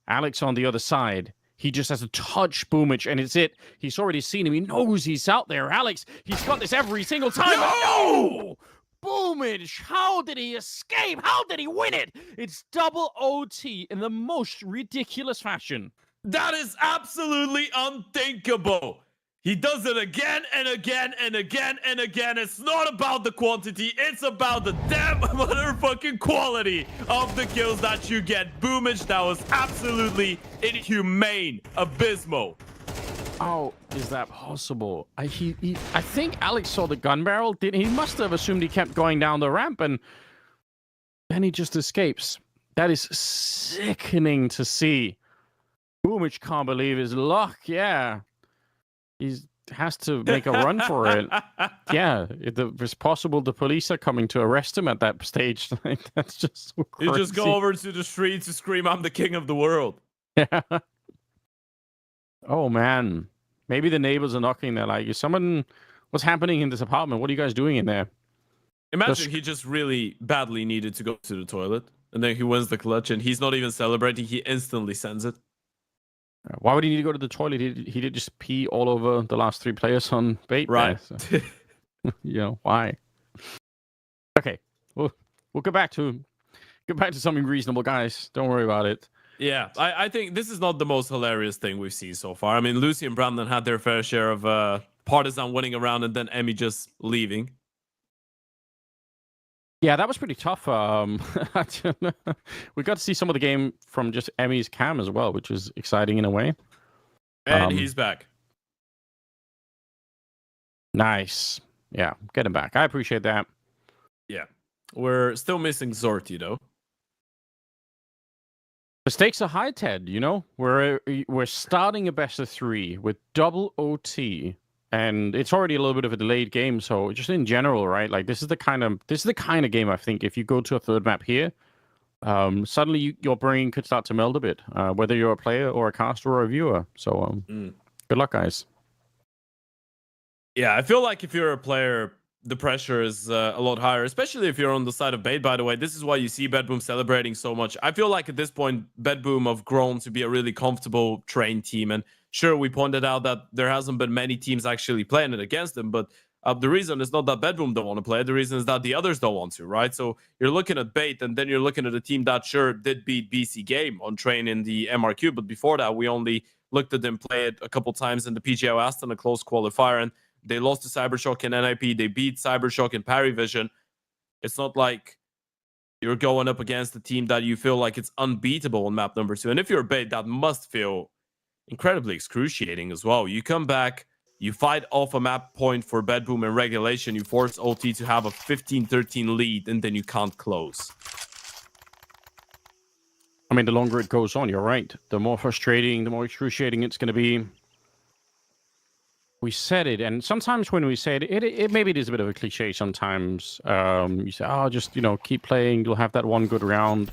Alex on the other side. He just has to touch Boomich, and it's it. He's already seen him. He knows he's out there. Alex, he's got this every single time. No! Boomich, how did he escape? How did he win it? It's double OT in the most ridiculous fashion. That is absolutely unthinkable. He does it again and again and again and again. It's not about the quantity. It's about the damn motherfucking quality of the kills that you get. Boomich, that was absolutely inhumane. Abysmal. How is that possible? I think Alex saw the gun barrel. He must have assumed he kept going down the ramp, and then he just escapes. That is sickening to see. Boomich can't believe his luck. Yeah. He's has to make a run for it. Yeah, it's possible the police are coming to arrest him at that stage. Like, that's just so crazy. You just go over to the street to scream, "I'm the king of the world." Yeah. Oh man, maybe the neighbors are knocking. They're like, "Is someone? What's happening in this apartment? What are you guys doing in there?" Imagine he just really badly needed to go to the toilet, and then he wins the clutch, and he's not even celebrating. He instantly sends it. Why would he need to go to the toilet? He did just pee all over the last 3 players on bait. Right. There, so. Why? Okay, we'll get back to something reasonable, guys. Don't worry about it. Yeah, I think this is not the most hilarious thing we've seen so far. I mean, Lucy and Brandon had their fair share of Partizan winning a round and then Emmy just leaving. Yeah, that was pretty tough. We got to see some of the game from just Emmy's cam as well, which is exciting in a way. And he's back. Nice. Yeah, get him back. I appreciate that. Yeah. We're still missing Zorti, though. The stakes are high, Ted. You know, we're starting a best of 3 with double OT, and it's already a little bit of a delayed game. So just in general, right? Like this is the kind of game I think if you go to a third map here, suddenly your brain could start to meld a bit, whether you're a player or a caster or a viewer. So good luck, guys. Yeah, I feel like if you're a player, the pressure is a lot higher, especially if you're on the side of Bait, by the way. This is why you see Bedboom celebrating so much. I feel like at this point, Bedboom have grown to be a really comfortable trained team. And sure, we pointed out that there hasn't been many teams actually playing it against them, but the reason is not that Bedboom don't want to play it. The reason is that the others don't want to, right? So you're looking at Bait, and then you're looking at a team that sure did beat BC Game on train in the MRQ, but before that, we only looked at them play it a couple times in the PGO Aston, a close qualifier, and they lost to Cybershock in NIP. They beat Cybershock in Parivision. It's not like you're going up against a team that you feel like it's unbeatable on map number 2. And if you're a Bait, that must feel incredibly excruciating as well. You come back, you fight off a map point for Bedboom in regulation, you force OT to have a 15-13 lead, and then you can't close. I mean, the longer it goes on, you're right. The more frustrating, the more excruciating it's going to be. We said it, and sometimes when we say it maybe it is a bit of a cliche sometimes. You say, oh, just, keep playing, you'll have that one good round.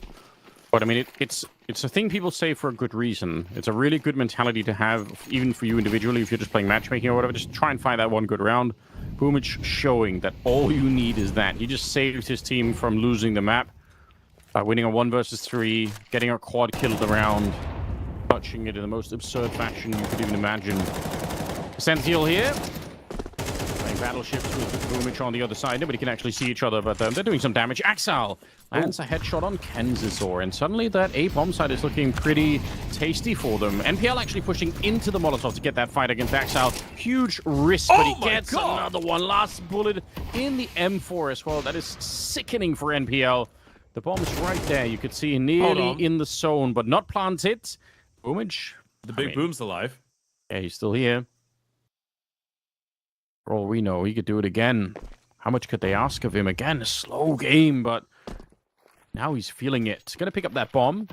But I mean, it's a thing people say for a good reason. It's a really good mentality to have, even for you individually, if you're just playing matchmaking or whatever. Just try and find that one good round. Boomich showing that all you need is that. He just saved his team from losing the map, winning a 1 versus 3, getting a quad kill of the round, touching it in the most absurd fashion you could even imagine. Sentinel here. Playing battleships with Boomich on the other side. Nobody can actually see each other, but they're doing some damage. Axal lands a headshot on Kenzisor, and suddenly that A bomb side is looking pretty tasty for them. NPL actually pushing into the Molotov to get that fight against Axal. Huge risk, but he gets another one. Last bullet in the M4 as well. That is sickening for NPL. The bomb's right there. You could see nearly in the zone, but not planted. Boomich. The big Boom's alive. Yeah, he's still here. For all we know, he could do it again. How much could they ask of him? Again, a slow game, but now he's feeling it. Going to pick up that bomb.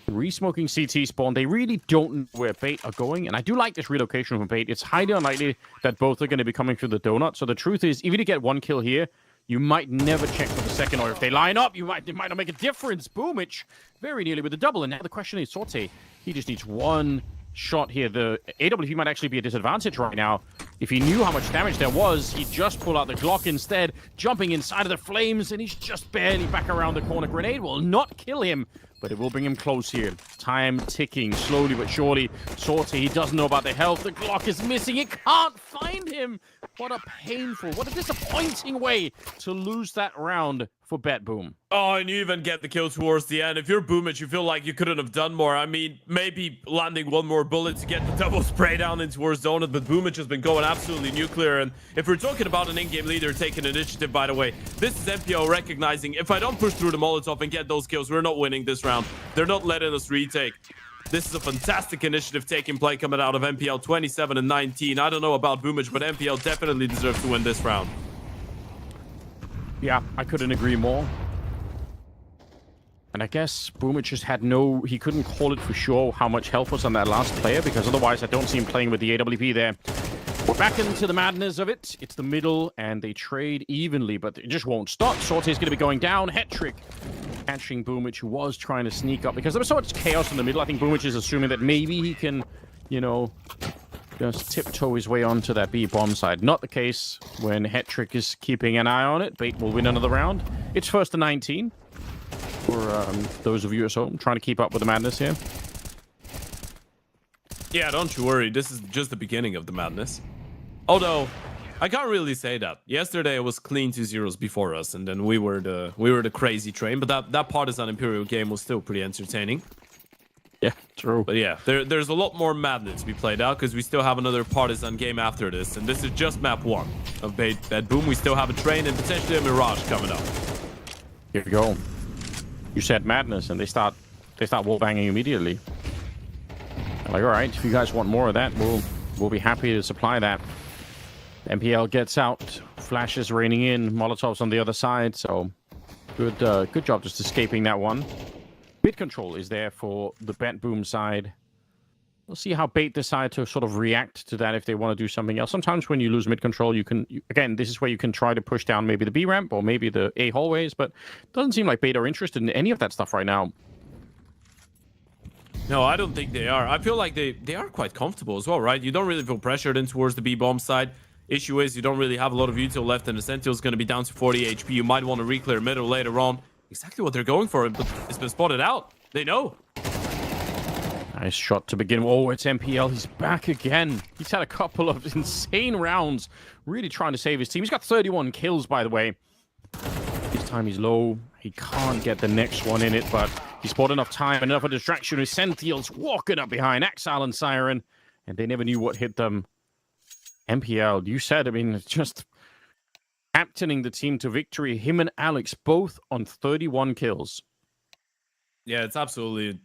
Re-smoking CT spawn. They really don't know where Bait are going, and I do like this relocation from Bait. It's highly unlikely that both are going to be coming through the donut, so the truth is, even if you get one kill here, you might never check for the second, or if they line up, it might not make a difference. Boomich very nearly with the double, and now the question is, Sorte, he just needs one shot here. The AWP might actually be a disadvantage right now. If he knew how much damage there was, he'd just pull out the Glock instead, jumping inside of the flames, and he's just barely back around the corner. Grenade will not kill him, but it will bring him close here. Time ticking, slowly but surely. Sorte, he doesn't know about the health. The Glock is missing. It can't find him. What a painful, what a disappointing way to lose that round for Bedboom. Oh, and you even get the kill towards the end. If you're Boomich, you feel like you couldn't have done more. I mean, maybe landing one more bullet to get the double spray down in towards donut, but Boomich has been going absolutely nuclear. And if we're talking about an in-game leader taking initiative, by the way, this is MPO recognizing, if I don't push through the Molotov and get those kills, we're not winning this round. They're not letting us retake. This is a fantastic initiative taking play coming out of MPL 27 and 19. I don't know about Boomich, but MPL definitely deserves to win this round. Yeah, I couldn't agree more. And I guess Boomich just had he couldn't call it for sure how much health was on that last player, because otherwise I don't see him playing with the AWP there. We're back into the madness of it. It's the middle, and they trade evenly, but it just won't stop. Sorte's going to be going down. Hat-trick catching Boomich, who was trying to sneak up because there was so much chaos in the middle. I think Boomich is assuming that maybe he can, you know, just tiptoe his way onto that B-bomb side. Not the case when Hat-trick is keeping an eye on it. Bait will win another round. It's first to 19 for those of you at home trying to keep up with the madness here. Yeah, don't you worry. This is just the beginning of the madness. Although, I can't really say that. Yesterday it was clean 2-0s before us, and then we were the crazy train. But that Partizan Imperial game was still pretty entertaining. Yeah, true. But yeah, there's a lot more madness to be played out because we still have another Partizan game after this, and this is just map 1 of Bait Boom. We still have a train and potentially a Mirage coming up. Here we go. You said madness, and they start wallbanging immediately. I'm like, all right, if you guys want more of that, we'll be happy to supply that. MPL gets out, flashes raining in, Molotovs on the other side, so good job just escaping that one. Mid control is there for the Bet Boom side. We'll see how Bait decide to sort of react to that if they want to do something else. Sometimes when you lose mid control, again, this is where you can try to push down maybe the B ramp or maybe the A hallways, but it doesn't seem like Bait are interested in any of that stuff right now. No, I don't think they are. I feel like they are quite comfortable as well, right? You don't really feel pressured in towards the B-bomb side. Issue is you don't really have a lot of util left, and the Sentinel is going to be down to 40 HP. You might want to re-clear middle later on. Exactly what they're going for, but it's been spotted out. They know. Nice shot to begin. Oh, it's MPL. He's back again. He's had a couple of insane rounds, really trying to save his team. He's got 31 kills, by the way. This time he's low. He can't get the next one in it, but he spotted enough time, enough of a distraction. His Sentinel's walking up behind Axal and Siren, and they never knew what hit them. MPL, you said, I mean, just captaining the team to victory. Him and Alex both on 31 kills. Yeah, it's absolutely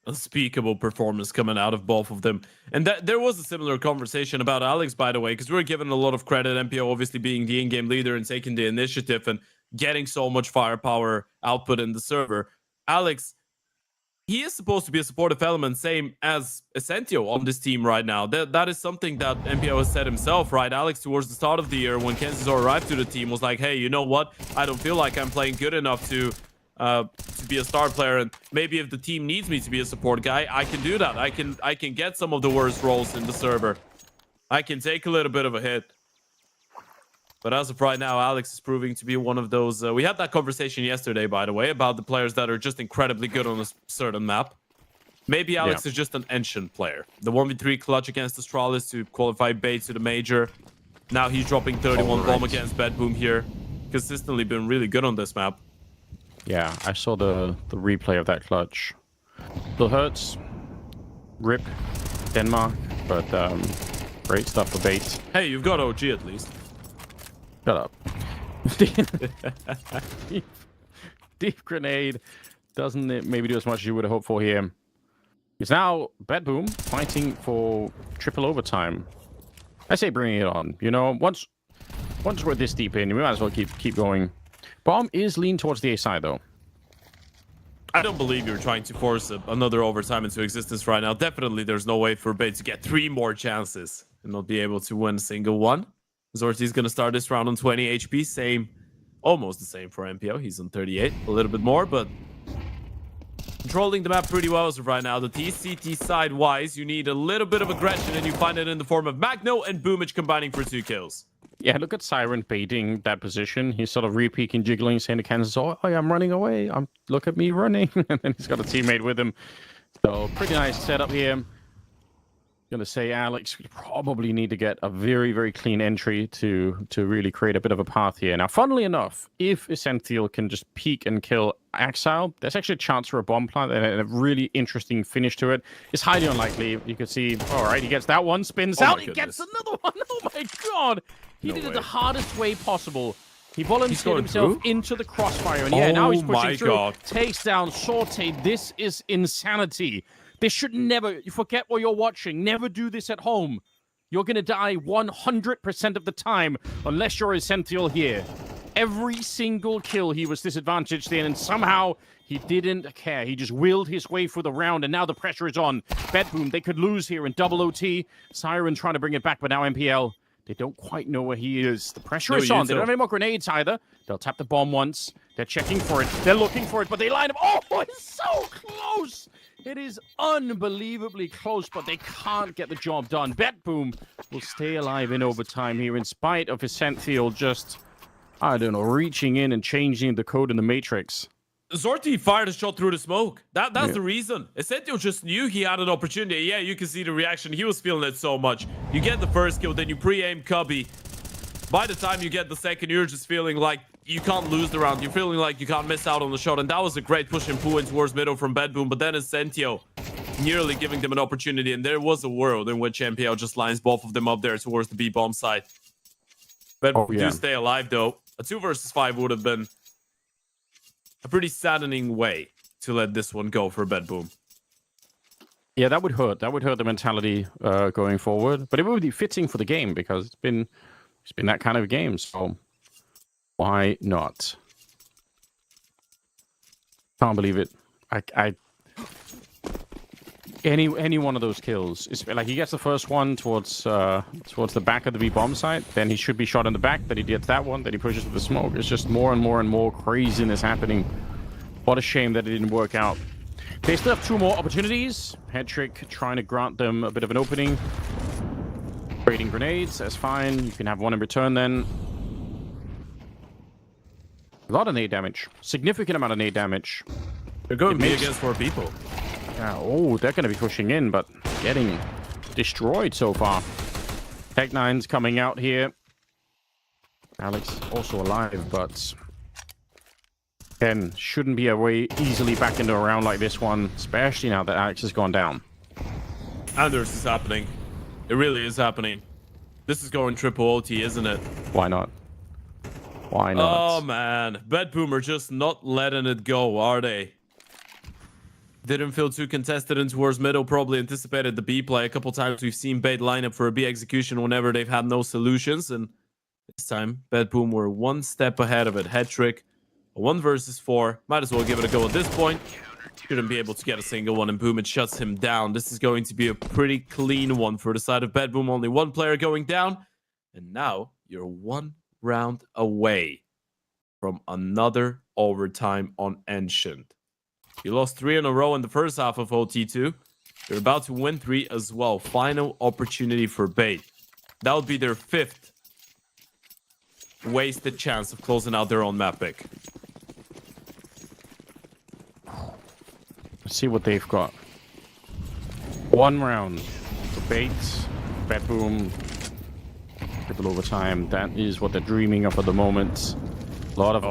unspeakable performance coming out of both of them. And there was a similar conversation about Alex, by the way, because we were given a lot of credit, MPL obviously being the in-game leader and taking the initiative and getting so much firepower output in the server. Alex, he is supposed to be a supportive element, same as Essentio on this team right now. That is something that MPL has said himself, right? Alex, towards the start of the year, when Kenzor arrived to the team, was like, hey, you know what? I don't feel like I'm playing good enough to be a star player, and maybe if the team needs me to be a support guy, I can do that. I can get some of the worst roles in the server. I can take a little bit of a hit. But as of right now, Alex is proving to be one of those. We had that conversation yesterday, by the way, about the players that are just incredibly good on a certain map. Maybe Alex is just an ancient player. The 1v3 clutch against Astralis to qualify Bait to the major. Now he's dropping 31 bomb against Bet Boom here. Consistently been really good on this map. Yeah, I saw the replay of that clutch. Still hurts. RIP Denmark, but great stuff for Bait. Hey, you've got OG at least. Shut up. Deep grenade doesn't it maybe do as much as you would have hoped for here. It's now Bet Boom fighting for triple overtime. I say bring it on. You know, once we're this deep in, we might as well keep going. Bomb is lean towards the A side, though. I don't believe you're trying to force another overtime into existence right now. Definitely, there's no way for Bait to get 3 more chances and not be able to win a single one. Zorti's going to start this round on 20 HP. Same, almost the same for MPO. He's on 38, a little bit more, but controlling the map pretty well as of right now. The TCT side-wise, you need a little bit of aggression, and you find it in the form of Magno and Boomich combining for 2 kills. Yeah, look at Siren baiting that position. He's sort of re-peeking, jiggling, saying to Kansas, oh, I'm running away. Look at me running. And then he's got a teammate with him. So, pretty nice setup here. Going to say Alex probably need to get a very, very clean entry to really create a bit of a path here. Now, funnily enough, if Essential can just peek and kill Axile, there's actually a chance for a bomb plant and a really interesting finish to it. It's highly unlikely. You can see, all right, he gets that one, spins out, he gets another one. Oh my god! He did it the hardest way possible. He volunteered himself into the crossfire, and yeah, now he's pushing through. Takes down Sorte. This is insanity. This should never, you forget what you're watching. Never do this at home. You're going to die 100% of the time unless you're Essential here. Every single kill he was disadvantaged in, and somehow he didn't care. He just willed his way through the round, and now the pressure is on. Bedboom, they could lose here in double OT. Siren trying to bring it back, but now MPL, they don't quite know where he is. The pressure is on. They don't have any more grenades either. They'll tap the bomb once. They're checking for it. They're looking for it, but they line up. Oh, it's so close. It is unbelievably close, but they can't get the job done. Bedboom will stay alive in overtime here in spite of his Senthiel just, I don't know, reaching in and changing the code in the Matrix. Zorti fired a shot through the smoke. That's the reason. Essential just knew he had an opportunity. Yeah, you can see the reaction. He was feeling it so much. You get the first kill, then you pre-aim Cubby. By the time you get the second, you're just feeling like you can't lose the round. You're feeling like you can't miss out on the shot. And that was a great push and pull in towards middle from Bedboom. But then Essentio nearly giving them an opportunity. And there was a world in which MPL just lines both of them up there towards the B-bomb side. Bedboom do stay alive, though. A 2 versus 5 would have been a pretty saddening way to let this one go for Bedboom. Yeah, that would hurt. That would hurt the mentality going forward. But it would be fitting for the game because it's been that kind of game. So why not? Can't believe it. Any one of those kills is like he gets the first one towards the back of the B bomb site, then he should be shot in the back. Then he gets that one, then he pushes with the smoke. It's just more and more and more craziness happening. What a shame that it didn't work out. They still have 2 more opportunities. Headtrick trying to grant them a bit of an opening. Trading grenades, that's fine. You can have one in return then. A lot of nade damage. Significant amount of nade damage. They're going to be against 4 people. Yeah, oh, they're going to be pushing in, but getting destroyed so far. Tech9's coming out here. Alex also alive, but Ken shouldn't be away easily back into a round like this one, especially now that Alex has gone down. And this is happening. It really is happening. This is going triple OT, isn't it? Why not? Why not? Oh, man. Bedboom are just not letting it go, are they? Didn't feel too contested in towards middle. Probably anticipated the B play. A couple times we've seen Bait line up for a B execution whenever they've had no solutions. And this time, Bedboom were 1 step ahead of it. Headtrick, a 1 versus 4. Might as well give it a go at this point. Shouldn't be able to get a single one, and boom, it shuts him down. This is going to be a pretty clean one for the side of Bedboom. Only 1 player going down. And now you're 1 round away from another overtime on Ancient. You lost 3 in a row in the first half of OT2. You're about to win 3 as well. Final opportunity for Bait. That would be their 5th wasted chance of closing out their own map pick. Let's see what they've got. 1 round for Bait, Bedboom, triple overtime. That is what they're dreaming of at the moment. A lot of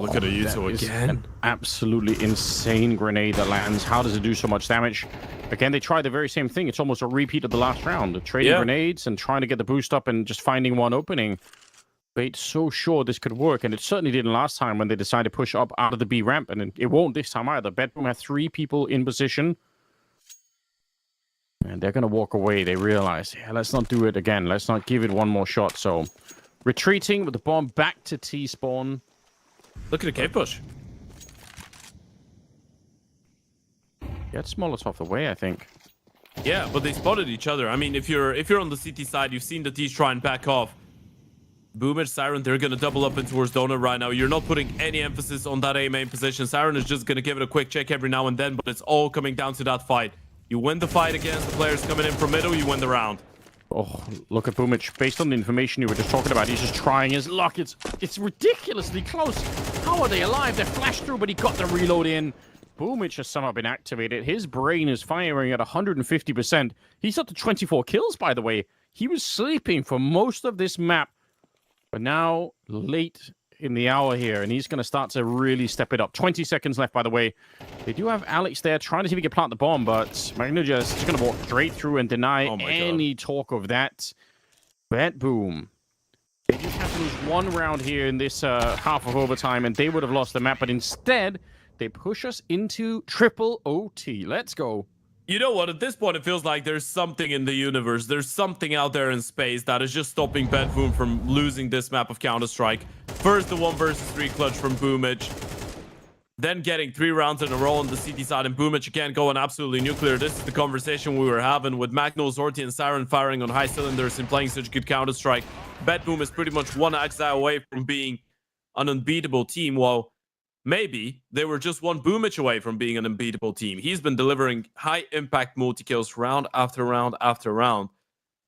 look at Yuto again. An absolutely insane grenade that lands. How does it do so much damage? Again, they tried the very same thing. It's almost a repeat of the last round. Trading grenades and trying to get the boost up and just finding one opening. Bait's so sure this could work, and it certainly didn't last time when they decided to push up out of the B ramp, and it won't this time either. Bedboom had 3 people in position. And they're going to walk away. They realize, yeah, let's not do it again. Let's not give it 1 more shot. So, retreating with the bomb back to T-spawn. Look at the cave push. Gets Molotov the way, I think. Yeah, but they spotted each other. I mean, if you're on the CT side, you've seen the T's try and back off. Boomer, Siren, they're going to double up in towards Donut right now. You're not putting any emphasis on that A main position. Siren is just going to give it a quick check every now and then, but it's all coming down to that fight. You win the fight against the players coming in from middle, you win the round. Oh, look at Boomich. Based on the information you were just talking about, he's just trying his luck. It's ridiculously close. How are they alive? They're flashed through, but he got the reload in. Boomich has somehow been activated. His brain is firing at 150%. He's up to 24 kills, by the way. He was sleeping for most of this map. But now, late in the hour here, and he's going to start to really step it up. 20 seconds left, by the way. They do have Alex there trying to see if he can plant the bomb, but Magnuja is just going to walk straight through and deny any talk of that. Bedboom. They just have to lose 1 round here in this half of overtime, and they would have lost the map, but instead, they push us into triple OT. Let's go. You know what? At this point, it feels like there's something in the universe. There's something out there in space that is just stopping Bedboom from losing this map of Counter-Strike. First, the 1 versus 3 clutch from Boomich. Then getting 3 rounds in a row on the CT side, and Boomich again going absolutely nuclear. This is the conversation we were having with Magno, Zorti, and Siren firing on high cylinders and playing such good Counter-Strike. BetBoom is pretty much 1 exile away from being an unbeatable team, while maybe they were just 1 Boomich away from being an unbeatable team. He's been delivering high-impact multi-kills round after round after round.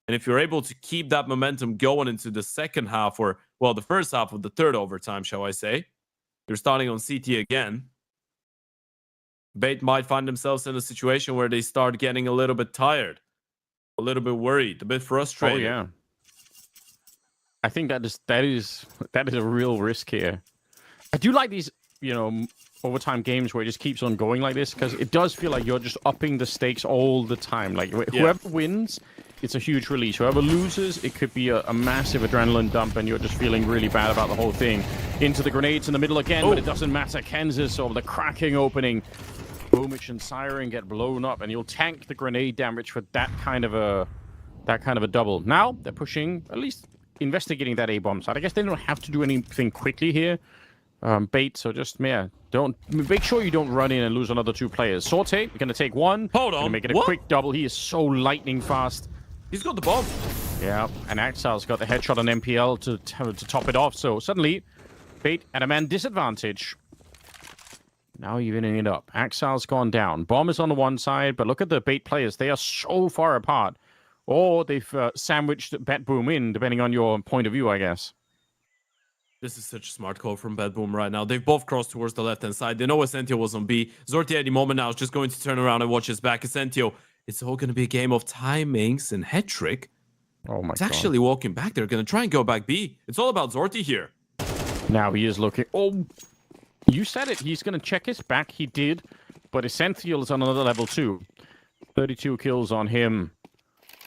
And if you're able to keep that momentum going into the second half, or, well, the first half of the third overtime, shall I say, you're starting on CT again. Bait might find themselves in a situation where they start getting a little bit tired, a little bit worried, a bit frustrated. Oh yeah, I think that is a real risk here. I do like these, overtime games where it just keeps on going like this, because it does feel like you're just upping the stakes all the time. Like whoever wins, it's a huge release. Whoever loses, it could be a massive adrenaline dump, and you're just feeling really bad about the whole thing. Into the grenades in the middle again, but it doesn't matter. Kansas over the cracking opening. Boomich and Siren get blown up, and you'll tank the grenade damage for that kind of a double. Now they're pushing, at least investigating that A-bomb side. I guess they don't have to do anything quickly here. Bait, so just don't make sure you don't run in and lose another 2 players. Sorte, you're gonna take 1. Hold on, make it a quick double. He is so lightning fast. He's got the bomb. Yeah, and Axel's got the headshot on MPL to top it off. So suddenly, Bait at a man disadvantage. Now evening it up. Axel's gone down. Bomb is on the one side, but look at the Bait players. They are so far apart. Or they've sandwiched BetBoom in, depending on your point of view, I guess. This is such a smart call from BetBoom right now. They've both crossed towards the left-hand side. They know Essentio was on B. Zorti at the moment now is just going to turn around and watch his back. Essentio, it's all going to be a game of timings and head trick. Oh my god. It's actually walking back. They're going to try and go back B. It's all about Zorti here. Now he is looking. Oh, you said it. He's going to check his back. He did. But Essential is on another level too. 32 kills on him.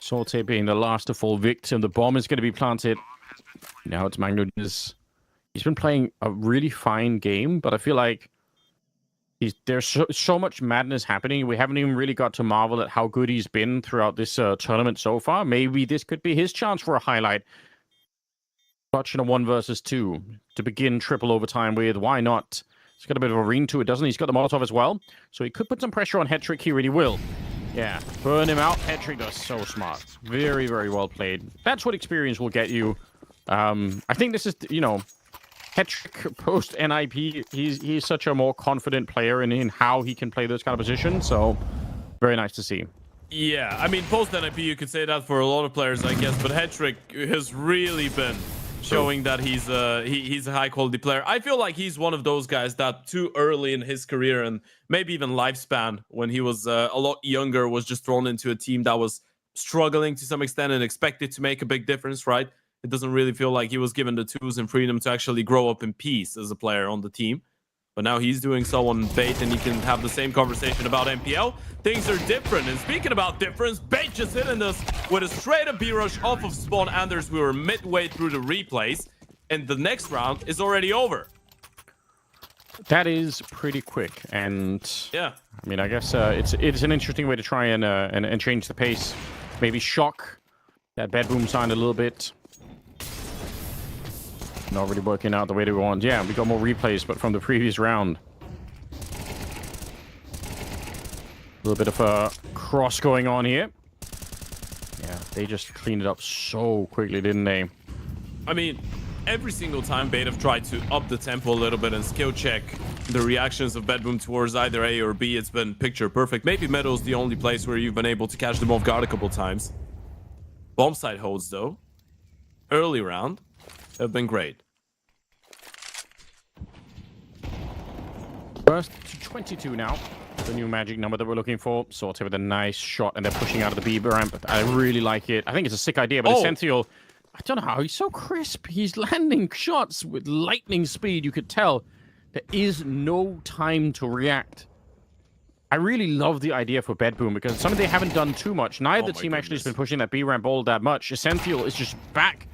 Sorte being the last to fall victim. The bomb is going to be planted. Now it's Magnus. He's been playing a really fine game, but I feel like there's so much madness happening. We haven't even really got to marvel at how good he's been throughout this tournament so far. Maybe this could be his chance for a highlight. Watching a 1 versus 2 to begin triple overtime with. Why not? He's got a bit of a ring to it, doesn't he? He's got the Molotov as well. So he could put some pressure on Hetrick here, and he will. Yeah, burn him out. Hetrick does so smart. Very, very well played. That's what experience will get you. I think this is, Hetrick post NIP, he's such a more confident player in how he can play those kind of positions. So very nice to see. Yeah, I mean, post NIP, you could say that for a lot of players, I guess, but Hetrick has really been showing that he's a high quality player. I feel like he's one of those guys that too early in his career and maybe even lifespan, when he was a lot younger, was just thrown into a team that was struggling to some extent and expected to make a big difference, right? It doesn't really feel like he was given the tools and freedom to actually grow up in peace as a player on the team. But now he's doing so on Bait, and he can have the same conversation about MPL. Things are different. And speaking about difference, Bait just hitting us with a straight up B-rush off of Spawn Anders. We were midway through the replays, and the next round is already over. That is pretty quick, and yeah, I mean, I guess it's an interesting way to try and change the pace. Maybe shock that BetBoom side a little bit. Not really working out the way they want. Yeah, we got more replays, but from the previous round. A little bit of a cross going on here. Yeah, they just cleaned it up so quickly, didn't they? I mean, every single time Bait have tried to up the tempo a little bit and skill check the reactions of BetBoom towards either A or B, it's been picture perfect. Maybe Meadow's the only place where you've been able to catch them off guard a couple times. Bomb side holds, though, early round, have been great. First to 22 now. The new magic number that we're looking for. Sorted with a nice shot, and they're pushing out of the B ramp. I really like it. I think it's a sick idea, but Essential, I don't know how. He's so crisp. He's landing shots with lightning speed. You could tell there is no time to react. I really love the idea for BetBoom because it's something they haven't done too much. Neither team actually has been pushing that B ramp all that much. Essential is just back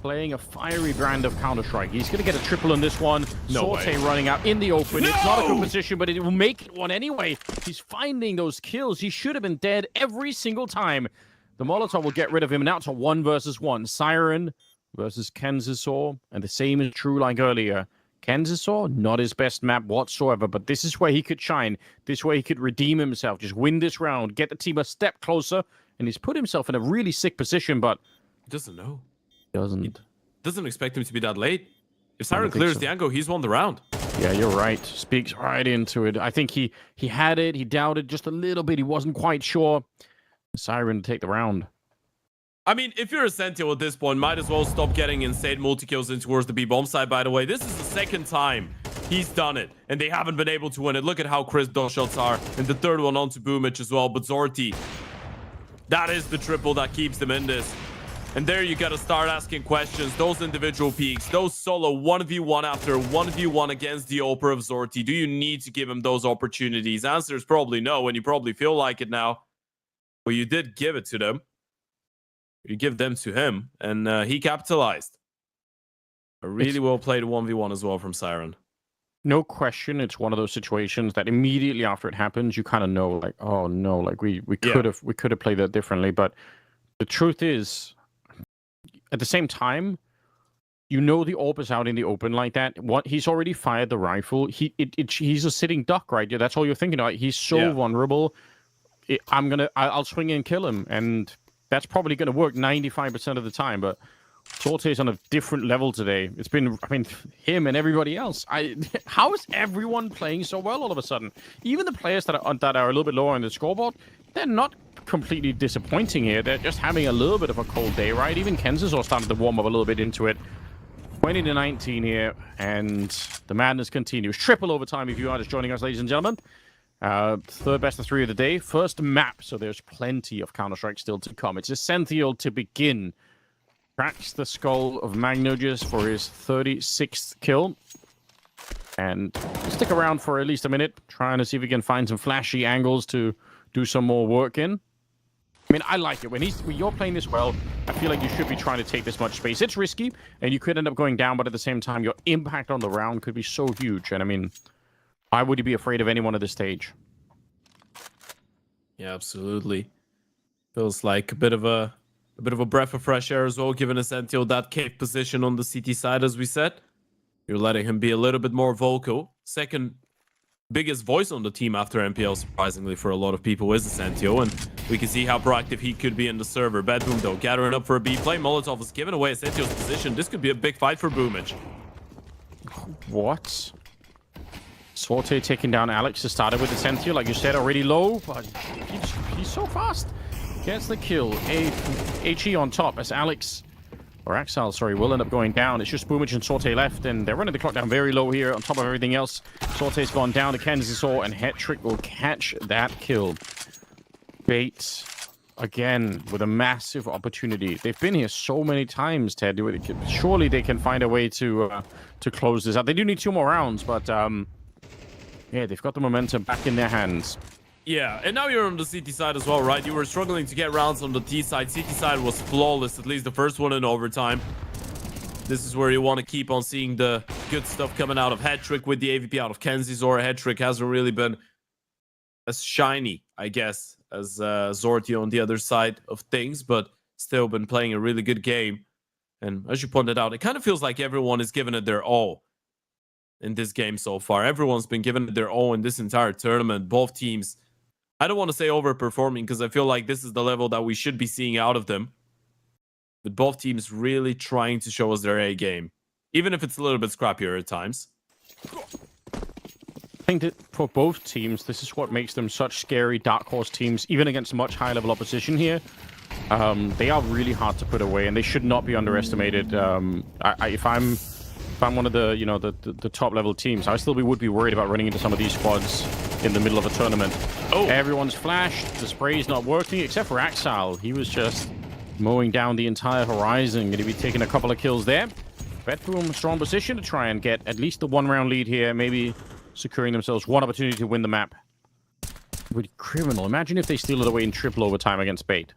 playing a fiery brand of Counter-Strike. He's going to get a triple on this one. Sorte running out in the open. It's not a good position, but it will make it one anyway. He's finding those kills. He should have been dead every single time. The Molotov will get rid of him. Now it's a 1 versus 1. Siren versus Kenzisaur, and the same is true like earlier. Kenzisaur, not his best map whatsoever, but this is where he could shine. This is where he could redeem himself, just win this round, get the team a step closer, and he's put himself in a really sick position, but... He doesn't know. Doesn't expect him to be that late. If I don't Siren think clears so. the angle, he's won the round. Yeah, you're right. Speaks right into it. I think he had it, he doubted just a little bit, he wasn't quite sure. Siren to take the round. I mean, if you're a Sentinel at this point, might as well stop getting insane multi-kills in towards the B-bomb side, by the way. This is the second time he's done it, and they haven't been able to win it. Look at how crisp those shots are, and the third one onto Boomich as well. But Zorti, that is the triple that keeps them in this. And there you gotta start asking questions. Those individual peaks, those solo 1v1 after 1v1 against the Oper of Zorti. Do you need to give him those opportunities? Answer is probably no, and you probably feel like it now. But you did give it to them. You give them to him, and he capitalized. A really well played 1v1 as well from Siren. No question, it's one of those situations that immediately after it happens, you kind of know, like, oh no, like we could have played that differently. But the truth is, at the same time, you know the AWP is out in the open like that. He's already fired the rifle. He's a sitting duck, right? Yeah, that's all you're thinking about. He's so vulnerable. I'll swing and kill him, and that's probably gonna work 95% of the time. But Sorte's on a different level today. It's been, I mean, him and everybody else. How is everyone playing so well all of a sudden? Even the players that are a little bit lower on the scoreboard, they're not completely disappointing here. They're just having a little bit of a cold day, right? Even Kenzisaur started to warm up a little bit into it. 20-19 here, and the madness continues. Triple overtime if you are just joining us, ladies and gentlemen. Third best of 3 of the day. First map, so there's plenty of Counter-Strike still to come. It's Essential to begin. Cracks the skull of Magnogus for his 36th kill. And stick around for at least a minute, trying to see if we can find some flashy angles to do some more work in. I mean, I like it. When you're playing this well, I feel like you should be trying to take this much space. It's risky, and you could end up going down, but at the same time, your impact on the round could be so huge. And I mean, why would you be afraid of anyone at this stage? Yeah, absolutely. Feels like a bit of a breath of fresh air as well, given Essential that cave position on the CT side, as we said. You're letting him be a little bit more vocal. Second biggest voice on the team after MPL, surprisingly for a lot of people, is Essential, and we can see how proactive he could be in the server. Bedboom, though, gathering up for a B play. Molotov is giving away Essential's position. This could be a big fight for Boomich. What? Sorte taking down Alex. It started with Essential, like you said, already low, but he's so fast. Gets the kill. HE on top as Alex, or Axel, sorry, will end up going down. It's just Boomich and Sorte left, and they're running the clock down very low here on top of everything else. Sorte's gone down to Kenzisaur, and Hetrick will catch that kill. Bait, again, with a massive opportunity. They've been here so many times, Ted. Surely they can find a way to close this out. They do need 2 more rounds, but yeah, they've got the momentum back in their hands. Yeah, and now you're on the CT side as well, right? You were struggling to get rounds on the T side. CT side was flawless, at least the first one in overtime. This is where you want to keep on seeing the good stuff coming out of Hetrick with the AVP out of Kenzisaur. Hetrick hasn't really been as shiny, I guess, as Zorti on the other side of things, but still been playing a really good game. And as you pointed out, it kind of feels like everyone is giving it their all in this game so far. Everyone's been giving it their all in this entire tournament. Both teams, I don't want to say overperforming, because I feel like this is the level that we should be seeing out of them. But both teams really trying to show us their A game, even if it's a little bit scrappier at times. I think that for both teams, this is what makes them such scary dark horse teams, even against much higher level opposition here. They are really hard to put away, and they should not be underestimated. If I'm one of the the top level teams, I still would be worried about running into some of these squads in the middle of a tournament. Oh, everyone's flashed. The spray's not working, except for Axel. He was just mowing down the entire horizon. Going to be taking a couple of kills there. Bedboom, strong position to try and get at least the 1-round lead here. Maybe securing themselves one opportunity to win the map. Would be criminal. Imagine if they steal it away in triple overtime against Bait.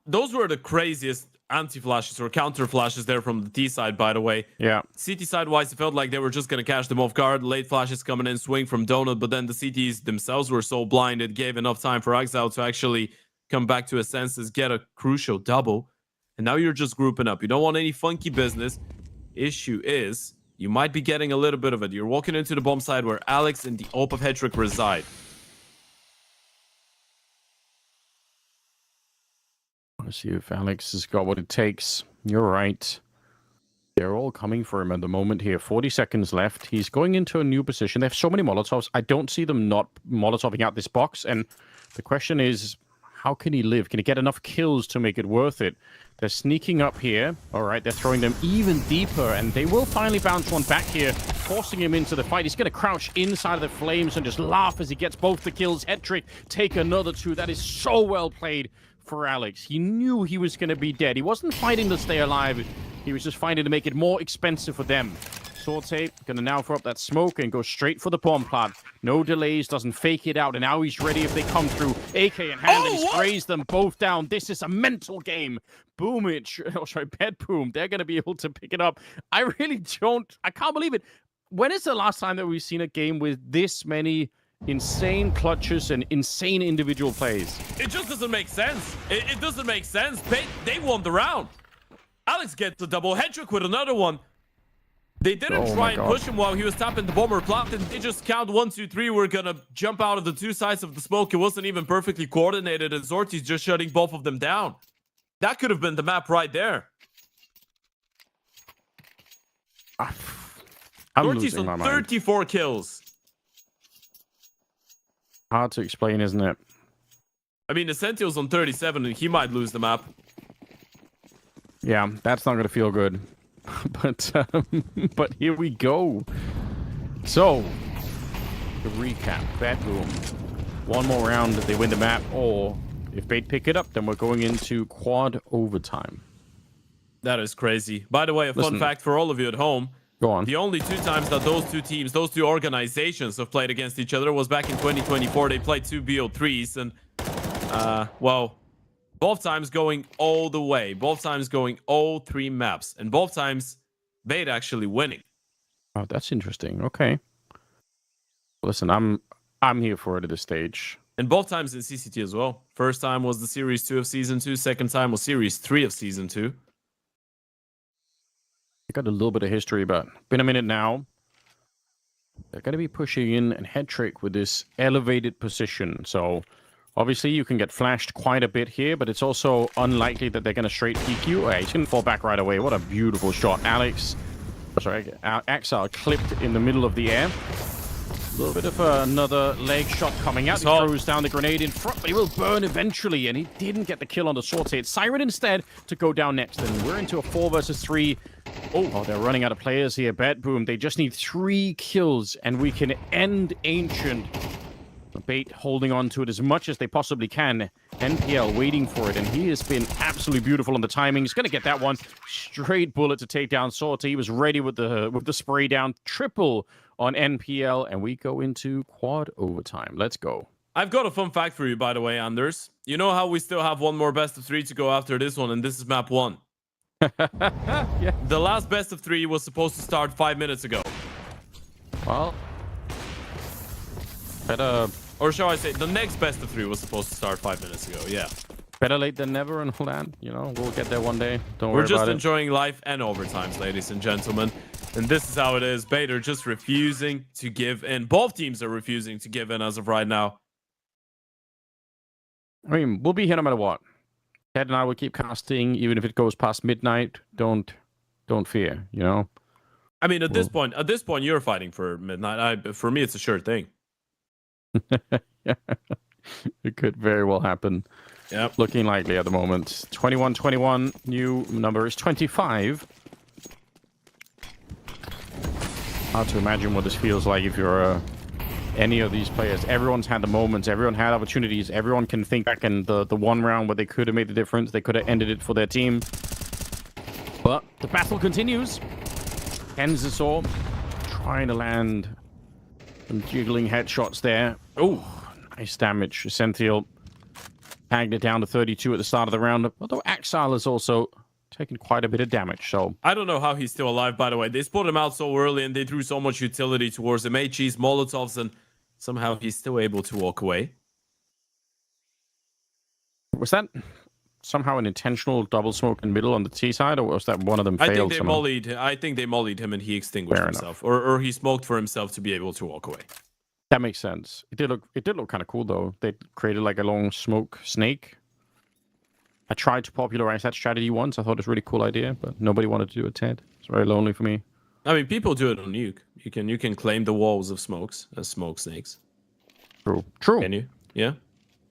Those were the craziest anti-flashes or counter-flashes there from the T side, by the way. Yeah. CT side-wise, it felt like they were just going to catch them off guard. Late flashes coming in, swing from Donut, but then the CTs themselves were so blind, it gave enough time for Exile to actually come back to his senses, get a crucial double. and now you're just grouping up. You don't want any funky business. Issue is, you might be getting a little bit of it. You're walking into the bomb side where Alex and the Ope of Hetrick reside. Let's see if Alex has got what it takes. You're right. They're all coming for him at the moment here. 40 seconds left. He's going into a new position. They have so many Molotovs. I don't see them not Molotoving out this box. And the question is, how can he live? Can he get enough kills to make it worth it? They're sneaking up here. All right, they're throwing them even deeper. And they will finally bounce one back here, forcing him into the fight. He's going to crouch inside of the flames and just laugh as he gets both the kills. Hetrick take another 2. That is so well played for Alex. He knew he was going to be dead. He wasn't fighting to stay alive. He was just fighting to make it more expensive for them. Sorte gonna now throw up that smoke and go straight for the bomb plant. No delays, doesn't fake it out, and now he's ready if they come through. AK in hand, and he sprays them both down. This is a mental game. Boomage, oh sorry, Bedboom, they're gonna be able to pick it up. I can't believe it. When is the last time that we've seen a game with this many insane clutches and insane individual plays? It just doesn't make sense. It doesn't make sense. They won the round. Alex gets the double. Hetrick with another one. They didn't try and push him while he was tapping the bomber plant, and they just count 1, 2, 3. We're gonna jump out of the 2 sides of the smoke. It wasn't even perfectly coordinated, and Zorti's just shutting both of them down. That could have been the map right there. I'm Zorti's losing my on mind. 34 kills. Hard to explain, isn't it? I mean, Essential's on 37, and he might lose the map. Yeah, that's not going to feel good. But here we go. So, to recap, Bedboom. One more round, they win the map, or if Bait pick it up, then we're going into quad overtime. That is crazy. By the way, a fun fact for all of you at home. Go on. The only 2 times that those 2 teams, those 2 organizations have played against each other was back in 2024. They played 2 BO3s, and, well, both times going all the way. Both times going all 3 maps. And both times, Bait actually winning. Oh, that's interesting. Okay. Listen, I'm here for it at this stage. And both times in CCT as well. First time was the Series 2 of Season 2. Second time was Series 3 of Season 2. I got a little bit of history, but been a minute now. They're going to be pushing in and Hetrick with this elevated position. So obviously you can get flashed quite a bit here, but it's also unlikely that they're going to straight peek you. Oh, he's going to fall back right away. What a beautiful shot. Axel clipped in the middle of the air. A little bit of another leg shot coming out. He throws down the grenade in front, but he will burn eventually, and he didn't get the kill on the Sorte. It's Siren instead to go down next, and we're into a 4 versus 3. Oh, they're running out of players here. Bedboom, they just need 3 kills, and we can end Ancient. Bait holding on to it as much as they possibly can. NPL waiting for it, and he has been absolutely beautiful on the timing. He's going to get that one. Straight bullet to take down Sorte. He was ready with the spray down. Triple on NPL, and we go into quad overtime. Let's go. I've got a fun fact for you, by the way, Anders. You know how we still have one more best of 3 to go after this one, and this is map 1. Yeah. The last best of 3 was supposed to start 5 minutes ago. Well, better... Or shall I say, the next best of 3 was supposed to start 5 minutes ago, yeah. Better late than never and all that. You know, we'll get there one day. Don't worry We're just about enjoying life and overtimes, ladies and gentlemen. And this is how it is. Bait are just refusing to give in. Both teams are refusing to give in as of right now. I mean, we'll be here no matter what. Ted and I will keep casting, even if it goes past midnight. Don't fear, you know? I mean, at this point, you're fighting for midnight. For me, it's a sure thing. Yeah. It could very well happen. Yep. Looking likely at the moment. 21-21. New number is 25. Hard to imagine what this feels like if you're any of these players. Everyone's had the moments. Everyone had opportunities. Everyone can think back in the one round where they could have made the difference. They could have ended it for their team. But the battle continues. Kenzisor trying to land some jiggling headshots there. Oh, nice damage. Essential tagged it down to 32 at the start of the round. Although Axal has also taken quite a bit of damage, so... I don't know how he's still alive, by the way. They spot him out so early and they threw so much utility towards him. HEs, Molotovs, and somehow he's still able to walk away. Was that somehow an intentional double smoke in middle on the T side, or was that one of them failed? I think they mollied him and he extinguished Fair himself, or he smoked for himself to be able to walk away. That makes sense. It did look kind of cool though. They created like a long smoke snake. I tried to popularize that strategy once. I thought it was a really cool idea, but nobody wanted to do it, Ted. It's very lonely for me. I mean, people do it on Nuke. You can claim the walls of smokes as smoke snakes. True. Can you? Yeah.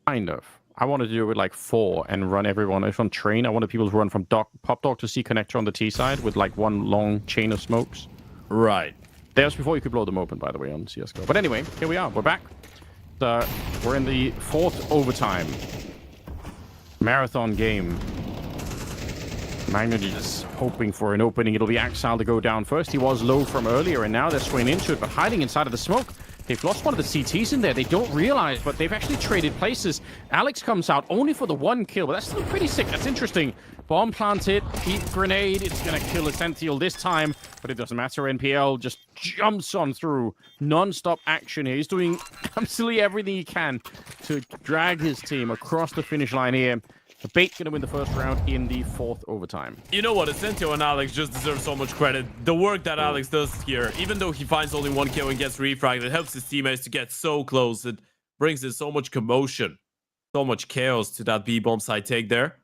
Kind of. I wanted to do it with like 4 and run everyone. If on train, I wanted people to run from pop dog to C connector on the T side with like one long chain of smokes. Right. That was before you could blow them open, by the way, on CSGO. But anyway, here we are. We're back. We're in the 4th overtime. Marathon game. Magnet is hoping for an opening. It'll be Axile to go down first. He was low from earlier, and now they're swinging into it, but hiding inside of the smoke. They've lost one of the CTs in there. They don't realize, but they've actually traded places. Alex comes out only for the 1 kill, but that's still pretty sick. That's interesting. Bomb planted, heat grenade. It's going to kill Essential this time, but it doesn't matter. NPL just jumps on through. Non-stop action here. He's doing absolutely everything he can to drag his team across the finish line here. The Bait going to win the first round in the 4th overtime. You know what? Essentio and Alex just deserve so much credit. The work that Alex does here, even though he finds only 1 kill and gets refragged, it helps his teammates to get so close. It brings in so much commotion, so much chaos to that B-bomb side take there.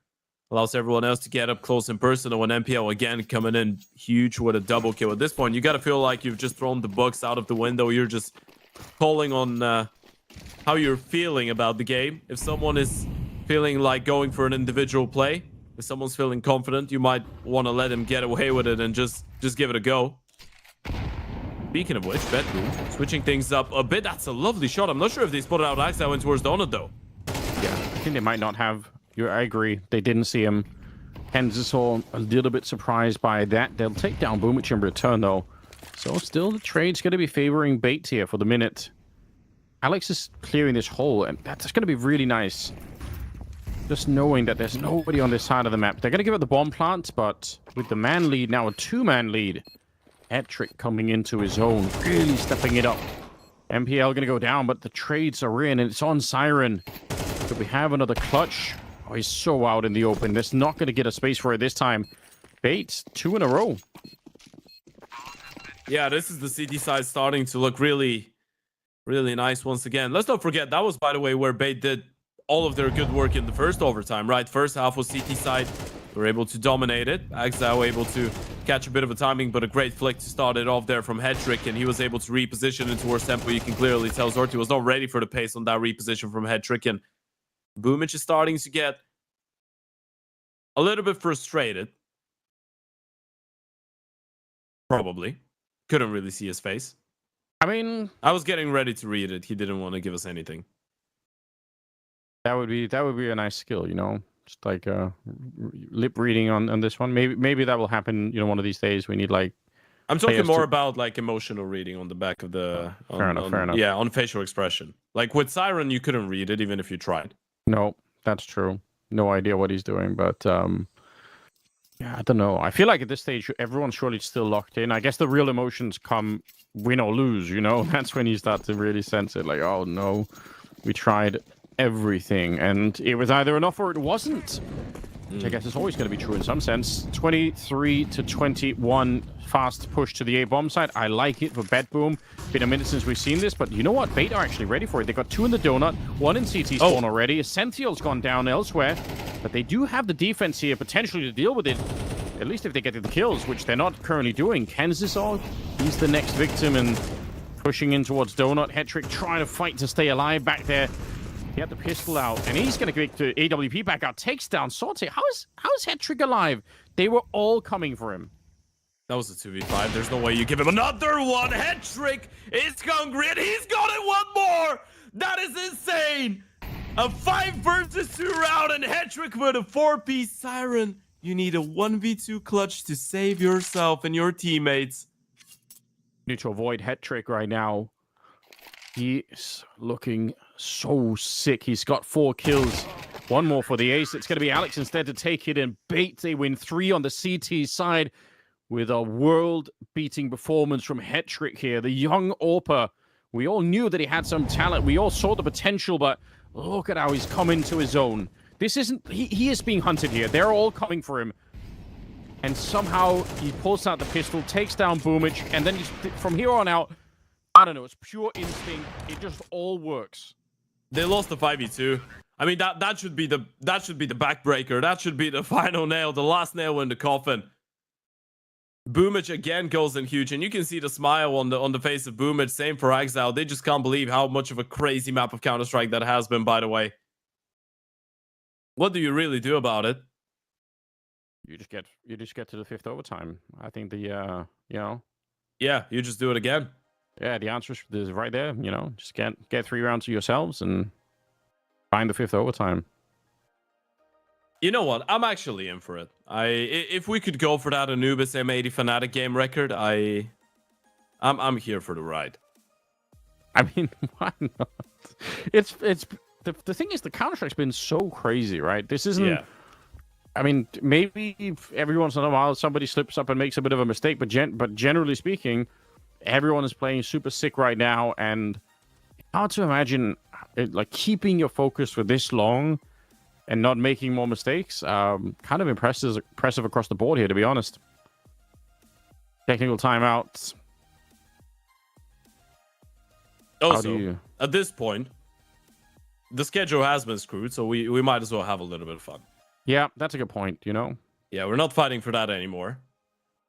Allows everyone else to get up close and personal. And MPL again coming in huge with a double kill. At this point, you got to feel like you've just thrown the books out of the window. You're just calling on how you're feeling about the game. If someone is feeling like going for an individual play, if someone's feeling confident, you might want to let him get away with it and just give it a go. Speaking of which, Veto switching things up a bit. That's a lovely shot. I'm not sure if they spotted out Axe that went towards Donut though. Yeah, I think they might not have. I agree. They didn't see him. Hence is all a little bit surprised by that. They'll take down Boomich in return though. So still the trade's going to be favoring Bait here for the minute. Alex is clearing this hole, and that's going to be really nice. Just knowing that there's nobody on this side of the map. They're going to give it the bomb plant, but with the man lead, now a 2-man lead. Hetrick coming into his own, really stepping it up. MPL going to go down, but the trades are in, and it's on Siren. Could we have another clutch? Oh, he's so out in the open. There's not going to get a space for it this time. Bait, 2 in a row. Yeah, this is the CT side starting to look really, really nice once again. Let's not forget, that was, by the way, where Bait did all of their good work in the first overtime, right? First half was CT side. They were able to dominate it. Axel able to catch a bit of a timing, but a great flick to start it off there from Hetrick, and he was able to reposition into towards tempo. You can clearly tell Zorti was not ready for the pace on that reposition from Hetrick, and Boomich is starting to get a little bit frustrated. Probably. Couldn't really see his face. I mean, I was getting ready to read it. He didn't want to give us anything. That would be a nice skill, you know, just like lip reading on this one. Maybe that will happen, you know, one of these days. We need like. I'm talking more about like emotional reading on the back of the. Fair enough. Yeah, on facial expression. Like with Siren, you couldn't read it even if you tried. No, that's true. No idea what he's doing, but yeah, I don't know. I feel like at this stage, everyone's surely still locked in. I guess the real emotions come win or lose. You know, that's when you start to really sense it. Like, oh no, we tried everything, and it was either enough or it wasn't. Which I guess is always going to be true in some sense. 23-21 fast push to the A bomb side. I like it for Bet Boom. Been a minute since we've seen this, but you know what? Bait are actually ready for it. They got 2 in the donut, 1 in CT spawn already. Essential's gone down elsewhere, but they do have the defense here potentially to deal with it. At least if they get the kills, which they're not currently doing. Kenzisog, he's the next victim and pushing in towards donut. Hetrick trying to fight to stay alive back there. He had the pistol out, and he's going to get the AWP back out. Takes down Sorte. How's Hetrick alive? They were all coming for him. That was a 2v5. There's no way you give him another one. Hetrick is hungry, and he's got it one more. That is insane. A 5 versus 2 round, and Hetrick with a 4-piece Siren. You need a 1v2 clutch to save yourself and your teammates. Need to avoid Hetrick right now. He is looking so sick. He's got 4 kills. 1 more for the ace. It's going to be Alex instead to take it and Bait. They win 3 on the CT side with a world-beating performance from Hetrick here. The young AWPer. We all knew that he had some talent. We all saw the potential, but look at how he's come into his own. This isn't... He is being hunted here. They're all coming for him. And somehow he pulls out the pistol, takes down Boomich, and then from here on out, I don't know, it's pure instinct. It just all works. They lost the 5v2. I mean, that should be the backbreaker. That should be the final nail, the last nail in the coffin. Boomich again goes in huge, and you can see the smile on the face of Boomich. Same for Exile. They just can't believe how much of a crazy map of Counter-Strike that has been, by the way. What do you really do about it? You just get to the 5th overtime. I think the Yeah, you just do it again. Yeah, the answer is right there. Just get 3 rounds to yourselves and find the 5th overtime. You know what? I'm actually in for it. If we could go for that Anubis M80 Fnatic game record, I'm here for the ride. I mean, why not? It's the thing is, the Counter-Strike's been so crazy, right? This isn't. Yeah. I mean, maybe every once in a while somebody slips up and makes a bit of a mistake, but generally speaking, everyone is playing super sick right now, and hard to imagine keeping your focus for this long and not making more mistakes. Kind of impressive across the board here, to be honest. Technical timeouts. Also, at this point, the schedule has been screwed, so we might as well have a little bit of fun. Yeah, that's a good point, Yeah, we're not fighting for that anymore.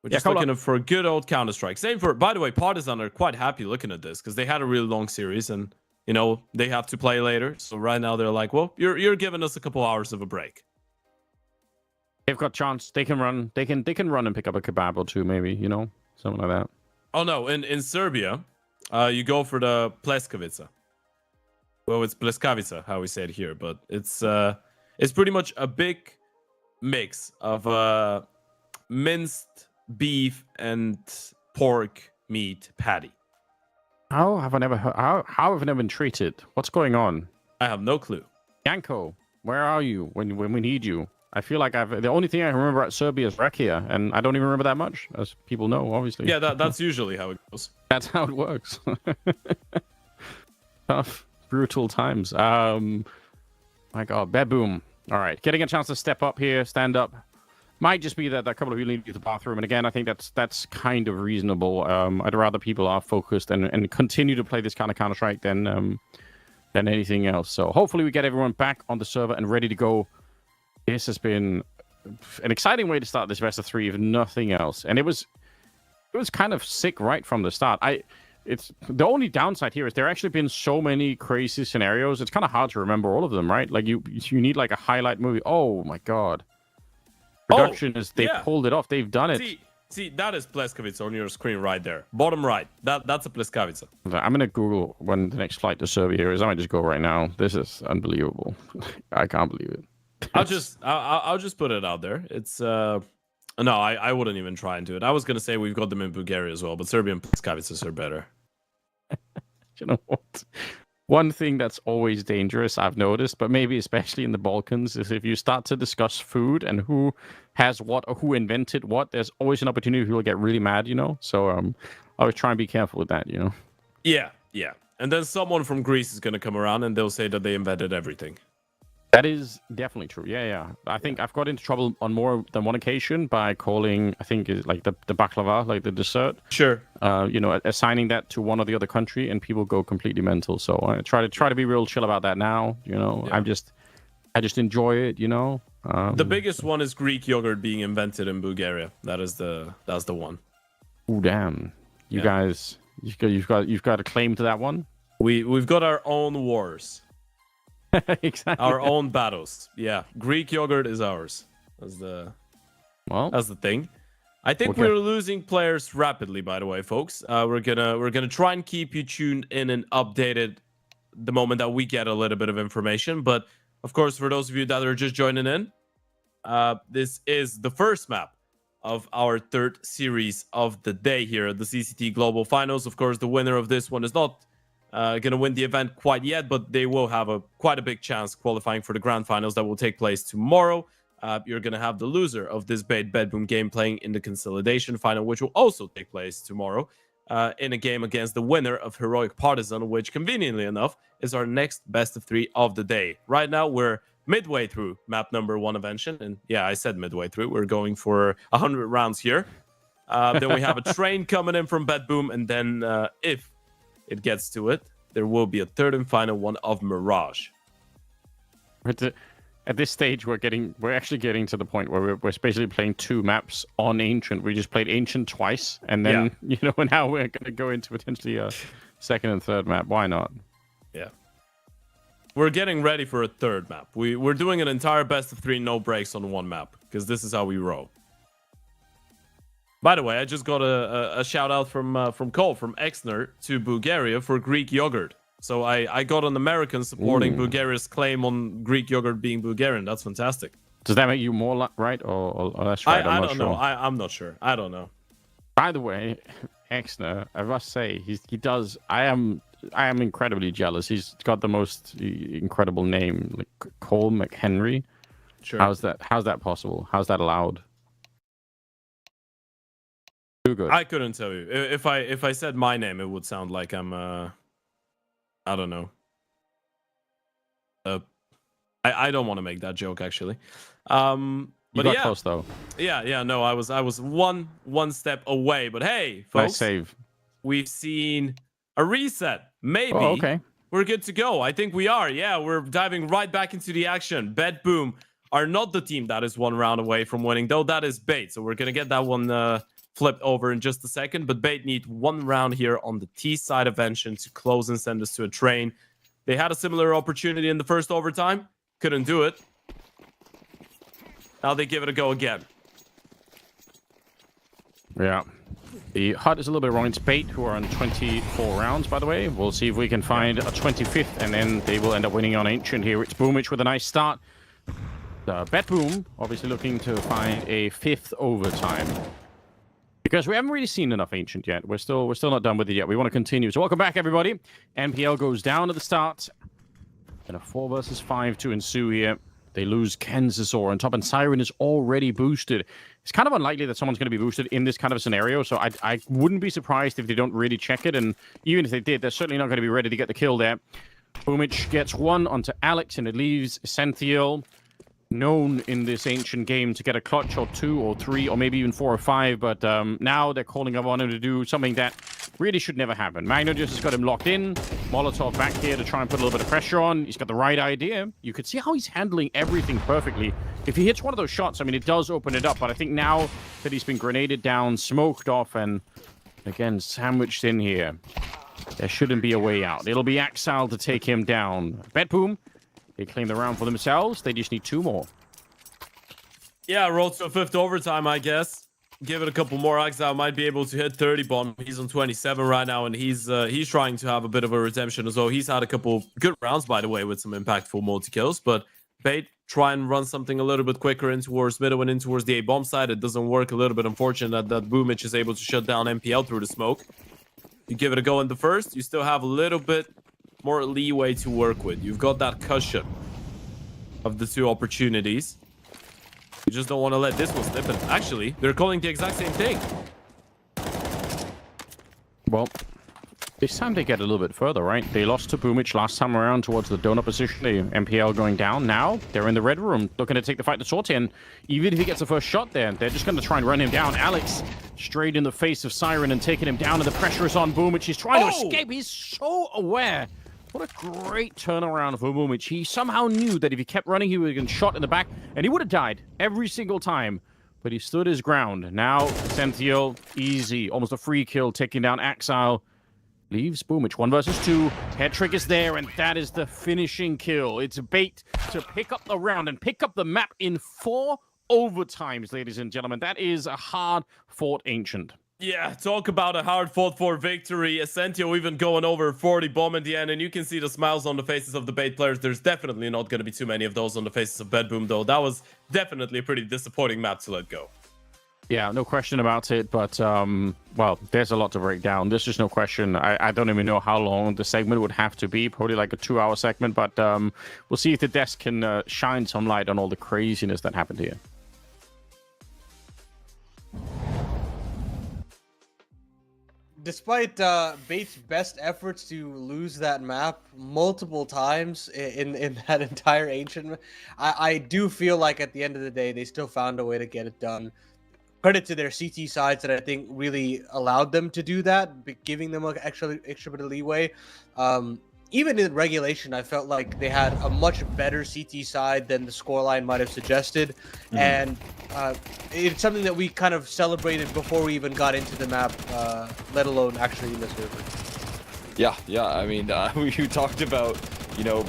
We're Yeah, just looking for a good old Counter-Strike. Same for, by the way, Partizan are quite happy looking at this because they had a really long series and, they have to play later. So right now they're like, well, you're giving us a couple hours of a break. They've got chance. They can run. They can run and pick up a kebab or two, maybe, something like that. Oh, no. In Serbia, you go for the Pleskavica. Well, it's Pleskavica, how we say it here, but it's pretty much a big mix of minced beef and pork meat patty. How have I never heard? How have I never been treated? What's going on? I have no clue. Yanko, where are you when we need you? I feel like the only thing I remember at Serbia is Rekia, and I don't even remember that much, as people know, obviously. Yeah, that's usually how it goes. That's how it works. Tough, brutal times. My God, Beboom. All right, getting a chance to step up here, stand up. Might just be that a couple of you need to the bathroom, and again, I think that's kind of reasonable. I'd rather people are focused and continue to play this kind of Counter-Strike than anything else. So hopefully we get everyone back on the server and ready to go. This has been an exciting way to start this best of 3, if nothing else. And it was kind of sick right from the start. It's the only downside here is there actually been so many crazy scenarios. It's kind of hard to remember all of them, right? Like you need like a highlight movie. Oh my God. Production they pulled it off. They've done it. See, that is Pleskavica on your screen right there. Bottom right. That's a Pleskavica. I'm gonna Google when the next flight to Serbia here is. I might just go right now. This is unbelievable. I can't believe it. I'll just put it out there. It's no, I wouldn't even try and do it. I was gonna say we've got them in Bulgaria as well, but Serbian Pleskavicas are better. You know what? One thing that's always dangerous, I've noticed, but maybe especially in the Balkans, is if you start to discuss food and who has what or who invented what, there's always an opportunity people get really mad, So I always try and be careful with that, Yeah. And then someone from Greece is gonna come around and they'll say that they invented everything. That is definitely true. Yeah. I think I've got into trouble on more than one occasion by calling, I think, like the baklava, like the dessert. Sure. Assigning that to one or the other country, and people go completely mental. So I try to be real chill about that now. Yeah. I just enjoy it. The biggest one is Greek yogurt being invented in Bulgaria. That's the one. Oh damn! You guys, you've got a claim to that one. We've got our own wars. Exactly. Our own battles. Yeah. Greek yogurt is ours. That's the thing. I think we're losing players rapidly, by the way, folks. We're gonna try and keep you tuned in and updated the moment that we get a little bit of information. But of course, for those of you that are just joining in, this is the first map of our third series of the day here at the CCT Global Finals. Of course, the winner of this one is not going to win the event quite yet, but they will have quite a big chance qualifying for the grand finals that will take place tomorrow. You're going to have the loser of this Beboom game playing in the consolidation final, which will also take place tomorrow in a game against the winner of Heroic Partizan, which conveniently enough is our next best of 3 of the day. Right now, we're midway through map number 1 Invention. And yeah, I said midway through. We're going for 100 rounds here. Then we have a train coming in from Bedboom, and then if it gets to it, there will be a third and final one of Mirage. At this stage, we're actually getting to the point where we're basically playing 2 maps on Ancient. We just played Ancient twice, and then now we're going to go into potentially a second and third map. Why not? Yeah. We're getting ready for a third map. We're doing an entire best of 3 no breaks on 1 map, because this is how we roll. By the way, I just got a shout out from Cole, from Exner to Bulgaria for Greek yogurt. So I got an American supporting Bulgaria's claim on Greek yogurt being Bulgarian. That's fantastic. Does that make you more right or less right? I don't know. I'm not sure. I don't know. By the way, Exner, I must say, he does. I am incredibly jealous. He's got the most incredible name, like Cole McHenry. Sure. How's that possible? How's that allowed? Too good. I couldn't tell you. If I said my name, it would sound like I'm I don't know. I don't want to make that joke actually. You but got close though. Yeah. No, I was one step away. But hey, folks, Nice save. We've seen a reset. Maybe okay. We're good to go. I think we are. Yeah, we're diving right back into the action. Bedboom are not the team that is 1 round away from winning, though that is Bait. So we're gonna get that one flipped over in just a second. But Bait need 1 round here on the T side of Vention to close and send us to a train. They had a similar opportunity in the first overtime. Couldn't do it. Now they give it a go again. Yeah. The HUD is a little bit wrong. It's Bait, who are on 24 rounds, by the way. We'll see if we can find a 25th, and then they will end up winning on Ancient here. It's Boomich with a nice start. Bedboom, obviously looking to find a 5th overtime. Because we haven't really seen enough Ancient yet. We're still not done with it yet. We want to continue. So welcome back, everybody. NPL goes down at the start. And a 4 versus 5 to ensue here. They lose Kenzasaur on top, and Siren is already boosted. It's kind of unlikely that someone's going to be boosted in this kind of scenario, so I wouldn't be surprised if they don't really check it, and even if they did, they're certainly not going to be ready to get the kill there. Boomich gets 1 onto Alex, and it leaves Essential, known in this Ancient game to get a clutch or 2 or 3 or maybe even 4 or 5, but now they're calling upon him to do something that really should never happen. Magno just has got him locked in. Molotov back here to try and put a little bit of pressure on. He's got the right idea. You could see how he's handling everything perfectly. If he hits one of those shots, I mean, it does open it up, but I think now that he's been grenaded down, smoked off, and again, sandwiched in here, there shouldn't be a way out. It'll be Axal to take him down. Bedboom, they claim the round for themselves. They just need 2 more. Yeah, roll to a 5th overtime, I guess. Give it a couple more. Axal might be able to hit 30 bomb. He's on 27 right now, and he's trying to have a bit of a redemption as well. He's had a couple good rounds, by the way, with some impactful multi-kills. But Bait, try and run something a little bit quicker in towards middle and in towards the A-bomb side. It doesn't work. A little bit unfortunate that Boomich is able to shut down MPL through the smoke. You give it a go in the first. You still have a little bit more leeway to work with. You've got that cushion of the 2 opportunities. You just don't want to let this one slip. And actually, they're calling the exact same thing. Well, this time they get a little bit further, right? They lost to Boomich last time around towards the donut position. The MPL going down. Now they're in the red room looking to take the fight to Sortie. And even if he gets the first shot there, they're just going to try and run him down. Alex straight in the face of Siren and taking him down. And the pressure is on Boomich. He's trying to escape. He's so aware. What a great turnaround for Boomich. He somehow knew that if he kept running, he would get shot in the back, and he would have died every single time. But he stood his ground. Now, Essential, easy. Almost a free kill, taking down Axile. Leaves Boomich. 1 versus 2. Head trick is there, and that is the finishing kill. It's Bait to pick up the round and pick up the map in 4 overtimes, ladies and gentlemen. That is a hard-fought Ancient. Yeah, talk about a hard-fought-for victory. Essentio even going over 40 bomb in the end, and you can see the smiles on the faces of the Bait players. There's definitely not going to be too many of those on the faces of Bedboom, though. That was definitely a pretty disappointing map to let go. Yeah, no question about it, but, well, there's a lot to break down. There's just no question. I don't even know how long the segment would have to be, probably like a 2-hour segment, but we'll see if the desk can shine some light on all the craziness that happened here. despite Bates' best efforts to lose that map multiple times in that entire Ancient, I do feel like at the end of the day, they still found a way to get it done. Credit to their CT sides that I think really allowed them to do that, giving them an extra bit of leeway. Even in regulation, I felt like they had a much better CT side than the scoreline might have suggested. And it's something that we kind of celebrated before we even got into the map, let alone actually in the server. Yeah. I mean, we talked about,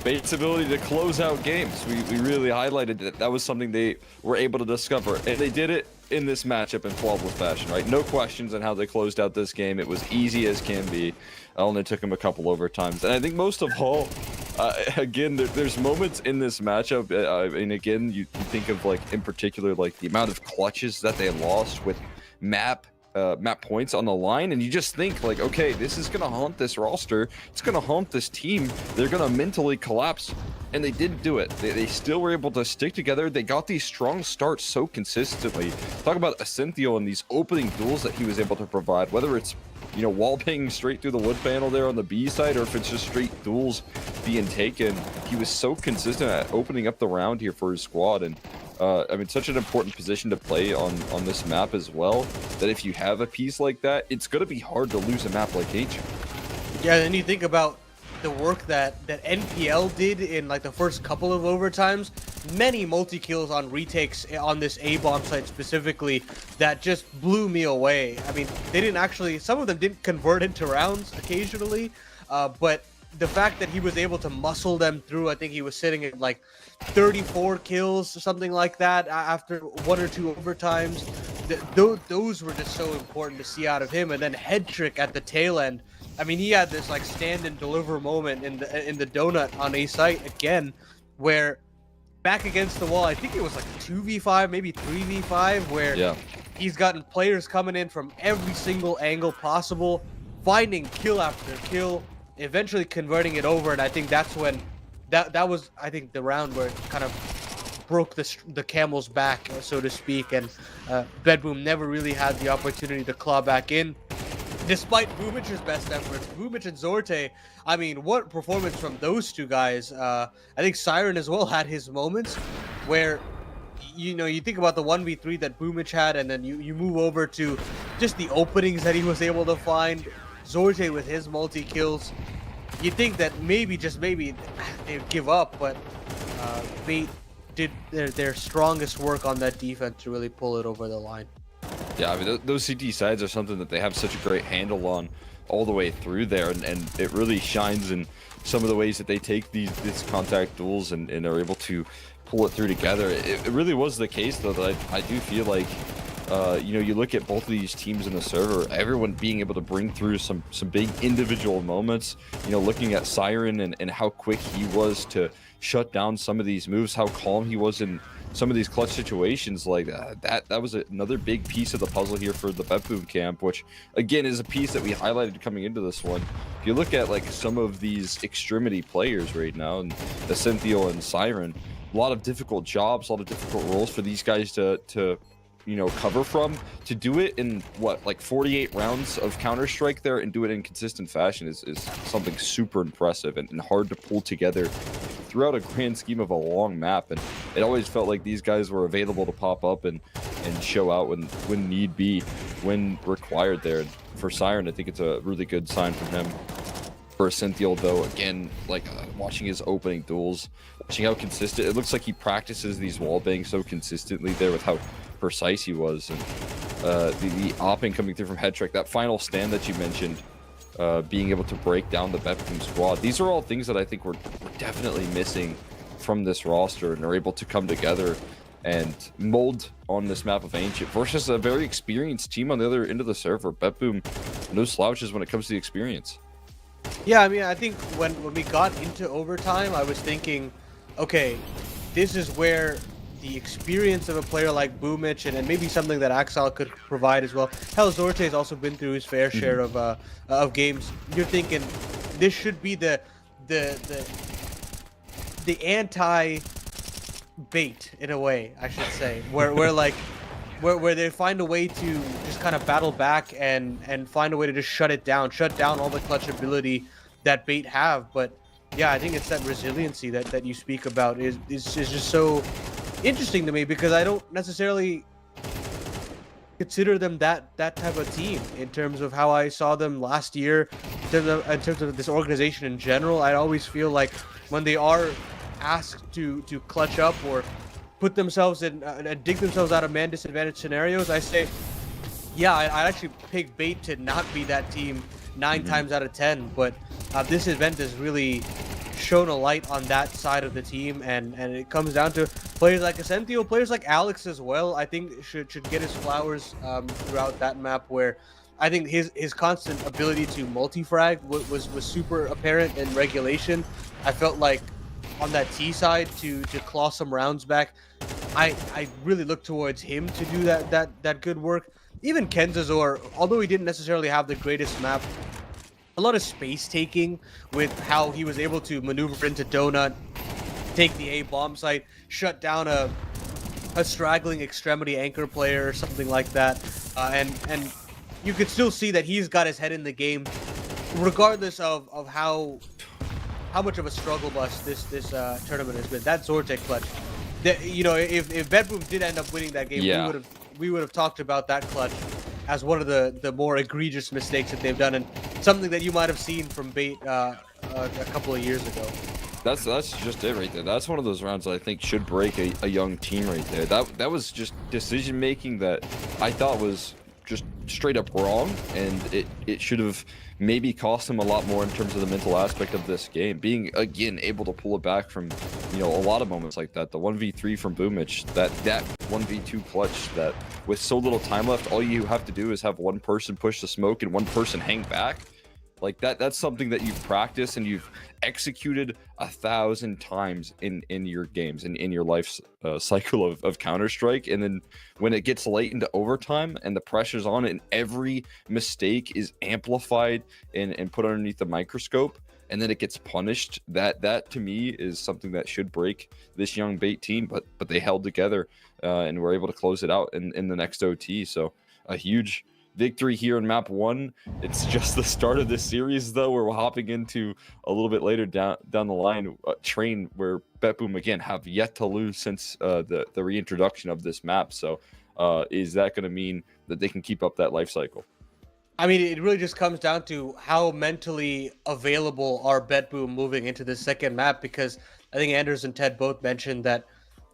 Bates' ability to close out games. We really highlighted that that was something they were able to discover, and they did it in this matchup in flawless fashion, right? No questions on how they closed out this game. It was easy as can be. It only took them a couple overtimes, and I think most of all, again, there's moments in this matchup, and again, you think of like in particular like the amount of clutches that they lost with map points on the line, and you just think like, okay, this is gonna haunt this roster, it's gonna haunt this team, they're gonna mentally collapse, and they didn't do it. They still were able to stick together. They got these strong starts so consistently. Talk about Ascenthio and these opening duels that he was able to provide, whether it's wall pinging straight through the wood panel there on the B side, or if it's just straight duels being taken. He was so consistent at opening up the round here for his squad, and I mean, such an important position to play on this map as well, that if you have a piece like that, it's going to be hard to lose a map like H. Yeah, and you think about the work that NPL did in like the first couple of overtimes, many multi-kills on retakes on this A-bomb site specifically that just blew me away. I mean, they didn't actually, some of them didn't convert into rounds occasionally, but the fact that he was able to muscle them through, I think he was sitting at like 34 kills or something like that after 1 or 2 overtimes. Those were just so important to see out of him. And then Head Trick at the tail end. I mean, he had this like stand and deliver moment in the donut on a site again, where back against the wall, I think it was like 2v5, maybe 3v5, where he's gotten players coming in from every single angle possible, finding kill after kill, eventually converting it over. And I think that's when that was, I think, the round where it kind of broke the camel's back, so to speak, and Bedboom never really had the opportunity to claw back in. Despite Boomich's best efforts, Boomich and Zorte, I mean, what performance from those two guys. I think Siren as well had his moments where, you think about the 1v3 that Boomich had, and then you move over to just the openings that he was able to find. Zorte with his multi-kills. You think that maybe, just maybe, they'd give up, but they did their strongest work on that defense to really pull it over the line. Yeah, I mean, those CT sides are something that they have such a great handle on all the way through there, and it really shines in some of the ways that they take these contact duels and are able to pull it through together. It really was the case, though, that I do feel like, you look at both of these teams in the server, everyone being able to bring through some big individual moments, looking at Siren and how quick he was to shut down some of these moves, how calm he was in some of these clutch situations. Like that was another big piece of the puzzle here for the Bedboom camp, which again is a piece that we highlighted coming into this one. If you look at like some of these extremity players right now, and Ascenthio and Siren, a lot of difficult jobs, a lot of difficult roles for these guys to cover from. To do it in like 48 rounds of Counter-Strike there and do it in consistent fashion is something super impressive and hard to pull together throughout a grand scheme of a long map. And it always felt like these guys were available to pop up and show out when need be, when required there. And for Siren, I think it's a really good sign from him. For Ascenthio, though, again, like watching his opening duels, watching how consistent, it looks like he practices these wall bangs so consistently there with how precise he was. And the opping coming through from Head Trick, that final stand that you mentioned, being able to break down the Bedboom squad, these are all things that I think we're definitely missing from this roster, and are able to come together and mold on this map of Ancient versus a very experienced team on the other end of the server. Bedboom, no slouches when it comes to the experience. Yeah, I mean, I think when we got into overtime, I was thinking, okay, this is where the experience of a player like Boomich and maybe something that Axel could provide as well. Hell, Zorte has also been through his fair share of games. You're thinking this should be the anti-bait in a way, I should say, where like where they find a way to just kind of battle back and find a way to just shut down all the clutch ability that Bait have. But yeah, I think it's that resiliency that you speak about is just so interesting to me, because I don't necessarily consider them that type of team in terms of how I saw them last year, in terms of this organization in general. I always feel like when they are asked to clutch up or put themselves in and dig themselves out of man disadvantaged scenarios, I say, yeah, I actually pick Bait to not be that team 9 times out of 10. But this event has really shown a light on that side of the team, and it comes down to players like Ascentio, players like Alex as well. I think should get his flowers throughout that map, where I think his constant ability to multi-frag was super apparent in regulation. I felt like on that T side to claw some rounds back, I really look towards him to do that good work. Even Kenzazor, although he didn't necessarily have the greatest map, a lot of space taking with how he was able to maneuver into Donut, take the A bomb site, shut down a straggling extremity anchor player or something like that, and you could still see that he's got his head in the game, regardless of how much of a struggle bus this tournament has been. That Zortek clutch, if Bedroom did end up winning that game, we would have talked about that clutch as one of the more egregious mistakes that they've done, and something that you might have seen from Bait a couple of years ago. That's just it right there. That's one of those rounds that I think should break a young team right there. That was just decision making that I thought was just straight up wrong, and it should have maybe cost him a lot more in terms of the mental aspect of this game. Being again able to pull it back from a lot of moments like that. The 1v3 from Boomich, that 1v2 clutch, that with so little time left, all you have to do is have one person push the smoke and one person hang back. Like that's something that you've practiced and you've executed 1,000 times in your games and in your life cycle of Counter-Strike. And then when it gets late into overtime and the pressure's on and every mistake is amplified and put underneath the microscope, and then it gets punished, that to me is something that should break this young Bait team. But they held together and were able to close it out in the next OT. So a huge victory here in map 1. It's just the start of this series, though. We're hopping into a little bit later down the line, Train, where BetBoom again have yet to lose since the reintroduction of this map. So is that going to mean that they can keep up that life cycle? I mean, it really just comes down to how mentally available are BetBoom moving into the second map, because I think Anders and Ted both mentioned that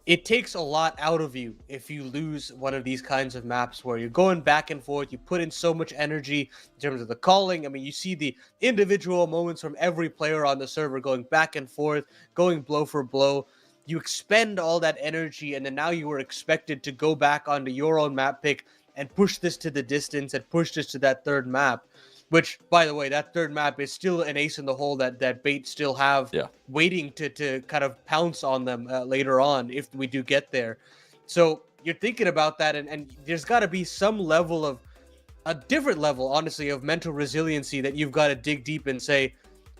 it takes a lot out of you if you lose one of these kinds of maps where you're going back and forth. You put in so much energy in terms of the calling. I mean, you see the individual moments from every player on the server going back and forth, going blow for blow. You expend all that energy, and then now you are expected to go back onto your own map pick and push this to the distance and push this to that third map. Which, by the way, that third map is still an ace in the hole that Bait still have waiting to kind of pounce on them later on if we do get there. So you're thinking about that, and there's got to be some level of, a different level, honestly, of mental resiliency that you've got to dig deep and say,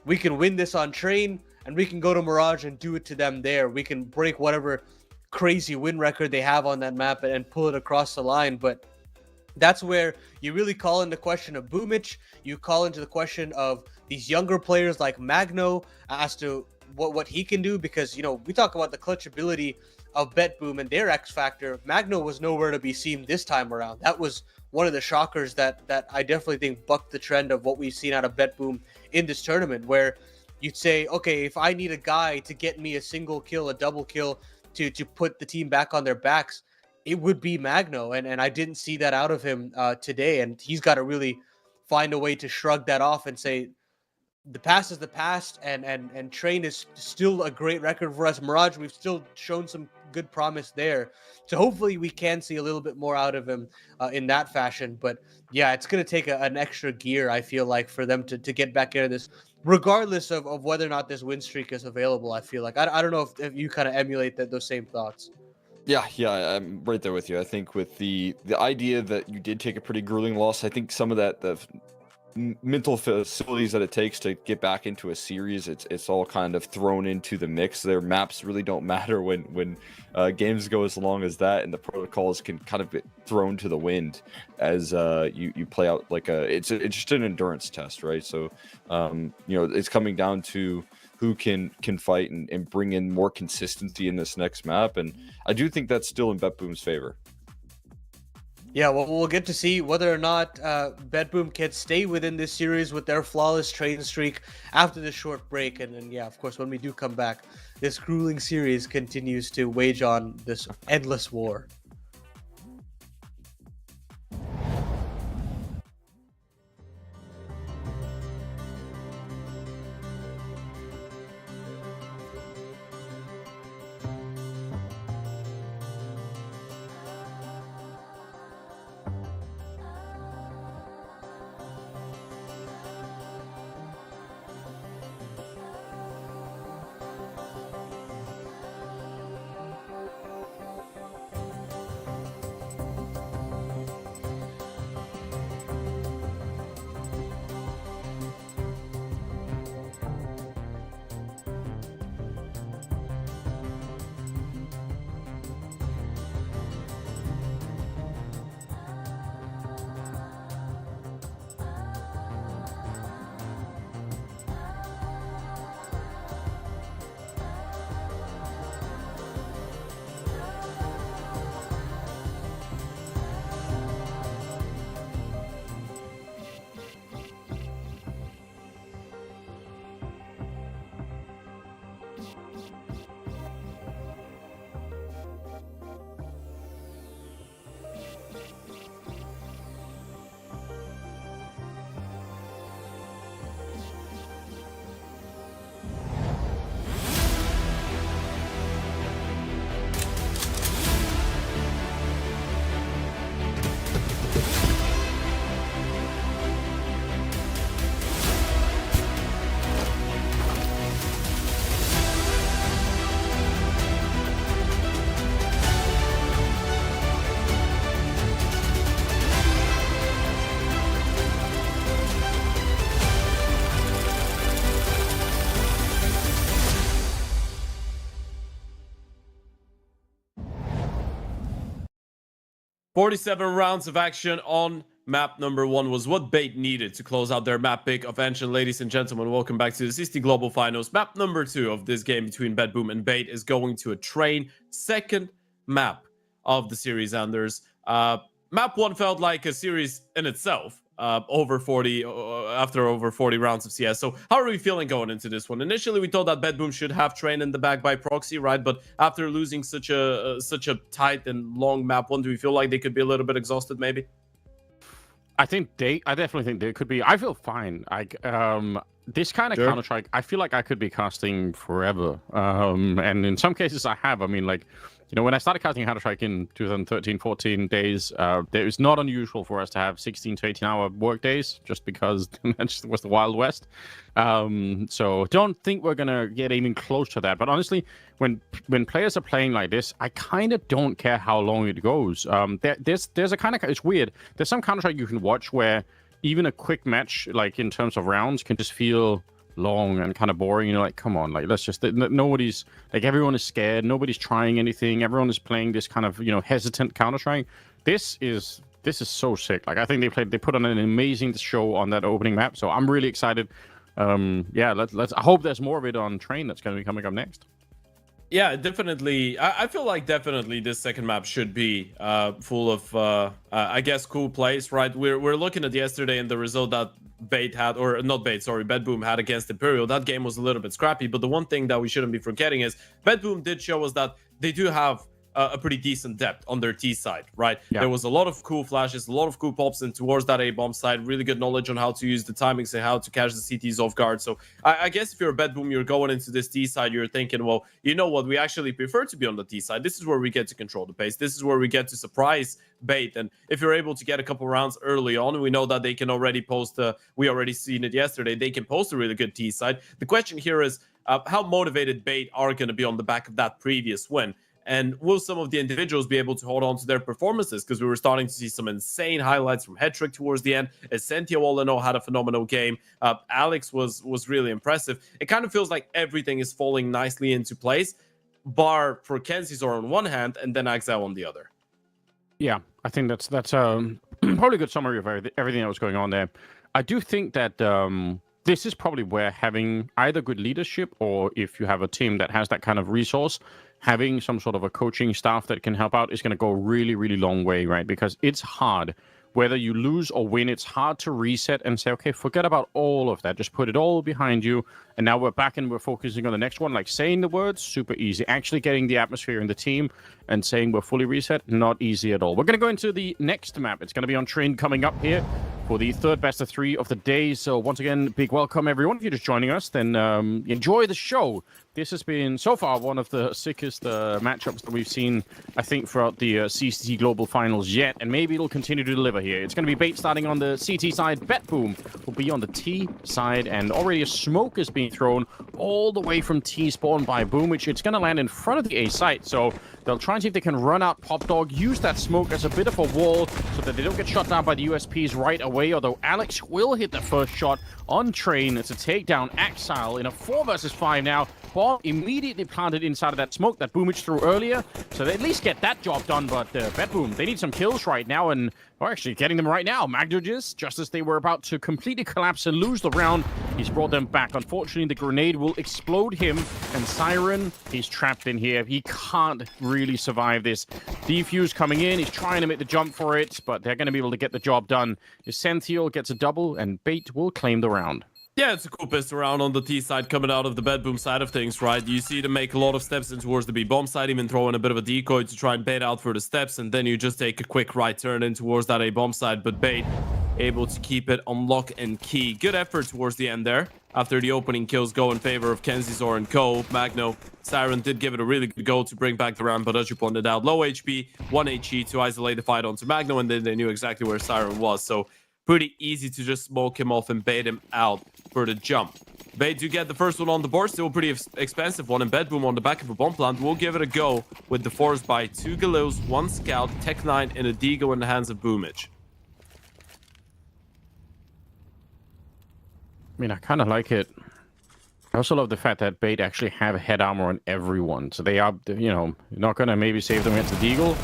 we can win this on Train, and we can go to Mirage and do it to them there. We can break whatever crazy win record they have on that map and pull it across the line. But that's where you really call into question of Boomich. You call into the question of these younger players like Magno as to what he can do, because we talk about the clutch ability of BetBoom and their X factor. Magno was nowhere to be seen this time around. That was one of the shockers that I definitely think bucked the trend of what we've seen out of BetBoom in this tournament, where you'd say, okay, if I need a guy to get me a single kill, a double kill, to put the team back on their backs, it would be Magno, and I didn't see that out of him today, and he's got to really find a way to shrug that off and say, the past is the past, and Train is still a great record for us. Mirage, we've still shown some good promise there, so hopefully we can see a little bit more out of him in that fashion. But yeah, it's going to take an extra gear, I feel like, for them to get back into this, regardless of whether or not this win streak is available. I feel like I don't know if you kind of emulate those same thoughts. Yeah, I'm right there with you. I think with the idea that you did take a pretty grueling loss, I think some of that, mental facilities that it takes to get back into a series, it's all kind of thrown into the mix. Their maps really don't matter when games go as long as that, and the protocols can kind of get thrown to the wind as you play out like it's just an endurance test, right? So it's coming down to who can fight and bring in more consistency in this next map, and I do think that's still in BetBoom's favor. Yeah, well, we'll get to see whether or not BetBoom can stay within this series with their flawless train streak after this short break. And then, yeah, of course, when we do come back, this grueling series continues to wage on this endless war. "47 rounds of action on map number 1 was what Bait needed to close out their map pick of Ancient. Ladies and gentlemen, welcome back to the CCT Global Finals. Map number 2 of this game between BetBoom and Bait is going to a train. Second map of the series, Anders. Map 1 felt like a series in itself. After over 40 rounds of CS. So how are we feeling going into this one? Initially, we thought that BetBoom should have trained in the back by proxy, right? But after losing such a tight and long map 1, do we feel like they could be a little bit exhausted, maybe? I definitely think they could be. I feel fine. This kind of Counter-Strike, I feel like I could be casting forever. And in some cases I have. I mean, like, when I started casting Counter-Strike in 2013-14 days, it was not unusual for us to have 16 to 18-hour work days, just because that was the Wild West. So don't think we're going to get even close to that. But honestly, when players are playing like this, I kind of don't care how long it goes. There's a kind of, it's weird. There's some Counter-Strike you can watch where even a quick match, like in terms of rounds, can just feel long and kind of boring. Like, come on, like, let's just, nobody's, like, everyone is scared, nobody's trying anything, everyone is playing this kind of, hesitant Counter-Strike. This is so sick. Like, I think they put on an amazing show on that opening map, so I'm really excited. I hope there's more of it on Train that's going to be coming up next. Yeah, definitely. I feel like definitely this second map should be full of, I guess, cool plays, right? We're looking at yesterday and the result that BetBoom had against Imperial. That game was a little bit scrappy, but the one thing that we shouldn't be forgetting is BetBoom did show us that they do have a pretty decent depth on their T side, right? Yeah. There was a lot of cool flashes, a lot of cool pops in towards that A-bomb side, really good knowledge on how to use the timings and how to catch the CTs off guard. So I guess if you're a BetBoom, you're going into this T side, you're thinking, well, you know what, we actually prefer to be on the T side. This is where we get to control the pace. This is where we get to surprise Bait. And if you're able to get a couple rounds early on, we know that they can already post, we already seen it yesterday, they can post a really good T side. The question here is, how motivated Bait are going to be on the back of that previous win. And will some of the individuals be able to hold on to their performances? Because we were starting to see some insane highlights from Hetrick towards the end. Essentio all in all had a phenomenal game. Alex was really impressive. It kind of feels like everything is falling nicely into place, bar for Kenzizor on one hand and then Axel on the other. Yeah, I think that's probably a good summary of everything that was going on there. I do think that this is probably where having either good leadership, or if you have a team that has that kind of resource, having some sort of a coaching staff that can help out is going to go a really, really long way, right? Because it's hard. Whether you lose or win, it's hard to reset and say, okay, forget about all of that. Just put it all behind you. And now we're back and we're focusing on the next one. Like saying the words, super easy. Actually getting the atmosphere in the team and saying we're fully reset, not easy at all. We're going to go into the next map. It's going to be on Train coming up here for the third best of 3 of the day. So once again, big welcome, everyone. If you're just joining us, then enjoy the show. This has been, so far, one of the sickest matchups that we've seen, I think, throughout the CCT Global Finals yet. And maybe it'll continue to deliver here. It's going to be Bait starting on the CT side. Bet Boom will be on the T side. And already a smoke is being thrown all the way from T spawn by Boom, which it's going to land in front of the A site. So they'll try and see if they can run out Pop Dog, use that smoke as a bit of a wall so that they don't get shot down by the USPs right away. Although Alex will hit the first shot on Train. It's a takedown. Exile in a 4 versus 5 now. Bomb immediately planted inside of that smoke that Boomich threw earlier. So they at least get that job done. But Bet Boom, they need some kills right now. And we're actually getting them right now. Magdages, just as they were about to completely collapse and lose the round, he's brought them back. Unfortunately, the grenade will explode him. And Siren, he's trapped in here. He can't really survive this. Defuse coming in. He's trying to make the jump for it, but they're going to be able to get the job done. Essential gets a double, and Bait will claim the round. Yeah, it's a cool pistol round on the T side coming out of the Bet Boom side of things, right? You see them make a lot of steps in towards the B bomb side, even throw in a bit of a decoy to try and bait out for the steps, and then you just take a quick right turn in towards that A bomb side, but Bait able to keep it on lock and key. Good effort towards the end there. After the opening kills go in favor of Kenzizor and co. Magno, Siren did give it a really good go to bring back the round, but as you pointed out, low HP, 1 HE to isolate the fight onto Magno, and then they knew exactly where Siren was, so pretty easy to just smoke him off and bait him out for the jump. Bait do get the first one on the board, still a pretty expensive one, and Bet Boom on the back of a bomb plant will give it a go with the force by 2 Galils, 1 Scout, Tech 9, and a Deagle in the hands of Boomich. I mean, I kind of like it. I also love the fact that Bait actually have head armor on everyone. So they are, you know, not going to maybe save them against the Deagle,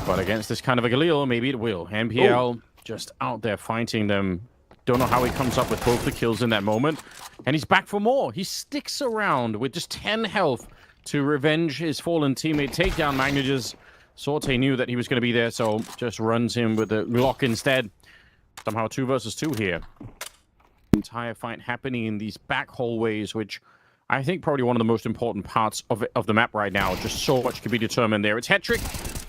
but against this kind of a Galil, maybe it will. MPL just out there fighting them. Don't know how he comes up with both the kills in that moment. And he's back for more. He sticks around with just 10 health to revenge his fallen teammate. Takedown Magnages. Sorte knew that he was going to be there, so just runs him with a lock instead. Somehow 2 versus 2 here. Entire fight happening in these back hallways, which I think probably one of the most important parts of the map right now. Just so much can be determined there. It's Hetrick.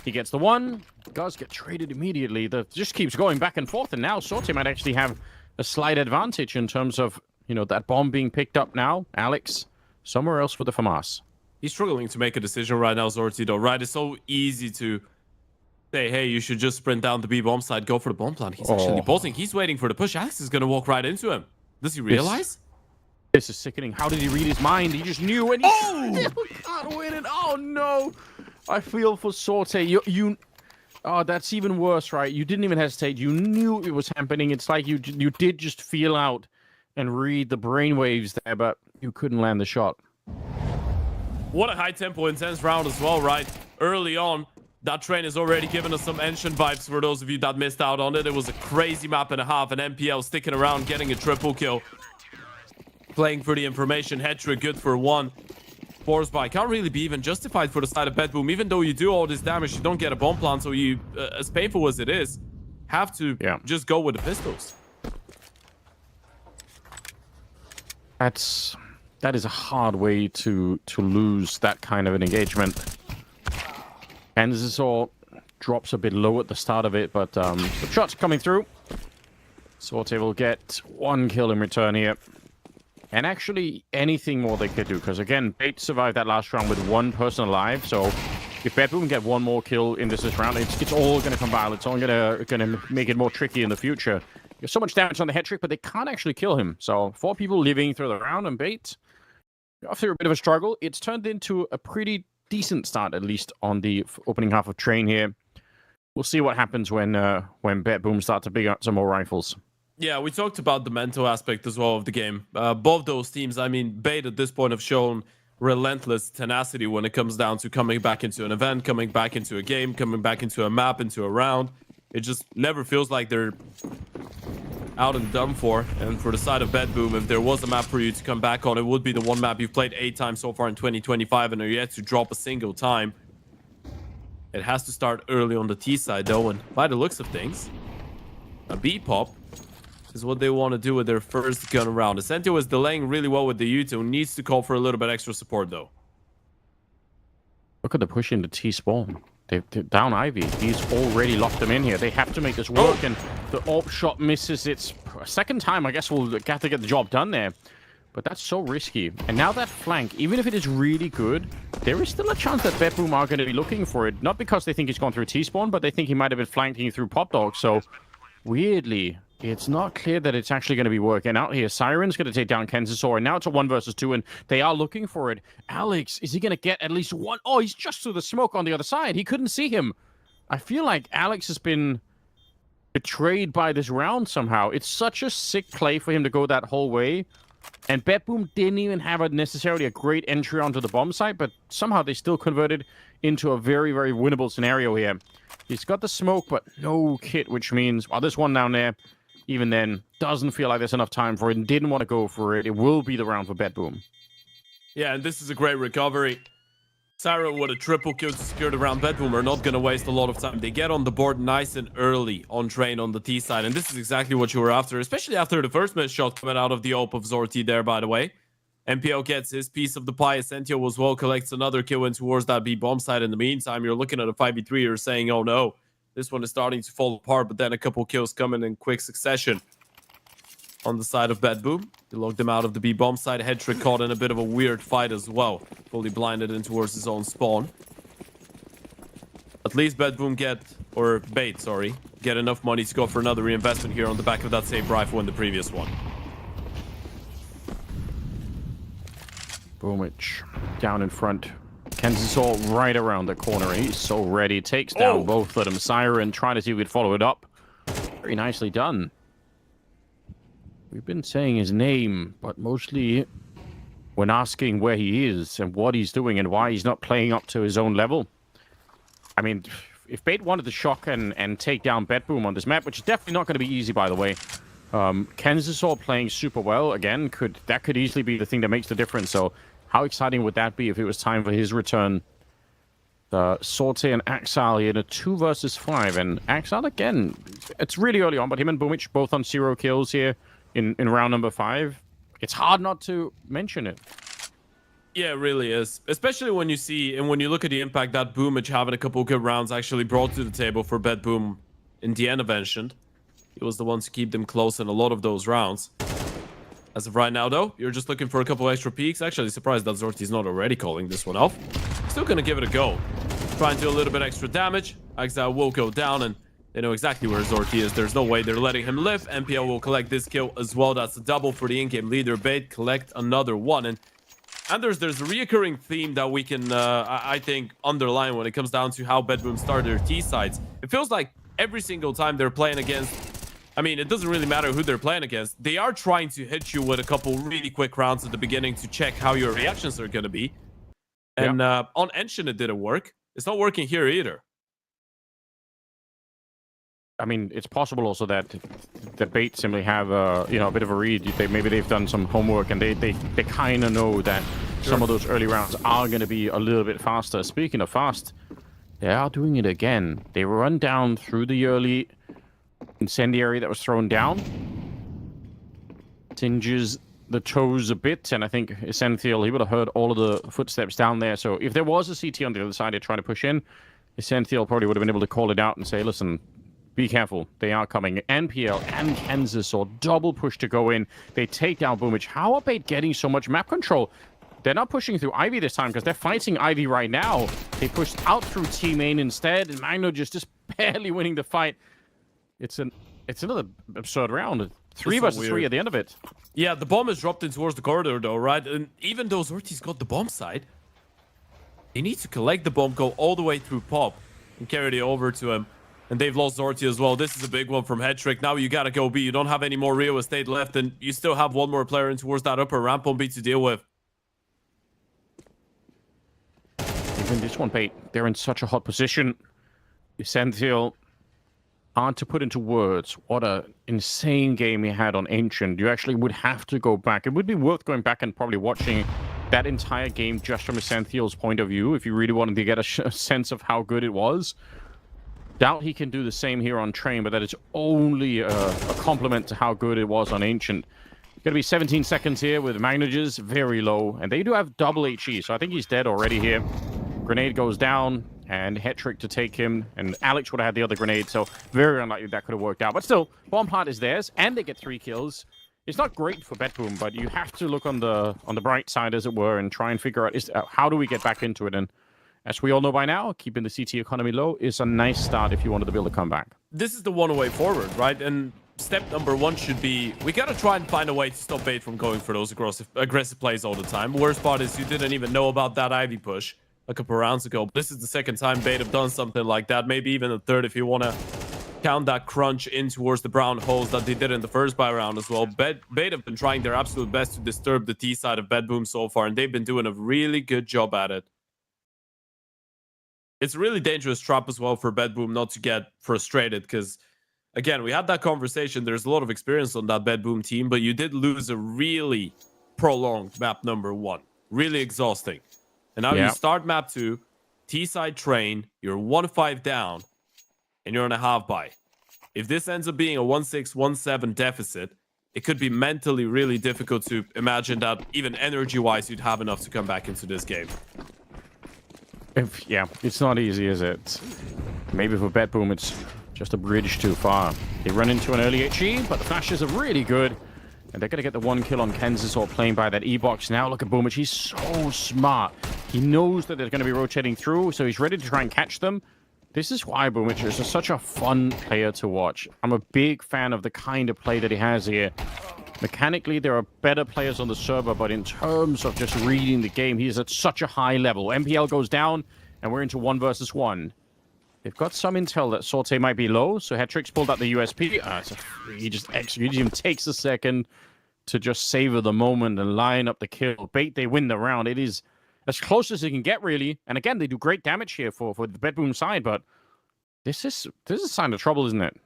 He gets the one. Does get traded immediately. Just keeps going back and forth, and now Sorte might actually have a slight advantage in terms of, you know, that bomb being picked up now. Alex, somewhere else for the FAMAS. He's struggling to make a decision right now, Zorti, though, right? It's so easy to say, hey, you should just sprint down the B bomb side, go for the bomb plant. He's actually pausing. He's waiting for the push. Alex is going to walk right into him. Does he realize? This is sickening. How did he read his mind? He just knew, and he still can't win it. Oh, no. I feel for Sorte. Oh, that's even worse, right? You didn't even hesitate. You knew it was happening. It's like you did just feel out and read the brainwaves there, but you couldn't land the shot. What a high-tempo, intense round as well, right? Early on, that train has already given us some Ancient vibes for those of you that missed out on it. It was a crazy map and a half, and MPL sticking around, getting a triple kill. Playing for the information. Hetrick good for 1. Force by can't really be even justified for the side of Bet Boom. Even though you do all this damage, you don't get a bomb plant, so you, as painful as it is, have to just go with the pistols. That is a hard way to lose that kind of an engagement. And this is all drops a bit low at the start of it, but the shots coming through. Sorte will get 1 kill in return here. And actually, anything more they could do, because again, Bait survived that last round with 1 person alive, so if Bet Boom can get 1 more kill in this round, it's all going to combine. It's all going to make it more tricky in the future. There's so much damage on the Hetrick, but they can't actually kill him. So 4 people living through the round, and Bait, after a bit of a struggle, it's turned into a pretty decent start, at least, on the opening half of Train here. We'll see what happens when Bet Boom start to pick up some more rifles. Yeah, we talked about the mental aspect as well of the game. Both those teams, I mean, Bait at this point have shown relentless tenacity when it comes down to coming back into an event, coming back into a game, coming back into a map, into a round. It just never feels like they're out and done for. And for the side of Bet Boom, if there was a map for you to come back on, it would be the one map you've played 8 times so far in 2025 and are yet to drop a single time. It has to start early on the T side though, and by the looks of things, a B pop is what they want to do with their first gun round. Essentio is delaying really well with the U2, needs to call for a little bit extra support though. Look at the push into T spawn. They're down Ivy. He's already locked them in here. They have to make this work, and the AWP shot misses. It's a second time, I guess we'll have to get the job done there. But that's so risky. And now that flank, even if it is really good, there is still a chance that Bet Boom are going to be looking for it. Not because they think he's gone through T-spawn, but they think he might have been flanking through Pop Dog. So, weirdly, it's not clear that it's actually going to be working out here. Siren's going to take down Kensasaur, and now it's a 1 versus 2, and they are looking for it. Alex, is he going to get at least one? Oh, he's just through the smoke on the other side. He couldn't see him. I feel like Alex has been betrayed by this round somehow. It's such a sick play for him to go that whole way. And Bet Boom didn't even have necessarily a great entry onto the bomb site, but somehow they still converted into a very, very winnable scenario here. He's got the smoke, but no kit, which means, well, there's one down there. Even then, doesn't feel like there's enough time for it and didn't want to go for it. It will be the round for Bet Boom. Yeah, and this is a great recovery. Siren with a triple kill to secure the round. Bet Boom are not going to waste a lot of time. They get on the board nice and early on Train on the T side, and this is exactly what you were after, especially after the first missed shot coming out of the AWP of Zorti there, by the way. MPL gets his piece of the pie. Essentio as well collects another kill in towards that B bomb side. In the meantime, you're looking at a 5v3, you're saying, oh no, this one is starting to fall apart, but then a couple kills coming in quick succession. On the side of Bet Boom, they locked them out of the B bomb side. Headtrick caught in a bit of a weird fight as well. Fully blinded in towards his own spawn. At least Bet Boom get enough money to go for another reinvestment here on the back of that same rifle in the previous one. Boomich down in front. Kensasaur right around the corner. He's so ready. Takes down both of them. Siren trying to see if we could follow it up. Very nicely done. We've been saying his name, but mostly when asking where he is and what he's doing and why he's not playing up to his own level. I mean, if Bait wanted to shock and take down Bet Boom on this map, which is definitely not going to be easy, by the way, Kensasaur playing super well, again, could easily be the thing that makes the difference. So how exciting would that be if it was time for his return? Sorte and Axal in a 2 versus 5, and Axal, again, it's really early on, but him and Boomich both on 0 kills here. In round number 5, it's hard not to mention it. Yeah, it really is. Especially when you see and when you look at the impact that Boomich having a couple of good rounds actually brought to the table for Bet Boom in the end mentioned. He was the one to keep them close in a lot of those rounds. As of right now, though, you're just looking for a couple extra peaks. Actually surprised that Zorti's not already calling this one off. Still gonna give it a go. Trying to do a little bit extra damage. Axel will go down, and they know exactly where Zorti is. There's no way they're letting him live. MPL will collect this kill as well. That's a double for the in-game leader. Bait collect another one. And there's a reoccurring theme that we can, I think, underline when it comes down to how Bet Boom start their T sides. It feels like every single time they're playing against, I mean, it doesn't really matter who they're playing against. They are trying to hit you with a couple really quick rounds at the beginning to check how your reactions are going to be. And on Enshin, it didn't work. It's not working here either. I mean, it's possible also that the Bait simply have a bit of a read. Maybe they've done some homework and they kind of know that some of those early rounds are going to be a little bit faster. Speaking of fast, they are doing it again. They run down through the early incendiary that was thrown down. Tinges the toes a bit, and I think Essential, he would have heard all of the footsteps down there. So if there was a CT on the other side, they're trying to push in, Essential probably would have been able to call it out and say, listen, be careful, they are coming. NPL and Kansas or double push to go in. They take down Boomich. How are Bait getting so much map control? They're not pushing through Ivy this time because they're fighting Ivy right now. They pushed out through T-Main instead, and Magno just barely winning the fight. It's another absurd round. 3 versus 3 at the end of it. Yeah, the bomb is dropped in towards the corridor though, right? And even though Zorti's got the bomb side, They need to collect the bomb, go all the way through Pop, and carry it over to him. And they've lost Zorti as well. This is a big one from Hetrick. Now you gotta go B. You don't have any more real estate left, and you still have one more player in towards that upper ramp on B to deal with. Even this one, Bait, they're in such a hot position. Essential, hard to put into words what a insane game he had on Ancient. You actually would have to go back. It would be worth going back and probably watching that entire game just from Essential's point of view if you really wanted to get a sense of how good it was. Doubt he can do the same here on Train, but that is only a compliment to how good it was on Ancient. Going to be 17 seconds here with Magnages, very low. And they do have double HE, so I think he's dead already here. Grenade goes down, and Hetrick to take him. And Alex would have had the other grenade, so very unlikely that could have worked out. But still, bomb plant is theirs, and they get 3 kills. It's not great for Bedboom, but you have to look on the bright side, as it were, and try and figure out how do we get back into it. And as we all know by now, keeping the CT economy low is a nice start if you wanted to build a comeback. This is the one way forward, right? And step number 1 should be, we gotta try and find a way to stop Bait from going for those aggressive plays all the time. Worst part is you didn't even know about that Ivy push a couple rounds ago. This is the second time Bait have done something like that, maybe even the third if you want to count that crunch in towards the brown holes that they did in the first buy round as well. Bait have been trying their absolute best to disturb the T side of Bedboom so far, and they've been doing a really good job at it. It's a really dangerous trap as well for Bedboom not to get frustrated, because again, we had that conversation. There's a lot of experience on that Bedboom team, but you did lose a really prolonged map number 1. Really exhausting. And now you start map 2, T-side Train, you're 1-5 down, and you're on a half buy. If this ends up being a 1-6, 1-7 deficit, it could be mentally really difficult to imagine that even energy-wise you'd have enough to come back into this game. Yeah, it's not easy, is it? Maybe for Bedboom, it's just a bridge too far. They run into an early HE, but the flashes are really good. And they're going to get the 1 kill on Kansas or playing by that E-box now. Look at Boomich, he's so smart. He knows that they're going to be rotating through, so he's ready to try and catch them. This is why Boomich is such a fun player to watch. I'm a big fan of the kind of play that he has here. Mechanically, there are better players on the server, but in terms of just reading the game, he is at such a high level. MPL goes down, and we're into 1 versus 1. They've got some intel that Sorte might be low, so Hetrick's pulled out the USP. He just executes him, takes a second to just savor the moment and line up the kill. Bait, they win the round. It is as close as they can get, really. And again, they do great damage here for the Bedboom side, but this is a sign of trouble, isn't it?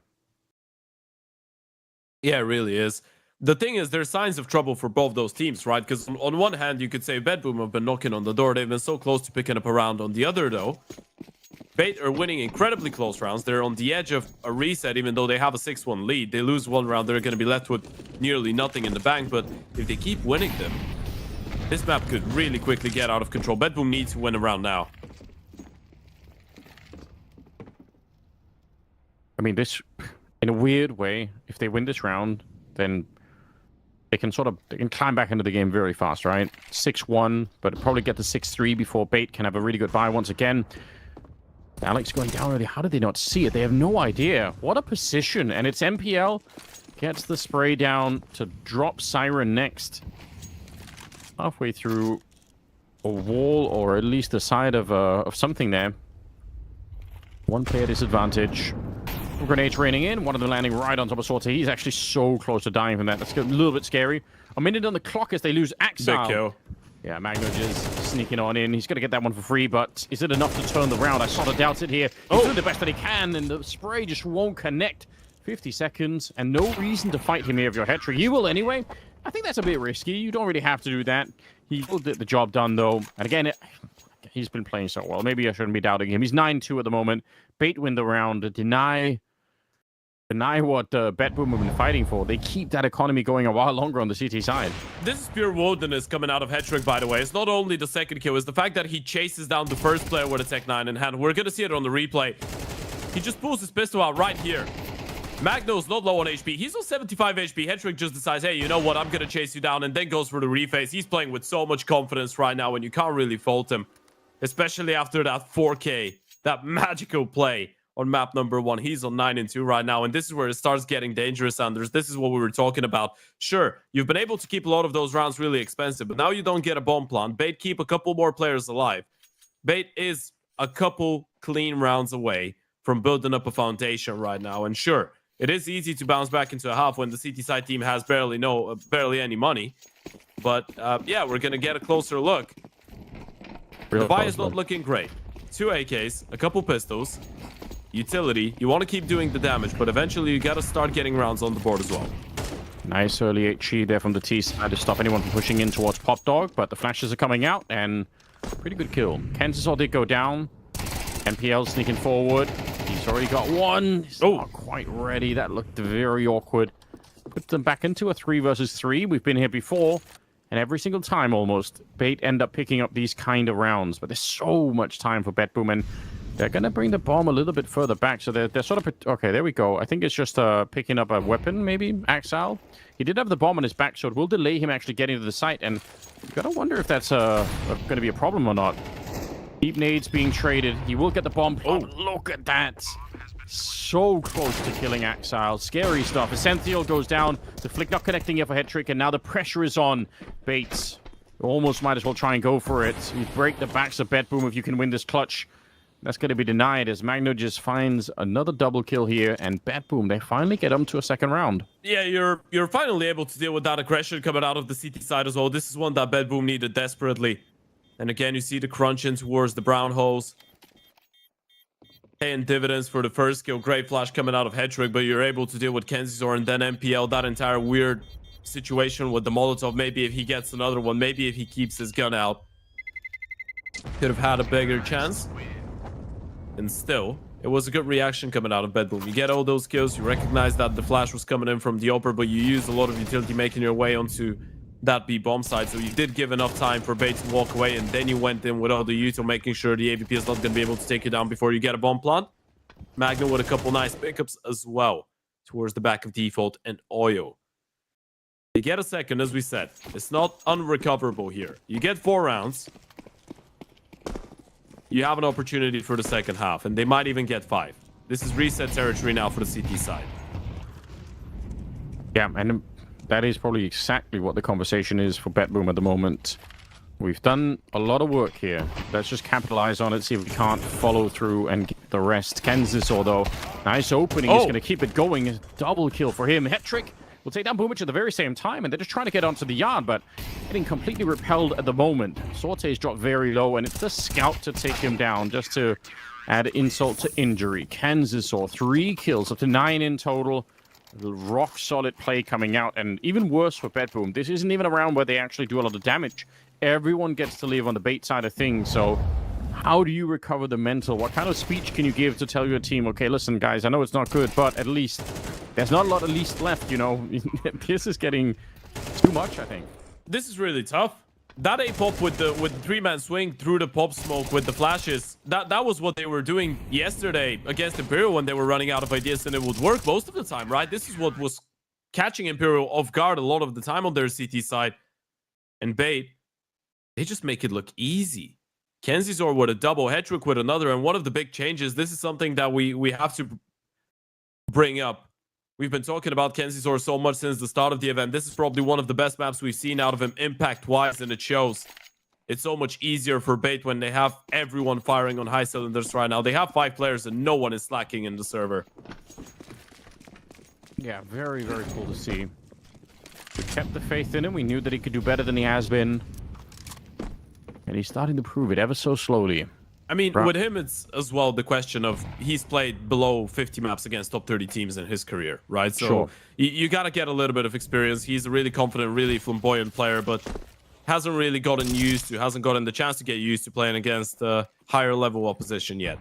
Yeah, it really is. The thing is, there's signs of trouble for both those teams, right? Because on one hand, you could say Bedboom have been knocking on the door. They've been so close to picking up a round. On the other, though, Bait are winning incredibly close rounds. They're on the edge of a reset, even though they have a 6-1 lead. They lose 1 round, they're going to be left with nearly nothing in the bank. But if they keep winning them, this map could really quickly get out of control. Bedboom needs to win a round now. I mean, this, in a weird way, if they win this round, then they can climb back into the game very fast, right? 6-1, but probably get to 6-3 before Bait can have a really good buy once again. Alex going down already. How did they not see it? They have no idea. What a position. And it's MPL. Gets the spray down to drop Siren next. Halfway through a wall, or at least the side of something there. 1 player disadvantage. Grenades raining in. One of them landing right on top of Sorte. He's actually so close to dying from that. That's a little bit scary. A minute on the clock as they lose Axel. Big kill. Yeah, Magno just sneaking on in. He's going to get that one for free, but is it enough to turn the round? I sort of doubt it here. He's doing the best that he can, and the spray just won't connect. 50 seconds, and no reason to fight him here if you're Hetrick. You will anyway. I think that's a bit risky. You don't really have to do that. He will get the job done, though. And again, he's been playing so well. Maybe I shouldn't be doubting him. He's 9-2 at the moment. Bait win the round. Deny what Bedboom have been fighting for. They keep that economy going a while longer on the CT side. This is pure wilderness coming out of Hetrick, by the way. It's not only the second kill, it's the fact that he chases down the first player with a Tech 9 in hand. We're going to see it on the replay. He just pulls his pistol out right here. Magno's not low on HP. He's on 75 HP. Hetrick just decides, hey, you know what? I'm going to chase you down, and then goes for the reface. He's playing with so much confidence right now, and you can't really fault him. Especially after that 4K, that magical play on map number 1. He's on 9-2 right now, and this is where it starts getting dangerous, Anders. This is what we were talking about. Sure, you've been able to keep a lot of those rounds really expensive, but now you don't get a bomb plant. Bait keep a couple more players alive. Bait is a couple clean rounds away from building up a foundation right now. And sure, it is easy to bounce back into a half when the CT side team has barely any money. But yeah, we're gonna get a closer look. The buy is not looking great. 2 AKs, a couple pistols, utility. You want to keep doing the damage, but eventually you got to start getting rounds on the board as well. Nice early HE there from the T side to stop anyone from pushing in towards Pop Dog, but the flashes are coming out, and pretty good kill. Kansas did go down. MPL sneaking forward. He's already got one. He's not quite ready. That looked very awkward. Put them back into a 3 versus 3. We've been here before, and every single time almost, Bait end up picking up these kind of rounds. But there's so much time for BetBoom, and they're going to bring the bomb a little bit further back. So they're sort of... Okay, there we go. I think it's just picking up a weapon, maybe, Axal. He did have the bomb on his back, so it will delay him actually getting to the site. And you got to wonder if that's going to be a problem or not. Deep nades being traded. He will get the bomb. Oh, look at that. So close to killing Axile. Scary stuff. Essential goes down. The flick not connecting here for head trick, and now the pressure is on Bates. Almost might as well try and go for it. You break the backs of BetBoom if you can win this clutch. That's going to be denied as Magno just finds another double kill here, and BetBoom, they finally get them to a second round. Yeah, you're finally able to deal with that aggression coming out of the CT side as well. This is one that BetBoom needed desperately. And again, you see the crunch in towards the brown holes. Paying dividends for the first kill. Great flash coming out of Hetrick, but you're able to deal with Kenzizor and then MPL. That entire weird situation with the Molotov. Maybe if he gets another one, maybe if he keeps his gun out, could have had a bigger chance. And still, it was a good reaction coming out of BetBoom. You get all those kills. You recognize that the flash was coming in from the upper, but you used a lot of utility making your way onto that B bomb side, so you did give enough time for Bait to walk away, and then you went in with all the util, making sure the AVP is not going to be able to take you down before you get a bomb plant. Magno with a couple nice pickups as well towards the back of Default and Oyo. You get a second, as we said. It's not unrecoverable here. You get 4 rounds. You have an opportunity for the second half, and they might even get 5. This is reset territory now for the CT side. Yeah, and that is probably exactly what the conversation is for BetBoom at the moment. We've done a lot of work here. Let's just capitalize on it, see if we can't follow through and get the rest. Kansas, although, nice opening. He's going to keep it going. A double kill for him. Hetrick will take down Boomich at the very same time, and they're just trying to get onto the yard, but getting completely repelled at the moment. Sorte's dropped very low, and it's the scout to take him down, just to add insult to injury. Kansas saw 3 kills, up to 9 in total. Rock solid play coming out, and even worse for BetBoom. This isn't even a round where they actually do a lot of damage. Everyone gets to live on the Bait side of things, so how do you recover the mental? What kind of speech can you give to tell your team, okay, listen, guys, I know it's not good, but at least there's not a lot of least left, you know? This is getting too much, I think. This is really tough. That A-pop with the 3-man swing through the pop smoke with the flashes, that was what they were doing yesterday against Imperial when they were running out of ideas, and it would work most of the time, right? This is what was catching Imperial off guard a lot of the time on their CT side. And Bait, they just make it look easy. Kenzizor with a double, Hetrick with another, and one of the big changes, this is something that we have to bring up. We've been talking about Kenzizor so much since the start of the event. This is probably one of the best maps we've seen out of him impact-wise, and it shows. It's so much easier for Bait when they have everyone firing on high cylinders right now. They have 5 players and no one is slacking in the server. Yeah, very, very cool to see. We kept the faith in him. We knew that he could do better than he has been. And he's starting to prove it ever so slowly. I mean, with him, it's as well the question of he's played below 50 maps against top 30 teams in his career, right? So sure. You got to get a little bit of experience. He's a really confident, really flamboyant player, but hasn't really hasn't gotten the chance to get used to playing against higher level opposition yet.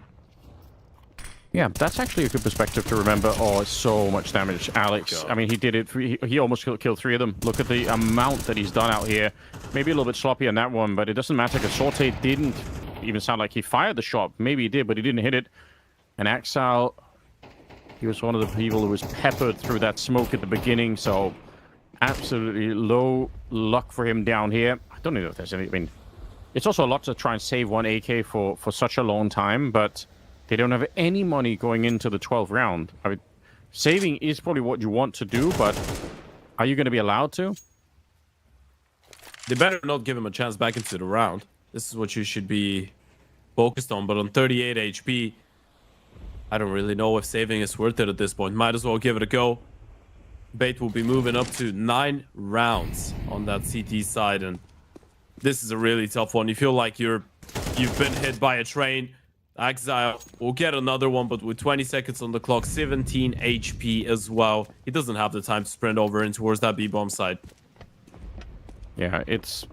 Yeah, that's actually a good perspective to remember. Oh, so much damage, Alex. I mean, he did it. He almost killed 3 of them. Look at the amount that he's done out here. Maybe a little bit sloppy on that one, but it doesn't matter because Sorte didn't even sound like he fired the shot. Maybe he did, but he didn't hit it. And Axal, he was one of the people who was peppered through that smoke at the beginning, so absolutely low luck for him down here. I don't know if there's any... I mean, it's also a lot to try and save 1 AK for such a long time, but they don't have any money going into the 12th round. I mean, saving is probably what you want to do, but are you going to be allowed to? They better not give him a chance back into the round. This is what you should be focused on, but on 38 HP, I don't really know if saving is worth it at this point. Might as well give it a go. Bait will be moving up to 9 rounds on that CT side, and this is a really tough one. You feel like you've been hit by a train. Exile will get another one, but with 20 seconds on the clock, 17 HP as well. He doesn't have the time to sprint over in towards that B-bomb side. Yeah, it's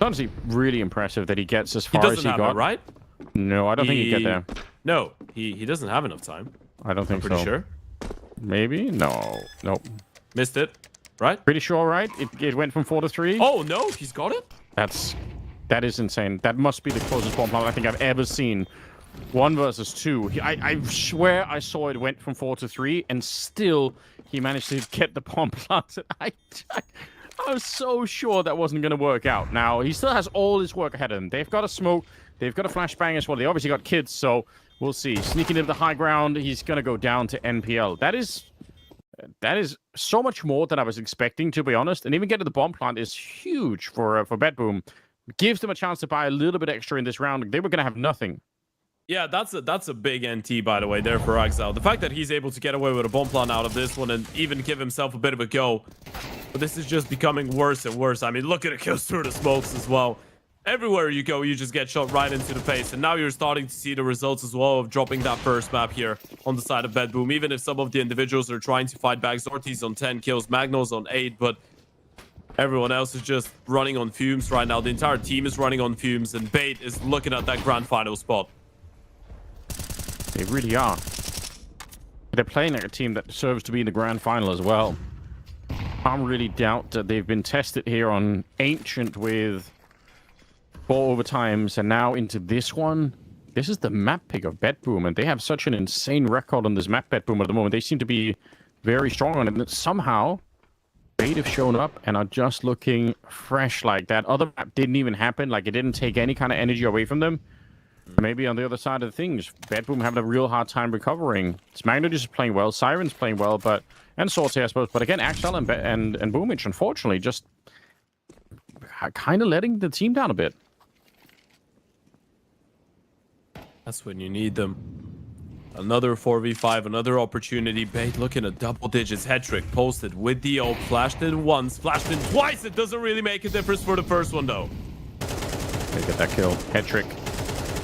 honestly really impressive that he gets as far He as doesn't he have got. it, right? No, I don't think he'd get there. No, he doesn't have enough time. I don't think I'm pretty so. sure. Maybe? No. Nope. Missed it, right? Pretty sure, right? It went from 4 to 3. Oh, no, he's got it? That is insane. That must be the closest bomb plant I think I've ever seen. 1 versus 2. I swear I saw it went from 4 to 3, and still he managed to get the bomb planted. I was so sure that wasn't going to work out. Now, he still has all his work ahead of him. They've got a smoke. They've got a flashbang as well. They obviously got kids, so we'll see. Sneaking into the high ground, he's going to go down to NPL. That is so much more than I was expecting, to be honest. And even getting the bomb plant is huge for Bedboom. Gives them a chance to buy a little bit extra in this round. They were going to have nothing. Yeah, that's a big NT, by the way, there for Exile. The fact that he's able to get away with a bomb plant out of this one and even give himself a bit of a go. But this is just becoming worse and worse. I mean, look at it goes through the smokes as well. Everywhere you go, you just get shot right into the face. And now you're starting to see the results as well of dropping that first map here on the side of Bedboom. Even if some of the individuals are trying to fight back. Zorti's on 10 kills, Magno's on 8, but everyone else is just running on fumes right now. The entire team is running on fumes, and Bait is looking at that grand final spot. They really are. They're playing like a team that deserves to be in the grand final as well. Can't really doubt that they've been tested here on Ancient with 4 overtimes, and now into this one. This is the map pick of Bedboom, and they have such an insane record on this map, Bedboom, at the moment. They seem to be very strong on it, and somehow Bait have shown up and are just looking fresh. Like that other map didn't even happen. Like it didn't take any kind of energy away from them. Maybe on the other side of things, Bedboom having a real hard time recovering. Magno just playing well, Siren's playing well, but and Sorte, I suppose. But again, Axel and Boomich, unfortunately, just kind of letting the team down a bit. That's when you need them. Another 4v5, another opportunity. Bait looking at double digits. Head trick posted with the ult. Flashed in once, flashed in twice. It doesn't really make a difference for the first one, though. They get that kill. Head trick.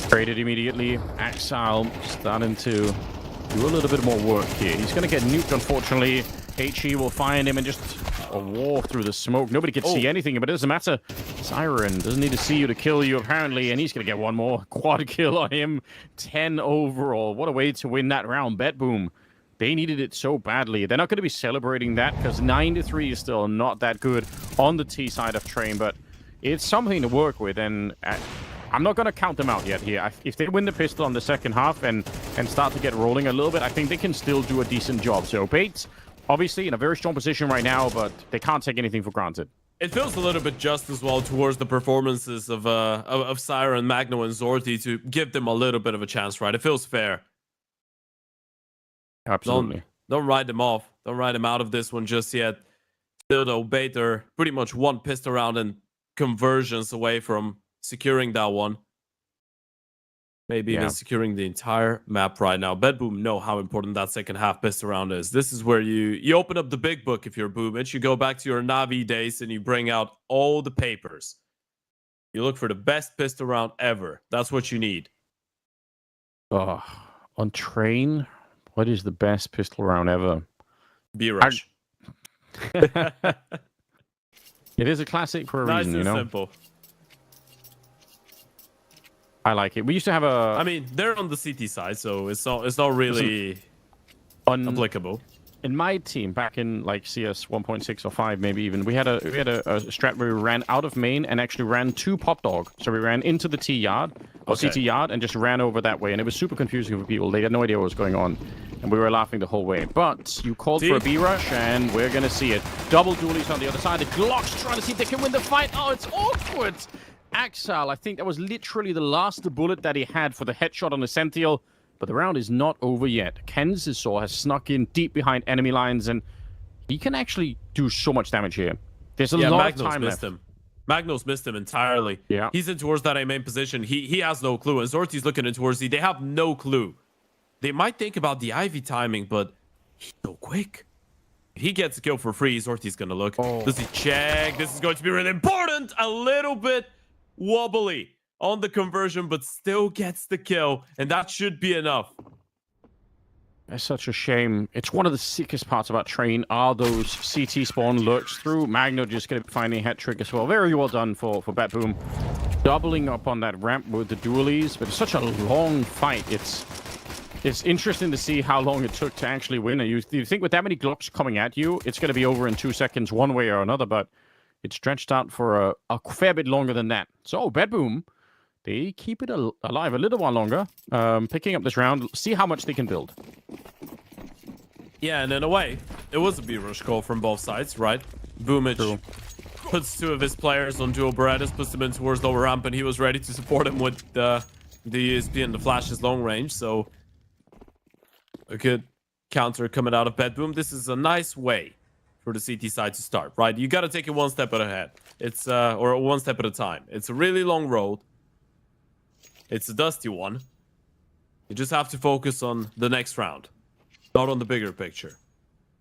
Traded immediately. Axel starting to do a little bit more work here. He's going to get nuked, unfortunately. HE will find him and just a war through the smoke. Nobody can see anything, but it doesn't matter. Siren doesn't need to see you to kill you, apparently, and he's going to get one more quad kill on him. 10 overall. What a way to win that round. Bedboom. They needed it so badly. They're not going to be celebrating that because 9-3 is still not that good on the T side of Train, but it's something to work with, and I'm not going to count them out yet here. If they win the pistol on the second half and start to get rolling a little bit, I think they can still do a decent job. So Bates, obviously, in a very strong position right now, but they can't take anything for granted. It feels a little bit just as well towards the performances of Siren, Magno, and Zorti to give them a little bit of a chance, right? It feels fair. Absolutely. Don't ride them off. Don't ride them out of this one just yet. Still, though, Bait are pretty much one pistol round and conversions away from securing that one. Maybe even securing the entire map right now. Bedboom know how important that second half pistol round is. This is where you open up the big book if you're Boomich. You go back to your Navi days and you bring out all the papers. You look for the best pistol round ever. That's what you need. Oh, on Train, what is the best pistol round ever? B-Rush. It is a classic for a reason, you know? Simple. I like it. We used to have a... I mean, they're on the CT side, so it's not really applicable. In my team, back in like CS 1.6 or 5, maybe even, we had a strat where we ran out of main and actually ran 2 pop dog. So we ran into the T yard or CT yard and just ran over that way, and it was super confusing for people. They had no idea what was going on, and we were laughing the whole way. But you called for a B rush, and we're gonna see it. Double dualies on the other side. The Glocks trying to see if they can win the fight. Oh, it's awkward. Axel, I think that was literally the last bullet that he had for the headshot on the Sential, but the round is not over yet. Kenzisor has snuck in deep behind enemy lines, and he can actually do so much damage here. There's a lot of time left. Magno's missed him entirely. Yeah. He's in towards that A main position. He has no clue. And Zorti's looking in towards Z. They have no clue. They might think about the Ivy timing, but he's so quick. If he gets a kill for free, Zorti's going to look. Oh. Does he check? This is going to be really important. A little bit wobbly on the conversion, but still gets the kill. And that should be enough. It's such a shame. It's one of the sickest parts about Train are those CT spawn lurks through. Magno just going to be finding a hat trick as well. Very well done for Batboom. Doubling up on that ramp with the dualies, but it's such a long fight. It's interesting to see how long it took to actually win. And you think with that many Glocks coming at you, it's going to be over in 2 seconds one way or another, but it stretched out for a fair bit longer than that. So Batboom, they keep it alive a little while longer, picking up this round, see how much they can build. Yeah, and in a way, it was a B-rush call from both sides, right? Boomich puts 2 of his players on dual Berettas, puts them in towards lower ramp, and he was ready to support him with the ESP and the Flash's long range, so a good counter coming out of Batboom. This is a nice way for the CT side to start, right? You got to take it one step at a head. It's or one step at a time. It's a really long road. It's a dusty one. You just have to focus on the next round, not on the bigger picture.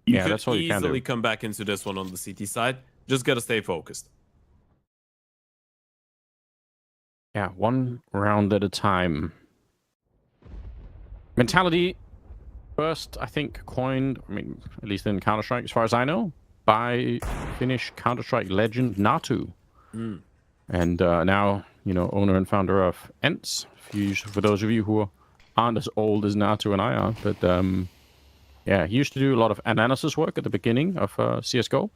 You could that's all you can do. easily come back into this one on the CT side. Just got to stay focused. Yeah, one round at a time. Mentality, first, I think, coined, I mean, at least in Counter-Strike, as far as I know, by Finnish Counter-Strike legend Natu. And now, you know, owner and founder of ENTS, for those of you who aren't as old as Natu and I are. But, yeah, he used to do a lot of analysis work at the beginning of CSGO.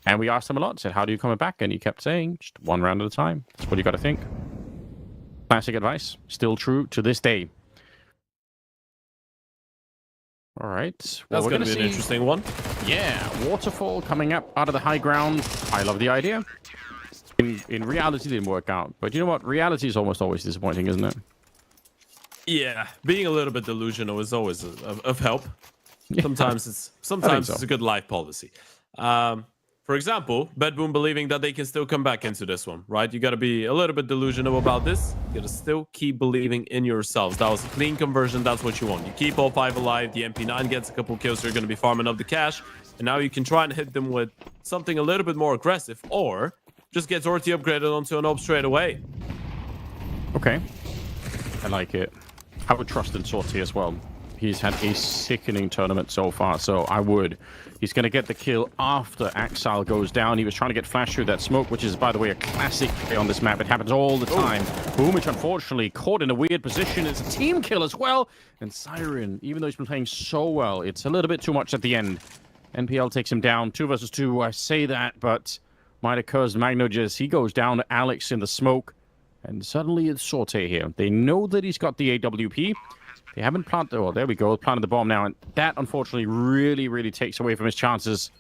And we asked him a lot, said, how do you come back? And he kept saying, just one round at a time. That's what you got to think. Classic advice, still true to this day. All right. That's going to be an interesting one. Yeah, waterfall coming up out of the high ground. I love the idea. In reality, it didn't work out. But you know what? Reality is almost always disappointing, isn't it? Yeah, being a little bit delusional is always of help. Yeah. Sometimes it's a good life policy. For example, Batboom believing that they can still come back into this one, right? You got to be a little bit delusional about this. You got to still keep believing in yourselves. That was a clean conversion. That's what you want. You keep all 5 alive. The MP9 gets a couple kills. So you're going to be farming up the cash. And now you can try and hit them with something a little bit more aggressive, or just get Zorti upgraded onto an op straight away. Okay. I like it. I would trust in Sorti as well. He's had a sickening tournament so far, so I would. He's going to get the kill after Axile goes down. He was trying to get flash through that smoke, which is, by the way, a classic play on this map. It happens all the time. Boomich, unfortunately, caught in a weird position. It's a team kill as well. And Siren, even though he's been playing so well, it's a little bit too much at the end. NPL takes him down. 2 versus 2, I say that, but might have caused Magno just. He goes down to Alex in the smoke. And suddenly it's Sorte here. They know that he's got the AWP. They haven't planted... Oh, there we go. Planted the bomb now. And that, unfortunately, really takes away from his chances.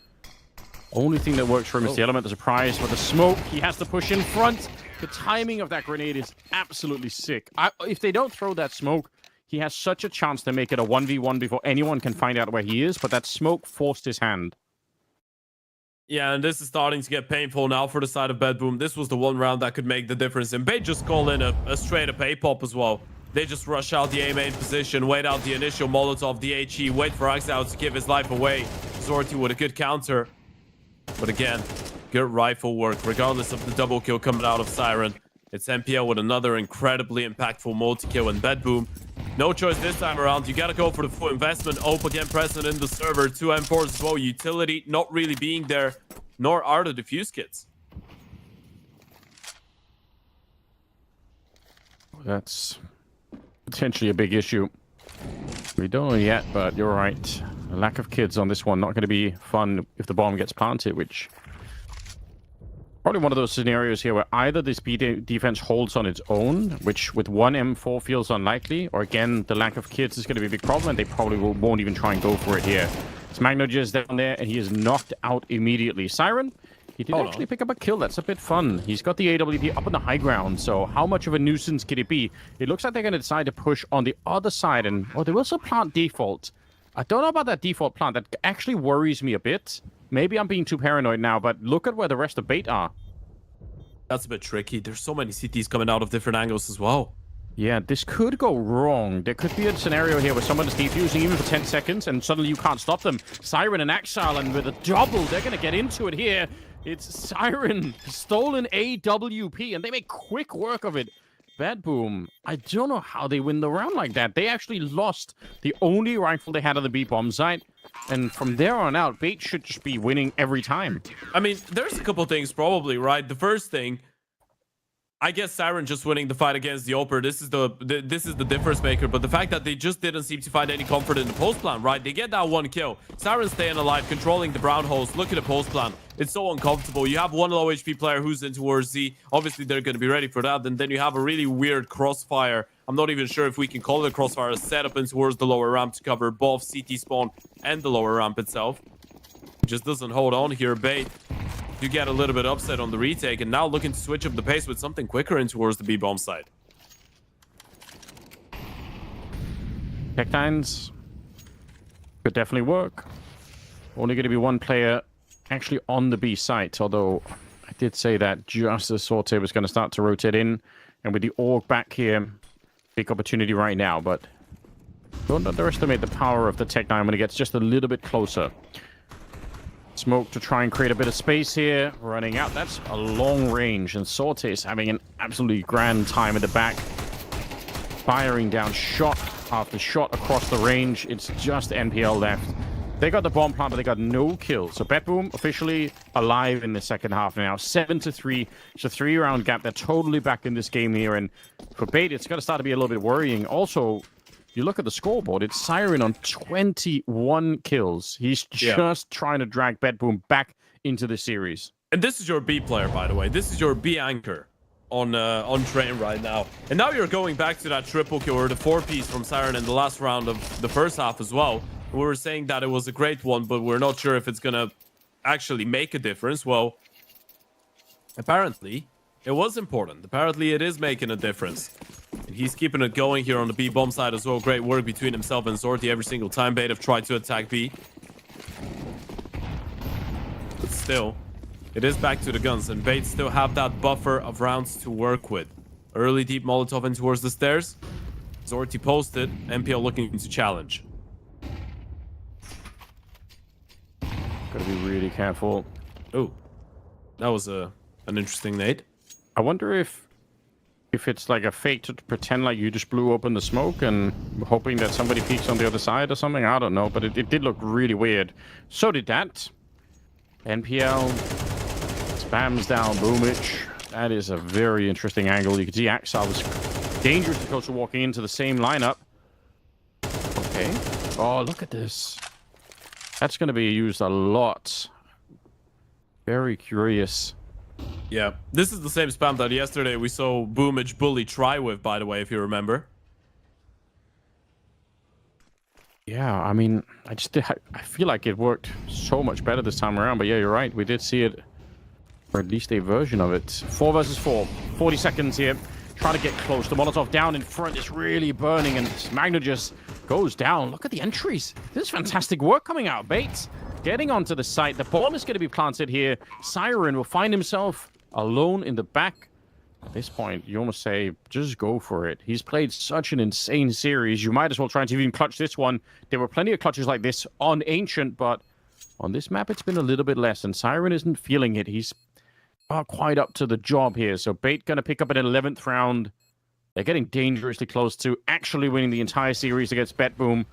Only thing that works for him is the element of surprise. But the smoke, he has to push in front. The timing of that grenade is absolutely sick. If they don't throw that smoke, he has such a chance to make it a 1v1 before anyone can find out where he is. But that smoke forced his hand. Yeah, and this is starting to get painful now for the side of Batboom. This was the one round that could make the difference. And Bait just call in a straight-up A-pop as well. They just rush out the A-main position, wait out the initial Molotov, the HE, wait for Axel to give his life away. Zorti with a good counter. But again, good rifle work, regardless of the double kill coming out of Siren. It's MPL with another incredibly impactful multi-kill and Batboom. No choice this time around. You gotta go for the full investment. Ope again present in the server. 2 M4s as well. Utility not really being there, nor are the defuse kits. That's potentially a big issue. We don't know yet, but you're right. A lack of kids on this one. Not going to be fun if the bomb gets planted, which... Probably one of those scenarios here where either this B defense holds on its own, which with 1 M4 feels unlikely, or again, the lack of kids is going to be a big problem, and they probably won't even try and go for it here. It's Magno just down there, and he is knocked out immediately. Siren, he did actually pick up a kill. That's a bit fun. He's got the AWP up on the high ground, so how much of a nuisance could it be? It looks like they're going to decide to push on the other side, and they will also plant default. I don't know about that default plant. That actually worries me a bit. Maybe I'm being too paranoid now, but look at where the rest of Bait are. That's a bit tricky. There's so many CTs coming out of different angles as well. Yeah, this could go wrong. There could be a scenario here where someone is defusing even for 10 seconds, and suddenly you can't stop them. Siren and Exile, and with a double, they're going to get into it here. It's Siren, stolen AWP, and they make quick work of it. Bad Boom, I don't know how they win the round like that. They actually lost the only rifle they had on the B-bomb site. And from there on out, Bait should just be winning every time. I mean, there's a couple things probably, right? The first thing, I guess Siren just winning the fight against the Oper, this is the difference maker. But the fact that they just didn't seem to find any comfort in the post plan, right? They get that one kill. Siren staying alive, controlling the brown holes. Look at the post plan. It's so uncomfortable. You have one low HP player who's in towards Z. Obviously, they're going to be ready for that. And then you have a really weird crossfire. I'm not even sure if we can call it a crossfire. Set up in towards the lower ramp to cover both CT spawn and the lower ramp itself. Just doesn't hold on here. Bait, you get a little bit upset on the retake, and now looking to switch up the pace with something quicker in towards the B-bomb side. Tech9s could definitely work. Only going to be one player actually on the B site, although I did say that just as Sorte was going to start to rotate in, and with the Org back here, big opportunity right now, but don't underestimate the power of the Tech9 when it gets just a little bit closer. Smoke to try and create a bit of space here. Running out. That's a long range. And Sorte is having an absolutely grand time at the back. Firing down shot after shot across the range. It's just NPL left. They got the bomb plant, but they got no kills. So Betboom officially alive in the second half now. 7-3. It's a 3-round gap. They're totally back in this game here. And for Bait, it's going to start to be a little bit worrying. Also, you look at the scoreboard, it's Siren on 21 kills. He's just trying to drag Betboom back into the series. And this is your B player, by the way. This is your B anchor on train right now. And now you're going back to that triple kill or the 4-piece from Siren in the last round of the first half as well. We were saying that it was a great one, but we're not sure if it's going to actually make a difference. Well, apparently, it was important. Apparently, it is making a difference. And he's keeping it going here on the B bomb side as well. Great work between himself and Zorti every single time. Bait have tried to attack B. But still, it is back to the guns. And Bait still have that buffer of rounds to work with. Early deep Molotov in towards the stairs. Zorti posted. MPL looking to challenge. Gotta be really careful. Oh, that was an interesting nade. I wonder if it's like a fake to pretend like you just blew open the smoke and hoping that somebody peeks on the other side or something. I don't know, but it did look really weird. So did that. NPL spams down Boomich. That is a very interesting angle. You can see Axel was dangerously close to walking into the same lineup. Okay. Oh, look at this. That's going to be used a lot. Very curious. Yeah, this is the same spam that yesterday we saw Boomage Bully try with, by the way, if you remember. Yeah, I mean, I feel like it worked so much better this time around. But yeah, you're right. We did see it, or at least a version of it. 4 versus 4. 40 seconds here. Trying to get close. The Molotov down in front is really burning, and Magna just goes down. Look at the entries. This is fantastic work coming out. Bates getting onto the site. The bomb is going to be planted here. Siren will find himself alone in the back. At this point, you almost say, just go for it. He's played such an insane series. You might as well try and even clutch this one. There were plenty of clutches like this on Ancient, but on this map, it's been a little bit less, and Siren isn't feeling it. He's not quite up to the job here. So Bait going to pick up an 11th round. They're getting dangerously close to actually winning the entire series against Betboom.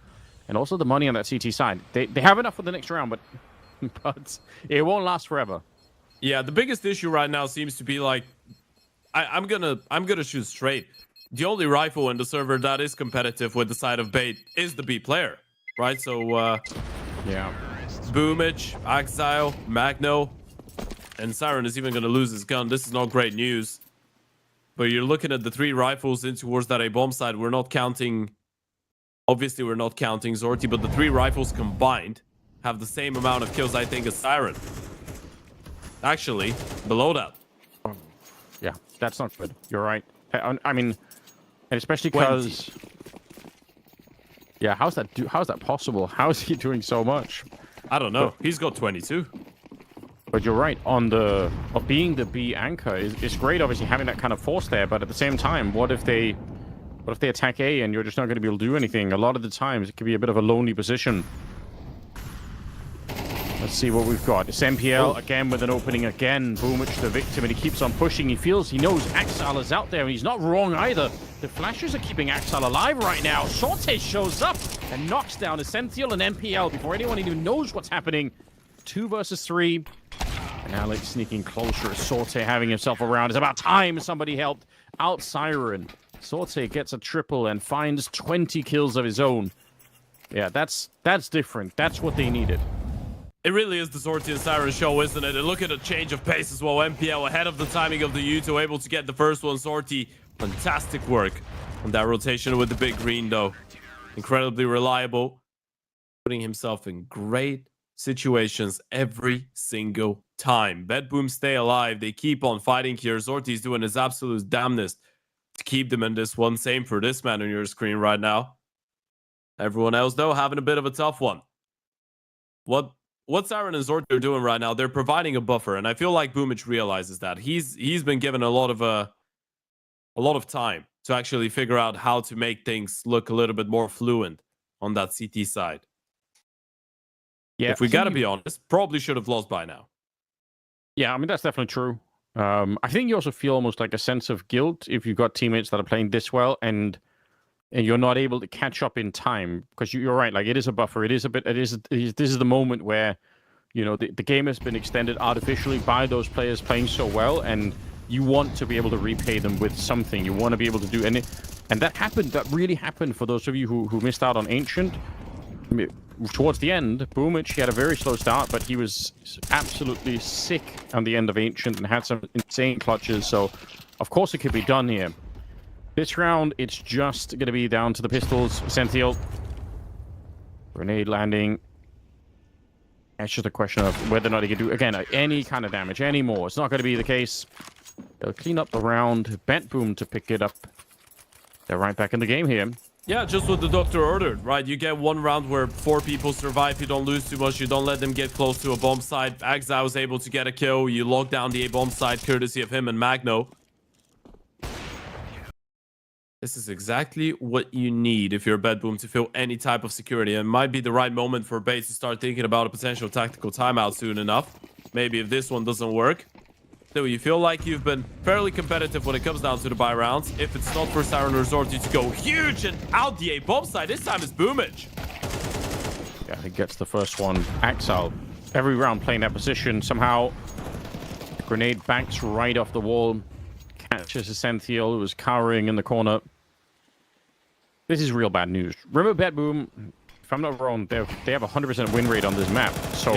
And also the money on that CT side. They have enough for the next round, but it won't last forever. Yeah, the biggest issue right now seems to be like, I'm gonna shoot straight. The only rifle in the server that is competitive with the side of Bait is the B player, right? So yeah, Boomage, Exile, Magno, and Siren is even gonna lose his gun. This is not great news. But you're looking at the 3 rifles in towards that A bomb side. We're not counting. Obviously, we're not counting Zorti, but the 3 rifles combined have the same amount of kills, I think, as Siren. Actually, below that. Yeah, that's not good. You're right. I mean, and especially because, yeah, how's that possible? How is he doing so much? I don't know. He's got 22. But you're right, being the B anchor is great, obviously, having that kind of force there, but at the same time, what if they attack A and you're just not going to be able to do anything? A lot of the times, it could be a bit of a lonely position. Let's see what we've got. It's MPL again with an opening again. Boomich the victim, and he keeps on pushing. He knows Axal is out there, and he's not wrong either. The flashes are keeping Axal alive right now. Sorte shows up and knocks down Essential and MPL before anyone even knows what's happening. 2 versus 3. And Alex sneaking closer. Sorte having himself around. It's about time somebody helped out Siren. Sorte gets a triple and finds 20 kills of his own. Yeah, that's different. That's what they needed. It really is the Sorty and Siren show, isn't it? And look at the change of pace as well. MPL ahead of the timing of the U2, able to get the first one. Sorty, fantastic work on that rotation with the big green, though. Incredibly reliable. Putting himself in great situations every single time. Bedboom stay alive. They keep on fighting here. Sorty's doing his absolute damnedest to keep them in this one. Same for this man on your screen right now. Everyone else, though, having a bit of a tough one. What Siren and Zorti are doing right now, they're providing a buffer, and I feel like Boomich realizes that. He's been given a lot of time to actually figure out how to make things look a little bit more fluent on that CT side. Yeah, if we gotta be honest, probably should have lost by now. Yeah, I mean, that's definitely true. I think you also feel almost like a sense of guilt if you've got teammates that are playing this well and you're not able to catch up in time, because you're right, like it is a buffer. This is the moment where, you know, the game has been extended artificially by those players playing so well, and you want to be able to repay them with something. You want to be able to do, and that happened. That really happened for those of you who missed out on Ancient. I mean, towards the end, Boomich, he had a very slow start, but he was absolutely sick on the end of Ancient and had some insane clutches. So, of course, it could be done here. This round, it's just going to be down to the pistols. Essential. Grenade landing. It's just a question of whether or not he can do, again, any kind of damage anymore. It's not going to be the case. They'll clean up the round. Bedboom to pick it up. They're right back in the game here. Yeah, just what the doctor ordered, right? You get one round where 4 people survive. You don't lose too much. You don't let them get close to a bomb site. Axai was able to get a kill. You lock down the A bomb site courtesy of him and Magno. This is exactly what you need if you're Bedboom to feel any type of security. And it might be the right moment for Bates to start thinking about a potential tactical timeout soon enough. Maybe if this one doesn't work. So you feel like you've been fairly competitive when it comes down to the buy rounds. If it's not for Siren Resort to go huge and out the A bomb side, this time it's Boomich. Yeah, he gets the first one. Axal, every round playing that position. Somehow, the grenade banks right off the wall. Catches Essential, who was cowering in the corner. This is real bad news. Remember, Bedboom, if I'm not wrong, they have a 100% win rate on this map. So,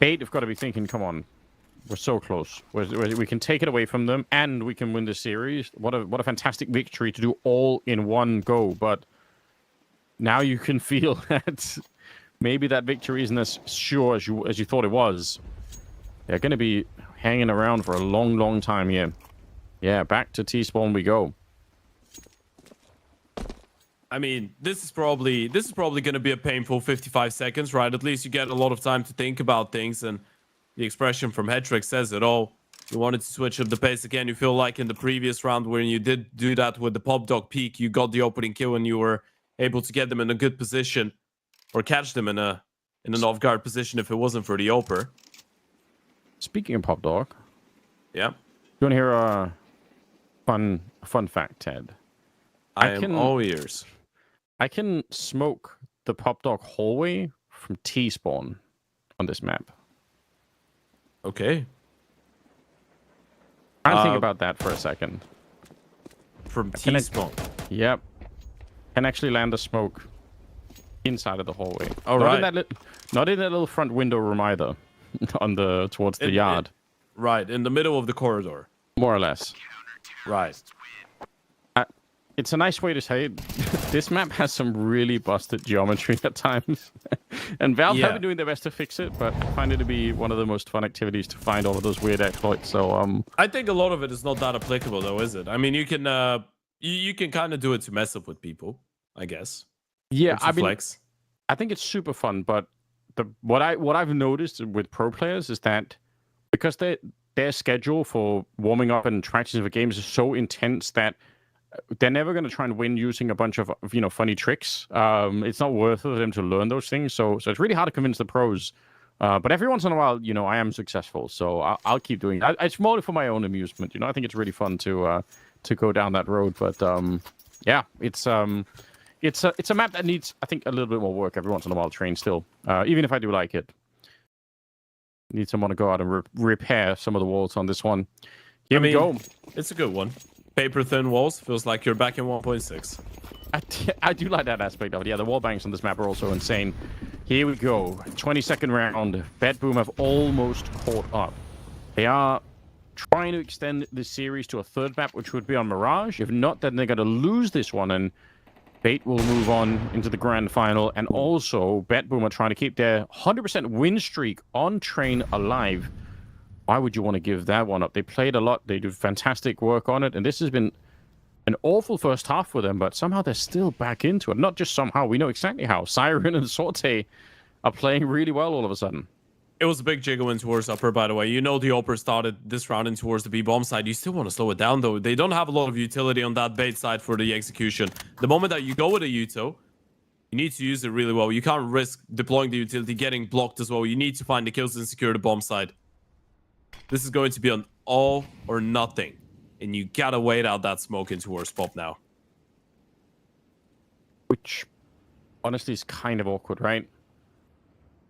Bait have got to be thinking, come on, we're so close. We can take it away from them, and we can win the series. What a fantastic victory to do all in one go. But now you can feel that maybe that victory isn't as sure as you thought it was. They're going to be hanging around for a long, long time here. Yeah, back to T-spawn we go. I mean, this is probably going to be a painful 55 seconds, right? At least you get a lot of time to think about things, and the expression from Hetrick says it all. You wanted to switch up the pace again. You feel like in the previous round when you did do that with the Pop Dog peak, you got the opening kill and you were able to get them in a good position, or catch them in an off-guard position if it wasn't for the Oper. Speaking of Pop Dog, yeah, you want to hear a fun fact, Ted? I am all ears. I can smoke the Pop Dog hallway from T-spawn on this map. Okay. Try and think about that for a second. From T-spawn. Yep. Can actually land a smoke inside of the hallway. All not right. Not in that little front window room either. Towards the yard. Right, in the middle of the corridor. More or less. Right. It's a nice way to say it. This map has some really busted geometry at times. And Valve have been doing their best to fix it, but I find it to be one of the most fun activities to find all of those weird exploits. So I think a lot of it is not that applicable though, is it? I mean, you can you can kind of do it to mess up with people, I guess. Yeah, I mean, flex. I think it's super fun, but what I've noticed with pro players is that because their schedule for warming up and practicing for games is so intense that they're never going to try and win using a bunch of funny tricks. It's not worth it for them to learn those things. So it's really hard to convince the pros. But every once in a while, I am successful, so I'll keep doing it. It's more for my own amusement. I think it's really fun to go down that road. But yeah, it's a map that needs, I think, a little bit more work every once in a while. Train still, even if I do like it. Need someone to go out and repair some of the walls on this one. Here we go. It's a good one. Paper thin walls feels like you're back in 1.6. I do like that aspect of it. Yeah, the wall banks on this map are also insane. Here we go. 22nd round. Betboom have almost caught up. They are trying to extend this series to a third map, which would be on Mirage. If not, then they're going to lose this one, and Bait will move on into the grand final. And also, Betboom are trying to keep their 100% win streak on Train alive. Why would you want to give that one up? They played a lot. They do fantastic work on it. And this has been an awful first half for them, but somehow they're still back into it. Not just somehow. We know exactly how. Siren and Sorte are playing really well all of a sudden. It was a big jiggle in towards upper, by the way. The upper started this round in towards the B-bomb side. You still want to slow it down, though. They don't have a lot of utility on that bait side for the execution. The moment that you go with a Uto, you need to use it really well. You can't risk deploying the utility, getting blocked as well. You need to find the kills and secure the bomb side. This is going to be an all or nothing. And you gotta wait out that smoke in towards pop now. Which, honestly, is kind of awkward, right?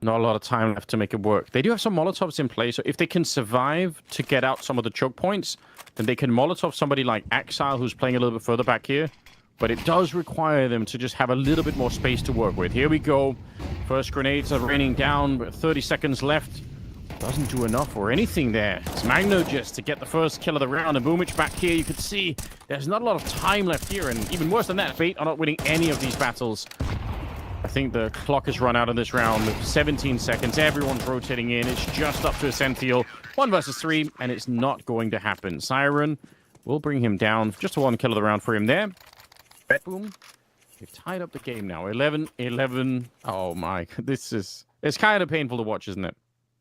Not a lot of time left to make it work. They do have some Molotovs in play, so if they can survive to get out some of the choke points, then they can Molotov somebody like Axile, who's playing a little bit further back here. But it does require them to just have a little bit more space to work with. Here we go. First grenades are raining down, but 30 seconds left. Doesn't do enough or anything there. It's Magno just to get the first kill of the round. And Boomich back here, you can see there's not a lot of time left here. And even worse than that, Bait are not winning any of these battles. I think the clock has run out of this round. 17 seconds. Everyone's rotating in. It's just up to Essential. 1 versus 3, and it's not going to happen. Siren will bring him down. Just a 1 kill of the round for him there. Betboom, they've tied up the game now. 11-11. Oh my, it's kind of painful to watch, isn't it?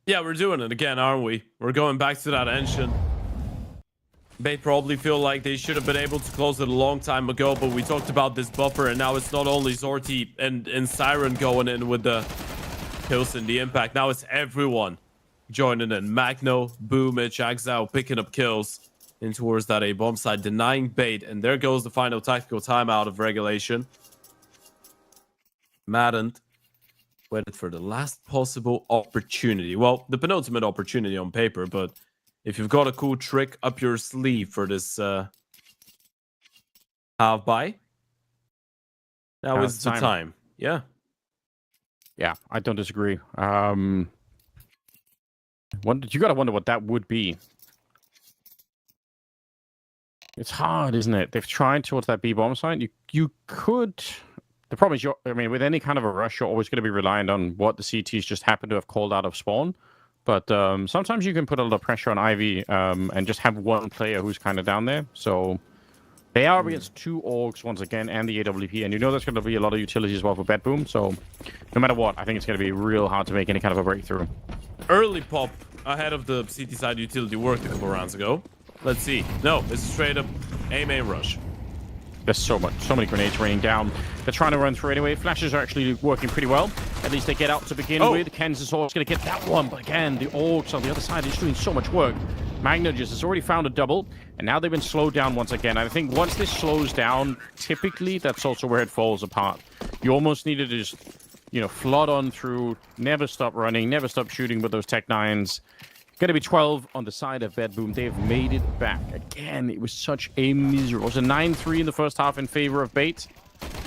Yeah, we're doing it again, aren't we? We're going back to that engine. They probably feel like they should have been able to close it a long time ago, but we talked about this buffer, and now it's not only Zorti and Siren going in with the kills and the impact. Now it's everyone joining in. Magno, Boomich, Axel picking up kills in towards that A-bomb side, denying Bait, and there goes the final tactical timeout of regulation. Maddened waited for the last possible opportunity. Well, the penultimate opportunity on paper, but if you've got a cool trick up your sleeve for this half-buy, now is the time. Yeah. Yeah, I don't disagree. You gotta wonder what that would be. It's hard, isn't it? They've tried towards that B-bomb site. You could... The problem is, with any kind of a rush, you're always going to be reliant on what the CTs just happen to have called out of spawn. But sometimes you can put a lot of pressure on Ivy and just have one player who's kind of down there. So they are against 2 Orgs once again and the AWP. And there's going to be a lot of utility as well for Betboom. So no matter what, I think it's going to be real hard to make any kind of a breakthrough. Early pop ahead of the CT side utility worked a couple rounds ago. Let's see. No, it's a straight up A-main rush. There's so many grenades raining down. They're trying to run through anyway. Flashes are actually working pretty well. At least they get out to begin with. Kansas Orcs going to get that one. But again, the Orcs on the other side is doing so much work. Magno just has already found a double. And now they've been slowed down once again. I think once this slows down, typically that's also where it falls apart. You almost need to just, flood on through. Never stop running. Never stop shooting with those Tech 9s. Going to be 12 on the side of Betboom. They've made it back. Again, it was such a miserable... It was a 9-3 in the first half in favor of Bait.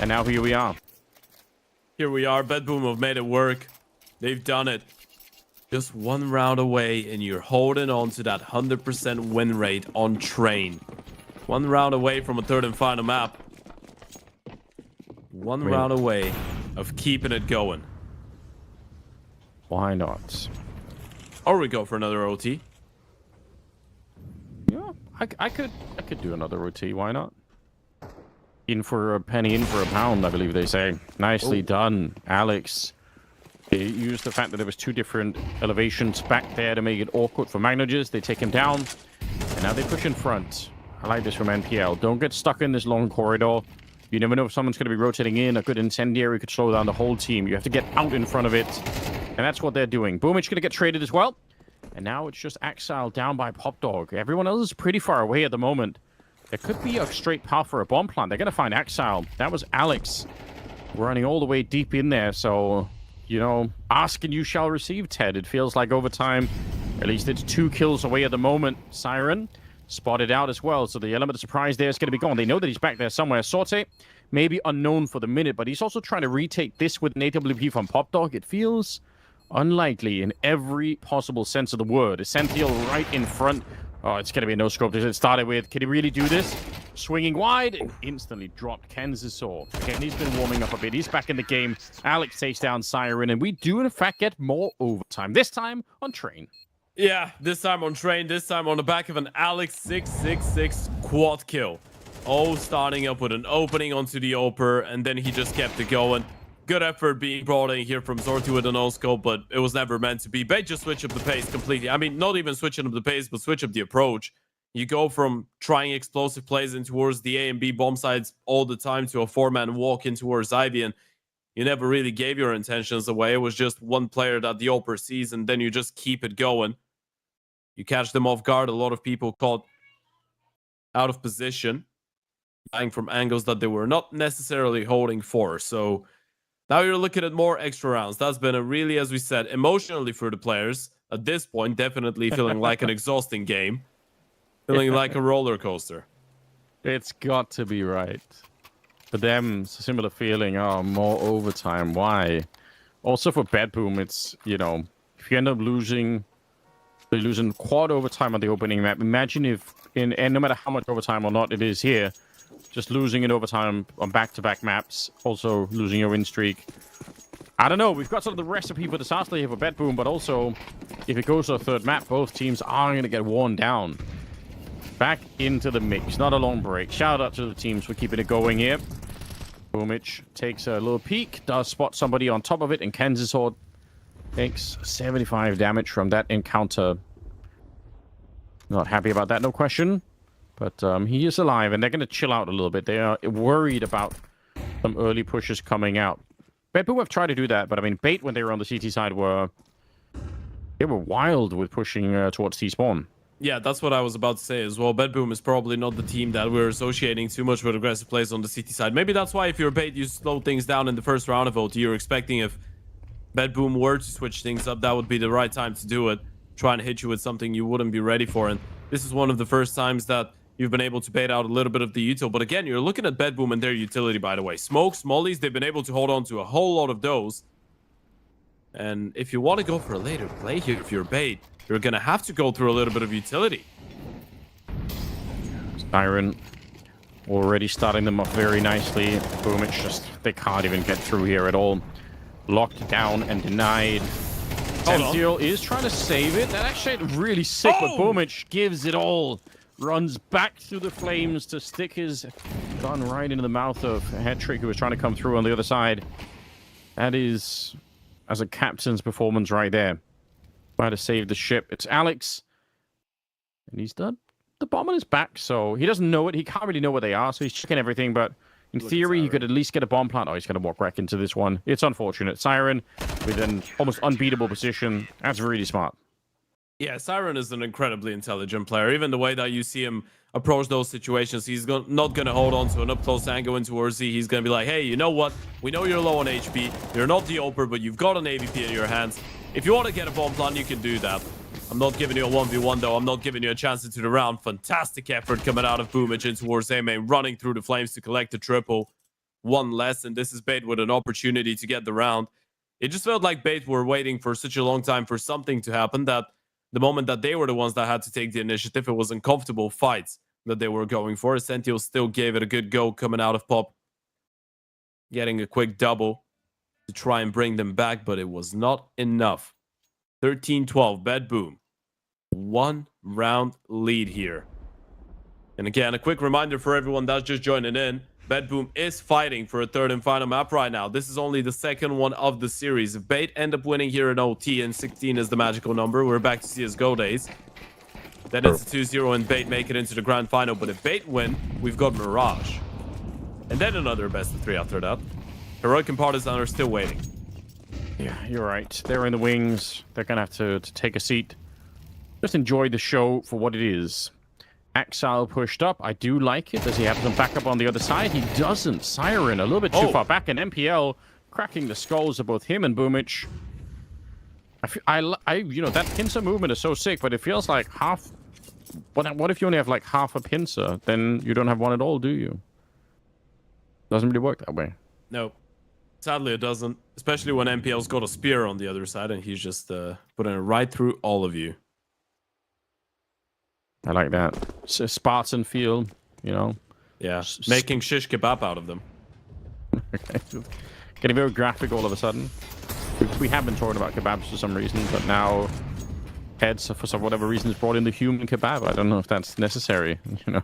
And now here we are. Here we are. Betboom have made it work. They've done it. Just 1 round away, and you're holding on to that 100% win rate on Train. 1 round away from a third and final map. 1 round away of keeping it going. Why not? Or we go for another OT. Yeah, I could do another OT. Why not? In for a penny, in for a pound, I believe they say. Nicely done, Alex. They used the fact that there was 2 different elevations back there to make it awkward for Magnages. They take him down, and now they push in front. I like this from NPL. Don't get stuck in this long corridor. You never know if someone's going to be rotating in. A good incendiary could slow down the whole team. You have to get out in front of it, and that's what they're doing. Boomich going to get traded as well. And now it's just Axile down by Popdog. Everyone else is pretty far away at the moment. There could be a straight path for a bomb plant. They're going to find Axile. That was Alex running all the way deep in there, so... You know, ask and you shall receive, Ted. It feels like overtime. At least it's 2 kills away at the moment. Siren spotted out as well, so the element of surprise there is going to be gone. They know that he's back there somewhere. Sorte, maybe unknown for the minute, but he's also trying to retake this with an AWP from Popdog. It feels unlikely in every possible sense of the word. Essential right in front. Oh, it's going to be a no-scope. It started with, can he really do this? Swinging wide and instantly dropped Kansas Saw. Again, he's been warming up a bit. He's back in the game. Alex takes down Siren, and we do, in fact, get more overtime. This time on Train. Yeah, this time on Train. This time on the back of an Alex 666 quad kill. Oh, starting up with an opening onto the Oper, and then he just kept it going. Good effort being brought in here from Zorti with a no-scope, but it was never meant to be. Bait just switch up the pace completely. I mean, not even switching up the pace, but switch up the approach. You go from trying explosive plays in towards the A and B bomb sides all the time to a 4-man walk in towards Ivy, and you never really gave your intentions away. It was just one player that the Oper sees, and then you just keep it going. You catch them off guard. A lot of people caught out of position, dying from angles that they were not necessarily holding for. So now you're looking at more extra rounds. That's been a really, as we said, emotionally for the players at this point, definitely feeling like an exhausting game. Feeling like a roller coaster. It's got to be right. For them, it's a similar feeling. Oh, more overtime. Why? Also for Bedboom, it's, you know, if you end up losing quad overtime on the opening map, imagine if, and no matter how much overtime or not it is here, just losing in overtime on back-to-back maps, also losing your win streak. I don't know. We've got sort of the recipe for disaster here for Bedboom, but also, if it goes to a 3rd map, both teams are going to get worn down. Back into the mix. Not a long break. Shout out to the teams for keeping it going here. Boomich takes a little peek, does spot somebody on top of it, and Kansas Horde takes 75 damage from that encounter. Not happy about that, no question. But he is alive, and they're going to chill out a little bit. They are worried about some early pushes coming out. Bedboom have tried to do that, but I mean, Bait, when they were on the CT side, were wild with pushing towards T-spawn. Yeah, that's what I was about to say as well. Bedboom is probably not the team that we're associating too much with aggressive plays on the CT side. Maybe that's why if you're Bait, you slow things down in the first round of OT. You're expecting if Bedboom were to switch things up, that would be the right time to do it. Try and hit you with something you wouldn't be ready for. And this is one of the first times that you've been able to bait out a little bit of the util. But again, you're looking at Bedboom and their utility, by the way. Smokes, mollies, they've been able to hold on to a whole lot of those. And if you want to go for a later play here, if you're Bait, you're going to have to go through a little bit of utility. Siren already starting them off very nicely. Boom, it's just, they can't even get through here at all. Locked down and denied. Sentinel is trying to save it. That actually really sick, but Boomich gives it all. Runs back through the flames to stick his gun right into the mouth of Hetrick, who was trying to come through on the other side. That is, as a captain's performance right there. Trying to save the ship. It's Alex. And he's done the bomb on his back, so he doesn't know it. He can't really know where they are, so he's checking everything, but in theory, he could at least get a bomb plant. Oh, he's going to walk back into this one. It's unfortunate. Siren with an almost unbeatable position. That's really smart. Yeah, Siren is an incredibly intelligent player. Even the way that you see him approach those situations, he's not going to hold on to an up-close angle into RZ. He's going to be like, hey, you know what? We know you're low on HP. You're not the Oper, but you've got an AVP in your hands. If you want to get a bomb plant, you can do that. I'm not giving you a 1v1, though. I'm not giving you a chance into the round. Fantastic effort coming out of Boomich in towards A-main, running through the flames to collect the triple. One less, and this is Bait with an opportunity to get the round. It just felt like Bait were waiting for such a long time for something to happen that the moment that they were the ones that had to take the initiative, it was uncomfortable fights that they were going for. Essential still gave it a good go coming out of Pop, getting a quick double to try and bring them back, but it was not enough. 13-12, Bedboom. 1 round lead here. And again, a quick reminder for everyone that's just joining in. Bedboom is fighting for a third and final map right now. This is only the second one of the series. If Bait end up winning here in OT and 16 is the magical number, we're back to CSGO days. Then it's a 2-0 and Bait make it into the grand final. But if Bait win, we've got Mirage. And then another best of 3 after that. Heroic and Partizan are still waiting. Yeah, you're right. They're in the wings. They're going to have to take a seat. Just enjoy the show for what it is. Axile pushed up. I do like it. Does he have some backup on the other side? He doesn't. Siren a little bit too far back. And MPL cracking the skulls of both him and Boomich. That pincer movement is so sick, but it feels like half... What if you only have like half a pincer? Then you don't have one at all, do you? Doesn't really work that way. No. Sadly, it doesn't. Especially when MPL's got a spear on the other side and he's just putting it right through all of you. I like that. It's a Spartan feel, you know. Yeah, making shish kebab out of them. Getting very graphic all of a sudden. We have been talking about kebabs for some reason, but now Heads, for some whatever reason, has brought in the human kebab. I don't know if that's necessary, you know.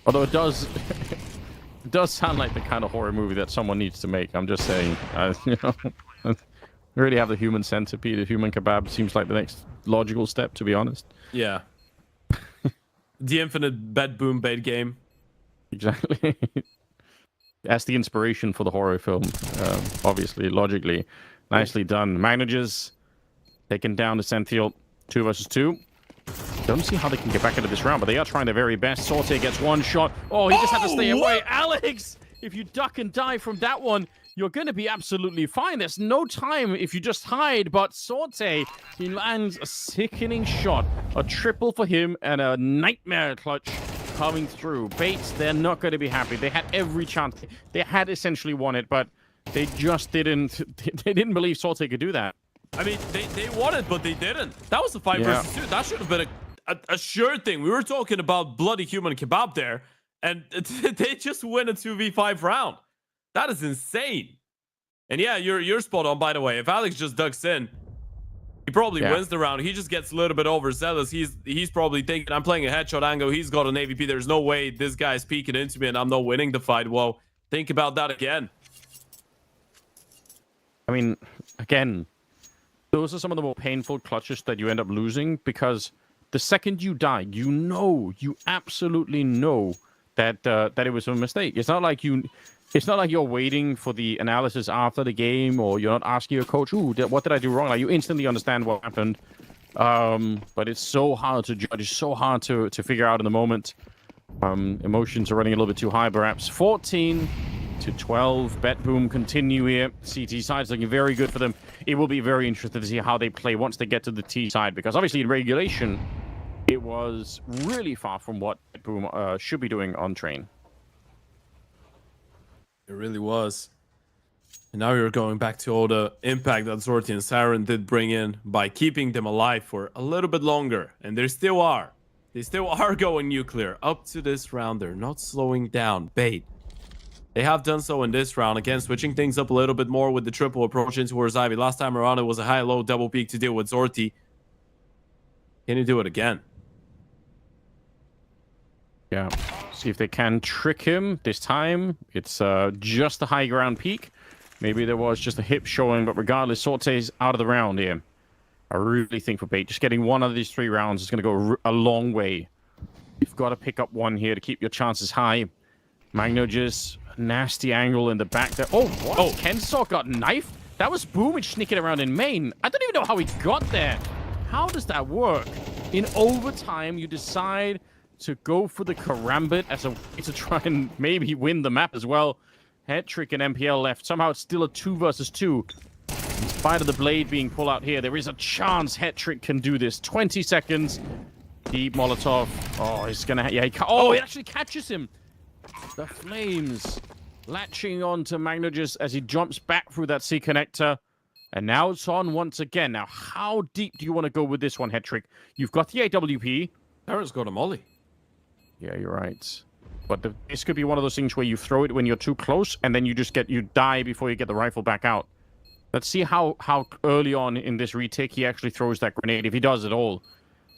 Although it does, it does sound like the kind of horror movie that someone needs to make. I'm just saying, you know. We already have the human centipede. The human kebab seems like the next logical step, to be honest. Yeah. The infinite Bedboom Bait game. Exactly. That's the inspiration for the horror film, obviously, logically. Nicely done. Manages taken down the Senthiel 2 versus 2. Don't see how they can get back into this round, but they are trying their very best. Sorte gets one shot. Oh, he just had to stay away. Alex, if you duck and dive from that one, you're going to be absolutely fine. There's no time if you just hide, but Sorte, he lands a sickening shot. A triple for him and a nightmare clutch coming through. Bates, they're not going to be happy. They had every chance. They had essentially won it, but they just didn't. They didn't believe Sorte could do that. I mean, they won it, but they didn't. That was a 5 versus 2. That should have been a sure thing. We were talking about bloody human kebab there, and they just win a 2v5 round. That is insane. And yeah, you're spot on, by the way. If Alex just ducks in, he probably wins the round. He just gets a little bit overzealous. He's probably thinking, I'm playing a headshot angle. He's got an AVP. There's no way this guy's peeking into me and I'm not winning the fight. Well, think about that again. I mean, again, those are some of the more painful clutches that you end up losing, because the second you die, you absolutely know that it was a mistake. It's not like you're waiting for the analysis after the game, or you're not asking your coach, "Ooh, what did I do wrong?" Like, you instantly understand what happened. But it's so hard to judge. It's so hard to figure out in the moment. Emotions are running a little bit too high, perhaps. 14-12. Bedboom continue here. CT side's looking very good for them. It will be very interesting to see how they play once they get to the T side, because obviously in regulation, it was really far from what Bedboom should be doing on train. It really was. And now you're going back to all the impact that Zorti and Siren did bring in by keeping them alive for a little bit longer. And they still are. They still are going nuclear. Up to this round, they're not slowing down. Bait. They have done so in this round. Again, switching things up a little bit more with the triple approach into Ivy. Last time around, it was a high-low double peak to deal with Zorti. Can you do it again? Yeah. See if they can trick him this time. It's just a high ground peak. Maybe there was just a hip showing, but regardless, Sorte's out of the round here. I really think for Bait, just getting one of these 3 rounds is going to go a long way. You've got to pick up one here to keep your chances high. Magno just nasty angle in the back there. Oh, what? Oh, Kensock got knifed? That was Boomich sneaking around in main. I don't even know how he got there. How does that work? In overtime, you decide to go for the Karambit as a way to try and maybe win the map as well. Hetrick and MPL left. Somehow it's still a 2 versus 2. In spite of the blade being pulled out here, there is a chance Hetrick can do this. 20 seconds. Deep Molotov. Oh, he's gonna... Yeah, he actually catches him. The flames latching on to Magnogis as he jumps back through that C connector. And now it's on once again. Now, how deep do you want to go with this one, Hetrick? You've got the AWP. Aaron's got a molly. Yeah, you're right. But this could be one of those things where you throw it when you're too close, and then you die before you get the rifle back out. Let's see how early on in this retake he actually throws that grenade, if he does at all.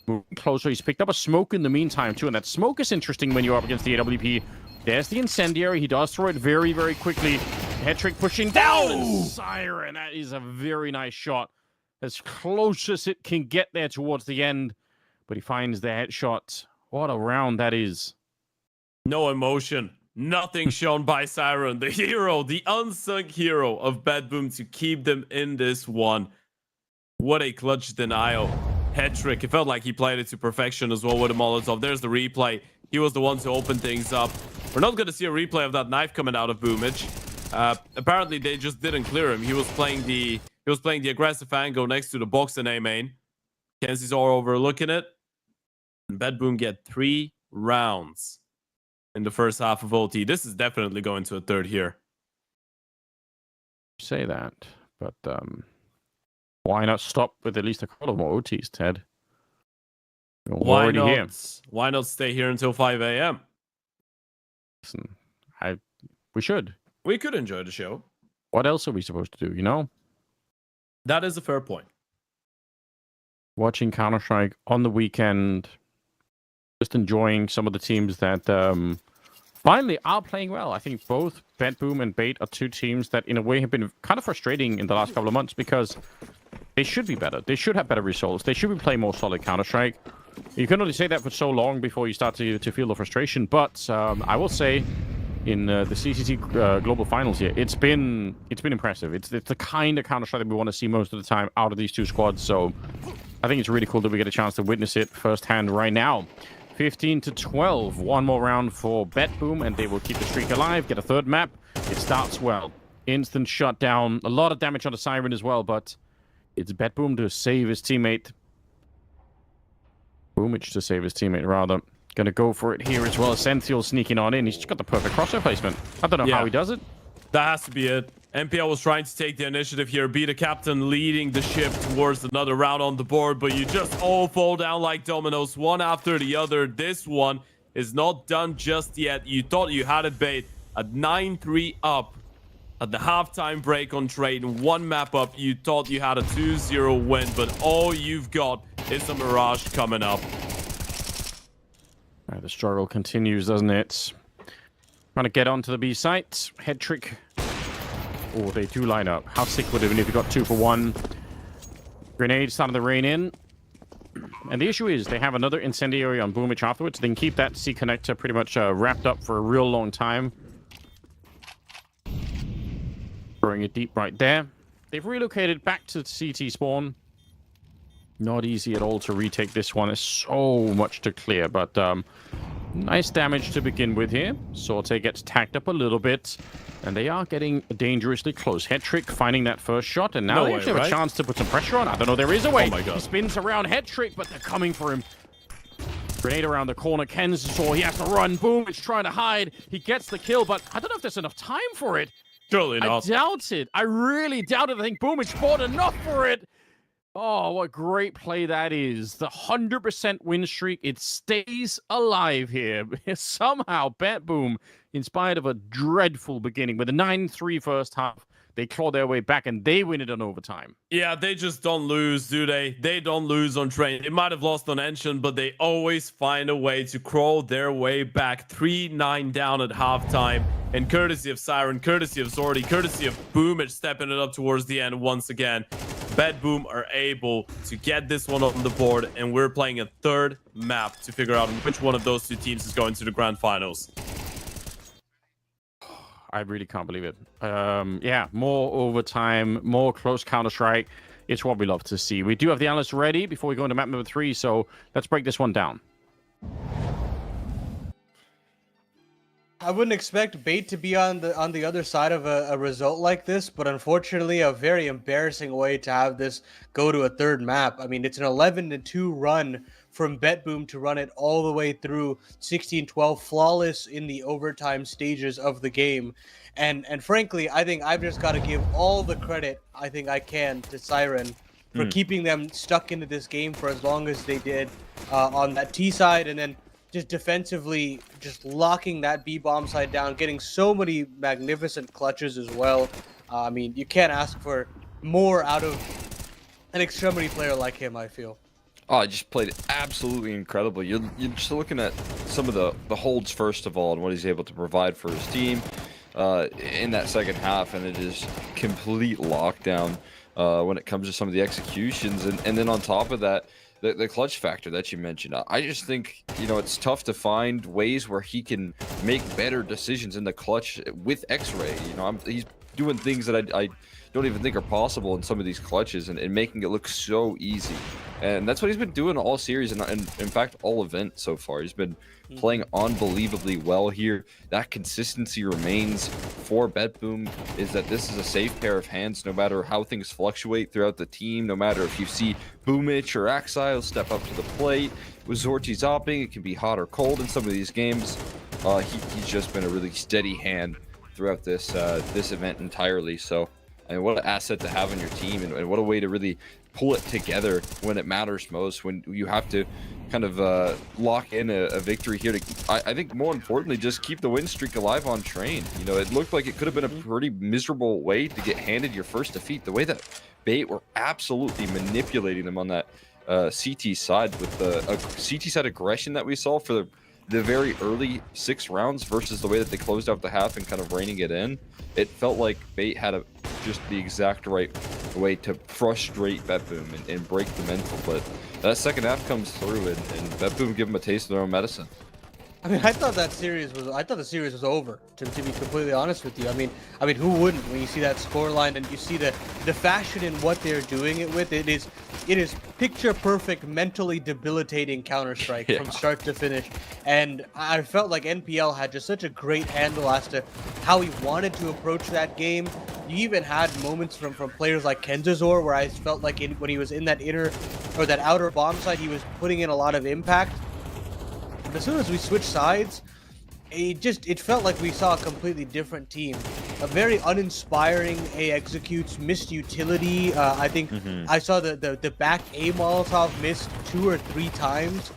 Moving closer, he's picked up a smoke in the meantime, too, and that smoke is interesting when you're up against the AWP. There's the incendiary. He does throw it very, very quickly. Head trick pushing down. And Siren, that is a very nice shot. As close as it can get there towards the end. But he finds the headshot. What a round that is. No emotion. Nothing shown by Siren, the hero, the unsung hero of Bad Boom to keep them in this one. What a clutch denial. Head trick. It felt like he played it to perfection as well with a Molotov. There's the replay. He was the one to open things up. We're not going to see a replay of that knife coming out of Boomage. Apparently, they just didn't clear him. He was playing the aggressive angle next to the box in A main. Kenzie's all overlooking it. And Bad Boom get 3 rounds in the first half of OT. This is definitely going to a third here. Say that, but why not stop with at least a couple of more OTs, Ted? We're already here. Why not stay here until 5 a.m.? Listen, we should. We could enjoy the show. What else are we supposed to do, you know? That is a fair point. Watching Counter-Strike on the weekend, just enjoying some of the teams that finally are playing well. I think both Bad Boom and Bait are 2 teams that in a way have been kind of frustrating in the last couple of months because they should be better. They should have better results. They should be playing more solid Counter-Strike. You can only say that for so long before you start to feel the frustration, but I will say in the CCT Global Finals here, it's been impressive. It's the kind of Counter-Strike that we want to see most of the time out of these 2 squads, so I think it's really cool that we get a chance to witness it firsthand right now. 15-12. One more round for Bet Boom, and they will keep the streak alive, get a third map. It starts well. Instant shutdown. A lot of damage on the Siren as well, but it's Bet Boom to save his teammate. Boomage to save his teammate, rather. Gonna go for it here as well. Essential sneaking on in. He's just got the perfect crosshair placement. I don't know how he does it. That has to be it. MPL was trying to take the initiative here, be the captain leading the ship towards another round on the board, but you just all fall down like dominoes, one after the other. This one is not done just yet. You thought you had it, Bait, at 9-3 up at the halftime break on trade, and 1 map up. You thought you had a 2-0 win, but all you've got is a Mirage coming up. The struggle continues, doesn't it? Trying to get onto the B site. Head trick. Oh, they do line up. How sick would it have been if you got 2 for 1? Grenade starting to rain in. And the issue is they have another incendiary on Boomage afterwards. They can keep that C connector pretty much wrapped up for a real long time. Throwing it deep right there. They've relocated back to CT spawn. Not easy at all to retake this one. There's so much to clear, but nice damage to begin with here. Sorte gets tacked up a little bit, and they are getting dangerously close. Head trick finding that first shot, and now they actually have a chance to put some pressure on. I don't know, there is a way. Oh my God. He spins around Head trick, but they're coming for him. Grenade around the corner. Ken's saw he has to run. Boom, it's trying to hide. He gets the kill, but I don't know if there's enough time for it. Surely not. I doubt it. I really doubt it. I think Boomage fought enough for it. Oh, what great play that is. The 100% win streak, it stays alive here. Somehow, Bet Boom, in spite of a dreadful beginning, with a 9-3 first half, they claw their way back and they win it on overtime. Yeah, they just don't lose, do they? They don't lose on train. They might have lost on Ancient, but they always find a way to crawl their way back. 3-9 down at halftime. And courtesy of Siren, courtesy of Zordy, courtesy of Boomage stepping it up towards the end once again, Bad Boom are able to get this one on the board, and we're playing a third map to figure out which one of those 2 teams is going to the grand finals. I really can't believe it. Yeah, more overtime, more close Counter-Strike. It's what we love to see. We do have the analysts ready before we go into map number 3, so let's break this one down. I wouldn't expect Bait to be on the other side of a result like this, but unfortunately a very embarrassing way to have this go to a third map. I mean, it's an 11-2 run from Bet Boom to run it all the way through 16-12, flawless in the overtime stages of the game. And frankly, I think I've just got to give all the credit I think I can to Siren for keeping them stuck into this game for as long as they did on that T side, and then just defensively, just locking that B bomb side down, getting so many magnificent clutches as well. I mean, you can't ask for more out of an extremity player like him, I feel. Oh, he just played absolutely incredible. You're just looking at some of the holds first of all and what he's able to provide for his team in that second half, and it is complete lockdown when it comes to some of the executions, and then on top of that, the clutch factor that you mentioned. I just think, you know, it's tough to find ways where he can make better decisions in the clutch with X-Ray. You know, he's doing things that I don't even think are possible in some of these clutches, and making it look so easy. And that's what he's been doing all series, and in fact all event so far. He's been playing unbelievably well here. That consistency remains for BetBoom, is that this is a safe pair of hands no matter how things fluctuate throughout the team, no matter if you see Boomich or Axile step up to the plate. With Zorti zopping, it can be hot or cold in some of these games. He's just been a really steady hand throughout this event entirely. So, I mean, what an asset to have on your team, and what a way to really pull it together when it matters most, when you have to kind of lock in a victory here to, I think more importantly, just keep the win streak alive on Train. You know, it looked like it could have been a pretty miserable way to get handed your first defeat. The way that Bait were absolutely manipulating them on that CT side, with the CT side aggression that we saw for the very early 6 rounds versus the way that they closed out the half and kind of reining it in. It felt like Bait had just the exact right way to frustrate BetBoom and break the mental, but that second half comes through, and BetBoom give them a taste of their own medicine. I mean, I thought the series was over. To be completely honest with you, I mean, who wouldn't when you see that scoreline and you see the fashion in what they're doing it with? It is picture perfect, mentally debilitating Counter-Strike from start to finish. And I felt like NPL had just such a great handle as to how he wanted to approach that game. You even had moments from players like Kenzazor where I felt like when he was in that that outer bomb side, he was putting in a lot of impact. But as soon as we switched sides, it felt like we saw a completely different team. A very uninspiring A executes, missed utility. I think I saw the back A Molotov missed 2 or 3 times,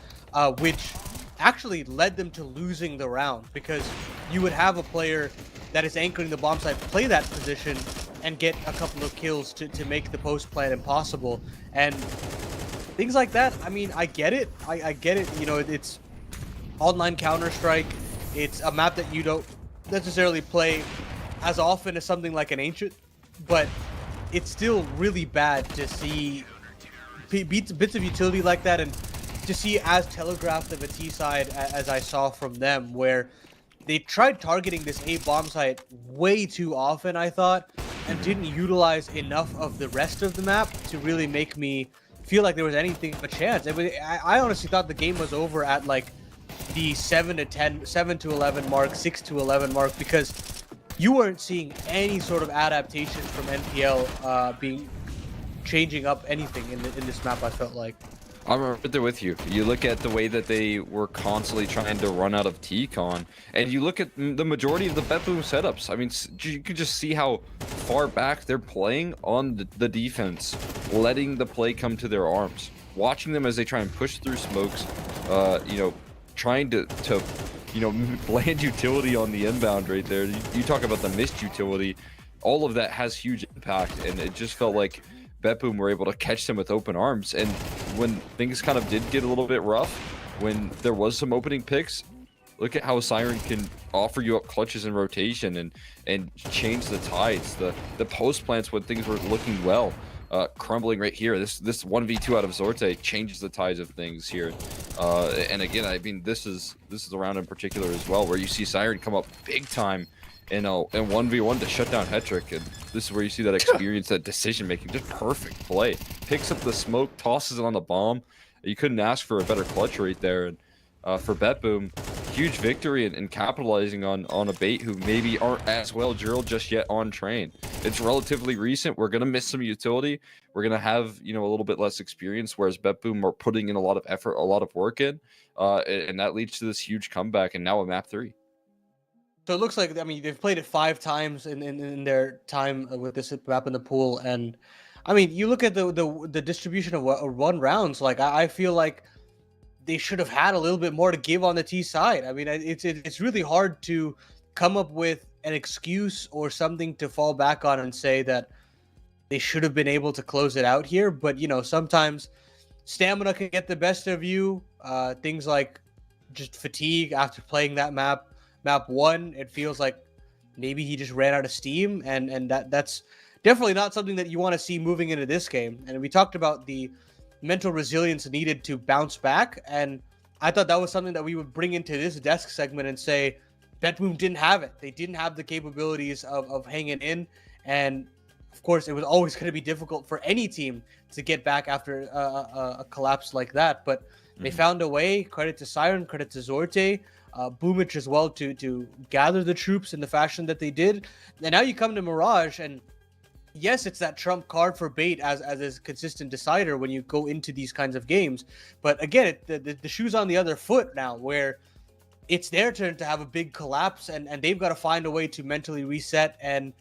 which actually led them to losing the round, because you would have a player that is anchoring the bomb site play that position and get a couple of kills to make the post plan impossible. And things like that, I mean, I get it. I get it. You know, it's online Counter-Strike. It's a map that you don't necessarily play as often as something like an Ancient, but it's still really bad to see bits of utility like that, and to see as telegraphed of a T side as I saw from them, where they tried targeting this A bomb site way too often, I thought, and didn't utilize enough of the rest of the map to really make me feel like there was anything of a chance. I honestly thought the game was over at like the 7 to 11 mark, 6 to 11 mark, because you weren't seeing any sort of adaptations from NPL changing up anything in this map. I felt like. I'm right there with you. You look at the way that they were constantly trying to run out of T-Con, and you look at the majority of the BetBoom setups. I mean, you can just see how far back they're playing on the defense, letting the play come to their arms, watching them as they try and push through smokes, you know, trying to you know, land utility on the inbound right there. You talk about the missed utility. All of that has huge impact, and it just felt like BetBoom were able to catch them with open arms. And when things kind of did get a little bit rough, when there was some opening picks, look at how Siren can offer you up clutches in rotation and change the tides. The post plants when things were looking well, crumbling right here. This 1v2 out of Zorte changes the tides of things here. And again, I mean, this is a round in particular as well, where you see Siren come up big time in 1v1 to shut down Hetrick, and this is where you see that experience, that decision making, just perfect play. Picks up the smoke, tosses it on the bomb. You couldn't ask for a better clutch right there. And for BetBoom, huge victory and capitalizing on a Bait who maybe aren't as well drilled just yet on Train. It's relatively recent. We're gonna miss some utility. We're gonna have, you know, a little bit less experience, whereas BetBoom are putting in a lot of effort, a lot of work in, and that leads to this huge comeback and now a map 3. So it looks like, I mean, they've played it 5 times in their time with this map in the pool, and I mean, you look at the distribution of 1 rounds. Like I feel like they should have had a little bit more to give on the T side. I mean, it's really hard to come up with an excuse or something to fall back on and say that they should have been able to close it out here. But you know, sometimes stamina can get the best of you. Things like just fatigue after playing that map 1. It feels like maybe he just ran out of steam, and that's definitely not something that you want to see moving into this game. And we talked about the mental resilience needed to bounce back, and I thought that was something that we would bring into this desk segment and say BetBoom didn't have it. They didn't have the capabilities of hanging in, and of course it was always going to be difficult for any team to get back after a collapse like that, but they found a way. Credit to Siren, credit to Zorte, Boomich as well, to gather the troops in the fashion that they did. And now you come to Mirage, and yes, it's that trump card for Bait as a consistent decider when you go into these kinds of games. But again, the shoe's on the other foot now, where it's their turn to have a big collapse, and they've got to find a way to mentally reset and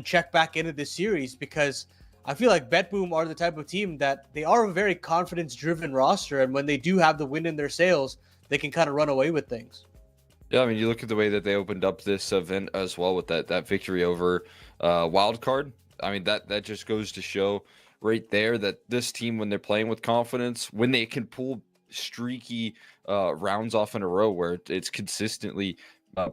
check back into this series, because I feel like BetBoom are the type of team that they are a very confidence-driven roster, and when they do have the wind in their sails, they can kind of run away with things. Yeah, I mean, you look at the way that they opened up this event as well with that victory over Wildcard. I mean, that just goes to show right there that this team, when they're playing with confidence, when they can pull streaky rounds off in a row where it's consistently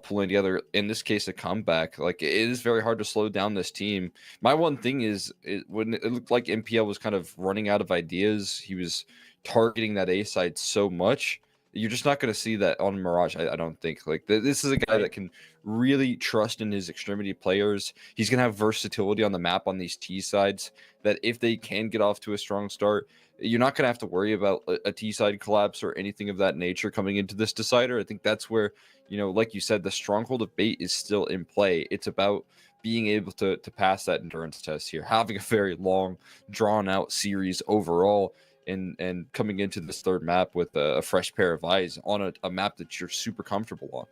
pulling together, in this case a comeback, like, it is very hard to slow down this team. My one thing is, when it looked like MPL was kind of running out of ideas, he was targeting that A side so much, you're just not going to see that on Mirage. I don't think. Like, this is a guy that can really trust in his extremity players. He's going to have versatility on the map on these T sides, that if they can get off to a strong start, you're not going to have to worry about a T side collapse or anything of that nature coming into this decider. I think that's where, like you said, the stronghold of Bait is still in play. It's about being able to pass that endurance test here, having a very long, drawn out series overall, and coming into this third map with a fresh pair of eyes on a map that you're super comfortable on.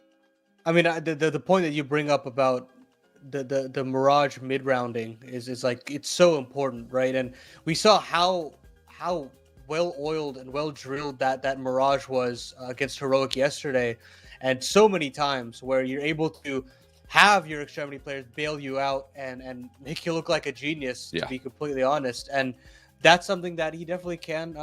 I mean, the point that you bring up about the Mirage mid rounding is like, it's so important, right? And we saw how well oiled and well drilled that Mirage was against Heroic yesterday, and so many times where you're able to have your extremity players bail you out and make you look like a genius, to be completely honest. And that's something that he definitely can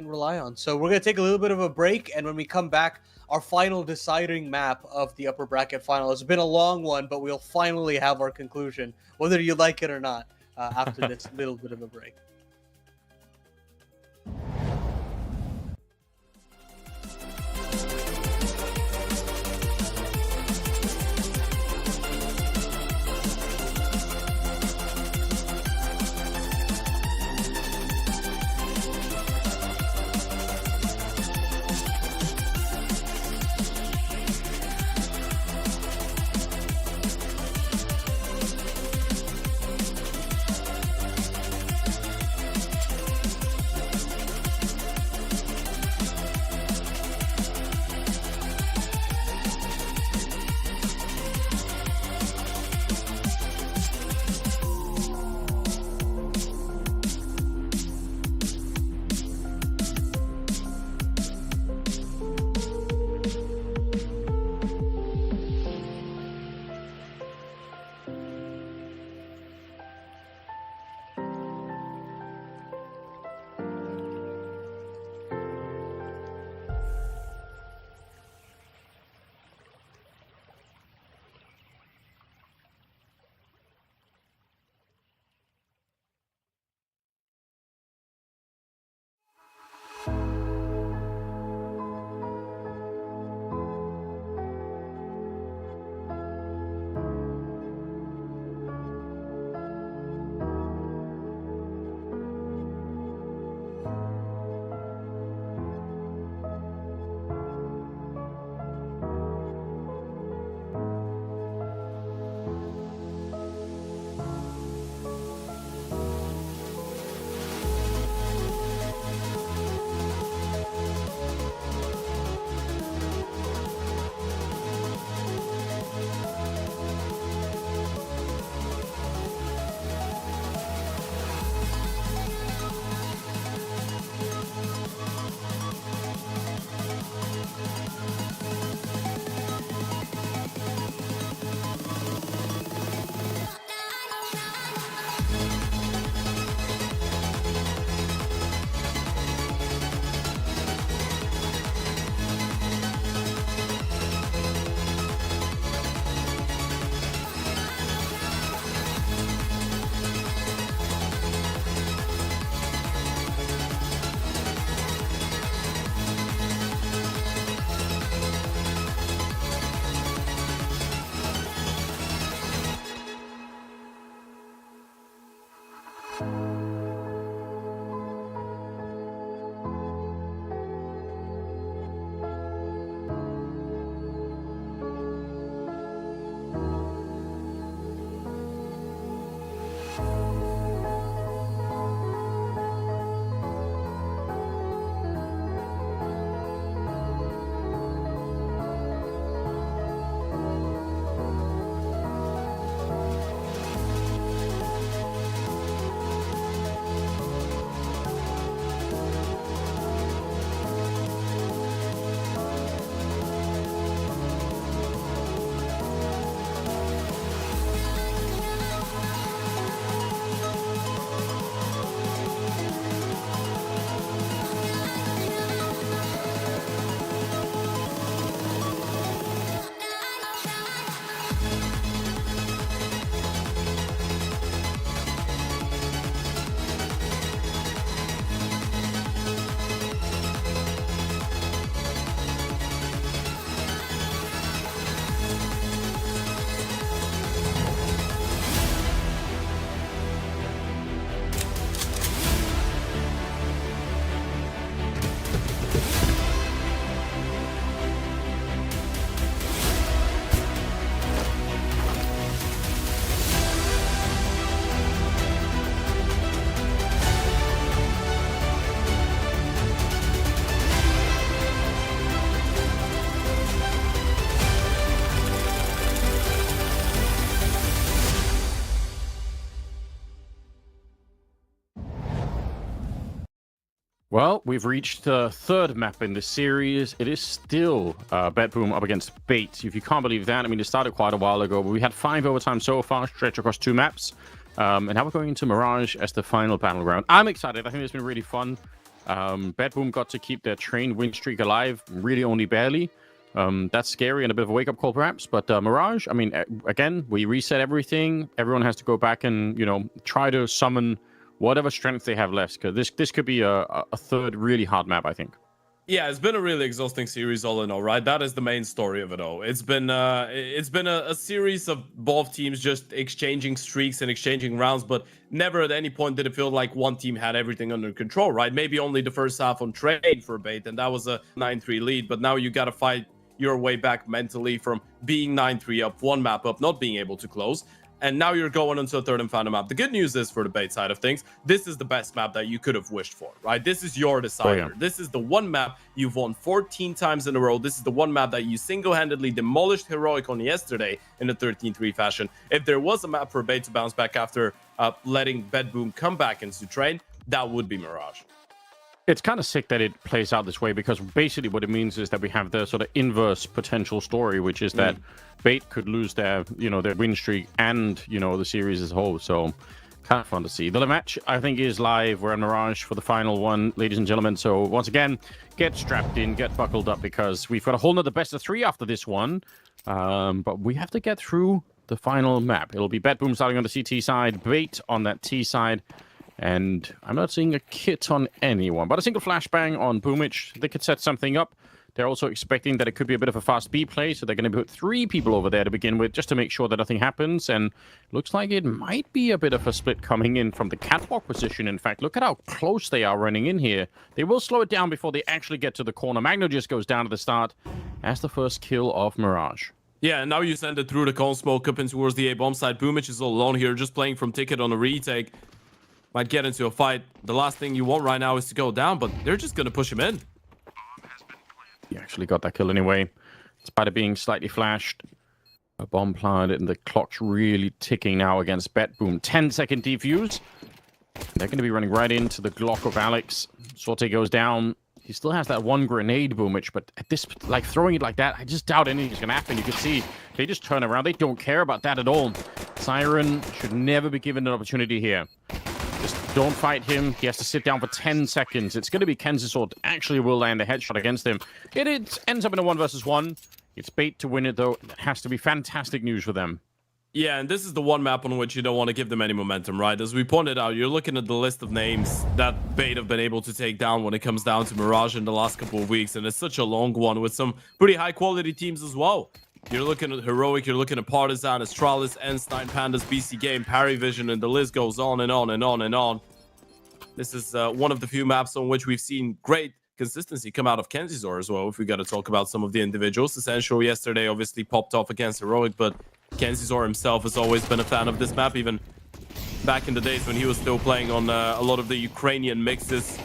rely on. So we're going to take a little bit of a break, and when we come back, our final deciding map of the upper bracket final. It's been a long one, but we'll finally have our conclusion, whether you like it or not, after this little bit of a break. Well, we've reached the third map in this series. It is still Bedboom up against Bait. If you can't believe that, I mean, it started quite a while ago, but we had 5 overtime so far, stretched across 2 maps. And now we're going into Mirage as the final battleground. I'm excited. I think it's been really fun. Bedboom got to keep their train win streak alive, really only barely. That's scary and a bit of a wake-up call, perhaps. But Mirage, I mean, again, we reset everything. Everyone has to go back and, try to summon whatever strength they have left. Because this could be a third really hard map, I think. Yeah, it's been a really exhausting series all in all, right? That is the main story of it all. It's been a series of both teams just exchanging streaks and exchanging rounds, but never at any point did it feel like one team had everything under control, right? Maybe only the first half on trade for Bait, and that was a 9-3 lead, but now you got to fight your way back mentally from being 9-3 up, 1 map up, not being able to close. And now you're going into a third and final map. The good news is for the Bait side of things, this is the best map that you could have wished for, right? This is your decider. Oh, yeah. This is the one map you've won 14 times in a row. This is the one map that you single-handedly demolished Heroic on yesterday in a 13-3 fashion. If there was a map for Bait to bounce back after letting Bedboom come back into train, that would be Mirage. It's kind of sick that it plays out this way, because basically what it means is that we have the sort of inverse potential story, which is that Bait could lose their win streak and, the series as a whole. So kind of fun to see. The match, I think, is live. We're in Mirage for the final one, ladies and gentlemen. So once again, get strapped in, get buckled up, because we've got a whole nother best of 3 after this one. But we have to get through the final map. It'll be Bedboom starting on the CT side, Bait on that T side. And I'm not seeing a kit on anyone, but a single flashbang on Boomich. They could set something up. They're also expecting that it could be a bit of a fast B play, so they're going to put 3 people over there to begin with, just to make sure that nothing happens. And looks like it might be a bit of a split coming in from the catwalk position. In fact, look at how close they are running in here. They will slow it down before they actually get to the corner. Magno just goes down to the start as the first kill of Mirage. Yeah, and now you send it through the cone smoke up in towards the A-bomb side. Boomich is all alone here, just playing from ticket on a retake. Might get into a fight. The last thing you want right now is to go down, but they're just going to push him in. He actually got that kill anyway, despite it being slightly flashed. A bomb planted, and the clock's really ticking now against Bedboom. 10-second defuse. They're going to be running right into the Glock of Alex. Sorte goes down. He still has that 1 grenade, Boomich, but at this, throwing it like that, I just doubt anything's going to happen. You can see they just turn around. They don't care about that at all. Siren should never be given an opportunity here. Just don't fight him. He has to sit down for 10 seconds. It's going to be Kenzisor actually will land a headshot against him. It ends up in a 1 versus 1. It's Bait to win it, though. It has to be fantastic news for them. Yeah, and this is the one map on which you don't want to give them any momentum, right? As we pointed out, you're looking at the list of names that Bait have been able to take down when it comes down to Mirage in the last couple of weeks, and it's such a long one with some pretty high-quality teams as well. You're looking at Heroic, you're looking at Partizan, Astralis, Enstein, Pandas, BC Game, Parry Vision, and the list goes on and on and on and on. This is one of the few maps on which we've seen great consistency come out of Kenzisor as well, if we got to talk about some of the individuals. Essential yesterday obviously popped off against Heroic, but Kenzisor himself has always been a fan of this map, even back in the days when he was still playing on a lot of the Ukrainian mixes,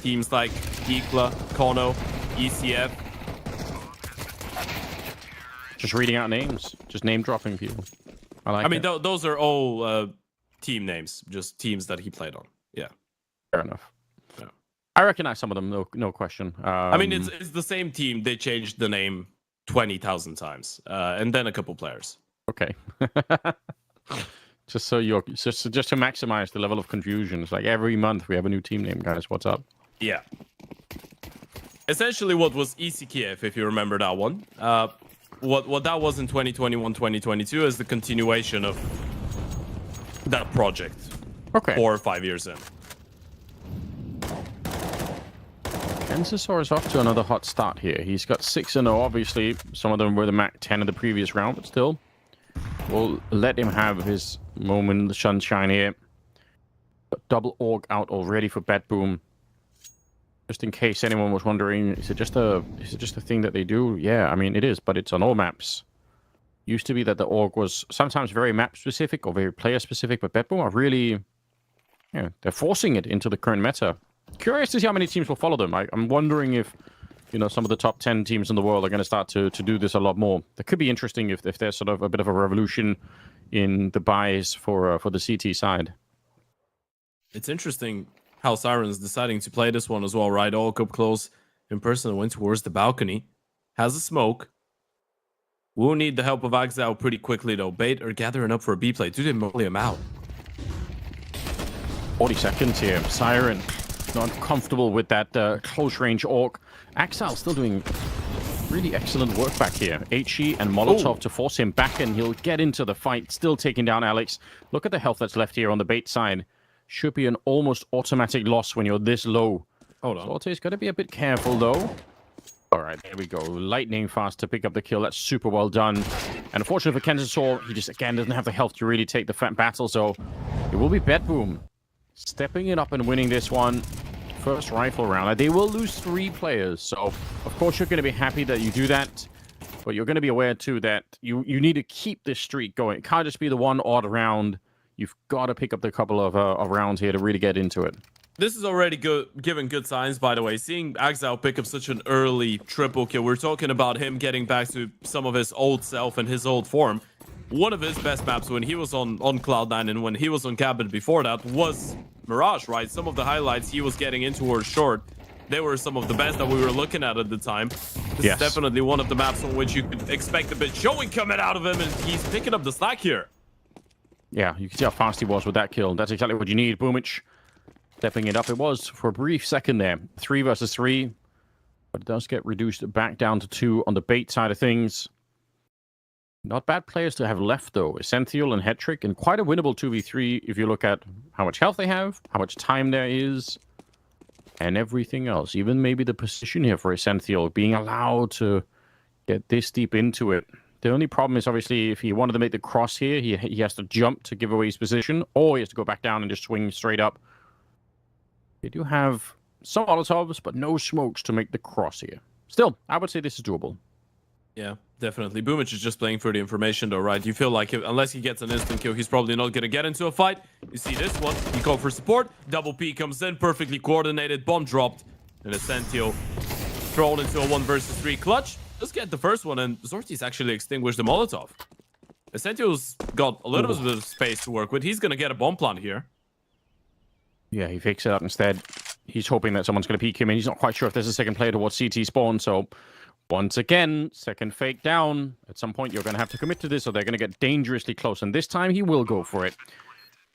teams like Ikla, Kono, ECF. Just reading out names, just name dropping people. I mean, those are all team names, just teams that he played on. Yeah, fair enough. Yeah. I recognize some of them, no question. I mean, it's the same team. They changed the name 20,000 times, and then a couple players. Okay. just to maximize the level of confusion. It's like every month we have a new team name, guys. What's up? Yeah. Essentially, what was EC Kiev, if you remember that one. What that was in 2021, 2022 is the continuation of that project. Okay. 4 or 5 years in. Kenzisor is off to another hot start here. He's got 6-0. Obviously, some of them were the MAC 10 in the previous round, but still, we'll let him have his moment in the sunshine here. Double org out already for Bedboom. Just in case anyone was wondering, is it just a thing that they do? Yeah, I mean it is, but it's on all maps. Used to be that the org was sometimes very map specific or very player specific, but Bedboom are really, they're forcing it into the current meta. Curious to see how many teams will follow them. I'm wondering if, some of the top 10 teams in the world are going to start to do this a lot more. That could be interesting if there's sort of a bit of a revolution in the buys for the CT side. It's interesting how Siren's deciding to play this one as well, right? All up close in person and went towards the balcony. Has a smoke. We'll need the help of Axel pretty quickly, though. Bait are gathering up for a B play. Do they molly him out? 40 seconds here. Siren not comfortable with that close range orc. Axel still doing really excellent work back here. HE and Molotov to force him back, and he'll get into the fight, still taking down Alex. Look at the health that's left here on the bait side. Should be an almost automatic loss when you're this low. Hold on. Sorte's got to be a bit careful, though. All right, there we go. Lightning fast to pick up the kill. That's super well done. And unfortunately for Kenzasaur, he just, again, doesn't have the health to really take the battle, so it will be Bedboom stepping it up and winning this one. First rifle round. They will lose 3 players, so of course you're going to be happy that you do that, but you're going to be aware, too, that you need to keep this streak going. It can't just be the one odd round. You've got to pick up the couple of rounds here to really get into it. This is already giving good signs, by the way. Seeing Axel pick up such an early triple kill, we're talking about him getting back to some of his old self and his old form. One of his best maps when he was on Cloud9 and when he was on Cabin before that was Mirage, right? Some of the highlights he was getting in towards short, they were some of the best that we were looking at the time. This is definitely one of the maps on which you could expect a bit showing coming out of him, and he's picking up the slack here. Yeah, you can see how fast he was with that kill. That's exactly what you need. Boomich stepping it up. It was for a brief second there. 3 versus 3. But it does get reduced back down to 2 on the bait side of things. Not bad players to have left, though. Essential and Hetrick, and quite a winnable 2v3 if you look at how much health they have, how much time there is, and everything else. Even maybe the position here for Essential, being allowed to get this deep into it. The only problem is, obviously, if he wanted to make the cross here, he has to jump to give away his position, or he has to go back down and just swing straight up. They do have some Molotovs, but no smokes to make the cross here. Still, I would say this is doable. Yeah, definitely. Boomich is just playing for the information, though, right? You feel like unless he gets an instant kill, he's probably not going to get into a fight. You see this one. He called for support. Double P comes in, perfectly coordinated. Bomb dropped. And Essential thrown into a 1 versus 3 clutch. Let's get the first one, and Zorti's actually extinguished the Molotov. Essential's got a little bit of space to work with. He's going to get a bomb plant here. Yeah, he fakes it up instead. He's hoping that someone's going to peek him in. He's not quite sure if there's a second player towards CT spawn, so once again, second fake down. At some point, you're going to have to commit to this, or they're going to get dangerously close, and this time he will go for it.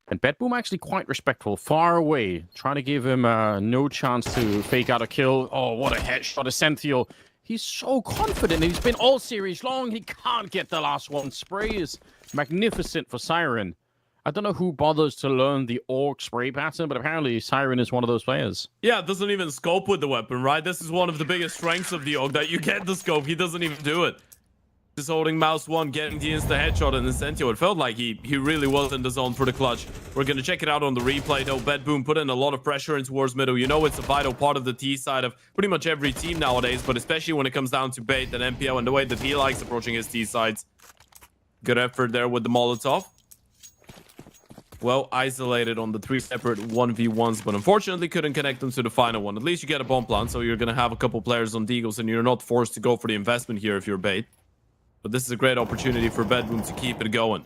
And Bedboom actually quite respectful, far away, trying to give him no chance to fake out a kill. Oh, what a headshot, Essential. He's so confident. He's been all series long. He can't get the last one. Spray is magnificent for Siren. I don't know who bothers to learn the orc spray pattern, but apparently Siren is one of those players. Yeah, it doesn't even scope with the weapon, right? This is one of the biggest strengths of the orc, that you get the scope. He doesn't even do it. Just holding mouse 1, getting the insta headshot and Essential. It felt like he really was in the zone for the clutch. We're going to check it out on the replay, though. Bedboom put in a lot of pressure in towards middle. You know it's a vital part of the T side of pretty much every team nowadays, but especially when it comes down to Bait and MPL and the way that he likes approaching his T sides. Good effort there with the Molotov. Well isolated on the 3 separate 1v1s, but unfortunately couldn't connect them to the final one. At least you get a bomb plant, so you're going to have a couple players on Deagles, and you're not forced to go for the investment here if you're Bait. But this is a great opportunity for Bedboom to keep it going.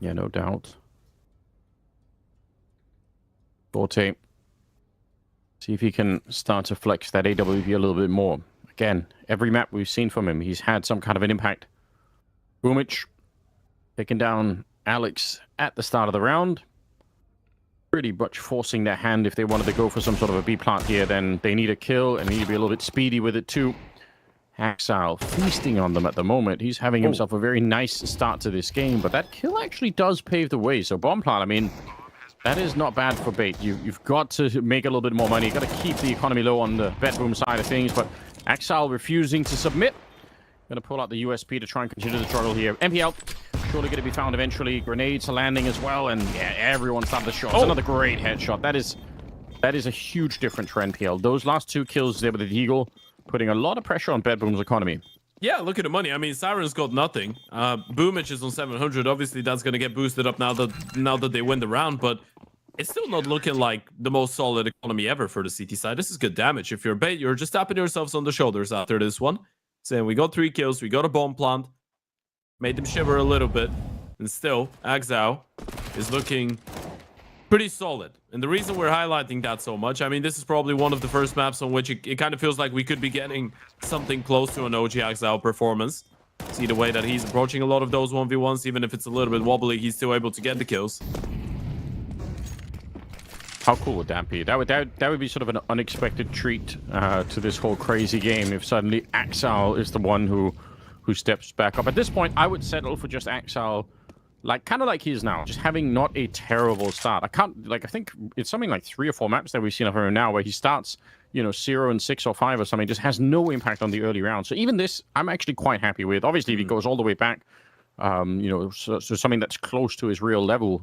Yeah, no doubt. Forte. See if he can start to flex that AWP a little bit more. Again, every map we've seen from him, he's had some kind of an impact. Boomich taking down Alex at the start of the round. Pretty much forcing their hand. If they wanted to go for some sort of a B plant here, then they need a kill and need to be a little bit speedy with it too. Haxal feasting on them at the moment. He's having himself a very nice start to this game, but that kill actually does pave the way. So bomb plant, I mean, that is not bad for Bait. You've got to make a little bit more money. You've got to keep the economy low on the Bedboom side of things, but Haxal refusing to submit. Going to pull out the USP to try and continue the struggle here. MPL surely going to be found eventually. Grenades are landing as well, and yeah, everyone's had the shots. Another great headshot. That is a huge difference for NPL. Those last 2 kills there with the Eagle, putting a lot of pressure on Bedboom's economy. Yeah, look at the money. I mean, Siren's got nothing. Boomich is on 700. Obviously, that's going to get boosted up now that they win the round, but it's still not looking like the most solid economy ever for the CT side. This is good damage. If you're Bait, you're just tapping yourselves on the shoulders after this one, saying we got 3 kills, we got a bomb plant, made them shiver a little bit, and still, Axao is looking pretty solid. And the reason we're highlighting that so much, I mean, this is probably one of the first maps on which it kind of feels like we could be getting something close to an OG Axel performance. See the way that he's approaching a lot of those 1v1s, even if it's a little bit wobbly, he's still able to get the kills. How cool would that be? That would be sort of an unexpected treat to this whole crazy game if suddenly Axel is the one who steps back up. At this point, I would settle for just Axel, kind of like he is now, just having not a terrible start. I think it's something like 3 or 4 maps that we've seen of him now where he starts, 0 and 6 or 5 or something, just has no impact on the early round. So even this, I'm actually quite happy with. Obviously, if he goes all the way back, so something that's close to his real level,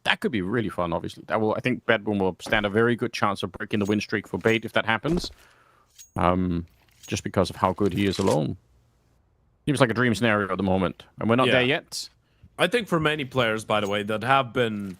that could be really fun. Obviously, I think Bedboom will stand a very good chance of breaking the win streak for Bait if that happens, just because of how good he is alone. Seems like a dream scenario at the moment, and we're not there yet. I think for many players, by the way, that have been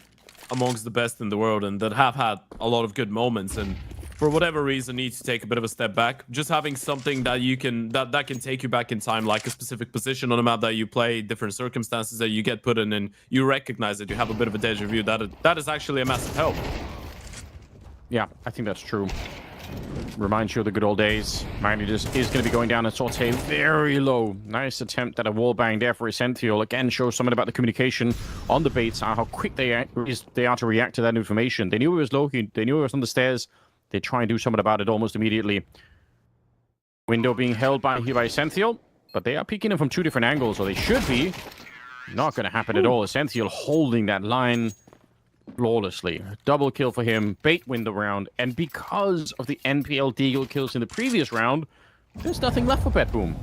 amongst the best in the world and that have had a lot of good moments, and for whatever reason need to take a bit of a step back, just having something that you can that can take you back in time, like a specific position on a map that you play, different circumstances that you get put in, and you recognize that you have a bit of a deja vu, that is actually a massive help. Yeah, I think that's true. Reminds you of the good old days. Magnus is going to be going down and Sorte very low. Nice attempt at a wallbang there for Essential. Again, shows something about the communication on the Baits, how quick they are to react to that information. They knew it was low. They knew it was on the stairs. They try and do something about it almost immediately. Window being held by Essential, but they are peeking him from 2 different angles, or they should be. Not going to happen at all. Essential holding that line flawlessly. Double kill for him. Bait win the round, and because of the NPL Deagle kills in the previous round, there's nothing left for Bedboom.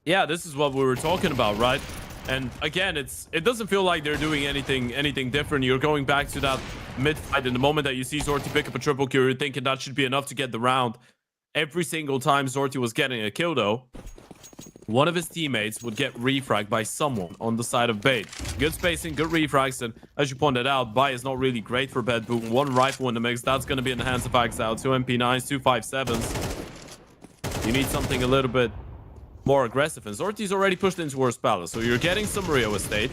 Yeah, this is what we were talking about, right? And again, it doesn't feel like they're doing anything different. You're going back to that mid-fight, and the moment that you see Zorti pick up a triple kill, you're thinking that should be enough to get the round. Every single time Zorti was getting a kill, though, one of his teammates would get refragged by someone on the side of Bait. Good spacing, good refrags, and as you pointed out, Bai is not really great for Bedboom. 1 rifle in the mix, that's going to be in the hands of Axel. 2 MP9s, 2 5.7s. You need something a little bit more aggressive, and Zorti's already pushed into Worst Palace, so you're getting some Rio estate.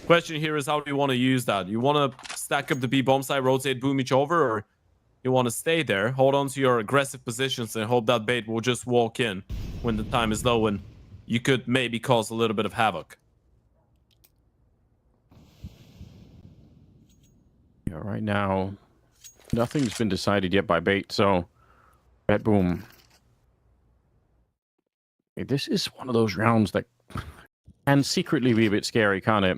Question here is, how do you want to use that? You want to stack up the B bomb side, rotate Boomich over, or you want to stay there, hold on to your aggressive positions, and hope that Bait will just walk in when the time is low, and you could maybe cause a little bit of havoc. Yeah, right now, nothing's been decided yet by Bait, so Bedboom. This is one of those rounds that can secretly be a bit scary, can't it?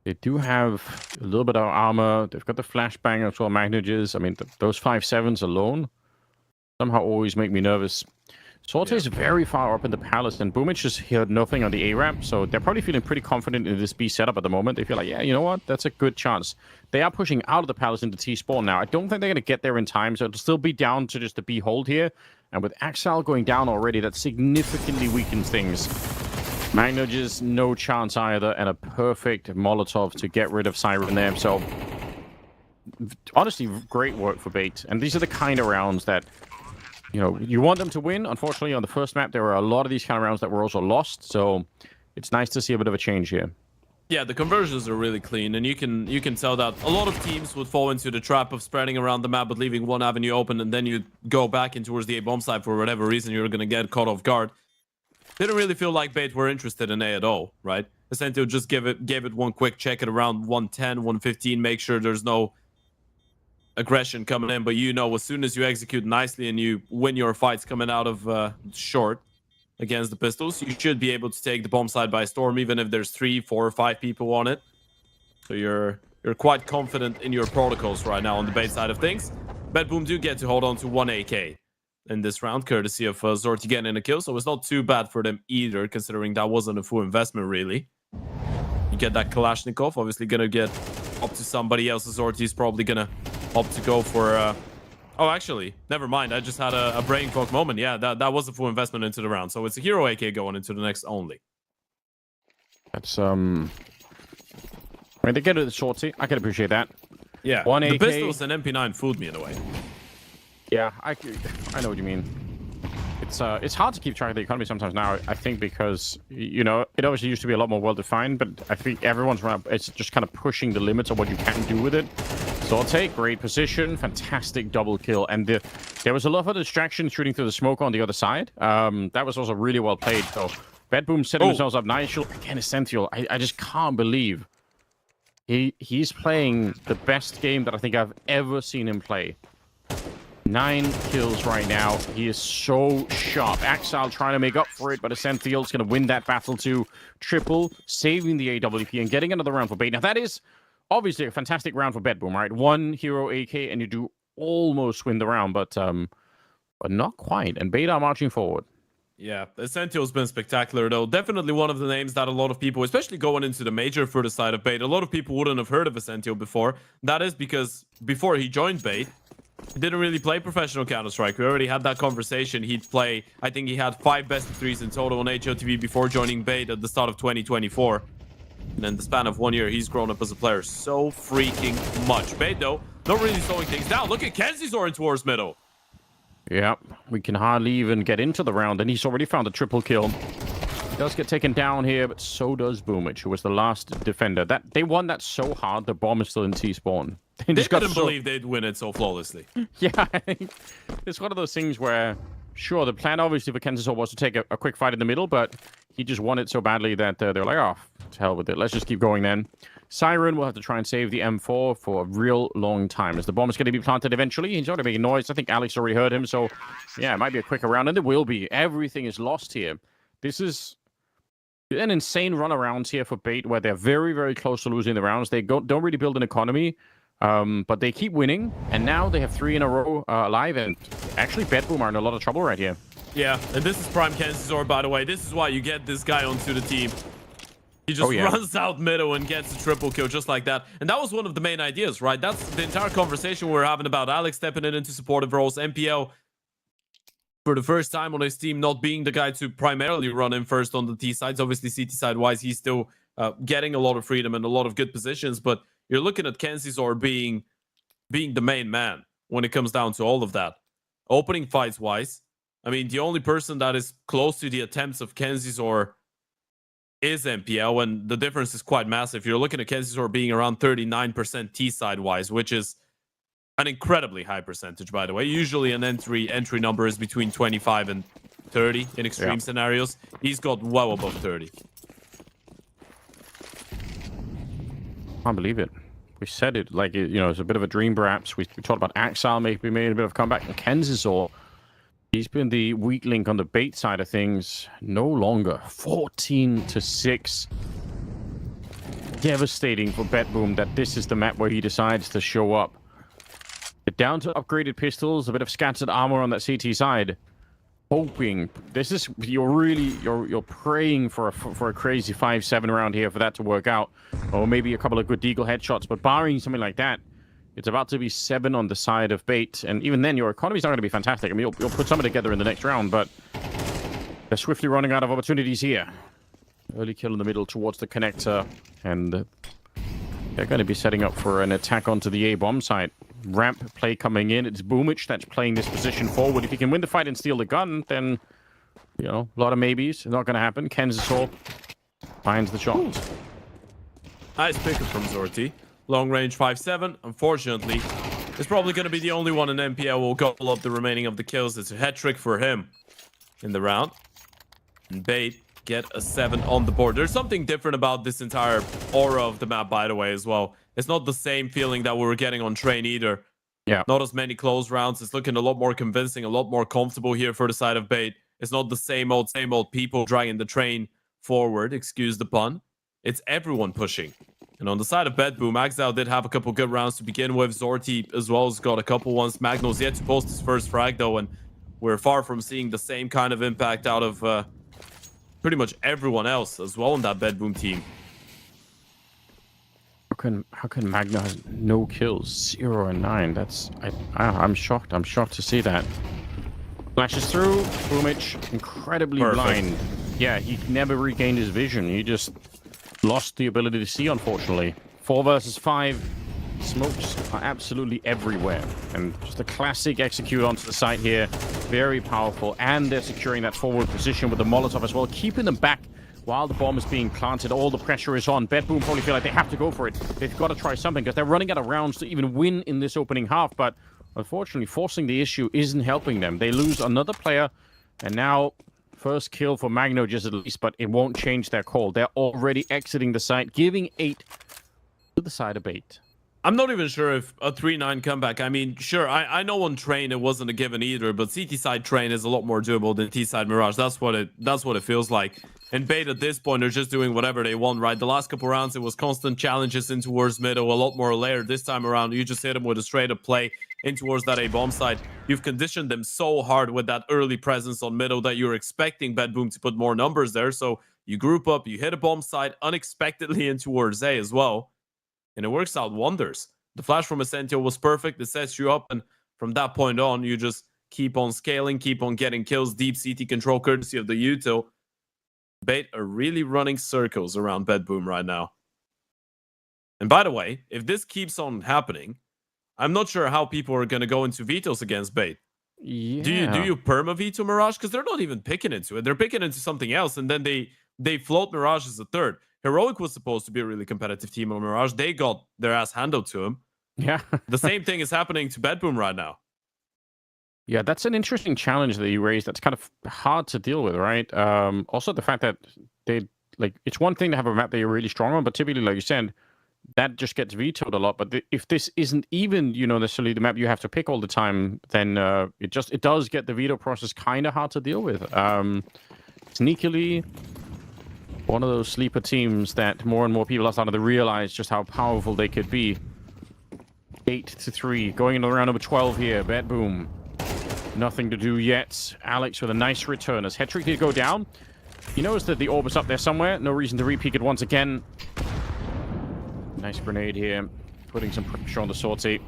They do have a little bit of armor. They've got the flashbang as well, Magnages. I mean, those 5.7s alone somehow always make me nervous. Sorte is very far up in the palace, and Boomich just heard nothing on the A ramp, so they're probably feeling pretty confident in this B setup at the moment. They feel like, yeah, you know what? That's a good chance. They are pushing out of the palace into T spawn now. I don't think they're going to get there in time, so it'll still be down to just the B hold here. And with Axel going down already, that significantly weakens things. Magnages, no chance either, and a perfect Molotov to get rid of Siren there. So, honestly, great work for Bait. And these are the kind of rounds that, you want them to win. Unfortunately, on the first map, there were a lot of these kind of rounds that were also lost. So, it's nice to see a bit of a change here. Yeah, the conversions are really clean, and you can tell that a lot of teams would fall into the trap of spreading around the map but leaving one avenue open, and then you go back in towards the A bomb side for whatever reason you're going to get caught off guard. Didn't really feel like Bait were interested in A at all, right? Essentially just gave it one quick check at around 110, 115, make sure there's no aggression coming in, but as soon as you execute nicely and you win your fights coming out of short against the pistols, you should be able to take the bomb side by storm, even if there's 3, 4, or 5 people on it. So you're quite confident in your protocols right now on the Bait side of things. Bedboom do get to hold on to 1 AK in this round, courtesy of Zorti getting a kill, so it's not too bad for them either, considering that wasn't a full investment, really. You get that Kalashnikov, obviously gonna get up to somebody else. Zorti's probably gonna opt to go for... Oh, actually, never mind. I just had a brain fog moment. Yeah, that was a full investment into the round. So it's a hero AK going into the next only. That's, I mean, they get it the Sorty. I can appreciate that. Yeah, One the AK. pistols and MP9 fooled me in a way. Yeah, I know what you mean. it's hard to keep track of the economy sometimes now. I think because you know it obviously used to be a lot more well defined, but I think everyone's it's just kind of pushing the limits of what you can do with it. So I'll take great position, fantastic double kill, and there was a lot of distraction shooting through the smoke on the other side. That was also really well played. So Bedboom setting themselves up nice. Again, Essential. I just can't believe he's playing the best game that I think I've ever seen him play. 9 kills right now. He is so sharp. Axile trying to make up for it, but Essential's going to win that battle to triple, saving the AWP and getting another round for Bait. Now that is obviously a fantastic round for Bedboom, right? 1 hero AK and you do almost win the round, but not quite. And Bait are marching forward. Yeah, Essential's been spectacular, though. Definitely one of the names that a lot of people, especially going into the major for the side of Bait, a lot of people wouldn't have heard of Essential before. That is because before he joined Bait, he didn't really play professional Counter-Strike. We already had that conversation. He'd play, I think he had 5 best of 3s in total on HOTV before joining Bait at the start of 2024. And in the span of 1 year, he's grown up as a player so freaking much. Bait, though, not really slowing things down. Look at Kenzie soaring towards middle. Yeah, we can hardly even get into the round, and he's already found a triple kill. He does get taken down here, but so does Boomich, who was the last defender. They won that so hard, the bomb is still in T-spawn. They couldn't believe they'd win it so flawlessly. Yeah, it's one of those things where, sure, the plan obviously for Kenzie was to take a quick fight in the middle, but he just won it so badly that they're like, oh, to hell with it. Let's just keep going then. Siren will have to try and save the M4 for a real long time as the bomb is going to be planted eventually. He's already making noise. I think Alex already heard him, so yeah, it might be a quicker round, and it will be. Everything is lost here. This is an insane run around here for Bait, where they're very, very close to losing the rounds. They don't really build an economy, but they keep winning, and now they have 3 in a row alive, and actually Bedboom are in a lot of trouble right here. Yeah, and this is Prime Kenzor, by the way. This is why you get this guy onto the team. He just runs out middle and gets a triple kill just like that. And that was one of the main ideas, right? That's the entire conversation we were having about Alex stepping in into supportive roles. MPL, for the first time on his team, not being the guy to primarily run in first on the T sides. Obviously, CT side-wise, he's still getting a lot of freedom and a lot of good positions. But you're looking at Kenzor being the main man when it comes down to all of that. Opening fights-wise, I mean, the only person that is close to the attempts of Kenzor is MPL, and the difference is quite massive. You're looking at Kenzor being around 39% T side wise, which is an incredibly high percentage, by the way. Usually an entry number is between 25 and 30 in extreme scenarios. He's got well above 30. Can't believe it. We said it like, you know, it's a bit of a dream perhaps. We talked about Axile maybe made a bit of a comeback, and Kenzor, he's been the weak link on the Bait side of things. No longer. 14-6. Devastating for Bedboom that this is the map where he decides to show up. But down to upgraded pistols, a bit of scattered armor on that CT side. Hoping this is you're praying for a crazy 5-7 round here for that to work out, or maybe a couple of good deagle headshots. But barring something like that, it's about to be 7 on the side of Bait, and even then, your economy's not going to be fantastic. I mean, you'll put something together in the next round, but they're swiftly running out of opportunities here. Early kill in the middle towards the connector, and they're going to be setting up for an attack onto the A-bomb site. Ramp play coming in. It's Boomich that's playing this position forward. If he can win the fight and steal the gun, then, you know, a lot of maybes. It's not going to happen. Kenzor finds the shot. Nice pickup from Zorti. Long range 5-7. Unfortunately, it's probably going to be the only one in MPL will gobble up the remaining of the kills. It's a hat trick for him in the round. And Bait get a 7 on the board. There's something different about this entire aura of the map, by the way, as well. It's not the same feeling that we were getting on Train either. Yeah. Not as many close rounds. It's looking a lot more convincing, a lot more comfortable here for the side of Bait. It's not the same old people dragging the train forward, excuse the pun. It's everyone pushing. And on the side of Bedboom, Axel did have a couple good rounds to begin with. Zorti as well has got a couple ones. Magno's yet to post his first frag, though, and we're far from seeing the same kind of impact out of pretty much everyone else as well on that Bedboom team. How can Magna has no kills? 0 and 9. That's I'm shocked. I'm shocked to see that. Flashes through. Boomich incredibly blind. Yeah, he never regained his vision. He just lost the ability to see, unfortunately. 4 versus 5. Smokes are absolutely everywhere. And just a classic execute onto the site here. Very powerful. And they're securing that forward position with the Molotov as well, keeping them back while the bomb is being planted. All the pressure is on. Bedboom probably feel like they have to go for it. They've got to try something because they're running out of rounds to even win in this opening half. But unfortunately, forcing the issue isn't helping them. They lose another player. And now, first kill for Magno just at least, but it won't change their call. They're already exiting the site, giving 8 to the side of Bait. I'm not even sure if a 3-9 comeback. I mean, sure, I know on Train it wasn't a given either, but CT side Train is a lot more doable than T side Mirage. That's what it feels like. And Bait at this point are just doing whatever they want, right? The last couple rounds it was constant challenges in towards middle, a lot more layered. This time around, you just hit them with a straight up play in towards that A bomb side. You've conditioned them so hard with that early presence on middle that you're expecting Bedboom to put more numbers there. So you group up, you hit a bomb side unexpectedly in towards A as well. And it works out wonders. The flash from Essentio was perfect. It sets you up. And from that point on, you just keep on scaling, keep on getting kills. Deep CT control courtesy of the Util. Bait are really running circles around Bedboom right now. And by the way, if this keeps on happening, I'm not sure how people are going to go into vetoes against Bait. Yeah. Do you perma veto Mirage? Because they're not even picking into it. They're picking into something else. And then they float Mirage as a third. Heroic was supposed to be a really competitive team on Mirage. They got their ass handled to him. Yeah. The same thing is happening to Bedboom right now. Yeah, that's an interesting challenge that you raised. That's kind of hard to deal with, right? Also, the fact that it's one thing to have a map that you're really strong on, but typically, like you said, that just gets vetoed a lot. But if this isn't even, necessarily the map you have to pick all the time, then it does get the veto process kind of hard to deal with. Sneakily, one of those sleeper teams that more and more people are starting to realize just how powerful they could be. 8-3, going into round number 12 here. Bedboom. Nothing to do yet. Alex with a nice return as Hetrick did go down. He knows that the orb is up there somewhere. No reason to re-peek it once again. Nice grenade here. Putting some pressure on the sortie.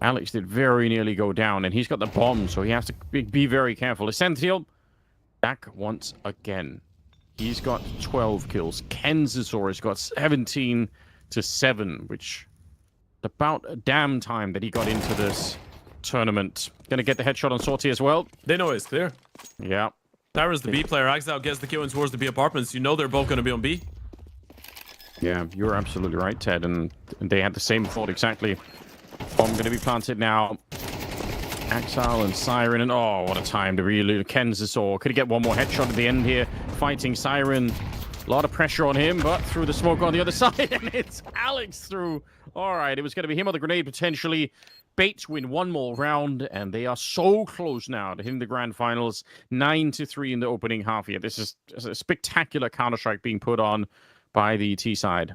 Alex did very nearly go down, and he's got the bomb, so he has to be very careful. Essential back once again. He's got 12 kills. Kenzisor has got 17-7, which is about a damn time that he got into this tournament. Gonna get the headshot on sortie as well. They know it's clear. Yeah. Tyra's the B player. Axel gets the kill in towards the B apartments. You know they're both going to be on B. Yeah, you're absolutely right, Ted. And they had the same thought exactly. Bomb going to be planted now. Axel and Siren. And oh, what a time to really Kenzisor. Could he get one more headshot at the end here? Fighting Siren. A lot of pressure on him, but through the smoke on the other side. And it's Alex through. All right, it was going to be him on the grenade potentially. Bates win one more round, and they are so close now to hitting the grand finals. 9-3 in the opening half here. This is a spectacular Counter-Strike being put on by the T side.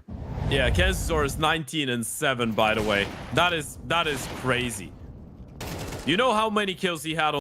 Yeah, Kenzisor is 19-7, by the way. That is crazy. You know how many kills he had on